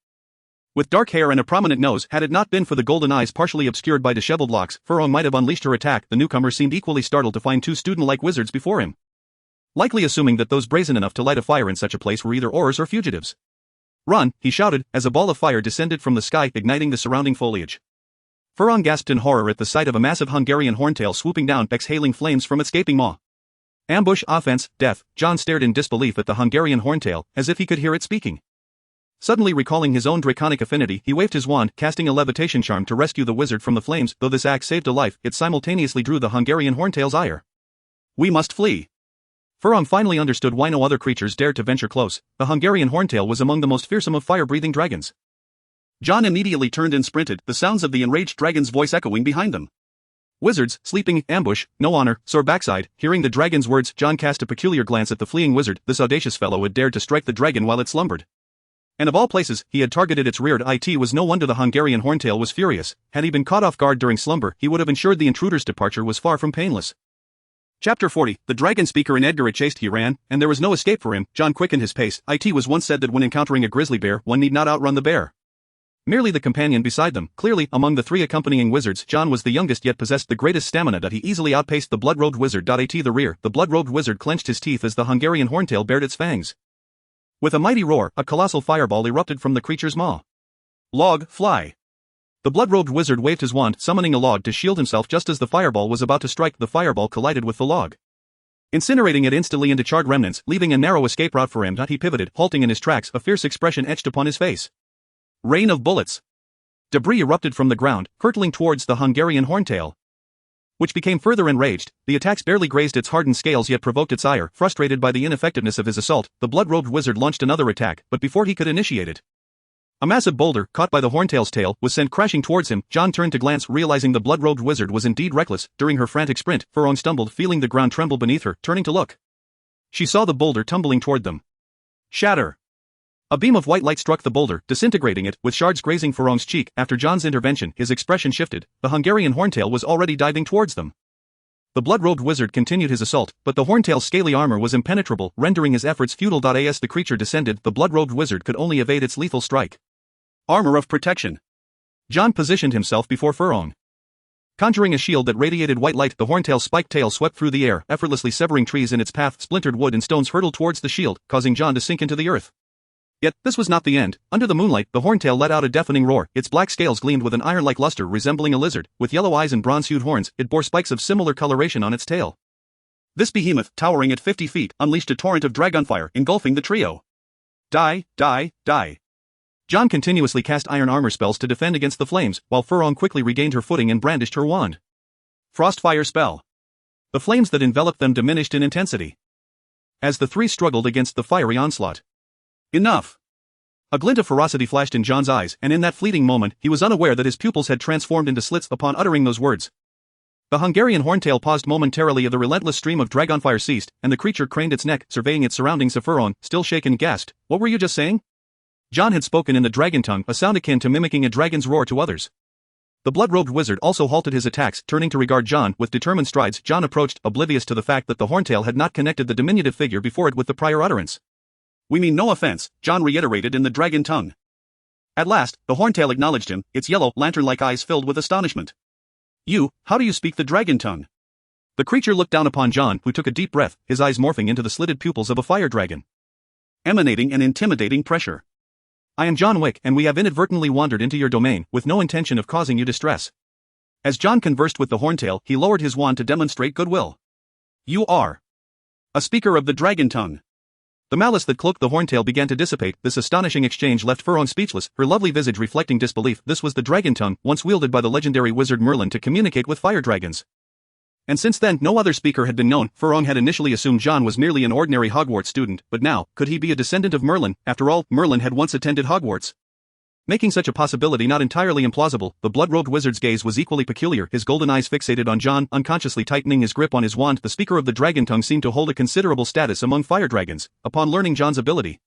With dark hair and a prominent nose, had it not been for the golden eyes partially obscured by disheveled locks, Furong might have unleashed her attack. The newcomer seemed equally startled to find two student-like wizards before him, likely assuming that those brazen enough to light a fire in such a place were either aurors or fugitives. Run, he shouted, as a ball of fire descended from the sky, igniting the surrounding foliage. Furong gasped in horror at the sight of a massive Hungarian horntail swooping down, exhaling flames from its gaping maw. Ambush, offense, death. John stared in disbelief at the Hungarian horntail, as if he could hear it speaking. Suddenly recalling his own draconic affinity, he waved his wand, casting a levitation charm to rescue the wizard from the flames. Though this act saved a life, it simultaneously drew the Hungarian horntail's ire. We must flee. Furong finally understood why no other creatures dared to venture close. The Hungarian horntail was among the most fearsome of fire-breathing dragons. John immediately turned and sprinted, the sounds of the enraged dragon's voice echoing behind them. Wizards, sleeping, ambush, no honor, sore backside. Hearing the dragon's words, John cast a peculiar glance at the fleeing wizard. This audacious fellow had dared to strike the dragon while it slumbered. And of all places, he had targeted its rear. It was no wonder the Hungarian horntail was furious. Had he been caught off guard during slumber, he would have ensured the intruder's departure was far from painless. Chapter 40, the dragon speaker in Edgar. It chased, he ran, and there was no escape for him. John quickened his pace. It was once said that when encountering a grizzly bear, one need not outrun the bear, merely the companion beside them. Clearly, among the three accompanying wizards, John was the youngest yet possessed the greatest stamina. He easily outpaced the blood-robed wizard. At the rear, the blood-robed wizard clenched his teeth as the Hungarian horntail bared its fangs. With a mighty roar, a colossal fireball erupted from the creature's maw. Log, fly. The blood-robed wizard waved his wand, summoning a log to shield himself. Just as the fireball was about to strike, the fireball collided with the log, incinerating it instantly into charred remnants, leaving a narrow escape route for him. He pivoted, halting in his tracks, a fierce expression etched upon his face. Rain of bullets. Debris erupted from the ground, hurtling towards the Hungarian horntail, which became further enraged. The attacks barely grazed its hardened scales yet provoked its ire. Frustrated by the ineffectiveness of his assault, the blood-robed wizard launched another attack, but before he could initiate it, a massive boulder, caught by the horntail's tail, was sent crashing towards him. John turned to glance, realizing the blood-robed wizard was indeed reckless. During her frantic sprint, Furong stumbled, feeling the ground tremble beneath her. Turning to look, she saw the boulder tumbling toward them. Shatter! A beam of white light struck the boulder, disintegrating it, with shards grazing Furong's cheek. After John's intervention, his expression shifted. The Hungarian horntail was already diving towards them. The blood-robed wizard continued his assault, but the horntail's scaly armor was impenetrable, rendering his efforts futile. As the creature descended, the blood-robed wizard could only evade its lethal strike. Armor of protection. John positioned himself before Furong, conjuring a shield that radiated white light. The horntail's spiked tail swept through the air, effortlessly severing trees in its path. Splintered wood and stones hurtled towards the shield, causing John to sink into the earth. Yet, this was not the end. Under the moonlight, the horntail let out a deafening roar. Its black scales gleamed with an iron-like luster, resembling a lizard. With yellow eyes and bronze-hued horns, it bore spikes of similar coloration on its tail. This behemoth, towering at 50 feet, unleashed a torrent of dragonfire, engulfing the trio. Die, die, die. John continuously cast iron armor spells to defend against the flames, while Furong quickly regained her footing and brandished her wand. Frostfire spell. The flames that enveloped them diminished in intensity as the three struggled against the fiery onslaught. Enough! A glint of ferocity flashed in John's eyes, and in that fleeting moment, he was unaware that his pupils had transformed into slits. Upon uttering those words, the Hungarian horntail paused momentarily. The relentless stream of dragonfire ceased, and the creature craned its neck, surveying its surroundings. Furong, still shaken, gasped, "What were you just saying?" John had spoken in the dragon tongue, a sound akin to mimicking a dragon's roar to others. The blood-robed wizard also halted his attacks, turning to regard John with determined strides. John approached, oblivious to the fact that the horntail had not connected the diminutive figure before it with the prior utterance. "We mean no offense," John reiterated in the dragon tongue. At last, the horntail acknowledged him, its yellow, lantern-like eyes filled with astonishment. How do you speak the dragon tongue?" The creature looked down upon John, who took a deep breath, his eyes morphing into the slitted pupils of a fire dragon, emanating an intimidating pressure. "I am John Wick, and we have inadvertently wandered into your domain, with no intention of causing you distress." As John conversed with the horntail, he lowered his wand to demonstrate goodwill. "You are a speaker of the dragon tongue." The malice that cloaked the horntail began to dissipate. This astonishing exchange left Furong speechless, her lovely visage reflecting disbelief. This was the dragon tongue, once wielded by the legendary wizard Merlin to communicate with fire dragons. And since then, no other speaker had been known. Furong had initially assumed John was merely an ordinary Hogwarts student, but now, could he be a descendant of Merlin? After all, Merlin had once attended Hogwarts. Making such a possibility not entirely implausible, the blood-robed wizard's gaze was equally peculiar, his golden eyes fixated on John, unconsciously tightening his grip on his wand. The speaker of the dragon tongue seemed to hold a considerable status among fire dragons. Upon learning John's ability,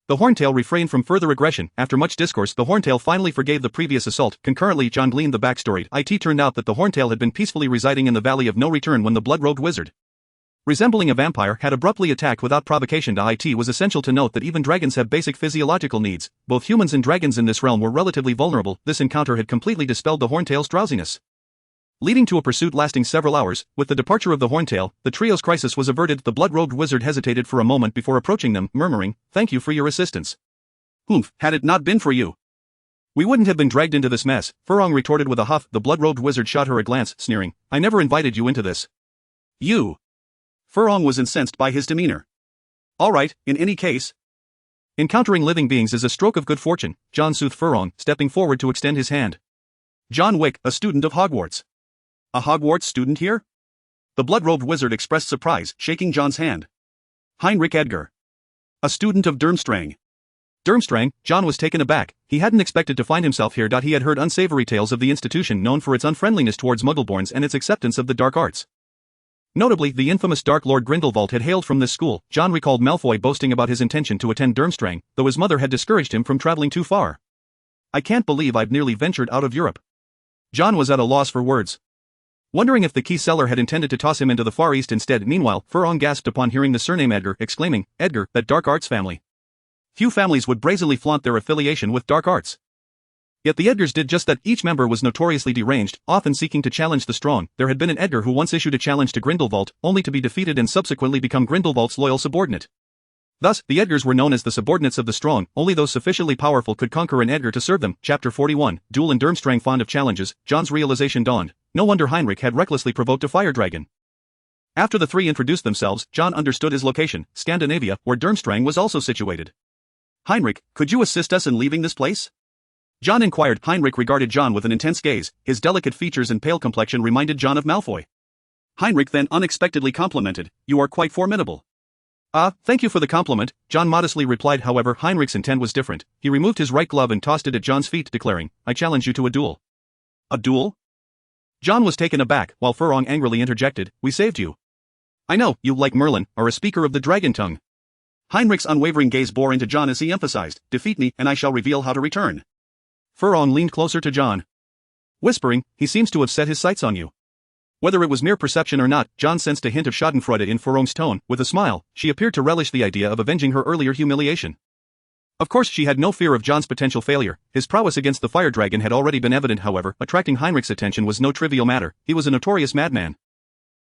the horntail refrained from further aggression. After much discourse, the horntail finally forgave the previous assault. Concurrently, John gleaned the backstory. It turned out that the horntail had been peacefully residing in the Valley of No Return when the blood-robed wizard, resembling a vampire, had abruptly attacked without provocation. It was essential to note that even dragons have basic physiological needs. Both humans and dragons in this realm were relatively vulnerable. This encounter had completely dispelled the horntail's drowsiness, leading to a pursuit lasting several hours. With the departure of the horntail, the trio's crisis was averted. The blood-robed wizard hesitated for a moment before approaching them, murmuring, "Thank you for your assistance." "Humph, had it not been for you, we wouldn't have been dragged into this mess," Furong retorted with a huff. The blood-robed wizard shot her a glance, sneering, "I never invited you into this." "You." Furong was incensed by his demeanor. "All right, in any case." "Encountering living beings is a stroke of good fortune," John soothed Furong, stepping forward to extend his hand. "John Wick, a student of Hogwarts." "A Hogwarts student here?" The blood-robed wizard expressed surprise, shaking John's hand. "Heinrich Edgar. A student of Durmstrang." Durmstrang? John was taken aback. He hadn't expected to find himself here. He had heard unsavory tales of the institution, known for its unfriendliness towards Muggleborns and its acceptance of the dark arts. Notably, the infamous Dark Lord Grindelwald had hailed from this school. John recalled Malfoy boasting about his intention to attend Durmstrang, though his mother had discouraged him from traveling too far. "I can't believe I've nearly ventured out of Europe." John was at a loss for words, wondering if the key seller had intended to toss him into the Far East instead. Meanwhile, Furong gasped upon hearing the surname Edgar, exclaiming, "Edgar, that dark arts family." Few families would brazenly flaunt their affiliation with dark arts. Yet the Edgars did just that. Each member was notoriously deranged, often seeking to challenge the strong. There had been an Edgar who once issued a challenge to Grindelwald, only to be defeated and subsequently become Grindelwald's loyal subordinate. Thus, the Edgars were known as the subordinates of the strong. Only those sufficiently powerful could conquer an Edgar to serve them. Chapter 41, Duel in Durmstrang. Fond of challenges, John's realization dawned. No wonder Heinrich had recklessly provoked a fire dragon. After the three introduced themselves, John understood his location, Scandinavia, where Durmstrang was also situated. "Heinrich, could you assist us in leaving this place?" John inquired. Heinrich regarded John with an intense gaze. His delicate features and pale complexion reminded John of Malfoy. Heinrich then unexpectedly complimented, "You are quite formidable." "Ah, thank you for the compliment," John modestly replied. However, Heinrich's intent was different. He removed his right glove and tossed it at John's feet, declaring, "I challenge you to a duel." "A duel?" John was taken aback, while Furong angrily interjected, "We saved you. I know, you, like Merlin, are a speaker of the dragon tongue." Heinrich's unwavering gaze bore into John as he emphasized, "Defeat me, and I shall reveal how to return." Furong leaned closer to John, whispering, "He seems to have set his sights on you." Whether it was mere perception or not, John sensed a hint of schadenfreude in Furong's tone. With a smile, she appeared to relish the idea of avenging her earlier humiliation. Of course, she had no fear of John's potential failure. His prowess against the fire dragon had already been evident. However, attracting Heinrich's attention was no trivial matter. He was a notorious madman.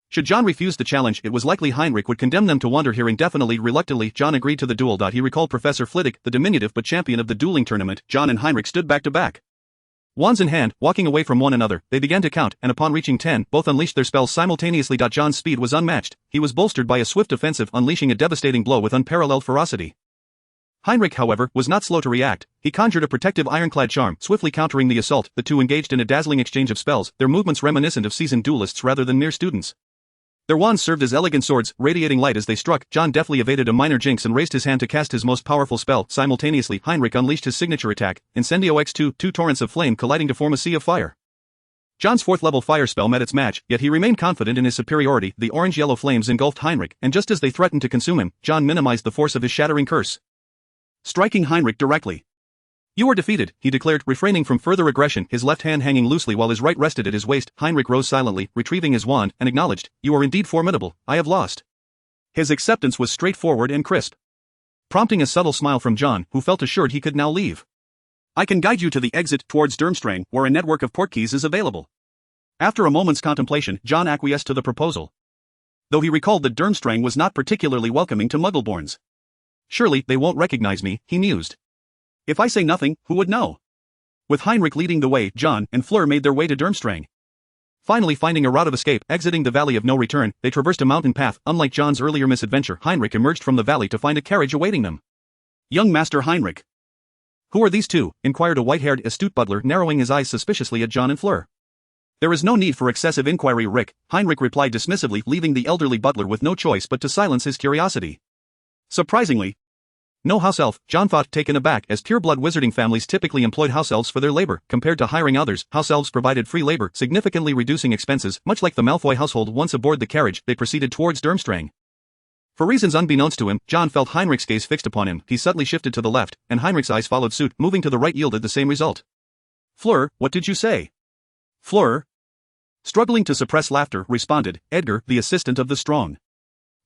Should John refuse the challenge, it was likely Heinrich would condemn them to wander here indefinitely. Reluctantly, John agreed to the duel. He recalled Professor Flitwick, the diminutive but champion of the dueling tournament. John and Heinrich stood back to back, wands in hand, walking away from one another. They began to count, and upon reaching 10, both unleashed their spells simultaneously. John's speed was unmatched. He was bolstered by a swift offensive, unleashing a devastating blow with unparalleled ferocity. Heinrich, however, was not slow to react. He conjured a protective ironclad charm, swiftly countering the assault. The two engaged in a dazzling exchange of spells, their movements reminiscent of seasoned duelists rather than mere students. Their wands served as elegant swords, radiating light as they struck. John deftly evaded a minor jinx and raised his hand to cast his most powerful spell. Simultaneously, Heinrich unleashed his signature attack, Incendio X2, two torrents of flame colliding to form a sea of fire. John's fourth-level fire spell met its match, yet he remained confident in his superiority. The orange-yellow flames engulfed Heinrich, and just as they threatened to consume him, John minimized the force of his shattering curse, striking Heinrich directly You are defeated, he declared, refraining from further aggression, his left hand hanging loosely while his right rested at his waist. Heinrich rose silently, retrieving his wand, and acknowledged, "You are indeed formidable, I have lost." His acceptance was straightforward and crisp, prompting a subtle smile from John, who felt assured he could now leave. "I can guide you to the exit towards Durmstrang, where a network of portkeys is available." After a moment's contemplation, John acquiesced to the proposal, though he recalled that Durmstrang was not particularly welcoming to Muggleborns. "Surely they won't recognize me," he mused. "If I say nothing, who would know?" With Heinrich leading the way, John and Fleur made their way to Durmstrang. Finally finding a route of escape, exiting the Valley of No Return, they traversed a mountain path. Unlike John's earlier misadventure, Heinrich emerged from the valley to find a carriage awaiting them. "Young Master Heinrich." "Who are these two?" inquired a white-haired, astute butler, narrowing his eyes suspiciously at John and Fleur. "There is no need for excessive inquiry, Rick," Heinrich replied dismissively, leaving the elderly butler with no choice but to silence his curiosity. "Surprisingly, no house elf," John thought, taken aback, as pure-blood wizarding families typically employed house elves for their labor. Compared to hiring others, house elves provided free labor, significantly reducing expenses. Much like the Malfoy household once aboard the carriage, they proceeded towards Durmstrang. For reasons unbeknownst to him, John felt Heinrich's gaze fixed upon him. He subtly shifted to the left, and Heinrich's eyes followed suit. Moving to the right yielded the same result. "Fleur, what did you say?" "Fleur?" Struggling to suppress laughter, responded Edgar, the assistant of the strong.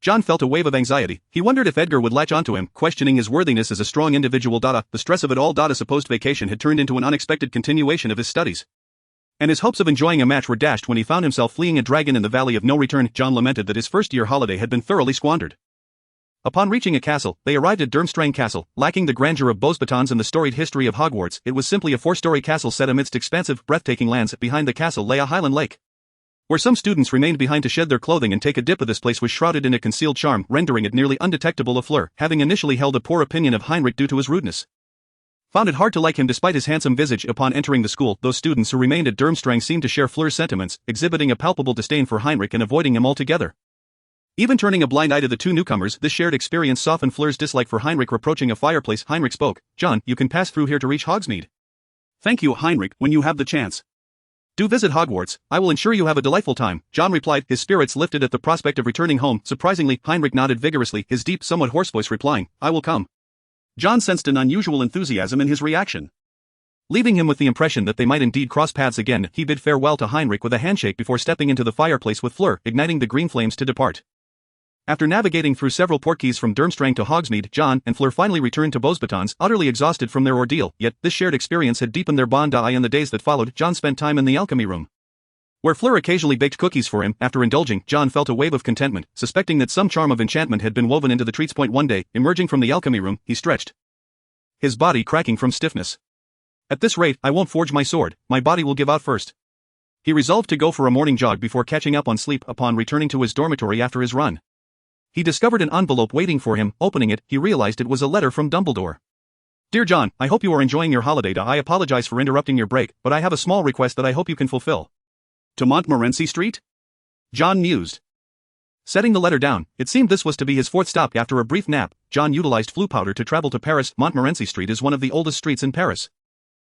John felt a wave of anxiety. He wondered if Edgar would latch onto him, questioning his worthiness as a strong individual. The stress of it all. A supposed vacation had turned into an unexpected continuation of his studies, and his hopes of enjoying a match were dashed when he found himself fleeing a dragon in the Valley of No Return. John lamented that his first-year holiday had been thoroughly squandered. Upon reaching a castle, they arrived at Durmstrang Castle. Lacking the grandeur of Beauxbatons and the storied history of Hogwarts, it was simply a four-story castle set amidst expansive, breathtaking lands. Behind the castle lay a highland lake, where some students remained behind to shed their clothing and take a dip. This place was shrouded in a concealed charm, rendering it nearly undetectable. A Fleur, having initially held a poor opinion of Heinrich due to his rudeness, found it hard to like him despite his handsome visage. Upon entering the school, those students who remained at Durmstrang seemed to share Fleur's sentiments, exhibiting a palpable disdain for Heinrich and avoiding him altogether. Even turning a blind eye to the two newcomers, this shared experience softened Fleur's dislike for Heinrich. Approaching a fireplace, Heinrich spoke. "John, you can pass through here to reach Hogsmeade." "Thank you, Heinrich, when you have the chance. Do visit Hogwarts, I will ensure you have a delightful time," John replied, his spirits lifted at the prospect of returning home. Surprisingly, Heinrich nodded vigorously, his deep, somewhat hoarse voice replying, "I will come." John sensed an unusual enthusiasm in his reaction. Leaving him with the impression that they might indeed cross paths again, he bid farewell to Heinrich with a handshake before stepping into the fireplace with Fleur, igniting the green flames to depart. After navigating through several portkeys from Durmstrang to Hogsmeade, John and Fleur finally returned to Beauxbatons, utterly exhausted from their ordeal. Yet this shared experience had deepened their bond. In the days that followed, John spent time in the alchemy room, where Fleur occasionally baked cookies for him. After indulging, John felt a wave of contentment, suspecting that some charm of enchantment had been woven into the treats. One day, emerging from the alchemy room, he stretched, his body cracking from stiffness. "At this rate, I won't forge my sword, my body will give out first." He resolved to go for a morning jog before catching up on sleep. Upon returning to his dormitory after his run, he discovered an envelope waiting for him. Opening it, he realized it was a letter from Dumbledore. "Dear John, I hope you are enjoying your holiday. I apologize for interrupting your break, but I have a small request that I hope you can fulfill." "To Montmorency Street?" John mused, setting the letter down. It seemed this was to be his fourth stop. After a brief nap, John utilized flue powder to travel to Paris. Montmorency Street is one of the oldest streets in Paris.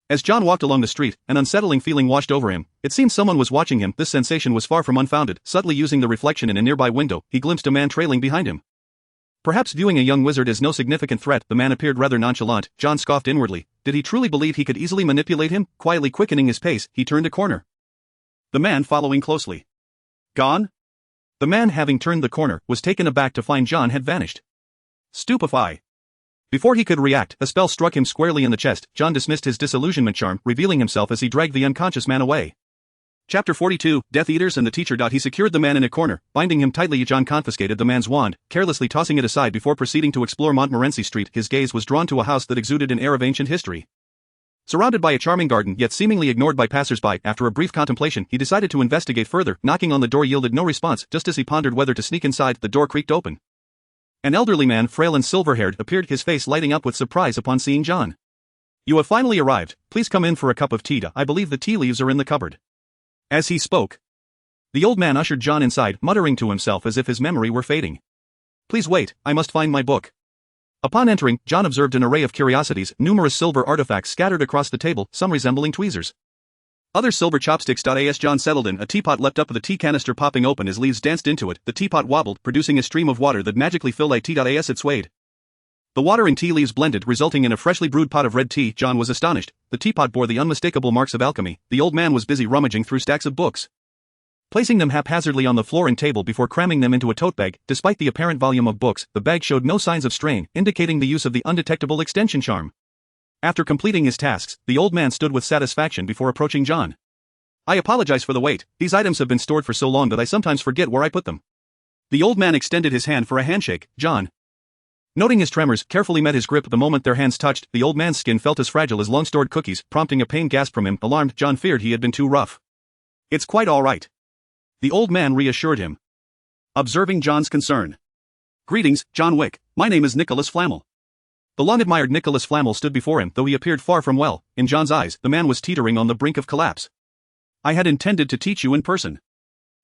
As John walked along the street, an unsettling feeling washed over him. It seemed someone was watching him. This sensation was far from unfounded. Subtly using the reflection in a nearby window, he glimpsed a man trailing behind him. Perhaps viewing a young wizard as no significant threat, the man appeared rather nonchalant. John scoffed inwardly. Did he truly believe he could easily manipulate him? Quietly quickening his pace, he turned a corner, the man following closely. "Gone?" The man, having turned the corner, was taken aback to find John had vanished. Stupefied. Before he could react, a spell struck him squarely in the chest. John dismissed his disillusionment charm, revealing himself as he dragged the unconscious man away. Chapter 42, Death Eaters and the Teacher. He secured the man in a corner, binding him tightly. John confiscated the man's wand, carelessly tossing it aside before proceeding to explore Montmorency Street. His gaze was drawn to a house that exuded an air of ancient history. Surrounded by a charming garden, yet seemingly ignored by passers-by, after a brief contemplation, he decided to investigate further. Knocking on the door yielded no response. Just as he pondered whether to sneak inside, the door creaked open. An elderly man, frail and silver-haired, appeared, his face lighting up with surprise upon seeing John. "You have finally arrived. Please come in for a cup of tea. I believe the tea leaves are in the cupboard." As he spoke, the old man ushered John inside, muttering to himself as if his memory were fading. "Please wait, I must find my book." Upon entering, John observed an array of curiosities, numerous silver artifacts scattered across the table, some resembling tweezers, others silver chopsticks. As John settled in, a teapot leapt up with a tea canister popping open as leaves danced into it. The teapot wobbled, producing a stream of water that magically filled a tea. As it swayed, The water and tea leaves blended, resulting in a freshly brewed pot of red tea. John was astonished. The teapot bore the unmistakable marks of alchemy. The old man was busy rummaging through stacks of books, placing them haphazardly on the floor and table before cramming them into a tote bag. Despite the apparent volume of books, the bag showed no signs of strain, indicating the use of the undetectable extension charm. After completing his tasks, the old man stood with satisfaction before approaching John. "I apologize for the wait. These items have been stored for so long that I sometimes forget where I put them." The old man extended his hand for a handshake. John, noting his tremors, carefully met his grip. The moment their hands touched, the old man's skin felt as fragile as long-stored cookies, prompting a pained gasp from him. Alarmed, John feared he had been too rough. "It's quite all right," the old man reassured him, observing John's concern. "Greetings, John Wick. My name is Nicholas Flamel." The long-admired Nicholas Flamel stood before him, though he appeared far from well. In John's eyes, the man was teetering on the brink of collapse. "I had intended to teach you in person,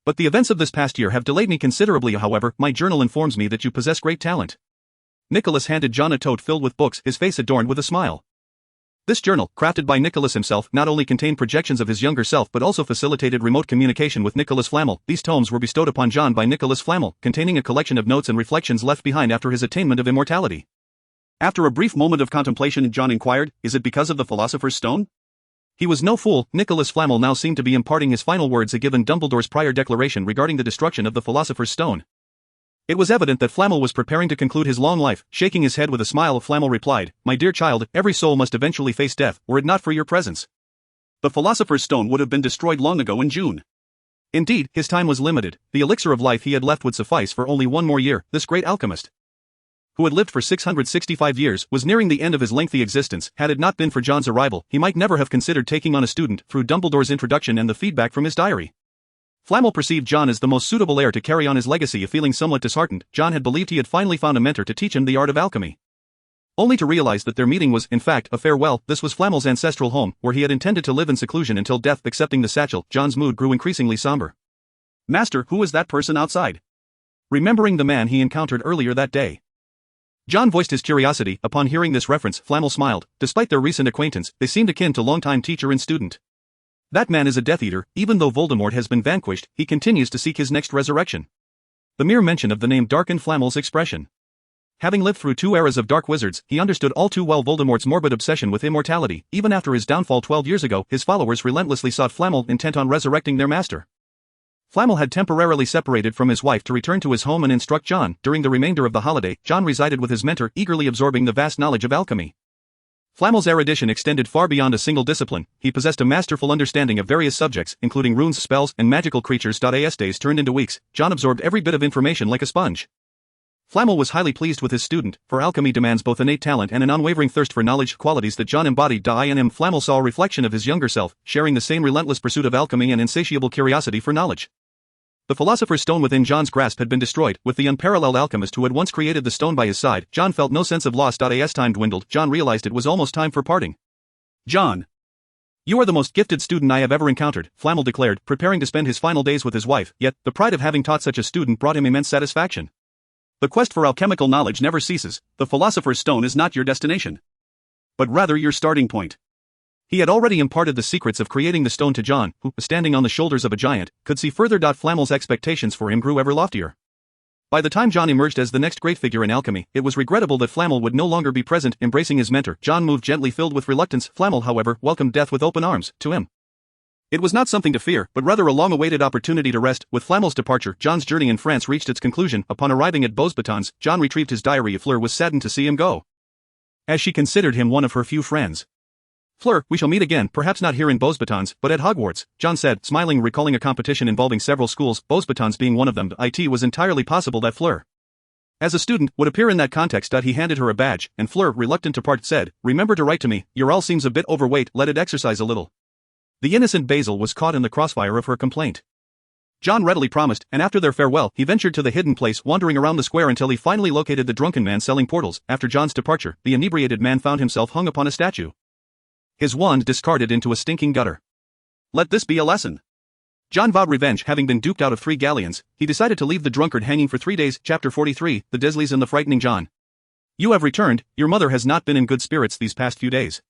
but the events of this past year have delayed me considerably. However, my journal informs me that you possess great talent." Nicholas handed John a tote filled with books, his face adorned with a smile. This journal, crafted by Nicholas himself, not only contained projections of his younger self but also facilitated remote communication with Nicholas Flamel. These tomes were bestowed upon John by Nicholas Flamel, containing a collection of notes and reflections left behind after his attainment of immortality. After a brief moment of contemplation, John inquired, "Is it because of the Philosopher's Stone?" He was no fool. Nicholas Flamel now seemed to be imparting his final words given Dumbledore's prior declaration regarding the destruction of the Philosopher's Stone. It was evident that Flamel was preparing to conclude his long life. Shaking his head with a smile, Flamel replied, "My dear child, every soul must eventually face death, were it not for your presence. The Philosopher's Stone would have been destroyed long ago in June." Indeed, his time was limited. The elixir of life he had left would suffice for only one more year. This great alchemist, who had lived for 665 years, was nearing the end of his lengthy existence. Had it not been for John's arrival, he might never have considered taking on a student. Through Dumbledore's introduction and the feedback from his diary, Flamel perceived John as the most suitable heir to carry on his legacy. Feeling somewhat disheartened, John had believed he had finally found a mentor to teach him the art of alchemy, only to realize that their meeting was, in fact, a farewell. This was Flamel's ancestral home, where he had intended to live in seclusion until death. Accepting the satchel, John's mood grew increasingly somber. "Master, who is that person outside?" Remembering the man he encountered earlier that day, John voiced his curiosity. Upon hearing this reference, Flamel smiled. Despite their recent acquaintance, they seemed akin to longtime teacher and student. "That man is a Death Eater. Even though Voldemort has been vanquished, he continues to seek his next resurrection." The mere mention of the name darkened Flamel's expression. Having lived through 2 eras of dark wizards, he understood all too well Voldemort's morbid obsession with immortality. Even after his downfall 12 years ago, his followers relentlessly sought Flamel, intent on resurrecting their master. Flamel had temporarily separated from his wife to return to his home and instruct John. During the remainder of the holiday, John resided with his mentor, eagerly absorbing the vast knowledge of alchemy. Flamel's erudition extended far beyond a single discipline. He possessed a masterful understanding of various subjects, including runes, spells, and magical creatures. As days turned into weeks, John absorbed every bit of information like a sponge. Flamel was highly pleased with his student, for alchemy demands both innate talent and an unwavering thirst for knowledge, qualities that John embodied. In Flamel saw a reflection of his younger self, sharing the same relentless pursuit of alchemy and insatiable curiosity for knowledge. The Philosopher's Stone within John's grasp had been destroyed. With the unparalleled alchemist who had once created the stone by his side, John felt no sense of loss. As time dwindled, John realized it was almost time for parting. "John, you are the most gifted student I have ever encountered," Flamel declared, preparing to spend his final days with his wife. Yet, the pride of having taught such a student brought him immense satisfaction. "The quest for alchemical knowledge never ceases. The Philosopher's Stone is not your destination, but rather your starting point." He had already imparted the secrets of creating the stone to John, who, standing on the shoulders of a giant, could see further. Flamel's expectations for him grew ever loftier. By the time John emerged as the next great figure in alchemy, it was regrettable that Flamel would no longer be present. Embracing his mentor, John moved gently, filled with reluctance. Flamel, however, welcomed death with open arms. To him, it was not something to fear, but rather a long-awaited opportunity to rest. With Flamel's departure, John's journey in France reached its conclusion. Upon arriving at Beauxbatons, John retrieved his diary. Fleur was saddened to see him go, as she considered him one of her few friends. "Fleur, we shall meet again, perhaps not here in Beauxbatons, but at Hogwarts," John said, smiling, recalling a competition involving several schools, Beauxbatons being one of them. It was entirely possible that Fleur, as a student, would appear in that context. He handed her a badge, and Fleur, reluctant to part, said, "Remember to write to me. Your owl seems a bit overweight, let it exercise a little." The innocent Basil was caught in the crossfire of her complaint. John readily promised, and after their farewell, he ventured to the hidden place, wandering around the square until he finally located the drunken man selling portals. After John's departure, the inebriated man found himself hung upon a statue, his wand discarded into a stinking gutter. Let this be a lesson. John vowed revenge. Having been duped out of 3 galleons, he decided to leave the drunkard hanging for 3 days. Chapter 43, The Dursleys and the Frightening John. You have returned. Your mother has not been in good spirits these past few days.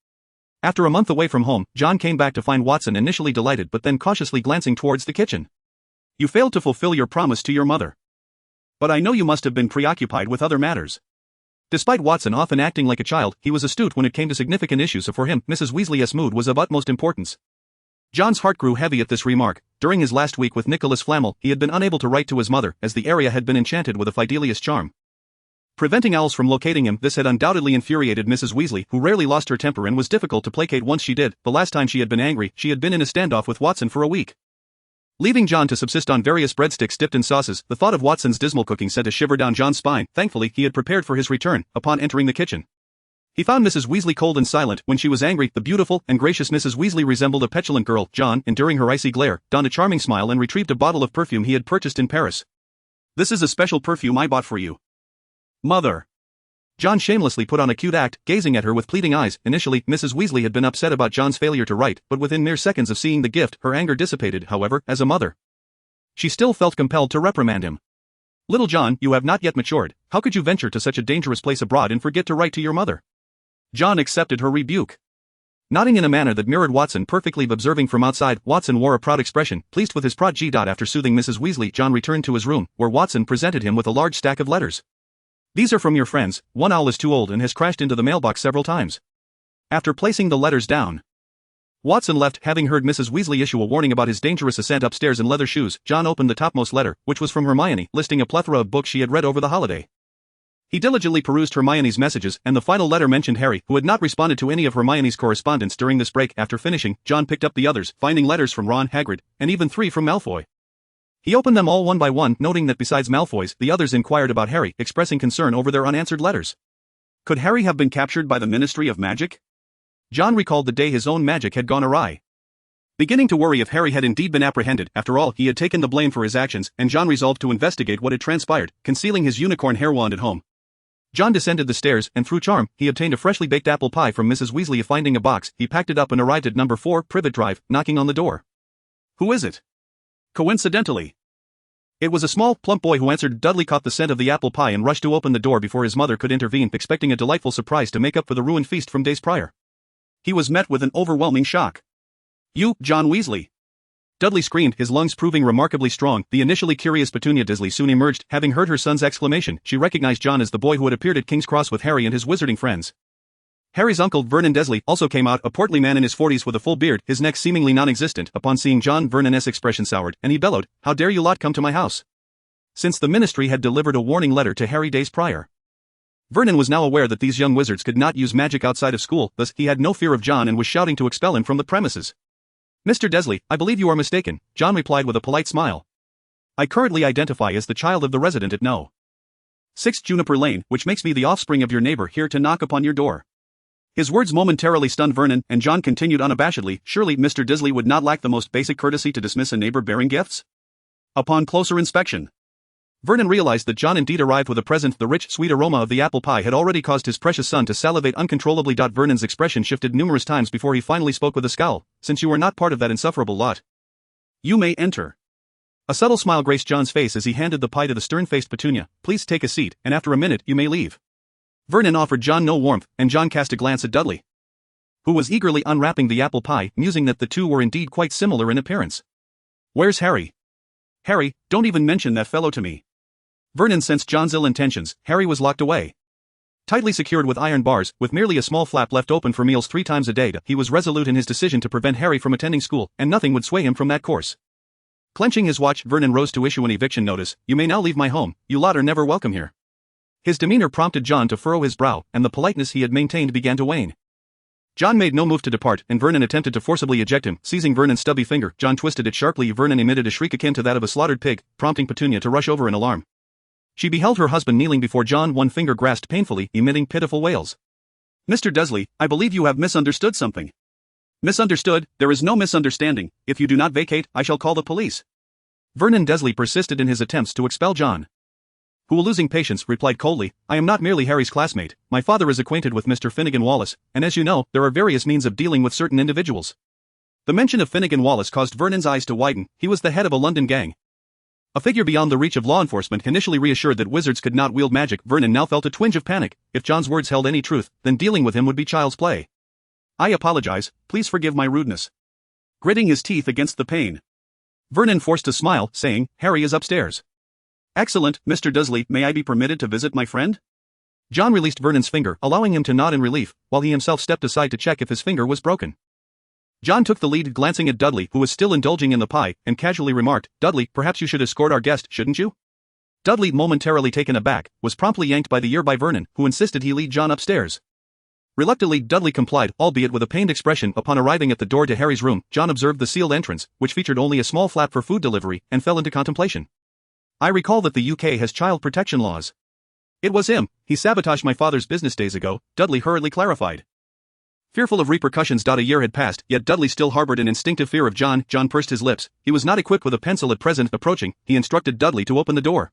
After a month away from home, John came back to find Watson initially delighted but then cautiously glancing towards the kitchen. You failed to fulfill your promise to your mother. But I know you must have been preoccupied with other matters. Despite Watson often acting like a child, he was astute when it came to significant issues, so for him, Mrs. Weasley's mood was of utmost importance. John's heart grew heavy at this remark. During his last week with Nicholas Flamel, he had been unable to write to his mother, as the area had been enchanted with a Fidelius charm. Preventing owls from locating him, this had undoubtedly infuriated Mrs. Weasley, who rarely lost her temper and was difficult to placate once she did. The last time she had been angry, she had been in a standoff with Watson for a week. Leaving John to subsist on various breadsticks dipped in sauces, the thought of Watson's dismal cooking sent a shiver down John's spine. Thankfully, he had prepared for his return. Upon entering the kitchen, he found Mrs. Weasley cold and silent. When she was angry, the beautiful and gracious Mrs. Weasley resembled a petulant girl. John, enduring her icy glare, donned a charming smile and retrieved a bottle of perfume he had purchased in Paris. "This is a special perfume I bought for you, Mother." John shamelessly put on a cute act, gazing at her with pleading eyes. Initially, Mrs. Weasley had been upset about John's failure to write, but within mere seconds of seeing the gift, her anger dissipated. However, as a mother, she still felt compelled to reprimand him. "Little John, you have not yet matured. How could you venture to such a dangerous place abroad and forget to write to your mother?" John accepted her rebuke, nodding in a manner that mirrored Watson perfectly. Observing from outside, Watson wore a proud expression, pleased with his prodigy. After soothing Mrs. Weasley, John returned to his room, where Watson presented him with a large stack of letters. "These are from your friends. One owl is too old and has crashed into the mailbox several times." After placing the letters down, Watson left. Having heard Mrs. Weasley issue a warning about his dangerous ascent upstairs in leather shoes, John opened the topmost letter, which was from Hermione, listing a plethora of books she had read over the holiday. He diligently perused Hermione's messages, and the final letter mentioned Harry, who had not responded to any of Hermione's correspondence during this break. After finishing, John picked up the others, finding letters from Ron, Hagrid, and even 3 from Malfoy. He opened them all one by one, noting that besides Malfoy's, the others inquired about Harry, expressing concern over their unanswered letters. Could Harry have been captured by the Ministry of Magic? John recalled the day his own magic had gone awry. Beginning to worry if Harry had indeed been apprehended. After all, he had taken the blame for his actions, and John resolved to investigate what had transpired. Concealing his unicorn hair wand at home, John descended the stairs, and through charm, he obtained a freshly baked apple pie from Mrs. Weasley. Finding a box, he packed it up and arrived at number 4, Privet Drive, knocking on the door. "Who is it?" Coincidentally, it was a small, plump boy who answered. Dudley caught the scent of the apple pie and rushed to open the door before his mother could intervene, expecting a delightful surprise to make up for the ruined feast from days prior. He was met with an overwhelming shock. "You, John Weasley!" Dudley screamed, his lungs proving remarkably strong. The initially curious Petunia Disley soon emerged. Having heard her son's exclamation, she recognized John as the boy who had appeared at King's Cross with Harry and his wizarding friends. Harry's uncle, Vernon Dursley, also came out, a portly man in his 40s with a full beard, his neck seemingly non-existent. Upon seeing John, Vernon's expression soured, and he bellowed, "How dare you lot come to my house?" Since the ministry had delivered a warning letter to Harry days prior, Vernon was now aware that these young wizards could not use magic outside of school, thus he had no fear of John and was shouting to expel him from the premises. "Mr. Dursley, I believe you are mistaken," John replied with a polite smile. "I currently identify as the child of the resident at No. 6 Juniper Lane, which makes me the offspring of your neighbor here to knock upon your door." His words momentarily stunned Vernon, and John continued unabashedly, "Surely Mr. Dursley would not lack the most basic courtesy to dismiss a neighbor bearing gifts?" Upon closer inspection, Vernon realized that John indeed arrived with a present. The rich, sweet aroma of the apple pie had already caused his precious son to salivate uncontrollably. Vernon's expression shifted numerous times before he finally spoke with a scowl. "Since you are not part of that insufferable lot, you may enter." A subtle smile graced John's face as he handed the pie to the stern-faced Petunia. "Please take a seat, and after a minute you may leave." Vernon offered John no warmth, and John cast a glance at Dudley, who was eagerly unwrapping the apple pie, musing that the two were indeed quite similar in appearance. "Where's Harry?" "Harry, don't even mention that fellow to me." Vernon sensed John's ill intentions. Harry was locked away, tightly secured with iron bars, with merely a small flap left open for meals 3 times a day. He was resolute in his decision to prevent Harry from attending school, and nothing would sway him from that course. Clenching his watch, Vernon rose to issue an eviction notice. "You may now leave my home. You lot are never welcome here." His demeanor prompted John to furrow his brow, and the politeness he had maintained began to wane. John made no move to depart, and Vernon attempted to forcibly eject him. Seizing Vernon's stubby finger, John twisted it sharply. Vernon emitted a shriek akin to that of a slaughtered pig, prompting Petunia to rush over in alarm. She beheld her husband kneeling before John, one finger grasped painfully, emitting pitiful wails. "Mr. Dursley, I believe you have misunderstood something." "Misunderstood? There is no misunderstanding. If you do not vacate, I shall call the police." Vernon Dursley persisted in his attempts to expel John, who, losing patience, replied coldly, "I am not merely Harry's classmate. My father is acquainted with Mr. Finnegan Wallace, and as you know, there are various means of dealing with certain individuals." The mention of Finnegan Wallace caused Vernon's eyes to widen. He was the head of a London gang, a figure beyond the reach of law enforcement. Initially reassured that wizards could not wield magic, Vernon now felt a twinge of panic. If John's words held any truth, then dealing with him would be child's play. "I apologize, please forgive my rudeness." Gritting his teeth against the pain, Vernon forced a smile, saying, "Harry is upstairs." "Excellent, Mr. Dursley, may I be permitted to visit my friend?" John released Vernon's finger, allowing him to nod in relief, while he himself stepped aside to check if his finger was broken. John took the lead, glancing at Dudley, who was still indulging in the pie, and casually remarked, "Dudley, perhaps you should escort our guest, shouldn't you?" Dudley, momentarily taken aback, was promptly yanked by the ear by Vernon, who insisted he lead John upstairs. Reluctantly, Dudley complied, albeit with a pained expression. Upon arriving at the door to Harry's room, John observed the sealed entrance, which featured only a small flap for food delivery, and fell into contemplation. "I recall that the UK has child protection laws." "It was him. He sabotaged my father's business days ago," Dudley hurriedly clarified. Fearful of repercussions. A year had passed, yet Dudley still harbored an instinctive fear of John. John pursed his lips. He was not equipped with a pencil at present. Approaching, he instructed Dudley to open the door.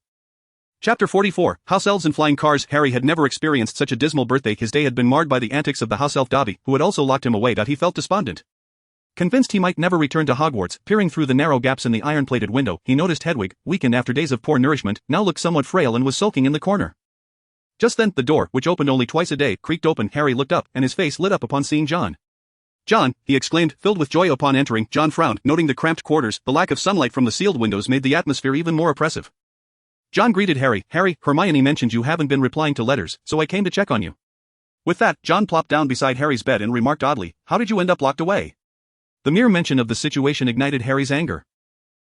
Chapter 44, House Elves and Flying Cars. Harry had never experienced such a dismal birthday. His day had been marred by the antics of the house elf Dobby, who had also locked him away. He felt despondent. Convinced he might never return to Hogwarts, peering through the narrow gaps in the iron-plated window, he noticed Hedwig, weakened after days of poor nourishment, now looked somewhat frail and was sulking in the corner. Just then, the door, which opened only twice a day, creaked open. Harry looked up, and his face lit up upon seeing John. "John," he exclaimed, filled with joy upon entering. John frowned, noting the cramped quarters. The lack of sunlight from the sealed windows made the atmosphere even more oppressive. John greeted Harry. "Harry, Hermione mentioned you haven't been replying to letters, so I came to check on you." With that, John plopped down beside Harry's bed and remarked oddly, "How did you end up locked away?" The mere mention of the situation ignited Harry's anger.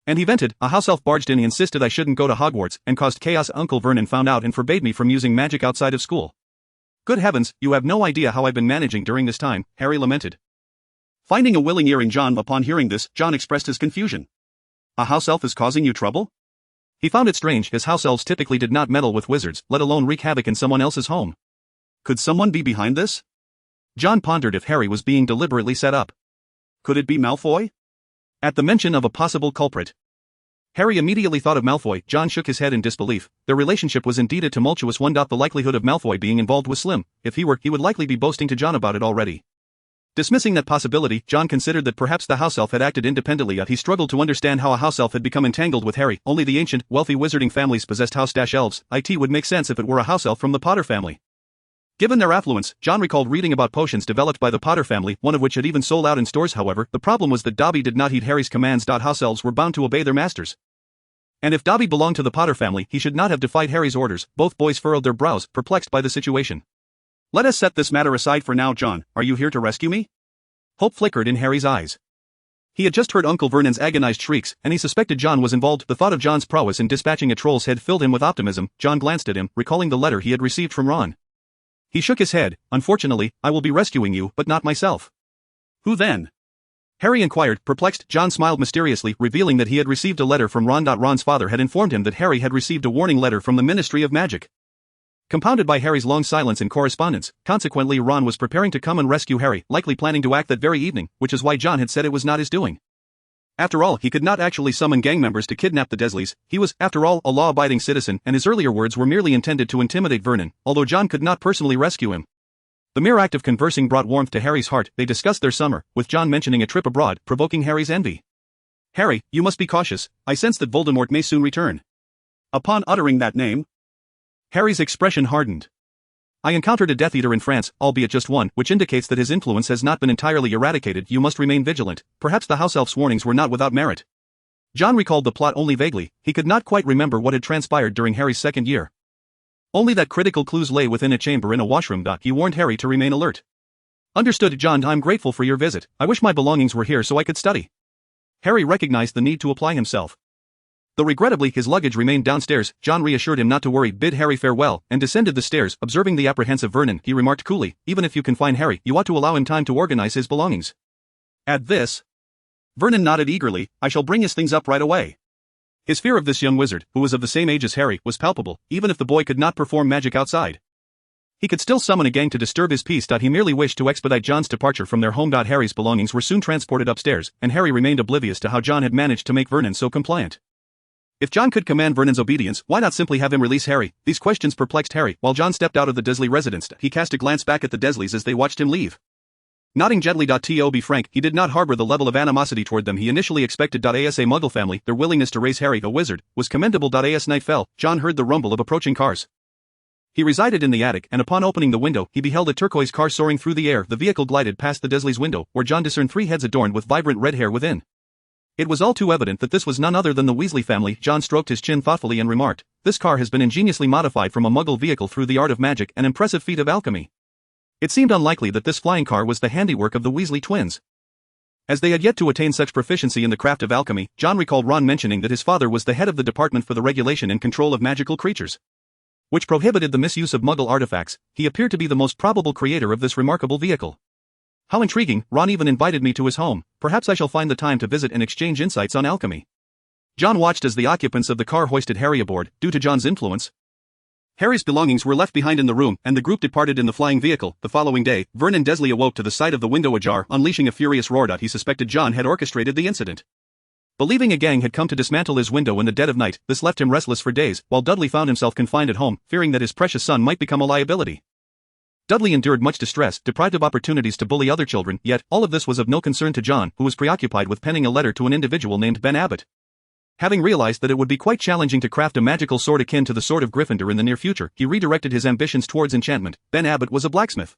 And he vented, "A house elf barged in. He insisted I shouldn't go to Hogwarts, and caused chaos. Uncle Vernon found out and forbade me from using magic outside of school." "Good heavens, you have no idea how I've been managing during this time," Harry lamented. Finding a willing ear in John upon hearing this, John expressed his confusion. "A house elf is causing you trouble?" He found it strange, as house elves typically did not meddle with wizards, let alone wreak havoc in someone else's home. Could someone be behind this? John pondered if Harry was being deliberately set up. Could it be Malfoy? At the mention of a possible culprit, Harry immediately thought of Malfoy. John shook his head in disbelief. Their relationship was indeed a tumultuous one. The likelihood of Malfoy being involved was slim. If he were, he would likely be boasting to John about it already. Dismissing that possibility, John considered that perhaps the house elf had acted independently. He struggled to understand how a house elf had become entangled with Harry. Only the ancient, wealthy wizarding families possessed house-elves. It would make sense if it were a house elf from the Potter family. Given their affluence, John recalled reading about potions developed by the Potter family, one of which had even sold out in stores. However, the problem was that Dobby did not heed Harry's commands. House elves were bound to obey their masters. And if Dobby belonged to the Potter family, he should not have defied Harry's orders. Both boys furrowed their brows, perplexed by the situation. "Let us set this matter aside for now, John. Are you here to rescue me?" Hope flickered in Harry's eyes. He had just heard Uncle Vernon's agonized shrieks, and he suspected John was involved. The thought of John's prowess in dispatching a troll's head filled him with optimism. John glanced at him, recalling the letter he had received from Ron. He shook his head. "Unfortunately, I will be rescuing you, but not myself." "Who then?" Harry inquired, perplexed. John smiled mysteriously, revealing that he had received a letter from Ron. Ron's father had informed him that Harry had received a warning letter from the Ministry of Magic, compounded by Harry's long silence in correspondence. Consequently, Ron was preparing to come and rescue Harry, likely planning to act that very evening, which is why John had said it was not his doing. After all, he could not actually summon gang members to kidnap the Dursleys. He was, after all, a law-abiding citizen, and his earlier words were merely intended to intimidate Vernon, although John could not personally rescue him. The mere act of conversing brought warmth to Harry's heart. They discussed their summer, with John mentioning a trip abroad, provoking Harry's envy. "Harry, you must be cautious. I sense that Voldemort may soon return." Upon uttering that name, Harry's expression hardened. "I encountered a Death Eater in France, albeit just one, which indicates that his influence has not been entirely eradicated. You must remain vigilant. Perhaps the house elf's warnings were not without merit." John recalled the plot only vaguely. He could not quite remember what had transpired during Harry's second year. Only that critical clues lay within a chamber in a washroom. He warned Harry to remain alert. "Understood, John. I'm grateful for your visit. I wish my belongings were here so I could study." Harry recognized the need to apply himself. Though regrettably his luggage remained downstairs, John reassured him not to worry, bid Harry farewell, and descended the stairs. Observing the apprehensive Vernon, he remarked coolly, "Even if you confine Harry, you ought to allow him time to organize his belongings." At this, Vernon nodded eagerly. "I shall bring his things up right away." His fear of this young wizard, who was of the same age as Harry, was palpable. Even if the boy could not perform magic outside, he could still summon a gang to disturb his peace. He merely wished to expedite John's departure from their home. Harry's belongings were soon transported upstairs, and Harry remained oblivious to how John had managed to make Vernon so compliant. If John could command Vernon's obedience, why not simply have him release Harry? These questions perplexed Harry. While John stepped out of the Dursley residence, he cast a glance back at the Dursleys as they watched him leave. Nodding gently. To be frank, he did not harbor the level of animosity toward them he initially expected. As a Muggle family, their willingness to raise Harry, a wizard, was commendable. As night fell, John heard the rumble of approaching cars. He resided in the attic, and upon opening the window, he beheld a turquoise car soaring through the air. The vehicle glided past the Dursleys' window, where John discerned 3 heads adorned with vibrant red hair within. It was all too evident that this was none other than the Weasley family. John stroked his chin thoughtfully and remarked, "This car has been ingeniously modified from a Muggle vehicle through the art of magic, an impressive feat of alchemy." It seemed unlikely that this flying car was the handiwork of the Weasley twins. As they had yet to attain such proficiency in the craft of alchemy, John recalled Ron mentioning that his father was the head of the Department for the Regulation and Control of Magical Creatures, which prohibited the misuse of Muggle artifacts. He appeared to be the most probable creator of this remarkable vehicle. How intriguing. Ron even invited me to his home. Perhaps I shall find the time to visit and exchange insights on alchemy. John watched as the occupants of the car hoisted Harry aboard. Due to John's influence, Harry's belongings were left behind in the room, and the group departed in the flying vehicle. The following day, Vernon Desley awoke to the sight of the window ajar, unleashing a furious roar. He suspected John had orchestrated the incident. Believing a gang had come to dismantle his window in the dead of night, this left him restless for days, while Dudley found himself confined at home, fearing that his precious son might become a liability. Dudley endured much distress, deprived of opportunities to bully other children, yet all of this was of no concern to John, who was preoccupied with penning a letter to an individual named Ben Abbott. Having realized that it would be quite challenging to craft a magical sword akin to the Sword of Gryffindor in the near future, he redirected his ambitions towards enchantment. Ben Abbott was a blacksmith,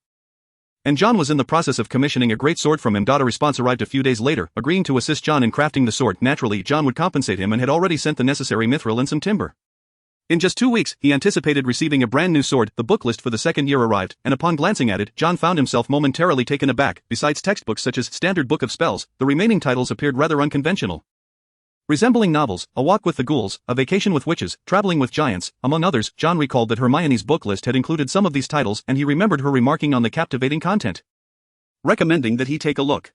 and John was in the process of commissioning a great sword from him. A response arrived a few days later, agreeing to assist John in crafting the sword. Naturally, John would compensate him and had already sent the necessary mithril and some timber. In just 2 weeks, he anticipated receiving a brand new sword. The book list for the second year arrived, and upon glancing at it, John found himself momentarily taken aback. Besides textbooks such as Standard Book of Spells, the remaining titles appeared rather unconventional, resembling novels: A Walk with the Ghouls, A Vacation with Witches, Traveling with Giants, among others. John recalled that Hermione's book list had included some of these titles, and he remembered her remarking on the captivating content, recommending that he take a look.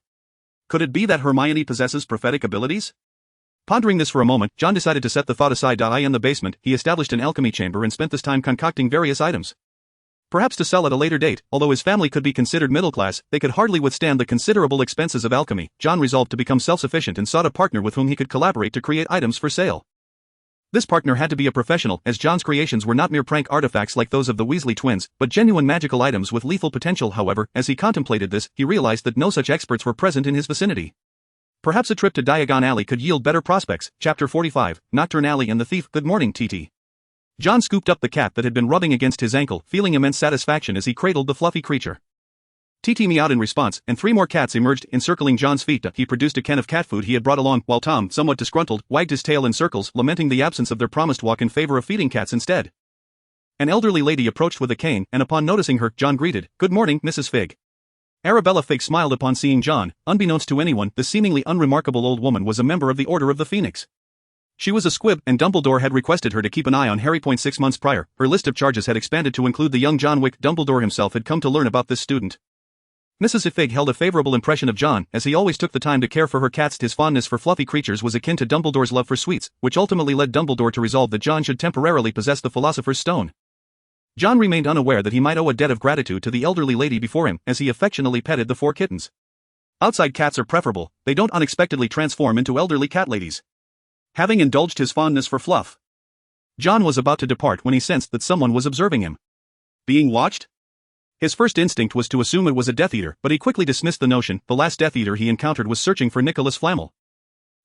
Could it be that Hermione possesses prophetic abilities? Pondering this for a moment, John decided to set the thought aside. In the basement, he established an alchemy chamber and spent this time concocting various items, perhaps to sell at a later date. Although his family could be considered middle class, they could hardly withstand the considerable expenses of alchemy. John resolved to become self-sufficient and sought a partner with whom he could collaborate to create items for sale. This partner had to be a professional, as John's creations were not mere prank artifacts like those of the Weasley twins, but genuine magical items with lethal potential. However, as he contemplated this, he realized that no such experts were present in his vicinity. Perhaps a trip to Diagon Alley could yield better prospects. Chapter 45, Nocturne Alley and the Thief. Good morning, TT. John scooped up the cat that had been rubbing against his ankle, feeling immense satisfaction as he cradled the fluffy creature. TT meowed in response, and 3 more cats emerged, encircling John's feet. He produced a can of cat food he had brought along, while Tom, somewhat disgruntled, wagged his tail in circles, lamenting the absence of their promised walk in favor of feeding cats instead. An elderly lady approached with a cane, and upon noticing her, John greeted, "Good morning, Mrs. Fig." Arabella Fig smiled upon seeing John. Unbeknownst to anyone, the seemingly unremarkable old woman was a member of the Order of the Phoenix. She was a squib, and Dumbledore had requested her to keep an eye on Harry. 6 months prior, her list of charges had expanded to include the young John Wick. Dumbledore himself had come to learn about this student. Mrs. Fig held a favorable impression of John, as he always took the time to care for her cats. His fondness for fluffy creatures was akin to Dumbledore's love for sweets, which ultimately led Dumbledore to resolve that John should temporarily possess the Philosopher's Stone. John remained unaware that he might owe a debt of gratitude to the elderly lady before him, as he affectionately petted the 4 kittens. Outside cats are preferable, they don't unexpectedly transform into elderly cat ladies. Having indulged his fondness for fluff, John was about to depart when he sensed that someone was observing him. Being watched? His first instinct was to assume it was a Death Eater, but he quickly dismissed the notion. The last Death Eater he encountered was searching for Nicholas Flamel,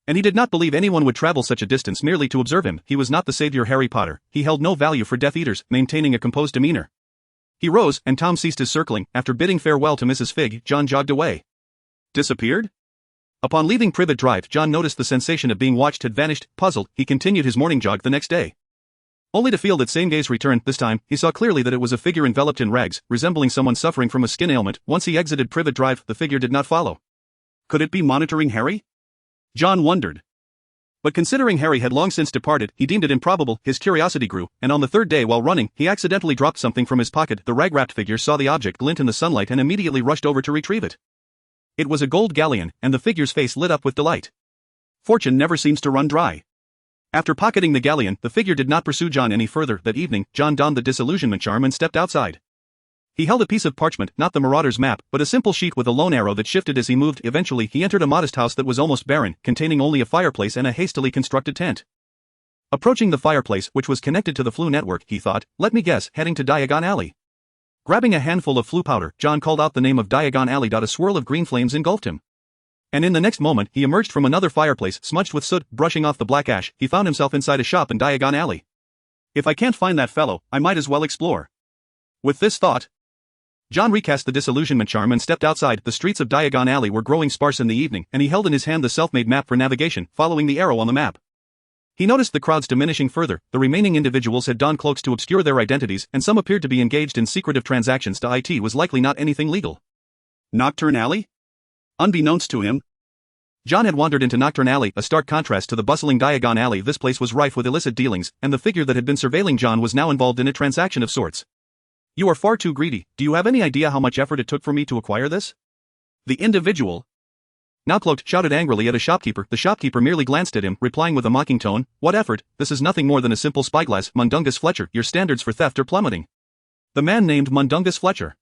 and he did not believe anyone would travel such a distance merely to observe him. He was not the savior Harry Potter. He held no value for Death Eaters, maintaining a composed demeanor. He rose, and Tom ceased his circling. After bidding farewell to Mrs. Fig, John jogged away. Disappeared? Upon leaving Privet Drive, John noticed the sensation of being watched had vanished. Puzzled, he continued his morning jog the next day, only to feel that same gaze return. This time, he saw clearly that it was a figure enveloped in rags, resembling someone suffering from a skin ailment. Once he exited Privet Drive, the figure did not follow. Could it be monitoring Harry? John wondered. But considering Harry had long since departed, he deemed it improbable. His curiosity grew, and on the 3rd day while running, he accidentally dropped something from his pocket. The rag-wrapped figure saw the object glint in the sunlight and immediately rushed over to retrieve it. It was a gold galleon, and the figure's face lit up with delight. Fortune never seems to run dry. After pocketing the galleon, the figure did not pursue John any further. That evening, John donned the disillusionment charm and stepped outside. He held a piece of parchment, not the Marauder's map, but a simple sheet with a lone arrow that shifted as he moved. Eventually, he entered a modest house that was almost barren, containing only a fireplace and a hastily constructed tent. Approaching the fireplace, which was connected to the Floo network, he thought, let me guess, heading to Diagon Alley. Grabbing a handful of Floo powder, John called out the name of Diagon Alley. A swirl of green flames engulfed him, and in the next moment, he emerged from another fireplace, smudged with soot. Brushing off the black ash, he found himself inside a shop in Diagon Alley. If I can't find that fellow, I might as well explore. With this thought, John recast the disillusionment charm and stepped outside. The streets of Diagon Alley were growing sparse in the evening, and he held in his hand the self-made map for navigation, following the arrow on the map. He noticed the crowds diminishing further. The remaining individuals had donned cloaks to obscure their identities, and some appeared to be engaged in secretive transactions. It was likely not anything legal. Nocturne Alley? Unbeknownst to him, John had wandered into Nocturne Alley, a stark contrast to the bustling Diagon Alley. This place was rife with illicit dealings, and the figure that had been surveilling John was now involved in a transaction of sorts. You are far too greedy. Do you have any idea how much effort it took for me to acquire this? The individual, now cloaked, shouted angrily at a shopkeeper. The shopkeeper merely glanced at him, replying with a mocking tone, "What effort? This is nothing more than a simple spyglass. Mundungus Fletcher, your standards for theft are plummeting." The man named Mundungus Fletcher,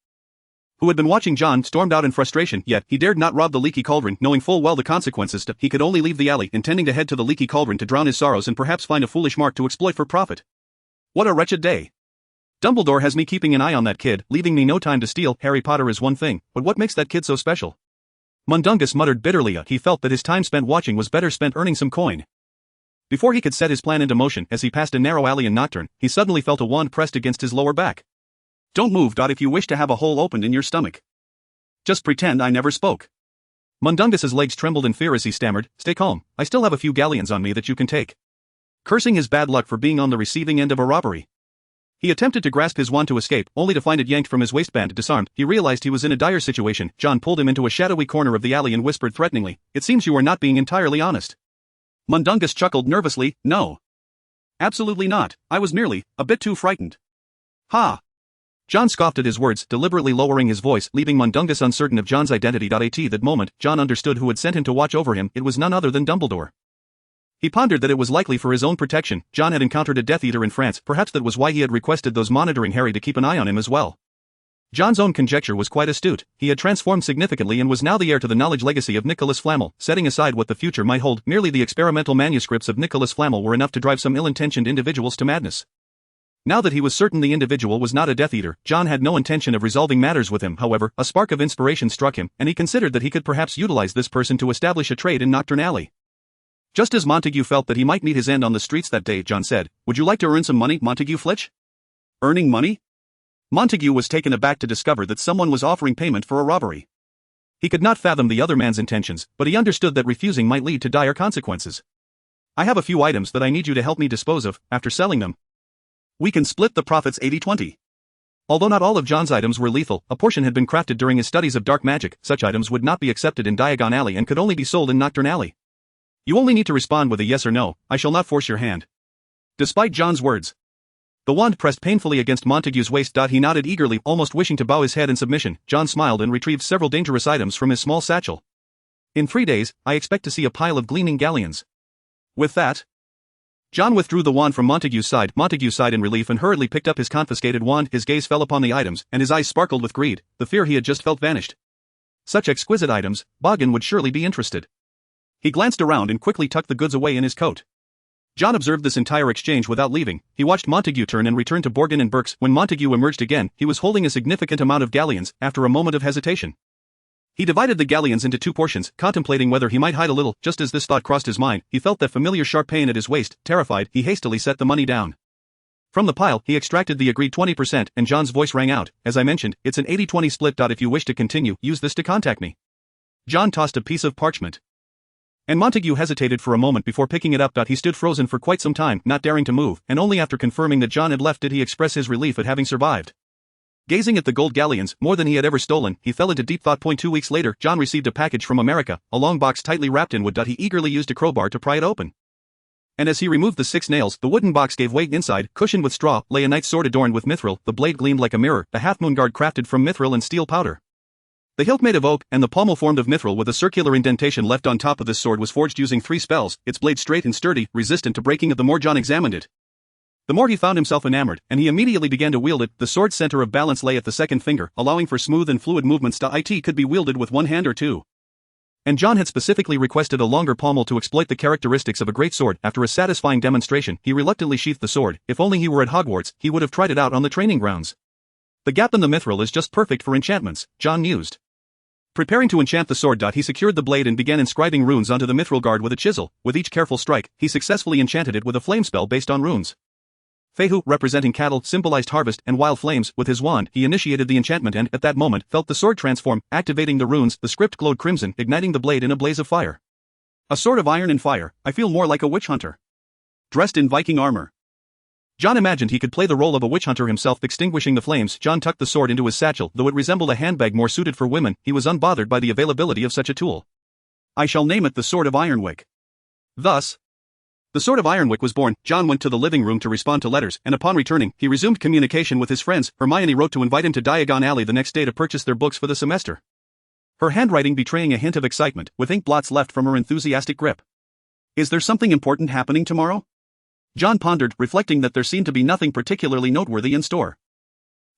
who had been watching John, stormed out in frustration, yet he dared not rob the leaky cauldron, knowing full well the consequences. He could only leave the alley, intending to head to the leaky cauldron to drown his sorrows and perhaps find a foolish mark to exploit for profit. What a wretched day. Dumbledore has me keeping an eye on that kid, leaving me no time to steal. Harry Potter is one thing, but what makes that kid so special? Mundungus muttered bitterly. He felt that his time spent watching was better spent earning some coin. Before he could set his plan into motion, as he passed a narrow alley in Nocturne, he suddenly felt a wand pressed against his lower back. Don't move. If you wish to have a hole opened in your stomach, just pretend I never spoke. Mundungus's legs trembled in fear as he stammered, "Stay calm, I still have a few galleons on me that you can take." Cursing his bad luck for being on the receiving end of a robbery, he attempted to grasp his wand to escape, only to find it yanked from his waistband. Disarmed, he realized he was in a dire situation. John pulled him into a shadowy corner of the alley and whispered threateningly, "It seems you are not being entirely honest." Mundungus chuckled nervously, "No. Absolutely not, I was merely a bit too frightened." "Ha!" John scoffed at his words, deliberately lowering his voice, leaving Mundungus uncertain of John's identity. At that moment, John understood who had sent him to watch over him. It was none other than Dumbledore. He pondered that it was likely for his own protection. John had encountered a Death Eater in France. Perhaps that was why he had requested those monitoring Harry to keep an eye on him as well. John's own conjecture was quite astute. He had transformed significantly and was now the heir to the knowledge legacy of Nicholas Flamel. Setting aside what the future might hold, merely the experimental manuscripts of Nicholas Flamel were enough to drive some ill-intentioned individuals to madness. Now that he was certain the individual was not a Death Eater, John had no intention of resolving matters with him. However, a spark of inspiration struck him, and he considered that he could perhaps utilize this person to establish a trade in Nocturne Alley. Just as Montague felt that he might meet his end on the streets that day, John said, "Would you like to earn some money, Montague Flitch?" Earning money? Montague was taken aback to discover that someone was offering payment for a robbery. He could not fathom the other man's intentions, but he understood that refusing might lead to dire consequences. "I have a few items that I need you to help me dispose of. After selling them, we can split the profits 80-20. Although not all of John's items were lethal, a portion had been crafted during his studies of dark magic. Such items would not be accepted in Diagon Alley and could only be sold in Nocturne Alley. You only need to respond with a yes or no. I shall not force your hand." Despite John's words, the wand pressed painfully against Montague's waist. He nodded eagerly, almost wishing to bow his head in submission. John smiled and retrieved several dangerous items from his small satchel. "In 3 days, I expect to see a pile of gleaming galleons." With that, John withdrew the wand from Montague's side. Montague sighed in relief and hurriedly picked up his confiscated wand. His gaze fell upon the items, and his eyes sparkled with greed. The fear he had just felt vanished. Such exquisite items, Boggan would surely be interested. He glanced around and quickly tucked the goods away in his coat. John observed this entire exchange without leaving. He watched Montague turn and return to Borgin and Burke's. When Montague emerged again, he was holding a significant amount of galleons. After a moment of hesitation, he divided the galleons into 2 portions, contemplating whether he might hide a little. Just as this thought crossed his mind, he felt that familiar sharp pain at his waist. Terrified, he hastily set the money down. From the pile, he extracted the agreed 20%, and John's voice rang out, "As I mentioned, it's an 80-20 split. If you wish to continue, use this to contact me." John tossed a piece of parchment, and Montague hesitated for a moment before picking it up. He stood frozen for quite some time, not daring to move, and only after confirming that John had left did he express his relief at having survived. Gazing at the gold galleons, more than he had ever stolen, he fell into deep thought. 2 weeks later, John received a package from America, a long box tightly wrapped in wood. He eagerly used a crowbar to pry it open. And as he removed the 6 nails, the wooden box gave way. Inside, cushioned with straw, lay a knight's sword adorned with mithril. The blade gleamed like a mirror, a half-moon guard crafted from mithril and steel powder. The hilt made of oak, and the pommel formed of mithril with a circular indentation left on top of this sword was forged using 3 spells, its blade straight and sturdy, resistant to breaking. The more John examined it, the more he found himself enamored, and he immediately began to wield it. The sword's center of balance lay at the second finger, allowing for smooth and fluid movements. It could be wielded with 1 hand or 2. And John had specifically requested a longer pommel to exploit the characteristics of a greatsword. After a satisfying demonstration, he reluctantly sheathed the sword. If only he were at Hogwarts, he would have tried it out on the training grounds. The gap in the mithril is just perfect for enchantments, John mused. Preparing to enchant the sword. He secured the blade and began inscribing runes onto the mithril guard with a chisel. With each careful strike, he successfully enchanted it with a flame spell based on runes. Fehu, representing cattle, symbolized harvest and wild flames. With his wand, he initiated the enchantment and, at that moment, felt the sword transform, activating the runes. The script glowed crimson, igniting the blade in a blaze of fire. A sword of iron and fire. I feel more like a witch hunter. Dressed in Viking armor. John imagined he could play the role of a witch hunter himself, extinguishing the flames. John tucked the sword into his satchel. Though it resembled a handbag more suited for women, he was unbothered by the availability of such a tool. I shall name it the Sword of Ironwick. Thus, the Sword of Ironwick was born. John went to the living room to respond to letters, and upon returning, he resumed communication with his friends. Hermione wrote to invite him to Diagon Alley the next day to purchase their books for the semester. Her handwriting betraying a hint of excitement, with ink blots left from her enthusiastic grip. Is there something important happening tomorrow? John pondered, reflecting that there seemed to be nothing particularly noteworthy in store.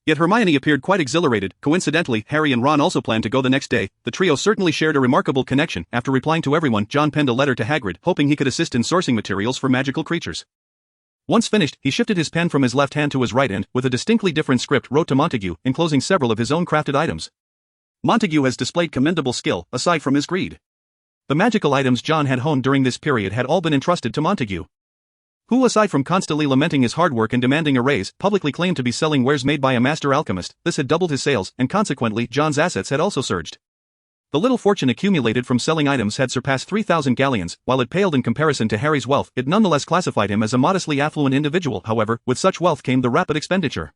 Yet Hermione appeared quite exhilarated. Coincidentally, Harry and Ron also planned to go the next day. The trio certainly shared a remarkable connection. After replying to everyone, John penned a letter to Hagrid, hoping he could assist in sourcing materials for magical creatures. Once finished, he shifted his pen from his left hand to his right and, with a distinctly different script, wrote to Montague, enclosing several of his own crafted items. Montague has displayed commendable skill, aside from his greed. The magical items John had honed during this period had all been entrusted to Montague, who, aside from constantly lamenting his hard work and demanding a raise, publicly claimed to be selling wares made by a master alchemist. This had doubled his sales, and consequently, John's assets had also surged. The little fortune accumulated from selling items had surpassed 3,000 galleons. While it paled in comparison to Harry's wealth, it nonetheless classified him as a modestly affluent individual. However, with such wealth came the rapid expenditure.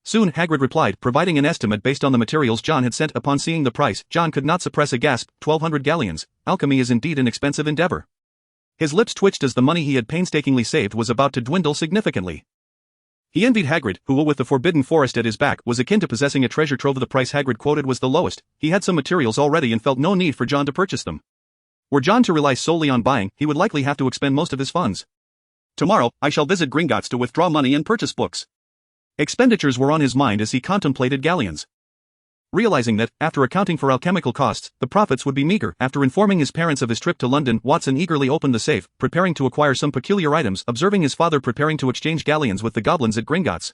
Soon, Hagrid replied, providing an estimate based on the materials John had sent. Upon seeing the price, John could not suppress a gasp. 1,200 galleons. Alchemy is indeed an expensive endeavor. His lips twitched as the money he had painstakingly saved was about to dwindle significantly. He envied Hagrid, who, with the forbidden forest at his back, was akin to possessing a treasure trove. The price Hagrid quoted was the lowest. He had some materials already and felt no need for John to purchase them. Were John to rely solely on buying, he would likely have to expend most of his funds. Tomorrow, I shall visit Gringotts to withdraw money and purchase books. Expenditures were on his mind as he contemplated galleons. Realizing that, after accounting for alchemical costs, the profits would be meager. After informing his parents of his trip to London, Watson eagerly opened the safe, preparing to acquire some peculiar items. Observing his father preparing to exchange galleons with the goblins at Gringotts,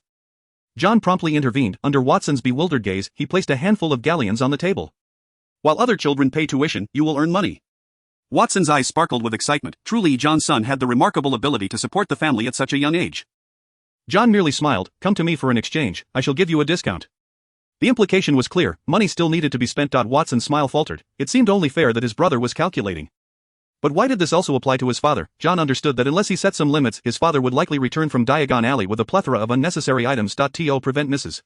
John promptly intervened. Under Watson's bewildered gaze, he placed a handful of galleons on the table. While other children pay tuition, you will earn money. Watson's eyes sparkled with excitement. Truly, John's son had the remarkable ability to support the family at such a young age. John merely smiled. Come to me for an exchange, I shall give you a discount. The implication was clear, money still needed to be spent. Watson's smile faltered. It seemed only fair that his brother was calculating. But why did this also apply to his father? John understood that unless he set some limits, his father would likely return from Diagon Alley with a plethora of unnecessary items. To prevent Mrs.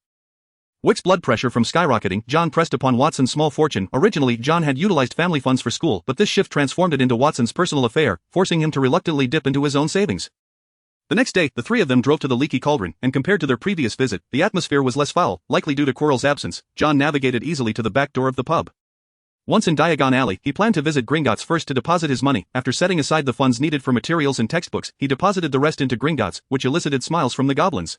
Wick's blood pressure from skyrocketing, John pressed upon Watson's small fortune. Originally, John had utilized family funds for school, but this shift transformed it into Watson's personal affair, forcing him to reluctantly dip into his own savings. The next day, the three of them drove to the Leaky Cauldron, and compared to their previous visit, the atmosphere was less foul, likely due to Quirrell's absence. John navigated easily to the back door of the pub. Once in Diagon Alley, he planned to visit Gringotts first to deposit his money. After setting aside the funds needed for materials and textbooks, he deposited the rest into Gringotts, which elicited smiles from the goblins.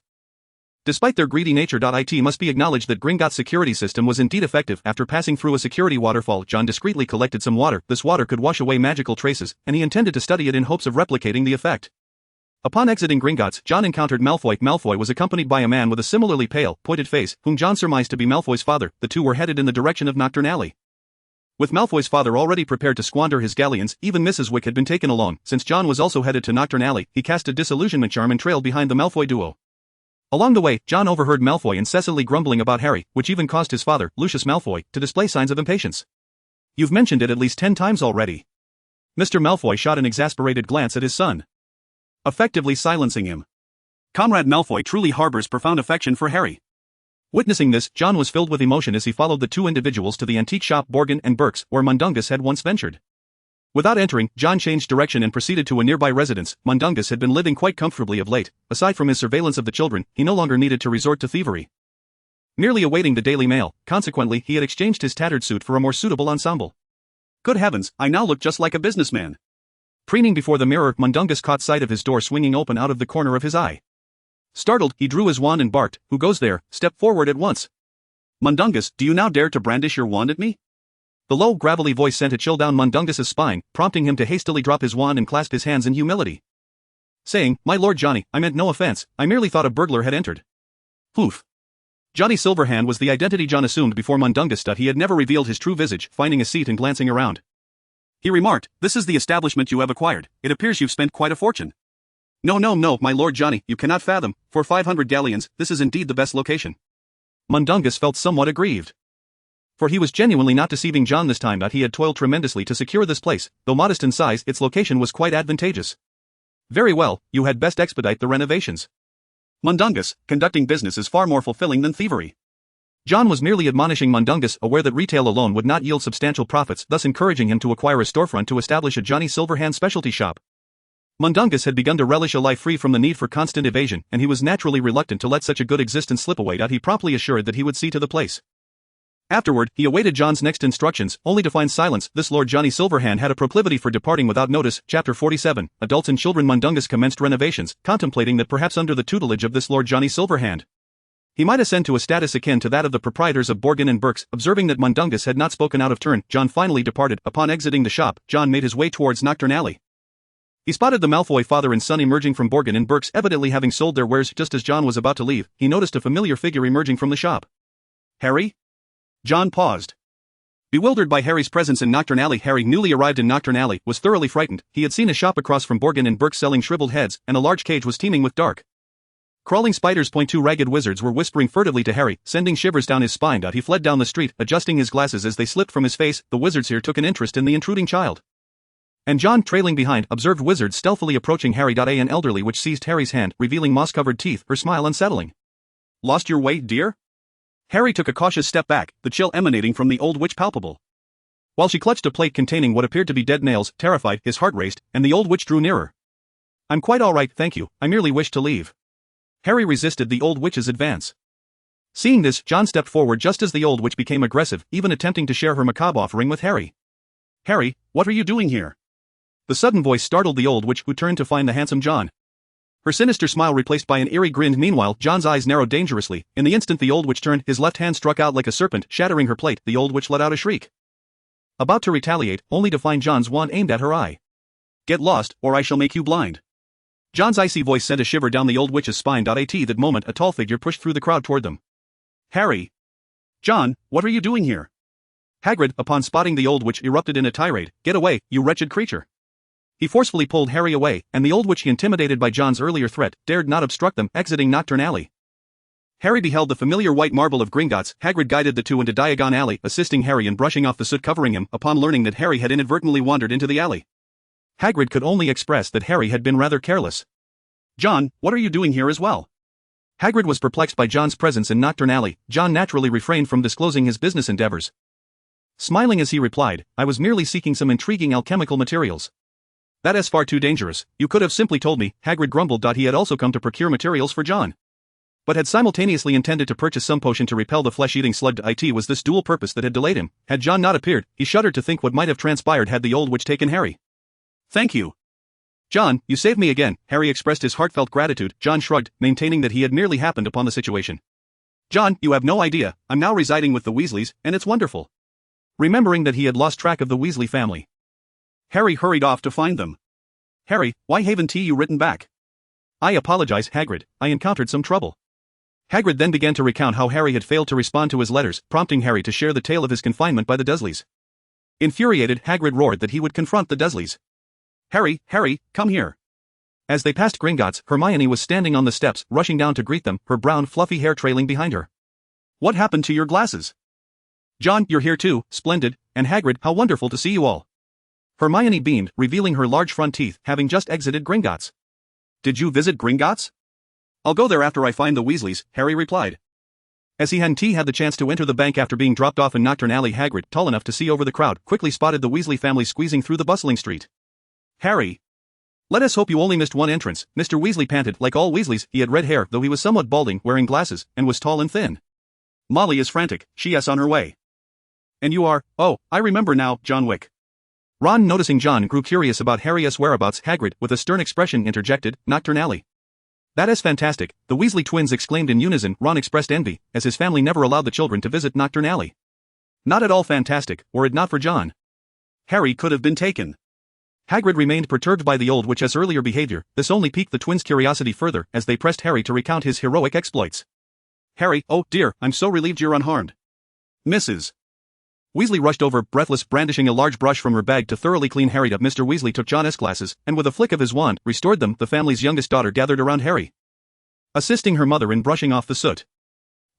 Despite their greedy nature, it must be acknowledged that Gringotts' security system was indeed effective. After passing through a security waterfall, John discreetly collected some water. This water could wash away magical traces, and he intended to study it in hopes of replicating the effect. Upon exiting Gringotts, John encountered Malfoy. Malfoy was accompanied by a man with a similarly pale, pointed face, whom John surmised to be Malfoy's father. The two were headed in the direction of Knockturn Alley. With Malfoy's father already prepared to squander his galleons, even Mrs. Wick had been taken along. Since John was also headed to Knockturn Alley, he cast a disillusionment charm and trailed behind the Malfoy duo. Along the way, John overheard Malfoy incessantly grumbling about Harry, which even caused his father, Lucius Malfoy, to display signs of impatience. You've mentioned it at least 10 times already. Mr. Malfoy shot an exasperated glance at his son, effectively silencing him. Comrade Malfoy truly harbors profound affection for Harry. Witnessing this, John was filled with emotion as he followed the two individuals to the antique shop Borgin and Burke's, where Mundungus had once ventured. Without entering, John changed direction and proceeded to a nearby residence. Mundungus had been living quite comfortably of late. Aside from his surveillance of the children, he no longer needed to resort to thievery, merely awaiting the Daily Mail. Consequently, he had exchanged his tattered suit for a more suitable ensemble. Good heavens, I now look just like a businessman. Preening before the mirror, Mundungus caught sight of his door swinging open out of the corner of his eye. Startled, he drew his wand and barked, "Who goes there? Step forward at once." Mundungus, do you now dare to brandish your wand at me? The low, gravelly voice sent a chill down Mundungus's spine, prompting him to hastily drop his wand and clasp his hands in humility, saying, "My lord Johnny, I meant no offense, I merely thought a burglar had entered." Poof. Johnny Silverhand was the identity John assumed before Mundungus. He had never revealed his true visage. Finding a seat and glancing around, he remarked, "This is the establishment you have acquired. It appears you've spent quite a fortune." No, no, no, my lord Johnny, you cannot fathom. For 500 galleons, this is indeed the best location. Mundungus felt somewhat aggrieved. For he was genuinely not deceiving John this time. He had toiled tremendously to secure this place, though modest in size, its location was quite advantageous. Very well, you had best expedite the renovations. Mundungus, conducting business is far more fulfilling than thievery. John was merely admonishing Mundungus, aware that retail alone would not yield substantial profits, thus encouraging him to acquire a storefront to establish a Johnny Silverhand specialty shop. Mundungus had begun to relish a life free from the need for constant evasion, and he was naturally reluctant to let such a good existence slip away. He promptly assured that he would see to the place. Afterward, he awaited John's next instructions, only to find silence. This Lord Johnny Silverhand had a proclivity for departing without notice. Chapter 47, Adults and Children. Mundungus commenced renovations, contemplating that perhaps under the tutelage of this Lord Johnny Silverhand, he might ascend to a status akin to that of the proprietors of Boggart and Burke's. Observing that Mundungus had not spoken out of turn, John finally departed. Upon exiting the shop, John made his way towards Knockturn Alley. He spotted the Malfoy father and son emerging from Boggart and Burke's, evidently having sold their wares. Just as John was about to leave, he noticed a familiar figure emerging from the shop. Harry? John paused. Bewildered by Harry's presence in Knockturn Alley, Harry, newly arrived in Knockturn Alley, was thoroughly frightened. He had seen a shop across from Boggart and Burke selling shriveled heads, and a large cage was teeming with dark, crawling spiders. Two ragged wizards were whispering furtively to Harry, sending shivers down his spine. He fled down the street, adjusting his glasses as they slipped from his face. The wizards here took an interest in the intruding child, and John, trailing behind, observed wizards stealthily approaching Harry. An elderly witch seized Harry's hand, revealing moss-covered teeth, her smile unsettling. Lost your way, dear? Harry took a cautious step back, the chill emanating from the old witch palpable, while she clutched a plate containing what appeared to be dead nails. Terrified, his heart raced, and the old witch drew nearer. I'm quite all right, thank you, I merely wish to leave. Harry resisted the old witch's advance. Seeing this, John stepped forward just as the old witch became aggressive, even attempting to share her macabre offering with Harry. Harry, what are you doing here? The sudden voice startled the old witch, who turned to find the handsome John, her sinister smile replaced by an eerie grin. Meanwhile, John's eyes narrowed dangerously. In the instant the old witch turned, his left hand struck out like a serpent, shattering her plate. The old witch let out a shriek, about to retaliate, only to find John's wand aimed at her eye. Get lost, or I shall make you blind. John's icy voice sent a shiver down the old witch's spine. At that moment, a tall figure pushed through the crowd toward them. Harry! John, what are you doing here? Hagrid, upon spotting the old witch, erupted in a tirade. Get away, you wretched creature. He forcefully pulled Harry away, and the old witch, intimidated by John's earlier threat, dared not obstruct them. Exiting Knockturn Alley, Harry beheld the familiar white marble of Gringotts. Hagrid guided the two into Diagon Alley, assisting Harry in brushing off the soot covering him. Upon learning that Harry had inadvertently wandered into the alley, Hagrid could only express that Harry had been rather careless. John, what are you doing here as well? Hagrid was perplexed by John's presence in Knockturn Alley. John naturally refrained from disclosing his business endeavors, smiling as he replied, I was merely seeking some intriguing alchemical materials. That is far too dangerous, you could have simply told me. Hagrid grumbled. He had also come to procure materials for John, but had simultaneously intended to purchase some potion to repel the flesh-eating slug. It was this dual purpose that had delayed him. Had John not appeared, he shuddered to think what might have transpired had the old witch taken Harry. Thank you. John, you saved me again. Harry expressed his heartfelt gratitude. John shrugged, maintaining that he had merely happened upon the situation. John, you have no idea, I'm now residing with the Weasleys, and it's wonderful. Remembering that he had lost track of the Weasley family, Harry hurried off to find them. Harry, why haven't you written back? I apologize, Hagrid, I encountered some trouble. Hagrid then began to recount how Harry had failed to respond to his letters, prompting Harry to share the tale of his confinement by the Dursleys. Infuriated, Hagrid roared that he would confront the Dursleys. Harry, come here. As they passed Gringotts, Hermione was standing on the steps, rushing down to greet them, her brown fluffy hair trailing behind her. What happened to your glasses? John, you're here too, splendid, and Hagrid, how wonderful to see you all. Hermione beamed, revealing her large front teeth, having just exited Gringotts. Did you visit Gringotts? I'll go there after I find the Weasleys, Harry replied. As he hadn't had the chance to enter the bank after being dropped off in Knockturn Alley, Hagrid, tall enough to see over the crowd, quickly spotted the Weasley family squeezing through the bustling street. Harry! Let us hope you only missed one entrance. Mr. Weasley panted. Like all Weasleys, he had red hair, though he was somewhat balding, wearing glasses, and was tall and thin. Molly is frantic, she is on her way. And you are, oh, I remember now, John Wick. Ron, noticing John, grew curious about Harry's whereabouts. Hagrid, with a stern expression, interjected, Knockturn Alley. That is fantastic, the Weasley twins exclaimed in unison. Ron expressed envy, as his family never allowed the children to visit Knockturn Alley. Not at all fantastic, were it not for John. Harry could have been taken. Hagrid remained perturbed by the old witch's earlier behavior. This only piqued the twins' curiosity further, as they pressed Harry to recount his heroic exploits. Harry, oh dear, I'm so relieved you're unharmed. Mrs. Weasley rushed over, breathless, brandishing a large brush from her bag to thoroughly clean Harry up. Mr. Weasley took John's glasses, and with a flick of his wand, restored them. The family's youngest daughter gathered around Harry, assisting her mother in brushing off the soot.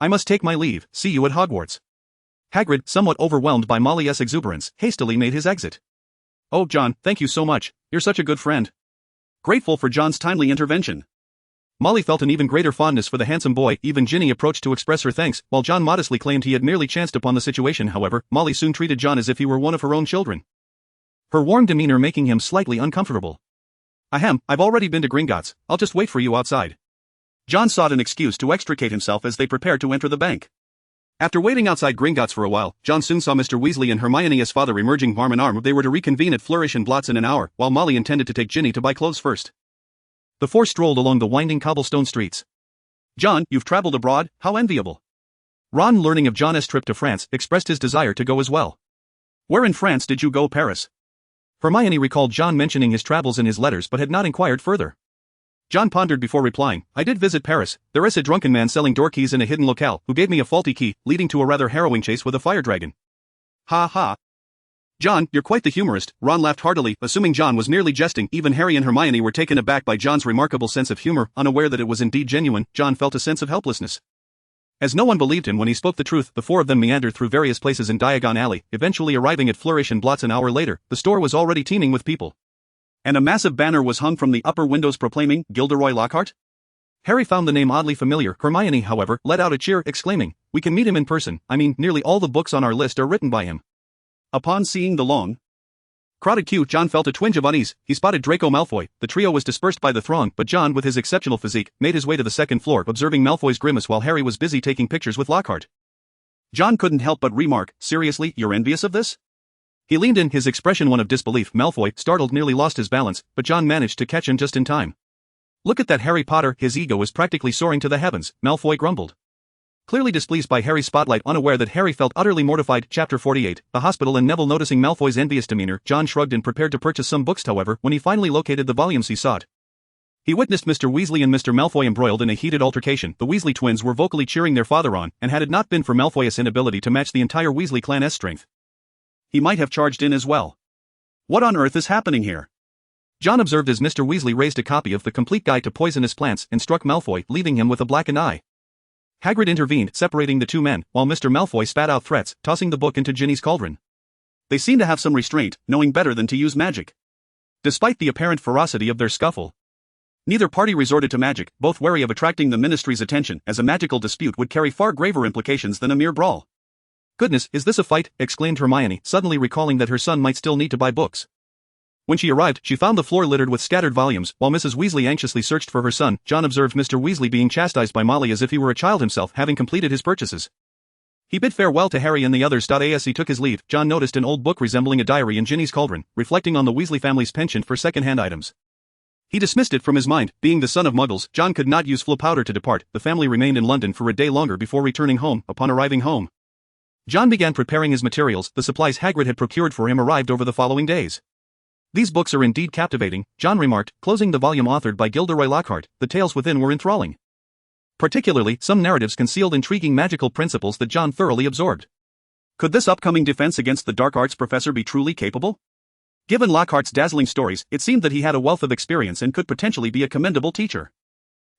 "I must take my leave, see you at Hogwarts." Hagrid, somewhat overwhelmed by Molly's exuberance, hastily made his exit. "Oh, John, thank you so much, you're such a good friend." Grateful for John's timely intervention, Molly felt an even greater fondness for the handsome boy. Even Ginny approached to express her thanks, while John modestly claimed he had merely chanced upon the situation. However, Molly soon treated John as if he were one of her own children, her warm demeanor making him slightly uncomfortable. "Ahem, I've already been to Gringotts, I'll just wait for you outside." John sought an excuse to extricate himself as they prepared to enter the bank. After waiting outside Gringotts for a while, John soon saw Mr. Weasley and Hermione's father emerging arm in arm. They were to reconvene at Flourish and Blotts in an hour, while Molly intended to take Ginny to buy clothes first. The four strolled along the winding cobblestone streets. "John, you've traveled abroad, how enviable." Ron, learning of John's trip to France, expressed his desire to go as well. "Where in France did you go?" "Paris." Hermione recalled John mentioning his travels in his letters but had not inquired further. John pondered before replying, "I did visit Paris. There is a drunken man selling door keys in a hidden locale who gave me a faulty key, leading to a rather harrowing chase with a fire dragon." "Ha ha. John, you're quite the humorist." Ron laughed heartily, assuming John was merely jesting. Even Harry and Hermione were taken aback by John's remarkable sense of humor. Unaware that it was indeed genuine, John felt a sense of helplessness. As no one believed him when he spoke the truth, the four of them meandered through various places in Diagon Alley, eventually arriving at Flourish and Blotts an hour later. The store was already teeming with people, and a massive banner was hung from the upper windows proclaiming, "Gilderoy Lockhart?" Harry found the name oddly familiar. Hermione, however, let out a cheer, exclaiming, "We can meet him in person. I mean, nearly all the books on our list are written by him." Upon seeing the long, crowded queue, John felt a twinge of unease. He spotted Draco Malfoy. The trio was dispersed by the throng, but John, with his exceptional physique, made his way to the second floor, observing Malfoy's grimace while Harry was busy taking pictures with Lockhart. John couldn't help but remark, "Seriously, you're envious of this?" He leaned in, his expression one of disbelief. Malfoy, startled, nearly lost his balance, but John managed to catch him just in time. "Look at that Harry Potter, his ego is practically soaring to the heavens," Malfoy grumbled, clearly displeased by Harry's spotlight. Unaware that Harry felt utterly mortified. Chapter 48, The Hospital. And Neville, noticing Malfoy's envious demeanor, John shrugged and prepared to purchase some books. However, when he finally located the volumes he sought, he witnessed Mr. Weasley and Mr. Malfoy embroiled in a heated altercation. The Weasley twins were vocally cheering their father on, and had it not been for Malfoy's inability to match the entire Weasley clan's strength, he might have charged in as well. "What on earth is happening here?" John observed as Mr. Weasley raised a copy of The Complete Guide to Poisonous Plants and struck Malfoy, leaving him with a blackened eye. Hagrid intervened, separating the two men, while Mr. Malfoy spat out threats, tossing the book into Ginny's cauldron. They seemed to have some restraint, knowing better than to use magic. Despite the apparent ferocity of their scuffle, neither party resorted to magic, both wary of attracting the Ministry's attention, as a magical dispute would carry far graver implications than a mere brawl. "Goodness, is this a fight?" exclaimed Hermione, suddenly recalling that her son might still need to buy books. When she arrived, she found the floor littered with scattered volumes. While Mrs. Weasley anxiously searched for her son, John observed Mr. Weasley being chastised by Molly as if he were a child himself, having completed his purchases. He bid farewell to Harry and the others. As he took his leave, John noticed an old book resembling a diary in Ginny's cauldron, reflecting on the Weasley family's penchant for second-hand items. He dismissed it from his mind. Being the son of Muggles, John could not use Floo-powder to depart. The family remained in London for a day longer before returning home. Upon arriving home, John began preparing his materials. The supplies Hagrid had procured for him arrived over the following days. "These books are indeed captivating," John remarked, closing the volume authored by Gilderoy Lockhart. The tales within were enthralling. Particularly, some narratives concealed intriguing magical principles that John thoroughly absorbed. Could this upcoming defense against the dark arts professor be truly capable? Given Lockhart's dazzling stories, it seemed that he had a wealth of experience and could potentially be a commendable teacher.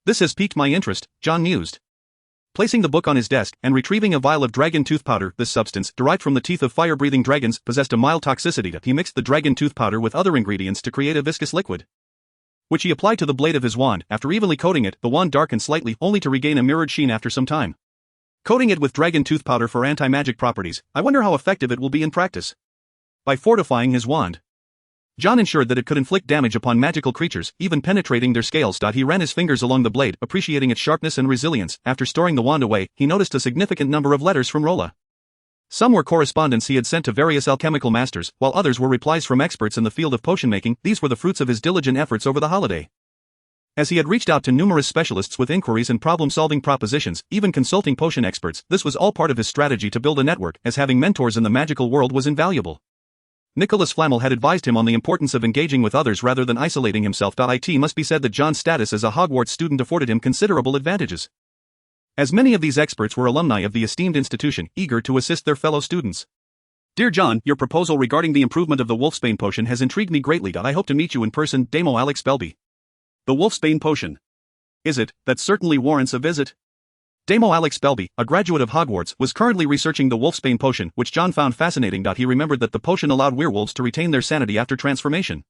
"This has piqued my interest," John mused, placing the book on his desk and retrieving a vial of dragon tooth powder. This substance, derived from the teeth of fire-breathing dragons, possessed a mild toxicity. He mixed the dragon tooth powder with other ingredients to create a viscous liquid, which he applied to the blade of his wand. After evenly coating it, the wand darkened slightly, only to regain a mirrored sheen after some time. Coating it with dragon tooth powder for anti-magic properties, I wonder how effective it will be in practice. By fortifying his wand, John ensured that it could inflict damage upon magical creatures, even penetrating their scales. He ran his fingers along the blade, appreciating its sharpness and resilience. After storing the wand away, he noticed a significant number of letters from Rolla. Some were correspondence he had sent to various alchemical masters, while others were replies from experts in the field of potion making. These were the fruits of his diligent efforts over the holiday. As he had reached out to numerous specialists with inquiries and problem-solving propositions, even consulting potion experts, this was all part of his strategy to build a network, as having mentors in the magical world was invaluable. Nicholas Flamel had advised him on the importance of engaging with others rather than isolating himself. It must be said that John's status as a Hogwarts student afforded him considerable advantages, as many of these experts were alumni of the esteemed institution, eager to assist their fellow students. Dear John, your proposal regarding the improvement of the Wolfsbane potion has intrigued me greatly. I hope to meet you in person, Damo Alex Belby. The Wolfsbane potion. Is it? That certainly warrants a visit. Damo Alex Belby, a graduate of Hogwarts, was currently researching the Wolfsbane potion, which John found fascinating. He remembered that the potion allowed werewolves to retain their sanity after transformation.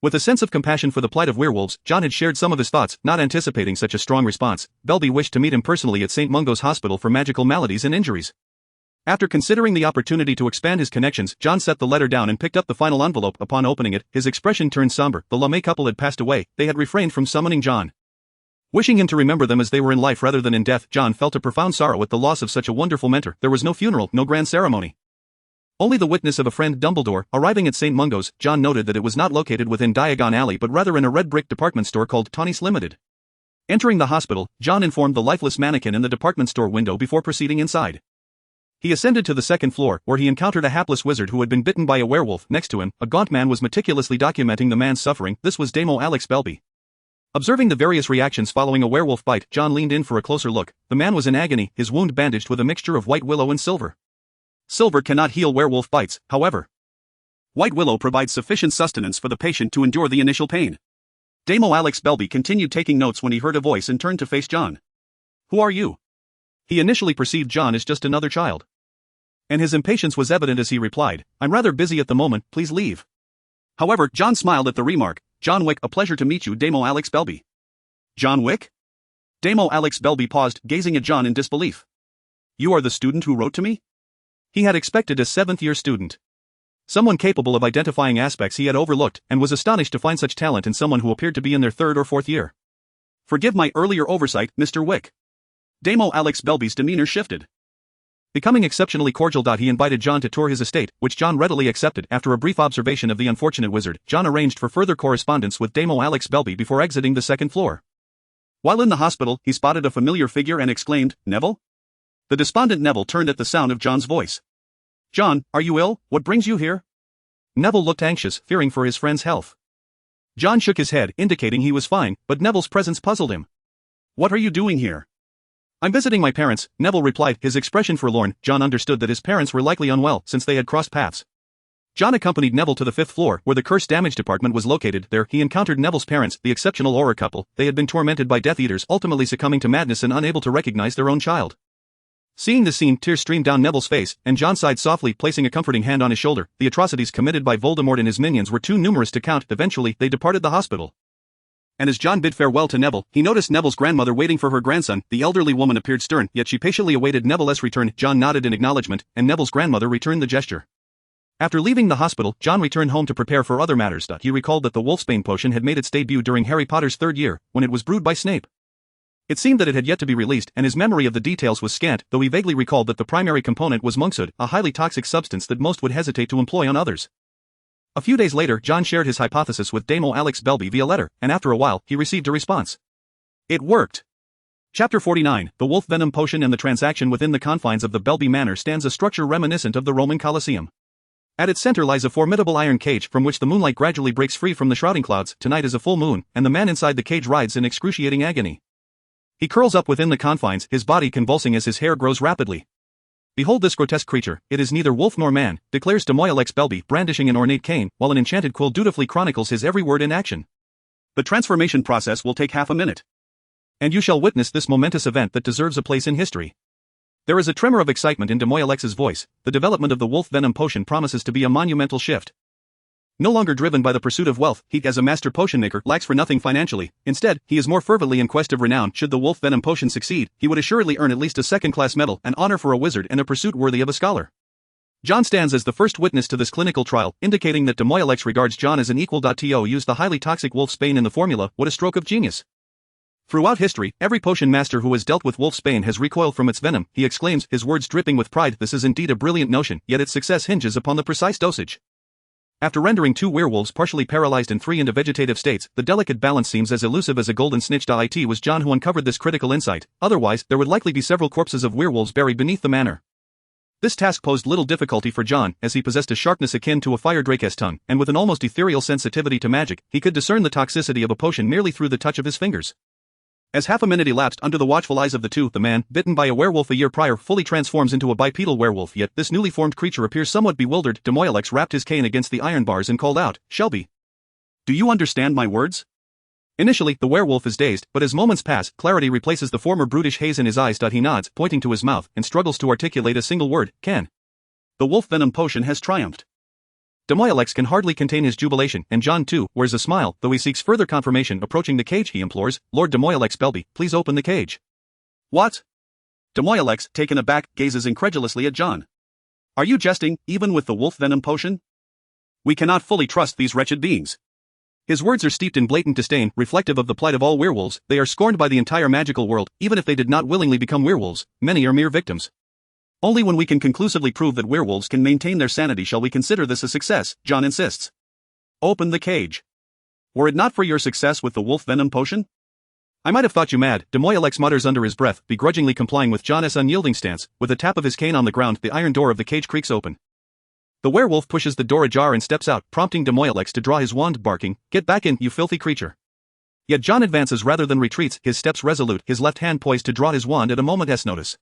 With a sense of compassion for the plight of werewolves, John had shared some of his thoughts, not anticipating such a strong response. Belby wished to meet him personally at St. Mungo's Hospital for Magical Maladies and Injuries. After considering the opportunity to expand his connections, John set the letter down and picked up the final envelope. Upon opening it, his expression turned somber. The LeMay couple had passed away. They had refrained from summoning John. Wishing him to remember them as they were in life rather than in death, John felt a profound sorrow at the loss of such a wonderful mentor. There was no funeral, no grand ceremony. Only the witness of a friend, Dumbledore. Arriving at St. Mungo's, John noted that it was not located within Diagon Alley but rather in a red brick department store called Tawny's Limited. Entering the hospital, John informed the lifeless mannequin in the department store window before proceeding inside. He ascended to the second floor, where he encountered a hapless wizard who had been bitten by a werewolf. Next to him, a gaunt man was meticulously documenting the man's suffering. This was Damo Alex Belby. Observing the various reactions following a werewolf bite, John leaned in for a closer look. The man was in agony, his wound bandaged with a mixture of white willow and silver. Silver cannot heal werewolf bites, however. White willow provides sufficient sustenance for the patient to endure the initial pain. Damo Alex Belby continued taking notes when he heard a voice and turned to face John. Who are you? He initially perceived John as just another child. And his impatience was evident as he replied, I'm rather busy at the moment, please leave. However, John smiled at the remark. John Wick, a pleasure to meet you, Damo Alex Belby. John Wick? Damo Alex Belby paused, gazing at John in disbelief. You are the student who wrote to me? He had expected a seventh-year student. Someone capable of identifying aspects he had overlooked, and was astonished to find such talent in someone who appeared to be in their third or fourth year. Forgive my earlier oversight, Mr. Wick. Damo Alex Belby's demeanor shifted. Becoming exceptionally cordial, he invited John to tour his estate, which John readily accepted. After a brief observation of the unfortunate wizard, John arranged for further correspondence with Damo Alex Belby before exiting the second floor. While in the hospital, he spotted a familiar figure and exclaimed, Neville? The despondent Neville turned at the sound of John's voice. John, are you ill? What brings you here? Neville looked anxious, fearing for his friend's health. John shook his head, indicating he was fine, but Neville's presence puzzled him. What are you doing here? I'm visiting my parents, Neville replied, his expression forlorn. John understood that his parents were likely unwell, since they had crossed paths. John accompanied Neville to the fifth floor, where the curse damage department was located. There, he encountered Neville's parents, the exceptional Auror couple. They had been tormented by Death Eaters, ultimately succumbing to madness and unable to recognize their own child. Seeing the scene, tears streamed down Neville's face, and John sighed softly, placing a comforting hand on his shoulder. The atrocities committed by Voldemort and his minions were too numerous to count. Eventually, they departed the hospital. And as John bid farewell to Neville, he noticed Neville's grandmother waiting for her grandson. The elderly woman appeared stern, yet she patiently awaited Neville's return. John nodded in acknowledgement, and Neville's grandmother returned the gesture. After leaving the hospital, John returned home to prepare for other matters. He recalled that the Wolfsbane potion had made its debut during Harry Potter's third year, when it was brewed by Snape. It seemed that it had yet to be released, and his memory of the details was scant, though he vaguely recalled that the primary component was monkshood, a highly toxic substance that most would hesitate to employ on others. A few days later, John shared his hypothesis with Damo Alex Belby via letter, and after a while, he received a response. It worked. Chapter 49, The Wolf Venom Potion and the Transaction. Within the confines of the Belby Manor stands a structure reminiscent of the Roman Colosseum. At its center lies a formidable iron cage from which the moonlight gradually breaks free from the shrouding clouds. Tonight is a full moon, and the man inside the cage writhes in excruciating agony. He curls up within the confines, his body convulsing as his hair grows rapidly. Behold this grotesque creature, it is neither wolf nor man, declares Damo Alex Belby, brandishing an ornate cane, while an enchanted quill dutifully chronicles his every word in action. The transformation process will take half a minute. And you shall witness this momentous event that deserves a place in history. There is a tremor of excitement in Damo Alex's voice. The development of the wolf venom potion promises to be a monumental shift. No longer driven by the pursuit of wealth, he, as a master potion maker, lacks for nothing financially. Instead, he is more fervently in quest of renown. Should the wolf venom potion succeed, he would assuredly earn at least a second-class medal, an honor for a wizard and a pursuit worthy of a scholar. John stands as the first witness to this clinical trial, indicating that Damo Alex regards John as an equal. To use the highly toxic wolfsbane in the formula, what a stroke of genius. Throughout history, every potion master who has dealt with wolfsbane has recoiled from its venom, he exclaims, his words dripping with pride. This is indeed a brilliant notion, yet its success hinges upon the precise dosage. After rendering 2 werewolves partially paralyzed and 3 into vegetative states, the delicate balance seems as elusive as a golden snitch. It was John who uncovered this critical insight, otherwise, there would likely be several corpses of werewolves buried beneath the manor. This task posed little difficulty for John, as he possessed a sharpness akin to a fire drake's tongue, and with an almost ethereal sensitivity to magic, he could discern the toxicity of a potion merely through the touch of his fingers. As half a minute elapsed under the watchful eyes of the two, the man, bitten by a werewolf a year prior, fully transforms into a bipedal werewolf, yet this newly formed creature appears somewhat bewildered. Demoilex rapped his cane against the iron bars and called out, "Shelby, do you understand my words?" Initially, the werewolf is dazed, but as moments pass, clarity replaces the former brutish haze in his eyes. He nods, pointing to his mouth, and struggles to articulate a single word, "Can." The wolf venom potion has triumphed. Demoilex can hardly contain his jubilation, and John too wears a smile, though he seeks further confirmation. Approaching the cage, he implores, "Lord Demoilex Belby, please open the cage." "What?" Demoilex, taken aback, gazes incredulously at John. "Are you jesting, even with the wolf venom potion? We cannot fully trust these wretched beings." His words are steeped in blatant disdain, reflective of the plight of all werewolves. They are scorned by the entire magical world, even if they did not willingly become werewolves. Many are mere victims. Only when we can conclusively prove that werewolves can maintain their sanity shall we consider this a success, John insists. "Open the cage. Were it not for your success with the wolf venom potion? I might have thought you mad," Demoilex mutters under his breath, begrudgingly complying with John's unyielding stance. With a tap of his cane on the ground, the iron door of the cage creaks open. The werewolf pushes the door ajar and steps out, prompting Demoilex to draw his wand, barking, "Get back in, you filthy creature." Yet John advances rather than retreats, his steps resolute, his left hand poised to draw his wand at a moment's notice.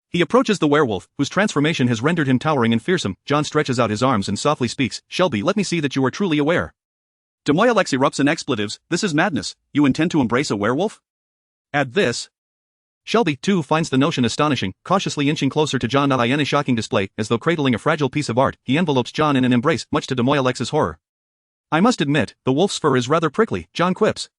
He approaches the werewolf, whose transformation has rendered him towering and fearsome. John stretches out his arms and softly speaks, "Shelby, let me see that you are truly aware." Demoilex erupts in expletives. "This is madness. You intend to embrace a werewolf?" At this, Shelby, too, finds the notion astonishing, cautiously inching closer to John. In a shocking display, as though cradling a fragile piece of art, he envelopes John in an embrace, much to Demoilex's horror. "I must admit, the wolf's fur is rather prickly," John quips.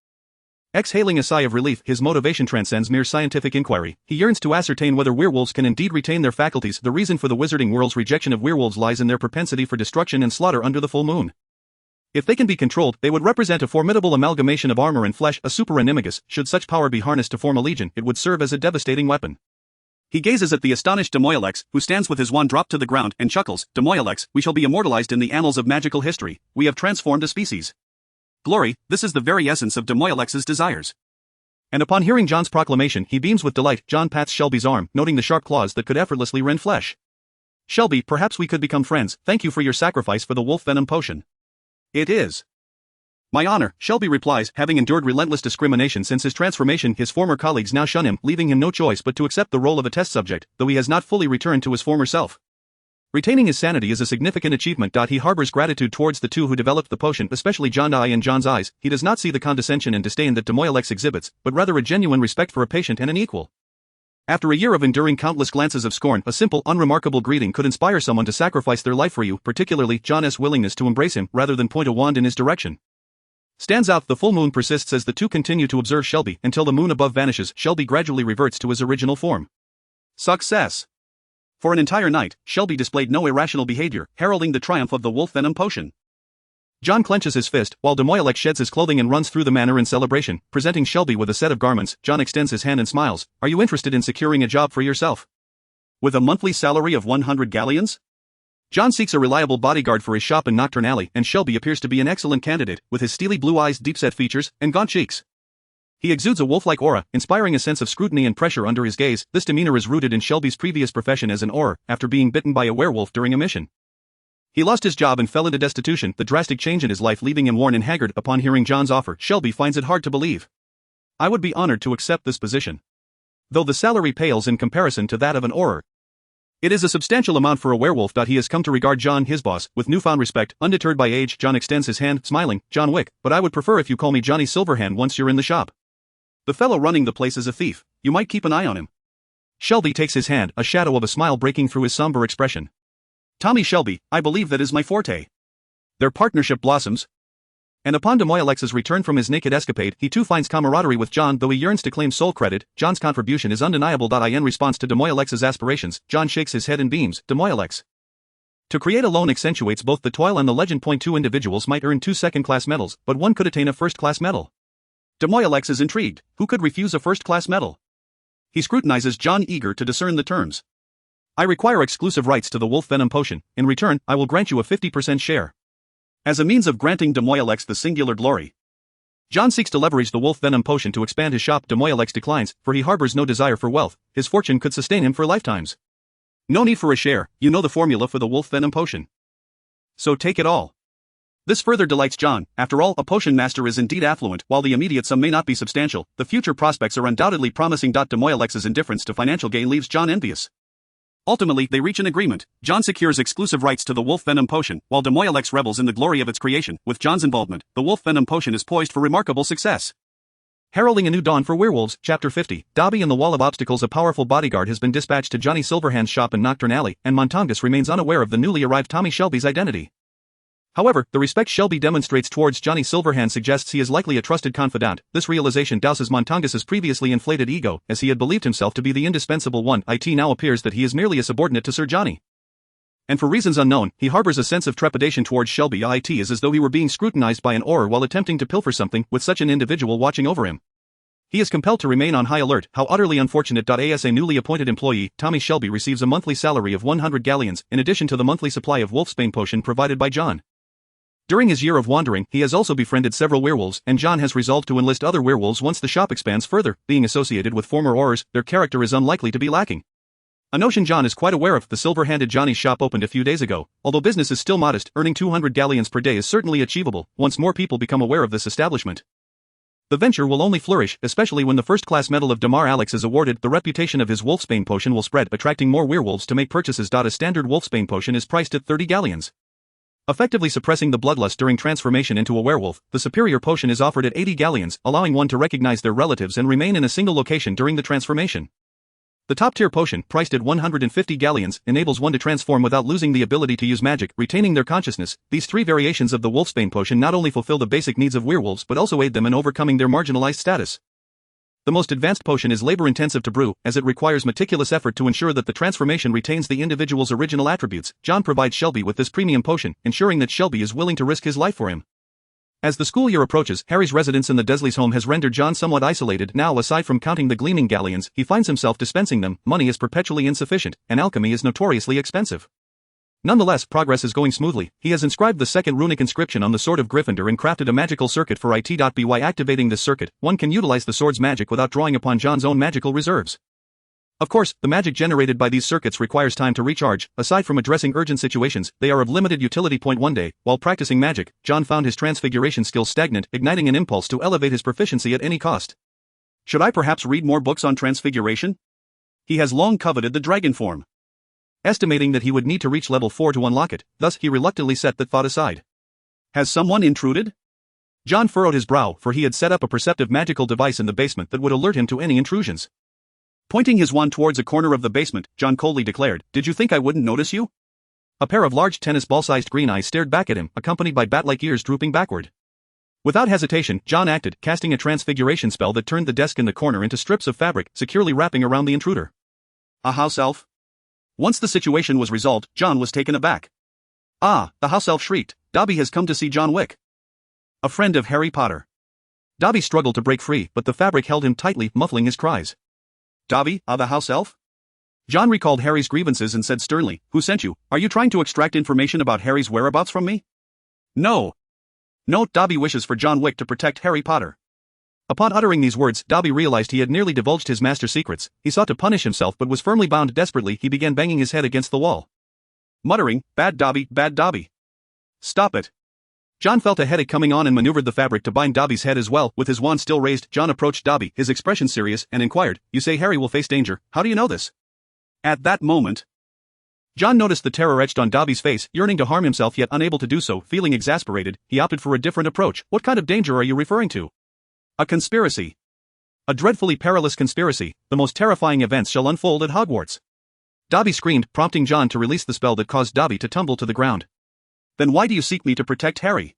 Exhaling a sigh of relief, his motivation transcends mere scientific inquiry. He yearns to ascertain whether werewolves can indeed retain their faculties. The reason for the wizarding world's rejection of werewolves lies in their propensity for destruction and slaughter under the full moon. If they can be controlled, they would represent a formidable amalgamation of armor and flesh, a super animagus. Should such power be harnessed to form a legion, it would serve as a devastating weapon. He gazes at the astonished Demoilex, who stands with his wand dropped to the ground, and chuckles, "Demoilex, we shall be immortalized in the annals of magical history. We have transformed a species. Glory, this is the very essence of Demoilex's desires." And upon hearing John's proclamation, he beams with delight. John pats Shelby's arm, noting the sharp claws that could effortlessly rend flesh. "Shelby, perhaps we could become friends. Thank you for your sacrifice for the wolf venom potion." "It is my honor," Shelby replies, having endured relentless discrimination since his transformation. His former colleagues now shun him, leaving him no choice but to accept the role of a test subject, though he has not fully returned to his former self. Retaining his sanity is a significant achievement. He harbors gratitude towards the two who developed the potion, especially John. In John's eyes, he does not see the condescension and disdain that Demoilex exhibits, but rather a genuine respect for a patient and an equal. After a year of enduring countless glances of scorn, a simple, unremarkable greeting could inspire someone to sacrifice their life for you, particularly John's willingness to embrace him rather than point a wand in his direction. Stands out. The full moon persists as the two continue to observe Shelby, until the moon above vanishes. Shelby gradually reverts to his original form. Success. For an entire night, Shelby displayed no irrational behavior, heralding the triumph of the wolf venom potion. John clenches his fist, while Demoilex sheds his clothing and runs through the manor in celebration, presenting Shelby with a set of garments. John extends his hand and smiles. "Are you interested in securing a job for yourself? With a monthly salary of 100 galleons? John seeks a reliable bodyguard for his shop in Nocturne Alley, and Shelby appears to be an excellent candidate, with his steely blue eyes, deep-set features, and gaunt cheeks. He exudes a wolf-like aura, inspiring a sense of scrutiny and pressure under his gaze. This demeanor is rooted in Shelby's previous profession as an Auror, after being bitten by a werewolf during a mission. He lost his job and fell into destitution, the drastic change in his life leaving him worn and haggard. Upon hearing John's offer, Shelby finds it hard to believe. "I would be honored to accept this position, though the salary pales in comparison to that of an Auror. It is a substantial amount for a werewolf." He has come to regard John, his boss, with newfound respect. Undeterred by age, John extends his hand, smiling, "John Wick, but I would prefer if you call me Johnny Silverhand once you're in the shop. The fellow running the place is a thief. You might keep an eye on him." Shelby takes his hand, a shadow of a smile breaking through his somber expression. "Tommy Shelby, I believe that is my forte." Their partnership blossoms. And upon Demoilex's return from his naked escapade, he too finds camaraderie with John, though he yearns to claim sole credit. John's contribution is undeniable. In response to Demoilex's aspirations, John shakes his head and beams. "Demoilex. To create alone accentuates both the toil and the legend. Two individuals might earn 2 second-class medals, but one could attain a first-class medal." Demoilex is intrigued. Who could refuse a first-class medal? He scrutinizes John, eager to discern the terms. "I require exclusive rights to the wolf venom potion. In return, I will grant you a 50% share." As a means of granting Demoilex the singular glory, John seeks to leverage the wolf venom potion to expand his shop. Demoilex declines, for he harbors no desire for wealth. His fortune could sustain him for lifetimes. "No need for a share. You know the formula for the wolf venom potion. So take it all." This further delights John. After all, a potion master is indeed affluent, while the immediate sum may not be substantial. The future prospects are undoubtedly promising. Demoialex's indifference to financial gain leaves John envious. Ultimately, they reach an agreement. John secures exclusive rights to the wolf venom potion, while Demoialex revels in the glory of its creation. With John's involvement, the wolf venom potion is poised for remarkable success. Heralding a new dawn for werewolves, Chapter 50. Dobby and the Wall of Obstacles. A powerful bodyguard has been dispatched to Johnny Silverhand's shop in Nocturne Alley, and Montongus remains unaware of the newly arrived Tommy Shelby's identity. However, the respect Shelby demonstrates towards Johnny Silverhand suggests he is likely a trusted confidant. This realization douses Montongus's previously inflated ego, as he had believed himself to be the indispensable one. It now appears that he is merely a subordinate to Sir Johnny. And for reasons unknown, he harbors a sense of trepidation towards Shelby. It is as though he were being scrutinized by an Auror while attempting to pilfer something, with such an individual watching over him. He is compelled to remain on high alert. How utterly unfortunate. As a newly appointed employee, Tommy Shelby receives a monthly salary of 100 galleons, in addition to the monthly supply of wolfsbane potion provided by John. During his year of wandering, he has also befriended several werewolves, and John has resolved to enlist other werewolves once the shop expands further. Being associated with former Aurors, their character is unlikely to be lacking. A notion John is quite aware of. The silver-handed Johnny's shop opened a few days ago. Although business is still modest, earning 200 galleons per day is certainly achievable, once more people become aware of this establishment. The venture will only flourish, especially when the first-class medal of Damar Alex is awarded. The reputation of his wolfsbane potion will spread, attracting more werewolves to make purchases. A standard wolfsbane potion is priced at 30 galleons. Effectively suppressing the bloodlust during transformation into a werewolf, the superior potion is offered at 80 galleons, allowing one to recognize their relatives and remain in a single location during the transformation. The top-tier potion, priced at 150 galleons, enables one to transform without losing the ability to use magic, retaining their consciousness. These three variations of the wolfsbane potion not only fulfill the basic needs of werewolves but also aid them in overcoming their marginalized status. The most advanced potion is labor-intensive to brew, as it requires meticulous effort to ensure that the transformation retains the individual's original attributes. John provides Shelby with this premium potion, ensuring that Shelby is willing to risk his life for him. As the school year approaches, Harry's residence in the Dursleys' home has rendered John somewhat isolated. Now, aside from counting the gleaming galleons, he finds himself dispensing them. Money is perpetually insufficient, and alchemy is notoriously expensive. Nonetheless, progress is going smoothly. He has inscribed the second runic inscription on the sword of Gryffindor and crafted a magical circuit for it. By activating this circuit, one can utilize the sword's magic without drawing upon John's own magical reserves. Of course, the magic generated by these circuits requires time to recharge. Aside from addressing urgent situations, they are of limited utility. One day, while practicing magic, John found his transfiguration skills stagnant, igniting an impulse to elevate his proficiency at any cost. Should I perhaps read more books on transfiguration? He has long coveted the dragon form, estimating that he would need to reach level 4 to unlock it, thus he reluctantly set that thought aside. Has someone intruded? John furrowed his brow, for he had set up a perceptive magical device in the basement that would alert him to any intrusions. Pointing his wand towards a corner of the basement, John coldly declared, "Did you think I wouldn't notice you?" A pair of large tennis ball-sized green eyes stared back at him, accompanied by bat-like ears drooping backward. Without hesitation, John acted, casting a transfiguration spell that turned the desk in the corner into strips of fabric, securely wrapping around the intruder. A house elf? Once the situation was resolved, John was taken aback. "Ah," the house elf shrieked, "Dobby has come to see John Wick. A friend of Harry Potter." Dobby struggled to break free, but the fabric held him tightly, muffling his cries. "Dobby, the house elf?" John recalled Harry's grievances and said sternly, "Who sent you? Are you trying to extract information about Harry's whereabouts from me?" "No. No, Dobby wishes for John Wick to protect Harry Potter." Upon uttering these words, Dobby realized he had nearly divulged his master's secrets. He sought to punish himself but was firmly bound. Desperately, he began banging his head against the wall, muttering, "Bad Dobby, bad Dobby. Stop it." John felt a headache coming on and maneuvered the fabric to bind Dobby's head as well. With his wand still raised, John approached Dobby, his expression serious, and inquired, "You say Harry will face danger, how do you know this?" At that moment, John noticed the terror etched on Dobby's face. Yearning to harm himself yet unable to do so, feeling exasperated, he opted for a different approach. "What kind of danger are you referring to?" "A conspiracy. A dreadfully perilous conspiracy. The most terrifying events shall unfold at Hogwarts." Dobby screamed, prompting John to release the spell that caused Dobby to tumble to the ground. "Then why do you seek me to protect Harry?"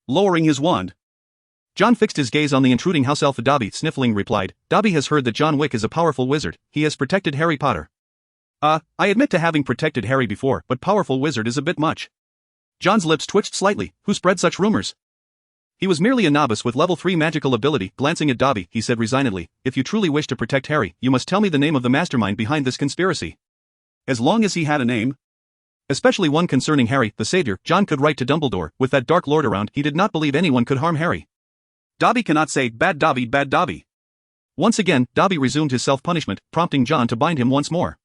Lowering his wand, John fixed his gaze on the intruding house elf. Dobby, sniffling, replied, "Dobby has heard that John Wick is a powerful wizard. He has protected Harry Potter." I admit to having protected Harry before, but powerful wizard is a bit much." John's lips twitched slightly. "Who spread such rumors?" "He was merely a novice with level 3 magical ability." Glancing at Dobby, he said resignedly, "If you truly wish to protect Harry, you must tell me the name of the mastermind behind this conspiracy." As long as he had a name, especially one concerning Harry, the savior, John could write to Dumbledore. With that dark lord around, he did not believe anyone could harm Harry. Dobby cannot say, "Bad Dobby, bad Dobby." Once again, Dobby resumed his self-punishment, prompting John to bind him once more.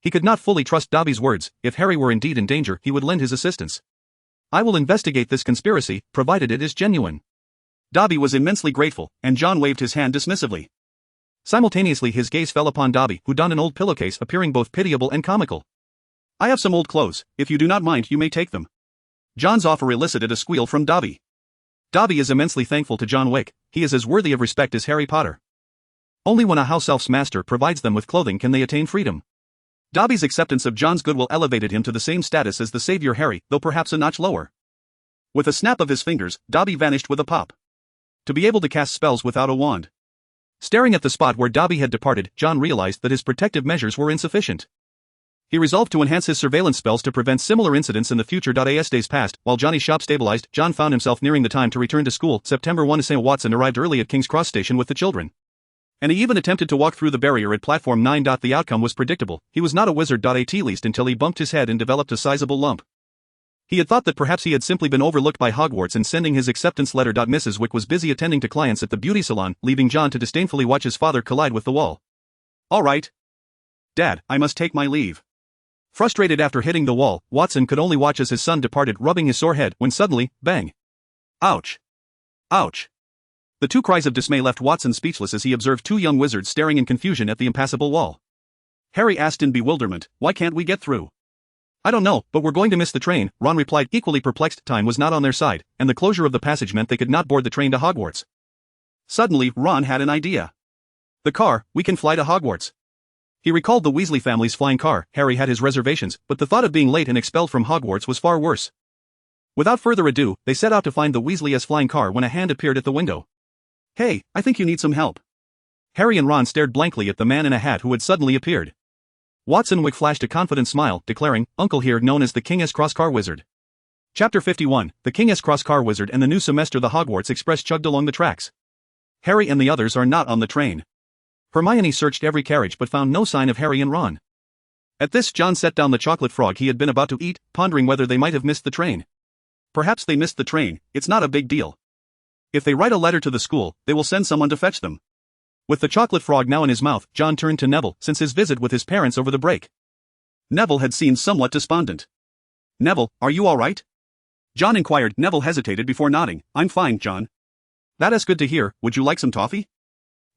He could not fully trust Dobby's words. If Harry were indeed in danger, he would lend his assistance. I will investigate this conspiracy, provided it is genuine. Dobby was immensely grateful, and John waved his hand dismissively. Simultaneously his gaze fell upon Dobby, who donned an old pillowcase appearing both pitiable and comical. I have some old clothes, if you do not mind you may take them. John's offer elicited a squeal from Dobby. Dobby is immensely thankful to John Wick, he is as worthy of respect as Harry Potter. Only when a house elf's master provides them with clothing can they attain freedom. Dobby's acceptance of John's goodwill elevated him to the same status as the savior Harry, though perhaps a notch lower. With a snap of his fingers, Dobby vanished with a pop. To be able to cast spells without a wand. Staring at the spot where Dobby had departed, John realized that his protective measures were insufficient. He resolved to enhance his surveillance spells to prevent similar incidents in the future. As days passed, while Johnny's shop stabilized, John found himself nearing the time to return to school. September 1. Watson arrived early at King's Cross Station with the children. And he even attempted to walk through the barrier at platform 9. The outcome was predictable, he was not a wizard. At least until he bumped his head and developed a sizable lump. He had thought that perhaps he had simply been overlooked by Hogwarts in sending his acceptance letter. Mrs. Wick was busy attending to clients at the beauty salon, leaving John to disdainfully watch his father collide with the wall. All right, Dad, I must take my leave. Frustrated after hitting the wall, Watson could only watch as his son departed, rubbing his sore head, when suddenly, bang! Ouch! Ouch! The two cries of dismay left Watson speechless as he observed two young wizards staring in confusion at the impassable wall. Harry asked in bewilderment, why can't we get through? I don't know, but we're going to miss the train, Ron replied, equally perplexed. Time was not on their side, and the closure of the passage meant they could not board the train to Hogwarts. Suddenly, Ron had an idea. The car, we can fly to Hogwarts. He recalled the Weasley family's flying car. Harry had his reservations, but the thought of being late and expelled from Hogwarts was far worse. Without further ado, they set out to find the Weasley's flying car when a hand appeared at the window. Hey, I think you need some help. Harry and Ron stared blankly at the man in a hat who had suddenly appeared. Watson Wick flashed a confident smile, declaring, Uncle here, known as the King's Cross Car Wizard. Chapter 51, The King's Cross Car Wizard and the New Semester. The Hogwarts Express chugged along the tracks. Harry and the others are not on the train. Hermione searched every carriage but found no sign of Harry and Ron. At this, John set down the chocolate frog he had been about to eat, pondering whether they might have missed the train. Perhaps they missed the train, it's not a big deal. If they write a letter to the school, they will send someone to fetch them. With the chocolate frog now in his mouth, John turned to Neville, since his visit with his parents over the break. Neville had seemed somewhat despondent. Neville, are you all right? John inquired. Neville hesitated before nodding. I'm fine, John. That is good to hear, would you like some toffee?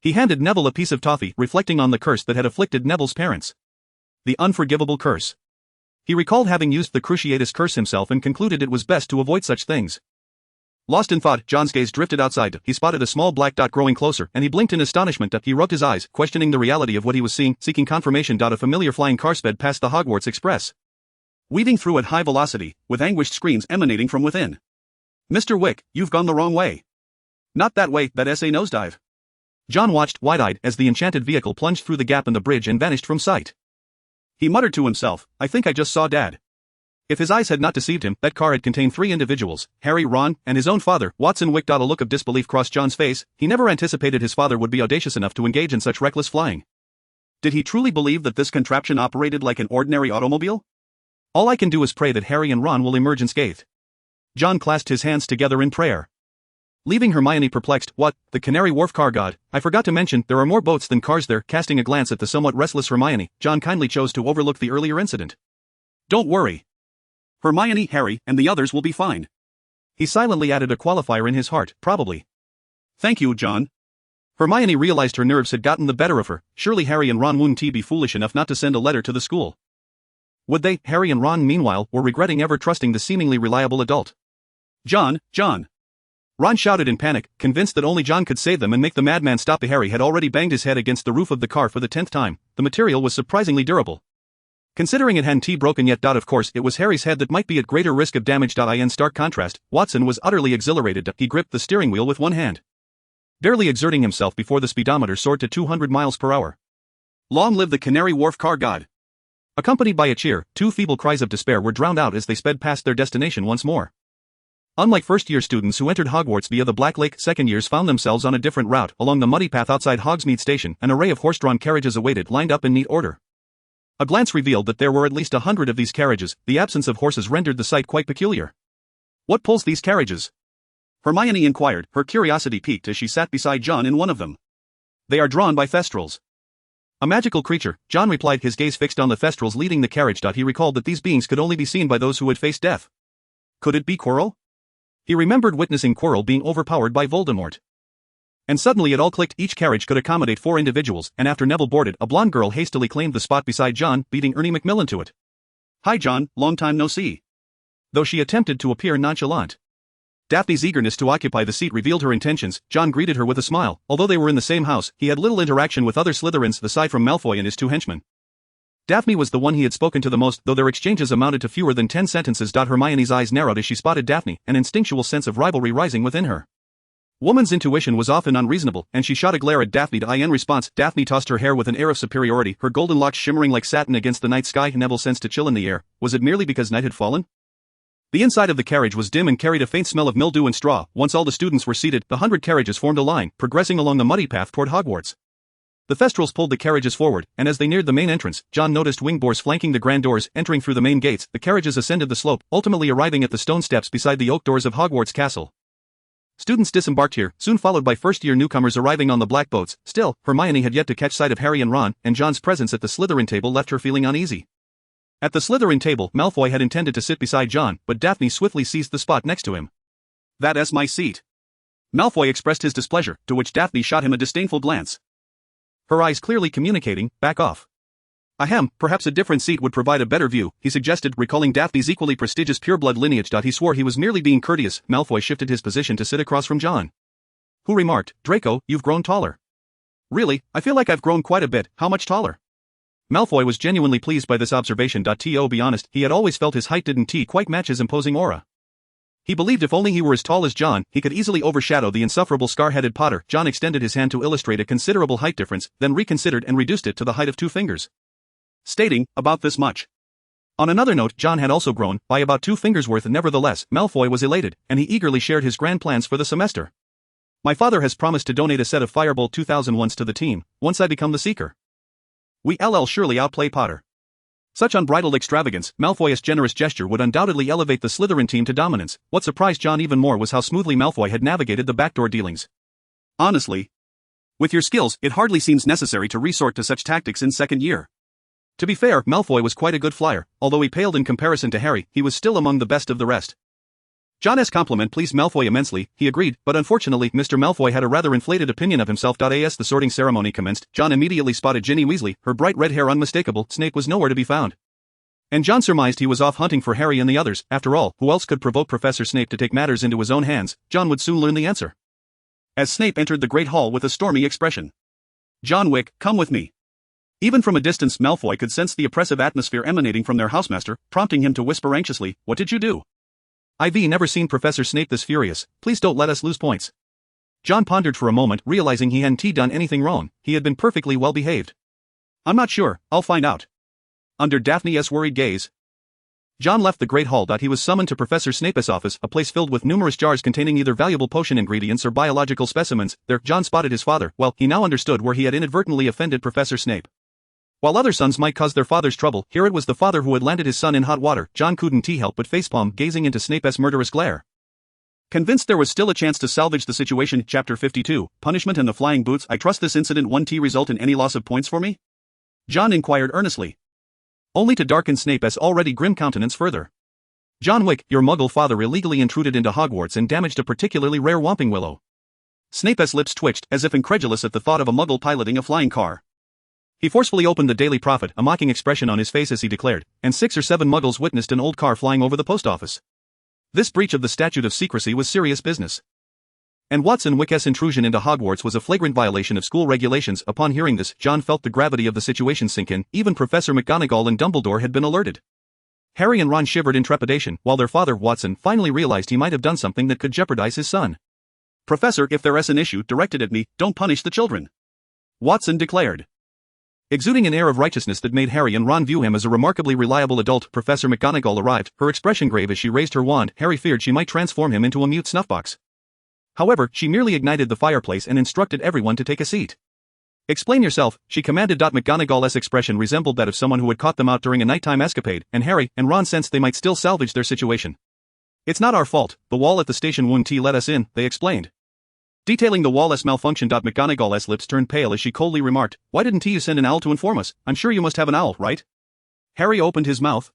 He handed Neville a piece of toffee, reflecting on the curse that had afflicted Neville's parents. The unforgivable curse. He recalled having used the Cruciatus curse himself and concluded it was best to avoid such things. Lost in thought, John's gaze drifted outside. He spotted a small black dot growing closer, and he blinked in astonishment. He rubbed his eyes, questioning the reality of what he was seeing, seeking confirmation. A familiar flying car sped past the Hogwarts Express, weaving through at high velocity, with anguished screams emanating from within. Mr. Wick, you've gone the wrong way. Not that way, that's a nosedive. John watched, wide-eyed, as the enchanted vehicle plunged through the gap in the bridge and vanished from sight. He muttered to himself, I think I just saw Dad. If his eyes had not deceived him, that car had contained three individuals, Harry, Ron, and his own father. Watson Wick. A look of disbelief crossed John's face. He never anticipated his father would be audacious enough to engage in such reckless flying. Did he truly believe that this contraption operated like an ordinary automobile? All I can do is pray that Harry and Ron will emerge unscathed. John clasped his hands together in prayer. Leaving Hermione perplexed. What, the Canary Wharf car god? I forgot to mention, there are more boats than cars there. Casting a glance at the somewhat restless Hermione, John kindly chose to overlook the earlier incident. Don't worry. Hermione, Harry, and the others will be fine. He silently added a qualifier in his heart, probably. Thank you, John. Hermione realized her nerves had gotten the better of her. Surely Harry and Ron wouldn't be foolish enough not to send a letter to the school. Would they? Harry and Ron, meanwhile, were regretting ever trusting the seemingly reliable adult. John! Ron shouted in panic, convinced that only John could save them and make the madman stop. Harry had already banged his head against the roof of the car for the 10th time. The material was surprisingly durable. Considering it hadn't broken yet. Of course, it was Harry's head that might be at greater risk of damage. In stark contrast, Watson was utterly exhilarated. He gripped the steering wheel with one hand, barely exerting himself before the speedometer soared to 200 miles per hour. Long live the Canary Wharf car god! Accompanied by a cheer, two feeble cries of despair were drowned out as they sped past their destination once more. Unlike first-year students who entered Hogwarts via the Black Lake, second-years found themselves on a different route. Along the muddy path outside Hogsmeade Station, an array of horse-drawn carriages awaited, lined up in neat order. A glance revealed that there were at least 100 of these carriages. The absence of horses rendered the sight quite peculiar. What pulls these carriages? Hermione inquired, her curiosity piqued as she sat beside John in one of them. They are drawn by thestrals. A magical creature, John replied, his gaze fixed on the thestrals leading the carriage. He recalled that these beings could only be seen by those who had faced death. Could it be Quirrell? He remembered witnessing Quirrell being overpowered by Voldemort. And suddenly it all clicked. Each carriage could accommodate 4 individuals, and after Neville boarded, a blonde girl hastily claimed the spot beside John, beating Ernie Macmillan to it. "Hi John, long time no see." Though she attempted to appear nonchalant. Daphne's eagerness to occupy the seat revealed her intentions. John greeted her with a smile. Although they were in the same house, he had little interaction with other Slytherins aside from Malfoy and his 2 henchmen. Daphne was the one he had spoken to the most, though their exchanges amounted to fewer than 10 sentences. Hermione's eyes narrowed as she spotted Daphne, an instinctual sense of rivalry rising within her. Woman's intuition was often unreasonable, and she shot a glare at Daphne. In response, Daphne tossed her hair with an air of superiority, her golden locks shimmering like satin against the night sky. Neville sensed a chill in the air. Was it merely because night had fallen? The inside of the carriage was dim and carried a faint smell of mildew and straw. Once all the students were seated, the 100 carriages formed a line, progressing along the muddy path toward Hogwarts. The Thestrals pulled the carriages forward, and as they neared the main entrance, John noticed wingboars flanking the grand doors. Entering through the main gates, the carriages ascended the slope, ultimately arriving at the stone steps beside the oak doors of Hogwarts Castle. Students disembarked here, soon followed by first-year newcomers arriving on the black boats. Still, Hermione had yet to catch sight of Harry and Ron, and John's presence at the Slytherin table left her feeling uneasy. At the Slytherin table, Malfoy had intended to sit beside John, but Daphne swiftly seized the spot next to him. "That's my seat." Malfoy expressed his displeasure, to which Daphne shot him a disdainful glance. Her eyes clearly communicating, "Back off." "Ahem, perhaps a different seat would provide a better view," he suggested, recalling Daphne's equally prestigious pureblood lineage. He swore he was merely being courteous. Malfoy shifted his position to sit across from John, who remarked, "Draco, you've grown taller." "Really, I feel like I've grown quite a bit. How much taller?" Malfoy was genuinely pleased by this observation. To be honest, he had always felt his height didn't quite match his imposing aura. He believed if only he were as tall as John, he could easily overshadow the insufferable scar-headed Potter. John extended his hand to illustrate a considerable height difference, then reconsidered and reduced it to the height of 2 fingers. Stating, "About this much." On another note, John had also grown, by about 2 fingers worth. Nevertheless, Malfoy was elated, and he eagerly shared his grand plans for the semester. "My father has promised to donate a set of Firebolt 2001s to the team, once I become the Seeker. We'll surely outplay Potter." Such unbridled extravagance, Malfoy's generous gesture would undoubtedly elevate the Slytherin team to dominance. What surprised John even more was how smoothly Malfoy had navigated the backdoor dealings. "Honestly, with your skills, it hardly seems necessary to resort to such tactics in second year." To be fair, Malfoy was quite a good flyer. Although he paled in comparison to Harry, he was still among the best of the rest. John's compliment pleased Malfoy immensely. He agreed, but unfortunately, Mr. Malfoy had a rather inflated opinion of himself. As the sorting ceremony commenced, John immediately spotted Ginny Weasley, her bright red hair unmistakable. Snape was nowhere to be found. And John surmised he was off hunting for Harry and the others. After all, who else could provoke Professor Snape to take matters into his own hands? John would soon learn the answer. As Snape entered the Great Hall with a stormy expression. "John Wick, come with me." Even from a distance, Malfoy could sense the oppressive atmosphere emanating from their housemaster, prompting him to whisper anxiously, "What did you do?" "I've never seen Professor Snape this furious. Please don't let us lose points." John pondered for a moment, realizing he hadn't done anything wrong. He had been perfectly well behaved. "I'm not sure, I'll find out." Under Daphne's worried gaze, John left the Great Hall. He was summoned to Professor Snape's office, a place filled with numerous jars containing either valuable potion ingredients or biological specimens. There, John spotted his father. Well, he now understood where he had inadvertently offended Professor Snape. While other sons might cause their fathers trouble, here it was the father who had landed his son in hot water. John couldn't help but facepalm, gazing into Snape's murderous glare. Convinced there was still a chance to salvage the situation. Chapter 52, Punishment and the Flying Boots. "I trust this incident won't result in any loss of points for me?" John inquired earnestly. Only to darken Snape's already grim countenance further. "John Wick, your muggle father illegally intruded into Hogwarts and damaged a particularly rare whomping willow." Snape's lips twitched, as if incredulous at the thought of a muggle piloting a flying car. He forcefully opened the Daily Prophet, a mocking expression on his face as he declared, "And 6 or 7 muggles witnessed an old car flying over the post office." This breach of the statute of secrecy was serious business. And Watson Wick's intrusion into Hogwarts was a flagrant violation of school regulations. Upon hearing this, John felt the gravity of the situation sink in. Even Professor McGonagall and Dumbledore had been alerted. Harry and Ron shivered in trepidation, while their father, Watson, finally realized he might have done something that could jeopardize his son. "Professor, if there's an issue directed at me, don't punish the children," Watson declared. Exuding an air of righteousness that made Harry and Ron view him as a remarkably reliable adult, Professor McGonagall arrived, her expression grave as she raised her wand. Harry feared she might transform him into a mute snuffbox. However, she merely ignited the fireplace and instructed everyone to take a seat. "Explain yourself," she commanded. McGonagall's expression resembled that of someone who had caught them out during a nighttime escapade, and Harry and Ron sensed they might still salvage their situation. "It's not our fault, the wall at the station wouldn't let us in," they explained. Detailing the wall's malfunction. McGonagall's lips turned pale as she coldly remarked, "Why didn't you send an owl to inform us? I'm sure you must have an owl, right?" Harry opened his mouth.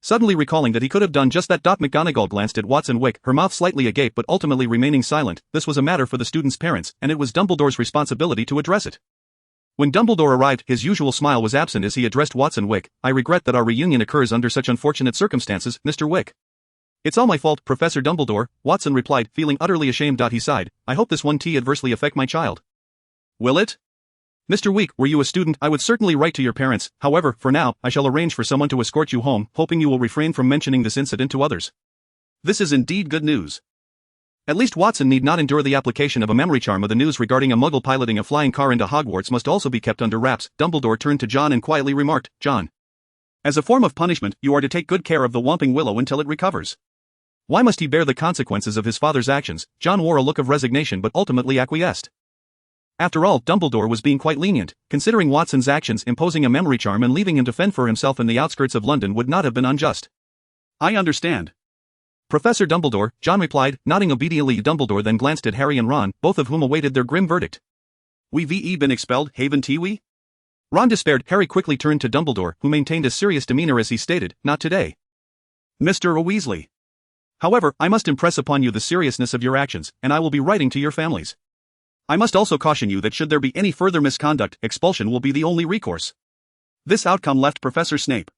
Suddenly recalling that he could have done just that. McGonagall glanced at Watson Wick, her mouth slightly agape but ultimately remaining silent. This was a matter for the students' parents, and it was Dumbledore's responsibility to address it. When Dumbledore arrived, his usual smile was absent as he addressed Watson Wick. I regret that our reunion occurs under such unfortunate circumstances, Mr. Wick. It's all my fault, Professor Dumbledore, Watson replied, feeling utterly ashamed. He sighed. I hope this won't adversely affect my child. Will it? Mr. Wick, were you a student, I would certainly write to your parents. However, for now, I shall arrange for someone to escort you home, hoping you will refrain from mentioning this incident to others. This is indeed good news. At least Watson need not endure the application of a memory charm. The news regarding a muggle piloting a flying car into Hogwarts must also be kept under wraps. Dumbledore turned to John and quietly remarked, John. As a form of punishment, you are to take good care of the Whomping Willow until it recovers. Why must he bear the consequences of his father's actions? John wore a look of resignation but ultimately acquiesced. After all, Dumbledore was being quite lenient, considering Watson's actions. Imposing a memory charm and leaving him to fend for himself in the outskirts of London would not have been unjust. I understand. Professor Dumbledore, John replied, nodding obediently. Dumbledore then glanced at Harry and Ron, both of whom awaited their grim verdict. We've been expelled, haven't we? Ron despaired. Harry quickly turned to Dumbledore, who maintained a serious demeanor as he stated, not today. Mr. Weasley. However, I must impress upon you the seriousness of your actions, and I will be writing to your families. I must also caution you that should there be any further misconduct, expulsion will be the only recourse. This outcome left Professor Snape,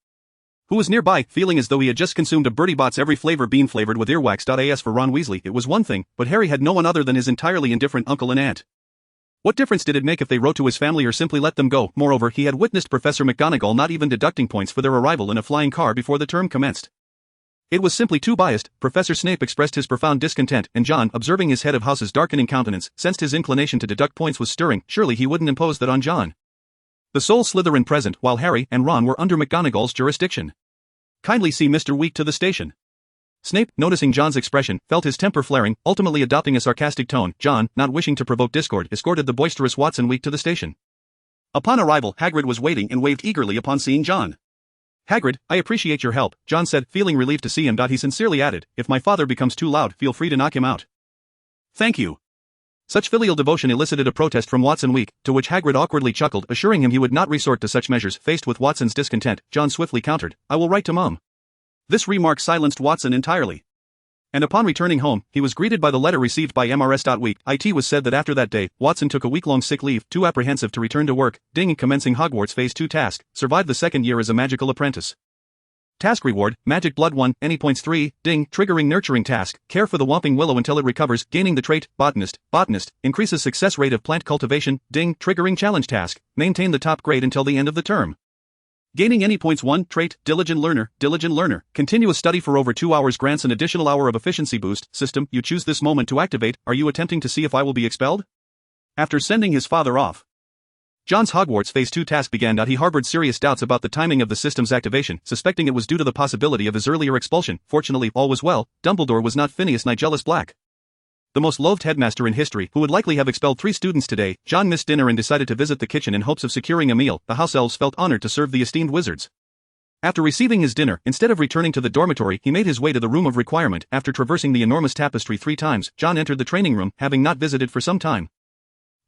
who was nearby, feeling as though he had just consumed a Bertie Bott's every flavor bean flavored with earwax. As for Ron Weasley, it was one thing, but Harry had no one other than his entirely indifferent uncle and aunt. What difference did it make if they wrote to his family or simply let them go? Moreover, he had witnessed Professor McGonagall not even deducting points for their arrival in a flying car before the term commenced. It was simply too biased. Professor Snape expressed his profound discontent, and John, observing his head of house's darkening countenance, sensed his inclination to deduct points was stirring. Surely he wouldn't impose that on John, the sole Slytherin present, while Harry and Ron were under McGonagall's jurisdiction. Kindly see Mr. Week to the station. Snape, noticing John's expression, felt his temper flaring, ultimately adopting a sarcastic tone. John, not wishing to provoke discord, escorted the boisterous Watson Week to the station. Upon arrival, Hagrid was waiting and waved eagerly upon seeing John. Hagrid, I appreciate your help, John said, feeling relieved to see him. He sincerely added, if my father becomes too loud, feel free to knock him out. Thank you. Such filial devotion elicited a protest from Watson Week, to which Hagrid awkwardly chuckled, assuring him he would not resort to such measures. Faced with Watson's discontent, John swiftly countered, I will write to Mum. This remark silenced Watson entirely. And upon returning home, he was greeted by the letter received by MRS. Week. It was said that after that day, Watson took a week-long sick leave, too apprehensive to return to work. Ding. Commencing Hogwarts Phase 2 task, survived the second year as a magical apprentice. Task reward, Magic Blood 1, any points 3, ding, triggering nurturing task, care for the Whomping Willow until it recovers, gaining the trait, Botanist, increases success rate of plant cultivation, ding, triggering challenge task, maintain the top grade until the end of the term. Gaining any points 1, trait, Diligent Learner, continuous study for over 2 hours grants an additional hour of efficiency boost, system, you choose this moment to activate, are you attempting to see if I will be expelled? After sending his father off, John's Hogwarts Phase 2 task began. He harbored serious doubts about the timing of the system's activation, suspecting it was due to the possibility of his earlier expulsion. Fortunately, all was well. Dumbledore was not Phineas Nigellus Black, the most loathed headmaster in history, who would likely have expelled 3 students today. John missed dinner and decided to visit the kitchen in hopes of securing a meal. The house elves felt honored to serve the esteemed wizards. After receiving his dinner, instead of returning to the dormitory, he made his way to the room of requirement. After traversing the enormous tapestry 3 times, John entered the training room, having not visited for some time.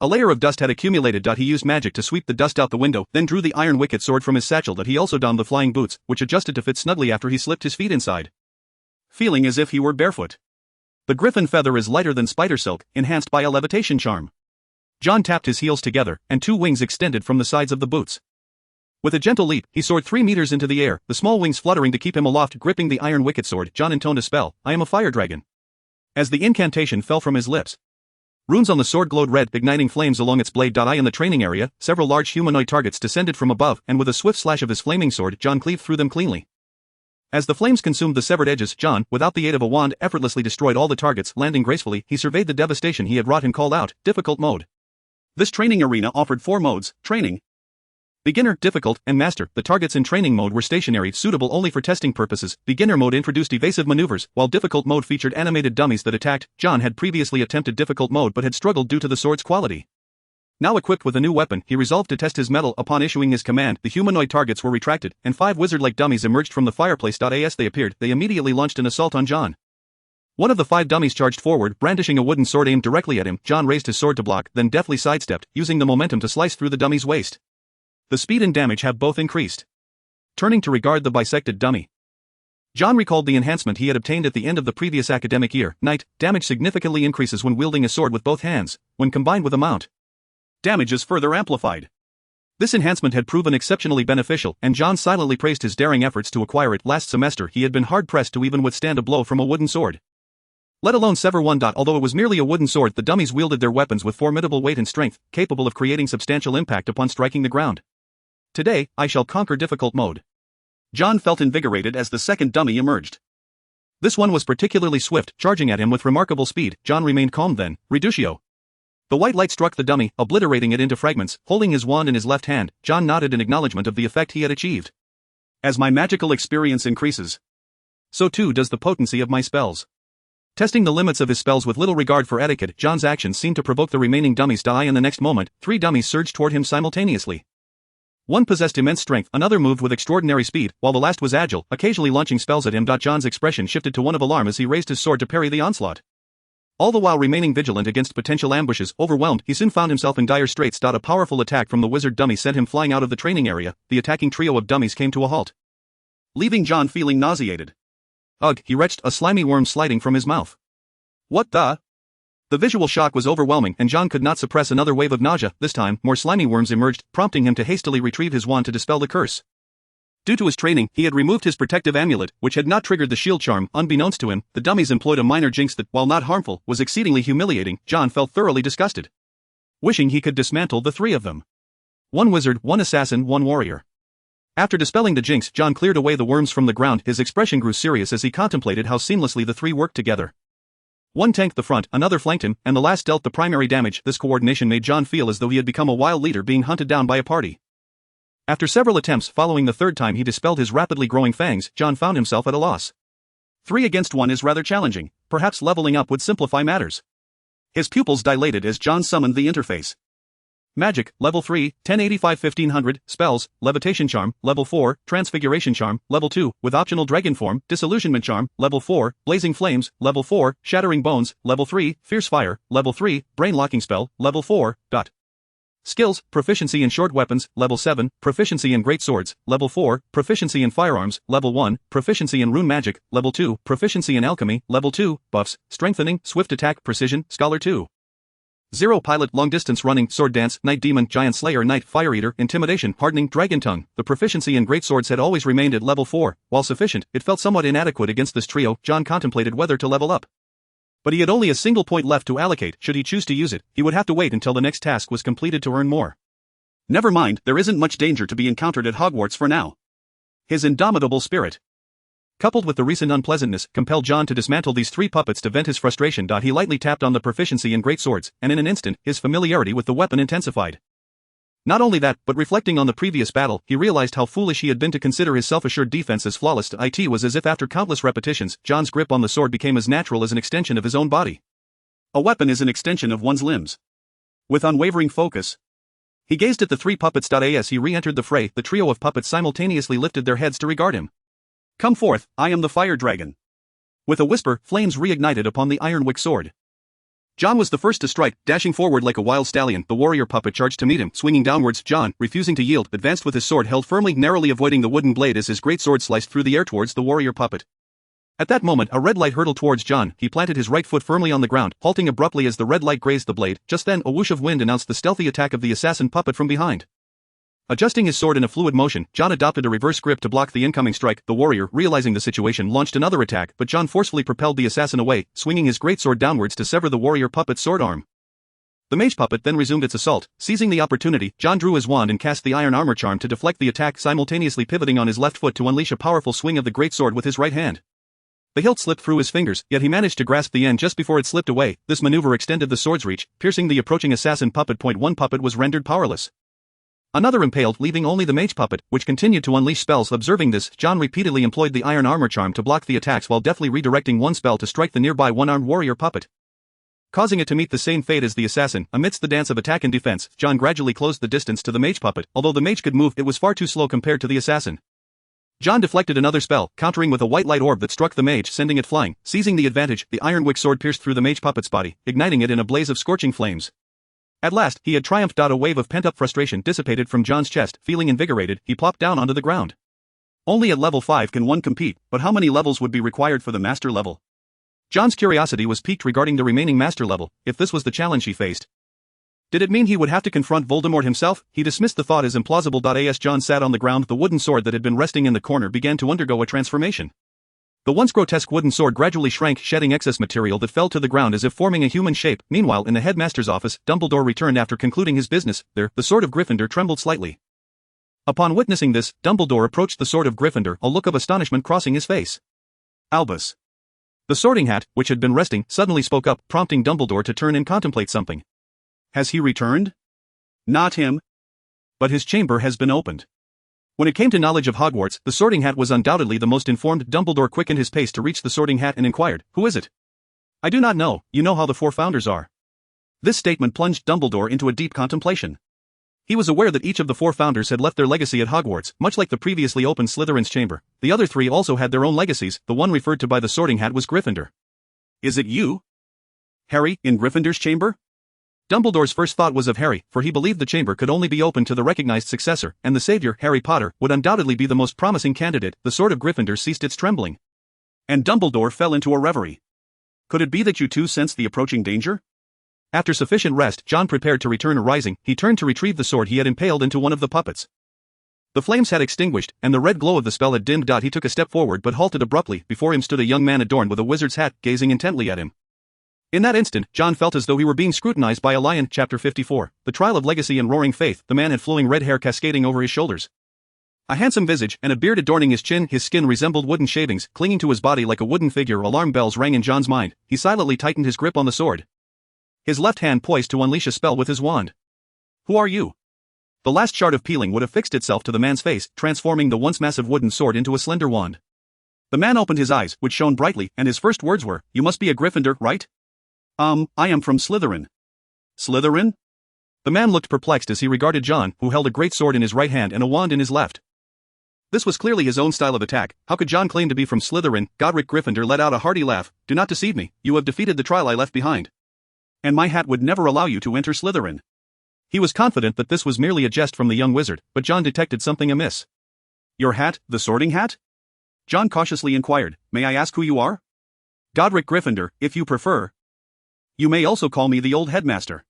A layer of dust had accumulated. He used magic to sweep the dust out the window, then drew the iron wicket sword from his satchel. He also donned the flying boots, which adjusted to fit snugly after he slipped his feet inside, feeling as if he were barefoot. The griffin feather is lighter than spider silk, enhanced by a levitation charm. John tapped his heels together, and 2 wings extended from the sides of the boots. With a gentle leap, he soared 3 meters into the air, the small wings fluttering to keep him aloft. Gripping the iron wicket sword, John intoned a spell, I am a fire dragon. As the incantation fell from his lips, runes on the sword glowed red, igniting flames along its blade. In the training area, several large humanoid targets descended from above, and with a swift slash of his flaming sword, John cleaved through them cleanly. As the flames consumed the severed edges, John, without the aid of a wand, effortlessly destroyed all the targets. Landing gracefully, he surveyed the devastation he had wrought and called out, difficult mode. This training arena offered 4 modes, training, beginner, difficult, and master. The targets in training mode were stationary, suitable only for testing purposes. Beginner mode introduced evasive maneuvers, while difficult mode featured animated dummies that attacked. John had previously attempted difficult mode but had struggled due to the sword's quality. Now equipped with a new weapon, he resolved to test his mettle. Upon issuing his command, the humanoid targets were retracted, and 5 wizard-like dummies emerged from the fireplace. As they appeared, they immediately launched an assault on John. One of the 5 dummies charged forward, brandishing a wooden sword aimed directly at him. John raised his sword to block, then deftly sidestepped, using the momentum to slice through the dummy's waist. The speed and damage have both increased. Turning to regard the bisected dummy, John recalled the enhancement he had obtained at the end of the previous academic year. Knight, damage significantly increases when wielding a sword with both hands, when combined with a mount. Damage is further amplified. This enhancement had proven exceptionally beneficial, and John silently praised his daring efforts to acquire it. Last semester he had been hard-pressed to even withstand a blow from a wooden sword, let alone sever one. Although it was merely a wooden sword, the dummies wielded their weapons with formidable weight and strength, capable of creating substantial impact upon striking the ground. Today, I shall conquer difficult mode. John felt invigorated as the second dummy emerged. This one was particularly swift, charging at him with remarkable speed. John remained calm then. Reducio. The white light struck the dummy, obliterating it into fragments. Holding his wand in his left hand, John nodded in acknowledgement of the effect he had achieved. As my magical experience increases, so too does the potency of my spells. Testing the limits of his spells with little regard for etiquette, John's actions seemed to provoke the remaining dummies to die, and the next moment, 3 dummies surged toward him simultaneously. One possessed immense strength, another moved with extraordinary speed, while the last was agile, occasionally launching spells at him. John's expression shifted to one of alarm as he raised his sword to parry the onslaught. All the while remaining vigilant against potential ambushes. Overwhelmed, he soon found himself in dire straits. A powerful attack from the wizard dummy sent him flying out of the training area. The attacking trio of dummies came to a halt, leaving John feeling nauseated. Ugh, he retched, a slimy worm sliding from his mouth. What the? The visual shock was overwhelming, and John could not suppress another wave of nausea. This time, more slimy worms emerged, prompting him to hastily retrieve his wand to dispel the curse. Due to his training, he had removed his protective amulet, which had not triggered the shield charm. Unbeknownst to him, the dummies employed a minor jinx that, while not harmful, was exceedingly humiliating. John felt thoroughly disgusted, wishing he could dismantle the 3 of them. 1 wizard, 1 assassin, 1 warrior. After dispelling the jinx, John cleared away the worms from the ground. His expression grew serious as he contemplated how seamlessly the 3 worked together. One tanked the front, another flanked him, and the last dealt the primary damage. This coordination made John feel as though he had become a wild leader being hunted down by a party. After several attempts, following the 3rd time he dispelled his rapidly growing fangs, John found himself at a loss. 3 against 1 is rather challenging. Perhaps leveling up would simplify matters. His pupils dilated as John summoned the interface. Magic, level 3, 1085-1500, spells, levitation charm, level 4, transfiguration charm, level 2, with optional dragon form, disillusionment charm, level 4, blazing flames, level 4, shattering bones, level 3, fierce fire, level 3, brain locking spell, level 4, Skills, proficiency in short weapons, level 7, proficiency in great swords, level 4, proficiency in firearms, level 1, proficiency in rune magic, level 2, proficiency in alchemy, level 2, buffs, strengthening, swift attack, precision, scholar 2. 0 pilot, long distance running, sword dance, night demon, giant slayer, night fire eater, intimidation, hardening, dragon tongue. The proficiency in great swords had always remained at level 4, while sufficient, it felt somewhat inadequate against this trio. John contemplated whether to level up, but he had only a single point left to allocate. Should he choose to use it, he would have to wait until the next task was completed to earn more. Never mind, there isn't much danger to be encountered at Hogwarts for now. His indomitable spirit, coupled with the recent unpleasantness, compelled John to dismantle these 3 puppets to vent his frustration. He lightly tapped on the proficiency in great swords, and in an instant, his familiarity with the weapon intensified. Not only that, but reflecting on the previous battle, he realized how foolish he had been to consider his self-assured defense as flawless. It was as if after countless repetitions, John's grip on the sword became as natural as an extension of his own body. A weapon is an extension of one's limbs. With unwavering focus, he gazed at the 3 puppets. As he re-entered the fray, the trio of puppets simultaneously lifted their heads to regard him. Come forth, I am the fire dragon. With a whisper, flames reignited upon the ironwick sword. John was the first to strike, dashing forward like a wild stallion. The warrior puppet charged to meet him, swinging downwards. John, refusing to yield, advanced with his sword held firmly, narrowly avoiding the wooden blade as his great sword sliced through the air towards the warrior puppet. At that moment, a red light hurtled towards John. He planted his right foot firmly on the ground, halting abruptly as the red light grazed the blade. Just then, a whoosh of wind announced the stealthy attack of the assassin puppet from behind. Adjusting his sword in a fluid motion, John adopted a reverse grip to block the incoming strike. The warrior, realizing the situation, launched another attack, but John forcefully propelled the assassin away, swinging his greatsword downwards to sever the warrior puppet's sword arm. The mage puppet then resumed its assault. Seizing the opportunity, John drew his wand and cast the iron armor charm to deflect the attack, simultaneously pivoting on his left foot to unleash a powerful swing of the greatsword with his right hand. The hilt slipped through his fingers, yet he managed to grasp the end just before it slipped away. This maneuver extended the sword's reach, piercing the approaching assassin puppet. One puppet was rendered powerless. Another impaled, leaving only the mage puppet, which continued to unleash spells. Observing this, John repeatedly employed the iron armor charm to block the attacks while deftly redirecting one spell to strike the nearby one-armed warrior puppet, causing it to meet the same fate as the assassin. Amidst the dance of attack and defense, John gradually closed the distance to the mage puppet. Although the mage could move, it was far too slow compared to the assassin. John deflected another spell, countering with a white light orb that struck the mage, sending it flying. Seizing the advantage, the ironwick sword pierced through the mage puppet's body, igniting it in a blaze of scorching flames. At last, he had triumphed. A wave of pent-up frustration dissipated from John's chest. Feeling invigorated, he plopped down onto the ground. Only at level 5 can one compete, but how many levels would be required for the master level? John's curiosity was piqued regarding the remaining master level, if this was the challenge he faced. Did it mean he would have to confront Voldemort himself? He dismissed the thought as implausible. As John sat on the ground, the wooden sword that had been resting in the corner began to undergo a transformation. The once grotesque wooden sword gradually shrank, shedding excess material that fell to the ground as if forming a human shape. Meanwhile, in the headmaster's office, Dumbledore returned after concluding his business. There, the sword of Gryffindor trembled slightly. Upon witnessing this, Dumbledore approached the sword of Gryffindor, a look of astonishment crossing his face. Albus. The Sorting Hat, which had been resting, suddenly spoke up, prompting Dumbledore to turn and contemplate something. Has he returned? Not him. But his chamber has been opened. When it came to knowledge of Hogwarts, the Sorting Hat was undoubtedly the most informed. Dumbledore quickened his pace to reach the Sorting Hat and inquired, "Who is it?" "I do not know. You know how the four founders are." This statement plunged Dumbledore into a deep contemplation. He was aware that each of the four founders had left their legacy at Hogwarts, much like the previously opened Slytherin's chamber. The other three also had their own legacies. The one referred to by the Sorting Hat was Gryffindor. "Is it you? Harry, in Gryffindor's chamber?" Dumbledore's first thought was of Harry, for he believed the chamber could only be opened to the recognized successor, and the savior, Harry Potter, would undoubtedly be the most promising candidate. The sword of Gryffindor ceased its trembling. And Dumbledore fell into a reverie. Could it be that you too sensed the approaching danger? After sufficient rest, John prepared to return. Arising, he turned to retrieve the sword he had impaled into one of the puppets. The flames had extinguished, and the red glow of the spell had dimmed. He took a step forward but halted abruptly. Before him stood a young man adorned with a wizard's hat, gazing intently at him. In that instant, John felt as though he were being scrutinized by a lion. Chapter 54, The Trial of Legacy and Roaring Faith. The man had flowing red hair cascading over his shoulders, a handsome visage, and a beard adorning his chin. His skin resembled wooden shavings, clinging to his body like a wooden figure. Alarm bells rang in John's mind. He silently tightened his grip on the sword, his left hand poised to unleash a spell with his wand. "Who are you?" The last shard of peeling would have fixed itself to the man's face, transforming the once massive wooden sword into a slender wand. The man opened his eyes, which shone brightly, and his first words were, "You must be a Gryffindor, right?" I am from Slytherin." "Slytherin?" The man looked perplexed as he regarded John, who held a great sword in his right hand and a wand in his left. This was clearly his own style of attack. How could John claim to be from Slytherin? Godric Gryffindor let out a hearty laugh. "Do not deceive me. You have defeated the trial I left behind. And my hat would never allow you to enter Slytherin." He was confident that this was merely a jest from the young wizard, but John detected something amiss. "Your hat, the Sorting Hat?" John cautiously inquired. "May I ask who you are?" "Godric Gryffindor, if you prefer. You may also call me the old headmaster."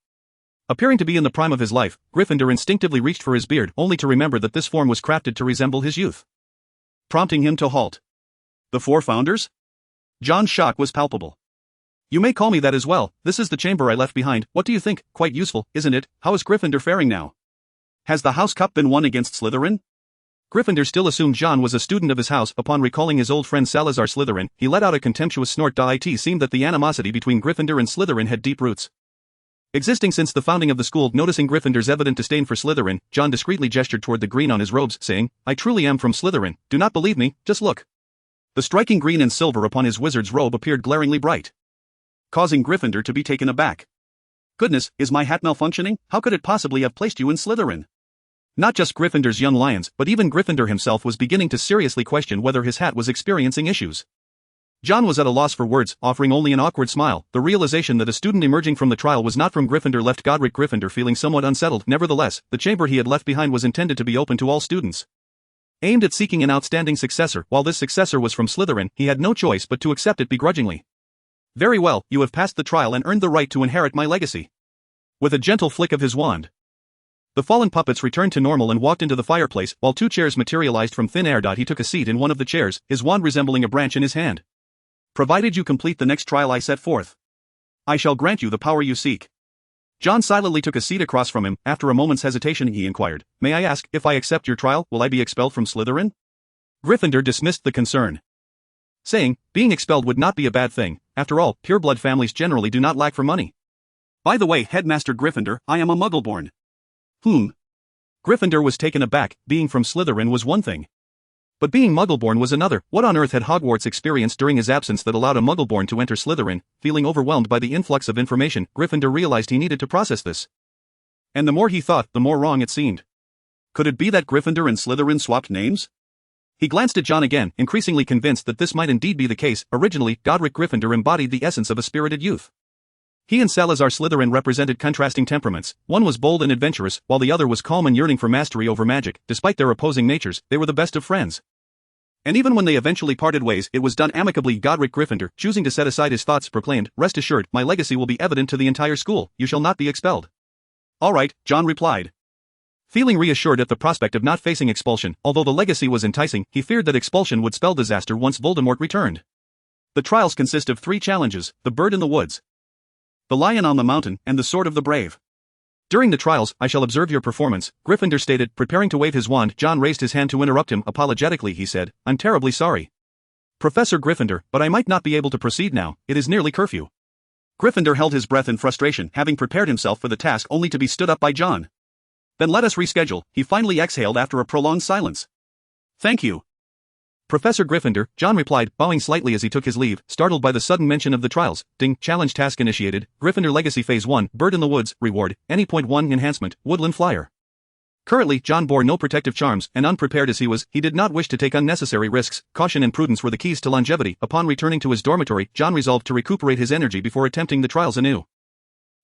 Appearing to be in the prime of his life, Gryffindor instinctively reached for his beard, only to remember that this form was crafted to resemble his youth, prompting him to halt. "The four founders?" John's shock was palpable. "You may call me that as well. This is the chamber I left behind. What do you think? Quite useful, isn't it? How is Gryffindor faring now? Has the House Cup been won against Slytherin?" Gryffindor still assumed John was a student of his house. Upon recalling his old friend Salazar Slytherin, he let out a contemptuous snort. It seemed that the animosity between Gryffindor and Slytherin had deep roots, existing since the founding of the school. Noticing Gryffindor's evident disdain for Slytherin, John discreetly gestured toward the green on his robes, saying, "I truly am from Slytherin. Do not believe me, just look." The striking green and silver upon his wizard's robe appeared glaringly bright, causing Gryffindor to be taken aback. "Goodness, is my hat malfunctioning? How could it possibly have placed you in Slytherin?" Not just Gryffindor's young lions, but even Gryffindor himself was beginning to seriously question whether his hat was experiencing issues. John was at a loss for words, offering only an awkward smile. The realization that a student emerging from the trial was not from Gryffindor left Godric Gryffindor feeling somewhat unsettled. Nevertheless, the chamber he had left behind was intended to be open to all students, aimed at seeking an outstanding successor. While this successor was from Slytherin, he had no choice but to accept it begrudgingly. "Very well, you have passed the trial and earned the right to inherit my legacy." With a gentle flick of his wand, the fallen puppets returned to normal and walked into the fireplace, while two chairs materialized from thin air. He took a seat in one of the chairs, his wand resembling a branch in his hand. "Provided you complete the next trial I set forth, I shall grant you the power you seek." John silently took a seat across from him. After a moment's hesitation, he inquired, "May I ask, if I accept your trial, will I be expelled from Slytherin?" Gryffindor dismissed the concern, saying, "Being expelled would not be a bad thing. After all, pureblood families generally do not lack for money. By the way, Headmaster Gryffindor, I am a Muggleborn." Gryffindor was taken aback. Being from Slytherin was one thing, but being Muggleborn was another. What on earth had Hogwarts experienced during his absence that allowed a Muggleborn to enter Slytherin? Feeling overwhelmed by the influx of information, Gryffindor realized he needed to process this. And the more he thought, the more wrong it seemed. Could it be that Gryffindor and Slytherin swapped names? He glanced at John again, increasingly convinced that this might indeed be the case. Originally, Godric Gryffindor embodied the essence of a spirited youth. He and Salazar Slytherin represented contrasting temperaments. One was bold and adventurous, while the other was calm and yearning for mastery over magic. Despite their opposing natures, they were the best of friends. And even when they eventually parted ways, it was done amicably. Godric Gryffindor, choosing to set aside his thoughts, proclaimed, "Rest assured, my legacy will be evident to the entire school. You shall not be expelled." "All right," John replied. Feeling reassured at the prospect of not facing expulsion, although the legacy was enticing, he feared that expulsion would spell disaster once Voldemort returned. The trials consist of 3 challenges: the bird in the woods, the lion on the mountain, and the sword of the brave. "During the trials, I shall observe your performance," Gryffindor stated, preparing to wave his wand. John raised his hand to interrupt him. Apologetically, he said, "I'm terribly sorry, Professor Gryffindor, but I might not be able to proceed now. It is nearly curfew." Gryffindor held his breath in frustration, having prepared himself for the task only to be stood up by John. "Then let us reschedule," he finally exhaled after a prolonged silence. "Thank you, Professor Gryffindor," John replied, bowing slightly as he took his leave, startled by the sudden mention of the trials. Ding, challenge task initiated, Gryffindor Legacy Phase 1, Bird in the Woods, reward, any .1 enhancement, Woodland Flyer. Currently, John bore no protective charms, and unprepared as he was, he did not wish to take unnecessary risks. Caution and prudence were the keys to longevity. Upon returning to his dormitory, John resolved to recuperate his energy before attempting the trials anew.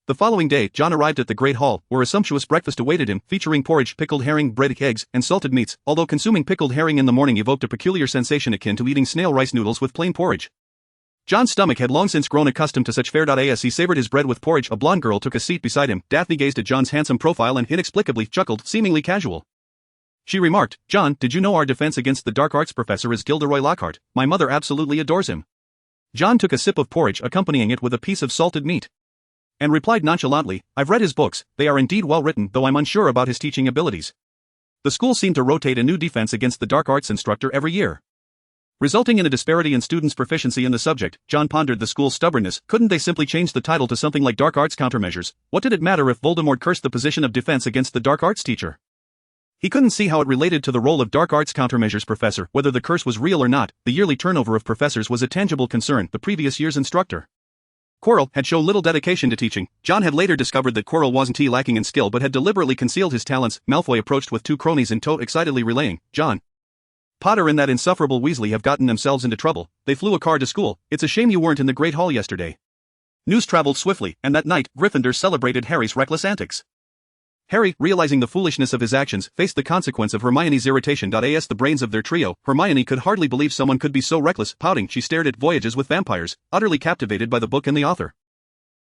The following day, John arrived at the Great Hall, where a sumptuous breakfast awaited him, featuring porridge, pickled herring, bread, eggs, and salted meats, although consuming pickled herring in the morning evoked a peculiar sensation akin to eating snail rice noodles with plain porridge. John's stomach had long since grown accustomed to such fare. As he savored his bread with porridge, a blonde girl took a seat beside him. Daphne gazed at John's handsome profile and inexplicably chuckled, seemingly casual. She remarked, "John, did you know our defense against the dark arts professor is Gilderoy Lockhart? My mother absolutely adores him." John took a sip of porridge, accompanying it with a piece of salted meat, and replied nonchalantly, "I've read his books, they are indeed well written, though I'm unsure about his teaching abilities. The school seemed to rotate a new defense against the dark arts instructor every year, resulting in a disparity in students' proficiency in the subject." John pondered the school's stubbornness. Couldn't they simply change the title to something like Dark Arts Countermeasures? What did it matter if Voldemort cursed the position of defense against the dark arts teacher? He couldn't see how it related to the role of Dark Arts Countermeasures professor. Whether the curse was real or not, the yearly turnover of professors was a tangible concern. The previous year's instructor, Quirrell, had shown little dedication to teaching. John had later discovered that Quirrell wasn't lacking in skill but had deliberately concealed his talents. Malfoy approached with 2 cronies in tow, excitedly relaying, "John, Potter and that insufferable Weasley have gotten themselves into trouble. They flew a car to school. It's a shame you weren't in the Great Hall yesterday." News traveled swiftly, and that night, Gryffindor celebrated Harry's reckless antics. Harry, realizing the foolishness of his actions, faced the consequence of Hermione's irritation. As the brains of their trio, Hermione could hardly believe someone could be so reckless. Pouting, she stared at Voyages with Vampires, utterly captivated by the book and the author.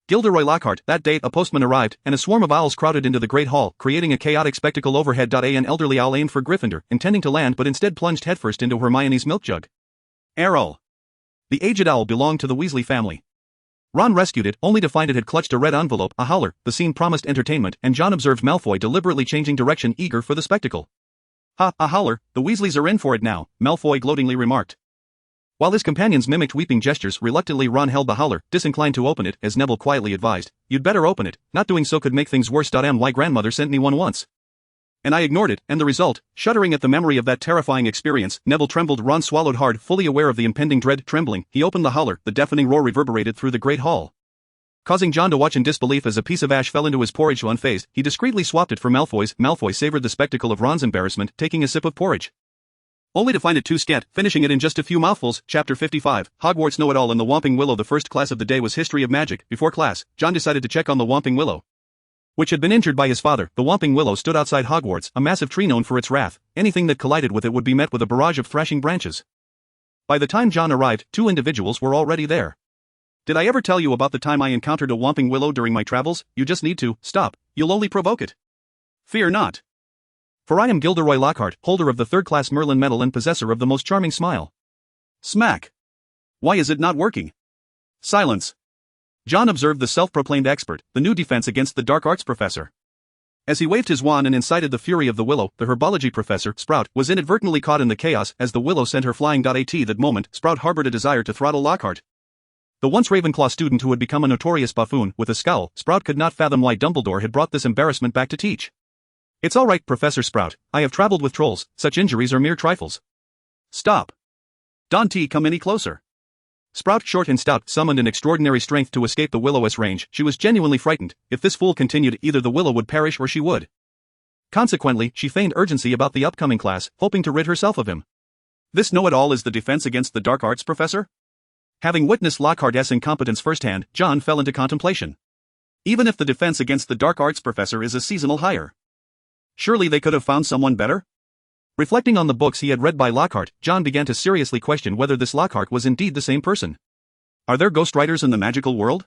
Gilderoy Lockhart. That day, a postman arrived, and a swarm of owls crowded into the Great Hall, creating a chaotic spectacle overhead. An elderly owl aimed for Gryffindor, intending to land but instead plunged headfirst into Hermione's milk jug. Errol. The aged owl belonged to the Weasley family. Ron rescued it, only to find it had clutched a red envelope. A howler. The scene promised entertainment, and John observed Malfoy deliberately changing direction, eager for the spectacle. "Ha, a howler, the Weasleys are in for it now," Malfoy gloatingly remarked. While his companions mimicked weeping gestures, reluctantly Ron held the howler, disinclined to open it, as Neville quietly advised, "You'd better open it, not doing so could make things worse. My grandmother sent me one once, and I ignored it, and the result," shuddering at the memory of that terrifying experience, Neville trembled. Ron swallowed hard, fully aware of the impending dread. Trembling, he opened the howler. The deafening roar reverberated through the Great Hall, causing John to watch in disbelief as a piece of ash fell into his porridge. Unfazed, he discreetly swapped it for Malfoy's. Malfoy savored the spectacle of Ron's embarrassment, taking a sip of porridge, only to find it too scant, finishing it in just a few mouthfuls. Chapter 55, Hogwarts Know-It-All in the Whomping Willow. The first class of the day was History of Magic. Before class, John decided to check on the Whomping Willow, which had been injured by his father. The Whomping Willow stood outside Hogwarts, a massive tree known for its wrath. Anything that collided with it would be met with a barrage of thrashing branches. By the time John arrived, 2 individuals were already there. "Did I ever tell you about the time I encountered a Whomping Willow during my travels? You just need to stop. You'll only provoke it. Fear not. For I am Gilderoy Lockhart, holder of the 3rd-class Merlin Medal and possessor of the most charming smile." Smack. "Why is it not working?" Silence. John observed the self-proclaimed expert, the new defense against the dark arts professor. As he waved his wand and incited the fury of the willow, the herbology professor, Sprout, was inadvertently caught in the chaos as the willow sent her flying. At that moment, Sprout harbored a desire to throttle Lockhart. The once Ravenclaw student who had become a notorious buffoon. With a scowl, Sprout could not fathom why Dumbledore had brought this embarrassment back to teach. "It's all right, Professor Sprout. I have traveled with trolls. Such injuries are mere trifles." "Stop. Don't come any closer." Sprout, short and stout, summoned an extraordinary strength to escape the Willow's range. She was genuinely frightened. If this fool continued, either the Willow would perish or she would. Consequently, she feigned urgency about the upcoming class, hoping to rid herself of him. This know-it-all is the defense against the dark arts professor? Having witnessed Lockhart's incompetence firsthand, John fell into contemplation. Even if the defense against the dark arts professor is a seasonal hire, surely they could have found someone better? Reflecting on the books he had read by Lockhart, John began to seriously question whether this Lockhart was indeed the same person. Are there ghostwriters in the magical world?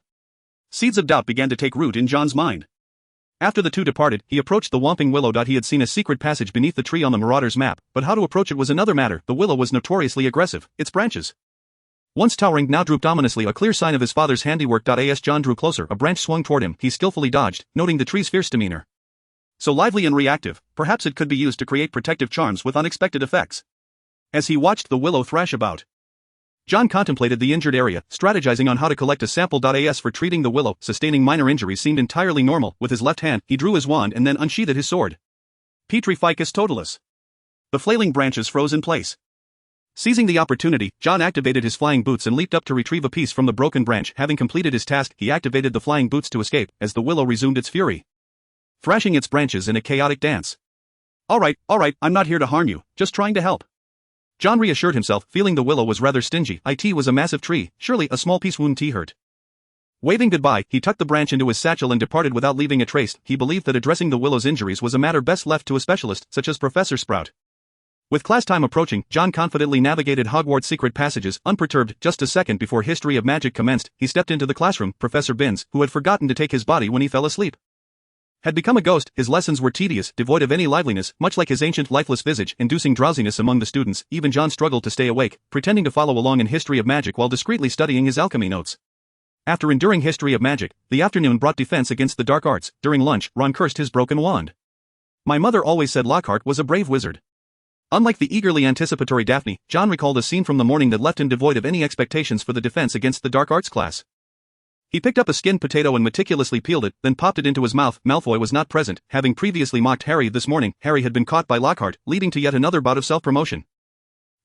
Seeds of doubt began to take root in John's mind. After the two departed, he approached the Whomping Willow. He had seen a secret passage beneath the tree on the Marauder's map, but how to approach it was another matter. The willow was notoriously aggressive, its branches once towering now drooped ominously, a clear sign of his father's handiwork. As John drew closer, a branch swung toward him. He skillfully dodged, noting the tree's fierce demeanor. So lively and reactive, perhaps it could be used to create protective charms with unexpected effects. As he watched the willow thrash about, John contemplated the injured area, strategizing on how to collect a sample. As for treating the willow, sustaining minor injuries seemed entirely normal. With his left hand, he drew his wand and then unsheathed his sword. Petrificus totalis. The flailing branches froze in place. Seizing the opportunity, John activated his flying boots and leaped up to retrieve a piece from the broken branch. Having completed his task, he activated the flying boots to escape, as the willow resumed its fury, thrashing its branches in a chaotic dance. All right, I'm not here to harm you, just trying to help. John reassured himself, feeling the willow was rather stingy. It was a massive tree, surely a small piece wouldn't hurt. Waving goodbye, he tucked the branch into his satchel and departed without leaving a trace. He believed that addressing the willow's injuries was a matter best left to a specialist, such as Professor Sprout. With class time approaching, John confidently navigated Hogwarts' secret passages, unperturbed. Just a second before History of Magic commenced, he stepped into the classroom. Professor Binns, who had forgotten to take his body when he fell asleep, had become a ghost. His lessons were tedious, devoid of any liveliness, much like his ancient lifeless visage, inducing drowsiness among the students. Even John struggled to stay awake, pretending to follow along in History of Magic while discreetly studying his alchemy notes. After enduring History of Magic, the afternoon brought defense against the dark arts. During lunch, Ron cursed his broken wand. My mother always said Lockhart was a brave wizard. Unlike the eagerly anticipatory Daphne, John recalled a scene from the morning that left him devoid of any expectations for the defense against the dark arts class. He picked up a skinned potato and meticulously peeled it, then popped it into his mouth. Malfoy was not present, having previously mocked Harry this morning. Harry had been caught by Lockhart, leading to yet another bout of self-promotion,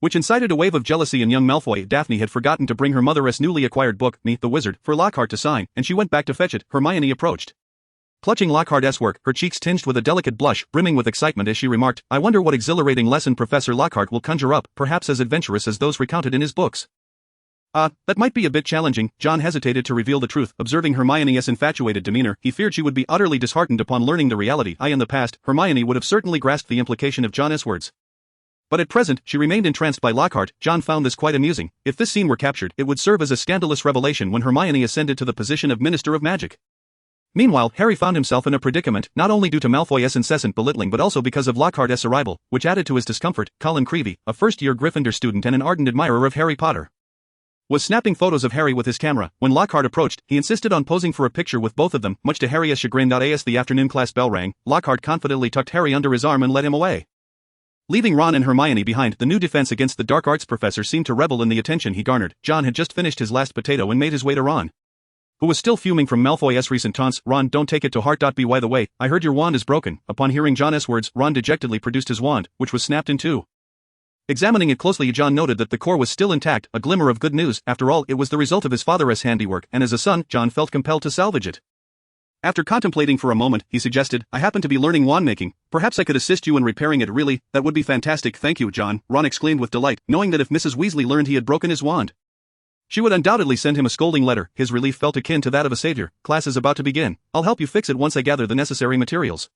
which incited a wave of jealousy in young Malfoy. Daphne had forgotten to bring her mother's newly acquired book, Meet the Wizard, for Lockhart to sign, and she went back to fetch it. Hermione approached, clutching Lockhart's work, her cheeks tinged with a delicate blush, brimming with excitement as she remarked, I wonder what exhilarating lesson Professor Lockhart will conjure up, perhaps as adventurous as those recounted in his books. That might be a bit challenging. John hesitated to reveal the truth, observing Hermione's infatuated demeanor. He feared she would be utterly disheartened upon learning the reality. In the past, Hermione would have certainly grasped the implication of John's words, but at present, she remained entranced by Lockhart. John found this quite amusing. If this scene were captured, it would serve as a scandalous revelation when Hermione ascended to the position of Minister of Magic. Meanwhile, Harry found himself in a predicament, not only due to Malfoy's incessant belittling but also because of Lockhart's arrival, which added to his discomfort. Colin Creevey, a first-year Gryffindor student and an ardent admirer of Harry Potter, was snapping photos of Harry with his camera. When Lockhart approached, he insisted on posing for a picture with both of them, much to Harry's chagrin. As the afternoon class bell rang, Lockhart confidently tucked Harry under his arm and led him away, leaving Ron and Hermione behind. The new defense against the dark arts professor seemed to revel in the attention he garnered. John had just finished his last potato and made his way to Ron, who was still fuming from Malfoy's recent taunts. Ron, don't take it to heart. By the way, I heard your wand is broken. Upon hearing John's words, Ron dejectedly produced his wand, which was snapped in two. Examining it closely, John noted that the core was still intact, a glimmer of good news. After all, it was the result of his father's handiwork, and as a son, John felt compelled to salvage it. After contemplating for a moment, he suggested, I happen to be learning wand making. Perhaps I could assist you in repairing it. Really? That would be fantastic. Thank you, John, Ron exclaimed with delight, knowing that if Mrs. Weasley learned he had broken his wand, she would undoubtedly send him a scolding letter. His relief felt akin to that of a savior. Class is about to begin. I'll help you fix it once I gather the necessary materials.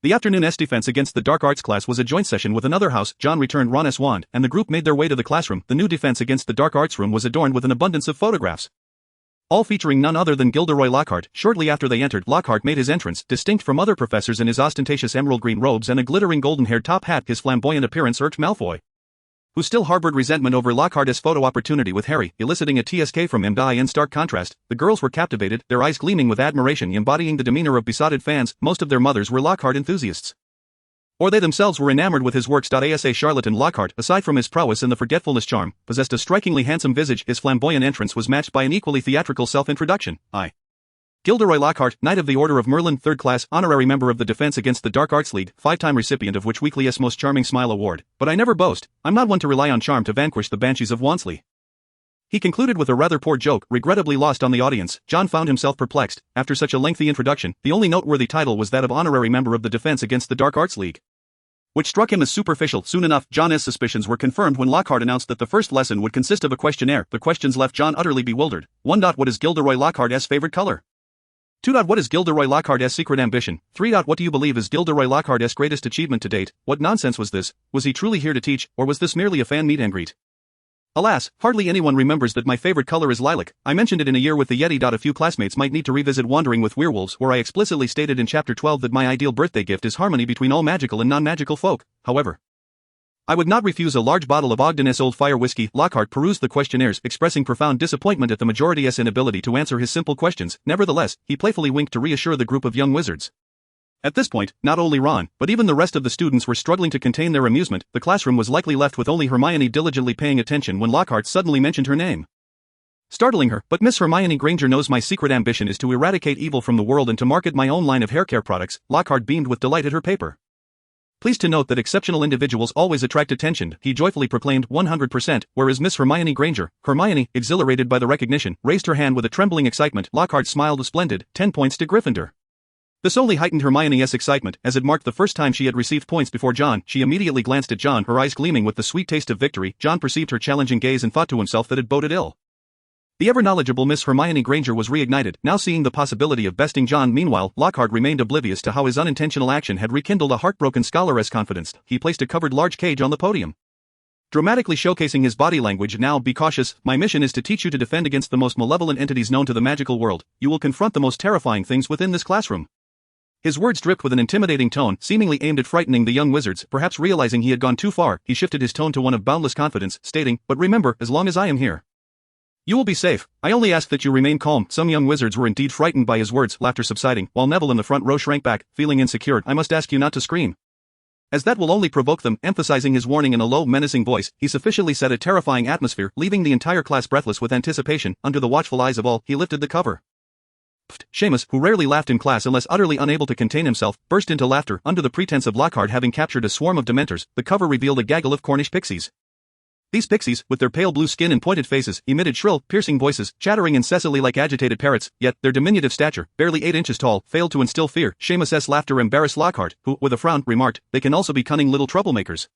The afternoon's defense against the dark arts class was a joint session with another house. John returned Ron's wand, and the group made their way to the classroom. The new defense against the dark arts room was adorned with an abundance of photographs, all featuring none other than Gilderoy Lockhart. Shortly after they entered, Lockhart made his entrance, distinct from other professors in his ostentatious emerald green robes and a glittering golden-haired top hat. His flamboyant appearance irked Malfoy, who still harbored resentment over Lockhart's photo opportunity with Harry, eliciting a TSK from him. In stark contrast, the girls were captivated, their eyes gleaming with admiration, embodying the demeanor of besotted fans. Most of their mothers were Lockhart enthusiasts, or they themselves were enamored with his works. A charlatan Lockhart, aside from his prowess in the forgetfulness charm, possessed a strikingly handsome visage. His flamboyant entrance was matched by an equally theatrical self-introduction. Gilderoy Lockhart, Knight of the Order of Merlin, 3rd class, honorary member of the Defense Against the Dark Arts League, 5-time recipient of Witch Weekly's Most Charming Smile Award. But I never boast, I'm not one to rely on charm to vanquish the banshees of Wansley. He concluded with a rather poor joke, regrettably lost on the audience. John found himself perplexed. After such a lengthy introduction, the only noteworthy title was that of honorary member of the Defense Against the Dark Arts League, which struck him as superficial. Soon enough, John's suspicions were confirmed when Lockhart announced that the first lesson would consist of a questionnaire. The questions left John utterly bewildered. 1. What is Gilderoy Lockhart's favorite color? 2. What is Gilderoy Lockhart's secret ambition? 3. What do you believe is Gilderoy Lockhart's greatest achievement to date? What nonsense was this? Was he truly here to teach, or was this merely a fan meet and greet? Alas, hardly anyone remembers that my favorite color is lilac. I mentioned it in A Year with the Yeti. A few classmates might need to revisit Wandering with Werewolves, where I explicitly stated in Chapter 12 that my ideal birthday gift is harmony between all magical and non-magical folk. However, I would not refuse a large bottle of Ogden's Old Fire whiskey. Lockhart perused the questionnaires, expressing profound disappointment at the majority's inability to answer his simple questions. Nevertheless, he playfully winked to reassure the group of young wizards. At this point, not only Ron, but even the rest of the students were struggling to contain their amusement. The classroom was likely left with only Hermione diligently paying attention when Lockhart suddenly mentioned her name, startling her. But Miss Hermione Granger knows my secret ambition is to eradicate evil from the world and to market my own line of haircare products. Lockhart beamed with delight at her paper. Pleased to note that exceptional individuals always attract attention, he joyfully proclaimed. 100%, whereas Miss Hermione Granger, Hermione, exhilarated by the recognition, raised her hand with a trembling excitement. Lockhart smiled. Splendid, 10 points to Gryffindor. This only heightened Hermione's excitement, as it marked the first time she had received points before John. She immediately glanced at John, her eyes gleaming with the sweet taste of victory. John perceived her challenging gaze and thought to himself that it boded ill. The ever-knowledgeable Miss Hermione Granger was reignited, now seeing the possibility of besting John. Meanwhile, Lockhart remained oblivious to how his unintentional action had rekindled a heartbroken scholar's confidence. He placed a covered large cage on the podium, dramatically showcasing his body language. Now, be cautious. My mission is to teach you to defend against the most malevolent entities known to the magical world. You will confront the most terrifying things within this classroom. His words dripped with an intimidating tone, seemingly aimed at frightening the young wizards. Perhaps realizing he had gone too far, he shifted his tone to one of boundless confidence, stating, "But remember, as long as I am here, you will be safe. I only ask that you remain calm." Some young wizards were indeed frightened by his words, laughter subsiding, while Neville in the front row shrank back, feeling insecure. "I must ask you not to scream, as that will only provoke them." Emphasizing his warning in a low, menacing voice, he sufficiently set a terrifying atmosphere, leaving the entire class breathless with anticipation. Under the watchful eyes of all, he lifted the cover. Seamus, who rarely laughed in class unless utterly unable to contain himself, burst into laughter. Under the pretense of Lockhart having captured a swarm of Dementors, the cover revealed a gaggle of Cornish pixies. These pixies, with their pale blue skin and pointed faces, emitted shrill, piercing voices, chattering incessantly like agitated parrots, yet their diminutive stature, barely 8 inches tall, failed to instill fear. Seamus's laughter embarrassed Lockhart, who, with a frown, remarked, "They can also be cunning little troublemakers."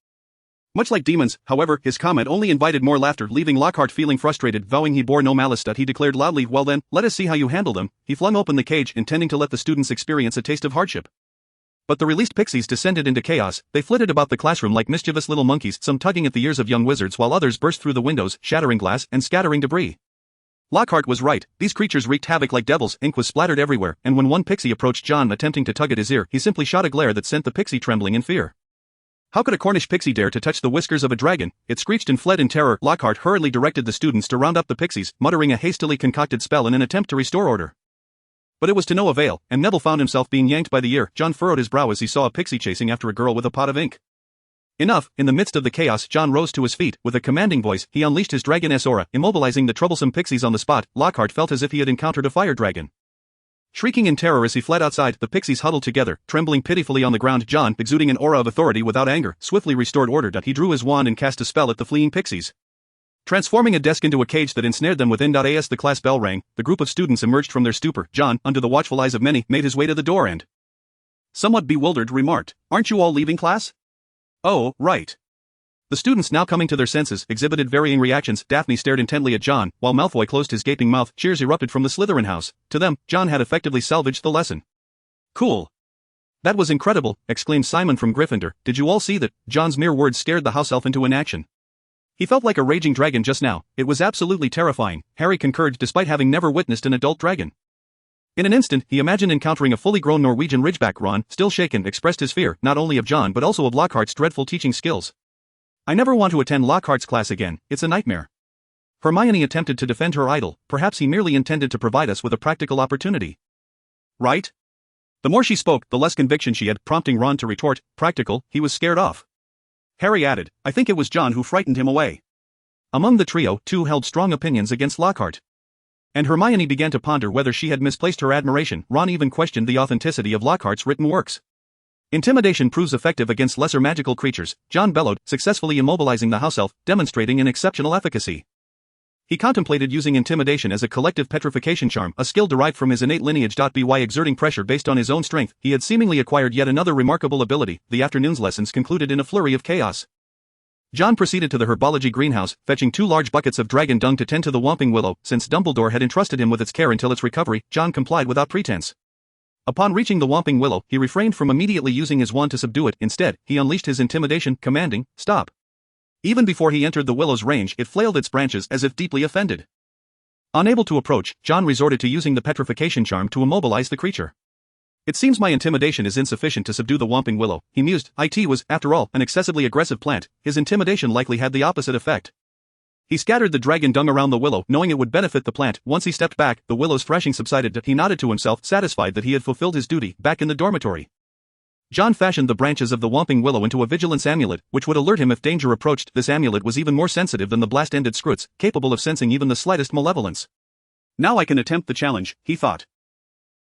Much like demons, however, his comment only invited more laughter, leaving Lockhart feeling frustrated. Vowing he bore no malice, he declared loudly, "Well then, let us see how you handle them." He flung open the cage, intending to let the students experience a taste of hardship. But the released pixies descended into chaos. They flitted about the classroom like mischievous little monkeys, some tugging at the ears of young wizards while others burst through the windows, shattering glass and scattering debris. Lockhart was right. These creatures wreaked havoc like devils. Ink was splattered everywhere, and when one pixie approached John attempting to tug at his ear, he simply shot a glare that sent the pixie trembling in fear. How could a Cornish pixie dare to touch the whiskers of a dragon? It screeched and fled in terror. Lockhart hurriedly directed the students to round up the pixies, muttering a hastily concocted spell in an attempt to restore order. But it was to no avail, and Neville found himself being yanked by the ear. John furrowed his brow as he saw a pixie chasing after a girl with a pot of ink. Enough. In the midst of the chaos, John rose to his feet. With a commanding voice, he unleashed his dragoness aura, immobilizing the troublesome pixies on the spot. Lockhart felt as if he had encountered a fire dragon. Shrieking in terror as he fled outside, the pixies huddled together, trembling pitifully on the ground. John, exuding an aura of authority without anger, swiftly restored order. He drew his wand and cast a spell at the fleeing pixies, transforming a desk into a cage that ensnared them within. As the class bell rang, the group of students emerged from their stupor. John, under the watchful eyes of many, made his way to the door and, somewhat bewildered, remarked, "Aren't you all leaving class?" "Oh, right." The students, now coming to their senses, exhibited varying reactions. Daphne stared intently at John, while Malfoy closed his gaping mouth. Cheers erupted from the Slytherin house. To them, John had effectively salvaged the lesson. "Cool. That was incredible," exclaimed Simon from Gryffindor. "Did you all see that?" John's mere words scared the house elf into inaction. He felt like a raging dragon just now. It was absolutely terrifying. Harry concurred, despite having never witnessed an adult dragon. In an instant, he imagined encountering a fully grown Norwegian Ridgeback. Ron, still shaken, expressed his fear, not only of John but also of Lockhart's dreadful teaching skills. "I never want to attend Lockhart's class again. It's a nightmare." Hermione attempted to defend her idol. Perhaps he merely intended to provide us with a practical opportunity. Right? The more she spoke, the less conviction she had, prompting Ron to retort, "Practical?" He was scared off. Harry added, "I think it was John who frightened him away." Among the trio, two held strong opinions against Lockhart, and Hermione began to ponder whether she had misplaced her admiration. Ron even questioned the authenticity of Lockhart's written works. Intimidation proves effective against lesser magical creatures, John bellowed, successfully immobilizing the house elf, demonstrating an exceptional efficacy. He contemplated using intimidation as a collective petrification charm, a skill derived from his innate lineage. By exerting pressure based on his own strength, he had seemingly acquired yet another remarkable ability. The afternoon's lessons concluded in a flurry of chaos. John proceeded to the herbology greenhouse, fetching 2 large buckets of dragon dung to tend to the whomping willow. Since Dumbledore had entrusted him with its care until its recovery, John complied without pretense. Upon reaching the whomping willow, he refrained from immediately using his wand to subdue it. Instead, he unleashed his intimidation, commanding, "Stop." Even before he entered the willow's range, it flailed its branches as if deeply offended. Unable to approach, John resorted to using the petrification charm to immobilize the creature. "It seems my intimidation is insufficient to subdue the whomping willow," he mused. It was, after all, an excessively aggressive plant. His intimidation likely had the opposite effect. He scattered the dragon dung around the willow, knowing it would benefit the plant. Once he stepped back, the willow's thrashing subsided. He nodded to himself, satisfied that he had fulfilled his duty. Back in the dormitory, John fashioned the branches of the whomping willow into a vigilance amulet, which would alert him if danger approached. This amulet was even more sensitive than the blast-ended scrutes, capable of sensing even the slightest malevolence. "Now I can attempt the challenge," he thought.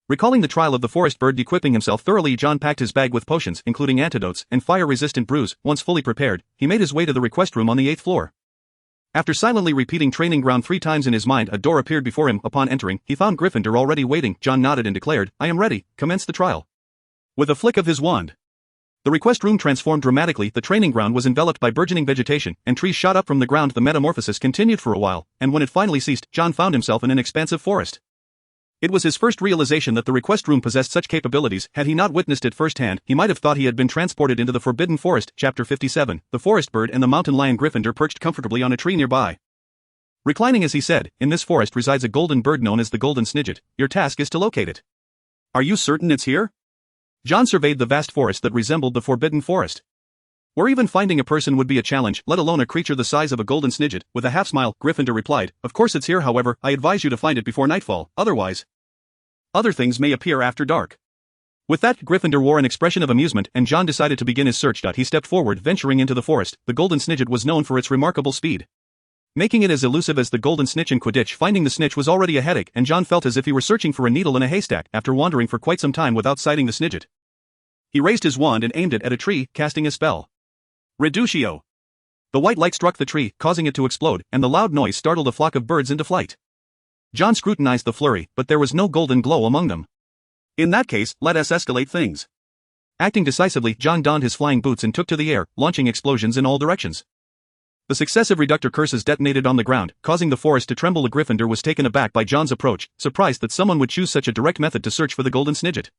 Recalling the trial of the forest bird, equipping himself thoroughly, John packed his bag with potions, including antidotes and fire-resistant brews. Once fully prepared, he made his way to the request room on the 8th floor. After silently repeating training ground 3 times in his mind, a door appeared before him. Upon entering, he found Gryffindor already waiting. John nodded and declared, "I am ready. Commence the trial." With a flick of his wand, the request room transformed dramatically. The training ground was enveloped by burgeoning vegetation, and trees shot up from the ground. The metamorphosis continued for a while, and when it finally ceased, John found himself in an expansive forest. It was his first realization that the request room possessed such capabilities. Had he not witnessed it firsthand, he might have thought he had been transported into the Forbidden Forest. Chapter 57. The forest bird and the mountain lion. Gryffindor perched comfortably on a tree nearby. Reclining as he said, "In this forest resides a golden bird known as the golden snidget. Your task is to locate it." "Are you certain it's here?" John surveyed the vast forest that resembled the Forbidden Forest. "Where even finding a person would be a challenge, let alone a creature the size of a golden snidget." With a half smile, Gryffindor replied, "Of course it's here. However, I advise you to find it before nightfall, otherwise other things may appear after dark." With that, Gryffindor wore an expression of amusement, and John decided to begin his search. He stepped forward, venturing into the forest. The golden snidget was known for its remarkable speed, making it as elusive as the golden snitch in Quidditch. Finding the snitch was already a headache, and John felt as if he were searching for a needle in a haystack. After wandering for quite some time without sighting the snidget, he raised his wand and aimed it at a tree, casting a spell. Reducio! The white light struck the tree, causing it to explode, and the loud noise startled a flock of birds into flight. John scrutinized the flurry, but there was no golden glow among them. "In that case, let us escalate things." Acting decisively, John donned his flying boots and took to the air, launching explosions in all directions. The successive reductor curses detonated on the ground, causing the forest to tremble. The Gryffindor was taken aback by John's approach, surprised that someone would choose such a direct method to search for the golden snidget.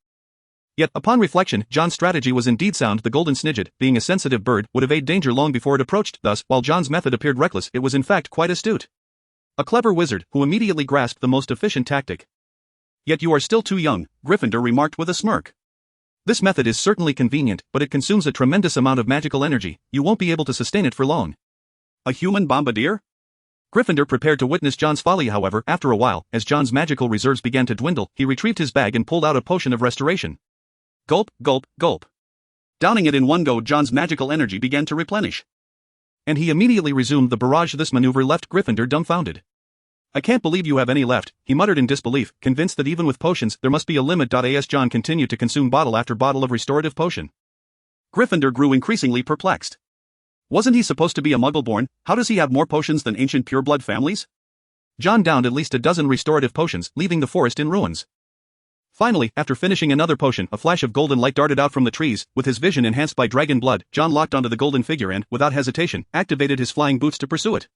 Yet, upon reflection, John's strategy was indeed sound. The golden snidget, being a sensitive bird, would evade danger long before it approached. Thus, while John's method appeared reckless, it was in fact quite astute. A clever wizard, who immediately grasped the most efficient tactic. "Yet you are still too young," Gryffindor remarked with a smirk. "This method is certainly convenient, but it consumes a tremendous amount of magical energy. You won't be able to sustain it for long." "A human bombardier?" Gryffindor prepared to witness John's folly. However, after a while, as John's magical reserves began to dwindle, he retrieved his bag and pulled out a potion of restoration. Gulp, gulp, gulp. Downing it in one go, John's magical energy began to replenish, and he immediately resumed the barrage. This maneuver left Gryffindor dumbfounded. "I can't believe you have any left," he muttered in disbelief, convinced that even with potions, there must be a limit. As John continued to consume bottle after bottle of restorative potion, Gryffindor grew increasingly perplexed. Wasn't he supposed to be a muggle-born? How does he have more potions than ancient pureblood families? John downed at least a dozen restorative potions, leaving the forest in ruins. Finally, after finishing another potion, a flash of golden light darted out from the trees. With his vision enhanced by dragon blood, John locked onto the golden figure and, without hesitation, activated his flying boots to pursue it.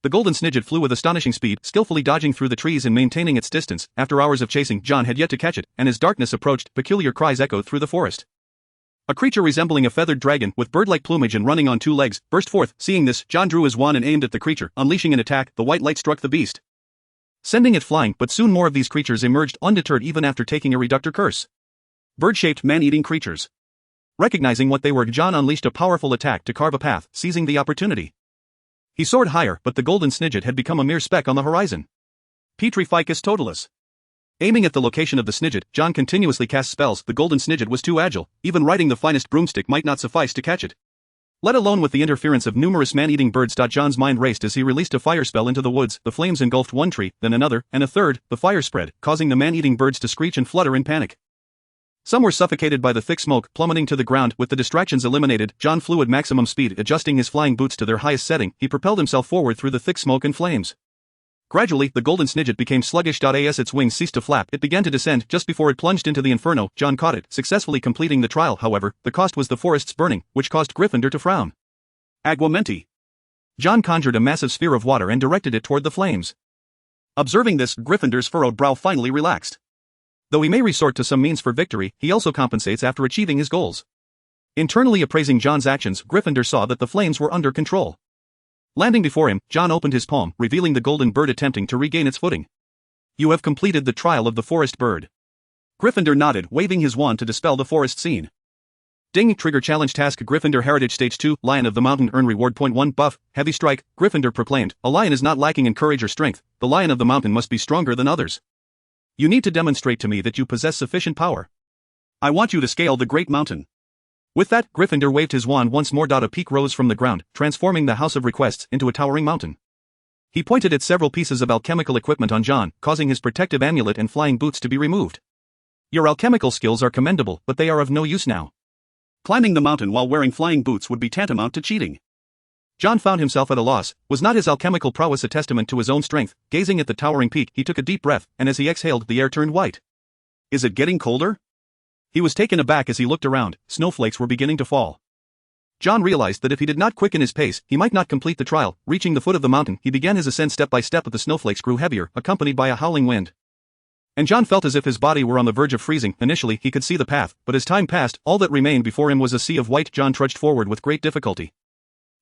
The golden snidget flew with astonishing speed, skillfully dodging through the trees and maintaining its distance. After hours of chasing, John had yet to catch it, and as darkness approached, peculiar cries echoed through the forest. A creature resembling a feathered dragon, with bird-like plumage and running on 2 legs, burst forth. Seeing this, John drew his wand and aimed at the creature. Unleashing an attack, the white light struck the beast, sending it flying. But soon more of these creatures emerged, undeterred even after taking a reductor curse. Bird-shaped man-eating creatures. Recognizing what they were, John unleashed a powerful attack to carve a path, seizing the opportunity. He soared higher, but the golden snidget had become a mere speck on the horizon. Petrificus totalis. Aiming at the location of the snidget, John continuously cast spells. The golden snidget was too agile. Even riding the finest broomstick might not suffice to catch it, let alone with the interference of numerous man-eating birds. John's mind raced as he released a fire spell into the woods. The flames engulfed one tree, then another, and a third. The fire spread, causing the man-eating birds to screech and flutter in panic. Some were suffocated by the thick smoke, plummeting to the ground. With the distractions eliminated, John flew at maximum speed. Adjusting his flying boots to their highest setting, he propelled himself forward through the thick smoke and flames. Gradually, the golden snidget became sluggish. As its wings ceased to flap, it began to descend. Just before it plunged into the inferno, John caught it, successfully completing the trial. However, the cost was the forest's burning, which caused Gryffindor to frown. Aguamenti. John conjured a massive sphere of water and directed it toward the flames. Observing this, Gryffindor's furrowed brow finally relaxed. Though he may resort to some means for victory, he also compensates after achieving his goals. Internally appraising John's actions, Gryffindor saw that the flames were under control. Landing before him, John opened his palm, revealing the golden bird attempting to regain its footing. You have completed the trial of the forest bird. Gryffindor nodded, waving his wand to dispel the forest scene. Ding! Trigger challenge task. Gryffindor Heritage Stage 2, Lion of the Mountain. Earn reward point 1 buff, heavy strike. Gryffindor proclaimed, a lion is not lacking in courage or strength, the lion of the mountain must be stronger than others. You need to demonstrate to me that you possess sufficient power. I want you to scale the great mountain. With that, Gryffindor waved his wand once more. A peak rose from the ground, transforming the House of Requests into a towering mountain. He pointed at several pieces of alchemical equipment on John, causing his protective amulet and flying boots to be removed. Your alchemical skills are commendable, but they are of no use now. Climbing the mountain while wearing flying boots would be tantamount to cheating. John found himself at a loss. Was not his alchemical prowess a testament to his own strength? Gazing at the towering peak, he took a deep breath, and as he exhaled, the air turned white. Is it getting colder? He was taken aback as he looked around. Snowflakes were beginning to fall. John realized that if he did not quicken his pace, he might not complete the trial. Reaching the foot of the mountain, he began his ascent step by step, but the snowflakes grew heavier, accompanied by a howling wind. And John felt as if his body were on the verge of freezing. Initially, he could see the path, but as time passed, all that remained before him was a sea of white. John trudged forward with great difficulty.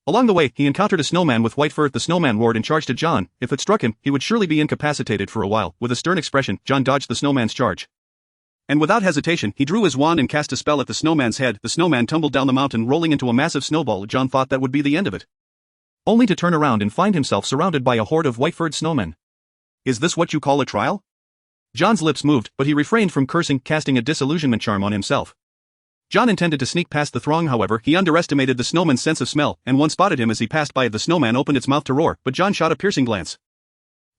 Along the way, he encountered a snowman with white fur. The snowman roared and charged at John. If it struck him, he would surely be incapacitated for a while. With a stern expression, John dodged the snowman's charge. And without hesitation, he drew his wand and cast a spell at the snowman's head. The snowman tumbled down the mountain, rolling into a massive snowball. John thought that would be the end of it, only to turn around and find himself surrounded by a horde of white-furred snowmen. Is this what you call a trial? John's lips moved, but he refrained from cursing, casting a disillusionment charm on himself. John intended to sneak past the throng. However, he underestimated the snowman's sense of smell, and one spotted him as he passed by. The snowman opened its mouth to roar, but John shot a piercing glance.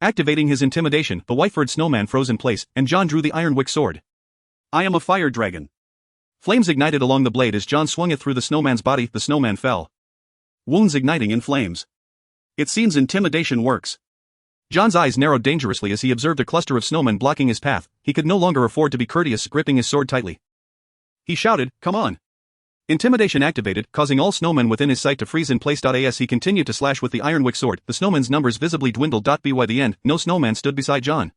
Activating his intimidation, the white-furred snowman froze in place, and John drew the Iron Wick sword. I am a fire dragon. Flames ignited along the blade as John swung it through the snowman's body. The snowman fell, wounds igniting in flames. It seems intimidation works. John's eyes narrowed dangerously as he observed a cluster of snowmen blocking his path. He could no longer afford to be courteous, gripping his sword tightly. He shouted, "Come on!" Intimidation activated, causing all snowmen within his sight to freeze in place. As he continued to slash with the Iron Wick sword, the snowmen's numbers visibly dwindled. By the end, no snowman stood beside John.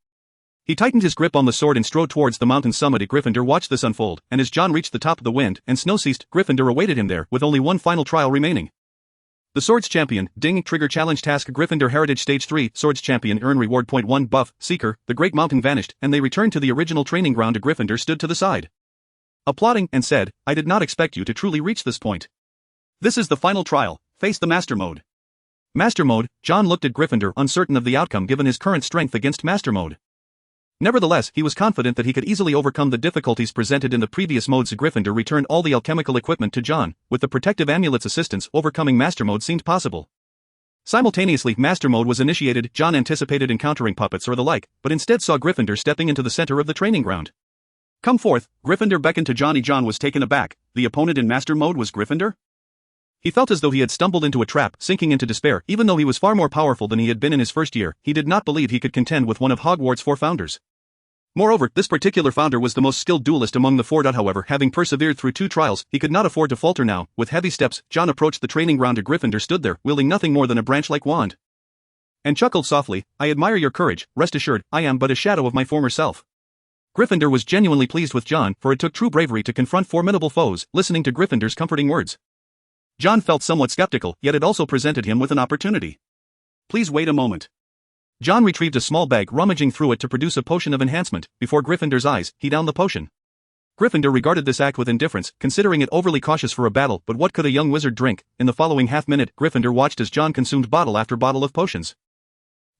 He tightened his grip on the sword and strode towards the mountain summit. Gryffindor watched this unfold, and as John reached the top of the wind and snow ceased, Gryffindor awaited him there, with only one final trial remaining. The Swords Champion. Ding! Trigger challenge task. Gryffindor Heritage Stage 3, Swords Champion. Earn reward point 1 buff, Seeker. The great mountain vanished, and they returned to the original training ground. Gryffindor stood to the side, applauding, and said, I did not expect you to truly reach this point. This is the final trial. Face the Master Mode. Master Mode. John looked at Gryffindor, uncertain of the outcome given his current strength against Master Mode. Nevertheless, he was confident that he could easily overcome the difficulties presented in the previous modes. Gryffindor returned all the alchemical equipment to John. With the protective amulet's assistance, overcoming Master Mode seemed possible. Simultaneously, Master Mode was initiated. John anticipated encountering puppets or the like, but instead saw Gryffindor stepping into the center of the training ground. Come forth. Gryffindor beckoned to Johnny. John was taken aback. The opponent in Master Mode was Gryffindor? He felt as though he had stumbled into a trap, sinking into despair. Even though he was far more powerful than he had been in his first year, he did not believe he could contend with one of Hogwarts' 4 founders. Moreover, this particular founder was the most skilled duelist among the 4. However, having persevered through 2 trials, he could not afford to falter now. With heavy steps, John approached the training ground. Gryffindor stood there, wielding nothing more than a branch-like wand, and chuckled softly. I admire your courage. Rest assured, I am but a shadow of my former self. Gryffindor was genuinely pleased with John, for it took true bravery to confront formidable foes. Listening to Gryffindor's comforting words, John felt somewhat skeptical, yet it also presented him with an opportunity. Please wait a moment. John retrieved a small bag, rummaging through it to produce a potion of enhancement. Before Gryffindor's eyes, he downed the potion. Gryffindor regarded this act with indifference, considering it overly cautious for a battle. But what could a young wizard drink? In the following half-minute, Gryffindor watched as John consumed bottle after bottle of potions.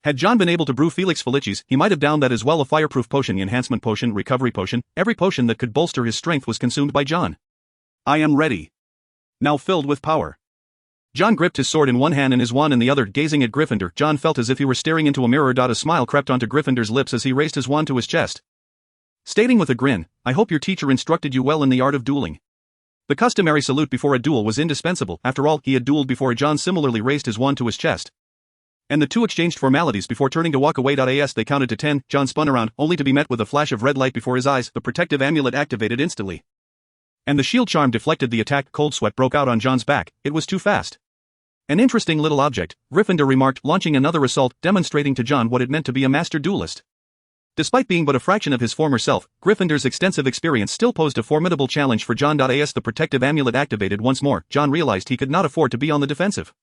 Had John been able to brew Felix Felicis, he might have downed that as well. A fireproof potion, enhancement potion, recovery potion, every potion that could bolster his strength was consumed by John. I am ready. Now filled with power. John gripped his sword in one hand and his wand in the other. Gazing at Gryffindor, John felt as if he were staring into a mirror. A smile crept onto Gryffindor's lips as he raised his wand to his chest, stating with a grin, I hope your teacher instructed you well in the art of dueling. The customary salute before a duel was indispensable. After all, he had dueled before. John similarly raised his wand to his chest, and the two exchanged formalities before turning to walk away. As they counted to 10, John spun around, only to be met with a flash of red light before his eyes. The protective amulet activated instantly, and the shield charm deflected the attack. Cold sweat broke out on John's back. It was too fast. An interesting little object, Gryffindor remarked, launching another assault, demonstrating to John what it meant to be a master duelist. Despite being but a fraction of his former self, Gryffindor's extensive experience still posed a formidable challenge for John. As the protective amulet activated once more, John realized he could not afford to be on the defensive.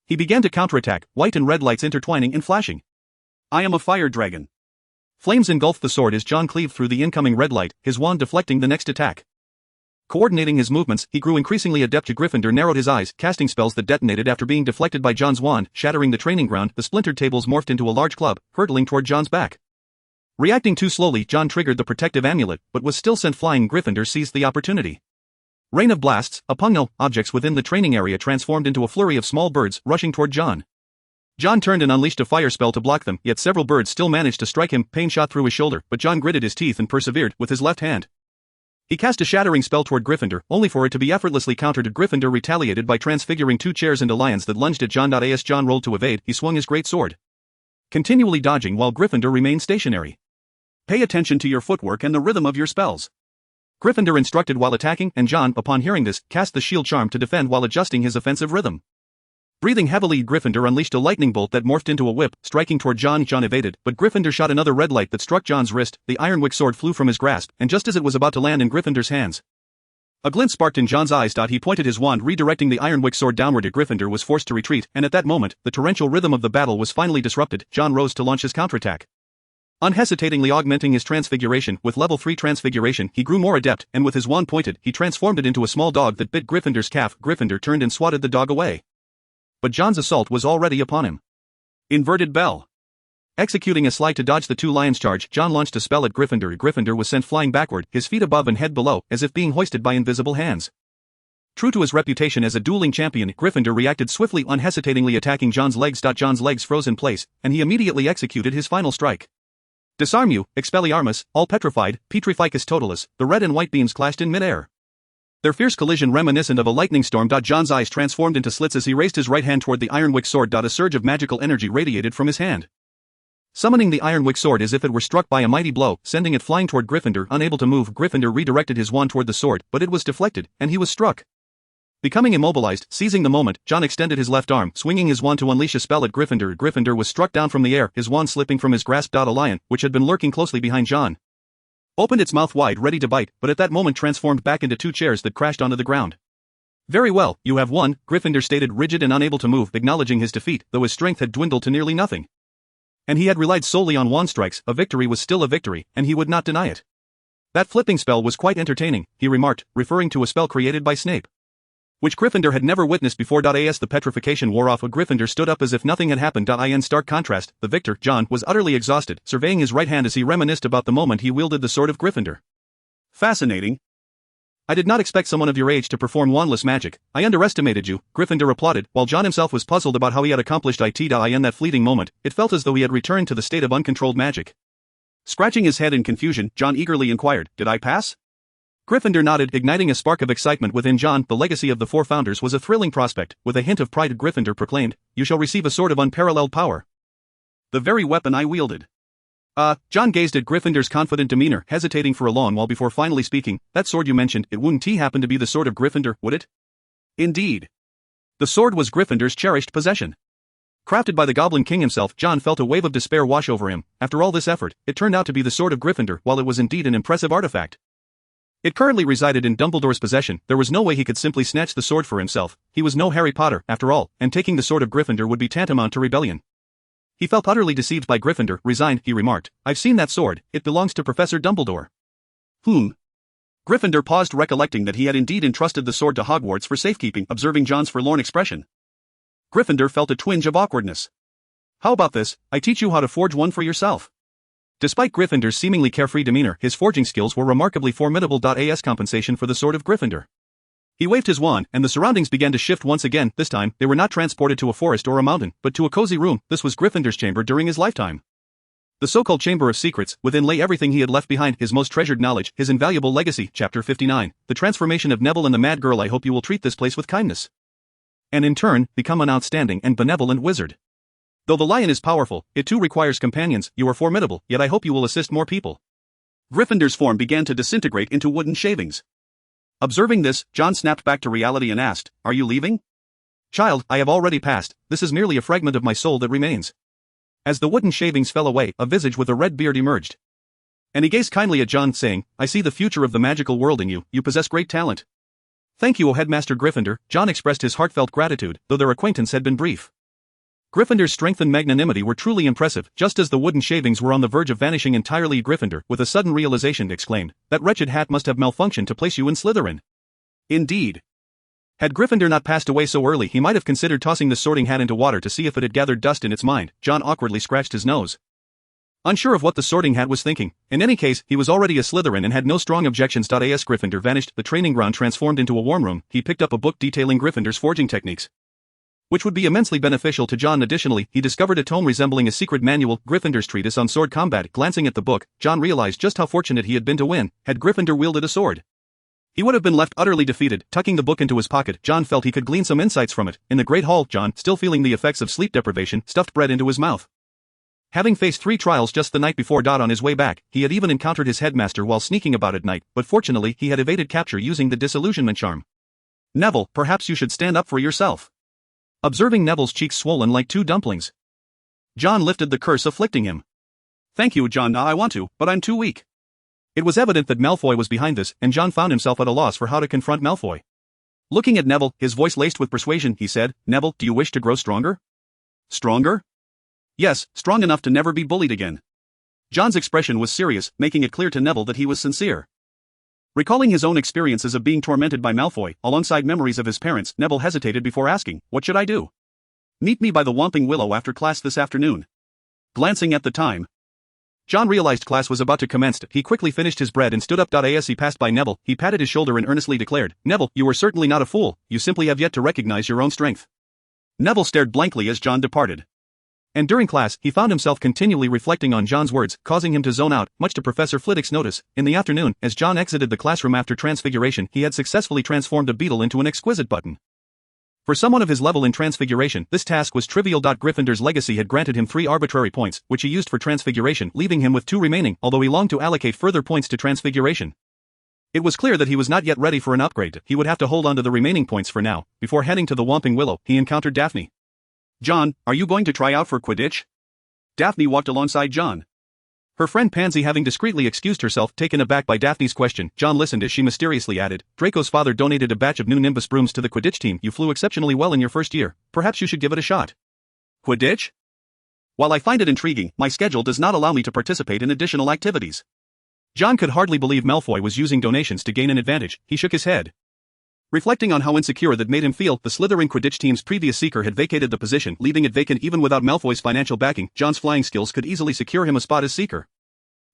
He began to counterattack, white and red lights intertwining and flashing. I am a fire dragon. Flames engulfed the sword as John cleaved through the incoming red light, his wand deflecting the next attack. Coordinating his movements, he grew increasingly adept. Gryffindor narrowed his eyes, casting spells that detonated after being deflected by John's wand, shattering the training ground. The splintered tables morphed into a large club, hurtling toward John's back. Reacting too slowly, John triggered the protective amulet, but was still sent flying. Gryffindor seized the opportunity. Rain of blasts, autumnal objects within the training area transformed into a flurry of small birds, rushing toward John. John turned and unleashed a fire spell to block them, yet several birds still managed to strike him. Pain shot through his shoulder, but John gritted his teeth and persevered with his left hand. He cast a shattering spell toward Gryffindor, only for it to be effortlessly countered. Gryffindor retaliated by transfiguring two chairs into lions that lunged at John. As John rolled to evade, he swung his greatsword, continually dodging while Gryffindor remained stationary. Pay attention to your footwork and the rhythm of your spells, Gryffindor instructed while attacking, and John, upon hearing this, cast the shield charm to defend while adjusting his offensive rhythm. Breathing heavily, Gryffindor unleashed a lightning bolt that morphed into a whip, striking toward John. John evaded, but Gryffindor shot another red light that struck John's wrist. The Ironwick sword flew from his grasp, and just as it was about to land in Gryffindor's hands, a glint sparked in John's eyes. He pointed his wand, redirecting the Ironwick sword downward. Gryffindor was forced to retreat, and at that moment, the torrential rhythm of the battle was finally disrupted. John rose to launch his counterattack. Unhesitatingly augmenting his transfiguration, with level 3 transfiguration, he grew more adept, and with his wand pointed, he transformed it into a small dog that bit Gryffindor's calf. Gryffindor turned and swatted the dog away. But John's assault was already upon him. Inverted bell. Executing a slide to dodge the two lions' charge, John launched a spell at Gryffindor. Gryffindor was sent flying backward, his feet above and head below, as if being hoisted by invisible hands. True to his reputation as a dueling champion, Gryffindor reacted swiftly, unhesitatingly attacking John's legs. John's legs froze in place, and he immediately executed his final strike. Disarm you, Expelliarmus, all petrified, Petrificus totalis. The red and white beams clashed in midair, their fierce collision reminiscent of a lightning storm. John's eyes transformed into slits as he raised his right hand toward the Ironwick sword. A surge of magical energy radiated from his hand, summoning the Ironwick sword as if it were struck by a mighty blow, sending it flying toward Gryffindor. Unable to move, Gryffindor redirected his wand toward the sword, but it was deflected, and he was struck. Becoming immobilized, seizing the moment, John extended his left arm, swinging his wand to unleash a spell at Gryffindor. Gryffindor was struck down from the air, his wand slipping from his grasp. A lion, which had been lurking closely behind John, opened its mouth wide, ready to bite, but at that moment transformed back into two chairs that crashed onto the ground. Very well, you have won, Gryffindor stated, rigid and unable to move, acknowledging his defeat, though his strength had dwindled to nearly nothing. And he had relied solely on wand strikes. A victory was still a victory, and he would not deny it. That flipping spell was quite entertaining, he remarked, referring to a spell created by Snape, which Gryffindor had never witnessed before. As the petrification wore off, a Gryffindor stood up as if nothing had happened. In stark contrast, the victor, John, was utterly exhausted, surveying his right hand as he reminisced about the moment he wielded the sword of Gryffindor. Fascinating. I did not expect someone of your age to perform wandless magic. I underestimated you, Gryffindor applauded, while John himself was puzzled about how he had accomplished it. In that fleeting moment, it felt as though he had returned to the state of uncontrolled magic. Scratching his head in confusion, John eagerly inquired, did I pass? Gryffindor nodded, igniting a spark of excitement within John. The legacy of the four founders was a thrilling prospect. With a hint of pride, Gryffindor proclaimed, you shall receive a sword of unparalleled power, the very weapon I wielded. John gazed at Gryffindor's confident demeanor, hesitating for a long while before finally speaking. That sword you mentioned, it wouldn't happen to be the sword of Gryffindor, would it? Indeed. The sword was Gryffindor's cherished possession. Crafted by the Goblin King himself, John felt a wave of despair wash over him. After all this effort, it turned out to be the sword of Gryffindor. While it was indeed an impressive artifact, it currently resided in Dumbledore's possession. There was no way he could simply snatch the sword for himself. He was no Harry Potter, after all, and taking the sword of Gryffindor would be tantamount to rebellion. He felt utterly deceived by Gryffindor. Resigned, he remarked, I've seen that sword, it belongs to Professor Dumbledore. Gryffindor paused, recollecting that he had indeed entrusted the sword to Hogwarts for safekeeping. Observing John's forlorn expression, Gryffindor felt a twinge of awkwardness. How about this, I teach you how to forge one for yourself. Despite Gryffindor's seemingly carefree demeanor, his forging skills were remarkably formidable. As compensation for the sword of Gryffindor, he waved his wand, and the surroundings began to shift once again. This time, they were not transported to a forest or a mountain, but to a cozy room. This was Gryffindor's chamber during his lifetime. The so-called Chamber of Secrets. Within lay everything he had left behind, his most treasured knowledge, his invaluable legacy. Chapter 59. The transformation of Neville and the Mad Girl. I hope you will treat this place with kindness, and in turn, become an outstanding and benevolent wizard. Though the lion is powerful, it too requires companions. You are formidable, yet I hope you will assist more people. Gryffindor's form began to disintegrate into wooden shavings. Observing this, John snapped back to reality and asked, are you leaving? Child, I have already passed, this is merely a fragment of my soul that remains. As the wooden shavings fell away, a visage with a red beard emerged. And he gazed kindly at John, saying, I see the future of the magical world in you, you possess great talent. Thank you, O Headmaster Gryffindor. John expressed his heartfelt gratitude, though their acquaintance had been brief. Gryffindor's strength and magnanimity were truly impressive, just as the wooden shavings were on the verge of vanishing entirely. Gryffindor, with a sudden realization, exclaimed, that wretched hat must have malfunctioned to place you in Slytherin. Indeed. Had Gryffindor not passed away so early, he might have considered tossing the sorting hat into water to see if it had gathered dust in its mind. John awkwardly scratched his nose. Unsure of what the sorting hat was thinking. In any case, he was already a Slytherin and had no strong objections. As Gryffindor vanished, the training ground transformed into a warm room. He picked up a book detailing Gryffindor's forging techniques, which would be immensely beneficial to John. Additionally, he discovered a tome resembling a secret manual, Gryffindor's Treatise on Sword Combat. Glancing at the book, John realized just how fortunate he had been to win. Had Gryffindor wielded a sword, he would have been left utterly defeated. Tucking the book into his pocket, John felt he could glean some insights from it. In the Great Hall, John, still feeling the effects of sleep deprivation, stuffed bread into his mouth. Having faced 3 trials just the night before. On his way back, he had even encountered his headmaster while sneaking about at night, but fortunately he had evaded capture using the disillusionment charm. Neville, perhaps you should stand up for yourself. Observing Neville's cheeks swollen like 2 dumplings, John lifted the curse afflicting him. Thank you, John, I want to, but I'm too weak. It was evident that Malfoy was behind this, and John found himself at a loss for how to confront Malfoy. Looking at Neville, his voice laced with persuasion, he said, Neville, do you wish to grow stronger? Stronger? Yes, strong enough to never be bullied again. John's expression was serious, making it clear to Neville that he was sincere. Recalling his own experiences of being tormented by Malfoy, alongside memories of his parents, Neville hesitated before asking, what should I do? Meet me by the Whomping Willow after class this afternoon. Glancing at the time, John realized class was about to commence. He quickly finished his bread and stood up. As he passed by Neville, he patted his shoulder and earnestly declared, Neville, you are certainly not a fool, you simply have yet to recognize your own strength. Neville stared blankly as John departed. And during class, he found himself continually reflecting on John's words, causing him to zone out, much to Professor Flitwick's notice. In the afternoon, as John exited the classroom after transfiguration, he had successfully transformed a beetle into an exquisite button. For someone of his level in transfiguration, this task was trivial. Gryffindor's legacy had granted him 3 arbitrary points, which he used for transfiguration, leaving him with 2 remaining, although he longed to allocate further points to transfiguration. It was clear that he was not yet ready for an upgrade. He would have to hold on to the remaining points for now. Before heading to the Whomping Willow, he encountered Daphne. John, are you going to try out for Quidditch? Daphne walked alongside John. Her friend Pansy having discreetly excused herself. Taken aback by Daphne's question, John listened as she mysteriously added, Draco's father donated a batch of new Nimbus brooms to the Quidditch team. You flew exceptionally well in your first year. Perhaps you should give it a shot. Quidditch? While I find it intriguing, my schedule does not allow me to participate in additional activities. John could hardly believe Malfoy was using donations to gain an advantage. He shook his head. Reflecting on how insecure that made him feel, the Slytherin Quidditch team's previous seeker had vacated the position, leaving it vacant even without Malfoy's financial backing. John's flying skills could easily secure him a spot as seeker.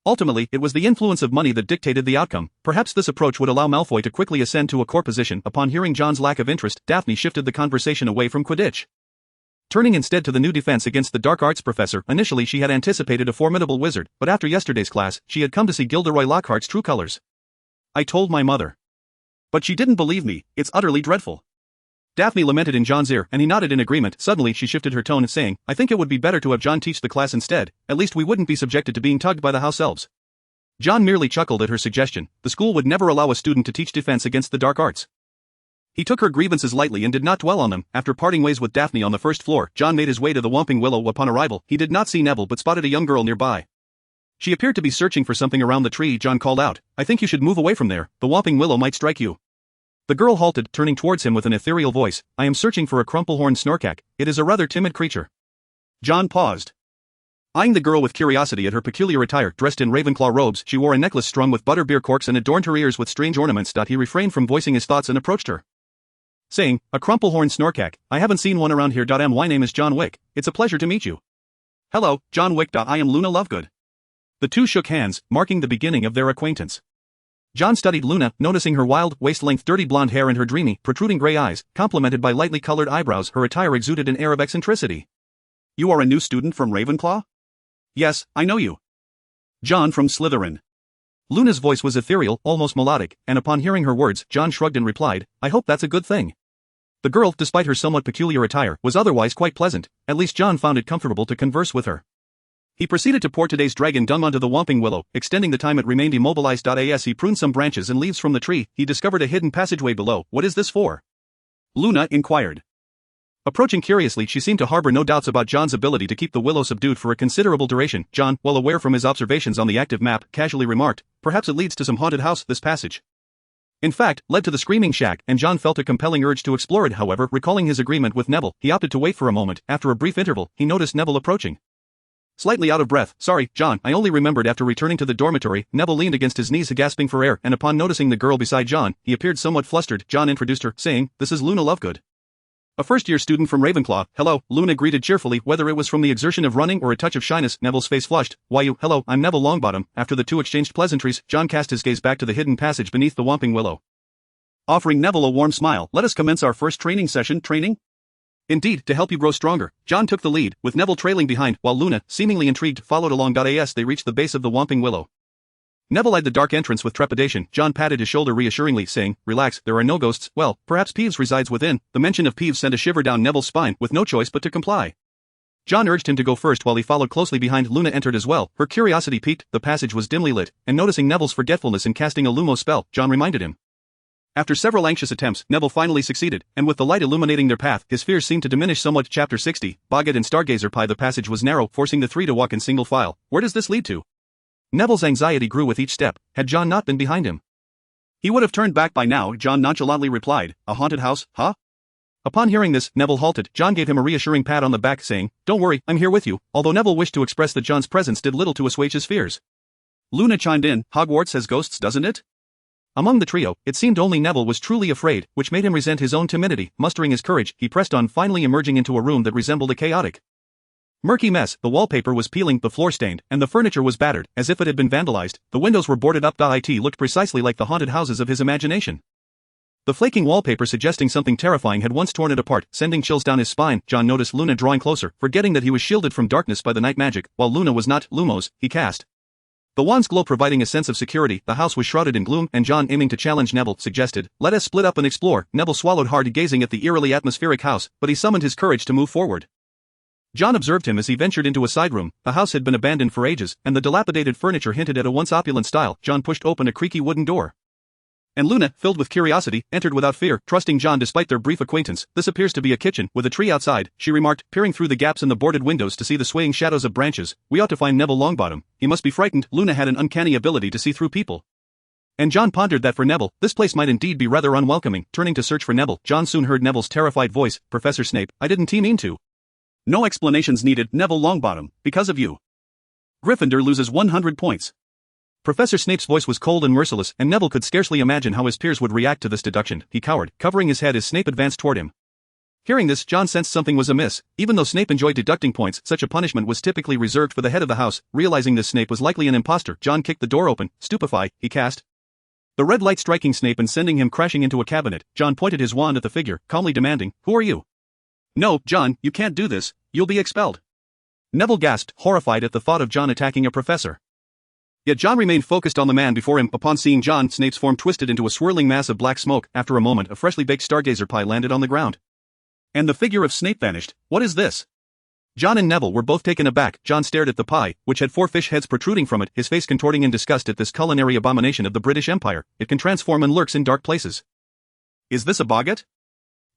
Ultimately, it was the influence of money that dictated the outcome. Perhaps this approach would allow Malfoy to quickly ascend to a core position. Upon hearing John's lack of interest, Daphne shifted the conversation away from Quidditch, turning instead to the new defense against the dark arts professor. Initially she had anticipated a formidable wizard, but after yesterday's class, she had come to see Gilderoy Lockhart's true colors. I told my mother, but she didn't believe me. It's utterly dreadful. Daphne lamented in John's ear, and he nodded in agreement. Suddenly she shifted her tone, saying, I think it would be better to have John teach the class instead. At least we wouldn't be subjected to being tugged by the house elves. John merely chuckled at her suggestion. The school would never allow a student to teach defense against the dark arts. He took her grievances lightly and did not dwell on them. After parting ways with Daphne on the first floor, John made his way to the Whomping Willow. Upon arrival, he did not see Neville but spotted a young girl nearby. She appeared to be searching for something around the tree. John called out, I think you should move away from there, the Whomping Willow might strike you. The girl halted, turning towards him with an ethereal voice, I am searching for a crumplehorn snorkack. It is a rather timid creature. John paused, eyeing the girl with curiosity at her peculiar attire. Dressed in Ravenclaw robes, she wore a necklace strung with butterbeer corks and adorned her ears with strange ornaments. He refrained from voicing his thoughts and approached her, saying, a crumplehorn snorkack, I haven't seen one around here. My name is John Wick, it's a pleasure to meet you. Hello, John Wick. I am Luna Lovegood. The two shook hands, marking the beginning of their acquaintance. John studied Luna, noticing her wild, waist-length dirty blonde hair and her dreamy, protruding gray eyes, complemented by lightly colored eyebrows. Her attire exuded an air of eccentricity. You are a new student from Ravenclaw? Yes, I know you. John from Slytherin. Luna's voice was ethereal, almost melodic, and upon hearing her words, John shrugged and replied, I hope that's a good thing. The girl, despite her somewhat peculiar attire, was otherwise quite pleasant. At least John found it comfortable to converse with her. He proceeded to pour today's dragon dung onto the Whomping Willow, extending the time it remained immobilized. As he pruned some branches and leaves from the tree, he discovered a hidden passageway below. What is this for? Luna inquired. Approaching curiously, she seemed to harbor no doubts about John's ability to keep the willow subdued for a considerable duration. John, well aware from his observations on the active map, casually remarked, "Perhaps it leads to some haunted house, this passage." In fact, led to the Screaming Shack, and John felt a compelling urge to explore it. However, recalling his agreement with Neville, he opted to wait for a moment. After a brief interval, he noticed Neville approaching. Slightly out of breath, "Sorry, John, I only remembered after returning to the dormitory." Neville leaned against his knees gasping for air, and upon noticing the girl beside John, he appeared somewhat flustered. John introduced her, saying, "This is Luna Lovegood, a first-year student from Ravenclaw." "Hello," Luna greeted cheerfully. Whether it was from the exertion of running or a touch of shyness, Neville's face flushed. "Hello, I'm Neville Longbottom." After the two exchanged pleasantries, John cast his gaze back to the hidden passage beneath the Whomping Willow, offering Neville a warm smile. "Let us commence our first training session." "Training?" "Indeed, to help you grow stronger." John took the lead, with Neville trailing behind, while Luna, seemingly intrigued, followed along. As they reached the base of the Whomping Willow, Neville eyed the dark entrance with trepidation. John patted his shoulder reassuringly, saying, "Relax, there are no ghosts. Well, perhaps Peeves resides within." The mention of Peeves sent a shiver down Neville's spine, with no choice but to comply. John urged him to go first while he followed closely behind. Luna entered as well, her curiosity piqued. The passage was dimly lit, and noticing Neville's forgetfulness in casting a Lumo spell, John reminded him. After several anxious attempts, Neville finally succeeded, and with the light illuminating their path, his fears seemed to diminish somewhat. Chapter 60, Boggart and Stargazer Pie. The passage was narrow, forcing the three to walk in single file. Where does this lead to? Neville's anxiety grew with each step. Had John not been behind him, he would have turned back by now. John nonchalantly replied, "A haunted house, huh?" Upon hearing this, Neville halted. John gave him a reassuring pat on the back, saying, "Don't worry, I'm here with you," although Neville wished to express that John's presence did little to assuage his fears. Luna chimed in, "Hogwarts has ghosts, doesn't it?" Among the trio, it seemed only Neville was truly afraid, which made him resent his own timidity. Mustering his courage, he pressed on, finally emerging into a room that resembled a chaotic, murky mess. The wallpaper was peeling, the floor stained, and the furniture was battered, as if it had been vandalized. The windows were boarded up. It looked precisely like the haunted houses of his imagination, the flaking wallpaper suggesting something terrifying had once torn it apart, sending chills down his spine. John noticed Luna drawing closer, forgetting that he was shielded from darkness by the night magic, while Luna was not. Lumos, he cast, the wand's glow providing a sense of security. The house was shrouded in gloom, and John, aiming to challenge Neville, suggested, "Let us split up and explore." Neville swallowed hard, gazing at the eerily atmospheric house, but he summoned his courage to move forward. John observed him as he ventured into a side room. The house had been abandoned for ages, and the dilapidated furniture hinted at a once opulent style. John pushed open a creaky wooden door, and Luna, filled with curiosity, entered without fear, trusting John despite their brief acquaintance. "This appears to be a kitchen, with a tree outside," she remarked, peering through the gaps in the boarded windows to see the swaying shadows of branches. "We ought to find Neville Longbottom. He must be frightened." Luna had an uncanny ability to see through people, and John pondered that for Neville, this place might indeed be rather unwelcoming. Turning to search for Neville, John soon heard Neville's terrified voice, "Professor Snape, I didn't mean to." "No explanations needed, Neville Longbottom. Because of you, Gryffindor loses 100 points. Professor Snape's voice was cold and merciless, and Neville could scarcely imagine how his peers would react to this deduction. He cowered, covering his head as Snape advanced toward him. Hearing this, John sensed something was amiss. Even though Snape enjoyed deducting points, such a punishment was typically reserved for the head of the house. Realizing this, Snape was likely an imposter. John kicked the door open. Stupefied, he cast the red light, striking Snape and sending him crashing into a cabinet. John pointed his wand at the figure, calmly demanding, "Who are you?" "No, John, you can't do this. You'll be expelled." Neville gasped, horrified at the thought of John attacking a professor. Yet John remained focused on the man before him. Upon seeing John, Snape's form twisted into a swirling mass of black smoke. After a moment, a freshly baked Stargazer Pie landed on the ground, and the figure of Snape vanished. "What is this?" John and Neville were both taken aback. John stared at the pie, which had 4 fish heads protruding from it, his face contorting in disgust at this culinary abomination of the British Empire. "It can transform and lurks in dark places." "Is this a Boggart?"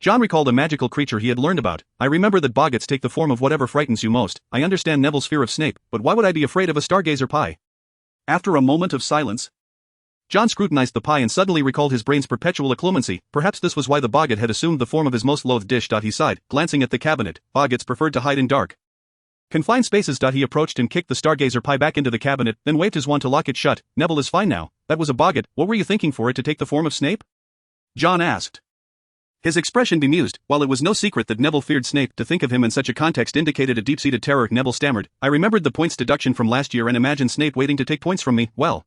John recalled a magical creature he had learned about. "I remember that Boggarts take the form of whatever frightens you most." I understand Neville's fear of Snape, but why would I be afraid of a Stargazer Pie? After a moment of silence, John scrutinized the pie and suddenly recalled his brain's perpetual occlumency. Perhaps this was why the Boggart had assumed the form of his most loathed dish. He sighed, glancing at the cabinet. Boggarts preferred to hide in dark, confined spaces. He approached and kicked the Stargazer Pie back into the cabinet, then waved his wand to lock it shut. "Neville is fine now. That was a Boggart. What were you thinking for it to take the form of Snape?" John asked, his expression bemused. While it was no secret that Neville feared Snape, to think of him in such a context indicated a deep-seated terror. Neville stammered, "I remembered the points deduction from last year and imagined Snape waiting to take points from me. Well,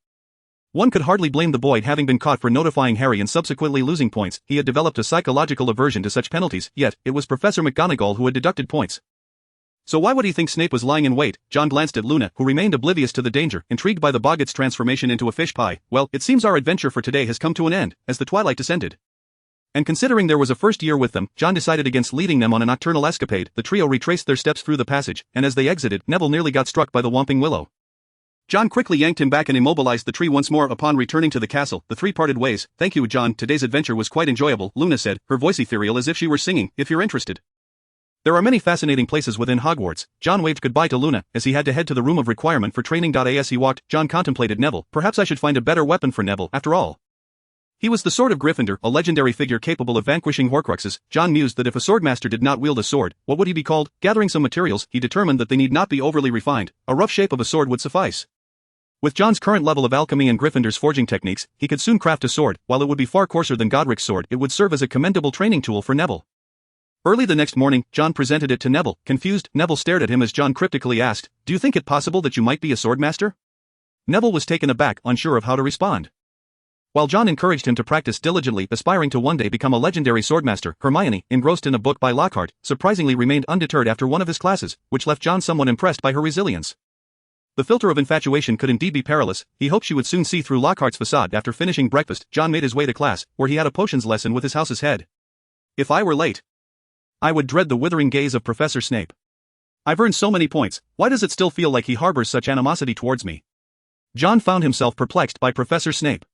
one could hardly blame the boy having been caught for notifying Harry and subsequently losing points. He had developed a psychological aversion to such penalties, yet it was Professor McGonagall who had deducted points. So why would he think Snape was lying in wait?" John glanced at Luna, who remained oblivious to the danger, intrigued by the Boggart's transformation into a fish pie. "Well, it seems our adventure for today has come to an end, as the twilight descended. And considering there was a first year with them, John decided against leading them on a nocturnal escapade." The trio retraced their steps through the passage, and as they exited, Neville nearly got struck by the Whomping Willow. John quickly yanked him back and immobilized the tree once more. Upon returning to the castle, the three parted ways. "Thank you, John, today's adventure was quite enjoyable," Luna said, her voice ethereal as if she were singing. "If you're interested, There are many fascinating places within Hogwarts. John waved goodbye to Luna as he had to head to the room of requirement for training. As he walked, John contemplated Neville. Perhaps I should find a better weapon for Neville, after all. He was the Sword of Gryffindor, a legendary figure capable of vanquishing Horcruxes. John mused that if a swordmaster did not wield a sword, what would he be called? Gathering some materials, he determined that they need not be overly refined. A rough shape of a sword would suffice. With John's current level of alchemy and Gryffindor's forging techniques, he could soon craft a sword. While it would be far coarser than Godric's sword, it would serve as a commendable training tool for Neville. Early the next morning, John presented it to Neville. Confused, Neville stared at him as John cryptically asked, "Do you think it possible that you might be a swordmaster?" Neville was taken aback, unsure of how to respond. While John encouraged him to practice diligently, aspiring to one day become a legendary swordmaster, Hermione, engrossed in a book by Lockhart, surprisingly remained undeterred after one of his classes, which left John somewhat impressed by her resilience. The filter of infatuation could indeed be perilous. He hoped she would soon see through Lockhart's facade. After finishing breakfast, John made his way to class, where he had a potions lesson with his house's head. "If I were late, I would dread the withering gaze of Professor Snape. I've earned so many points, why does it still feel like he harbors such animosity towards me?" John found himself perplexed by Professor Snape.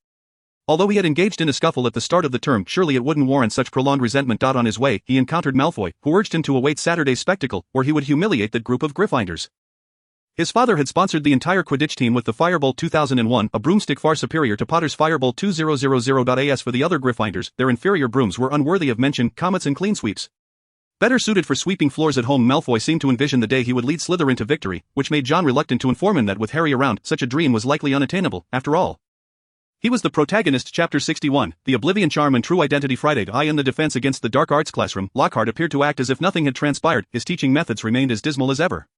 Although he had engaged in a scuffle at the start of the term, surely it wouldn't warrant such prolonged resentment. On his way, he encountered Malfoy, who urged him to await Saturday's spectacle, where he would humiliate that group of Gryffindors. His father had sponsored the entire Quidditch team with the Firebolt 2001, a broomstick far superior to Potter's Firebolt 2000. As for the other Gryffindors, their inferior brooms were unworthy of mention, comets and clean sweeps. Better suited for sweeping floors at home, Malfoy seemed to envision the day he would lead Slytherin to victory, which made John reluctant to inform him that with Harry around, such a dream was likely unattainable. After all, he was the protagonist. Chapter 61, The Oblivion Charm and True Identity. Friday, in the defense against the dark arts classroom, Lockhart appeared to act as if nothing had transpired. His teaching methods remained as dismal as ever.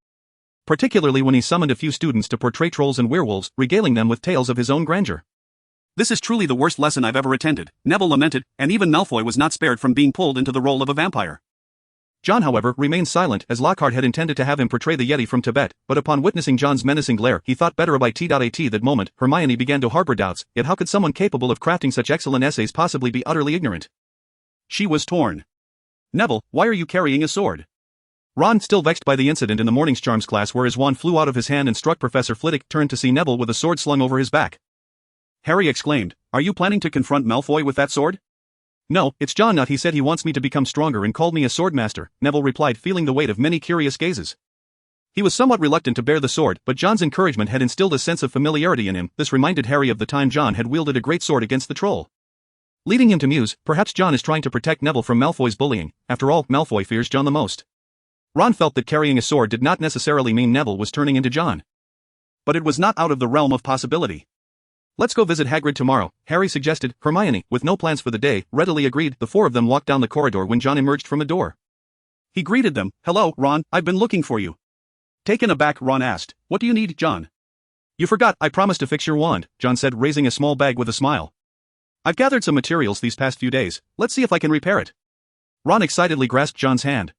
Particularly when he summoned a few students to portray trolls and werewolves, regaling them with tales of his own grandeur. "This is truly the worst lesson I've ever attended," Neville lamented, and even Malfoy was not spared from being pulled into the role of a vampire. John, however, remained silent, as Lockhart had intended to have him portray the Yeti from Tibet, but upon witnessing John's menacing glare, he thought better of it. At that moment, Hermione began to harbor doubts, yet how could someone capable of crafting such excellent essays possibly be utterly ignorant? She was torn. "Neville, why are you carrying a sword?" Ron, still vexed by the incident in the morning's charms class where his wand flew out of his hand and struck Professor Flitwick, turned to see Neville with a sword slung over his back. Harry exclaimed, "Are you planning to confront Malfoy with that sword?" "No, it's John. Not. He said he wants me to become stronger and called me a swordmaster," Neville replied, feeling the weight of many curious gazes. He was somewhat reluctant to bear the sword, but John's encouragement had instilled a sense of familiarity in him. This reminded Harry of the time John had wielded a greatsword against the troll, leading him to muse, perhaps John is trying to protect Neville from Malfoy's bullying. After all, Malfoy fears John the most. Ron felt that carrying a sword did not necessarily mean Neville was turning into John. But it was not out of the realm of possibility. "Let's go visit Hagrid tomorrow," Harry suggested. Hermione, with no plans for the day, readily agreed. The four of them walked down the corridor when John emerged from a door. He greeted them. "Hello, Ron, I've been looking for you." Taken aback, Ron asked, "What do you need, John?" "You forgot, I promised to fix your wand," John said, raising a small bag with a smile. "I've gathered some materials these past few days. Let's see if I can repair it." Ron excitedly grasped John's hand,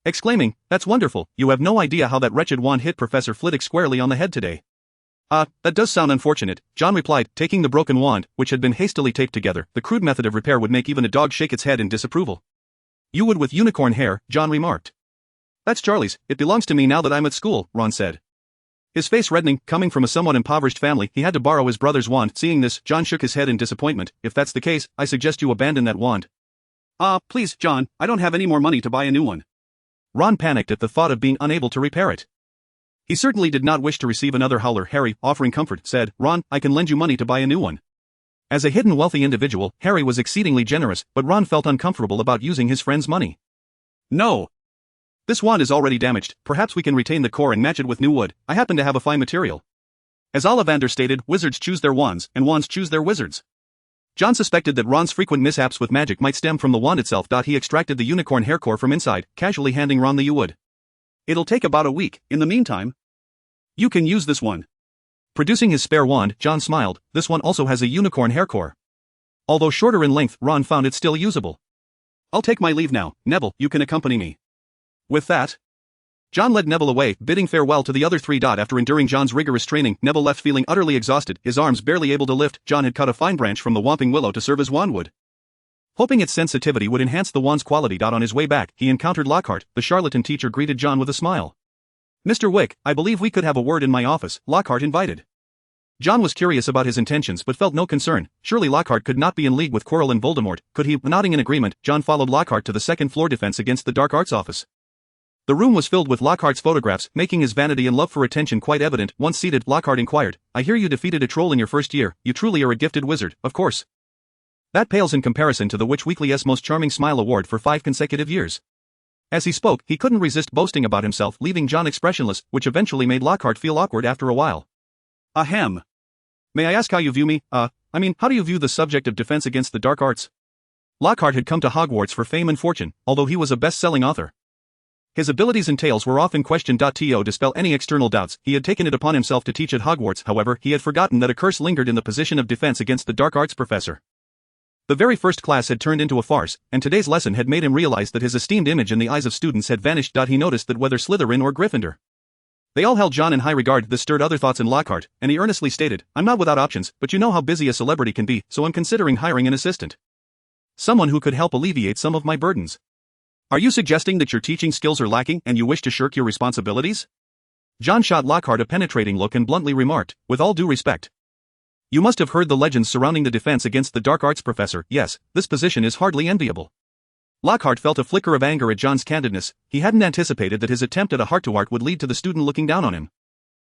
exclaiming, "That's wonderful. You have no idea how that wretched wand hit Professor Flitwick squarely on the head today." That does sound unfortunate," John replied, taking the broken wand, which had been hastily taped together. The crude method of repair would make even a dog shake its head in disapproval. "You would with unicorn hair," John remarked. "That's Charlie's. It belongs to me now that I'm at school," Ron said. His face reddening. Coming from a somewhat impoverished family, he had to borrow his brother's wand. Seeing this, John shook his head in disappointment. "If that's the case, I suggest you abandon that wand." Please, John, I don't have any more money to buy a new one." Ron panicked at the thought of being unable to repair it. He certainly did not wish to receive another howler. Harry, offering comfort, said, "Ron, I can lend you money to buy a new one." As a hidden wealthy individual, Harry was exceedingly generous, but Ron felt uncomfortable about using his friend's money. "No. This wand is already damaged. Perhaps we can retain the core and match it with new wood. I happen to have a fine material." As Ollivander stated, wizards choose their wands, and wands choose their wizards. John suspected that Ron's frequent mishaps with magic might stem from the wand itself. He extracted the unicorn hair core from inside, casually handing Ron the wood. "It'll take about a week. In the meantime, you can use this one." Producing his spare wand, John smiled. This one also has a unicorn hair core. Although shorter in length, Ron found it still usable. "I'll take my leave now. Neville, you can accompany me." With that, John led Neville away, bidding farewell to the other three. After enduring John's rigorous training, Neville left feeling utterly exhausted, his arms barely able to lift. John had cut a fine branch from the whomping willow to serve as wandwood, hoping its sensitivity would enhance the wand's quality. On his way back, he encountered Lockhart. The charlatan teacher greeted John with a smile. "Mr. Wick, I believe we could have a word in my office," Lockhart invited. John was curious about his intentions but felt no concern. Surely Lockhart could not be in league with Quirrell and Voldemort, could he? Nodding in agreement, John followed Lockhart to the second-floor defense against the dark arts office. The room was filled with Lockhart's photographs, making his vanity and love for attention quite evident. Once seated, Lockhart inquired, "I hear you defeated a troll in your first year. You truly are a gifted wizard, of course. That pales in comparison to the Witch Weekly's Most Charming Smile Award for 5 consecutive years." As he spoke, he couldn't resist boasting about himself, leaving John expressionless, which eventually made Lockhart feel awkward after a while. "Ahem. May I ask how you view me, how do you view the subject of defense against the dark arts?" Lockhart had come to Hogwarts for fame and fortune, although he was a best-selling author. His abilities and tales were often questioned. To dispel any external doubts, he had taken it upon himself to teach at Hogwarts. However, he had forgotten that a curse lingered in the position of defense against the dark arts professor. The very first class had turned into a farce, and today's lesson had made him realize that his esteemed image in the eyes of students had vanished. He noticed that whether Slytherin or Gryffindor, they all held John in high regard. This stirred other thoughts in Lockhart, and he earnestly stated, "I'm not without options, but you know how busy a celebrity can be, so I'm considering hiring an assistant. Someone who could help alleviate some of my burdens." "Are you suggesting that your teaching skills are lacking and you wish to shirk your responsibilities?" John shot Lockhart a penetrating look and bluntly remarked, "With all due respect, you must have heard the legends surrounding the defense against the dark arts professor. Yes, this position is hardly enviable." Lockhart felt a flicker of anger at John's candidness. He hadn't anticipated that his attempt at a heart-to-heart would lead to the student looking down on him.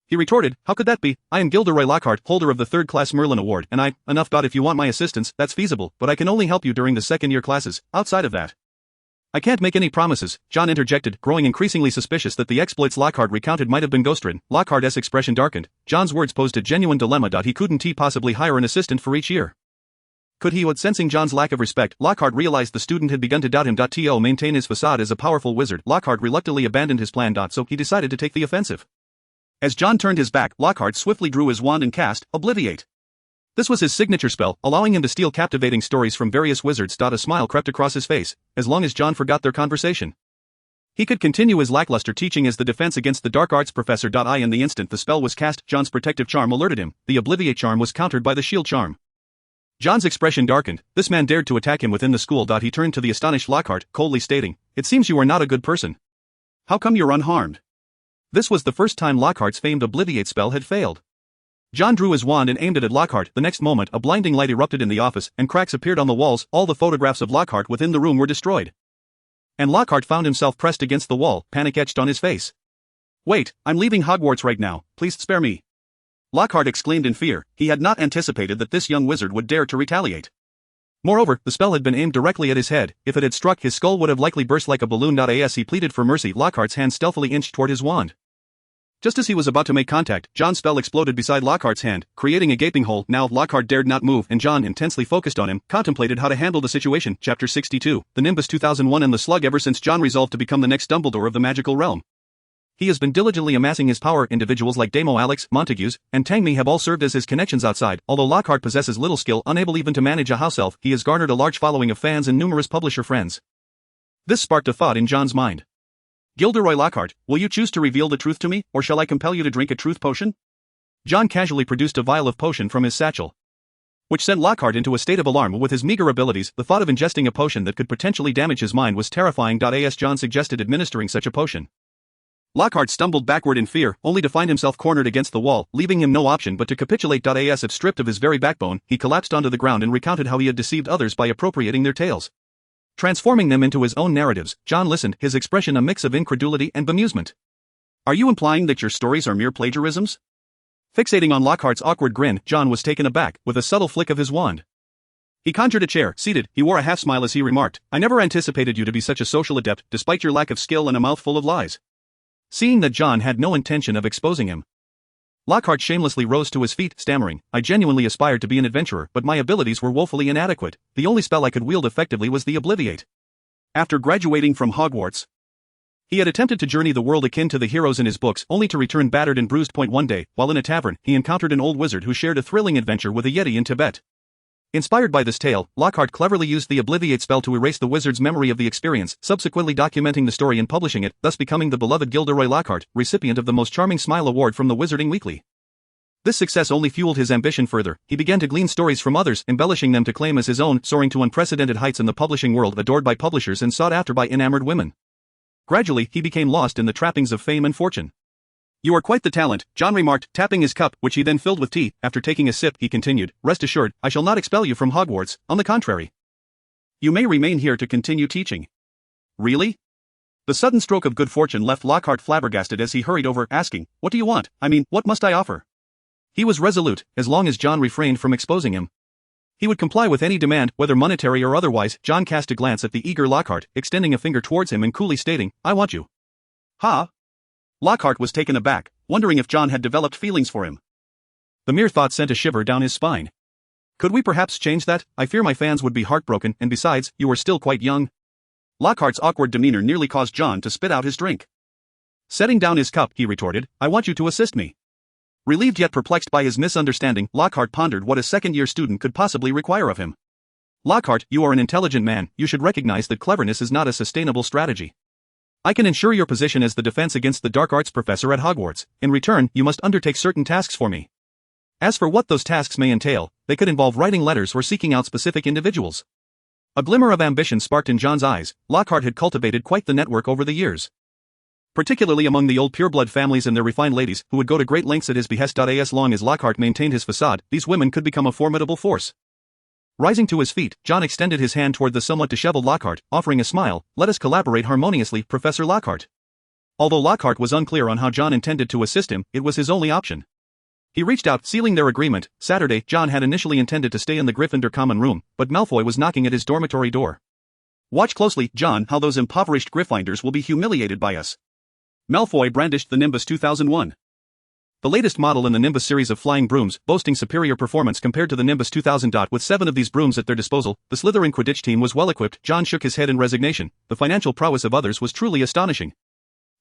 He retorted, "How could that be? I am Gilderoy Lockhart, holder of the 3rd class Merlin Award, and if you want my assistance, that's feasible, but I can only help you during the second-year classes. Outside of that, I can't make any promises," John interjected, growing increasingly suspicious that the exploits Lockhart recounted might have been ghost-written. Lockhart's expression darkened. John's words posed a genuine dilemma. He couldn't possibly hire an assistant for each year. Could he? Sensing John's lack of respect, Lockhart realized the student had begun to doubt him. To maintain his facade as a powerful wizard, Lockhart reluctantly abandoned his plan. So he decided to take the offensive. As John turned his back, Lockhart swiftly drew his wand and cast Obliviate. This was his signature spell, allowing him to steal captivating stories from various wizards. A smile crept across his face, as long as John forgot their conversation. He could continue his lackluster teaching as the defense against the dark arts professor. In the instant the spell was cast, John's protective charm alerted him. The Obliviate charm was countered by the shield charm. John's expression darkened. This man dared to attack him within the school. He turned to the astonished Lockhart, coldly stating, "It seems you are not a good person. How come you're unharmed?" This was the first time Lockhart's famed Obliviate spell had failed. John drew his wand and aimed it at Lockhart. The next moment, a blinding light erupted in the office, and cracks appeared on the walls. All the photographs of Lockhart within the room were destroyed. And Lockhart found himself pressed against the wall, panic etched on his face. "Wait, I'm leaving Hogwarts right now, please spare me," Lockhart exclaimed in fear. He had not anticipated that this young wizard would dare to retaliate. Moreover, the spell had been aimed directly at his head. If it had struck, his skull would have likely burst like a balloon. As he pleaded for mercy, Lockhart's hand stealthily inched toward his wand. Just as he was about to make contact, John's spell exploded beside Lockhart's hand, creating a gaping hole. Now Lockhart dared not move, and John, intensely focused on him, contemplated how to handle the situation. Chapter 62, The Nimbus 2001 and the Slug. Ever since John resolved to become the next Dumbledore of the magical realm, he has been diligently amassing his power. Individuals like Damo Alex, Montagues, and Tangmi have all served as his connections outside. Although Lockhart possesses little skill, unable even to manage a house elf, he has garnered a large following of fans and numerous publisher friends. This sparked a thought in John's mind. "Gilderoy Lockhart, will you choose to reveal the truth to me, or shall I compel you to drink a truth potion?" John casually produced a vial of potion from his satchel, which sent Lockhart into a state of alarm. With his meager abilities, the thought of ingesting a potion that could potentially damage his mind was terrifying. As John suggested administering such a potion, Lockhart stumbled backward in fear, only to find himself cornered against the wall, leaving him no option but to capitulate. If stripped of his very backbone, he collapsed onto the ground and recounted how he had deceived others by appropriating their tales, transforming them into his own narratives. John listened, his expression a mix of incredulity and bemusement. "Are you implying that your stories are mere plagiarisms?" Fixating on Lockhart's awkward grin, John was taken aback. With a subtle flick of his wand, he conjured a chair. Seated, he wore a half-smile as he remarked, "I never anticipated you to be such a social adept, despite your lack of skill and a mouthful of lies." Seeing that John had no intention of exposing him, Lockhart shamelessly rose to his feet, stammering, "I genuinely aspired to be an adventurer, but my abilities were woefully inadequate. The only spell I could wield effectively was the Obliviate." After graduating from Hogwarts, he had attempted to journey the world akin to the heroes in his books, only to return battered and bruised. One day, while in a tavern, he encountered an old wizard who shared a thrilling adventure with a Yeti in Tibet. Inspired by this tale, Lockhart cleverly used the Obliviate spell to erase the wizard's memory of the experience, subsequently documenting the story and publishing it, thus becoming the beloved Gilderoy Lockhart, recipient of the Most Charming Smile Award from the Wizarding Weekly. This success only fueled his ambition further. He began to glean stories from others, embellishing them to claim as his own, soaring to unprecedented heights in the publishing world, adored by publishers and sought after by enamored women. Gradually, he became lost in the trappings of fame and fortune. "You are quite the talent," John remarked, tapping his cup, which he then filled with tea. After taking a sip, he continued, "Rest assured, I shall not expel you from Hogwarts. On the contrary, you may remain here to continue teaching." "Really?" The sudden stroke of good fortune left Lockhart flabbergasted as he hurried over, asking, "What do you want? I mean, what must I offer?" He was resolute, as long as John refrained from exposing him. He would comply with any demand, whether monetary or otherwise. John cast a glance at the eager Lockhart, extending a finger towards him and coolly stating, "I want you." "Ha?" Lockhart was taken aback, wondering if John had developed feelings for him. The mere thought sent a shiver down his spine. "Could we perhaps change that? I fear my fans would be heartbroken, and besides, you are still quite young." Lockhart's awkward demeanor nearly caused John to spit out his drink. Setting down his cup, he retorted, "I want you to assist me." Relieved yet perplexed by his misunderstanding, Lockhart pondered what a second-year student could possibly require of him. "Lockhart, you are an intelligent man, you should recognize that cleverness is not a sustainable strategy. I can ensure your position as the defense against the dark arts professor at Hogwarts. In return, you must undertake certain tasks for me. As for what those tasks may entail, they could involve writing letters or seeking out specific individuals." A glimmer of ambition sparked in John's eyes. Lockhart had cultivated quite the network over the years, particularly among the old pureblood families and their refined ladies, who would go to great lengths at his behest. As long as Lockhart maintained his facade, these women could become a formidable force. Rising to his feet, John extended his hand toward the somewhat disheveled Lockhart, offering a smile. "Let us collaborate harmoniously, Professor Lockhart." Although Lockhart was unclear on how John intended to assist him, it was his only option. He reached out, sealing their agreement. Saturday, John had initially intended to stay in the Gryffindor common room, but Malfoy was knocking at his dormitory door. "Watch closely, John, how those impoverished Gryffindors will be humiliated by us." Malfoy brandished the Nimbus 2001. The latest model in the Nimbus series of flying brooms, boasting superior performance compared to the Nimbus 2000. With 7 of these brooms at their disposal, the Slytherin Quidditch team was well equipped. John shook his head in resignation. The financial prowess of others was truly astonishing.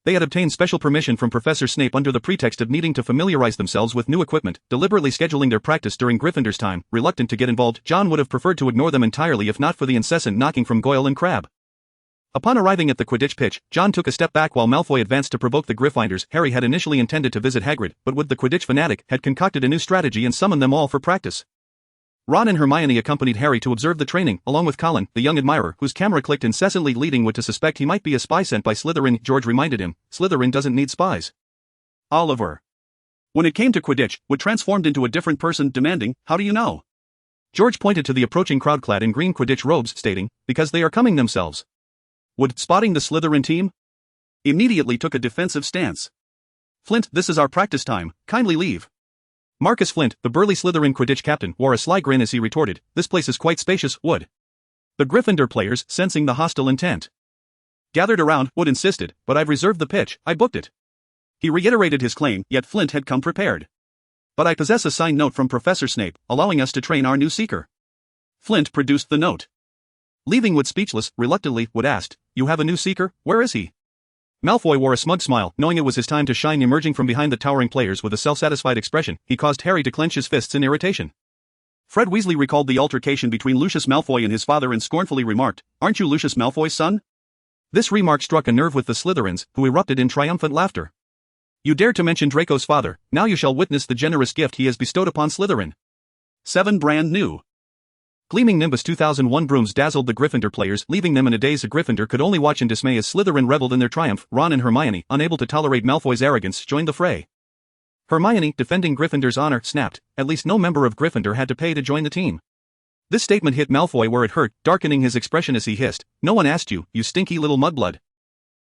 They had obtained special permission from Professor Snape under the pretext of needing to familiarize themselves with new equipment, deliberately scheduling their practice during Gryffindor's time. Reluctant to get involved, John would have preferred to ignore them entirely if not for the incessant knocking from Goyle and Crabbe. Upon arriving at the Quidditch pitch, John took a step back while Malfoy advanced to provoke the Gryffindors. Harry had initially intended to visit Hagrid, but with the Quidditch fanatic, had concocted a new strategy and summoned them all for practice. Ron and Hermione accompanied Harry to observe the training, along with Colin, the young admirer, whose camera clicked incessantly, leading Wood to suspect he might be a spy sent by Slytherin. George reminded him, "Slytherin doesn't need spies." Oliver. When it came to Quidditch, Wood transformed into a different person, demanding, "How do you know?" George pointed to the approaching crowd clad in green Quidditch robes, stating, "Because they are coming themselves." Wood, spotting the Slytherin team, immediately took a defensive stance. "Flint, this is our practice time, kindly leave." Marcus Flint, the burly Slytherin Quidditch captain, wore a sly grin as he retorted, "This place is quite spacious, Wood." The Gryffindor players, sensing the hostile intent, gathered around. Wood insisted, "But I've reserved the pitch, I booked it." He reiterated his claim, yet Flint had come prepared. "But I possess a signed note from Professor Snape, allowing us to train our new seeker." Flint produced the note. Leaving Wood speechless, reluctantly, Wood asked, "You have a new seeker, where is he?" Malfoy wore a smug smile, knowing it was his time to shine. Emerging from behind the towering players with a self-satisfied expression, he caused Harry to clench his fists in irritation. Fred Weasley recalled the altercation between Lucius Malfoy and his father and scornfully remarked, "Aren't you Lucius Malfoy's son?" This remark struck a nerve with the Slytherins, who erupted in triumphant laughter. "You dare to mention Draco's father, now you shall witness the generous gift he has bestowed upon Slytherin." 7 brand new gleaming Nimbus 2001 brooms dazzled the Gryffindor players, leaving them in a daze. A Gryffindor could only watch in dismay as Slytherin reveled in their triumph. Ron and Hermione, unable to tolerate Malfoy's arrogance, joined the fray. Hermione, defending Gryffindor's honor, snapped, "At least no member of Gryffindor had to pay to join the team." This statement hit Malfoy where it hurt, darkening his expression as he hissed, "No one asked you, you stinky little mudblood."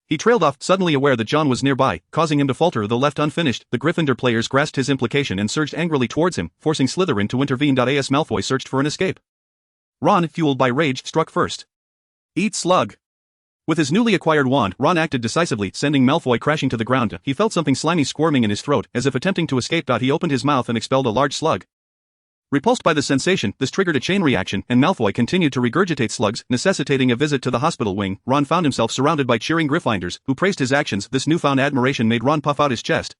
He trailed off, suddenly aware that John was nearby, causing him to falter. Though left unfinished, the Gryffindor players grasped his implication and surged angrily towards him, forcing Slytherin to intervene. As Malfoy searched for an escape, Ron, fueled by rage, struck first. "Eat slug." With his newly acquired wand, Ron acted decisively, sending Malfoy crashing to the ground. He felt something slimy squirming in his throat, as if attempting to escape. He opened his mouth and expelled a large slug. Repulsed by the sensation, this triggered a chain reaction, and Malfoy continued to regurgitate slugs, necessitating a visit to the hospital wing. Ron found himself surrounded by cheering Gryffindors, who praised his actions. This newfound admiration made Ron puff out his chest.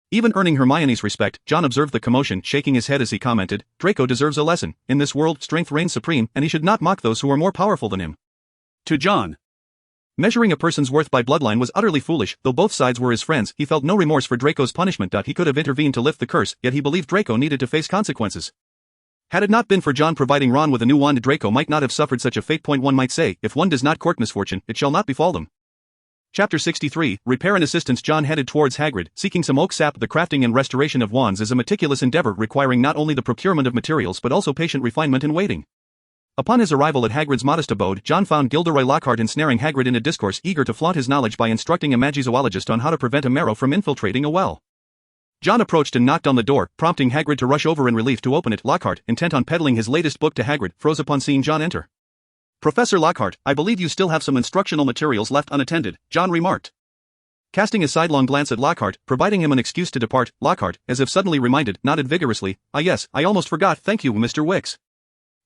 Even earning Hermione's respect, John observed the commotion, shaking his head as he commented, "Draco deserves a lesson. In this world, strength reigns supreme, and he should not mock those who are more powerful than him." To John, measuring a person's worth by bloodline was utterly foolish. Though both sides were his friends, he felt no remorse for Draco's punishment. He could have intervened to lift the curse, yet he believed Draco needed to face consequences. Had it not been for John providing Ron with a new wand, Draco might not have suffered such a fate. One might say, if one does not court misfortune, it shall not befall them. Chapter 63, Repair and Assistance. John headed towards Hagrid, seeking some oak sap. The crafting and restoration of wands is a meticulous endeavor requiring not only the procurement of materials but also patient refinement and waiting. Upon his arrival at Hagrid's modest abode, John found Gilderoy Lockhart ensnaring Hagrid in a discourse eager to flaunt his knowledge by instructing a magizoologist on how to prevent a marrow from infiltrating a well. John approached and knocked on the door, prompting Hagrid to rush over in relief to open it. Lockhart, intent on peddling his latest book to Hagrid, froze upon seeing John enter. "Professor Lockhart, I believe you still have some instructional materials left unattended," John remarked. Casting a sidelong glance at Lockhart, providing him an excuse to depart, Lockhart, as if suddenly reminded, nodded vigorously. Yes, I almost forgot, thank you, Mr. Wicks."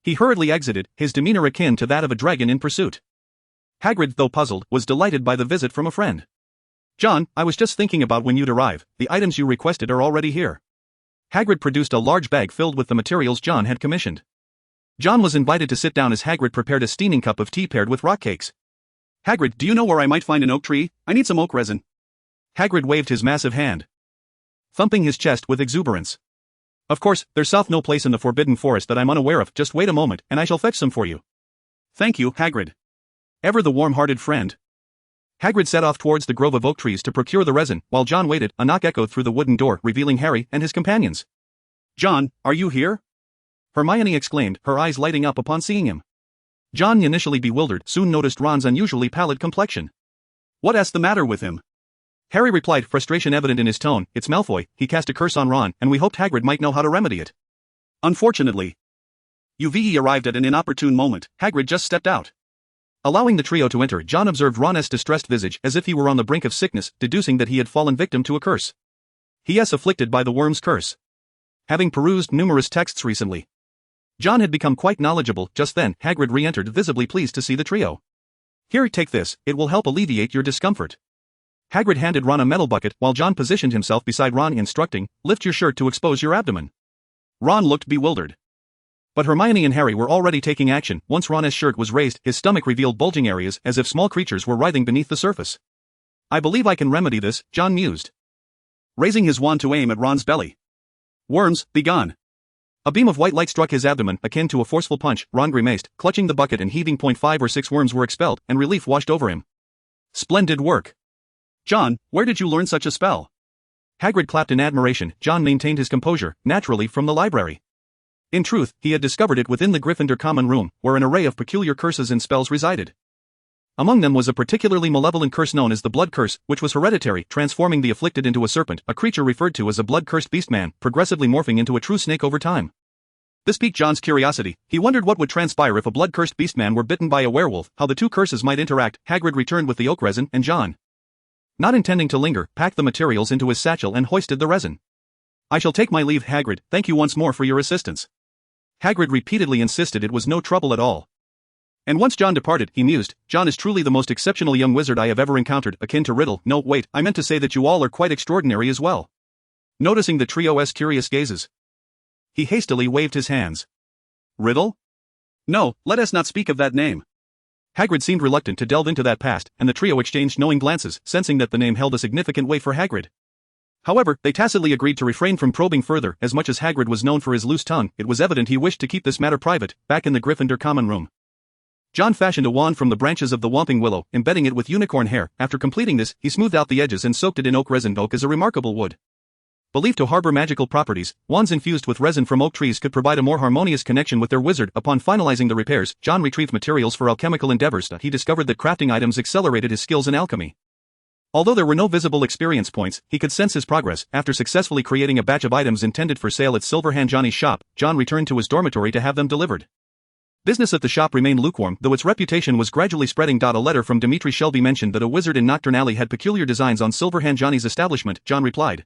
He hurriedly exited, his demeanor akin to that of a dragon in pursuit. Hagrid, though puzzled, was delighted by the visit from a friend. "John, I was just thinking about when you'd arrive. The items you requested are already here." Hagrid produced a large bag filled with the materials John had commissioned. John was invited to sit down as Hagrid prepared a steaming cup of tea paired with rock cakes. "Hagrid, do you know where I might find an oak tree? I need some oak resin." Hagrid waved his massive hand, thumping his chest with exuberance. "Of course, there's no place in the Forbidden Forest that I'm unaware of. Just wait a moment, and I shall fetch some for you." "Thank you, Hagrid. Ever the warm-hearted friend." Hagrid set off towards the grove of oak trees to procure the resin, while John waited. A knock echoed through the wooden door, revealing Harry and his companions. "John, are you here?" Hermione exclaimed, her eyes lighting up upon seeing him. John, initially bewildered, soon noticed Ron's unusually pallid complexion. "What's the matter with him?" Harry replied, frustration evident in his tone. "It's Malfoy. He cast a curse on Ron, and we hoped Hagrid might know how to remedy it. Unfortunately, you've arrived at an inopportune moment. Hagrid just stepped out." Allowing the trio to enter, John observed Ron's distressed visage as if he were on the brink of sickness, deducing that he had fallen victim to a curse. He is afflicted by the worm's curse. Having perused numerous texts recently, John had become quite knowledgeable. Just then, Hagrid re-entered, visibly pleased to see the trio. "Here, take this, it will help alleviate your discomfort." Hagrid handed Ron a metal bucket, while John positioned himself beside Ron, instructing, "Lift your shirt to expose your abdomen." Ron looked bewildered. But Hermione and Harry were already taking action. Once Ron's shirt was raised, his stomach revealed bulging areas as if small creatures were writhing beneath the surface. "I believe I can remedy this," John mused, raising his wand to aim at Ron's belly. "Worms, be gone." A beam of white light struck his abdomen, akin to a forceful punch. Ron grimaced, clutching the bucket and heaving. 5 or 6 worms were expelled, and relief washed over him. "Splendid work. John, where did you learn such a spell?" Hagrid clapped in admiration. John maintained his composure, naturally from the library. In truth, he had discovered it within the Gryffindor common room, where an array of peculiar curses and spells resided. Among them was a particularly malevolent curse known as the Blood Curse, which was hereditary, transforming the afflicted into a serpent, a creature referred to as a blood-cursed beastman, progressively morphing into a true snake over time. This piqued John's curiosity. He wondered what would transpire if a blood-cursed beastman were bitten by a werewolf, how the two curses might interact. Hagrid returned with the oak resin, and John, not intending to linger, packed the materials into his satchel and hoisted the resin. "I shall take my leave, Hagrid. Thank you once more for your assistance." Hagrid repeatedly insisted it was no trouble at all. And once John departed, he mused, "John is truly the most exceptional young wizard I have ever encountered, akin to Riddle. No, wait, I meant to say that you all are quite extraordinary as well." Noticing the trio's curious gazes, he hastily waved his hands. "Riddle? No, let us not speak of that name." Hagrid seemed reluctant to delve into that past, and the trio exchanged knowing glances, sensing that the name held a significant weight for Hagrid. However, they tacitly agreed to refrain from probing further. As much as Hagrid was known for his loose tongue, it was evident he wished to keep this matter private. Back in the Gryffindor common room, John fashioned a wand from the branches of the Whomping Willow, embedding it with unicorn hair. After completing this, he smoothed out the edges and soaked it in oak resin. Oak is a remarkable wood, believed to harbor magical properties. Wands infused with resin from oak trees could provide a more harmonious connection with their wizard. Upon finalizing the repairs, John retrieved materials for alchemical endeavors. He discovered that crafting items accelerated his skills in alchemy. Although there were no visible experience points, he could sense his progress. After successfully creating a batch of items intended for sale at Silverhand Johnny's shop, John returned to his dormitory to have them delivered. Business at the shop remained lukewarm, though its reputation was gradually spreading. A letter from Dimitri Shelby mentioned that a wizard in Nocturne Alley had peculiar designs on Silverhand Johnny's establishment. John replied,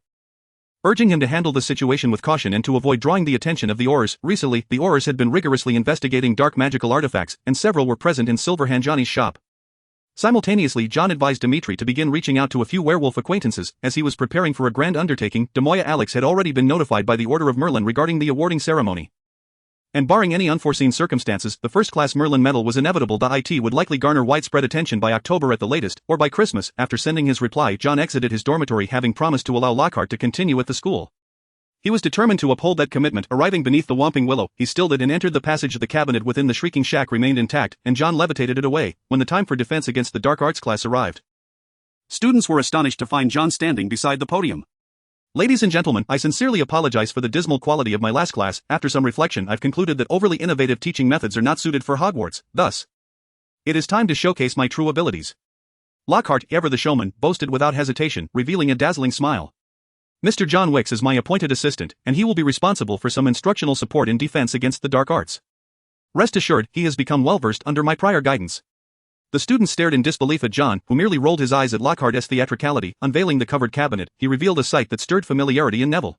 urging him to handle the situation with caution and to avoid drawing the attention of the Aurors. Recently, the Aurors had been rigorously investigating dark magical artifacts, and several were present in Silverhand Johnny's shop. Simultaneously, John advised Dimitri to begin reaching out to a few werewolf acquaintances. As he was preparing for a grand undertaking, Demoya Alex had already been notified by the Order of Merlin regarding the awarding ceremony. And barring any unforeseen circumstances, the first-class Merlin medal was inevitable. It would likely garner widespread attention by October at the latest, or by Christmas. After sending his reply, John exited his dormitory, having promised to allow Lockhart to continue at the school. He was determined to uphold that commitment. Arriving beneath the Whomping Willow, he stilled it and entered the passage. The cabinet within the Shrieking Shack remained intact, and John levitated it away. When the time for defense against the dark arts class arrived, students were astonished to find John standing beside the podium. Ladies and gentlemen, I sincerely apologize for the dismal quality of my last class. After some reflection, I've concluded that overly innovative teaching methods are not suited for Hogwarts. Thus, it is time to showcase my true abilities. Lockhart, ever the showman, boasted without hesitation, revealing a dazzling smile. Mr. John Wick is my appointed assistant, and he will be responsible for some instructional support in defense against the dark arts. Rest assured, he has become well-versed under my prior guidance. The students stared in disbelief at John, who merely rolled his eyes at Lockhart's theatricality. Unveiling the covered cabinet, he revealed a sight that stirred familiarity in Neville.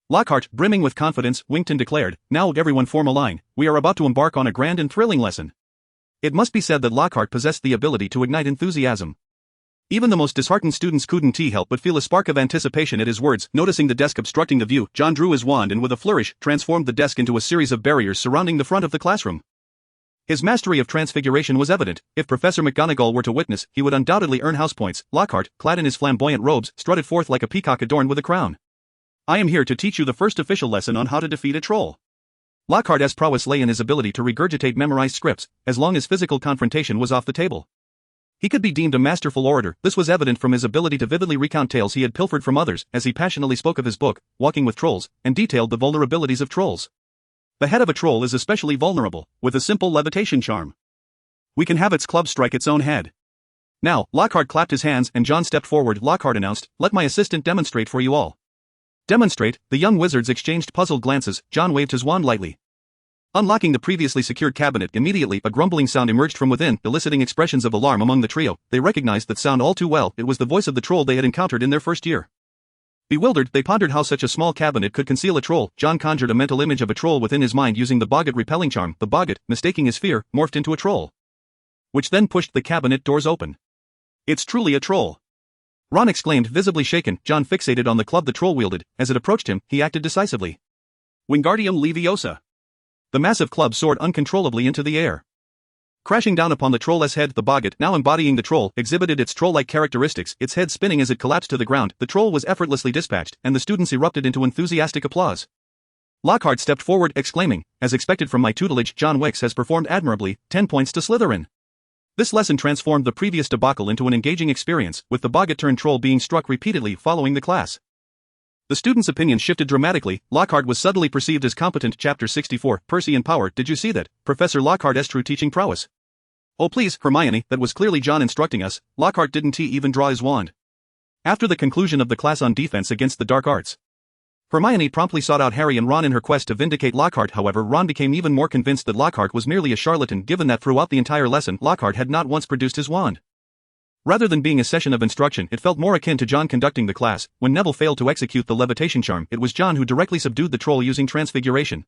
Lockhart, brimming with confidence, winked and declared, "Now everyone form a line, we are about to embark on a grand and thrilling lesson." It must be said that Lockhart possessed the ability to ignite enthusiasm. Even the most disheartened students couldn't help but feel a spark of anticipation at his words. Noticing the desk obstructing the view, John drew his wand and with a flourish, transformed the desk into a series of barriers surrounding the front of the classroom. His mastery of transfiguration was evident. If Professor McGonagall were to witness, he would undoubtedly earn house points. Lockhart, clad in his flamboyant robes, strutted forth like a peacock adorned with a crown. "I am here to teach you the first official lesson on how to defeat a troll." Lockhart's prowess lay in his ability to regurgitate memorized scripts, as long as physical confrontation was off the table. He could be deemed a masterful orator. This was evident from his ability to vividly recount tales he had pilfered from others, as he passionately spoke of his book, Walking with Trolls, and detailed the vulnerabilities of trolls. The head of a troll is especially vulnerable, with a simple levitation charm. We can have its club strike its own head. Now, Lockhart clapped his hands and John stepped forward. Lockhart announced, "Let my assistant demonstrate for you all." Demonstrate? The young wizards exchanged puzzled glances. John waved his wand lightly. Unlocking the previously secured cabinet, immediately a grumbling sound emerged from within, eliciting expressions of alarm among the trio. They recognized that sound all too well. It was the voice of the troll they had encountered in their first year. Bewildered, they pondered how such a small cabinet could conceal a troll. John conjured a mental image of a troll within his mind using the Boggart repelling charm. The Boggart, mistaking his fear, morphed into a troll, which then pushed the cabinet doors open. "It's truly a troll!" Ron exclaimed, visibly shaken. John fixated on the club the troll wielded. As it approached him, he acted decisively. Wingardium Leviosa. The massive club soared uncontrollably into the air. Crashing down upon the troll's head, the Boggart, now embodying the troll, exhibited its troll-like characteristics, its head spinning as it collapsed to the ground. The troll was effortlessly dispatched, and the students erupted into enthusiastic applause. Lockhart stepped forward, exclaiming, "As expected from my tutelage, John Wick has performed admirably. 10 points to Slytherin." This lesson transformed the previous debacle into an engaging experience, with the Boggart-turned troll being struck repeatedly following the class. The students' opinions shifted dramatically. Lockhart was suddenly perceived as competent. Chapter 64, Percy and Power. Did you see that? Professor Lockhart's true teaching prowess. Oh please, Hermione, that was clearly John instructing us. Lockhart didn't even draw his wand. After the conclusion of the class on defense against the dark arts, Hermione promptly sought out Harry and Ron in her quest to vindicate Lockhart. However, Ron became even more convinced that Lockhart was merely a charlatan, given that throughout the entire lesson, Lockhart had not once produced his wand. Rather than being a session of instruction, it felt more akin to John conducting the class. When Neville failed to execute the levitation charm, it was John who directly subdued the troll using transfiguration.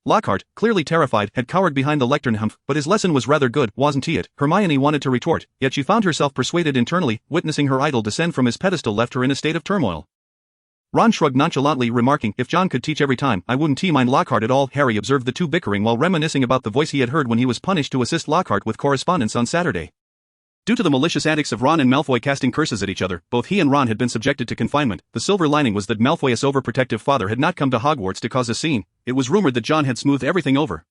Lockhart, clearly terrified, had cowered behind the lectern. But his lesson was rather good, wasn't it? Hermione wanted to retort, yet she found herself persuaded internally. Witnessing her idol descend from his pedestal left her in a state of turmoil. Ron shrugged nonchalantly, remarking, "If John could teach every time, I wouldn't mind Lockhart at all." Harry observed the two bickering while reminiscing about the voice he had heard when he was punished to assist Lockhart with correspondence on Saturday. Due to the malicious antics of Ron and Malfoy casting curses at each other, both he and Ron had been subjected to confinement. The silver lining was that Malfoy's overprotective father had not come to Hogwarts to cause a scene. It was rumored that John had smoothed everything over.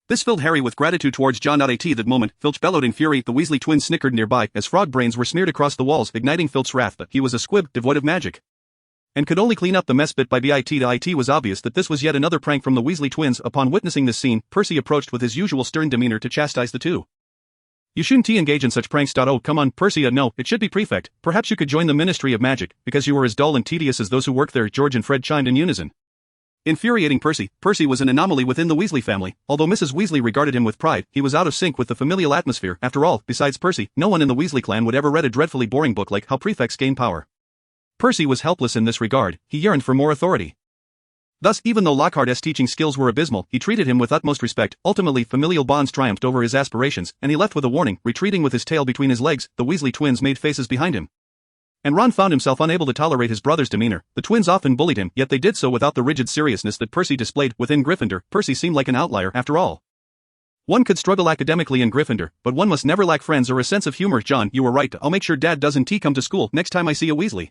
This filled Harry with gratitude towards John. At that moment, Filch bellowed in fury. The Weasley twins snickered nearby as frog brains were smeared across the walls, igniting Filch's wrath. But he was a squib, devoid of magic, and could only clean up the mess bit by bit. It was obvious that this was yet another prank from the Weasley twins. Upon witnessing this scene, Percy approached with his usual stern demeanor to chastise the two. "You shouldn't engage in such pranks. Oh, come on, Percy. No, it should be Prefect. Perhaps you could join the Ministry of Magic, because you were as dull and tedious as those who work there." George and Fred chimed in unison. Infuriating Percy, Percy was an anomaly within the Weasley family. Although Mrs. Weasley regarded him with pride, he was out of sync with the familial atmosphere. After all, besides Percy, no one in the Weasley clan would ever read a dreadfully boring book like How Prefects Gain Power. Percy was helpless in this regard. He yearned for more authority. Thus, even though Lockhart's teaching skills were abysmal, he treated him with utmost respect. Ultimately, familial bonds triumphed over his aspirations, and he left with a warning. Retreating with his tail between his legs, the Weasley twins made faces behind him. And Ron found himself unable to tolerate his brother's demeanor. The twins often bullied him, yet they did so without the rigid seriousness that Percy displayed. Within Gryffindor, Percy seemed like an outlier. After all, one could struggle academically in Gryffindor, but one must never lack friends or a sense of humor. "John, you were right. I'll make sure Dad doesn't come to school next time I see a Weasley.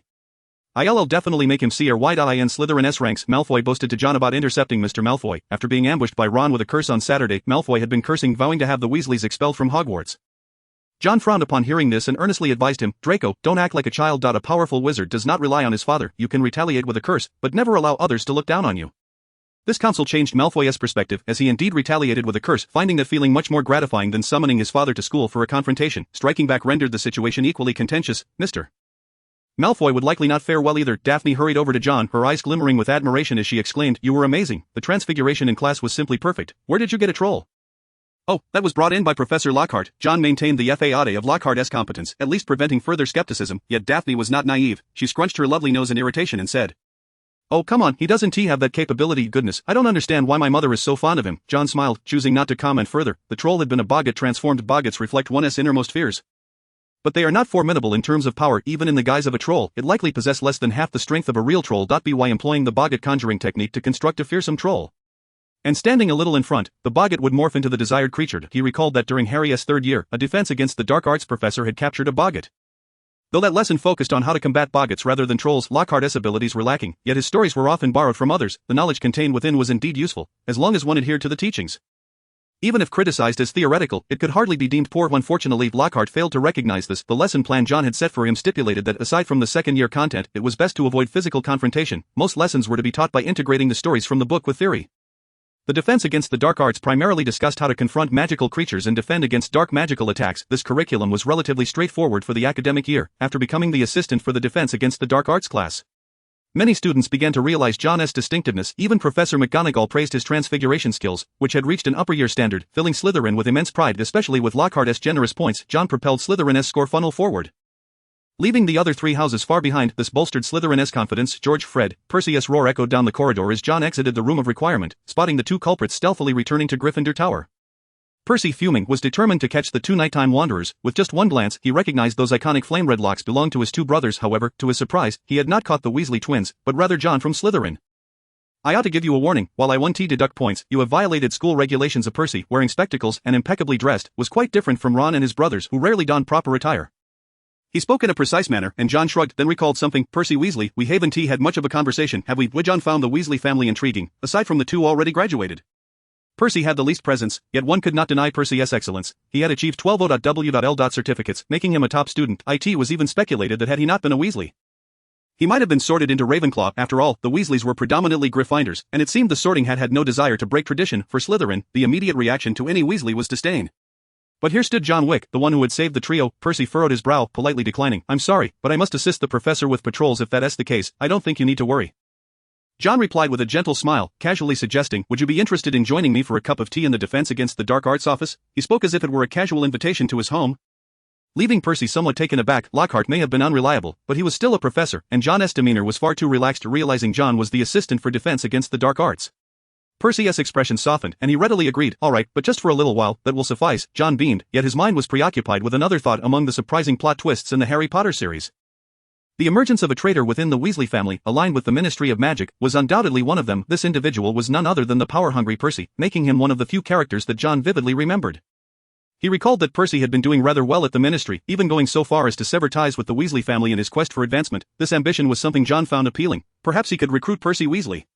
I'll definitely make him see her wide eye in Slytherin ranks." Malfoy boasted to John about intercepting Mr. Malfoy. After being ambushed by Ron with a curse on Saturday, Malfoy had been cursing, vowing to have the Weasleys expelled from Hogwarts. John frowned upon hearing this and earnestly advised him, Draco, don't act like a child. A powerful wizard does not rely on his father. You can retaliate with a curse, but never allow others to look down on you. This counsel changed Malfoy's perspective, as he indeed retaliated with a curse, finding that feeling much more gratifying than summoning his father to school for a confrontation. Striking back rendered the situation equally contentious. Mr. Malfoy would likely not fare well either. Daphne hurried over to John, her eyes glimmering with admiration as she exclaimed, You were amazing. The transfiguration in class was simply perfect. Where did you get a troll? Oh, that was brought in by Professor Lockhart. John maintained the fade of Lockhart's competence, at least preventing further skepticism, yet Daphne was not naive. She scrunched her lovely nose in irritation and said, Oh come on, he doesn't have that capability. Goodness, I don't understand why my mother is so fond of him. John smiled, choosing not to comment further. The troll had been a Boggart transformed. Boggarts reflect one's innermost fears. But they are not formidable in terms of power. Even in the guise of a troll, it likely possessed less than half the strength of a real troll. By employing the Boggart conjuring technique to construct a fearsome troll. And standing a little in front, the Boggart would morph into the desired creature. He recalled that during Harry's third year, a defense against the dark arts professor had captured a Boggart. Though that lesson focused on how to combat Boggarts rather than trolls, Lockhart's abilities were lacking, yet his stories were often borrowed from others. The knowledge contained within was indeed useful, as long as one adhered to the teachings. Even if criticized as theoretical, it could hardly be deemed poor. Unfortunately, Lockhart failed to recognize this. The lesson plan John had set for him stipulated that aside from the second-year content, it was best to avoid physical confrontation. Most lessons were to be taught by integrating the stories from the book with theory. The defense against the dark arts primarily discussed how to confront magical creatures and defend against dark magical attacks. This curriculum was relatively straightforward for the academic year, after becoming the assistant for the defense against the dark arts class. Many students began to realize John's distinctiveness. Even Professor McGonagall praised his transfiguration skills, which had reached an upper-year standard, filling Slytherin with immense pride. Especially with Lockhart's generous points, John propelled Slytherin's score funnel forward. Leaving the other three houses far behind, this bolstered Slytherin's confidence. George, Fred, Perseus roar echoed down the corridor as John exited the room of requirement, spotting the two culprits stealthily returning to Gryffindor Tower. Percy, fuming, was determined to catch the two nighttime wanderers. With just one glance, he recognized those iconic flame-red locks belonged to his two brothers. However, to his surprise, he had not caught the Weasley twins, but rather John from Slytherin. I ought to give you a warning. While I want to deduct points, you have violated school regulations. Percy, wearing spectacles and impeccably dressed, was quite different from Ron and his brothers, who rarely donned proper attire. He spoke in a precise manner, and John shrugged, then recalled something. Percy Weasley, we haven't had much of a conversation, have we? John found the Weasley family intriguing, aside from the two already graduated. Percy had the least presence, yet one could not deny Percy's excellence. He had achieved 12 O.W.L. certificates, making him a top student. It was even speculated that had he not been a Weasley, he might have been sorted into Ravenclaw. After all, the Weasleys were predominantly Gryffindors, and it seemed the sorting had no desire to break tradition. For Slytherin, the immediate reaction to any Weasley was disdain. But here stood John Wick, the one who had saved the trio. Percy furrowed his brow, politely declining. I'm sorry, but I must assist the professor with patrols. If that's the case, I don't think you need to worry. John replied with a gentle smile, casually suggesting, would you be interested in joining me for a cup of tea in the Defense Against the Dark Arts office? He spoke as if it were a casual invitation to his home. Leaving Percy somewhat taken aback, Lockhart may have been unreliable, but he was still a professor, and John's demeanor was far too relaxed. Realizing John was the assistant for Defense Against the Dark Arts, Percy's expression softened, and he readily agreed. All right, but just for a little while, that will suffice. John beamed, yet his mind was preoccupied with another thought. Among the surprising plot twists in the Harry Potter series, the emergence of a traitor within the Weasley family, aligned with the Ministry of Magic, was undoubtedly one of them. This individual was none other than the power-hungry Percy, making him one of the few characters that John vividly remembered. He recalled that Percy had been doing rather well at the Ministry, even going so far as to sever ties with the Weasley family in his quest for advancement. This ambition was something John found appealing. Perhaps he could recruit Percy Weasley.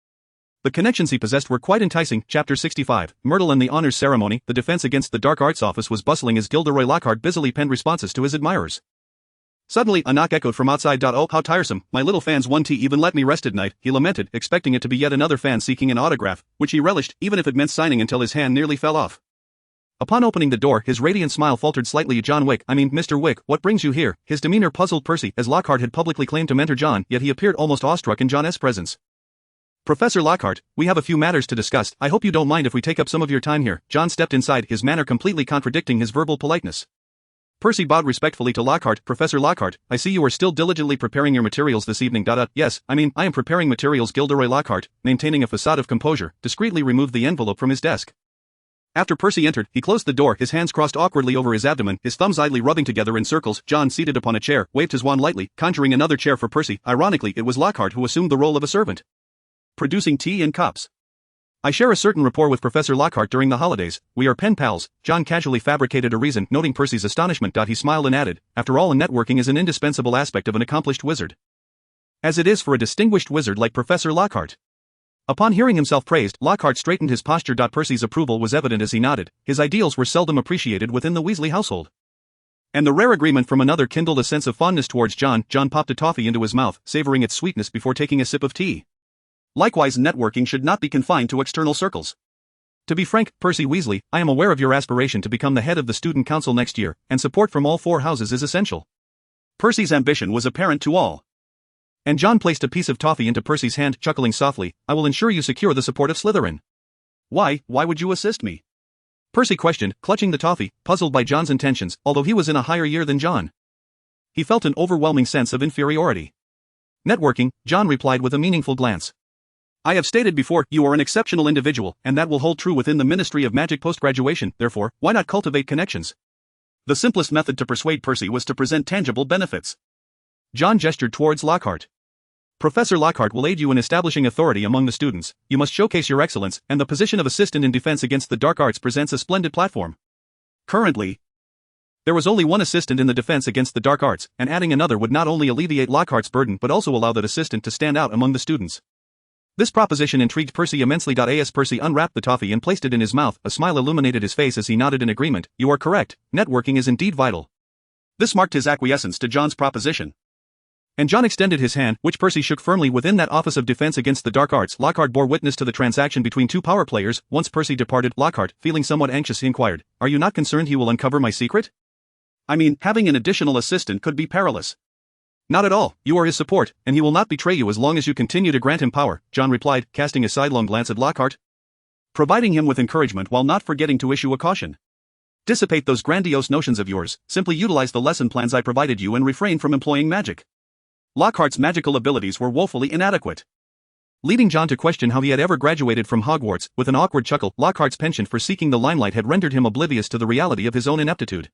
The connections he possessed were quite enticing. Chapter 65, Myrtle and the Honors Ceremony. The Defense Against the Dark Arts office was bustling as Gilderoy Lockhart busily penned responses to his admirers. Suddenly, a knock echoed from outside. Oh, how tiresome, my little fans won't even let me rest at night, he lamented, expecting it to be yet another fan seeking an autograph, which he relished, even if it meant signing until his hand nearly fell off. Upon opening the door, his radiant smile faltered slightly. Mr. Wick, what brings you here? His demeanor puzzled Percy, as Lockhart had publicly claimed to mentor John, yet he appeared almost awestruck in John's presence. Professor Lockhart, we have a few matters to discuss. I hope you don't mind if we take up some of your time here. John stepped inside, his manner completely contradicting his verbal politeness. Percy bowed respectfully to Lockhart. Professor Lockhart, I see you are still diligently preparing your materials this evening. Yes, I am preparing materials. Gilderoy Lockhart, maintaining a facade of composure, discreetly removed the envelope from his desk. After Percy entered, he closed the door, his hands crossed awkwardly over his abdomen, his thumbs idly rubbing together in circles. John, seated upon a chair, waved his wand lightly, conjuring another chair for Percy. Ironically, it was Lockhart who assumed the role of a servant, producing tea and cups. I share a certain rapport with Professor Lockhart during the holidays. We are pen pals. John casually fabricated a reason, noting Percy's astonishment. He smiled and added, after all, networking is an indispensable aspect of an accomplished wizard, as it is for a distinguished wizard like Professor Lockhart. Upon hearing himself praised, Lockhart straightened his posture. Percy's approval was evident as he nodded. His ideals were seldom appreciated within the Weasley household. And the rare agreement from another kindled a sense of fondness towards John. John popped a toffee into his mouth, savoring its sweetness before taking a sip of tea. Likewise, networking should not be confined to external circles. To be frank, Percy Weasley, I am aware of your aspiration to become the head of the student council next year, and support from all 4 houses is essential. Percy's ambition was apparent to all. And John placed a piece of toffee into Percy's hand, chuckling softly, I will ensure you secure the support of Slytherin. Why would you assist me? Percy questioned, clutching the toffee, puzzled by John's intentions, although he was in a higher year than John. He felt an overwhelming sense of inferiority. Networking, John replied with a meaningful glance. I have stated before, you are an exceptional individual, and that will hold true within the Ministry of Magic post-graduation, therefore, why not cultivate connections? The simplest method to persuade Percy was to present tangible benefits. John gestured towards Lockhart. Professor Lockhart will aid you in establishing authority among the students. You must showcase your excellence, and the position of assistant in defense against the dark arts presents a splendid platform. Currently, there was only one assistant in the defense against the dark arts, and adding another would not only alleviate Lockhart's burden but also allow that assistant to stand out among the students. This proposition intrigued Percy immensely. As Percy unwrapped the toffee and placed it in his mouth, a smile illuminated his face as he nodded in agreement. You are correct, networking is indeed vital. This marked his acquiescence to John's proposition. And John extended his hand, which Percy shook firmly. Within that Office of Defense Against the Dark Arts, Lockhart bore witness to the transaction between 2 power players. Once Percy departed, Lockhart, feeling somewhat anxious, inquired, Are you not concerned he will uncover my secret? I mean, having an additional assistant could be perilous. Not at all, you are his support, and he will not betray you as long as you continue to grant him power, John replied, casting a sidelong glance at Lockhart. Providing him with encouragement while not forgetting to issue a caution. Dissipate those grandiose notions of yours, simply utilize the lesson plans I provided you and refrain from employing magic. Lockhart's magical abilities were woefully inadequate. Leading John to question how he had ever graduated from Hogwarts. With an awkward chuckle, Lockhart's penchant for seeking the limelight had rendered him oblivious to the reality of his own ineptitude.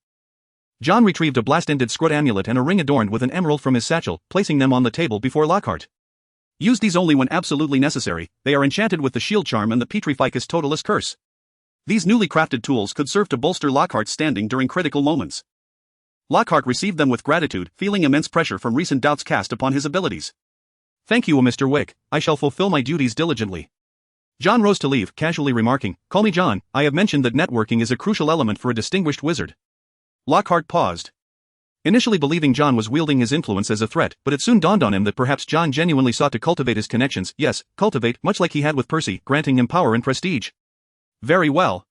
John retrieved a blast-ended scrot amulet and a ring adorned with an emerald from his satchel, placing them on the table before Lockhart. Use these only when absolutely necessary. They are enchanted with the shield charm and the Petrificus Totalis curse. These newly crafted tools could serve to bolster Lockhart's standing during critical moments. Lockhart received them with gratitude, feeling immense pressure from recent doubts cast upon his abilities. Thank you, Mr. Wick, I shall fulfill my duties diligently. John rose to leave, casually remarking, Call me John, I have mentioned that networking is a crucial element for a distinguished wizard. Lockhart paused. Initially believing John was wielding his influence as a threat, but it soon dawned on him that perhaps John genuinely sought to cultivate his connections, yes, cultivate, much like he had with Percy, granting him power and prestige. Very well.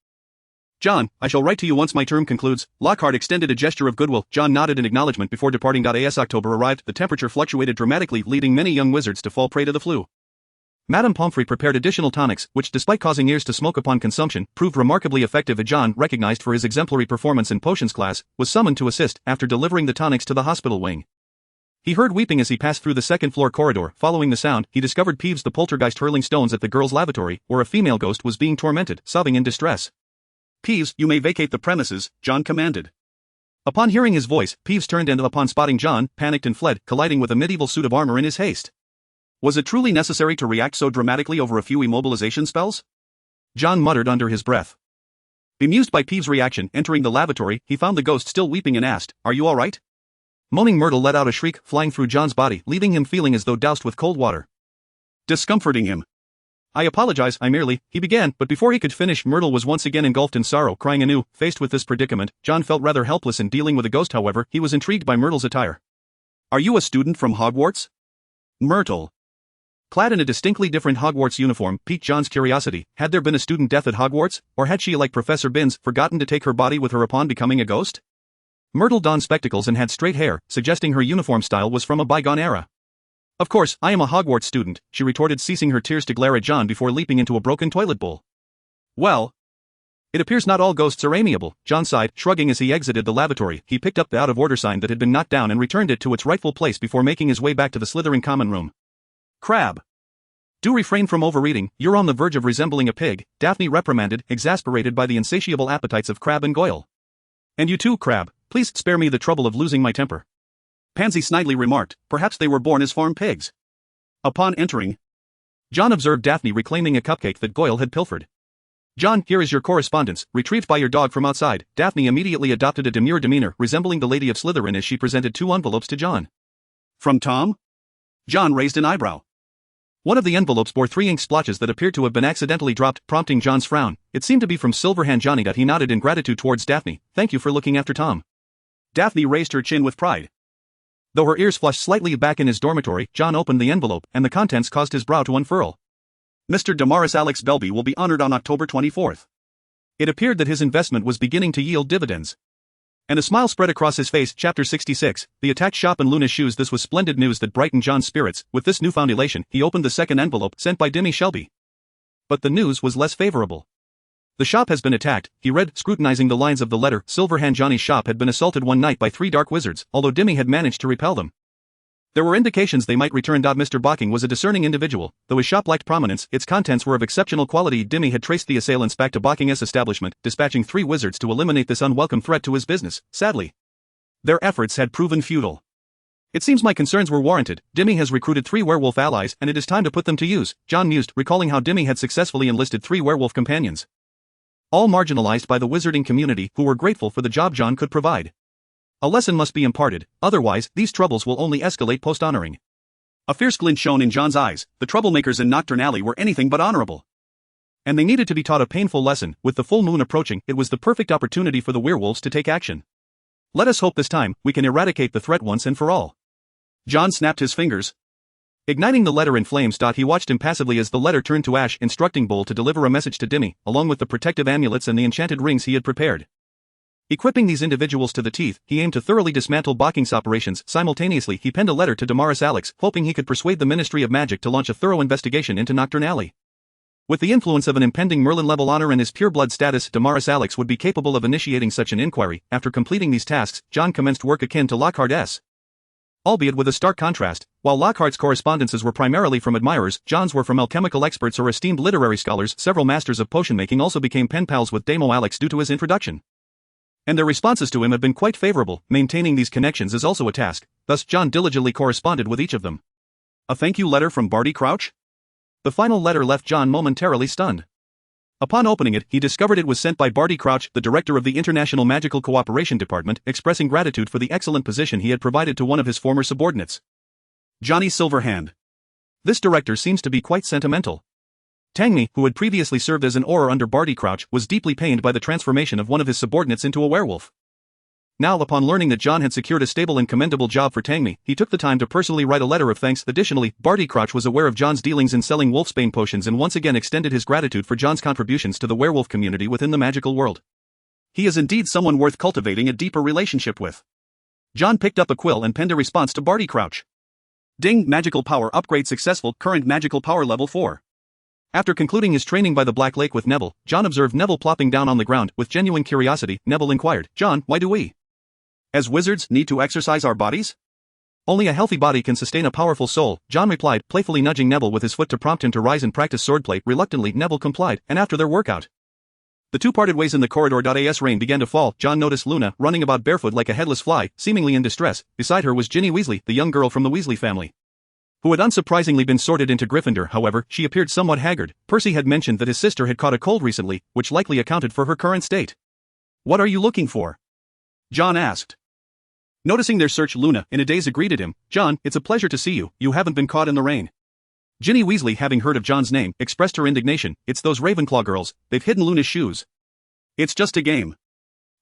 John, I shall write to you once my term concludes. Lockhart extended a gesture of goodwill. John nodded in acknowledgement before departing. As October arrived, the temperature fluctuated dramatically, leading many young wizards to fall prey to the flu. Madame Pomfrey prepared additional tonics, which, despite causing ears to smoke upon consumption, proved remarkably effective. John, recognized for his exemplary performance in potions class, was summoned to assist after delivering the tonics to the hospital wing. He heard weeping as he passed through the second-floor corridor. Following the sound, he discovered Peeves the poltergeist hurling stones at the girls' lavatory, where a female ghost was being tormented, sobbing in distress. Peeves, you may vacate the premises, John commanded. Upon hearing his voice, Peeves turned and upon spotting John, panicked and fled, colliding with a medieval suit of armor in his haste. Was it truly necessary to react so dramatically over a few immobilization spells? John muttered under his breath. Bemused by Peeves' reaction, entering the lavatory, he found the ghost still weeping and asked, Are you all right? Moaning Myrtle let out a shriek, flying through John's body, leaving him feeling as though doused with cold water. Discomforting him. I apologize, he began, but before he could finish, Myrtle was once again engulfed in sorrow, crying anew. Faced with this predicament, John felt rather helpless in dealing with a ghost. However, he was intrigued by Myrtle's attire. Are you a student from Hogwarts? Myrtle, clad in a distinctly different Hogwarts uniform, piqued John's curiosity. Had there been a student death at Hogwarts, or had she, like Professor Binns, forgotten to take her body with her upon becoming a ghost? Myrtle donned spectacles and had straight hair, suggesting her uniform style was from a bygone era. Of course, I am a Hogwarts student, she retorted, ceasing her tears to glare at John before leaping into a broken toilet bowl. Well, it appears not all ghosts are amiable, John sighed, shrugging as he exited the lavatory. He picked up the out-of-order sign that had been knocked down and returned it to its rightful place before making his way back to the Slytherin common room. Crab. Do refrain from overeating, you're on the verge of resembling a pig, Daphne reprimanded, exasperated by the insatiable appetites of Crab and Goyle. And you too, Crab, please spare me the trouble of losing my temper. Pansy snidely remarked, perhaps they were born as farm pigs. Upon entering, John observed Daphne reclaiming a cupcake that Goyle had pilfered. John, here is your correspondence, retrieved by your dog from outside. Daphne immediately adopted a demure demeanor, resembling the Lady of Slytherin as she presented 2 envelopes to John. From Tom? John raised an eyebrow. One of the envelopes bore 3 ink splotches that appeared to have been accidentally dropped, prompting John's frown. It seemed to be from Silverhand Johnny. He nodded in gratitude towards Daphne. Thank you for looking after Tom. Daphne raised her chin with pride. Though her ears flushed slightly back in his dormitory, John opened the envelope, and the contents caused his brow to unfurl. Mr. Damaris Alex Belby will be honored on October 24th. It appeared that his investment was beginning to yield dividends. And a smile spread across his face. Chapter 66, The Attacked Shop and Luna's Shoes. This was splendid news that brightened John's spirits. With this newfound elation, he opened the second envelope sent by Dimmy Shelby. But the news was less favorable. The shop has been attacked, he read, scrutinizing the lines of the letter. Silverhand Johnny's shop had been assaulted one night by 3 dark wizards, although Dimmy had managed to repel them. There were indications they might return. Mr. Bocking was a discerning individual, though his shop lacked prominence, its contents were of exceptional quality. Dimmy had traced the assailants back to Bocking's establishment, dispatching 3 wizards to eliminate this unwelcome threat to his business. Sadly, their efforts had proven futile. It seems my concerns were warranted. Dimmy has recruited 3 werewolf allies, and it is time to put them to use, John mused, recalling how Dimmy had successfully enlisted 3 werewolf companions. All marginalized by the wizarding community, who were grateful for the job John could provide. A lesson must be imparted, otherwise, these troubles will only escalate post-honoring. A fierce glint shone in John's eyes. The troublemakers in Nocturne Alley were anything but honorable. And they needed to be taught a painful lesson. With the full moon approaching, it was the perfect opportunity for the werewolves to take action. Let us hope this time, we can eradicate the threat once and for all. John snapped his fingers. Igniting the letter in flames. He watched impassively as the letter turned to ash, instructing Bull to deliver a message to Dimmy, along with the protective amulets and the enchanted rings he had prepared. Equipping these individuals to the teeth, he aimed to thoroughly dismantle Bocking's operations. Simultaneously, he penned a letter to Damaris Alex, hoping he could persuade the Ministry of Magic to launch a thorough investigation into Nocturne Alley. With the influence of an impending Merlin-level honor and his pureblood status, Damaris Alex would be capable of initiating such an inquiry. After completing these tasks, John commenced work akin to Lockhart's. Albeit with a stark contrast, while Lockhart's correspondences were primarily from admirers, John's were from alchemical experts or esteemed literary scholars. Several masters of potion-making also became pen pals with Damo Alex due to his introduction. And their responses to him have been quite favorable. Maintaining these connections is also a task, thus John diligently corresponded with each of them. A thank you letter from Barty Crouch? The final letter left John momentarily stunned. Upon opening it, he discovered it was sent by Barty Crouch, the director of the International Magical Cooperation Department, expressing gratitude for the excellent position he had provided to one of his former subordinates, Johnny Silverhand. This director seems to be quite sentimental. Tangmi, who had previously served as an Auror under Barty Crouch, was deeply pained by the transformation of one of his subordinates into a werewolf. Now, upon learning that John had secured a stable and commendable job for Tangmi, he took the time to personally write a letter of thanks. Additionally, Barty Crouch was aware of John's dealings in selling wolfsbane potions and once again extended his gratitude for John's contributions to the werewolf community within the magical world. He is indeed someone worth cultivating a deeper relationship with. John picked up a quill and penned a response to Barty Crouch. Ding, magical power upgrade successful, current magical power level 4. After concluding his training by the Black Lake with Neville, John observed Neville plopping down on the ground. With genuine curiosity, Neville inquired, John, why do we, as wizards, need to exercise our bodies? Only a healthy body can sustain a powerful soul, John replied, playfully nudging Neville with his foot to prompt him to rise and practice swordplay. Reluctantly, Neville complied, and after their workout, the two parted ways in the corridor. As rain began to fall, John noticed Luna running about barefoot like a headless fly, seemingly in distress. Beside her was Ginny Weasley, the young girl from the Weasley family, who had unsurprisingly been sorted into Gryffindor. However, she appeared somewhat haggard. Percy had mentioned that his sister had caught a cold recently, which likely accounted for her current state. What are you looking for? John asked. Noticing their search, Luna, in a daze, greeted him. John, it's a pleasure to see you. You haven't been caught in the rain. Ginny Weasley, having heard of John's name, expressed her indignation. It's those Ravenclaw girls, they've hidden Luna's shoes. It's just a game.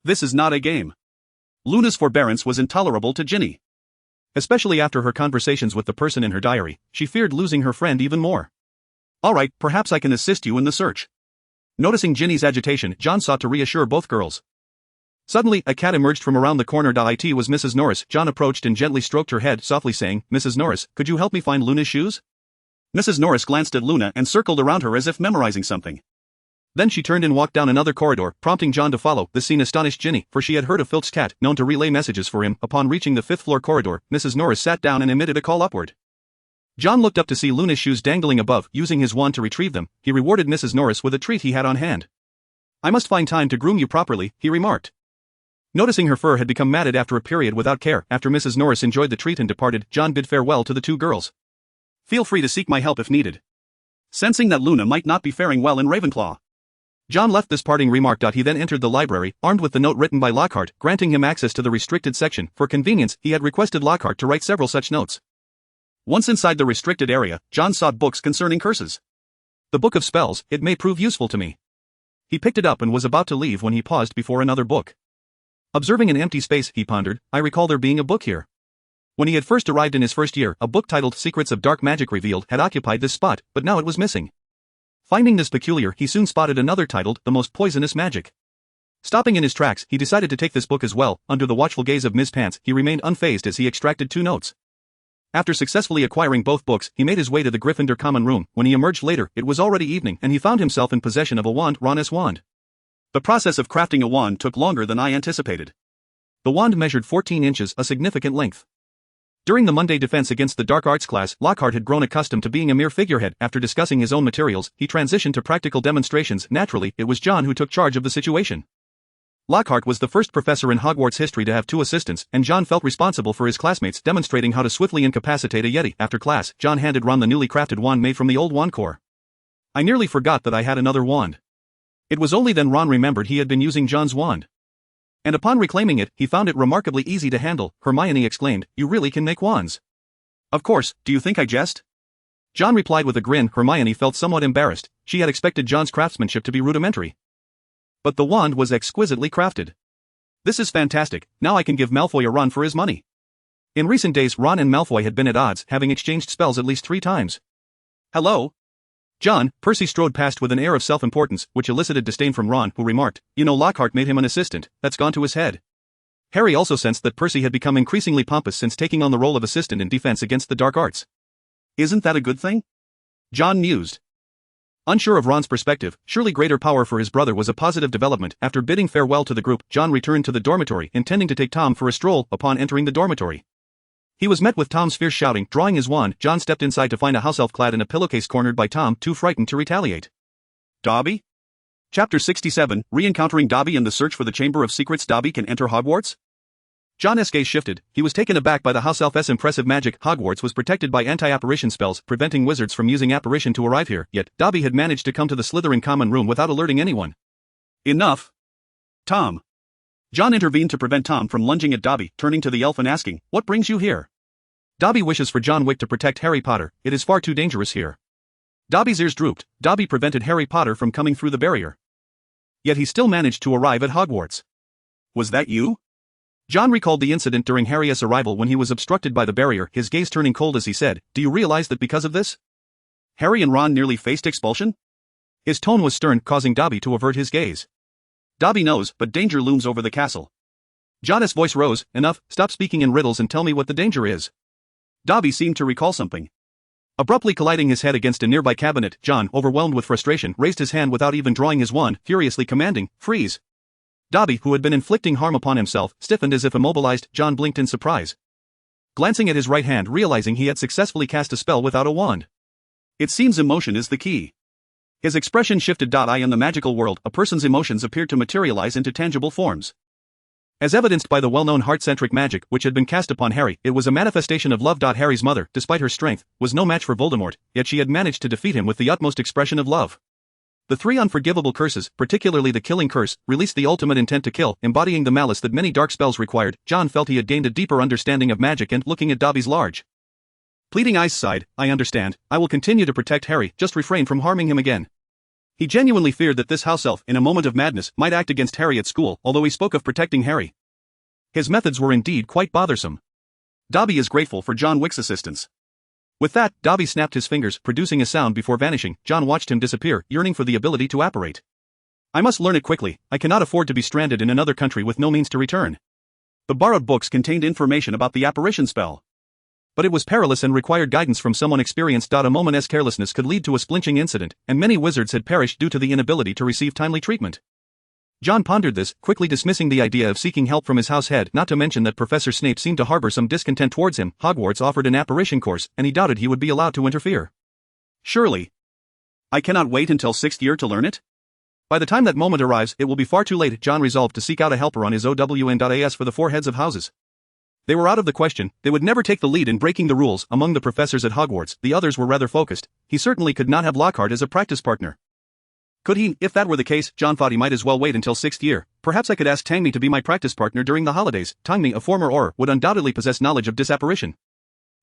This is not a game. Luna's forbearance was intolerable to Ginny. Especially after her conversations with the person in her diary, she feared losing her friend even more. Alright, perhaps I can assist you in the search. Noticing Ginny's agitation, John sought to reassure both girls. Suddenly, a cat emerged from around the corner. It was Mrs. Norris. John approached and gently stroked her head, softly saying, Mrs. Norris, could you help me find Luna's shoes? Mrs. Norris glanced at Luna and circled around her as if memorizing something. Then she turned and walked down another corridor, prompting John to follow. This scene astonished Ginny, for she had heard of Filch's cat, known to relay messages for him. Upon reaching the 5th floor corridor, Mrs. Norris sat down and emitted a call upward. John looked up to see Luna's shoes dangling above. Using his wand to retrieve them, he rewarded Mrs. Norris with a treat he had on hand. I must find time to groom you properly, he remarked. Noticing her fur had become matted after a period without care, after Mrs. Norris enjoyed the treat and departed, John bid farewell to the two girls. Feel free to seek my help if needed. Sensing that Luna might not be faring well in Ravenclaw, John left this parting remark. He then entered the library, armed with the note written by Lockhart, granting him access to the restricted section. For convenience, he had requested Lockhart to write several such notes. Once inside the restricted area, John sought books concerning curses. The Book of Spells, it may prove useful to me. He picked it up and was about to leave when he paused before another book. Observing an empty space, he pondered, I recall there being a book here. When he had first arrived in his first year, a book titled Secrets of Dark Magic Revealed had occupied this spot, but now it was missing. Finding this peculiar, he soon spotted another titled The Most Poisonous Magic. Stopping in his tracks, he decided to take this book as well. Under the watchful gaze of Ms. Pants, he remained unfazed as he extracted 2 notes. After successfully acquiring both books, he made his way to the Gryffindor common room. When he emerged later, it was already evening and he found himself in possession of a wand, Ron's wand. The process of crafting a wand took longer than I anticipated. The wand measured 14 inches, a significant length. During the Monday defense against the dark arts class, Lockhart had grown accustomed to being a mere figurehead. After discussing his own materials, he transitioned to practical demonstrations. Naturally, it was John who took charge of the situation. Lockhart was the first professor in Hogwarts history to have 2 assistants, and John felt responsible for his classmates demonstrating how to swiftly incapacitate a Yeti. After class, John handed Ron the newly crafted wand made from the old wand core. I nearly forgot that I had another wand. It was only then Ron remembered he had been using John's wand. And upon reclaiming it, he found it remarkably easy to handle. Hermione exclaimed, "You really can make wands." "Of course, do you think I jest?" John replied with a grin. Hermione felt somewhat embarrassed. She had expected John's craftsmanship to be rudimentary. But the wand was exquisitely crafted. "This is fantastic, now I can give Malfoy a run for his money." In recent days, Ron and Malfoy had been at odds, having exchanged spells at least 3 times. "Hello?" "John," Percy strode past with an air of self-importance, which elicited disdain from Ron, who remarked, "You know Lockhart made him an assistant, that's gone to his head." Harry also sensed that Percy had become increasingly pompous since taking on the role of assistant in defense against the dark arts. "Isn't that a good thing?" John mused. Unsure of Ron's perspective, surely greater power for his brother was a positive development. After bidding farewell to the group, John returned to the dormitory, intending to take Tom for a stroll. Upon entering the dormitory, he was met with Tom's fierce shouting. Drawing his wand, John stepped inside to find a house elf clad in a pillowcase cornered by Tom, too frightened to retaliate. Dobby? Chapter 67, Re-encountering Dobby and the search for the Chamber of Secrets. Dobby can enter Hogwarts? John's gaze shifted. He was taken aback by the house elf's impressive magic. Hogwarts was protected by anti-apparition spells, preventing wizards from using apparition to arrive here, yet Dobby had managed to come to the Slytherin common room without alerting anyone. "Enough! Tom!" John intervened to prevent Tom from lunging at Dobby, turning to the elf and asking, "What brings you here?" "Dobby wishes for John Wick to protect Harry Potter. It is far too dangerous here." Dobby's ears drooped. Dobby prevented Harry Potter from coming through the barrier. Yet he still managed to arrive at Hogwarts. "Was that you?" John recalled the incident during Harry's arrival when he was obstructed by the barrier, his gaze turning cold as he said, "Do you realize that because of this, Harry and Ron nearly faced expulsion?" His tone was stern, causing Dobby to avert his gaze. "Dobby knows, but danger looms over the castle." John's voice rose. "Enough, stop speaking in riddles and tell me what the danger is." Dobby seemed to recall something. Abruptly colliding his head against a nearby cabinet, John, overwhelmed with frustration, raised his hand without even drawing his wand, furiously commanding, "Freeze!" Dobby, who had been inflicting harm upon himself, stiffened as if immobilized. John blinked in surprise, glancing at his right hand, realizing he had successfully cast a spell without a wand. "It seems emotion is the key." His expression shifted. "I in the magical world, a person's emotions appeared to materialize into tangible forms. As evidenced by the well-known heart-centric magic which had been cast upon Harry, it was a manifestation of love. Harry's mother, despite her strength, was no match for Voldemort, yet she had managed to defeat him with the utmost expression of love. The 3 unforgivable curses, particularly the killing curse, released the ultimate intent to kill, embodying the malice that many dark spells required. John felt he had gained a deeper understanding of magic and, looking at Dobby's large, pleading eyes, sighed, "I understand. I will continue to protect Harry, just refrain from harming him again." He genuinely feared that this house elf, in a moment of madness, might act against Harry at school, although he spoke of protecting Harry. His methods were indeed quite bothersome. Dobby is grateful for John Wick's assistance. With that, Dobby snapped his fingers, producing a sound before vanishing. John watched him disappear, yearning for the ability to apparate. "I must learn it quickly. I cannot afford to be stranded in another country with no means to return." The borrowed books contained information about the apparition spell, but it was perilous and required guidance from someone experienced. A moment's carelessness could lead to a splinching incident, and many wizards had perished due to the inability to receive timely treatment. John pondered this, quickly dismissing the idea of seeking help from his house head, not to mention that Professor Snape seemed to harbor some discontent towards him. Hogwarts offered an apparition course, and he doubted he would be allowed to interfere. "Surely I cannot wait until 6th year to learn it? By the time that moment arrives, it will be far too late." John resolved to seek out a helper on his OWN.AS for the 4 heads of houses. They were out of the question. They would never take the lead in breaking the rules. Among the professors at Hogwarts, the others were rather focused. He certainly could not have Lockhart as a practice partner. Could he? If that were the case, John thought he might as well wait until 6th year. Perhaps I could ask Tangmi to be my practice partner during the holidays. Tangmi, a former Auror, would undoubtedly possess knowledge of disapparition.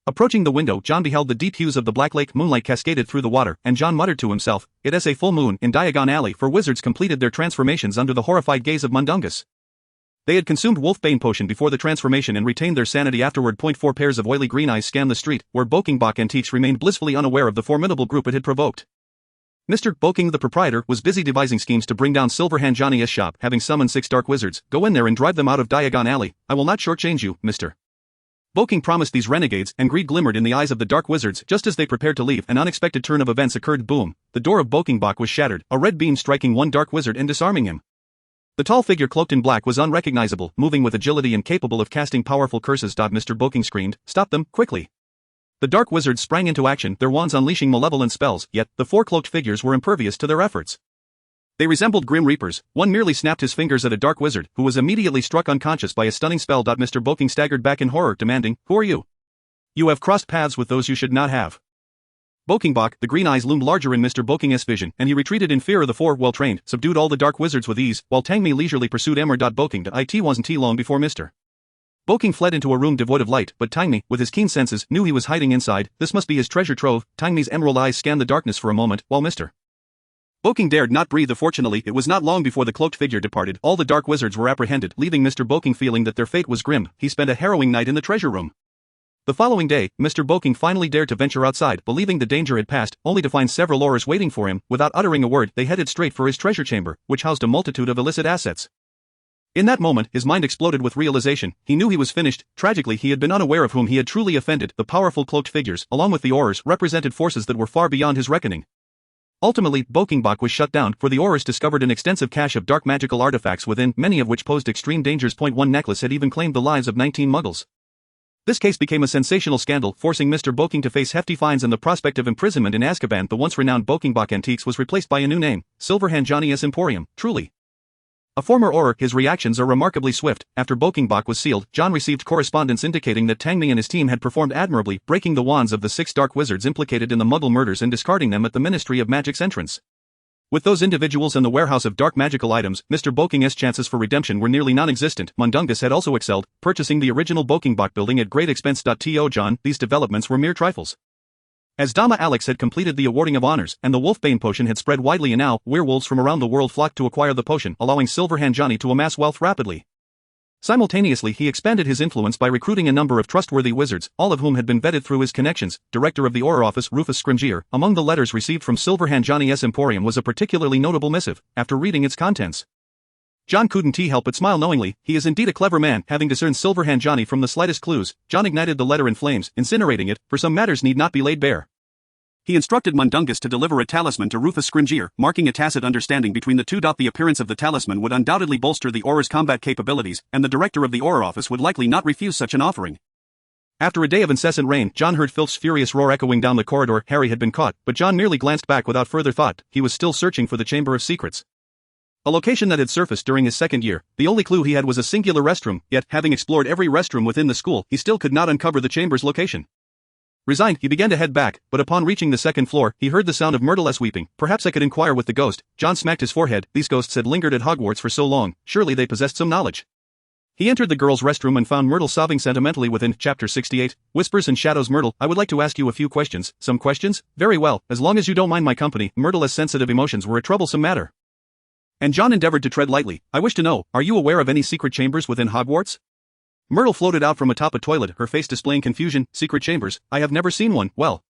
Approaching the window, John beheld the deep hues of the Black Lake. Moonlight cascaded through the water, and John muttered to himself, "It is a full moon." In Diagon Alley, 4 wizards completed their transformations under the horrified gaze of Mundungus. They had consumed Wolfbane potion before the transformation and retained their sanity afterward. 4 pairs of oily green eyes scanned the street, where Bokingbok Antiques remained blissfully unaware of the formidable group it had provoked. Mr. Boking, the proprietor, was busy devising schemes to bring down Silverhand Johnny's shop. Having summoned 6 dark wizards, go in there and drive them out of Diagon Alley. I will not shortchange you, Mr. Boking promised these renegades, and greed glimmered in the eyes of the dark wizards. Just as they prepared to leave, an unexpected turn of events occurred. Boom! The door of Bokingbok was shattered, a red beam striking one dark wizard and disarming him. The tall figure cloaked in black was unrecognizable, moving with agility and capable of casting powerful curses. Mr. Boking screamed, "Stop them, quickly!" The dark wizards sprang into action, their wands unleashing malevolent spells, yet the 4 cloaked figures were impervious to their efforts. They resembled grim reapers. One merely snapped his fingers at a dark wizard, who was immediately struck unconscious by a stunning spell. Mr. Boking staggered back in horror, demanding, "Who are you? You have crossed paths with those you should not have." Bokingbok, the green eyes loomed larger in Mr. Boking's vision, and he retreated in fear. The 4, well-trained, subdued all the dark wizards with ease, while Tangmi leisurely pursued Emmer. Boking, it wasn't long before Mr. Boking fled into a room devoid of light, but Tangmi, with his keen senses, knew he was hiding inside. This must be his treasure trove. Tangmi's emerald eyes scanned the darkness for a moment, while Mr. Boking dared not breathe. Fortunately, it was not long before the cloaked figure departed. All the dark wizards were apprehended, leaving Mr. Boking feeling that their fate was grim. He spent a harrowing night in the treasure room. The following day, Mr. Boking finally dared to venture outside, believing the danger had passed, only to find several aurors waiting for him. Without uttering a word, they headed straight for his treasure chamber, which housed a multitude of illicit assets. In that moment, his mind exploded with realization. He knew he was finished. Tragically, he had been unaware of whom he had truly offended. The powerful cloaked figures, along with the aurors, represented forces that were far beyond his reckoning. Ultimately, Bokingbok was shut down, for the aurors discovered an extensive cache of dark magical artifacts within, many of which posed extreme dangers. One necklace had even claimed the lives of 19 muggles. This case became a sensational scandal, forcing Mr. Boking to face hefty fines and the prospect of imprisonment in Azkaban. The once renowned Bokingbok Antiques was replaced by a new name, Silverhand Johnny's Emporium. Truly a former auror, his reactions are remarkably swift. After Bokingbok was sealed, John received correspondence indicating that Tangmi and his team had performed admirably, breaking the wands of the 6 dark wizards implicated in the Muggle murders and discarding them at the Ministry of Magic's entrance. With those individuals and the warehouse of dark magical items, Mr. Boking's chances for redemption were nearly non-existent. Mundungus had also excelled, purchasing the original Bokingbok building at great expense. John, these developments were mere trifles. As Dama Alex had completed the awarding of honors, and the Wolfbane potion had spread widely, and now, werewolves from around the world flocked to acquire the potion, allowing Silverhand Johnny to amass wealth rapidly. Simultaneously, he expanded his influence by recruiting a number of trustworthy wizards, all of whom had been vetted through his connections. Director of the Auror Office, Rufus Scrimgeour. Among the letters received from Silverhand Johnny's Emporium was a particularly notable missive. After reading its contents, John couldn't help but smile knowingly. He is indeed a clever man. Having discerned Silverhand Johnny from the slightest clues, John ignited the letter in flames, incinerating it, for some matters need not be laid bare. He instructed Mundungus to deliver a talisman to Rufus Scrimgeour, marking a tacit understanding between the two. The appearance of the talisman would undoubtedly bolster the Auror's combat capabilities, and the director of the Auror Office would likely not refuse such an offering. After a day of incessant rain, John heard Filch's furious roar echoing down the corridor. Harry had been caught, but John merely glanced back without further thought. He was still searching for the Chamber of Secrets, a location that had surfaced during his second year. The only clue he had was a singular restroom, yet, having explored every restroom within the school, he still could not uncover the chamber's location. Resigned, he began to head back, but upon reaching the second floor, he heard the sound of Myrtle's weeping. Perhaps I could inquire with the ghost. John smacked his forehead. These ghosts had lingered at Hogwarts for so long, surely they possessed some knowledge. He entered the girls' restroom and found Myrtle sobbing sentimentally within. Chapter 68, Whispers and Shadows. Myrtle, I would like to ask you a few questions. Some questions? Very well, as long as you don't mind my company. Myrtle's sensitive emotions were a troublesome matter, and John endeavored to tread lightly. I wish to know, are you aware of any secret chambers within Hogwarts? Myrtle floated out from atop a toilet, her face displaying confusion. Secret chambers? I have never seen one. Well,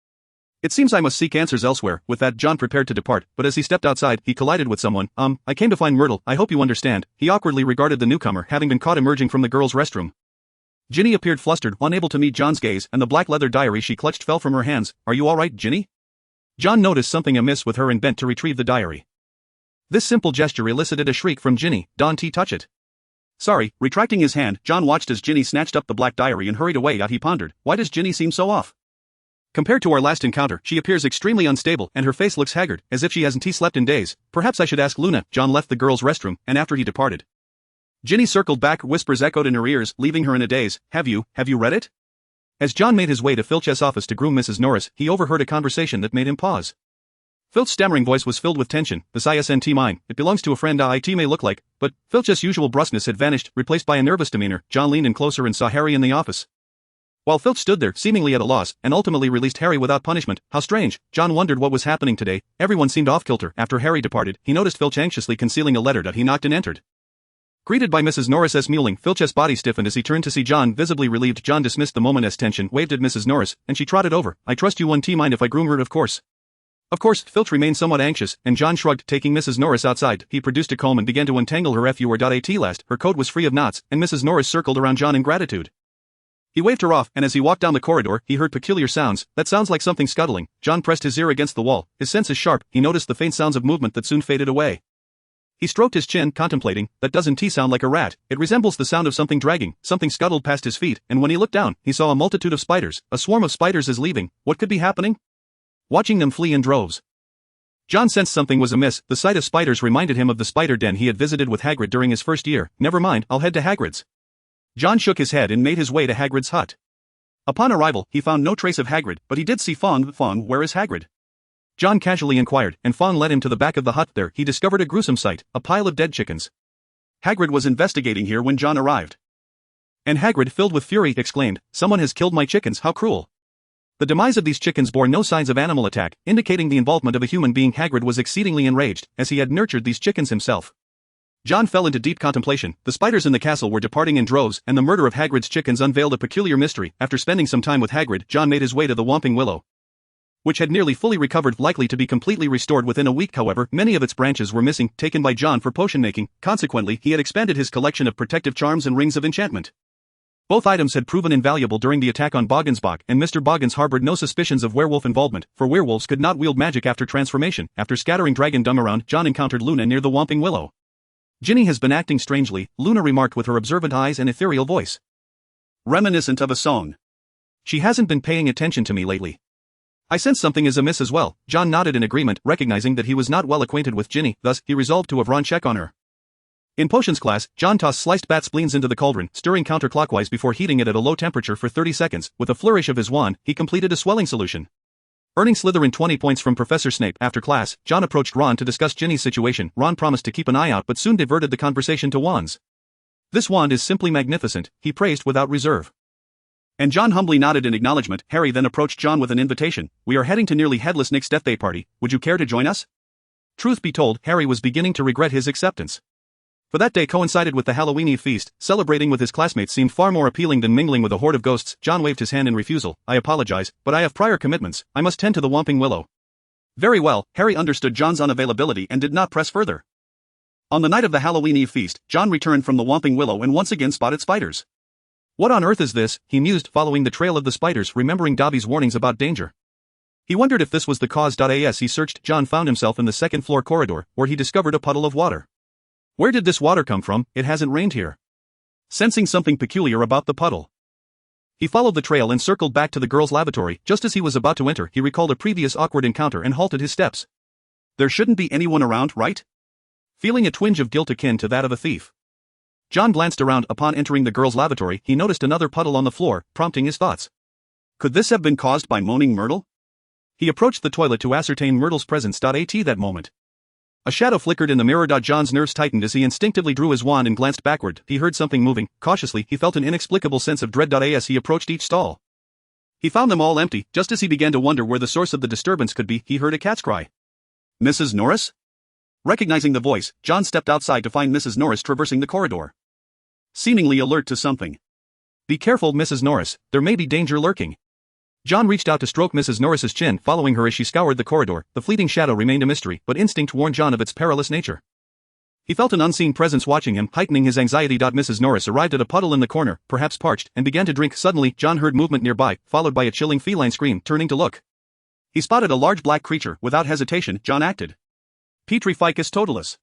it seems I must seek answers elsewhere. With that, John prepared to depart, but as he stepped outside, he collided with someone. I came to find Myrtle. I hope you understand. He awkwardly regarded the newcomer, having been caught emerging from the girls' restroom. Ginny appeared flustered, unable to meet John's gaze, and the black leather diary she clutched fell from her hands. Are you all right, Ginny? John noticed something amiss with her and bent to retrieve the diary. This simple gesture elicited a shriek from Ginny. Don't touch it. Sorry. Retracting his hand, John watched as Ginny snatched up the black diary and hurried away. He pondered, why does Ginny seem so off? Compared to our last encounter, she appears extremely unstable, and her face looks haggard, as if she hasn't slept in days. Perhaps I should ask Luna. John left the girls' restroom, and after he departed, Ginny circled back. Whispers echoed in her ears, leaving her in a daze. Have you read it? As John made his way to Filch's office to groom Mrs. Norris, he overheard a conversation that made him pause. Filch's stammering voice was filled with tension. This isn't mine. It belongs to a friend. It may look like, but Filch's usual brusqueness had vanished, replaced by a nervous demeanor. John leaned in closer and saw Harry in the office, while Filch stood there, seemingly at a loss, and ultimately released Harry without punishment. How strange. John wondered what was happening today. Everyone seemed off-kilter. After Harry departed, he noticed Filch anxiously concealing a letter that he knocked and entered. Greeted by Mrs. Norris's mewling, Filch's body stiffened as he turned to see John, visibly relieved. John dismissed the moment's tension, waved at Mrs. Norris, and she trotted over. I trust you 1T, mind if I groom her? Of course. Of course, Filch remained somewhat anxious, and John shrugged, taking Mrs. Norris outside. He produced a comb and began to untangle her FUR.AT last. Her coat was free of knots, and Mrs. Norris circled around John in gratitude. He waved her off, and as he walked down the corridor, he heard peculiar sounds. That sounds like something scuttling. John pressed his ear against the wall. His senses sharp, he noticed the faint sounds of movement that soon faded away. He stroked his chin, contemplating. That doesn't sound like a rat. It resembles the sound of something dragging. Something scuttled past his feet, and when he looked down, he saw a multitude of spiders. A swarm of spiders is leaving. What could be happening? Watching them flee in droves. John sensed something was amiss. The sight of spiders reminded him of the spider den he had visited with Hagrid during his first year. Never mind, I'll head to Hagrid's. John shook his head and made his way to Hagrid's hut. Upon arrival, he found no trace of Hagrid, but he did see Fawn. Fawn, where is Hagrid? John casually inquired, and Fawn led him to the back of the hut. There, he discovered a gruesome sight, a pile of dead chickens. Hagrid was investigating here when John arrived. And Hagrid, filled with fury, exclaimed, "Someone has killed my chickens, how cruel!" The demise of these chickens bore no signs of animal attack, indicating the involvement of a human being. Hagrid was exceedingly enraged, as he had nurtured these chickens himself. John fell into deep contemplation. The spiders in the castle were departing in droves, and the murder of Hagrid's chickens unveiled a peculiar mystery. After spending some time with Hagrid, John made his way to the Whomping Willow, which had nearly fully recovered, likely to be completely restored within a week. However, many of its branches were missing, taken by John for potion making. Consequently, he had expanded his collection of protective charms and rings of enchantment. Both items had proven invaluable during the attack on Bogginsbach, and Mr. Boggins harbored no suspicions of werewolf involvement, for werewolves could not wield magic after transformation. After scattering dragon dung around, John encountered Luna near the Whomping Willow. "Ginny has been acting strangely," Luna remarked with her observant eyes and ethereal voice, reminiscent of a song. "She hasn't been paying attention to me lately. I sense something is amiss as well." John nodded in agreement, recognizing that he was not well acquainted with Ginny, thus, he resolved to run check on her. In potions class, John tossed sliced bat spleens into the cauldron, stirring counterclockwise before heating it at a low temperature for 30 seconds. With a flourish of his wand, he completed a swelling solution. Earning Slytherin 20 points from Professor Snape. After class, John approached Ron to discuss Ginny's situation. Ron promised to keep an eye out but soon diverted the conversation to wands. "This wand is simply magnificent," he praised without reserve. And John humbly nodded in acknowledgement. Harry then approached John with an invitation. "We are heading to Nearly Headless Nick's Death Day party. Would you care to join us?" Truth be told, Harry was beginning to regret his acceptance. For that day coincided with the Halloween Eve feast. Celebrating with his classmates seemed far more appealing than mingling with a horde of ghosts. John waved his hand in refusal. "I apologize, but I have prior commitments. I must tend to the Whomping Willow." Very well, Harry understood John's unavailability and did not press further. On the night of the Halloween Eve feast, John returned from the Whomping Willow and once again spotted spiders. "What on earth is this?" he mused, following the trail of the spiders, remembering Dobby's warnings about danger. He wondered if this was the cause. As he searched, John found himself in the second-floor corridor, where he discovered a puddle of water. Where did this water come from? It hasn't rained here. Sensing something peculiar about the puddle, he followed the trail and circled back to the girls' lavatory. Just as he was about to enter, he recalled a previous awkward encounter and halted his steps. There shouldn't be anyone around, right? Feeling a twinge of guilt akin to that of a thief, John glanced around. Upon entering the girls' lavatory, he noticed another puddle on the floor, prompting his thoughts. Could this have been caused by moaning Myrtle? He approached the toilet to ascertain Myrtle's presence. At that moment, a shadow flickered in the mirror. John's nerves tightened as he instinctively drew his wand and glanced backward. He heard something moving. Cautiously, he felt an inexplicable sense of dread. As he approached each stall, he found them all empty. Just as he began to wonder where the source of the disturbance could be, he heard a cat's cry. "Mrs. Norris?" Recognizing the voice, John stepped outside to find Mrs. Norris traversing the corridor, seemingly alert to something. "Be careful, Mrs. Norris, there may be danger lurking." John reached out to stroke Mrs. Norris's chin, following her as she scoured the corridor. The fleeting shadow remained a mystery, but instinct warned John of its perilous nature. He felt an unseen presence watching him, heightening his anxiety. Mrs. Norris arrived at a puddle in the corner, perhaps parched, and began to drink. Suddenly, John heard movement nearby, followed by a chilling feline scream. Turning to look, he spotted a large black creature. Without hesitation, John acted. Petrificus totalis.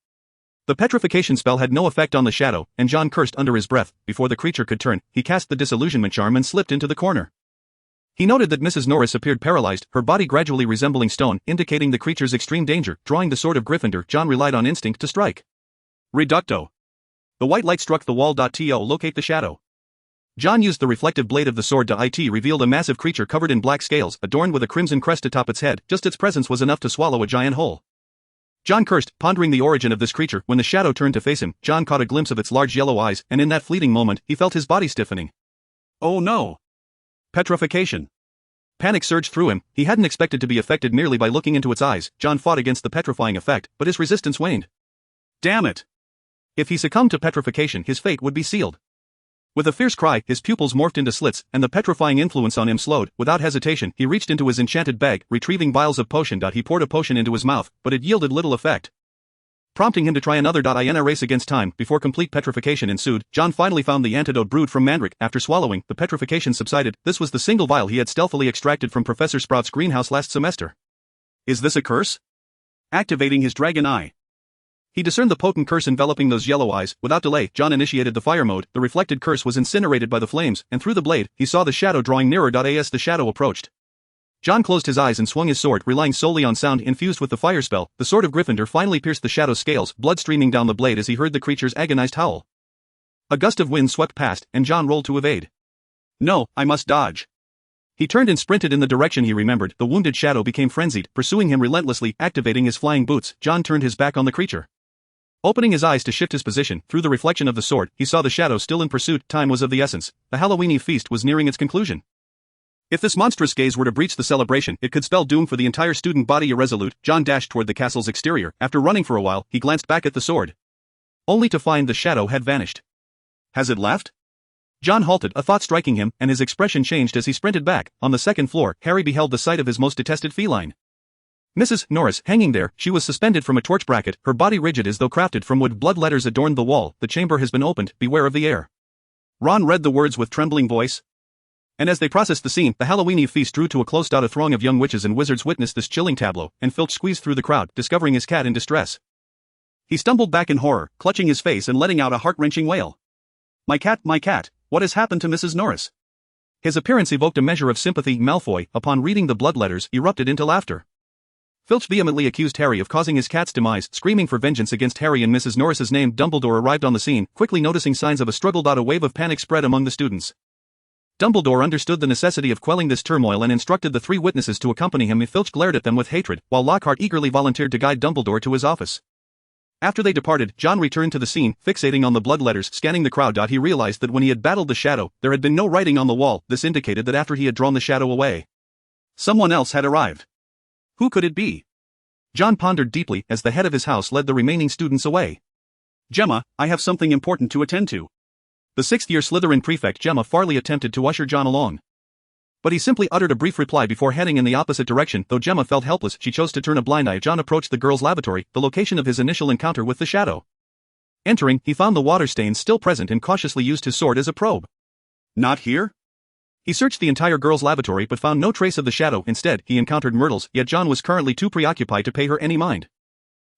The petrification spell had no effect on the shadow, and John cursed under his breath. Before the creature could turn, he cast the disillusionment charm and slipped into the corner. He noted that Mrs. Norris appeared paralyzed, her body gradually resembling stone, indicating the creature's extreme danger. Drawing the sword of Gryffindor, John relied on instinct to strike. Reducto. The white light struck the wall. To locate the shadow, John used the reflective blade of the sword. It revealed a massive creature covered in black scales, adorned with a crimson crest atop its head. Just its presence was enough to swallow a giant whole. John cursed, pondering the origin of this creature. When the shadow turned to face him, John caught a glimpse of its large yellow eyes, and in that fleeting moment, he felt his body stiffening. Oh no! Petrification. Panic surged through him. He hadn't expected to be affected merely by looking into its eyes. John fought against the petrifying effect, but his resistance waned. Damn it! If he succumbed to petrification, his fate would be sealed. With a fierce cry, his pupils morphed into slits, and the petrifying influence on him slowed. Without hesitation, he reached into his enchanted bag, retrieving vials of potion. He poured a potion into his mouth, but it yielded little effect, prompting him to try another. In a race against time, before complete petrification ensued, John finally found the antidote brewed from mandrake. After swallowing, the petrification subsided. This was the single vial he had stealthily extracted from Professor Sprout's greenhouse last semester. Is this a curse? Activating his dragon eye, he discerned the potent curse enveloping those yellow eyes. Without delay, John initiated the fire mode. The reflected curse was incinerated by the flames, and through the blade, he saw the shadow drawing nearer. As the shadow approached, John closed his eyes and swung his sword, relying solely on sound infused with the fire spell. The sword of Gryffindor finally pierced the shadow's scales, blood streaming down the blade as he heard the creature's agonized howl. A gust of wind swept past, and John rolled to evade. No, I must dodge. He turned and sprinted in the direction he remembered. The wounded shadow became frenzied, pursuing him relentlessly. Activating his flying boots, John turned his back on the creature. Opening his eyes to shift his position, through the reflection of the sword, he saw the shadow still in pursuit. Time was of the essence. The Halloweeny feast was nearing its conclusion. If this monstrous gaze were to breach the celebration, it could spell doom for the entire student body. Irresolute, John dashed toward the castle's exterior. After running for a while, he glanced back at the sword, only to find the shadow had vanished. Has it left? John halted, a thought striking him, and his expression changed as he sprinted back. On the second floor, Harry beheld the sight of his most detested feline, Mrs. Norris, hanging there. She was suspended from a torch bracket, her body rigid as though crafted from wood. Blood letters adorned the wall. The chamber has been opened, beware of the air. Ron read the words with trembling voice. And as they processed the scene, the Halloweeny feast drew to a close. A throng of young witches and wizards witnessed this chilling tableau, and Filch squeezed through the crowd, discovering his cat in distress. He stumbled back in horror, clutching his face and letting out a heart-wrenching wail. My cat, what has happened to Mrs. Norris? His appearance evoked a measure of sympathy. Malfoy, upon reading the blood letters, erupted into laughter. Filch vehemently accused Harry of causing his cat's demise, screaming for vengeance against Harry and Mrs. Norris's name. Dumbledore arrived on the scene, quickly noticing signs of a struggle. A wave of panic spread among the students. Dumbledore understood the necessity of quelling this turmoil and instructed the three witnesses to accompany him. Filch glared at them with hatred, while Lockhart eagerly volunteered to guide Dumbledore to his office. After they departed, John returned to the scene, fixating on the blood letters. Scanning the crowd, he realized that when he had battled the shadow, there had been no writing on the wall. This indicated that after he had drawn the shadow away, someone else had arrived. Who could it be? John pondered deeply as the head of his house led the remaining students away. Gemma, I have something important to attend to. The sixth-year Slytherin prefect Gemma Farley attempted to usher John along, but he simply uttered a brief reply before heading in the opposite direction. Though Gemma felt helpless, she chose to turn a blind eye. John approached the girl's lavatory, the location of his initial encounter with the shadow. Entering, he found the water stains still present and cautiously used his sword as a probe. Not here? He searched the entire girl's lavatory but found no trace of the shadow. Instead, he encountered Myrtle's, yet John was currently too preoccupied to pay her any mind.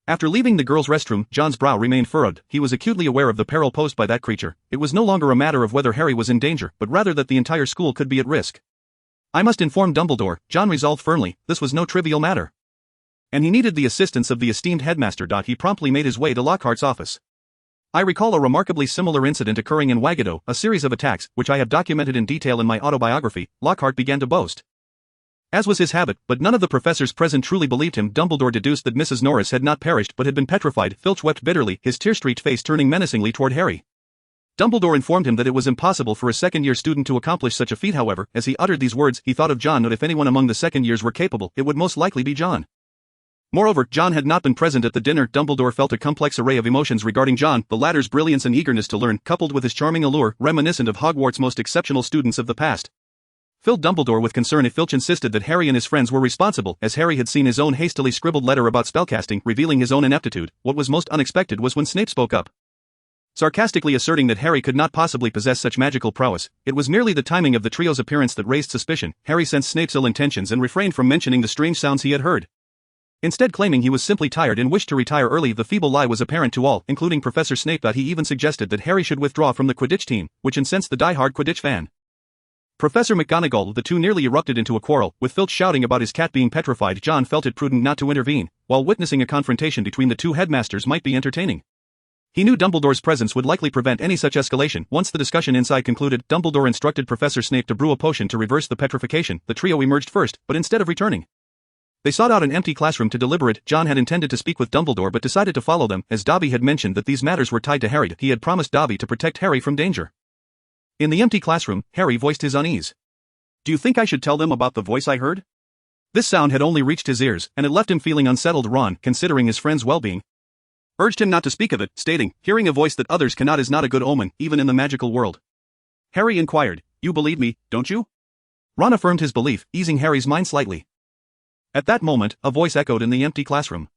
After leaving the girl's restroom, John's brow remained furrowed. He was acutely aware of the peril posed by that creature. It was no longer a matter of whether Harry was in danger, but rather that the entire school could be at risk. I must inform Dumbledore, John resolved firmly. This was no trivial matter, and he needed the assistance of the esteemed headmaster. He promptly made his way to Lockhart's office. I recall a remarkably similar incident occurring in Wagado, a series of attacks, which I have documented in detail in my autobiography, Lockhart began to boast. As was his habit, but none of the professors present truly believed him. Dumbledore deduced that Mrs. Norris had not perished but had been petrified. Filch wept bitterly, his tear-streaked face turning menacingly toward Harry. Dumbledore informed him that it was impossible for a second-year student to accomplish such a feat. However, as he uttered these words, he thought of John. That if anyone among the second years were capable, it would most likely be John. Moreover, John had not been present at the dinner. Dumbledore felt a complex array of emotions regarding John, the latter's brilliance and eagerness to learn, coupled with his charming allure, reminiscent of Hogwarts' most exceptional students of the past, filled Dumbledore with concern. If Filch insisted that Harry and his friends were responsible, as Harry had seen his own hastily scribbled letter about spellcasting, revealing his own ineptitude. What was most unexpected was when Snape spoke up, sarcastically asserting that Harry could not possibly possess such magical prowess. It was merely the timing of the trio's appearance that raised suspicion. Harry sensed Snape's ill intentions and refrained from mentioning the strange sounds he had heard, instead claiming he was simply tired and wished to retire early. The feeble lie was apparent to all, including Professor Snape. He even suggested that Harry should withdraw from the Quidditch team, which incensed the die-hard Quidditch fan, Professor McGonagall. The two nearly erupted into a quarrel, with Filch shouting about his cat being petrified. John felt it prudent not to intervene, while witnessing a confrontation between the two headmasters might be entertaining. He knew Dumbledore's presence would likely prevent any such escalation. Once the discussion inside concluded, Dumbledore instructed Professor Snape to brew a potion to reverse the petrification. The trio emerged first, but instead of returning, they sought out an empty classroom to deliberate. John had intended to speak with Dumbledore but decided to follow them, as Dobby had mentioned that these matters were tied to Harry. He had promised Dobby to protect Harry from danger. In the empty classroom, Harry voiced his unease. Do you think I should tell them about the voice I heard? This sound had only reached his ears, and it left him feeling unsettled. Ron, considering his friend's well-being, urged him not to speak of it, stating, "Hearing a voice that others cannot is not a good omen, even in the magical world." Harry inquired, "You believe me, don't you?" Ron affirmed his belief, easing Harry's mind slightly. At that moment, a voice echoed in the empty classroom.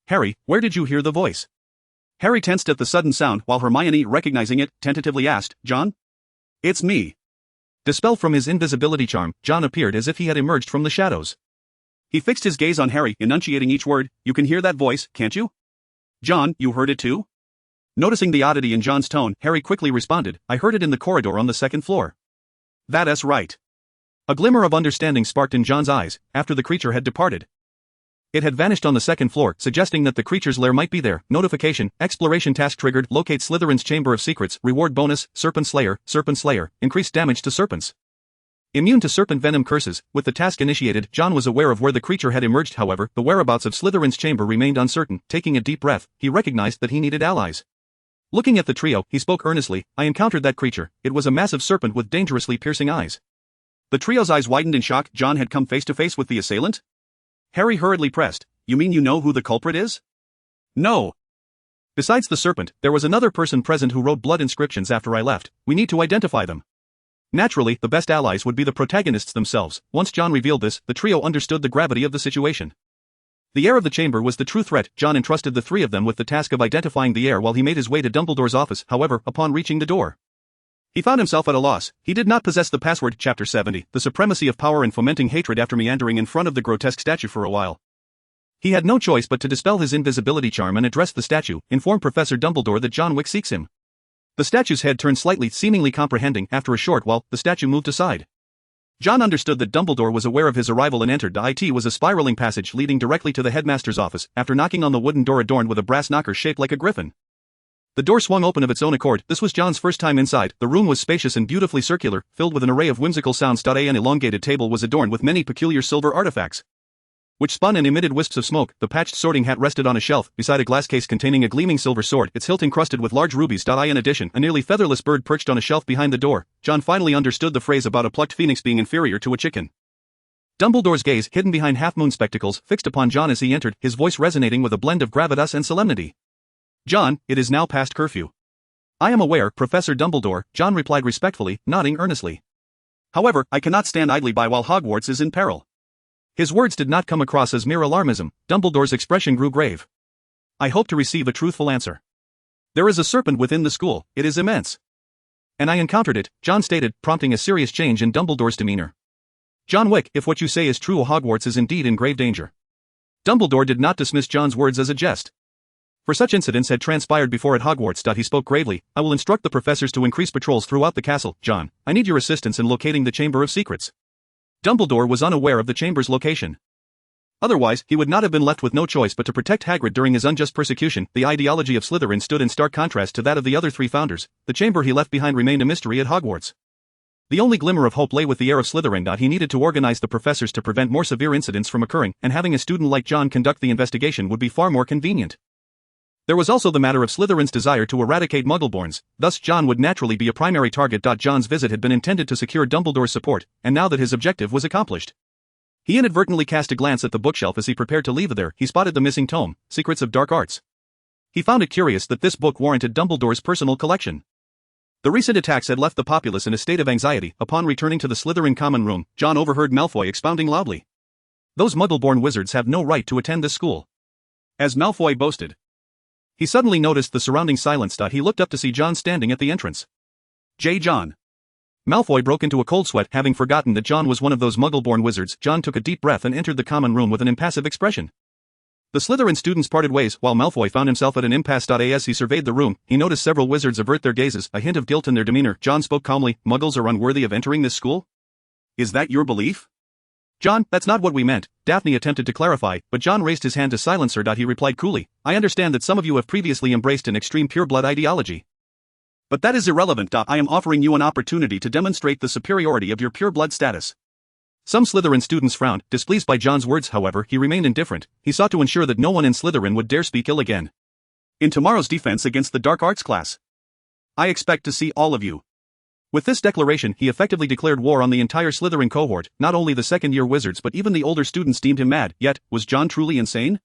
"Harry, where did you hear the voice?" Harry tensed at the sudden sound while Hermione, recognizing it, tentatively asked, "John?" "It's me." Dispelled from his invisibility charm, John appeared as if he had emerged from the shadows. He fixed his gaze on Harry, enunciating each word. "You can hear that voice, can't you?" "John, you heard it too?" Noticing the oddity in John's tone, Harry quickly responded, "I heard it in the corridor on the second floor." "That's right." A glimmer of understanding sparked in John's eyes, after the creature had departed. It had vanished on the second floor, suggesting that the creature's lair might be there. Notification, exploration task triggered, locate Slytherin's Chamber of Secrets, reward bonus, Serpent Slayer, increased damage to serpents. Immune to serpent venom curses, with the task initiated, John was aware of where the creature had emerged. However, the whereabouts of Slytherin's chamber remained uncertain. Taking a deep breath, he recognized that he needed allies. Looking at the trio, he spoke earnestly, "I encountered that creature. It was a massive serpent with dangerously piercing eyes." The trio's eyes widened in shock. John had come face to face with the assailant? Harry hurriedly pressed, "You mean you know who the culprit is?" "No. Besides the serpent, there was another person present who wrote blood inscriptions after I left. We need to identify them." Naturally, the best allies would be the protagonists themselves. Once John revealed this, the trio understood the gravity of the situation. The heir of the chamber was the true threat. John entrusted the three of them with the task of identifying the heir while he made his way to Dumbledore's office. However, upon reaching the door, he found himself at a loss. He did not possess the password. Chapter 70, the supremacy of power and fomenting hatred. After meandering in front of the grotesque statue for a while, he had no choice but to dispel his invisibility charm and address the statue, inform Professor Dumbledore that John Wick seeks him. The statue's head turned slightly, seemingly comprehending. After a short while, the statue moved aside. John understood that Dumbledore was aware of his arrival and entered. The IT was a spiraling passage leading directly to the headmaster's office. After knocking on the wooden door adorned with a brass knocker shaped like a griffin, the door swung open of its own accord. This was John's first time inside. The room was spacious and beautifully circular, filled with an array of whimsical sounds. An elongated table was adorned with many peculiar silver artifacts, which spun and emitted wisps of smoke. The patched sorting hat rested on a shelf, beside a glass case containing a gleaming silver sword, its hilt encrusted with large rubies. In addition, a nearly featherless bird perched on a shelf behind the door. John finally understood the phrase about a plucked phoenix being inferior to a chicken. Dumbledore's gaze, hidden behind half-moon spectacles, fixed upon John as he entered, his voice resonating with a blend of gravitas and solemnity. "John, it is now past curfew." "I am aware, Professor Dumbledore," John replied respectfully, nodding earnestly. "However, I cannot stand idly by while Hogwarts is in peril." His words did not come across as mere alarmism. Dumbledore's expression grew grave. "I hope to receive a truthful answer. There is a serpent within the school. It is immense. And I encountered it," John stated, prompting a serious change in Dumbledore's demeanor. "John Wick, if what you say is true, Hogwarts is indeed in grave danger." Dumbledore did not dismiss John's words as a jest. For such incidents had transpired before at Hogwarts. He spoke gravely, "I will instruct the professors to increase patrols throughout the castle. John, I need your assistance in locating the Chamber of Secrets." Dumbledore was unaware of the chamber's location. Otherwise, he would not have been left with no choice but to protect Hagrid during his unjust persecution. The ideology of Slytherin stood in stark contrast to that of the other three founders. The chamber he left behind remained a mystery at Hogwarts. The only glimmer of hope lay with the heir of Slytherin. He needed to organize the professors to prevent more severe incidents from occurring, and having a student like John conduct the investigation would be far more convenient. There was also the matter of Slytherin's desire to eradicate Muggleborns, thus John would naturally be a primary target. John's visit had been intended to secure Dumbledore's support, and now that his objective was accomplished, he inadvertently cast a glance at the bookshelf as he prepared to leave there. He spotted the missing tome, Secrets of Dark Arts. He found it curious that this book warranted Dumbledore's personal collection. The recent attacks had left the populace in a state of anxiety. Upon returning to the Slytherin common room, John overheard Malfoy expounding loudly, "Those Muggleborn wizards have no right to attend this school." As Malfoy boasted, he suddenly noticed the surrounding silence. He looked up to see John standing at the entrance. John." Malfoy broke into a cold sweat, having forgotten that John was one of those Muggleborn wizards. John took a deep breath and entered the common room with an impassive expression. The Slytherin students parted ways, while Malfoy found himself at an impasse. As he surveyed the room, he noticed several wizards avert their gazes, a hint of guilt in their demeanor. John spoke calmly, "Muggles are unworthy of entering this school? Is that your belief?" "John, that's not what we meant," Daphne attempted to clarify, but John raised his hand to silence her. He replied coolly, "I understand that some of you have previously embraced an extreme pureblood ideology. But that is irrelevant. I am offering you an opportunity to demonstrate the superiority of your pureblood status." Some Slytherin students frowned, displeased by John's words. However, he remained indifferent. He sought to ensure that no one in Slytherin would dare speak ill again. "In tomorrow's defense against the Dark Arts class, I expect to see all of you." With this declaration, he effectively declared war on the entire Slytherin cohort. Not only the second-year wizards but even the older students deemed him mad. Yet, was John truly insane?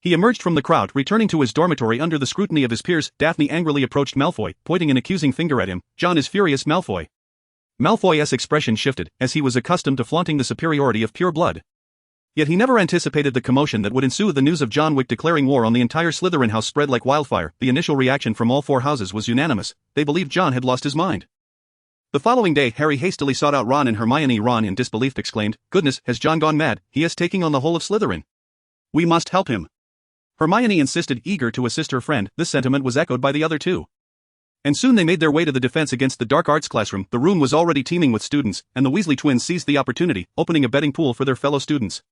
He emerged from the crowd, returning to his dormitory under the scrutiny of his peers. Daphne angrily approached Malfoy, pointing an accusing finger at him. John is furious. Malfoy. Malfoy's expression shifted, as he was accustomed to flaunting the superiority of pure blood. Yet he never anticipated the commotion that would ensue. The news of John Wick declaring war on the entire Slytherin house spread like wildfire. The initial reaction from all four houses was unanimous. They believed John had lost his mind. The following day, Harry hastily sought out Ron and Hermione. Ron, in disbelief, exclaimed, "Goodness, has John gone mad? He is taking on the whole of Slytherin. We must help him." Hermione insisted, eager to assist her friend. This sentiment was echoed by the other two. And soon they made their way to the defense against the dark arts classroom. The room was already teeming with students, and the Weasley twins seized the opportunity, opening a betting pool for their fellow students.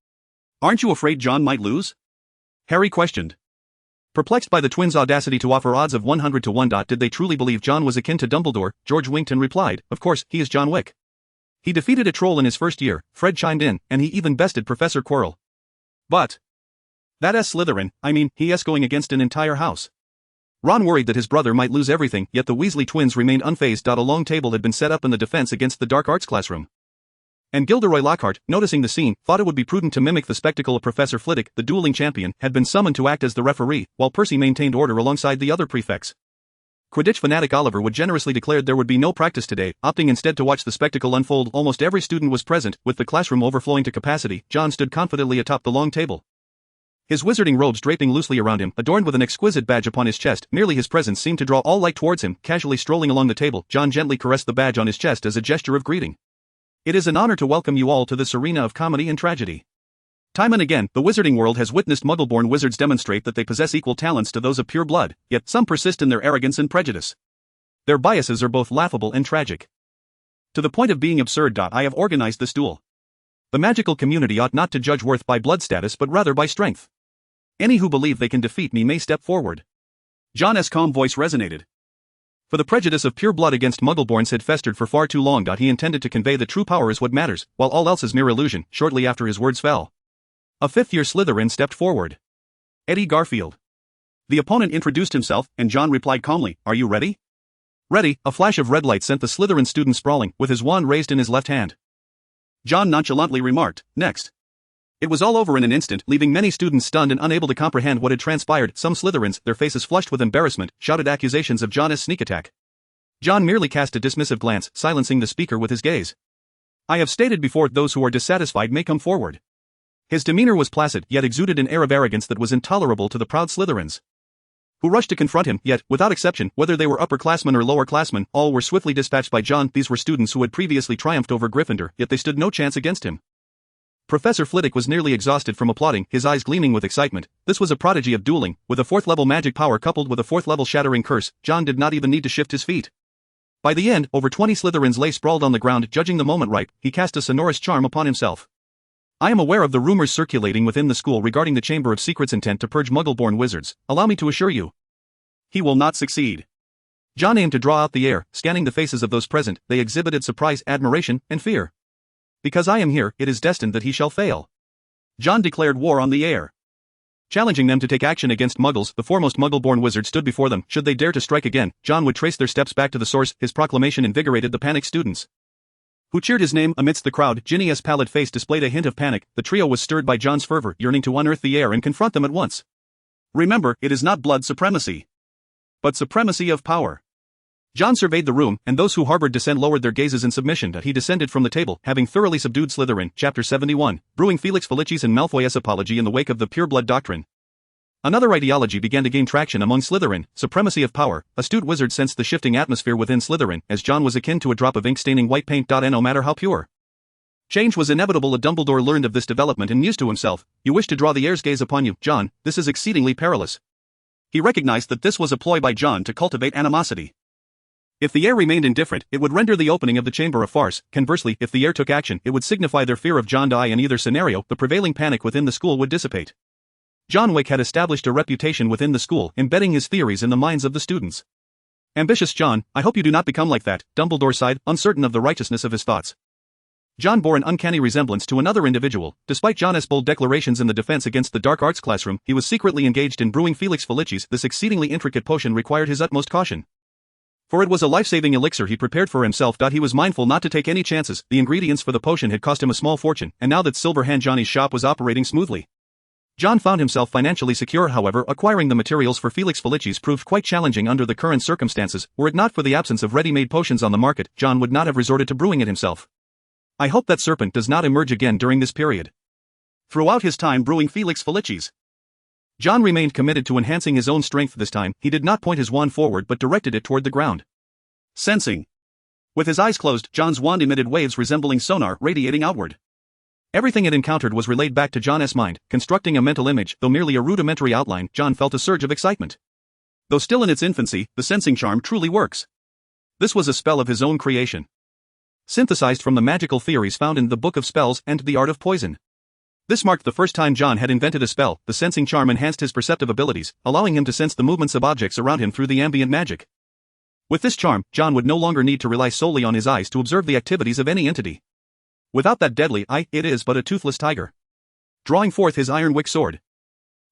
"Aren't you afraid John might lose?" Harry questioned. Perplexed by the twins' audacity to offer odds of 100 to 1. Did they truly believe John was akin to Dumbledore? George winked and replied, "Of course, he is John Wick. He defeated a troll in his first year." Fred chimed in, "And he even bested Professor Quirrell. But that's Slytherin. I mean, he is going against an entire house." Ron worried that his brother might lose everything, yet the Weasley twins remained unfazed. A long table had been set up in the defense against the dark arts classroom. And Gilderoy Lockhart, noticing the scene, thought it would be prudent to mimic the spectacle of Professor Flitwick. The dueling champion had been summoned to act as the referee, while Percy maintained order alongside the other prefects. Quidditch fanatic Oliver would generously declared there would be no practice today, opting instead to watch the spectacle unfold. Almost every student was present, with the classroom overflowing to capacity. John stood confidently atop the long table, his wizarding robes draping loosely around him, adorned with an exquisite badge upon his chest. Merely his presence seemed to draw all light towards him. Casually strolling along the table, John gently caressed the badge on his chest as a gesture of greeting. "It is an honor to welcome you all to this arena of comedy and tragedy. Time and again, the wizarding world has witnessed Muggle-born wizards demonstrate that they possess equal talents to those of pure blood, yet some persist in their arrogance and prejudice. Their biases are both laughable and tragic, to the point of being absurd. I have organized this duel. The magical community ought not to judge worth by blood status but rather by strength. Any who believe they can defeat me may step forward." John's calm voice resonated. For the prejudice of pure blood against Muggleborns had festered for far too long. He intended to convey that true power is what matters, while all else is mere illusion. Shortly after his words fell, a fifth-year Slytherin stepped forward. Eddie Garfield. The opponent introduced himself, and John replied calmly, "Are you ready?" "Ready." A flash of red light sent the Slytherin student sprawling, with his wand raised in his left hand. John nonchalantly remarked, "Next." It was all over in an instant, leaving many students stunned and unable to comprehend what had transpired. Some Slytherins, their faces flushed with embarrassment, shouted accusations of John's sneak attack. John merely cast a dismissive glance, silencing the speaker with his gaze. "I have stated before, those who are dissatisfied may come forward." His demeanor was placid, yet exuded an air of arrogance that was intolerable to the proud Slytherins, who rushed to confront him. Yet, without exception, whether they were upperclassmen or lowerclassmen, all were swiftly dispatched by John. These were students who had previously triumphed over Gryffindor, yet they stood no chance against him. Professor Flitwick was nearly exhausted from applauding, his eyes gleaming with excitement. This was a prodigy of dueling, with a fourth-level magic power coupled with a fourth-level shattering curse. John did not even need to shift his feet. By the end, over 20 Slytherins lay sprawled on the ground. Judging the moment ripe, he cast a sonorous charm upon himself. "I am aware of the rumors circulating within the school regarding the Chamber of Secrets' intent to purge Muggle-born wizards. Allow me to assure you, he will not succeed." John aimed to draw out the air, scanning the faces of those present. They exhibited surprise, admiration, and fear. "Because I am here, it is destined that he shall fail." John declared war on the air, challenging them to take action against Muggles. The foremost Muggle-born wizard stood before them. Should they dare to strike again, John would trace their steps back to the source. His proclamation invigorated the panicked students, who cheered his name. Amidst the crowd, Ginny's pallid face displayed a hint of panic. The trio was stirred by John's fervor, yearning to unearth the air and confront them at once. "Remember, it is not blood supremacy, but supremacy of power." John surveyed the room, and those who harbored dissent lowered their gazes in submission. He descended from the table, having thoroughly subdued Slytherin. Chapter 71, Brewing Felix Felicis and Malfoy's Apology in the wake of the pure blood doctrine. Another ideology began to gain traction among Slytherin, supremacy of power. Astute wizards sensed the shifting atmosphere within Slytherin, as John was akin to a drop of ink staining white paint. No matter how pure, change was inevitable. Dumbledore learned of this development and mused to himself, "You wish to draw the air's gaze upon you, John. This is exceedingly perilous." He recognized that this was a ploy by John to cultivate animosity. If the air remained indifferent, it would render the opening of the chamber a farce. Conversely, if the air took action, it would signify their fear of John. In either scenario, the prevailing panic within the school would dissipate. John Wick had established a reputation within the school, embedding his theories in the minds of the students. "Ambitious John, I hope you do not become like that," Dumbledore sighed, uncertain of the righteousness of his thoughts. John bore an uncanny resemblance to another individual. Despite John's bold declarations in the defense against the dark arts classroom, he was secretly engaged in brewing Felix Felicis. This exceedingly intricate potion required his utmost caution, for it was a life-saving elixir he prepared for himself. He was mindful not to take any chances. The ingredients for the potion had cost him a small fortune, and now that Silver Hand Johnny's shop was operating smoothly, John found himself financially secure. However, acquiring the materials for Felix Felicis proved quite challenging under the current circumstances. Were it not for the absence of ready-made potions on the market, John would not have resorted to brewing it himself. I hope that serpent does not emerge again during this period. Throughout his time brewing Felix Felicis, John remained committed to enhancing his own strength. This time, he did not point his wand forward but directed it toward the ground. Sensing. With his eyes closed, John's wand emitted waves resembling sonar radiating outward. Everything it encountered was relayed back to John's mind, constructing a mental image. Though merely a rudimentary outline, John felt a surge of excitement. Though still in its infancy, the sensing charm truly works. This was a spell of his own creation, synthesized from the magical theories found in the Book of Spells and the Art of Poison. This marked the first time John had invented a spell. The sensing charm enhanced his perceptive abilities, allowing him to sense the movements of objects around him through the ambient magic. With this charm, John would no longer need to rely solely on his eyes to observe the activities of any entity. Without that deadly eye, it is but a toothless tiger. Drawing forth his iron wick sword,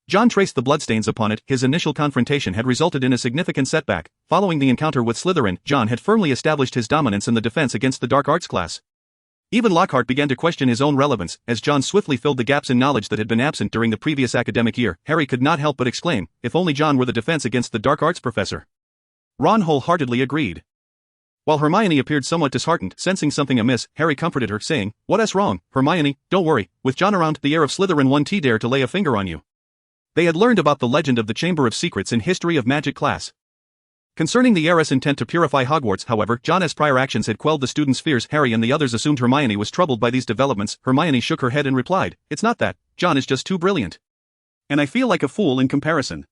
John traced the bloodstains upon it. His initial confrontation had resulted in a significant setback. Following the encounter with Slytherin, John had firmly established his dominance in the defense against the dark arts class. Even Lockhart began to question his own relevance, as John swiftly filled the gaps in knowledge that had been absent during the previous academic year. Harry could not help but exclaim, if only John were the defense against the dark arts professor. Ron wholeheartedly agreed. While Hermione appeared somewhat disheartened, sensing something amiss, Harry comforted her, saying, "What's wrong, Hermione? Don't worry. With John around, the heir of Slytherin won't dare to lay a finger on you." They had learned about the legend of the Chamber of Secrets in History of Magic class. Concerning the heiress' intent to purify Hogwarts, however, John's prior actions had quelled the students' fears. Harry and the others assumed Hermione was troubled by these developments. Hermione shook her head and replied, "It's not that. John is just too brilliant. And I feel like a fool in comparison."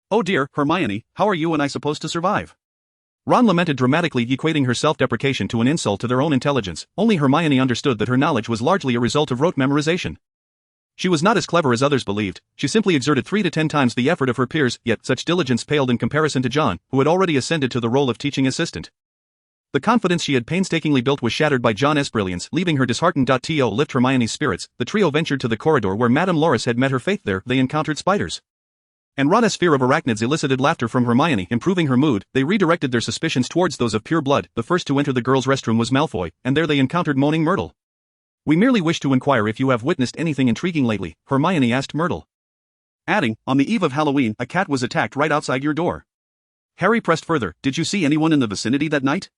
"Oh dear, Hermione, how are you and I supposed to survive?" Ron lamented dramatically, equating her self-deprecation to an insult to their own intelligence. Only Hermione understood that her knowledge was largely a result of rote memorization. She was not as clever as others believed. She simply exerted 3 to 10 times the effort of her peers, yet such diligence paled in comparison to John, who had already ascended to the role of teaching assistant. The confidence she had painstakingly built was shattered by John's brilliance, leaving her disheartened. To lift Hermione's spirits, the trio ventured to the corridor where Madame Loris had met her fate. There, they encountered spiders. And Ron's fear of arachnids elicited laughter from Hermione, improving her mood. They redirected their suspicions towards those of pure blood. The first to enter the girls' restroom was Malfoy, and there they encountered moaning Myrtle. "We merely wish to inquire if you have witnessed anything intriguing lately," Hermione asked Myrtle. Adding, "On the eve of Halloween, a cat was attacked right outside your door." Harry pressed further, "Did you see anyone in the vicinity that night?"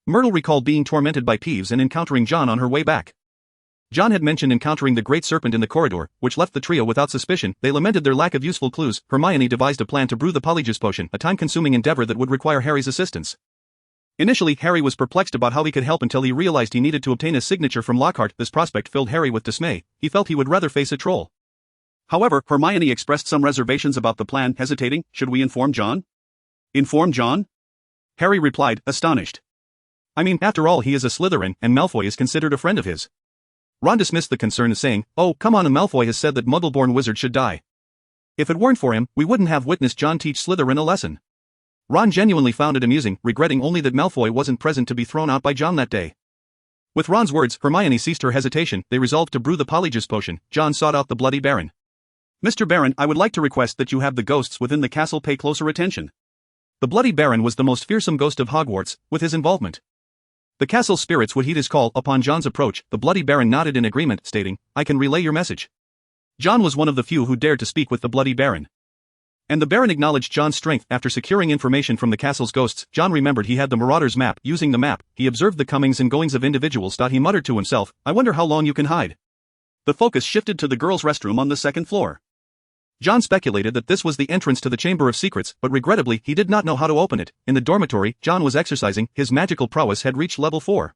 Myrtle recalled being tormented by Peeves and encountering John on her way back. John had mentioned encountering the great serpent in the corridor, which left the trio without suspicion. They lamented their lack of useful clues. Hermione devised a plan to brew the Polyjuice potion, a time-consuming endeavor that would require Harry's assistance. Initially, Harry was perplexed about how he could help until he realized he needed to obtain a signature from Lockhart. This prospect filled Harry with dismay. He felt he would rather face a troll. However, Hermione expressed some reservations about the plan, hesitating. "Should we inform John?" "Inform John?" Harry replied, astonished. "I mean, after all, he is a Slytherin, and Malfoy is considered a friend of his." Ron dismissed the concern, saying, "Oh, come on, Malfoy has said that Muggle-born wizards should die. If it weren't for him, we wouldn't have witnessed John teach Slytherin a lesson." Ron genuinely found it amusing, regretting only that Malfoy wasn't present to be thrown out by John that day. With Ron's words, Hermione ceased her hesitation. They resolved to brew the Polyjuice potion. John sought out the Bloody Baron. "Mr. Baron, I would like to request that you have the ghosts within the castle pay closer attention." The Bloody Baron was the most fearsome ghost of Hogwarts. With his involvement, the castle's spirits would heed his call. Upon John's approach, the Bloody Baron nodded in agreement, stating, "I can relay your message." John was one of the few who dared to speak with the Bloody Baron. And the Baron acknowledged John's strength. After securing information from the castle's ghosts, John remembered he had the Marauder's map. Using the map, he observed the comings and goings of individuals. He muttered to himself, "I wonder how long you can hide." The focus shifted to the girls' restroom on the second floor. John speculated that this was the entrance to the Chamber of Secrets, but regrettably, he did not know how to open it. In the dormitory, John was exercising. His magical prowess had reached level 4.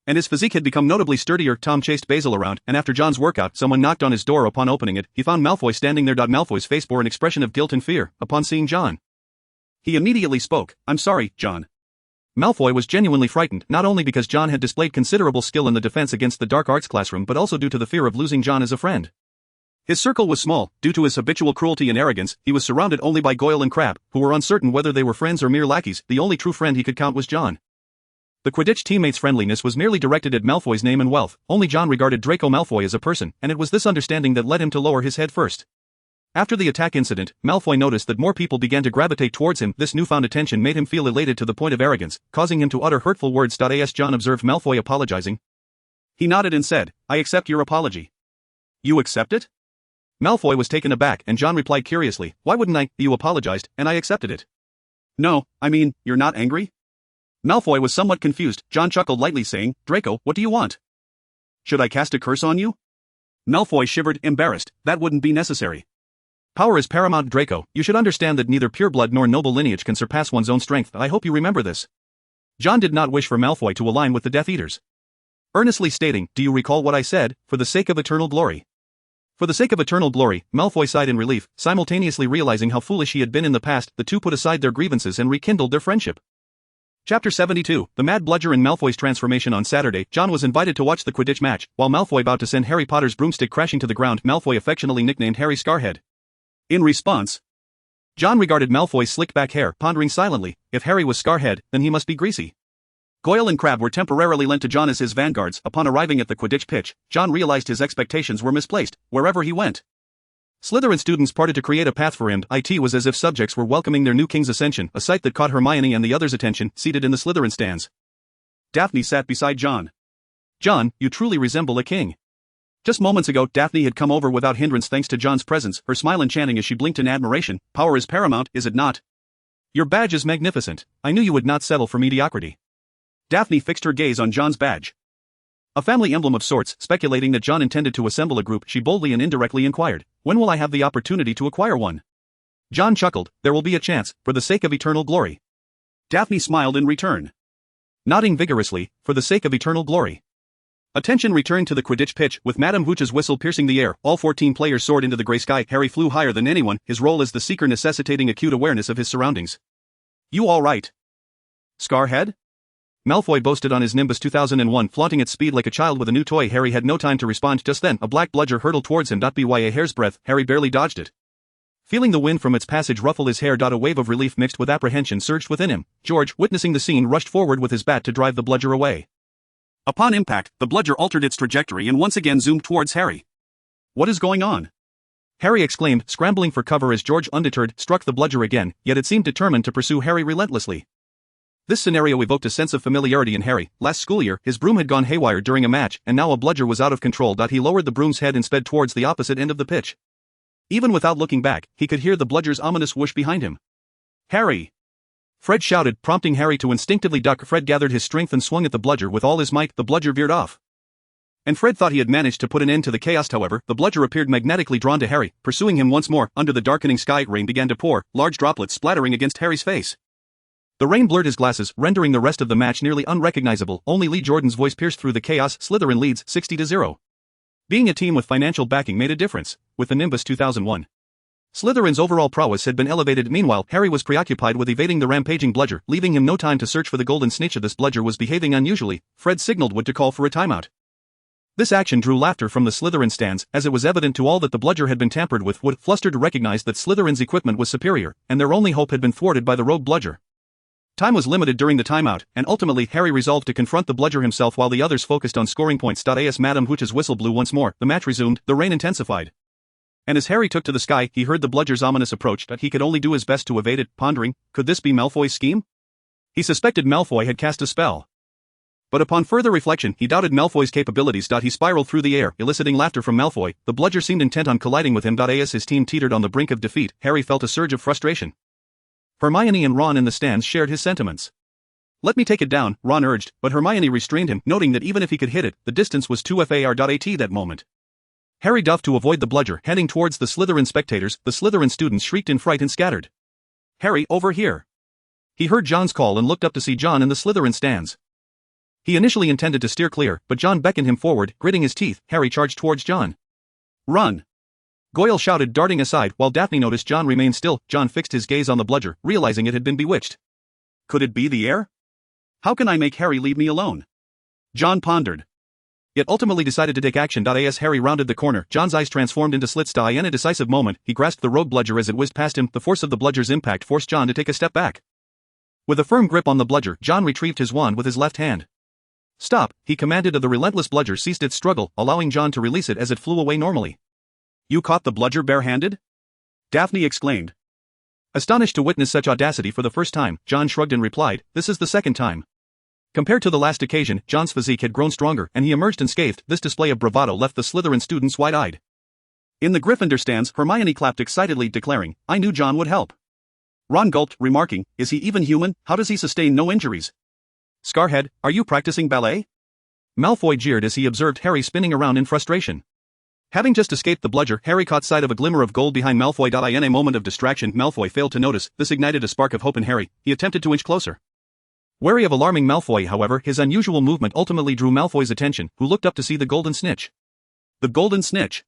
And his physique had become notably sturdier. Tom chased Basil around, and after John's workout, someone knocked on his door. Upon opening it, he found Malfoy standing there. Malfoy's face bore an expression of guilt and fear. Upon seeing John, he immediately spoke, "I'm sorry, John." Malfoy was genuinely frightened, not only because John had displayed considerable skill in the defense against the dark arts classroom, but also due to the fear of losing John as a friend. His circle was small. Due to his habitual cruelty and arrogance, he was surrounded only by Goyle and Crabbe, who were uncertain whether they were friends or mere lackeys. The only true friend he could count was John. The Quidditch teammates' friendliness was merely directed at Malfoy's name and wealth. Only John regarded Draco Malfoy as a person, and it was this understanding that led him to lower his head first. After the attack incident, Malfoy noticed that more people began to gravitate towards him. This newfound attention made him feel elated to the point of arrogance, causing him to utter hurtful words. As John observed Malfoy apologizing, he nodded and said, "I accept your apology." "You accept it?" Malfoy was taken aback and John replied curiously, "Why wouldn't I? You apologized, and I accepted it." "No, I mean, you're not angry?" Malfoy was somewhat confused. John chuckled lightly saying, "Draco, what do you want? Should I cast a curse on you?" Malfoy shivered, embarrassed. "That wouldn't be necessary. Power is paramount, Draco. You should understand that neither pure blood nor noble lineage can surpass one's own strength. I hope you remember this." John did not wish for Malfoy to align with the Death Eaters, earnestly stating, "Do you recall what I said? For the sake of eternal glory." For the sake of eternal glory, Malfoy sighed in relief, simultaneously realizing how foolish he had been in the past. The two put aside their grievances and rekindled their friendship. Chapter 72, The Mad Bludger and Malfoy's Transformation. On Saturday, John was invited to watch the Quidditch match. While Malfoy vowed to send Harry Potter's broomstick crashing to the ground, Malfoy affectionately nicknamed Harry Scarhead. In response, John regarded Malfoy's slick-back hair, pondering silently, if Harry was Scarhead, then he must be greasy. Goyle and Crabbe were temporarily lent to John as his vanguards. Upon arriving at the Quidditch pitch, John realized his expectations were misplaced, wherever he went. Slytherin students parted to create a path for him. It was as if subjects were welcoming their new king's ascension, a sight that caught Hermione and the others' attention, seated in the Slytherin stands. Daphne sat beside John. "John, you truly resemble a king." Just moments ago, Daphne had come over without hindrance thanks to John's presence, her smile enchanting as she blinked in admiration. "Power is paramount, is it not? Your badge is magnificent. I knew you would not settle for mediocrity." Daphne fixed her gaze on John's badge, a family emblem of sorts. Speculating that John intended to assemble a group, she boldly and indirectly inquired, "When will I have the opportunity to acquire one?" John chuckled, "There will be a chance, for the sake of eternal glory." Daphne smiled in return, nodding vigorously, "For the sake of eternal glory." Attention returned to the Quidditch pitch, with Madame Hooch's whistle piercing the air. All 14 players soared into the grey sky. Harry flew higher than anyone, his role as the seeker necessitating acute awareness of his surroundings. "You all right, Scarhead?" Malfoy boasted on his Nimbus 2001, flaunting its speed like a child with a new toy. Harry had no time to respond. Just then, a black bludger hurtled towards him. By a hair's breadth, Harry barely dodged it. Feeling the wind from its passage ruffle his hair. A wave of relief mixed with apprehension surged within him. George, witnessing the scene, rushed forward with his bat to drive the bludger away. Upon impact, the bludger altered its trajectory and once again zoomed towards Harry. "What is going on?" Harry exclaimed, scrambling for cover as George, undeterred, struck the bludger again, yet it seemed determined to pursue Harry relentlessly. This scenario evoked a sense of familiarity in Harry. Last school year, his broom had gone haywire during a match, and now a bludger was out of control. He lowered the broom's head and sped towards the opposite end of the pitch. Even without looking back, he could hear the bludger's ominous whoosh behind him. "Harry!" Fred shouted, prompting Harry to instinctively duck. Fred gathered his strength and swung at the bludger with all his might. The bludger veered off, and Fred thought he had managed to put an end to the chaos. However, the bludger appeared magnetically drawn to Harry, pursuing him once more. Under the darkening sky, rain began to pour, large droplets splattering against Harry's face. The rain blurred his glasses, rendering the rest of the match nearly unrecognizable. Only Lee Jordan's voice pierced through the chaos. Slytherin leads 60-0. Being a team with financial backing made a difference. With the Nimbus 2001, Slytherin's overall prowess had been elevated. Meanwhile, Harry was preoccupied with evading the rampaging bludger, leaving him no time to search for the golden snitch. This bludger was behaving unusually. Fred signaled Wood to call for a timeout. This action drew laughter from the Slytherin stands, as it was evident to all that the bludger had been tampered with. Wood, flustered, recognized that Slytherin's equipment was superior, and their only hope had been thwarted by the rogue bludger. Time was limited during the timeout, and ultimately Harry resolved to confront the bludger himself while the others focused on scoring points. As Madame Hooch's whistle blew once more, the match resumed. The rain intensified, and as Harry took to the sky, he heard the bludger's ominous approach. He could only do his best to evade it, pondering, could this be Malfoy's scheme? He suspected Malfoy had cast a spell, but upon further reflection, he doubted Malfoy's capabilities. He spiraled through the air, eliciting laughter from Malfoy. The bludger seemed intent on colliding with him. As his team teetered on the brink of defeat, Harry felt a surge of frustration. Hermione and Ron in the stands shared his sentiments. "Let me take it down," Ron urged, but Hermione restrained him, noting that even if he could hit it, the distance was too far. At that moment, Harry duffed to avoid the bludger, heading towards the Slytherin spectators. The Slytherin students shrieked in fright and scattered. "Harry, over here!" He heard John's call and looked up to see John in the Slytherin stands. He initially intended to steer clear, but John beckoned him forward. Gritting his teeth, Harry charged towards John. "Run!" Goyle shouted, darting aside. While Daphne noticed John remained still, John fixed his gaze on the bludger, realizing it had been bewitched. Could it be the air? How can I make Harry leave me alone? John pondered, yet ultimately decided to take action. As Harry rounded the corner, John's eyes transformed into slits. In a decisive moment, he grasped the rogue bludger as it whizzed past him. The force of the bludger's impact forced John to take a step back. With a firm grip on the bludger, John retrieved his wand with his left hand. "Stop," he commanded. The relentless bludger ceased its struggle, allowing John to release it as it flew away normally. "You caught the bludger barehanded?" Daphne exclaimed, astonished to witness such audacity for the first time. John shrugged and replied, "This is the second time." Compared to the last occasion, John's physique had grown stronger, and he emerged unscathed. This display of bravado left the Slytherin students wide-eyed. In the Gryffindor stands, Hermione clapped excitedly, declaring, "I knew John would help." Ron gulped, remarking, "Is he even human? How does he sustain no injuries?" "Scarhead, are you practicing ballet?" Malfoy jeered as he observed Harry spinning around in frustration. Having just escaped the bludger, Harry caught sight of a glimmer of gold behind Malfoy. In a moment of distraction, Malfoy failed to notice. This ignited a spark of hope in Harry. He attempted to inch closer. Wary of alarming Malfoy, however, his unusual movement ultimately drew Malfoy's attention, who looked up to see the golden snitch. "The golden snitch!"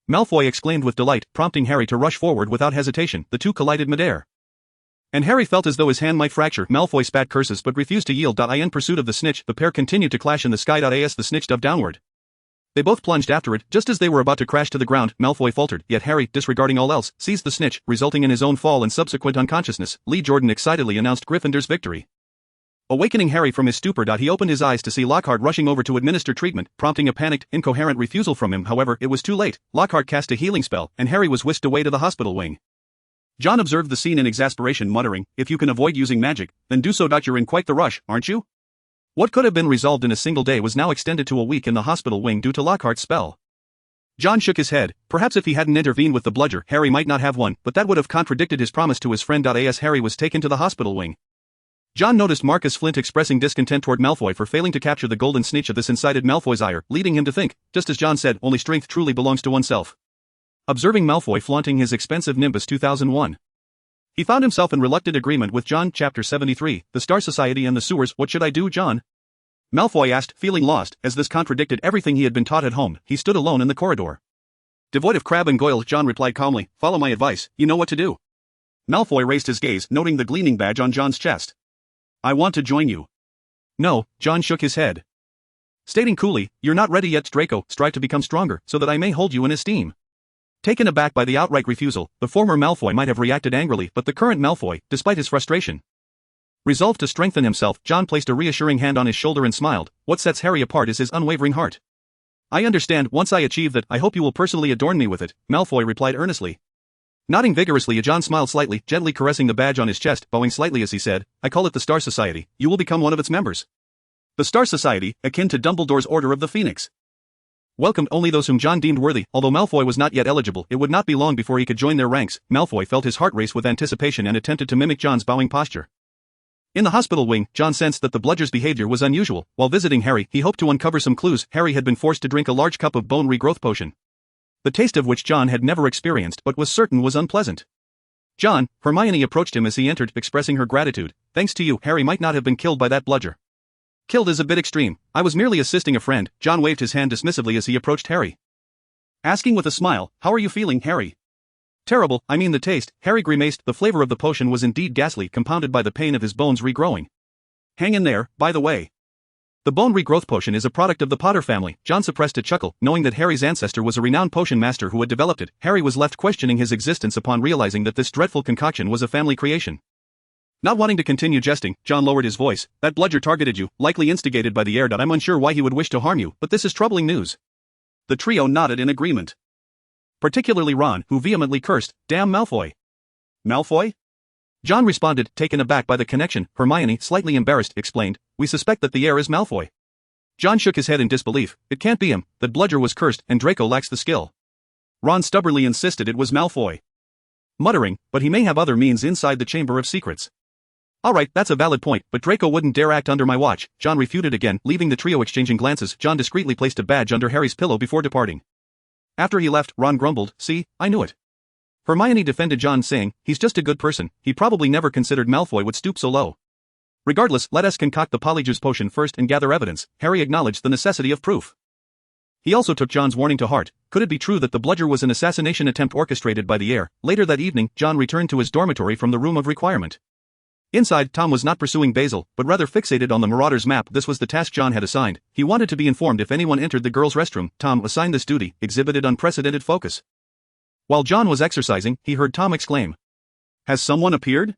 Malfoy exclaimed with delight, prompting Harry to rush forward without hesitation. The two collided midair. And Harry felt as though his hand might fracture. Malfoy spat curses but refused to yield. In pursuit of the snitch, the pair continued to clash in the sky. As the snitch dove downward, they both plunged after it. Just as they were about to crash to the ground, Malfoy faltered, yet Harry, disregarding all else, seized the snitch, resulting in his own fall and subsequent unconsciousness. Lee Jordan excitedly announced Gryffindor's victory. Awakening Harry from his stupor, he opened his eyes to see Lockhart rushing over to administer treatment, prompting a panicked, incoherent refusal from him. However, it was too late. Lockhart cast a healing spell, and Harry was whisked away to the hospital wing. John observed the scene in exasperation, muttering, "If you can avoid using magic, then do so. You're in quite the rush, aren't you?" What could have been resolved in a single day was now extended to a week in the hospital wing due to Lockhart's spell. John shook his head. Perhaps if he hadn't intervened with the bludger, Harry might not have won, but that would have contradicted his promise to his friend. As Harry was taken to the hospital wing, John noticed Marcus Flint expressing discontent toward Malfoy for failing to capture the golden snitch. This incited Malfoy's ire, leading him to think, just as John said, only strength truly belongs to oneself. Observing Malfoy flaunting his expensive Nimbus 2001, he found himself in reluctant agreement with John. Chapter 73, The Star Society and the Sewers. "What should I do, John?" Malfoy asked, feeling lost, as this contradicted everything he had been taught at home. He stood alone in the corridor. Devoid of Crabbe and Goyle, John replied calmly, "Follow my advice, you know what to do." Malfoy raised his gaze, noting the gleaming badge on John's chest. "I want to join you." "No," John shook his head, stating coolly, "You're not ready yet, Draco. Strive to become stronger, so that I may hold you in esteem." Taken aback by the outright refusal, the former Malfoy might have reacted angrily, but the current Malfoy, despite his frustration, resolved to strengthen himself. John placed a reassuring hand on his shoulder and smiled. "What sets Harry apart is his unwavering heart." "I understand. Once I achieve that, I hope you will personally adorn me with it," Malfoy replied earnestly. Nodding vigorously, John smiled slightly, gently caressing the badge on his chest, bowing slightly as he said, "I call it the Star Society. You will become one of its members." The Star Society, akin to Dumbledore's Order of the Phoenix, welcomed only those whom John deemed worthy. Although Malfoy was not yet eligible, it would not be long before he could join their ranks. Malfoy felt his heart race with anticipation and attempted to mimic John's bowing posture. In the hospital wing, John sensed that the bludger's behavior was unusual. While visiting Harry, he hoped to uncover some clues. Harry had been forced to drink a large cup of bone regrowth potion, the taste of which John had never experienced but was certain was unpleasant. "John," Hermione approached him as he entered, expressing her gratitude. "Thanks to you, Harry might not have been killed by that bludger." "Killed is a bit extreme. I was merely assisting a friend." John waved his hand dismissively as he approached Harry, asking with a smile, "How are you feeling, Harry?" "Terrible, I mean the taste," Harry grimaced. The flavor of the potion was indeed ghastly, compounded by the pain of his bones regrowing. "Hang in there, by the way. The bone regrowth potion is a product of the Potter family." John suppressed a chuckle, knowing that Harry's ancestor was a renowned potion master who had developed it. Harry was left questioning his existence upon realizing that this dreadful concoction was a family creation. Not wanting to continue jesting, John lowered his voice. "That bludger targeted you, likely instigated by the heir. I'm unsure why he would wish to harm you, but this is troubling news." The trio nodded in agreement, particularly Ron, who vehemently cursed, "Damn Malfoy." "Malfoy?" John responded, taken aback by the connection. Hermione, slightly embarrassed, explained, "We suspect that the heir is Malfoy." John shook his head in disbelief. It can't be him. That bludger was cursed, and Draco lacks the skill. Ron stubbornly insisted it was Malfoy, muttering, "But he may have other means inside the Chamber of Secrets." "Alright, that's a valid point, but Draco wouldn't dare act under my watch," John refuted again. Leaving the trio exchanging glances, John discreetly placed a badge under Harry's pillow before departing. After he left, Ron grumbled, "See, I knew it." Hermione defended John, saying, "He's just a good person. He probably never considered Malfoy would stoop so low. Regardless, let us concoct the Polyjuice potion first and gather evidence." Harry acknowledged the necessity of proof. He also took John's warning to heart. Could it be true that the bludger was an assassination attempt orchestrated by the heir? Later that evening, John returned to his dormitory from the room of requirement. Inside, Tom was not pursuing Basil, but rather fixated on the Marauder's map. This was the task John had assigned. He wanted to be informed if anyone entered the girls' restroom. Tom, assigned this duty, exhibited unprecedented focus. While John was exercising, he heard Tom exclaim, "Has someone appeared?"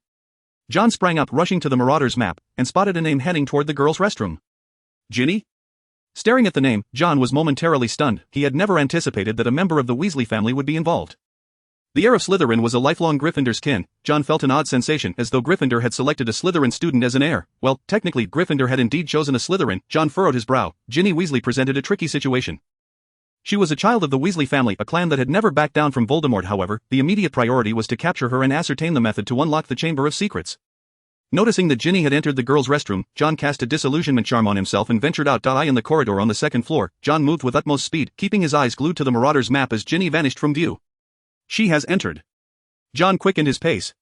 John sprang up, rushing to the Marauder's map, and spotted a name heading toward the girls' restroom. "Ginny?" Staring at the name, John was momentarily stunned. He had never anticipated that a member of the Weasley family would be involved. The heir of Slytherin was a lifelong Gryffindor's kin. John felt an odd sensation, as though Gryffindor had selected a Slytherin student as an heir. Well, technically, Gryffindor had indeed chosen a Slytherin. John furrowed his brow. Ginny Weasley presented a tricky situation. She was a child of the Weasley family, a clan that had never backed down from Voldemort. However, the immediate priority was to capture her and ascertain the method to unlock the Chamber of Secrets. Noticing that Ginny had entered the girls' restroom, John cast a disillusionment charm on himself and ventured out. In the corridor on the second floor, John moved with utmost speed, keeping his eyes glued to the Marauder's map as Ginny vanished from view. She has entered. John quickened his pace,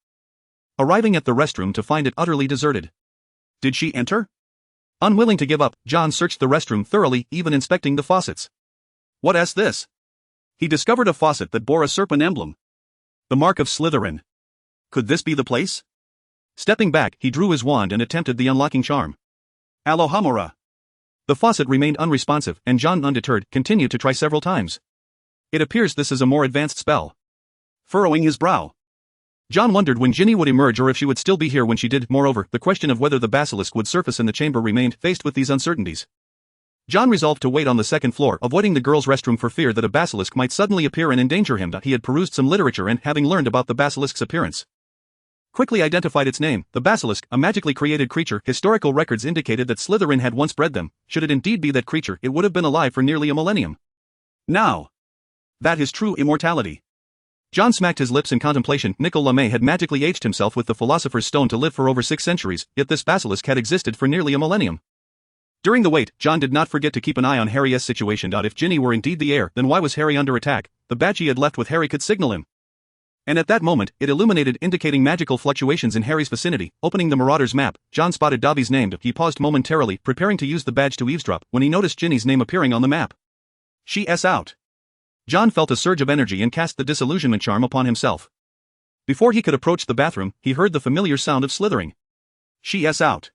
arriving at the restroom to find it utterly deserted. Did she enter? Unwilling to give up, John searched the restroom thoroughly, even inspecting the faucets. What's this? He discovered a faucet that bore a serpent emblem. The mark of Slytherin. Could this be the place? Stepping back, he drew his wand and attempted the unlocking charm. Alohomora. The faucet remained unresponsive, and John, undeterred, continued to try several times. It appears this is a more advanced spell. Furrowing his brow, John wondered when Ginny would emerge or if she would still be here when she did. Moreover, the question of whether the basilisk would surface in the chamber remained. Faced with these uncertainties, John resolved to wait on the second floor, avoiding the girls' restroom for fear that a basilisk might suddenly appear and endanger him. He had perused some literature and, having learned about the basilisk's appearance, quickly identified its name, the basilisk, a magically created creature. Historical records indicated that Slytherin had once bred them. Should it indeed be that creature, it would have been alive for nearly a millennium. Now, that is true immortality. John smacked his lips in contemplation. Nicol Lamé had magically aged himself with the Philosopher's Stone to live for over 6 centuries, yet this basilisk had existed for nearly a millennium. During the wait, John did not forget to keep an eye on Harry's situation. If Ginny were indeed the heir, then why was Harry under attack? The badge he had left with Harry could signal him. And at that moment, it illuminated, indicating magical fluctuations in Harry's vicinity. Opening the Marauder's map, John spotted Dobby's name. He paused momentarily, preparing to use the badge to eavesdrop, when he noticed Ginny's name appearing on the map. She's out. John felt a surge of energy and cast the disillusionment charm upon himself. Before he could approach the bathroom, he heard the familiar sound of slithering. She's out.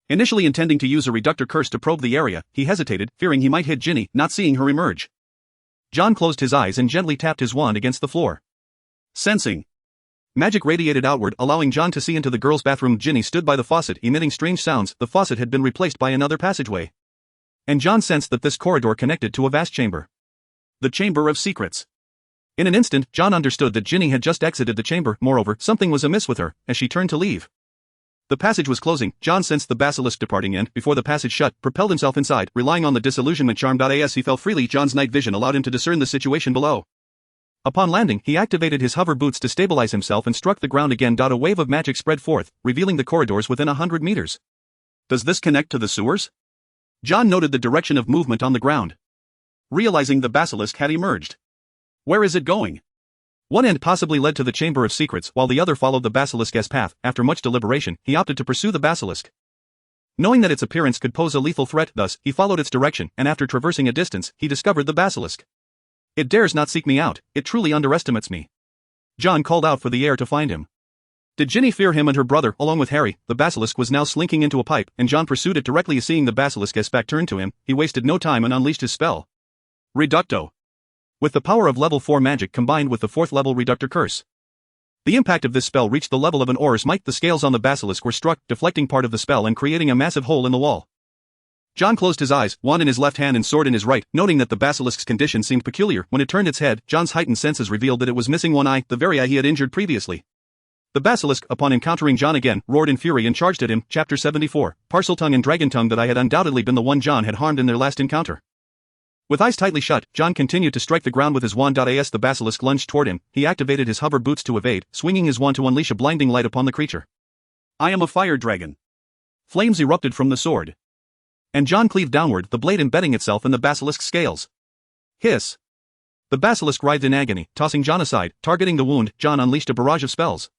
Initially intending to use a reductor curse to probe the area, he hesitated, fearing he might hit Ginny, not seeing her emerge. John closed his eyes and gently tapped his wand against the floor. Sensing. Magic radiated outward, allowing John to see into the girls' bathroom. Ginny stood by the faucet, emitting strange sounds. The faucet had been replaced by another passageway, and John sensed that this corridor connected to a vast chamber. The Chamber of Secrets. In an instant, John understood that Ginny had just exited the chamber. Moreover, something was amiss with her, as she turned to leave. The passage was closing. John sensed the basilisk departing and, before the passage shut, propelled himself inside, relying on the disillusionment charm. As he fell freely, John's night vision allowed him to discern the situation below. Upon landing, he activated his hover boots to stabilize himself and struck the ground again. A wave of magic spread forth, revealing the corridors within 100 meters. Does this connect to the sewers? John noted the direction of movement on the ground, realizing the basilisk had emerged. Where is it going? One end possibly led to the Chamber of Secrets, while the other followed the basilisk's path. After much deliberation, he opted to pursue the basilisk, knowing that its appearance could pose a lethal threat. Thus, he followed its direction, and after traversing a distance, he discovered the basilisk. It dares not seek me out. It truly underestimates me. John called out for the air to find him. Did Ginny fear him and her brother, along with Harry? The basilisk was now slinking into a pipe, and John pursued it directly. Seeing the basilisk's back turned to him, he wasted no time and unleashed his spell. Reducto. With the power of level 4 magic combined with the 4th level reductor curse, the impact of this spell reached the level of an auror's might. The scales on the basilisk were struck, deflecting part of the spell and creating a massive hole in the wall. John closed his eyes, wand in his left hand and sword in his right, noting that the basilisk's condition seemed peculiar. When it turned its head, John's heightened senses revealed that it was missing one eye, the very eye he had injured previously. The basilisk, upon encountering John again, roared in fury and charged at him. Chapter 74, Parseltongue and Dragontongue. That I had undoubtedly been the one John had harmed in their last encounter. With eyes tightly shut, John continued to strike the ground with his wand. As the basilisk lunged toward him, he activated his hover boots to evade, swinging his wand to unleash a blinding light upon the creature. I am a fire dragon. Flames erupted from the sword, and John cleaved downward, the blade embedding itself in the basilisk's scales. Hiss. The basilisk writhed in agony, tossing John aside. Targeting the wound, John unleashed a barrage of spells.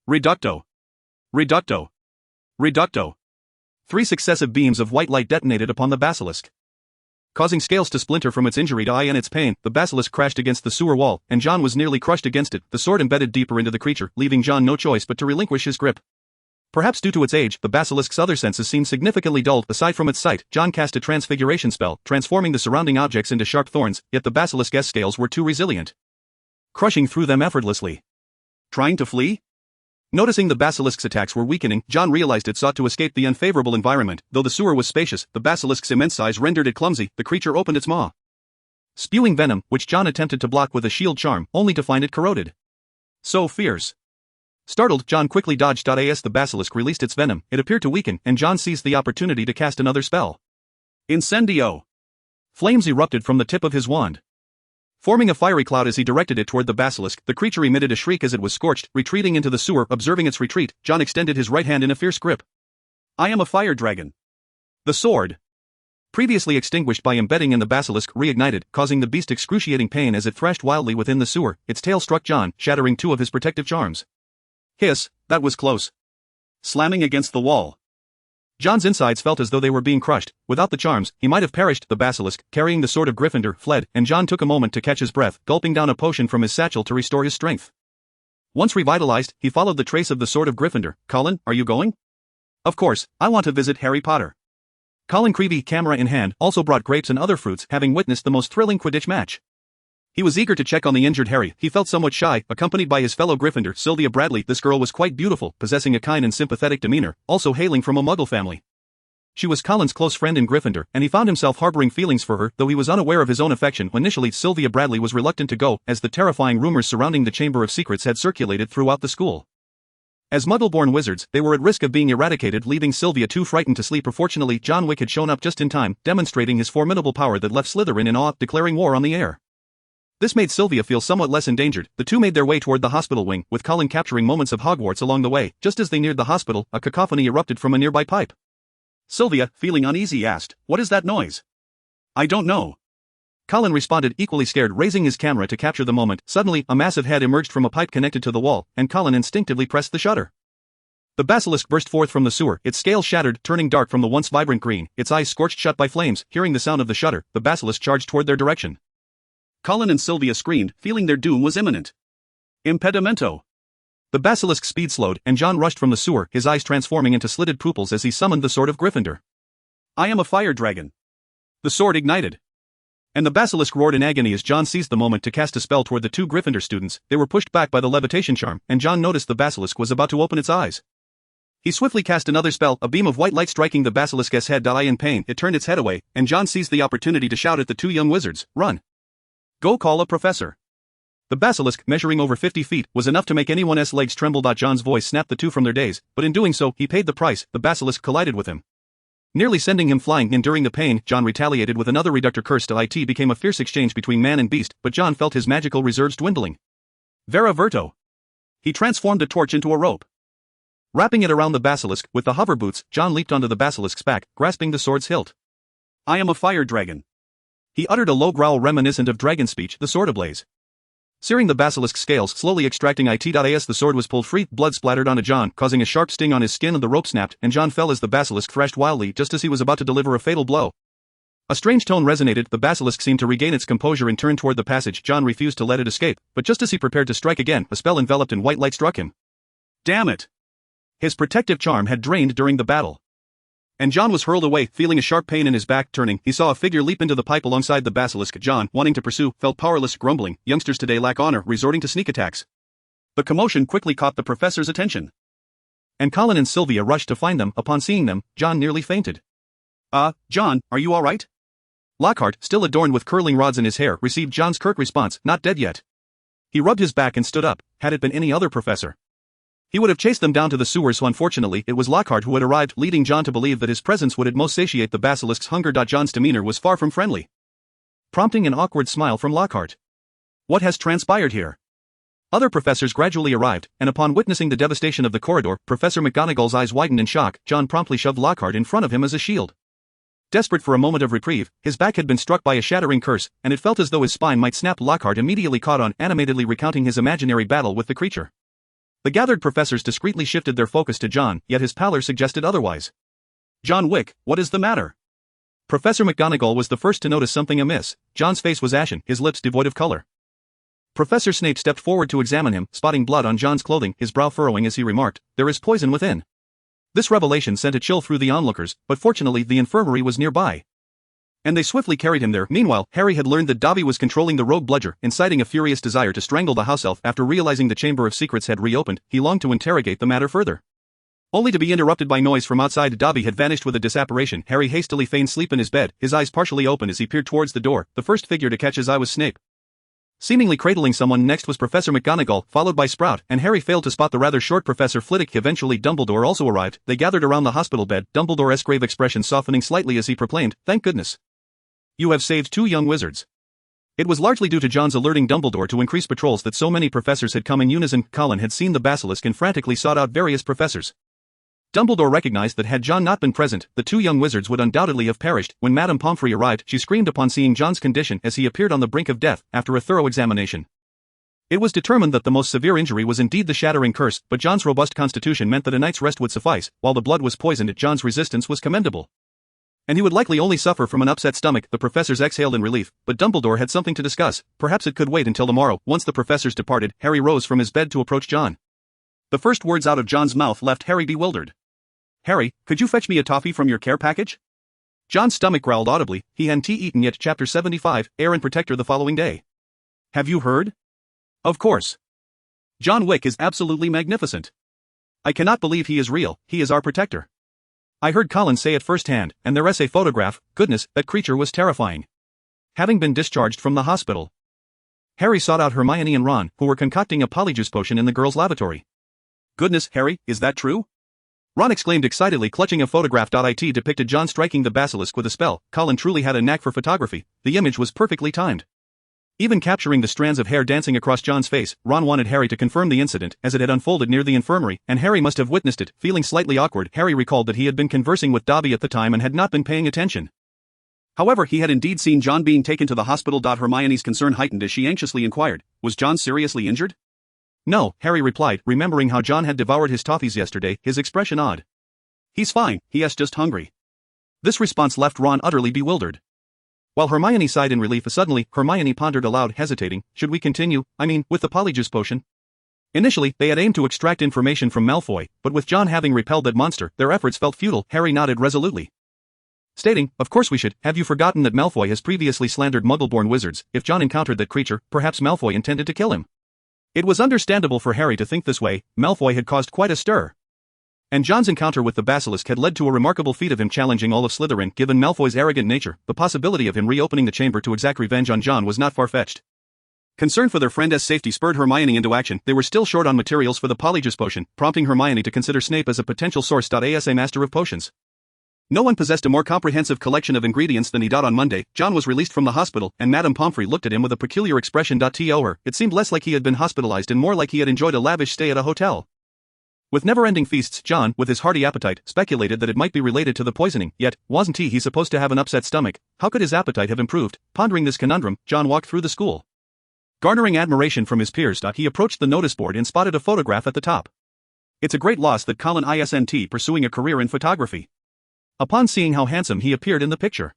Reducto. Reducto. Reducto. 3 successive beams of white light detonated upon the basilisk, causing scales to splinter from its injured eye. And its pain, the basilisk crashed against the sewer wall, and John was nearly crushed against it. The sword embedded deeper into the creature, leaving John no choice but to relinquish his grip. Perhaps due to its age, the basilisk's other senses seemed significantly dulled. Aside from its sight, John cast a transfiguration spell, transforming the surrounding objects into sharp thorns, yet the basilisk's scales were too resilient, crushing through them effortlessly. Trying to flee? Noticing the basilisk's attacks were weakening, John realized it sought to escape the unfavorable environment. Though the sewer was spacious, the basilisk's immense size rendered it clumsy. The creature opened its maw, spewing venom, which John attempted to block with a shield charm, only to find it corroded. So fierce. Startled, John quickly dodged. As the basilisk released its venom, it appeared to weaken, and John seized the opportunity to cast another spell. Incendio. Flames erupted from the tip of his wand, Forming a fiery cloud as he directed it toward the basilisk, the creature emitted a shriek as it was scorched, retreating into the sewer. Observing its retreat, John extended his right hand in a fierce grip. I am a fire dragon. The sword, previously extinguished by embedding in the basilisk, reignited, causing the beast excruciating pain as it thrashed wildly within the sewer. Its tail struck John, shattering 2 of his protective charms. Hiss, that was close. Slamming against the wall, John's insides felt as though they were being crushed. Without the charms, he might have perished. The basilisk, carrying the sword of Gryffindor, fled, and John took a moment to catch his breath, gulping down a potion from his satchel to restore his strength. Once revitalized, he followed the trace of the sword of Gryffindor. Colin, are you going? Of course, I want to visit Harry Potter. Colin Creevey, camera in hand, also brought grapes and other fruits, having witnessed the most thrilling Quidditch match. He was eager to check on the injured Harry. He felt somewhat shy, accompanied by his fellow Gryffindor, Sylvia Bradley. This girl was quite beautiful, possessing a kind and sympathetic demeanor, also hailing from a Muggle family. She was Colin's close friend in Gryffindor, and he found himself harboring feelings for her, though he was unaware of his own affection. Initially, Sylvia Bradley was reluctant to go, as the terrifying rumors surrounding the Chamber of Secrets had circulated throughout the school. As Muggle-born wizards, they were at risk of being eradicated, leaving Sylvia too frightened to sleep. Fortunately, John Wick had shown up just in time, demonstrating his formidable power that left Slytherin in awe, declaring war on the air. This made Sylvia feel somewhat less endangered. The two made their way toward the hospital wing, with Colin capturing moments of Hogwarts along the way. Just as they neared the hospital, a cacophony erupted from a nearby pipe. Sylvia, feeling uneasy, asked, "What is that noise?" "I don't know." Colin responded, equally scared, raising his camera to capture the moment. Suddenly, a massive head emerged from a pipe connected to the wall, and Colin instinctively pressed the shutter. The basilisk burst forth from the sewer, its scales shattered, turning dark from the once vibrant green, its eyes scorched shut by flames. Hearing the sound of the shutter, the basilisk charged toward their direction. Colin and Sylvia screamed, feeling their doom was imminent. Impedimento. The basilisk's speed slowed, and John rushed from the sewer, his eyes transforming into slitted pupils as he summoned the sword of Gryffindor. I am a fire dragon. The sword ignited, and the basilisk roared in agony as John seized the moment to cast a spell toward the 2 Gryffindor students. They were pushed back by the levitation charm, and John noticed the basilisk was about to open its eyes. He swiftly cast another spell, a beam of white light striking the basilisk's head. In pain, it turned its head away, and John seized the opportunity to shout at the 2 young wizards, "Run! Go call a professor!" The basilisk, measuring over 50 feet, was enough to make anyone's legs tremble. John's voice snapped the 2 from their daze, but in doing so, he paid the price. The basilisk collided with him, nearly sending him flying. Enduring the pain, John retaliated with another reductor curse. It became a fierce exchange between man and beast, but John felt his magical reserves dwindling. Vera Verto. He transformed the torch into a rope, wrapping it around the basilisk. With the hover boots, John leaped onto the basilisk's back, grasping the sword's hilt. I am a fire dragon. He uttered a low growl reminiscent of dragon speech, the sword ablaze, searing the basilisk's scales, slowly extracting it. As the sword was pulled free, blood splattered onto John, causing a sharp sting on his skin, and the rope snapped, and John fell as the basilisk thrashed wildly just as he was about to deliver a fatal blow. A strange tone resonated. The basilisk seemed to regain its composure and turned toward the passage. John refused to let it escape, but just as he prepared to strike again, a spell enveloped in white light struck him. Damn it! His protective charm had drained during the battle, and John was hurled away, feeling a sharp pain in his back. Turning, he saw a figure leap into the pipe alongside the basilisk. John, wanting to pursue, felt powerless, grumbling, "Youngsters today lack honor," resorting to sneak attacks. The commotion quickly caught the professor's attention, and Colin and Sylvia rushed to find them. Upon seeing them, John nearly fainted. John, are you alright?" Lockhart, still adorned with curling rods in his hair, received John's curt response, "Not dead yet." He rubbed his back and stood up. Had it been any other professor, he would have chased them down to the sewers. So unfortunately, it was Lockhart who had arrived, leading John to believe that his presence would at most satiate the basilisk's hunger. John's demeanor was far from friendly, prompting an awkward smile from Lockhart. What has transpired here? Other professors gradually arrived, and upon witnessing the devastation of the corridor, Professor McGonagall's eyes widened in shock. John promptly shoved Lockhart in front of him as a shield. Desperate for a moment of reprieve, his back had been struck by a shattering curse, and it felt as though his spine might snap. Lockhart immediately caught on, animatedly recounting his imaginary battle with the creature. The gathered professors discreetly shifted their focus to John, yet his pallor suggested otherwise. "John Wick, what is the matter?" Professor McGonagall was the first to notice something amiss. John's face was ashen, his lips devoid of color. Professor Snape stepped forward to examine him, spotting blood on John's clothing, his brow furrowing as he remarked, "There is poison within." This revelation sent a chill through the onlookers, but fortunately the infirmary was nearby, and they swiftly carried him there. Meanwhile, Harry had learned that Dobby was controlling the rogue bludger, inciting a furious desire to strangle the house elf. After realizing the Chamber of Secrets had reopened, he longed to interrogate the matter further, only to be interrupted by noise from outside. Dobby had vanished with a disapparition. Harry hastily feigned sleep in his bed, his eyes partially open as he peered towards the door. The first figure to catch his eye was Snape, seemingly cradling someone. Next was Professor McGonagall, followed by Sprout, and Harry failed to spot the rather short Professor Flitwick. Eventually Dumbledore also arrived. They gathered around the hospital bed, Dumbledore's grave expression softening slightly as he proclaimed, "Thank goodness. You have saved 2 young wizards." It was largely due to John's alerting Dumbledore to increase patrols that so many professors had come in unison. Colin had seen the basilisk and frantically sought out various professors. Dumbledore recognized that had John not been present, the two young wizards would undoubtedly have perished. When Madame Pomfrey arrived, she screamed upon seeing John's condition as he appeared on the brink of death after a thorough examination. It was determined that the most severe injury was indeed the shattering curse, but John's robust constitution meant that a night's rest would suffice. While the blood was poisoned, John's resistance was commendable. And he would likely only suffer from an upset stomach. The professors exhaled in relief, but Dumbledore had something to discuss. Perhaps it could wait until tomorrow. Once the professors departed, Harry rose from his bed to approach John. The first words out of John's mouth left Harry bewildered. "Harry, could you fetch me a toffee from your care package?" John's stomach growled audibly. He hadn't eaten yet. Chapter 75, Heir and Protector. The following day. "Have you heard?" "Of course. John Wick is absolutely magnificent. I cannot believe he is real. He is our protector. I heard Colin say it firsthand, and their essay photograph. Goodness, that creature was terrifying. Having been discharged from the hospital." Harry sought out Hermione and Ron, who were concocting a polyjuice potion in the girls' lavatory. "Goodness, Harry, is that true?" Ron exclaimed excitedly, clutching a photograph. It depicted John striking the basilisk with a spell. Colin truly had a knack for photography. The image was perfectly timed, even capturing the strands of hair dancing across John's face. Ron wanted Harry to confirm the incident, as it had unfolded near the infirmary, and Harry must have witnessed it. Feeling slightly awkward, Harry recalled that he had been conversing with Dobby at the time and had not been paying attention. However, he had indeed seen John being taken to the hospital. Hermione's concern heightened as she anxiously inquired, "Was John seriously injured?" "No," Harry replied, remembering how John had devoured his toffees yesterday, his expression odd. "He's fine, he is just hungry." This response left Ron utterly bewildered. While Hermione sighed in relief, suddenly, Hermione pondered aloud, hesitating. "Should we continue, with the polyjuice potion?" Initially, they had aimed to extract information from Malfoy, but with John having repelled that monster, their efforts felt futile. Harry nodded resolutely, stating, "Of course we should. Have you forgotten that Malfoy has previously slandered Muggle-born wizards? If John encountered that creature, perhaps Malfoy intended to kill him." It was understandable for Harry to think this way. Malfoy had caused quite a stir, and John's encounter with the basilisk had led to a remarkable feat of him challenging all of Slytherin. Given Malfoy's arrogant nature, the possibility of him reopening the chamber to exact revenge on John was not far-fetched. Concern for their friend's safety spurred Hermione into action. They were still short on materials for the polyjuice potion, prompting Hermione to consider Snape as a potential source. As a master of potions, no one possessed a more comprehensive collection of ingredients than he. On Monday, John was released from the hospital, and Madame Pomfrey looked at him with a peculiar expression. To her, it seemed less like he had been hospitalized and more like he had enjoyed a lavish stay at a hotel. With never-ending feasts, John, with his hearty appetite, speculated that it might be related to the poisoning. Yet, wasn't he supposed to have an upset stomach? How could his appetite have improved? Pondering this conundrum, John walked through the school, garnering admiration from his peers. He approached the notice board and spotted a photograph at the top. "It's a great loss that Colin isn't pursuing a career in photography." Upon seeing how handsome he appeared in the picture,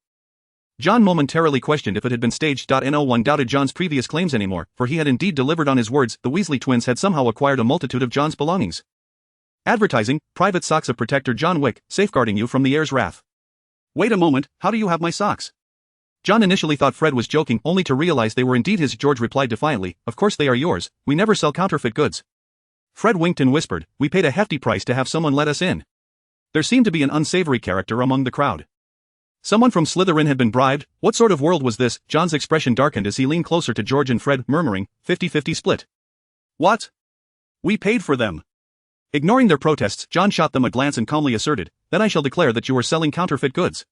John momentarily questioned if it had been staged. No one doubted John's previous claims anymore, for he had indeed delivered on his words. The Weasley twins had somehow acquired a multitude of John's belongings. Advertising, private socks of Protector John Wick, safeguarding you from the heir's wrath. "Wait a moment, how do you have my socks?" John initially thought Fred was joking, only to realize they were indeed his. George replied defiantly, "Of course they are yours, we never sell counterfeit goods." Fred winked and whispered, "We paid a hefty price to have someone let us in." There seemed to be an unsavory character among the crowd. Someone from Slytherin had been bribed? What sort of world was this? John's expression darkened as he leaned closer to George and Fred, murmuring, 50-50 split. "What? We paid for them." Ignoring their protests, John shot them a glance and calmly asserted, "Then I shall declare that you are selling counterfeit goods."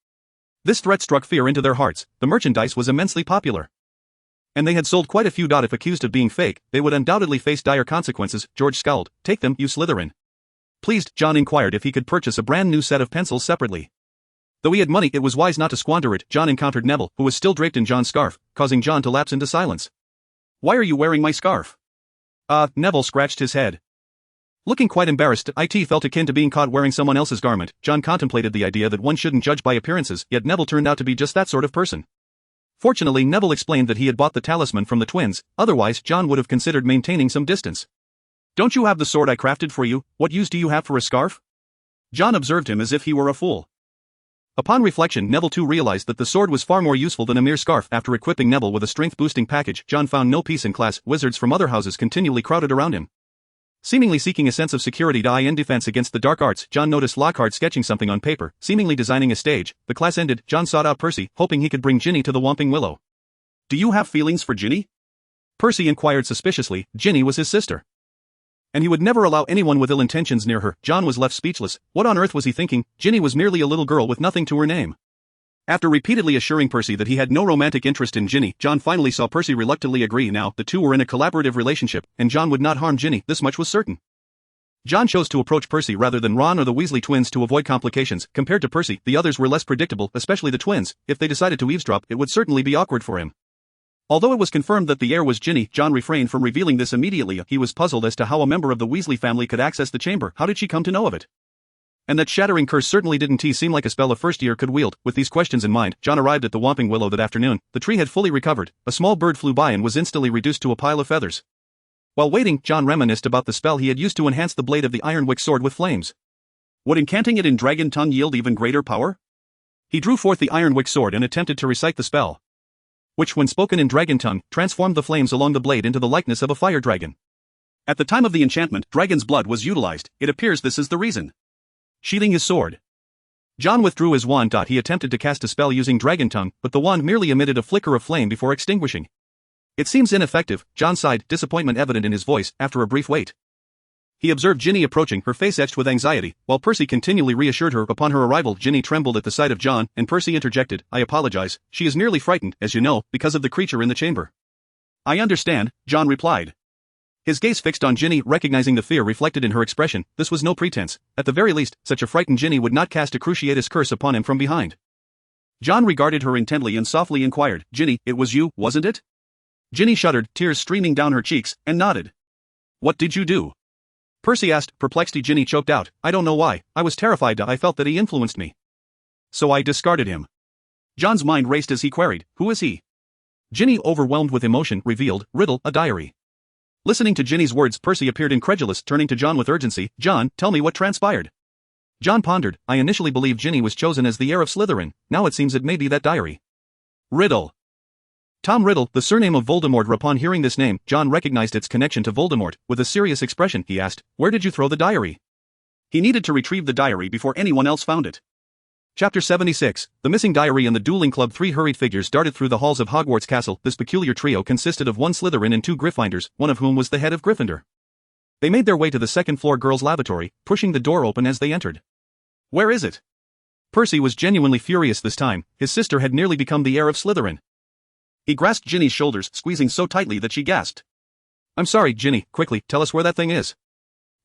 This threat struck fear into their hearts. The merchandise was immensely popular, and they had sold quite a few. If accused of being fake, they would undoubtedly face dire consequences. George scowled. "Take them, you Slytherin." Pleased, John inquired if he could purchase a brand new set of pencils separately. Though he had money, it was wise not to squander it. John encountered Neville, who was still draped in John's scarf, causing John to lapse into silence. "Why are you wearing my scarf?" Neville scratched his head, looking quite embarrassed. It felt akin to being caught wearing someone else's garment. John contemplated the idea that one shouldn't judge by appearances, yet Neville turned out to be just that sort of person. Fortunately, Neville explained that he had bought the talisman from the twins, otherwise John would have considered maintaining some distance. "Don't you have the sword I crafted for you? What use do you have for a scarf?" John observed him as if he were a fool. Upon reflection, Neville too realized that the sword was far more useful than a mere scarf. After equipping Neville with a strength-boosting package, John found no peace in class. Wizards from other houses continually crowded around him, seemingly seeking a sense of security. In defense against the dark arts, John noticed Lockhart sketching something on paper, seemingly designing a stage. The class ended. John sought out Percy, hoping he could bring Ginny to the Whomping Willow. "Do you have feelings for Ginny?" Percy inquired suspiciously. Ginny was his sister, and he would never allow anyone with ill intentions near her. John was left speechless. What on earth was he thinking? Ginny was merely a little girl with nothing to her name. After repeatedly assuring Percy that he had no romantic interest in Ginny, John finally saw Percy reluctantly agree. Now, the two were in a collaborative relationship, and John would not harm Ginny, this much was certain. John chose to approach Percy rather than Ron or the Weasley twins to avoid complications. Compared to Percy, the others were less predictable, especially the twins. If they decided to eavesdrop, it would certainly be awkward for him. Although it was confirmed that the heir was Ginny, John refrained from revealing this immediately. He was puzzled as to how a member of the Weasley family could access the chamber. How did she come to know of it? And that shattering curse certainly didn't seem like a spell a first year could wield. With these questions in mind, John arrived at the Whomping Willow that afternoon. The tree had fully recovered. A small bird flew by and was instantly reduced to a pile of feathers. While waiting, John reminisced about the spell he had used to enhance the blade of the Ironwick sword with flames. Would incanting it in Dragon Tongue yield even greater power? He drew forth the Ironwick sword and attempted to recite the spell, which, when spoken in Dragon Tongue, transformed the flames along the blade into the likeness of a fire dragon. At the time of the enchantment, dragon's blood was utilized. It appears this is the reason. Sheathing his sword, John withdrew his wand. He attempted to cast a spell using Dragon Tongue, but the wand merely emitted a flicker of flame before extinguishing. It seems ineffective, John sighed, disappointment evident in his voice. After a brief wait, he observed Ginny approaching, her face etched with anxiety, while Percy continually reassured her. Upon her arrival, Ginny trembled at the sight of John, and Percy interjected, "I apologize, she is nearly frightened, as you know, because of the creature in the chamber." "I understand," John replied, his gaze fixed on Ginny, recognizing the fear reflected in her expression. This was no pretense. At the very least, such a frightened Ginny would not cast a cruciatus curse upon him from behind. John regarded her intently and softly inquired, "Ginny, it was you, wasn't it?" Ginny shuddered, tears streaming down her cheeks, and nodded. "What did you do?" Percy asked, perplexed. Ginny choked out, "I don't know why, I was terrified. I felt that he influenced me. So I discarded him." John's mind raced as he queried, "Who is he?" Ginny, overwhelmed with emotion, revealed, "Riddle, a diary." Listening to Ginny's words, Percy appeared incredulous, turning to John with urgency, "John, tell me what transpired." John pondered, "I initially believed Ginny was chosen as the heir of Slytherin, now it seems it may be that diary." Riddle. Tom Riddle, the surname of Voldemort. Upon hearing this name, John recognized its connection to Voldemort. With a serious expression, he asked, "Where did you throw the diary?" He needed to retrieve the diary before anyone else found it. Chapter 76, The Missing Diary and the Dueling Club. Three hurried figures darted through the halls of Hogwarts Castle. This peculiar trio consisted of one Slytherin and two Gryffindors, one of whom was the head of Gryffindor. They made their way to the second-floor girls' lavatory, pushing the door open as they entered. "Where is it?" Percy was genuinely furious this time. His sister had nearly become the heir of Slytherin. He grasped Ginny's shoulders, squeezing so tightly that she gasped. "I'm sorry, Ginny, quickly, tell us where that thing is."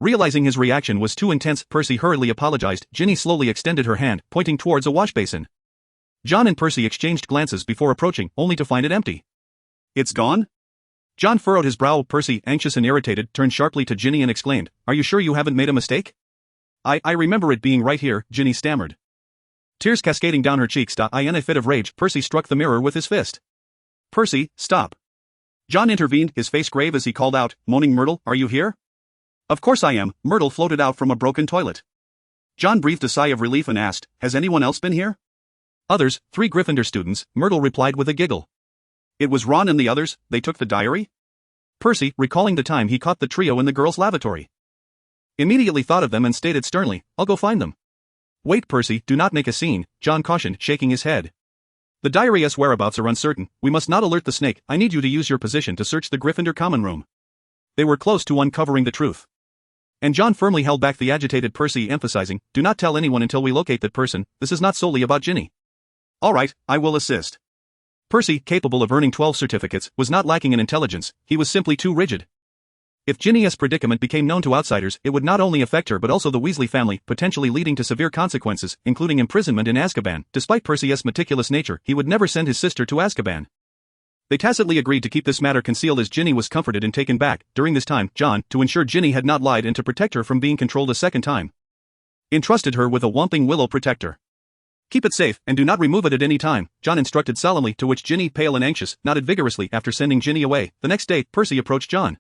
Realizing his reaction was too intense, Percy hurriedly apologized. Ginny slowly extended her hand, pointing towards a washbasin. John and Percy exchanged glances before approaching, only to find it empty. "It's gone?" John furrowed his brow. Percy, anxious and irritated, turned sharply to Ginny and exclaimed, "Are you sure you haven't made a mistake?" I remember it being right here," Ginny stammered. Tears cascading down her cheeks. In a fit of rage, Percy struck the mirror with his fist. "Percy, stop." John intervened, his face grave as he called out, moaning, "Myrtle, are you here?" "Of course I am." Myrtle floated out from a broken toilet. John breathed a sigh of relief and asked, "Has anyone else been here?" "Others, 3 Gryffindor students," Myrtle replied with a giggle. "It was Ron and the others, they took the diary?" Percy, recalling the time he caught the trio in the girls' lavatory, immediately thought of them and stated sternly, "I'll go find them." "Wait, Percy, do not make a scene," John cautioned, shaking his head. "The diary's whereabouts are uncertain. We must not alert the snake. I need you to use your position to search the Gryffindor common room." They were close to uncovering the truth. And John firmly held back the agitated Percy, emphasizing, "Do not tell anyone until we locate that person. This is not solely about Ginny." "All right, I will assist." Percy, capable of earning 12 certificates, was not lacking in intelligence, he was simply too rigid. If Ginny's predicament became known to outsiders, it would not only affect her but also the Weasley family, potentially leading to severe consequences, including imprisonment in Azkaban. Despite Percy's meticulous nature, he would never send his sister to Azkaban. They tacitly agreed to keep this matter concealed as Ginny was comforted and taken back. During this time, John, to ensure Ginny had not lied and to protect her from being controlled a second time, entrusted her with a Whomping Willow protector. "Keep it safe, and do not remove it at any time," John instructed solemnly, to which Ginny, pale and anxious, nodded vigorously. After sending Ginny away, the next day, Percy approached John.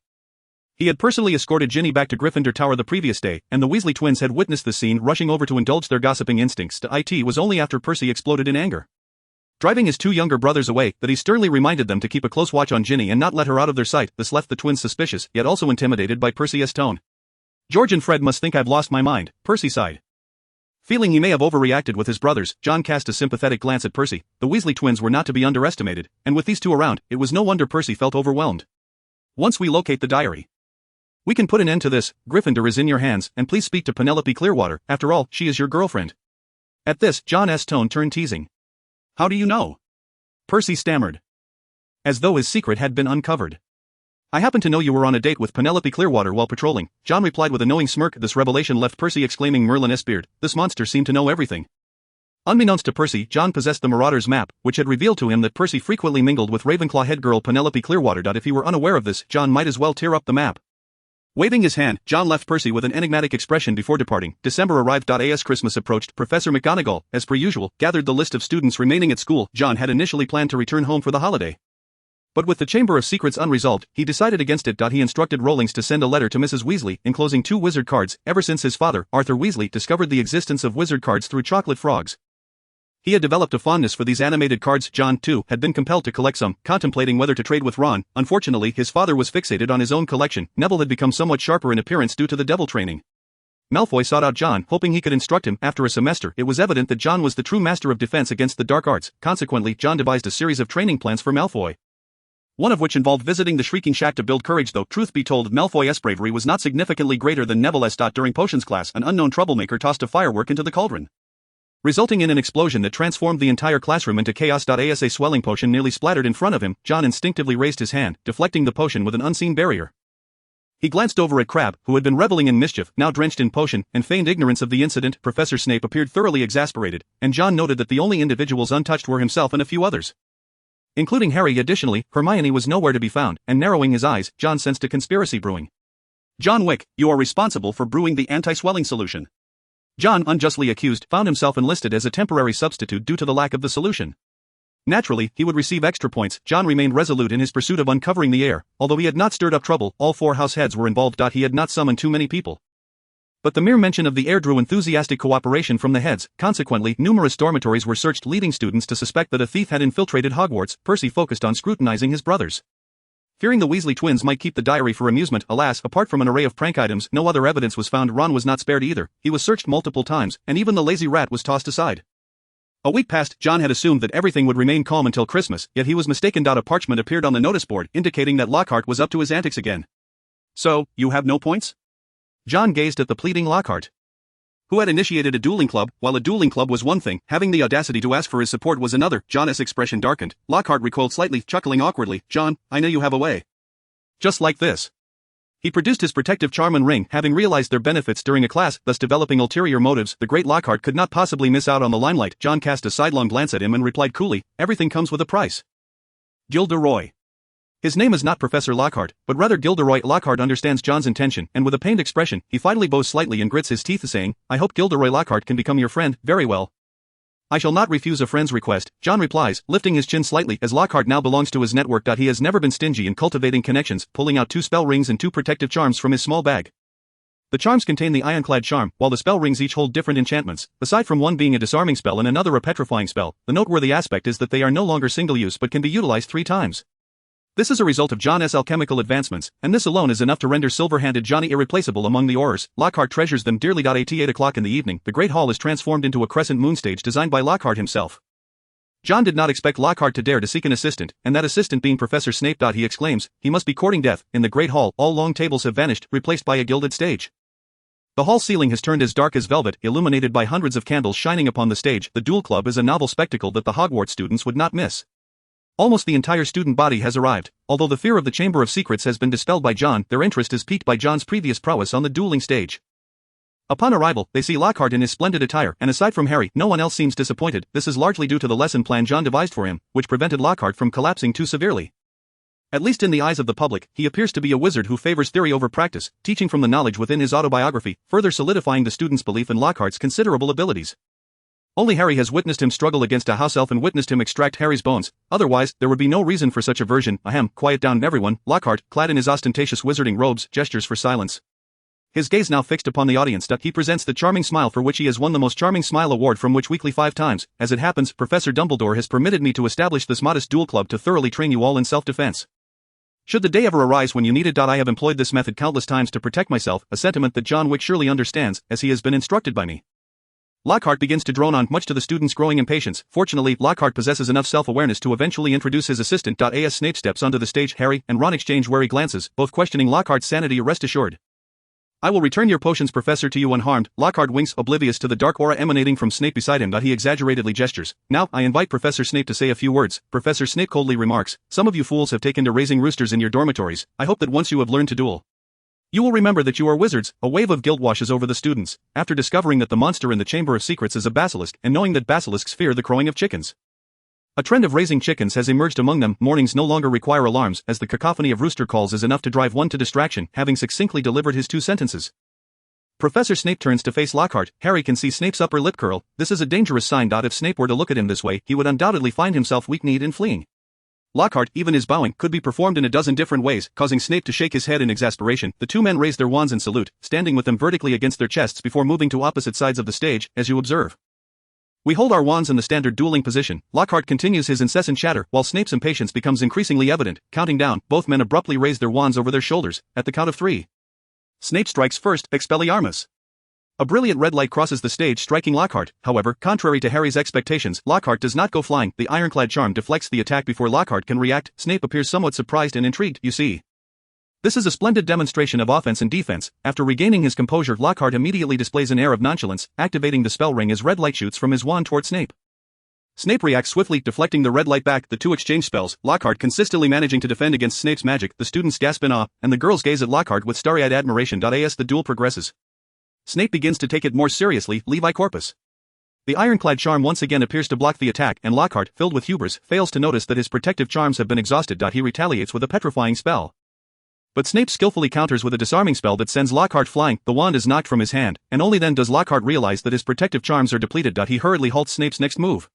He had personally escorted Ginny back to Gryffindor Tower the previous day, and the Weasley twins had witnessed the scene, rushing over to indulge their gossiping instincts. It was only after Percy exploded in anger, driving his 2 younger brothers away, that he sternly reminded them to keep a close watch on Ginny and not let her out of their sight. This left the twins suspicious, yet also intimidated by Percy's tone. "George and Fred must think I've lost my mind," Percy sighed. Feeling he may have overreacted with his brothers, John cast a sympathetic glance at Percy. The Weasley twins were not to be underestimated, and with these two around, it was no wonder Percy felt overwhelmed. "Once we locate the diary, we can put an end to this. Gryffindor is in your hands, and please speak to Penelope Clearwater. After all, she is your girlfriend." At this, John's tone turned teasing. How do you know? Percy stammered, as though his secret had been uncovered. I happen to know you were on a date with Penelope Clearwater while patrolling, John replied with a knowing smirk. This revelation left Percy exclaiming, Merlin S-Beard, this monster seemed to know everything. Unbeknownst to Percy, John possessed the Marauder's map, which had revealed to him that Percy frequently mingled with Ravenclaw head girl Penelope Clearwater. If he were unaware of this, John might as well tear up the map. Waving his hand, John left Percy with an enigmatic expression before departing. December arrived. As Christmas approached, Professor McGonagall, as per usual, gathered the list of students remaining at school. John had initially planned to return home for the holiday. But with the Chamber of Secrets unresolved, he decided against it. He instructed Rowlings to send a letter to Mrs. Weasley, enclosing 2 wizard cards, ever since his father, Arthur Weasley, discovered the existence of wizard cards through chocolate frogs. He had developed a fondness for these animated cards. John, too, had been compelled to collect some, contemplating whether to trade with Ron. Unfortunately, his father was fixated on his own collection. Neville had become somewhat sharper in appearance due to the devil training. Malfoy sought out John, hoping he could instruct him. After a semester, it was evident that John was the true master of defense against the dark arts. Consequently, John devised a series of training plans for Malfoy, one of which involved visiting the Shrieking Shack to build courage. Though, truth be told, Malfoy's bravery was not significantly greater than Neville's. During potions class, an unknown troublemaker tossed a firework into the cauldron, resulting in an explosion that transformed the entire classroom into chaos. As a swelling potion nearly splattered in front of him, John instinctively raised his hand, deflecting the potion with an unseen barrier. He glanced over at Crabbe, who had been reveling in mischief, now drenched in potion, and feigned ignorance of the incident. Professor Snape appeared thoroughly exasperated, and John noted that the only individuals untouched were himself and a few others, including Harry. Additionally, Hermione was nowhere to be found, and narrowing his eyes, John sensed a conspiracy brewing. John Wick, you are responsible for brewing the anti-swelling solution. John, unjustly accused, found himself enlisted as a temporary substitute due to the lack of the solution. Naturally, he would receive extra points. John remained resolute in his pursuit of uncovering the heir. Although he had not stirred up trouble, all 4 house heads were involved. He had not summoned too many people. But the mere mention of the heir drew enthusiastic cooperation from the heads. Consequently, numerous dormitories were searched, leading students to suspect that a thief had infiltrated Hogwarts. Percy focused on scrutinizing his brothers, fearing the Weasley twins might keep the diary for amusement. Alas, apart from an array of prank items, no other evidence was found. Ron was not spared either. He was searched multiple times, and even the lazy rat was tossed aside. A week passed. John had assumed that everything would remain calm until Christmas, yet he was mistaken. A parchment appeared on the notice board, indicating that Lockhart was up to his antics again. So, you have no points? John gazed at the pleading Lockhart, who had initiated a dueling club. While a dueling club was one thing, having the audacity to ask for his support was another. John's expression darkened. Lockhart recoiled slightly, chuckling awkwardly. John, I know you have a way. Just like this. He produced his protective charm and ring, having realized their benefits during a class, thus developing ulterior motives. The great Lockhart could not possibly miss out on the limelight. John cast a sidelong glance at him and replied coolly, everything comes with a price. Gilderoy. His name is not Professor Lockhart, but rather Gilderoy. Lockhart understands John's intention, and with a pained expression, he finally bows slightly and grits his teeth, saying, I hope Gilderoy Lockhart can become your friend. Very well. I shall not refuse a friend's request, John replies, lifting his chin slightly. As Lockhart now belongs to his network. He has never been stingy in cultivating connections, pulling out 2 spell rings and 2 protective charms from his small bag. The charms contain the ironclad charm, while the spell rings each hold different enchantments, aside from one being a disarming spell and another a petrifying spell. The noteworthy aspect is that they are no longer single-use but can be utilized 3 times. This is a result of John's alchemical advancements, and this alone is enough to render silver-handed Johnny irreplaceable among the Aurors. Lockhart treasures them dearly. At 8 o'clock in the evening, the Great Hall is transformed into a crescent moon stage designed by Lockhart himself. John did not expect Lockhart to dare to seek an assistant, and that assistant being Professor Snape. He exclaims, he must be courting death. In the Great Hall, all long tables have vanished, replaced by a gilded stage. The hall ceiling has turned as dark as velvet, illuminated by hundreds of candles shining upon the stage. The Duel Club is a novel spectacle that the Hogwarts students would not miss. Almost the entire student body has arrived. Although the fear of the Chamber of Secrets has been dispelled by John, their interest is piqued by John's previous prowess on the dueling stage. Upon arrival, they see Lockhart in his splendid attire, and aside from Harry, no one else seems disappointed. This is largely due to the lesson plan John devised for him, which prevented Lockhart from collapsing too severely. At least in the eyes of the public, he appears to be a wizard who favors theory over practice, teaching from the knowledge within his autobiography, further solidifying the students' belief in Lockhart's considerable abilities. Only Harry has witnessed him struggle against a house elf and witnessed him extract Harry's bones. Otherwise, there would be no reason for such aversion. Ahem, quiet down everyone. Lockhart, clad in his ostentatious wizarding robes, gestures for silence. His gaze now fixed upon the audience. He presents the charming smile for which he has won the Most Charming Smile award from Witch Weekly 5 times. As it happens, Professor Dumbledore has permitted me to establish this modest duel club to thoroughly train you all in self-defense. Should the day ever arise when you need it, I have employed this method countless times to protect myself, a sentiment that John Wick surely understands, as he has been instructed by me. Lockhart begins to drone on, much to the students' growing impatience. Fortunately, Lockhart possesses enough self-awareness to eventually introduce his assistant. As Snape steps onto the stage, Harry and Ron exchange wary glances, both questioning Lockhart's sanity. Rest assured, I will return your potions, Professor, to you unharmed. Lockhart winks, oblivious to the dark aura emanating from Snape beside him. He exaggeratedly gestures. Now, I invite Professor Snape to say a few words. Professor Snape coldly remarks, some of you fools have taken to raising roosters in your dormitories. I hope that once you have learned to duel, you will remember that you are wizards. A wave of guilt washes over the students, after discovering that the monster in the Chamber of Secrets is a basilisk, and knowing that basilisks fear the crowing of chickens. A trend of raising chickens has emerged among them. Mornings no longer require alarms, as the cacophony of rooster calls is enough to drive one to distraction. Having succinctly delivered his 2 sentences, Professor Snape turns to face Lockhart. Harry can see Snape's upper lip curl. This is a dangerous sign. If Snape were to look at him this way, he would undoubtedly find himself weak-kneed and fleeing. Lockhart, even his bowing, could be performed in a dozen different ways, causing Snape to shake his head in exasperation. The 2 men raise their wands in salute, standing with them vertically against their chests before moving to opposite sides of the stage, as you observe. We hold our wands in the standard dueling position. Lockhart continues his incessant chatter, while Snape's impatience becomes increasingly evident. Counting down, both men abruptly raise their wands over their shoulders. At the count of 3, Snape strikes first. Expelliarmus. A brilliant red light crosses the stage, striking Lockhart. However, contrary to Harry's expectations, Lockhart does not go flying. The ironclad charm deflects the attack before Lockhart can react. Snape appears somewhat surprised and intrigued. You see, this is a splendid demonstration of offense and defense. After regaining his composure, Lockhart immediately displays an air of nonchalance, activating the spell ring as red light shoots from his wand toward Snape. Snape reacts swiftly, deflecting the red light back. The 2 exchange spells, Lockhart consistently managing to defend against Snape's magic. The students gasp in awe, and the girls gaze at Lockhart with starry-eyed admiration. As the duel progresses, Snape begins to take it more seriously. Levi Corpus. The ironclad charm once again appears to block the attack, and Lockhart, filled with hubris, fails to notice that his protective charms have been exhausted. He retaliates with a petrifying spell, but Snape skillfully counters with a disarming spell that sends Lockhart flying. The wand is knocked from his hand, and only then does Lockhart realize that his protective charms are depleted. He hurriedly halts Snape's next move,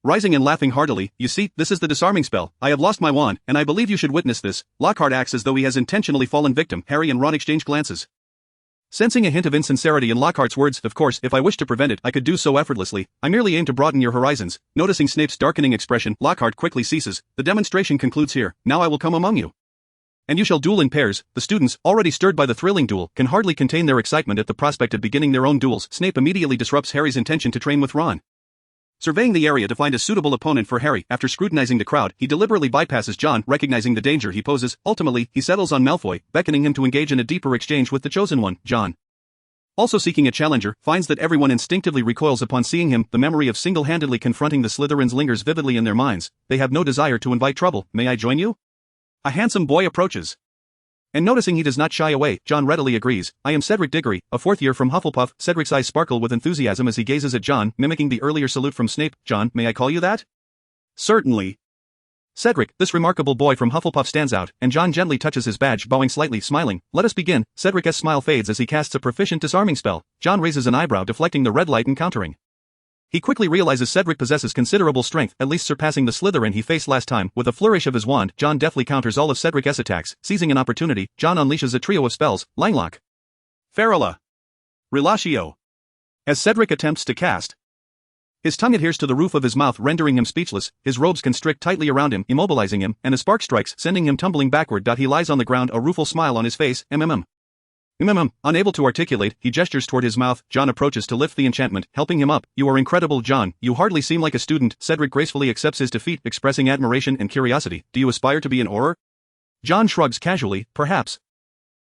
rising and laughing heartily. You see, this is the disarming spell. I have lost my wand, and I believe you should witness this. Lockhart acts as though he has intentionally fallen victim. Harry and Ron exchange glances, sensing a hint of insincerity in Lockhart's words. Of course, if I wished to prevent it, I could do so effortlessly. I merely aim to broaden your horizons. Noticing Snape's darkening expression, Lockhart quickly ceases. The demonstration concludes here. Now I will come among you, and you shall duel in pairs. The students, already stirred by the thrilling duel, can hardly contain their excitement at the prospect of beginning their own duels. Snape immediately disrupts Harry's intention to train with Ron. Surveying the area to find a suitable opponent for Harry, after scrutinizing the crowd, he deliberately bypasses John, recognizing the danger he poses. Ultimately, he settles on Malfoy, beckoning him to engage in a deeper exchange with the chosen one. John, also seeking a challenger, finds that everyone instinctively recoils upon seeing him. The memory of single-handedly confronting the Slytherins lingers vividly in their minds. They have no desire to invite trouble. May I join you? A handsome boy approaches, and noticing he does not shy away, John readily agrees. I am Cedric Diggory, a 4th year from Hufflepuff. Cedric's eyes sparkle with enthusiasm as he gazes at John, mimicking the earlier salute from Snape. John, may I call you that? Certainly. Cedric, this remarkable boy from Hufflepuff stands out, and John gently touches his badge, bowing slightly, smiling. Let us begin. Cedric's smile fades as he casts a proficient disarming spell. John raises an eyebrow, deflecting the red light and countering. He quickly realizes Cedric possesses considerable strength, at least surpassing the Slytherin he faced last time. With a flourish of his wand, John deftly counters all of Cedric's attacks. Seizing an opportunity, John unleashes a trio of spells: Langlock, Ferula, Relatio. As Cedric attempts to cast, his tongue adheres to the roof of his mouth, rendering him speechless. His robes constrict tightly around him, immobilizing him, and a spark strikes, sending him tumbling backward. He lies on the ground, a rueful smile on his face. Unable to articulate, he gestures toward his mouth. John approaches to lift the enchantment, helping him up. You are incredible, John. You hardly seem like a student. Cedric gracefully accepts his defeat, expressing admiration and curiosity. Do you aspire to be an Auror? John shrugs casually, perhaps.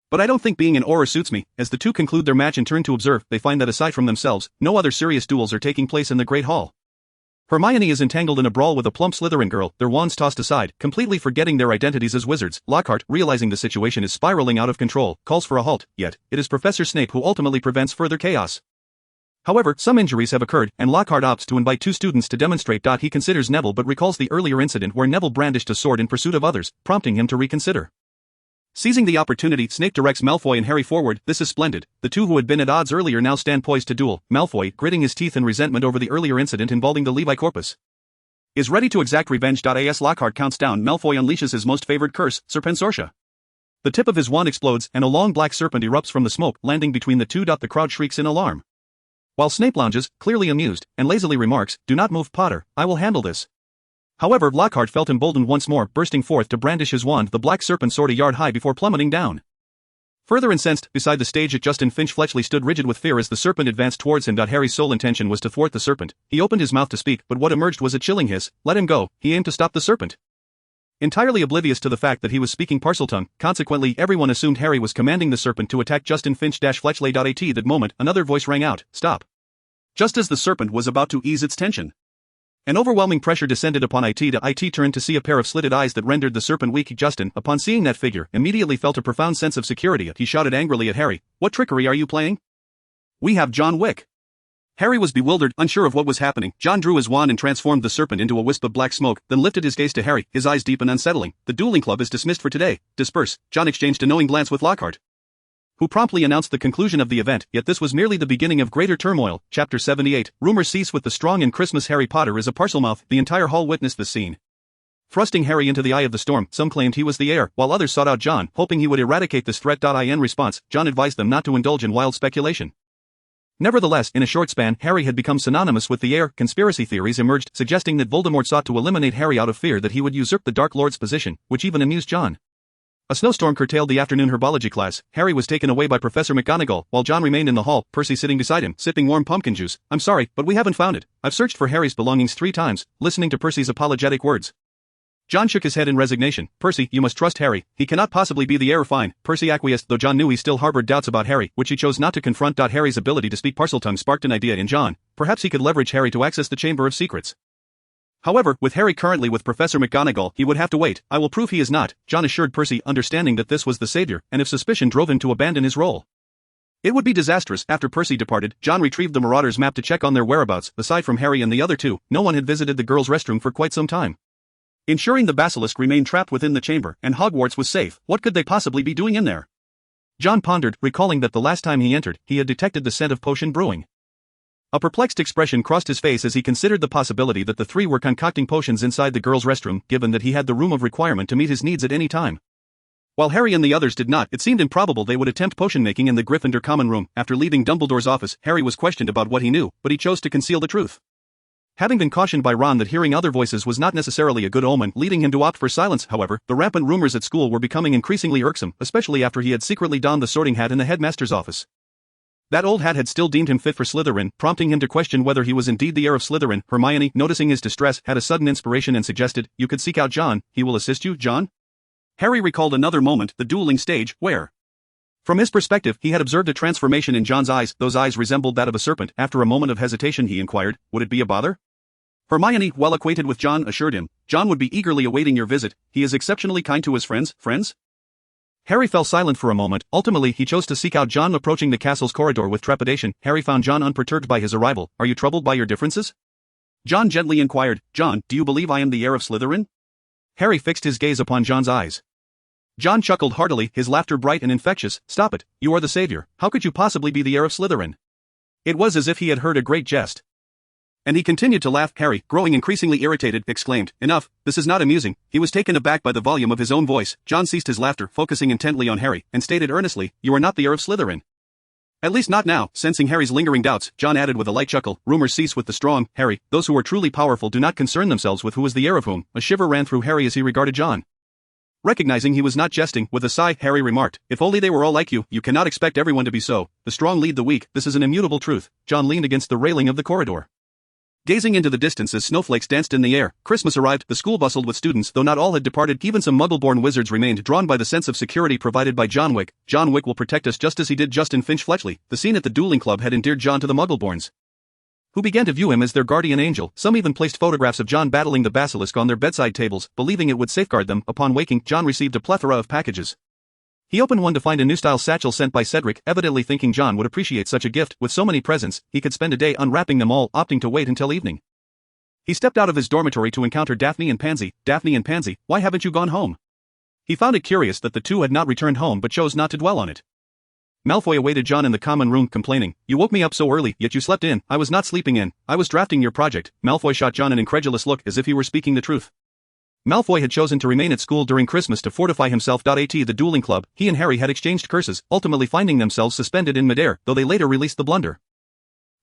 But I don't think being an Auror suits me. As the two conclude their match and turn to observe, they find that aside from themselves, no other serious duels are taking place in the Great Hall. Hermione is entangled in a brawl with a plump Slytherin girl, their wands tossed aside, completely forgetting their identities as wizards. Lockhart, realizing the situation is spiraling out of control, calls for a halt, yet it is Professor Snape who ultimately prevents further chaos. However, some injuries have occurred, and Lockhart opts to invite 2 students to demonstrate. He considers Neville but recalls the earlier incident where Neville brandished a sword in pursuit of others, prompting him to reconsider. Seizing the opportunity, Snape directs Malfoy and Harry forward. This is splendid. The two who had been at odds earlier now stand poised to duel. Malfoy, gritting his teeth in resentment over the earlier incident involving the Levi Corpus, is ready to exact revenge. As Lockhart counts down, Malfoy unleashes his most favored curse, Serpensortia. The tip of his wand explodes, and a long black serpent erupts from the smoke, landing between the two. The crowd shrieks in alarm, while Snape lounges, clearly amused, and lazily remarks, "Do not move, Potter, I will handle this." However, Lockhart felt emboldened once more, bursting forth to brandish his wand. The black serpent soared a yard high before plummeting down. Further incensed, beside the stage Justin Finch Fletchley stood rigid with fear as the serpent advanced towards him. Harry's sole intention was to thwart the serpent. He opened his mouth to speak, but what emerged was a chilling hiss. Let him go. He aimed to stop the serpent. Entirely oblivious to the fact that he was speaking Parseltongue, consequently everyone assumed Harry was commanding the serpent to attack Justin Finch-Fletchley. At moment, another voice rang out, "Stop." Just as the serpent was about to ease its tension, an overwhelming pressure descended upon it. It turned to see a pair of slitted eyes that rendered the serpent weak. Justin, upon seeing that figure, immediately felt a profound sense of security. He shouted angrily at Harry, "What trickery are you playing? We have John Wick." Harry was bewildered, unsure of what was happening. John drew his wand and transformed the serpent into a wisp of black smoke, then lifted his gaze to Harry, his eyes deep and unsettling. "The dueling club is dismissed for today. Disperse." John exchanged a knowing glance with Lockhart, who promptly announced the conclusion of the event, yet this was merely the beginning of greater turmoil. Chapter 78, Rumors cease with the strong and Christmas. Harry Potter is a Parselmouth. The entire hall witnessed this scene. Thrusting Harry into the eye of the storm, some claimed he was the heir, while others sought out John, hoping he would eradicate this threat. In response, John advised them not to indulge in wild speculation. Nevertheless, in a short span, Harry had become synonymous with the heir. Conspiracy theories emerged, suggesting that Voldemort sought to eliminate Harry out of fear that he would usurp the Dark Lord's position, which even amused John. A snowstorm curtailed the afternoon herbology class. Harry was taken away by Professor McGonagall, while John remained in the hall, Percy sitting beside him, sipping warm pumpkin juice. "I'm sorry, but we haven't found it. I've searched for Harry's belongings 3 times," listening to Percy's apologetic words. John shook his head in resignation. "Percy, you must trust Harry. He cannot possibly be the heir." "Fine." Percy acquiesced, though John knew he still harbored doubts about Harry, which he chose not to confront. Harry's ability to speak Parseltongue sparked an idea in John. Perhaps he could leverage Harry to access the Chamber of Secrets. However, with Harry currently with Professor McGonagall, he would have to wait. "I will prove he is not," John assured Percy, understanding that this was the savior, and if suspicion drove him to abandon his role, it would be disastrous. After Percy departed, John retrieved the Marauders' map to check on their whereabouts. Aside from Harry and the other two, no one had visited the girls' restroom for quite some time, ensuring the basilisk remained trapped within the chamber, and Hogwarts was safe. What could they possibly be doing in there? John pondered, recalling that the last time he entered, he had detected the scent of potion brewing. A perplexed expression crossed his face as he considered the possibility that the 3 were concocting potions inside the girls' restroom, given that he had the room of requirement to meet his needs at any time. While Harry and the others did not, it seemed improbable they would attempt potion making in the Gryffindor common room. After leaving Dumbledore's office, Harry was questioned about what he knew, but he chose to conceal the truth. Having been cautioned by Ron that hearing other voices was not necessarily a good omen, leading him to opt for silence. However, the rampant rumors at school were becoming increasingly irksome, especially after he had secretly donned the sorting hat in the headmaster's office. That old hat had still deemed him fit for Slytherin, prompting him to question whether he was indeed the heir of Slytherin. Hermione, noticing his distress, had a sudden inspiration and suggested, "You could seek out John. He will assist you." John? Harry recalled another moment, the dueling stage, where, from his perspective, he had observed a transformation in John's eyes. Those eyes resembled that of a serpent. After a moment of hesitation, he inquired, "Would it be a bother?" Hermione, well acquainted with John, assured him, "John would be eagerly awaiting your visit. He is exceptionally kind to his friends." Friends? Harry fell silent for a moment. Ultimately, he chose to seek out John. Approaching the castle's corridor with trepidation, Harry found John unperturbed by his arrival. "Are you troubled by your differences?" John gently inquired. "John, do you believe I am the heir of Slytherin?" Harry fixed his gaze upon John's eyes. John chuckled heartily, his laughter bright and infectious. "Stop it, you are the savior. How could you possibly be the heir of Slytherin?" It was as if he had heard a great jest. And he continued to laugh. Harry, growing increasingly irritated, exclaimed, "Enough, this is not amusing." He was taken aback by the volume of his own voice. John ceased his laughter, focusing intently on Harry, and stated earnestly, "You are not the heir of Slytherin. At least not now." Sensing Harry's lingering doubts, John added with a light chuckle, "Rumors cease with the strong, Harry. Those who are truly powerful do not concern themselves with who is the heir of whom." A shiver ran through Harry as he regarded John. Recognizing he was not jesting, with a sigh, Harry remarked, "If only they were all like you. You cannot expect everyone to be so. The strong lead the weak. This is an immutable truth." John leaned against the railing of the corridor, gazing into the distance as snowflakes danced in the air. Christmas arrived, the school bustled with students, though not all had departed. Even some muggle-born wizards remained, drawn by the sense of security provided by John Wick. "John Wick will protect us just as he did Justin Finch-Fletchley." The scene at the dueling club had endeared John to the muggle-borns, who began to view him as their guardian angel. Some even placed photographs of John battling the basilisk on their bedside tables, believing it would safeguard them. Upon waking, John received a plethora of packages. He opened one to find a new-style satchel sent by Cedric, evidently thinking John would appreciate such a gift. With so many presents, he could spend a day unwrapping them all, opting to wait until evening. He stepped out of his dormitory to encounter Daphne and Pansy. "Daphne and Pansy, why haven't you gone home?" He found it curious that the two had not returned home but chose not to dwell on it. Malfoy awaited John in the common room, complaining, "You woke me up so early, yet you slept in." "I was not sleeping in. I was drafting your project." Malfoy shot John an incredulous look as if he were speaking the truth. Malfoy had chosen to remain at school during Christmas to fortify himself. At the dueling club, he and Harry had exchanged curses, ultimately finding themselves suspended in midair, though they later released the blunder.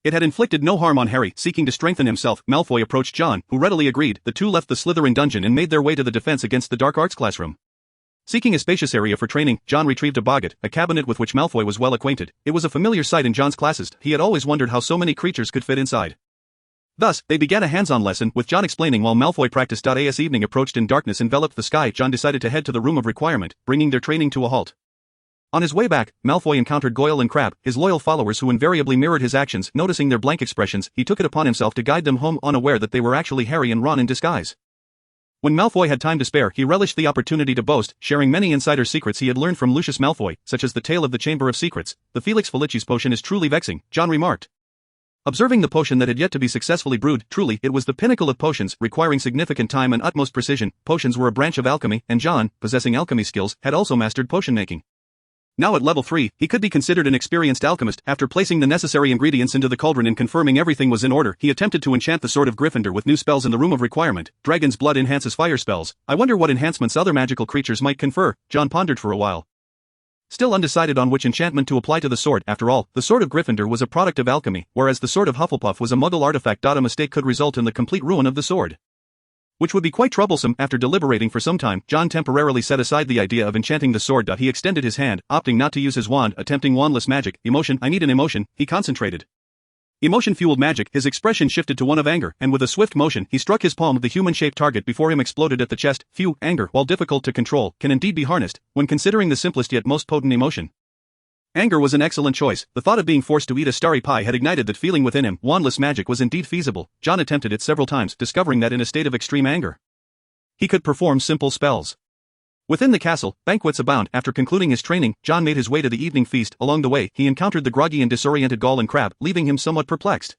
It had inflicted no harm on Harry. Seeking to strengthen himself, Malfoy approached John, who readily agreed. The two left the Slytherin dungeon and made their way to the Defense Against the Dark Arts classroom. Seeking a spacious area for training, John retrieved a Boggart, a cabinet with which Malfoy was well acquainted. It was a familiar sight in John's classes. He had always wondered how so many creatures could fit inside. Thus, they began a hands-on lesson, with John explaining while Malfoy practiced. As evening approached and darkness enveloped the sky, John decided to head to the room of requirement, bringing their training to a halt. On his way back, Malfoy encountered Goyle and Crabbe, his loyal followers who invariably mirrored his actions. Noticing their blank expressions, he took it upon himself to guide them home, unaware that they were actually Harry and Ron in disguise. When Malfoy had time to spare, he relished the opportunity to boast, sharing many insider secrets he had learned from Lucius Malfoy, such as the tale of the Chamber of Secrets. "The Felix Felicis potion is truly vexing," John remarked. Observing the potion that had yet to be successfully brewed, truly, it was the pinnacle of potions, requiring significant time and utmost precision. Potions were a branch of alchemy, and John, possessing alchemy skills, had also mastered potion making. Now at level 3, he could be considered an experienced alchemist. After placing the necessary ingredients into the cauldron and confirming everything was in order, he attempted to enchant the Sword of Gryffindor with new spells in the room of requirement. Dragon's blood enhances fire spells. I wonder what enhancements other magical creatures might confer, John pondered for a while. Still undecided on which enchantment to apply to the sword. After all, the Sword of Gryffindor was a product of alchemy, whereas the Sword of Hufflepuff was a Muggle artifact. A mistake could result in the complete ruin of the sword, which would be quite troublesome. After deliberating for some time, John temporarily set aside the idea of enchanting the sword. He extended his hand, opting not to use his wand, attempting wandless magic. Emotion, I need an emotion, he concentrated. Emotion-fueled magic. His expression shifted to one of anger, and with a swift motion, he struck his palm. The human-shaped target before him exploded at the chest. Phew, anger, while difficult to control, can indeed be harnessed, when considering the simplest yet most potent emotion. Anger was an excellent choice. The thought of being forced to eat a starry pie had ignited that feeling within him. Wandless magic was indeed feasible. John attempted it several times, discovering that in a state of extreme anger, he could perform simple spells. Within the castle, banquets abound. After concluding his training, John made his way to the evening feast. Along the way, he encountered the groggy and disoriented Goyle and Crabbe, leaving him somewhat perplexed.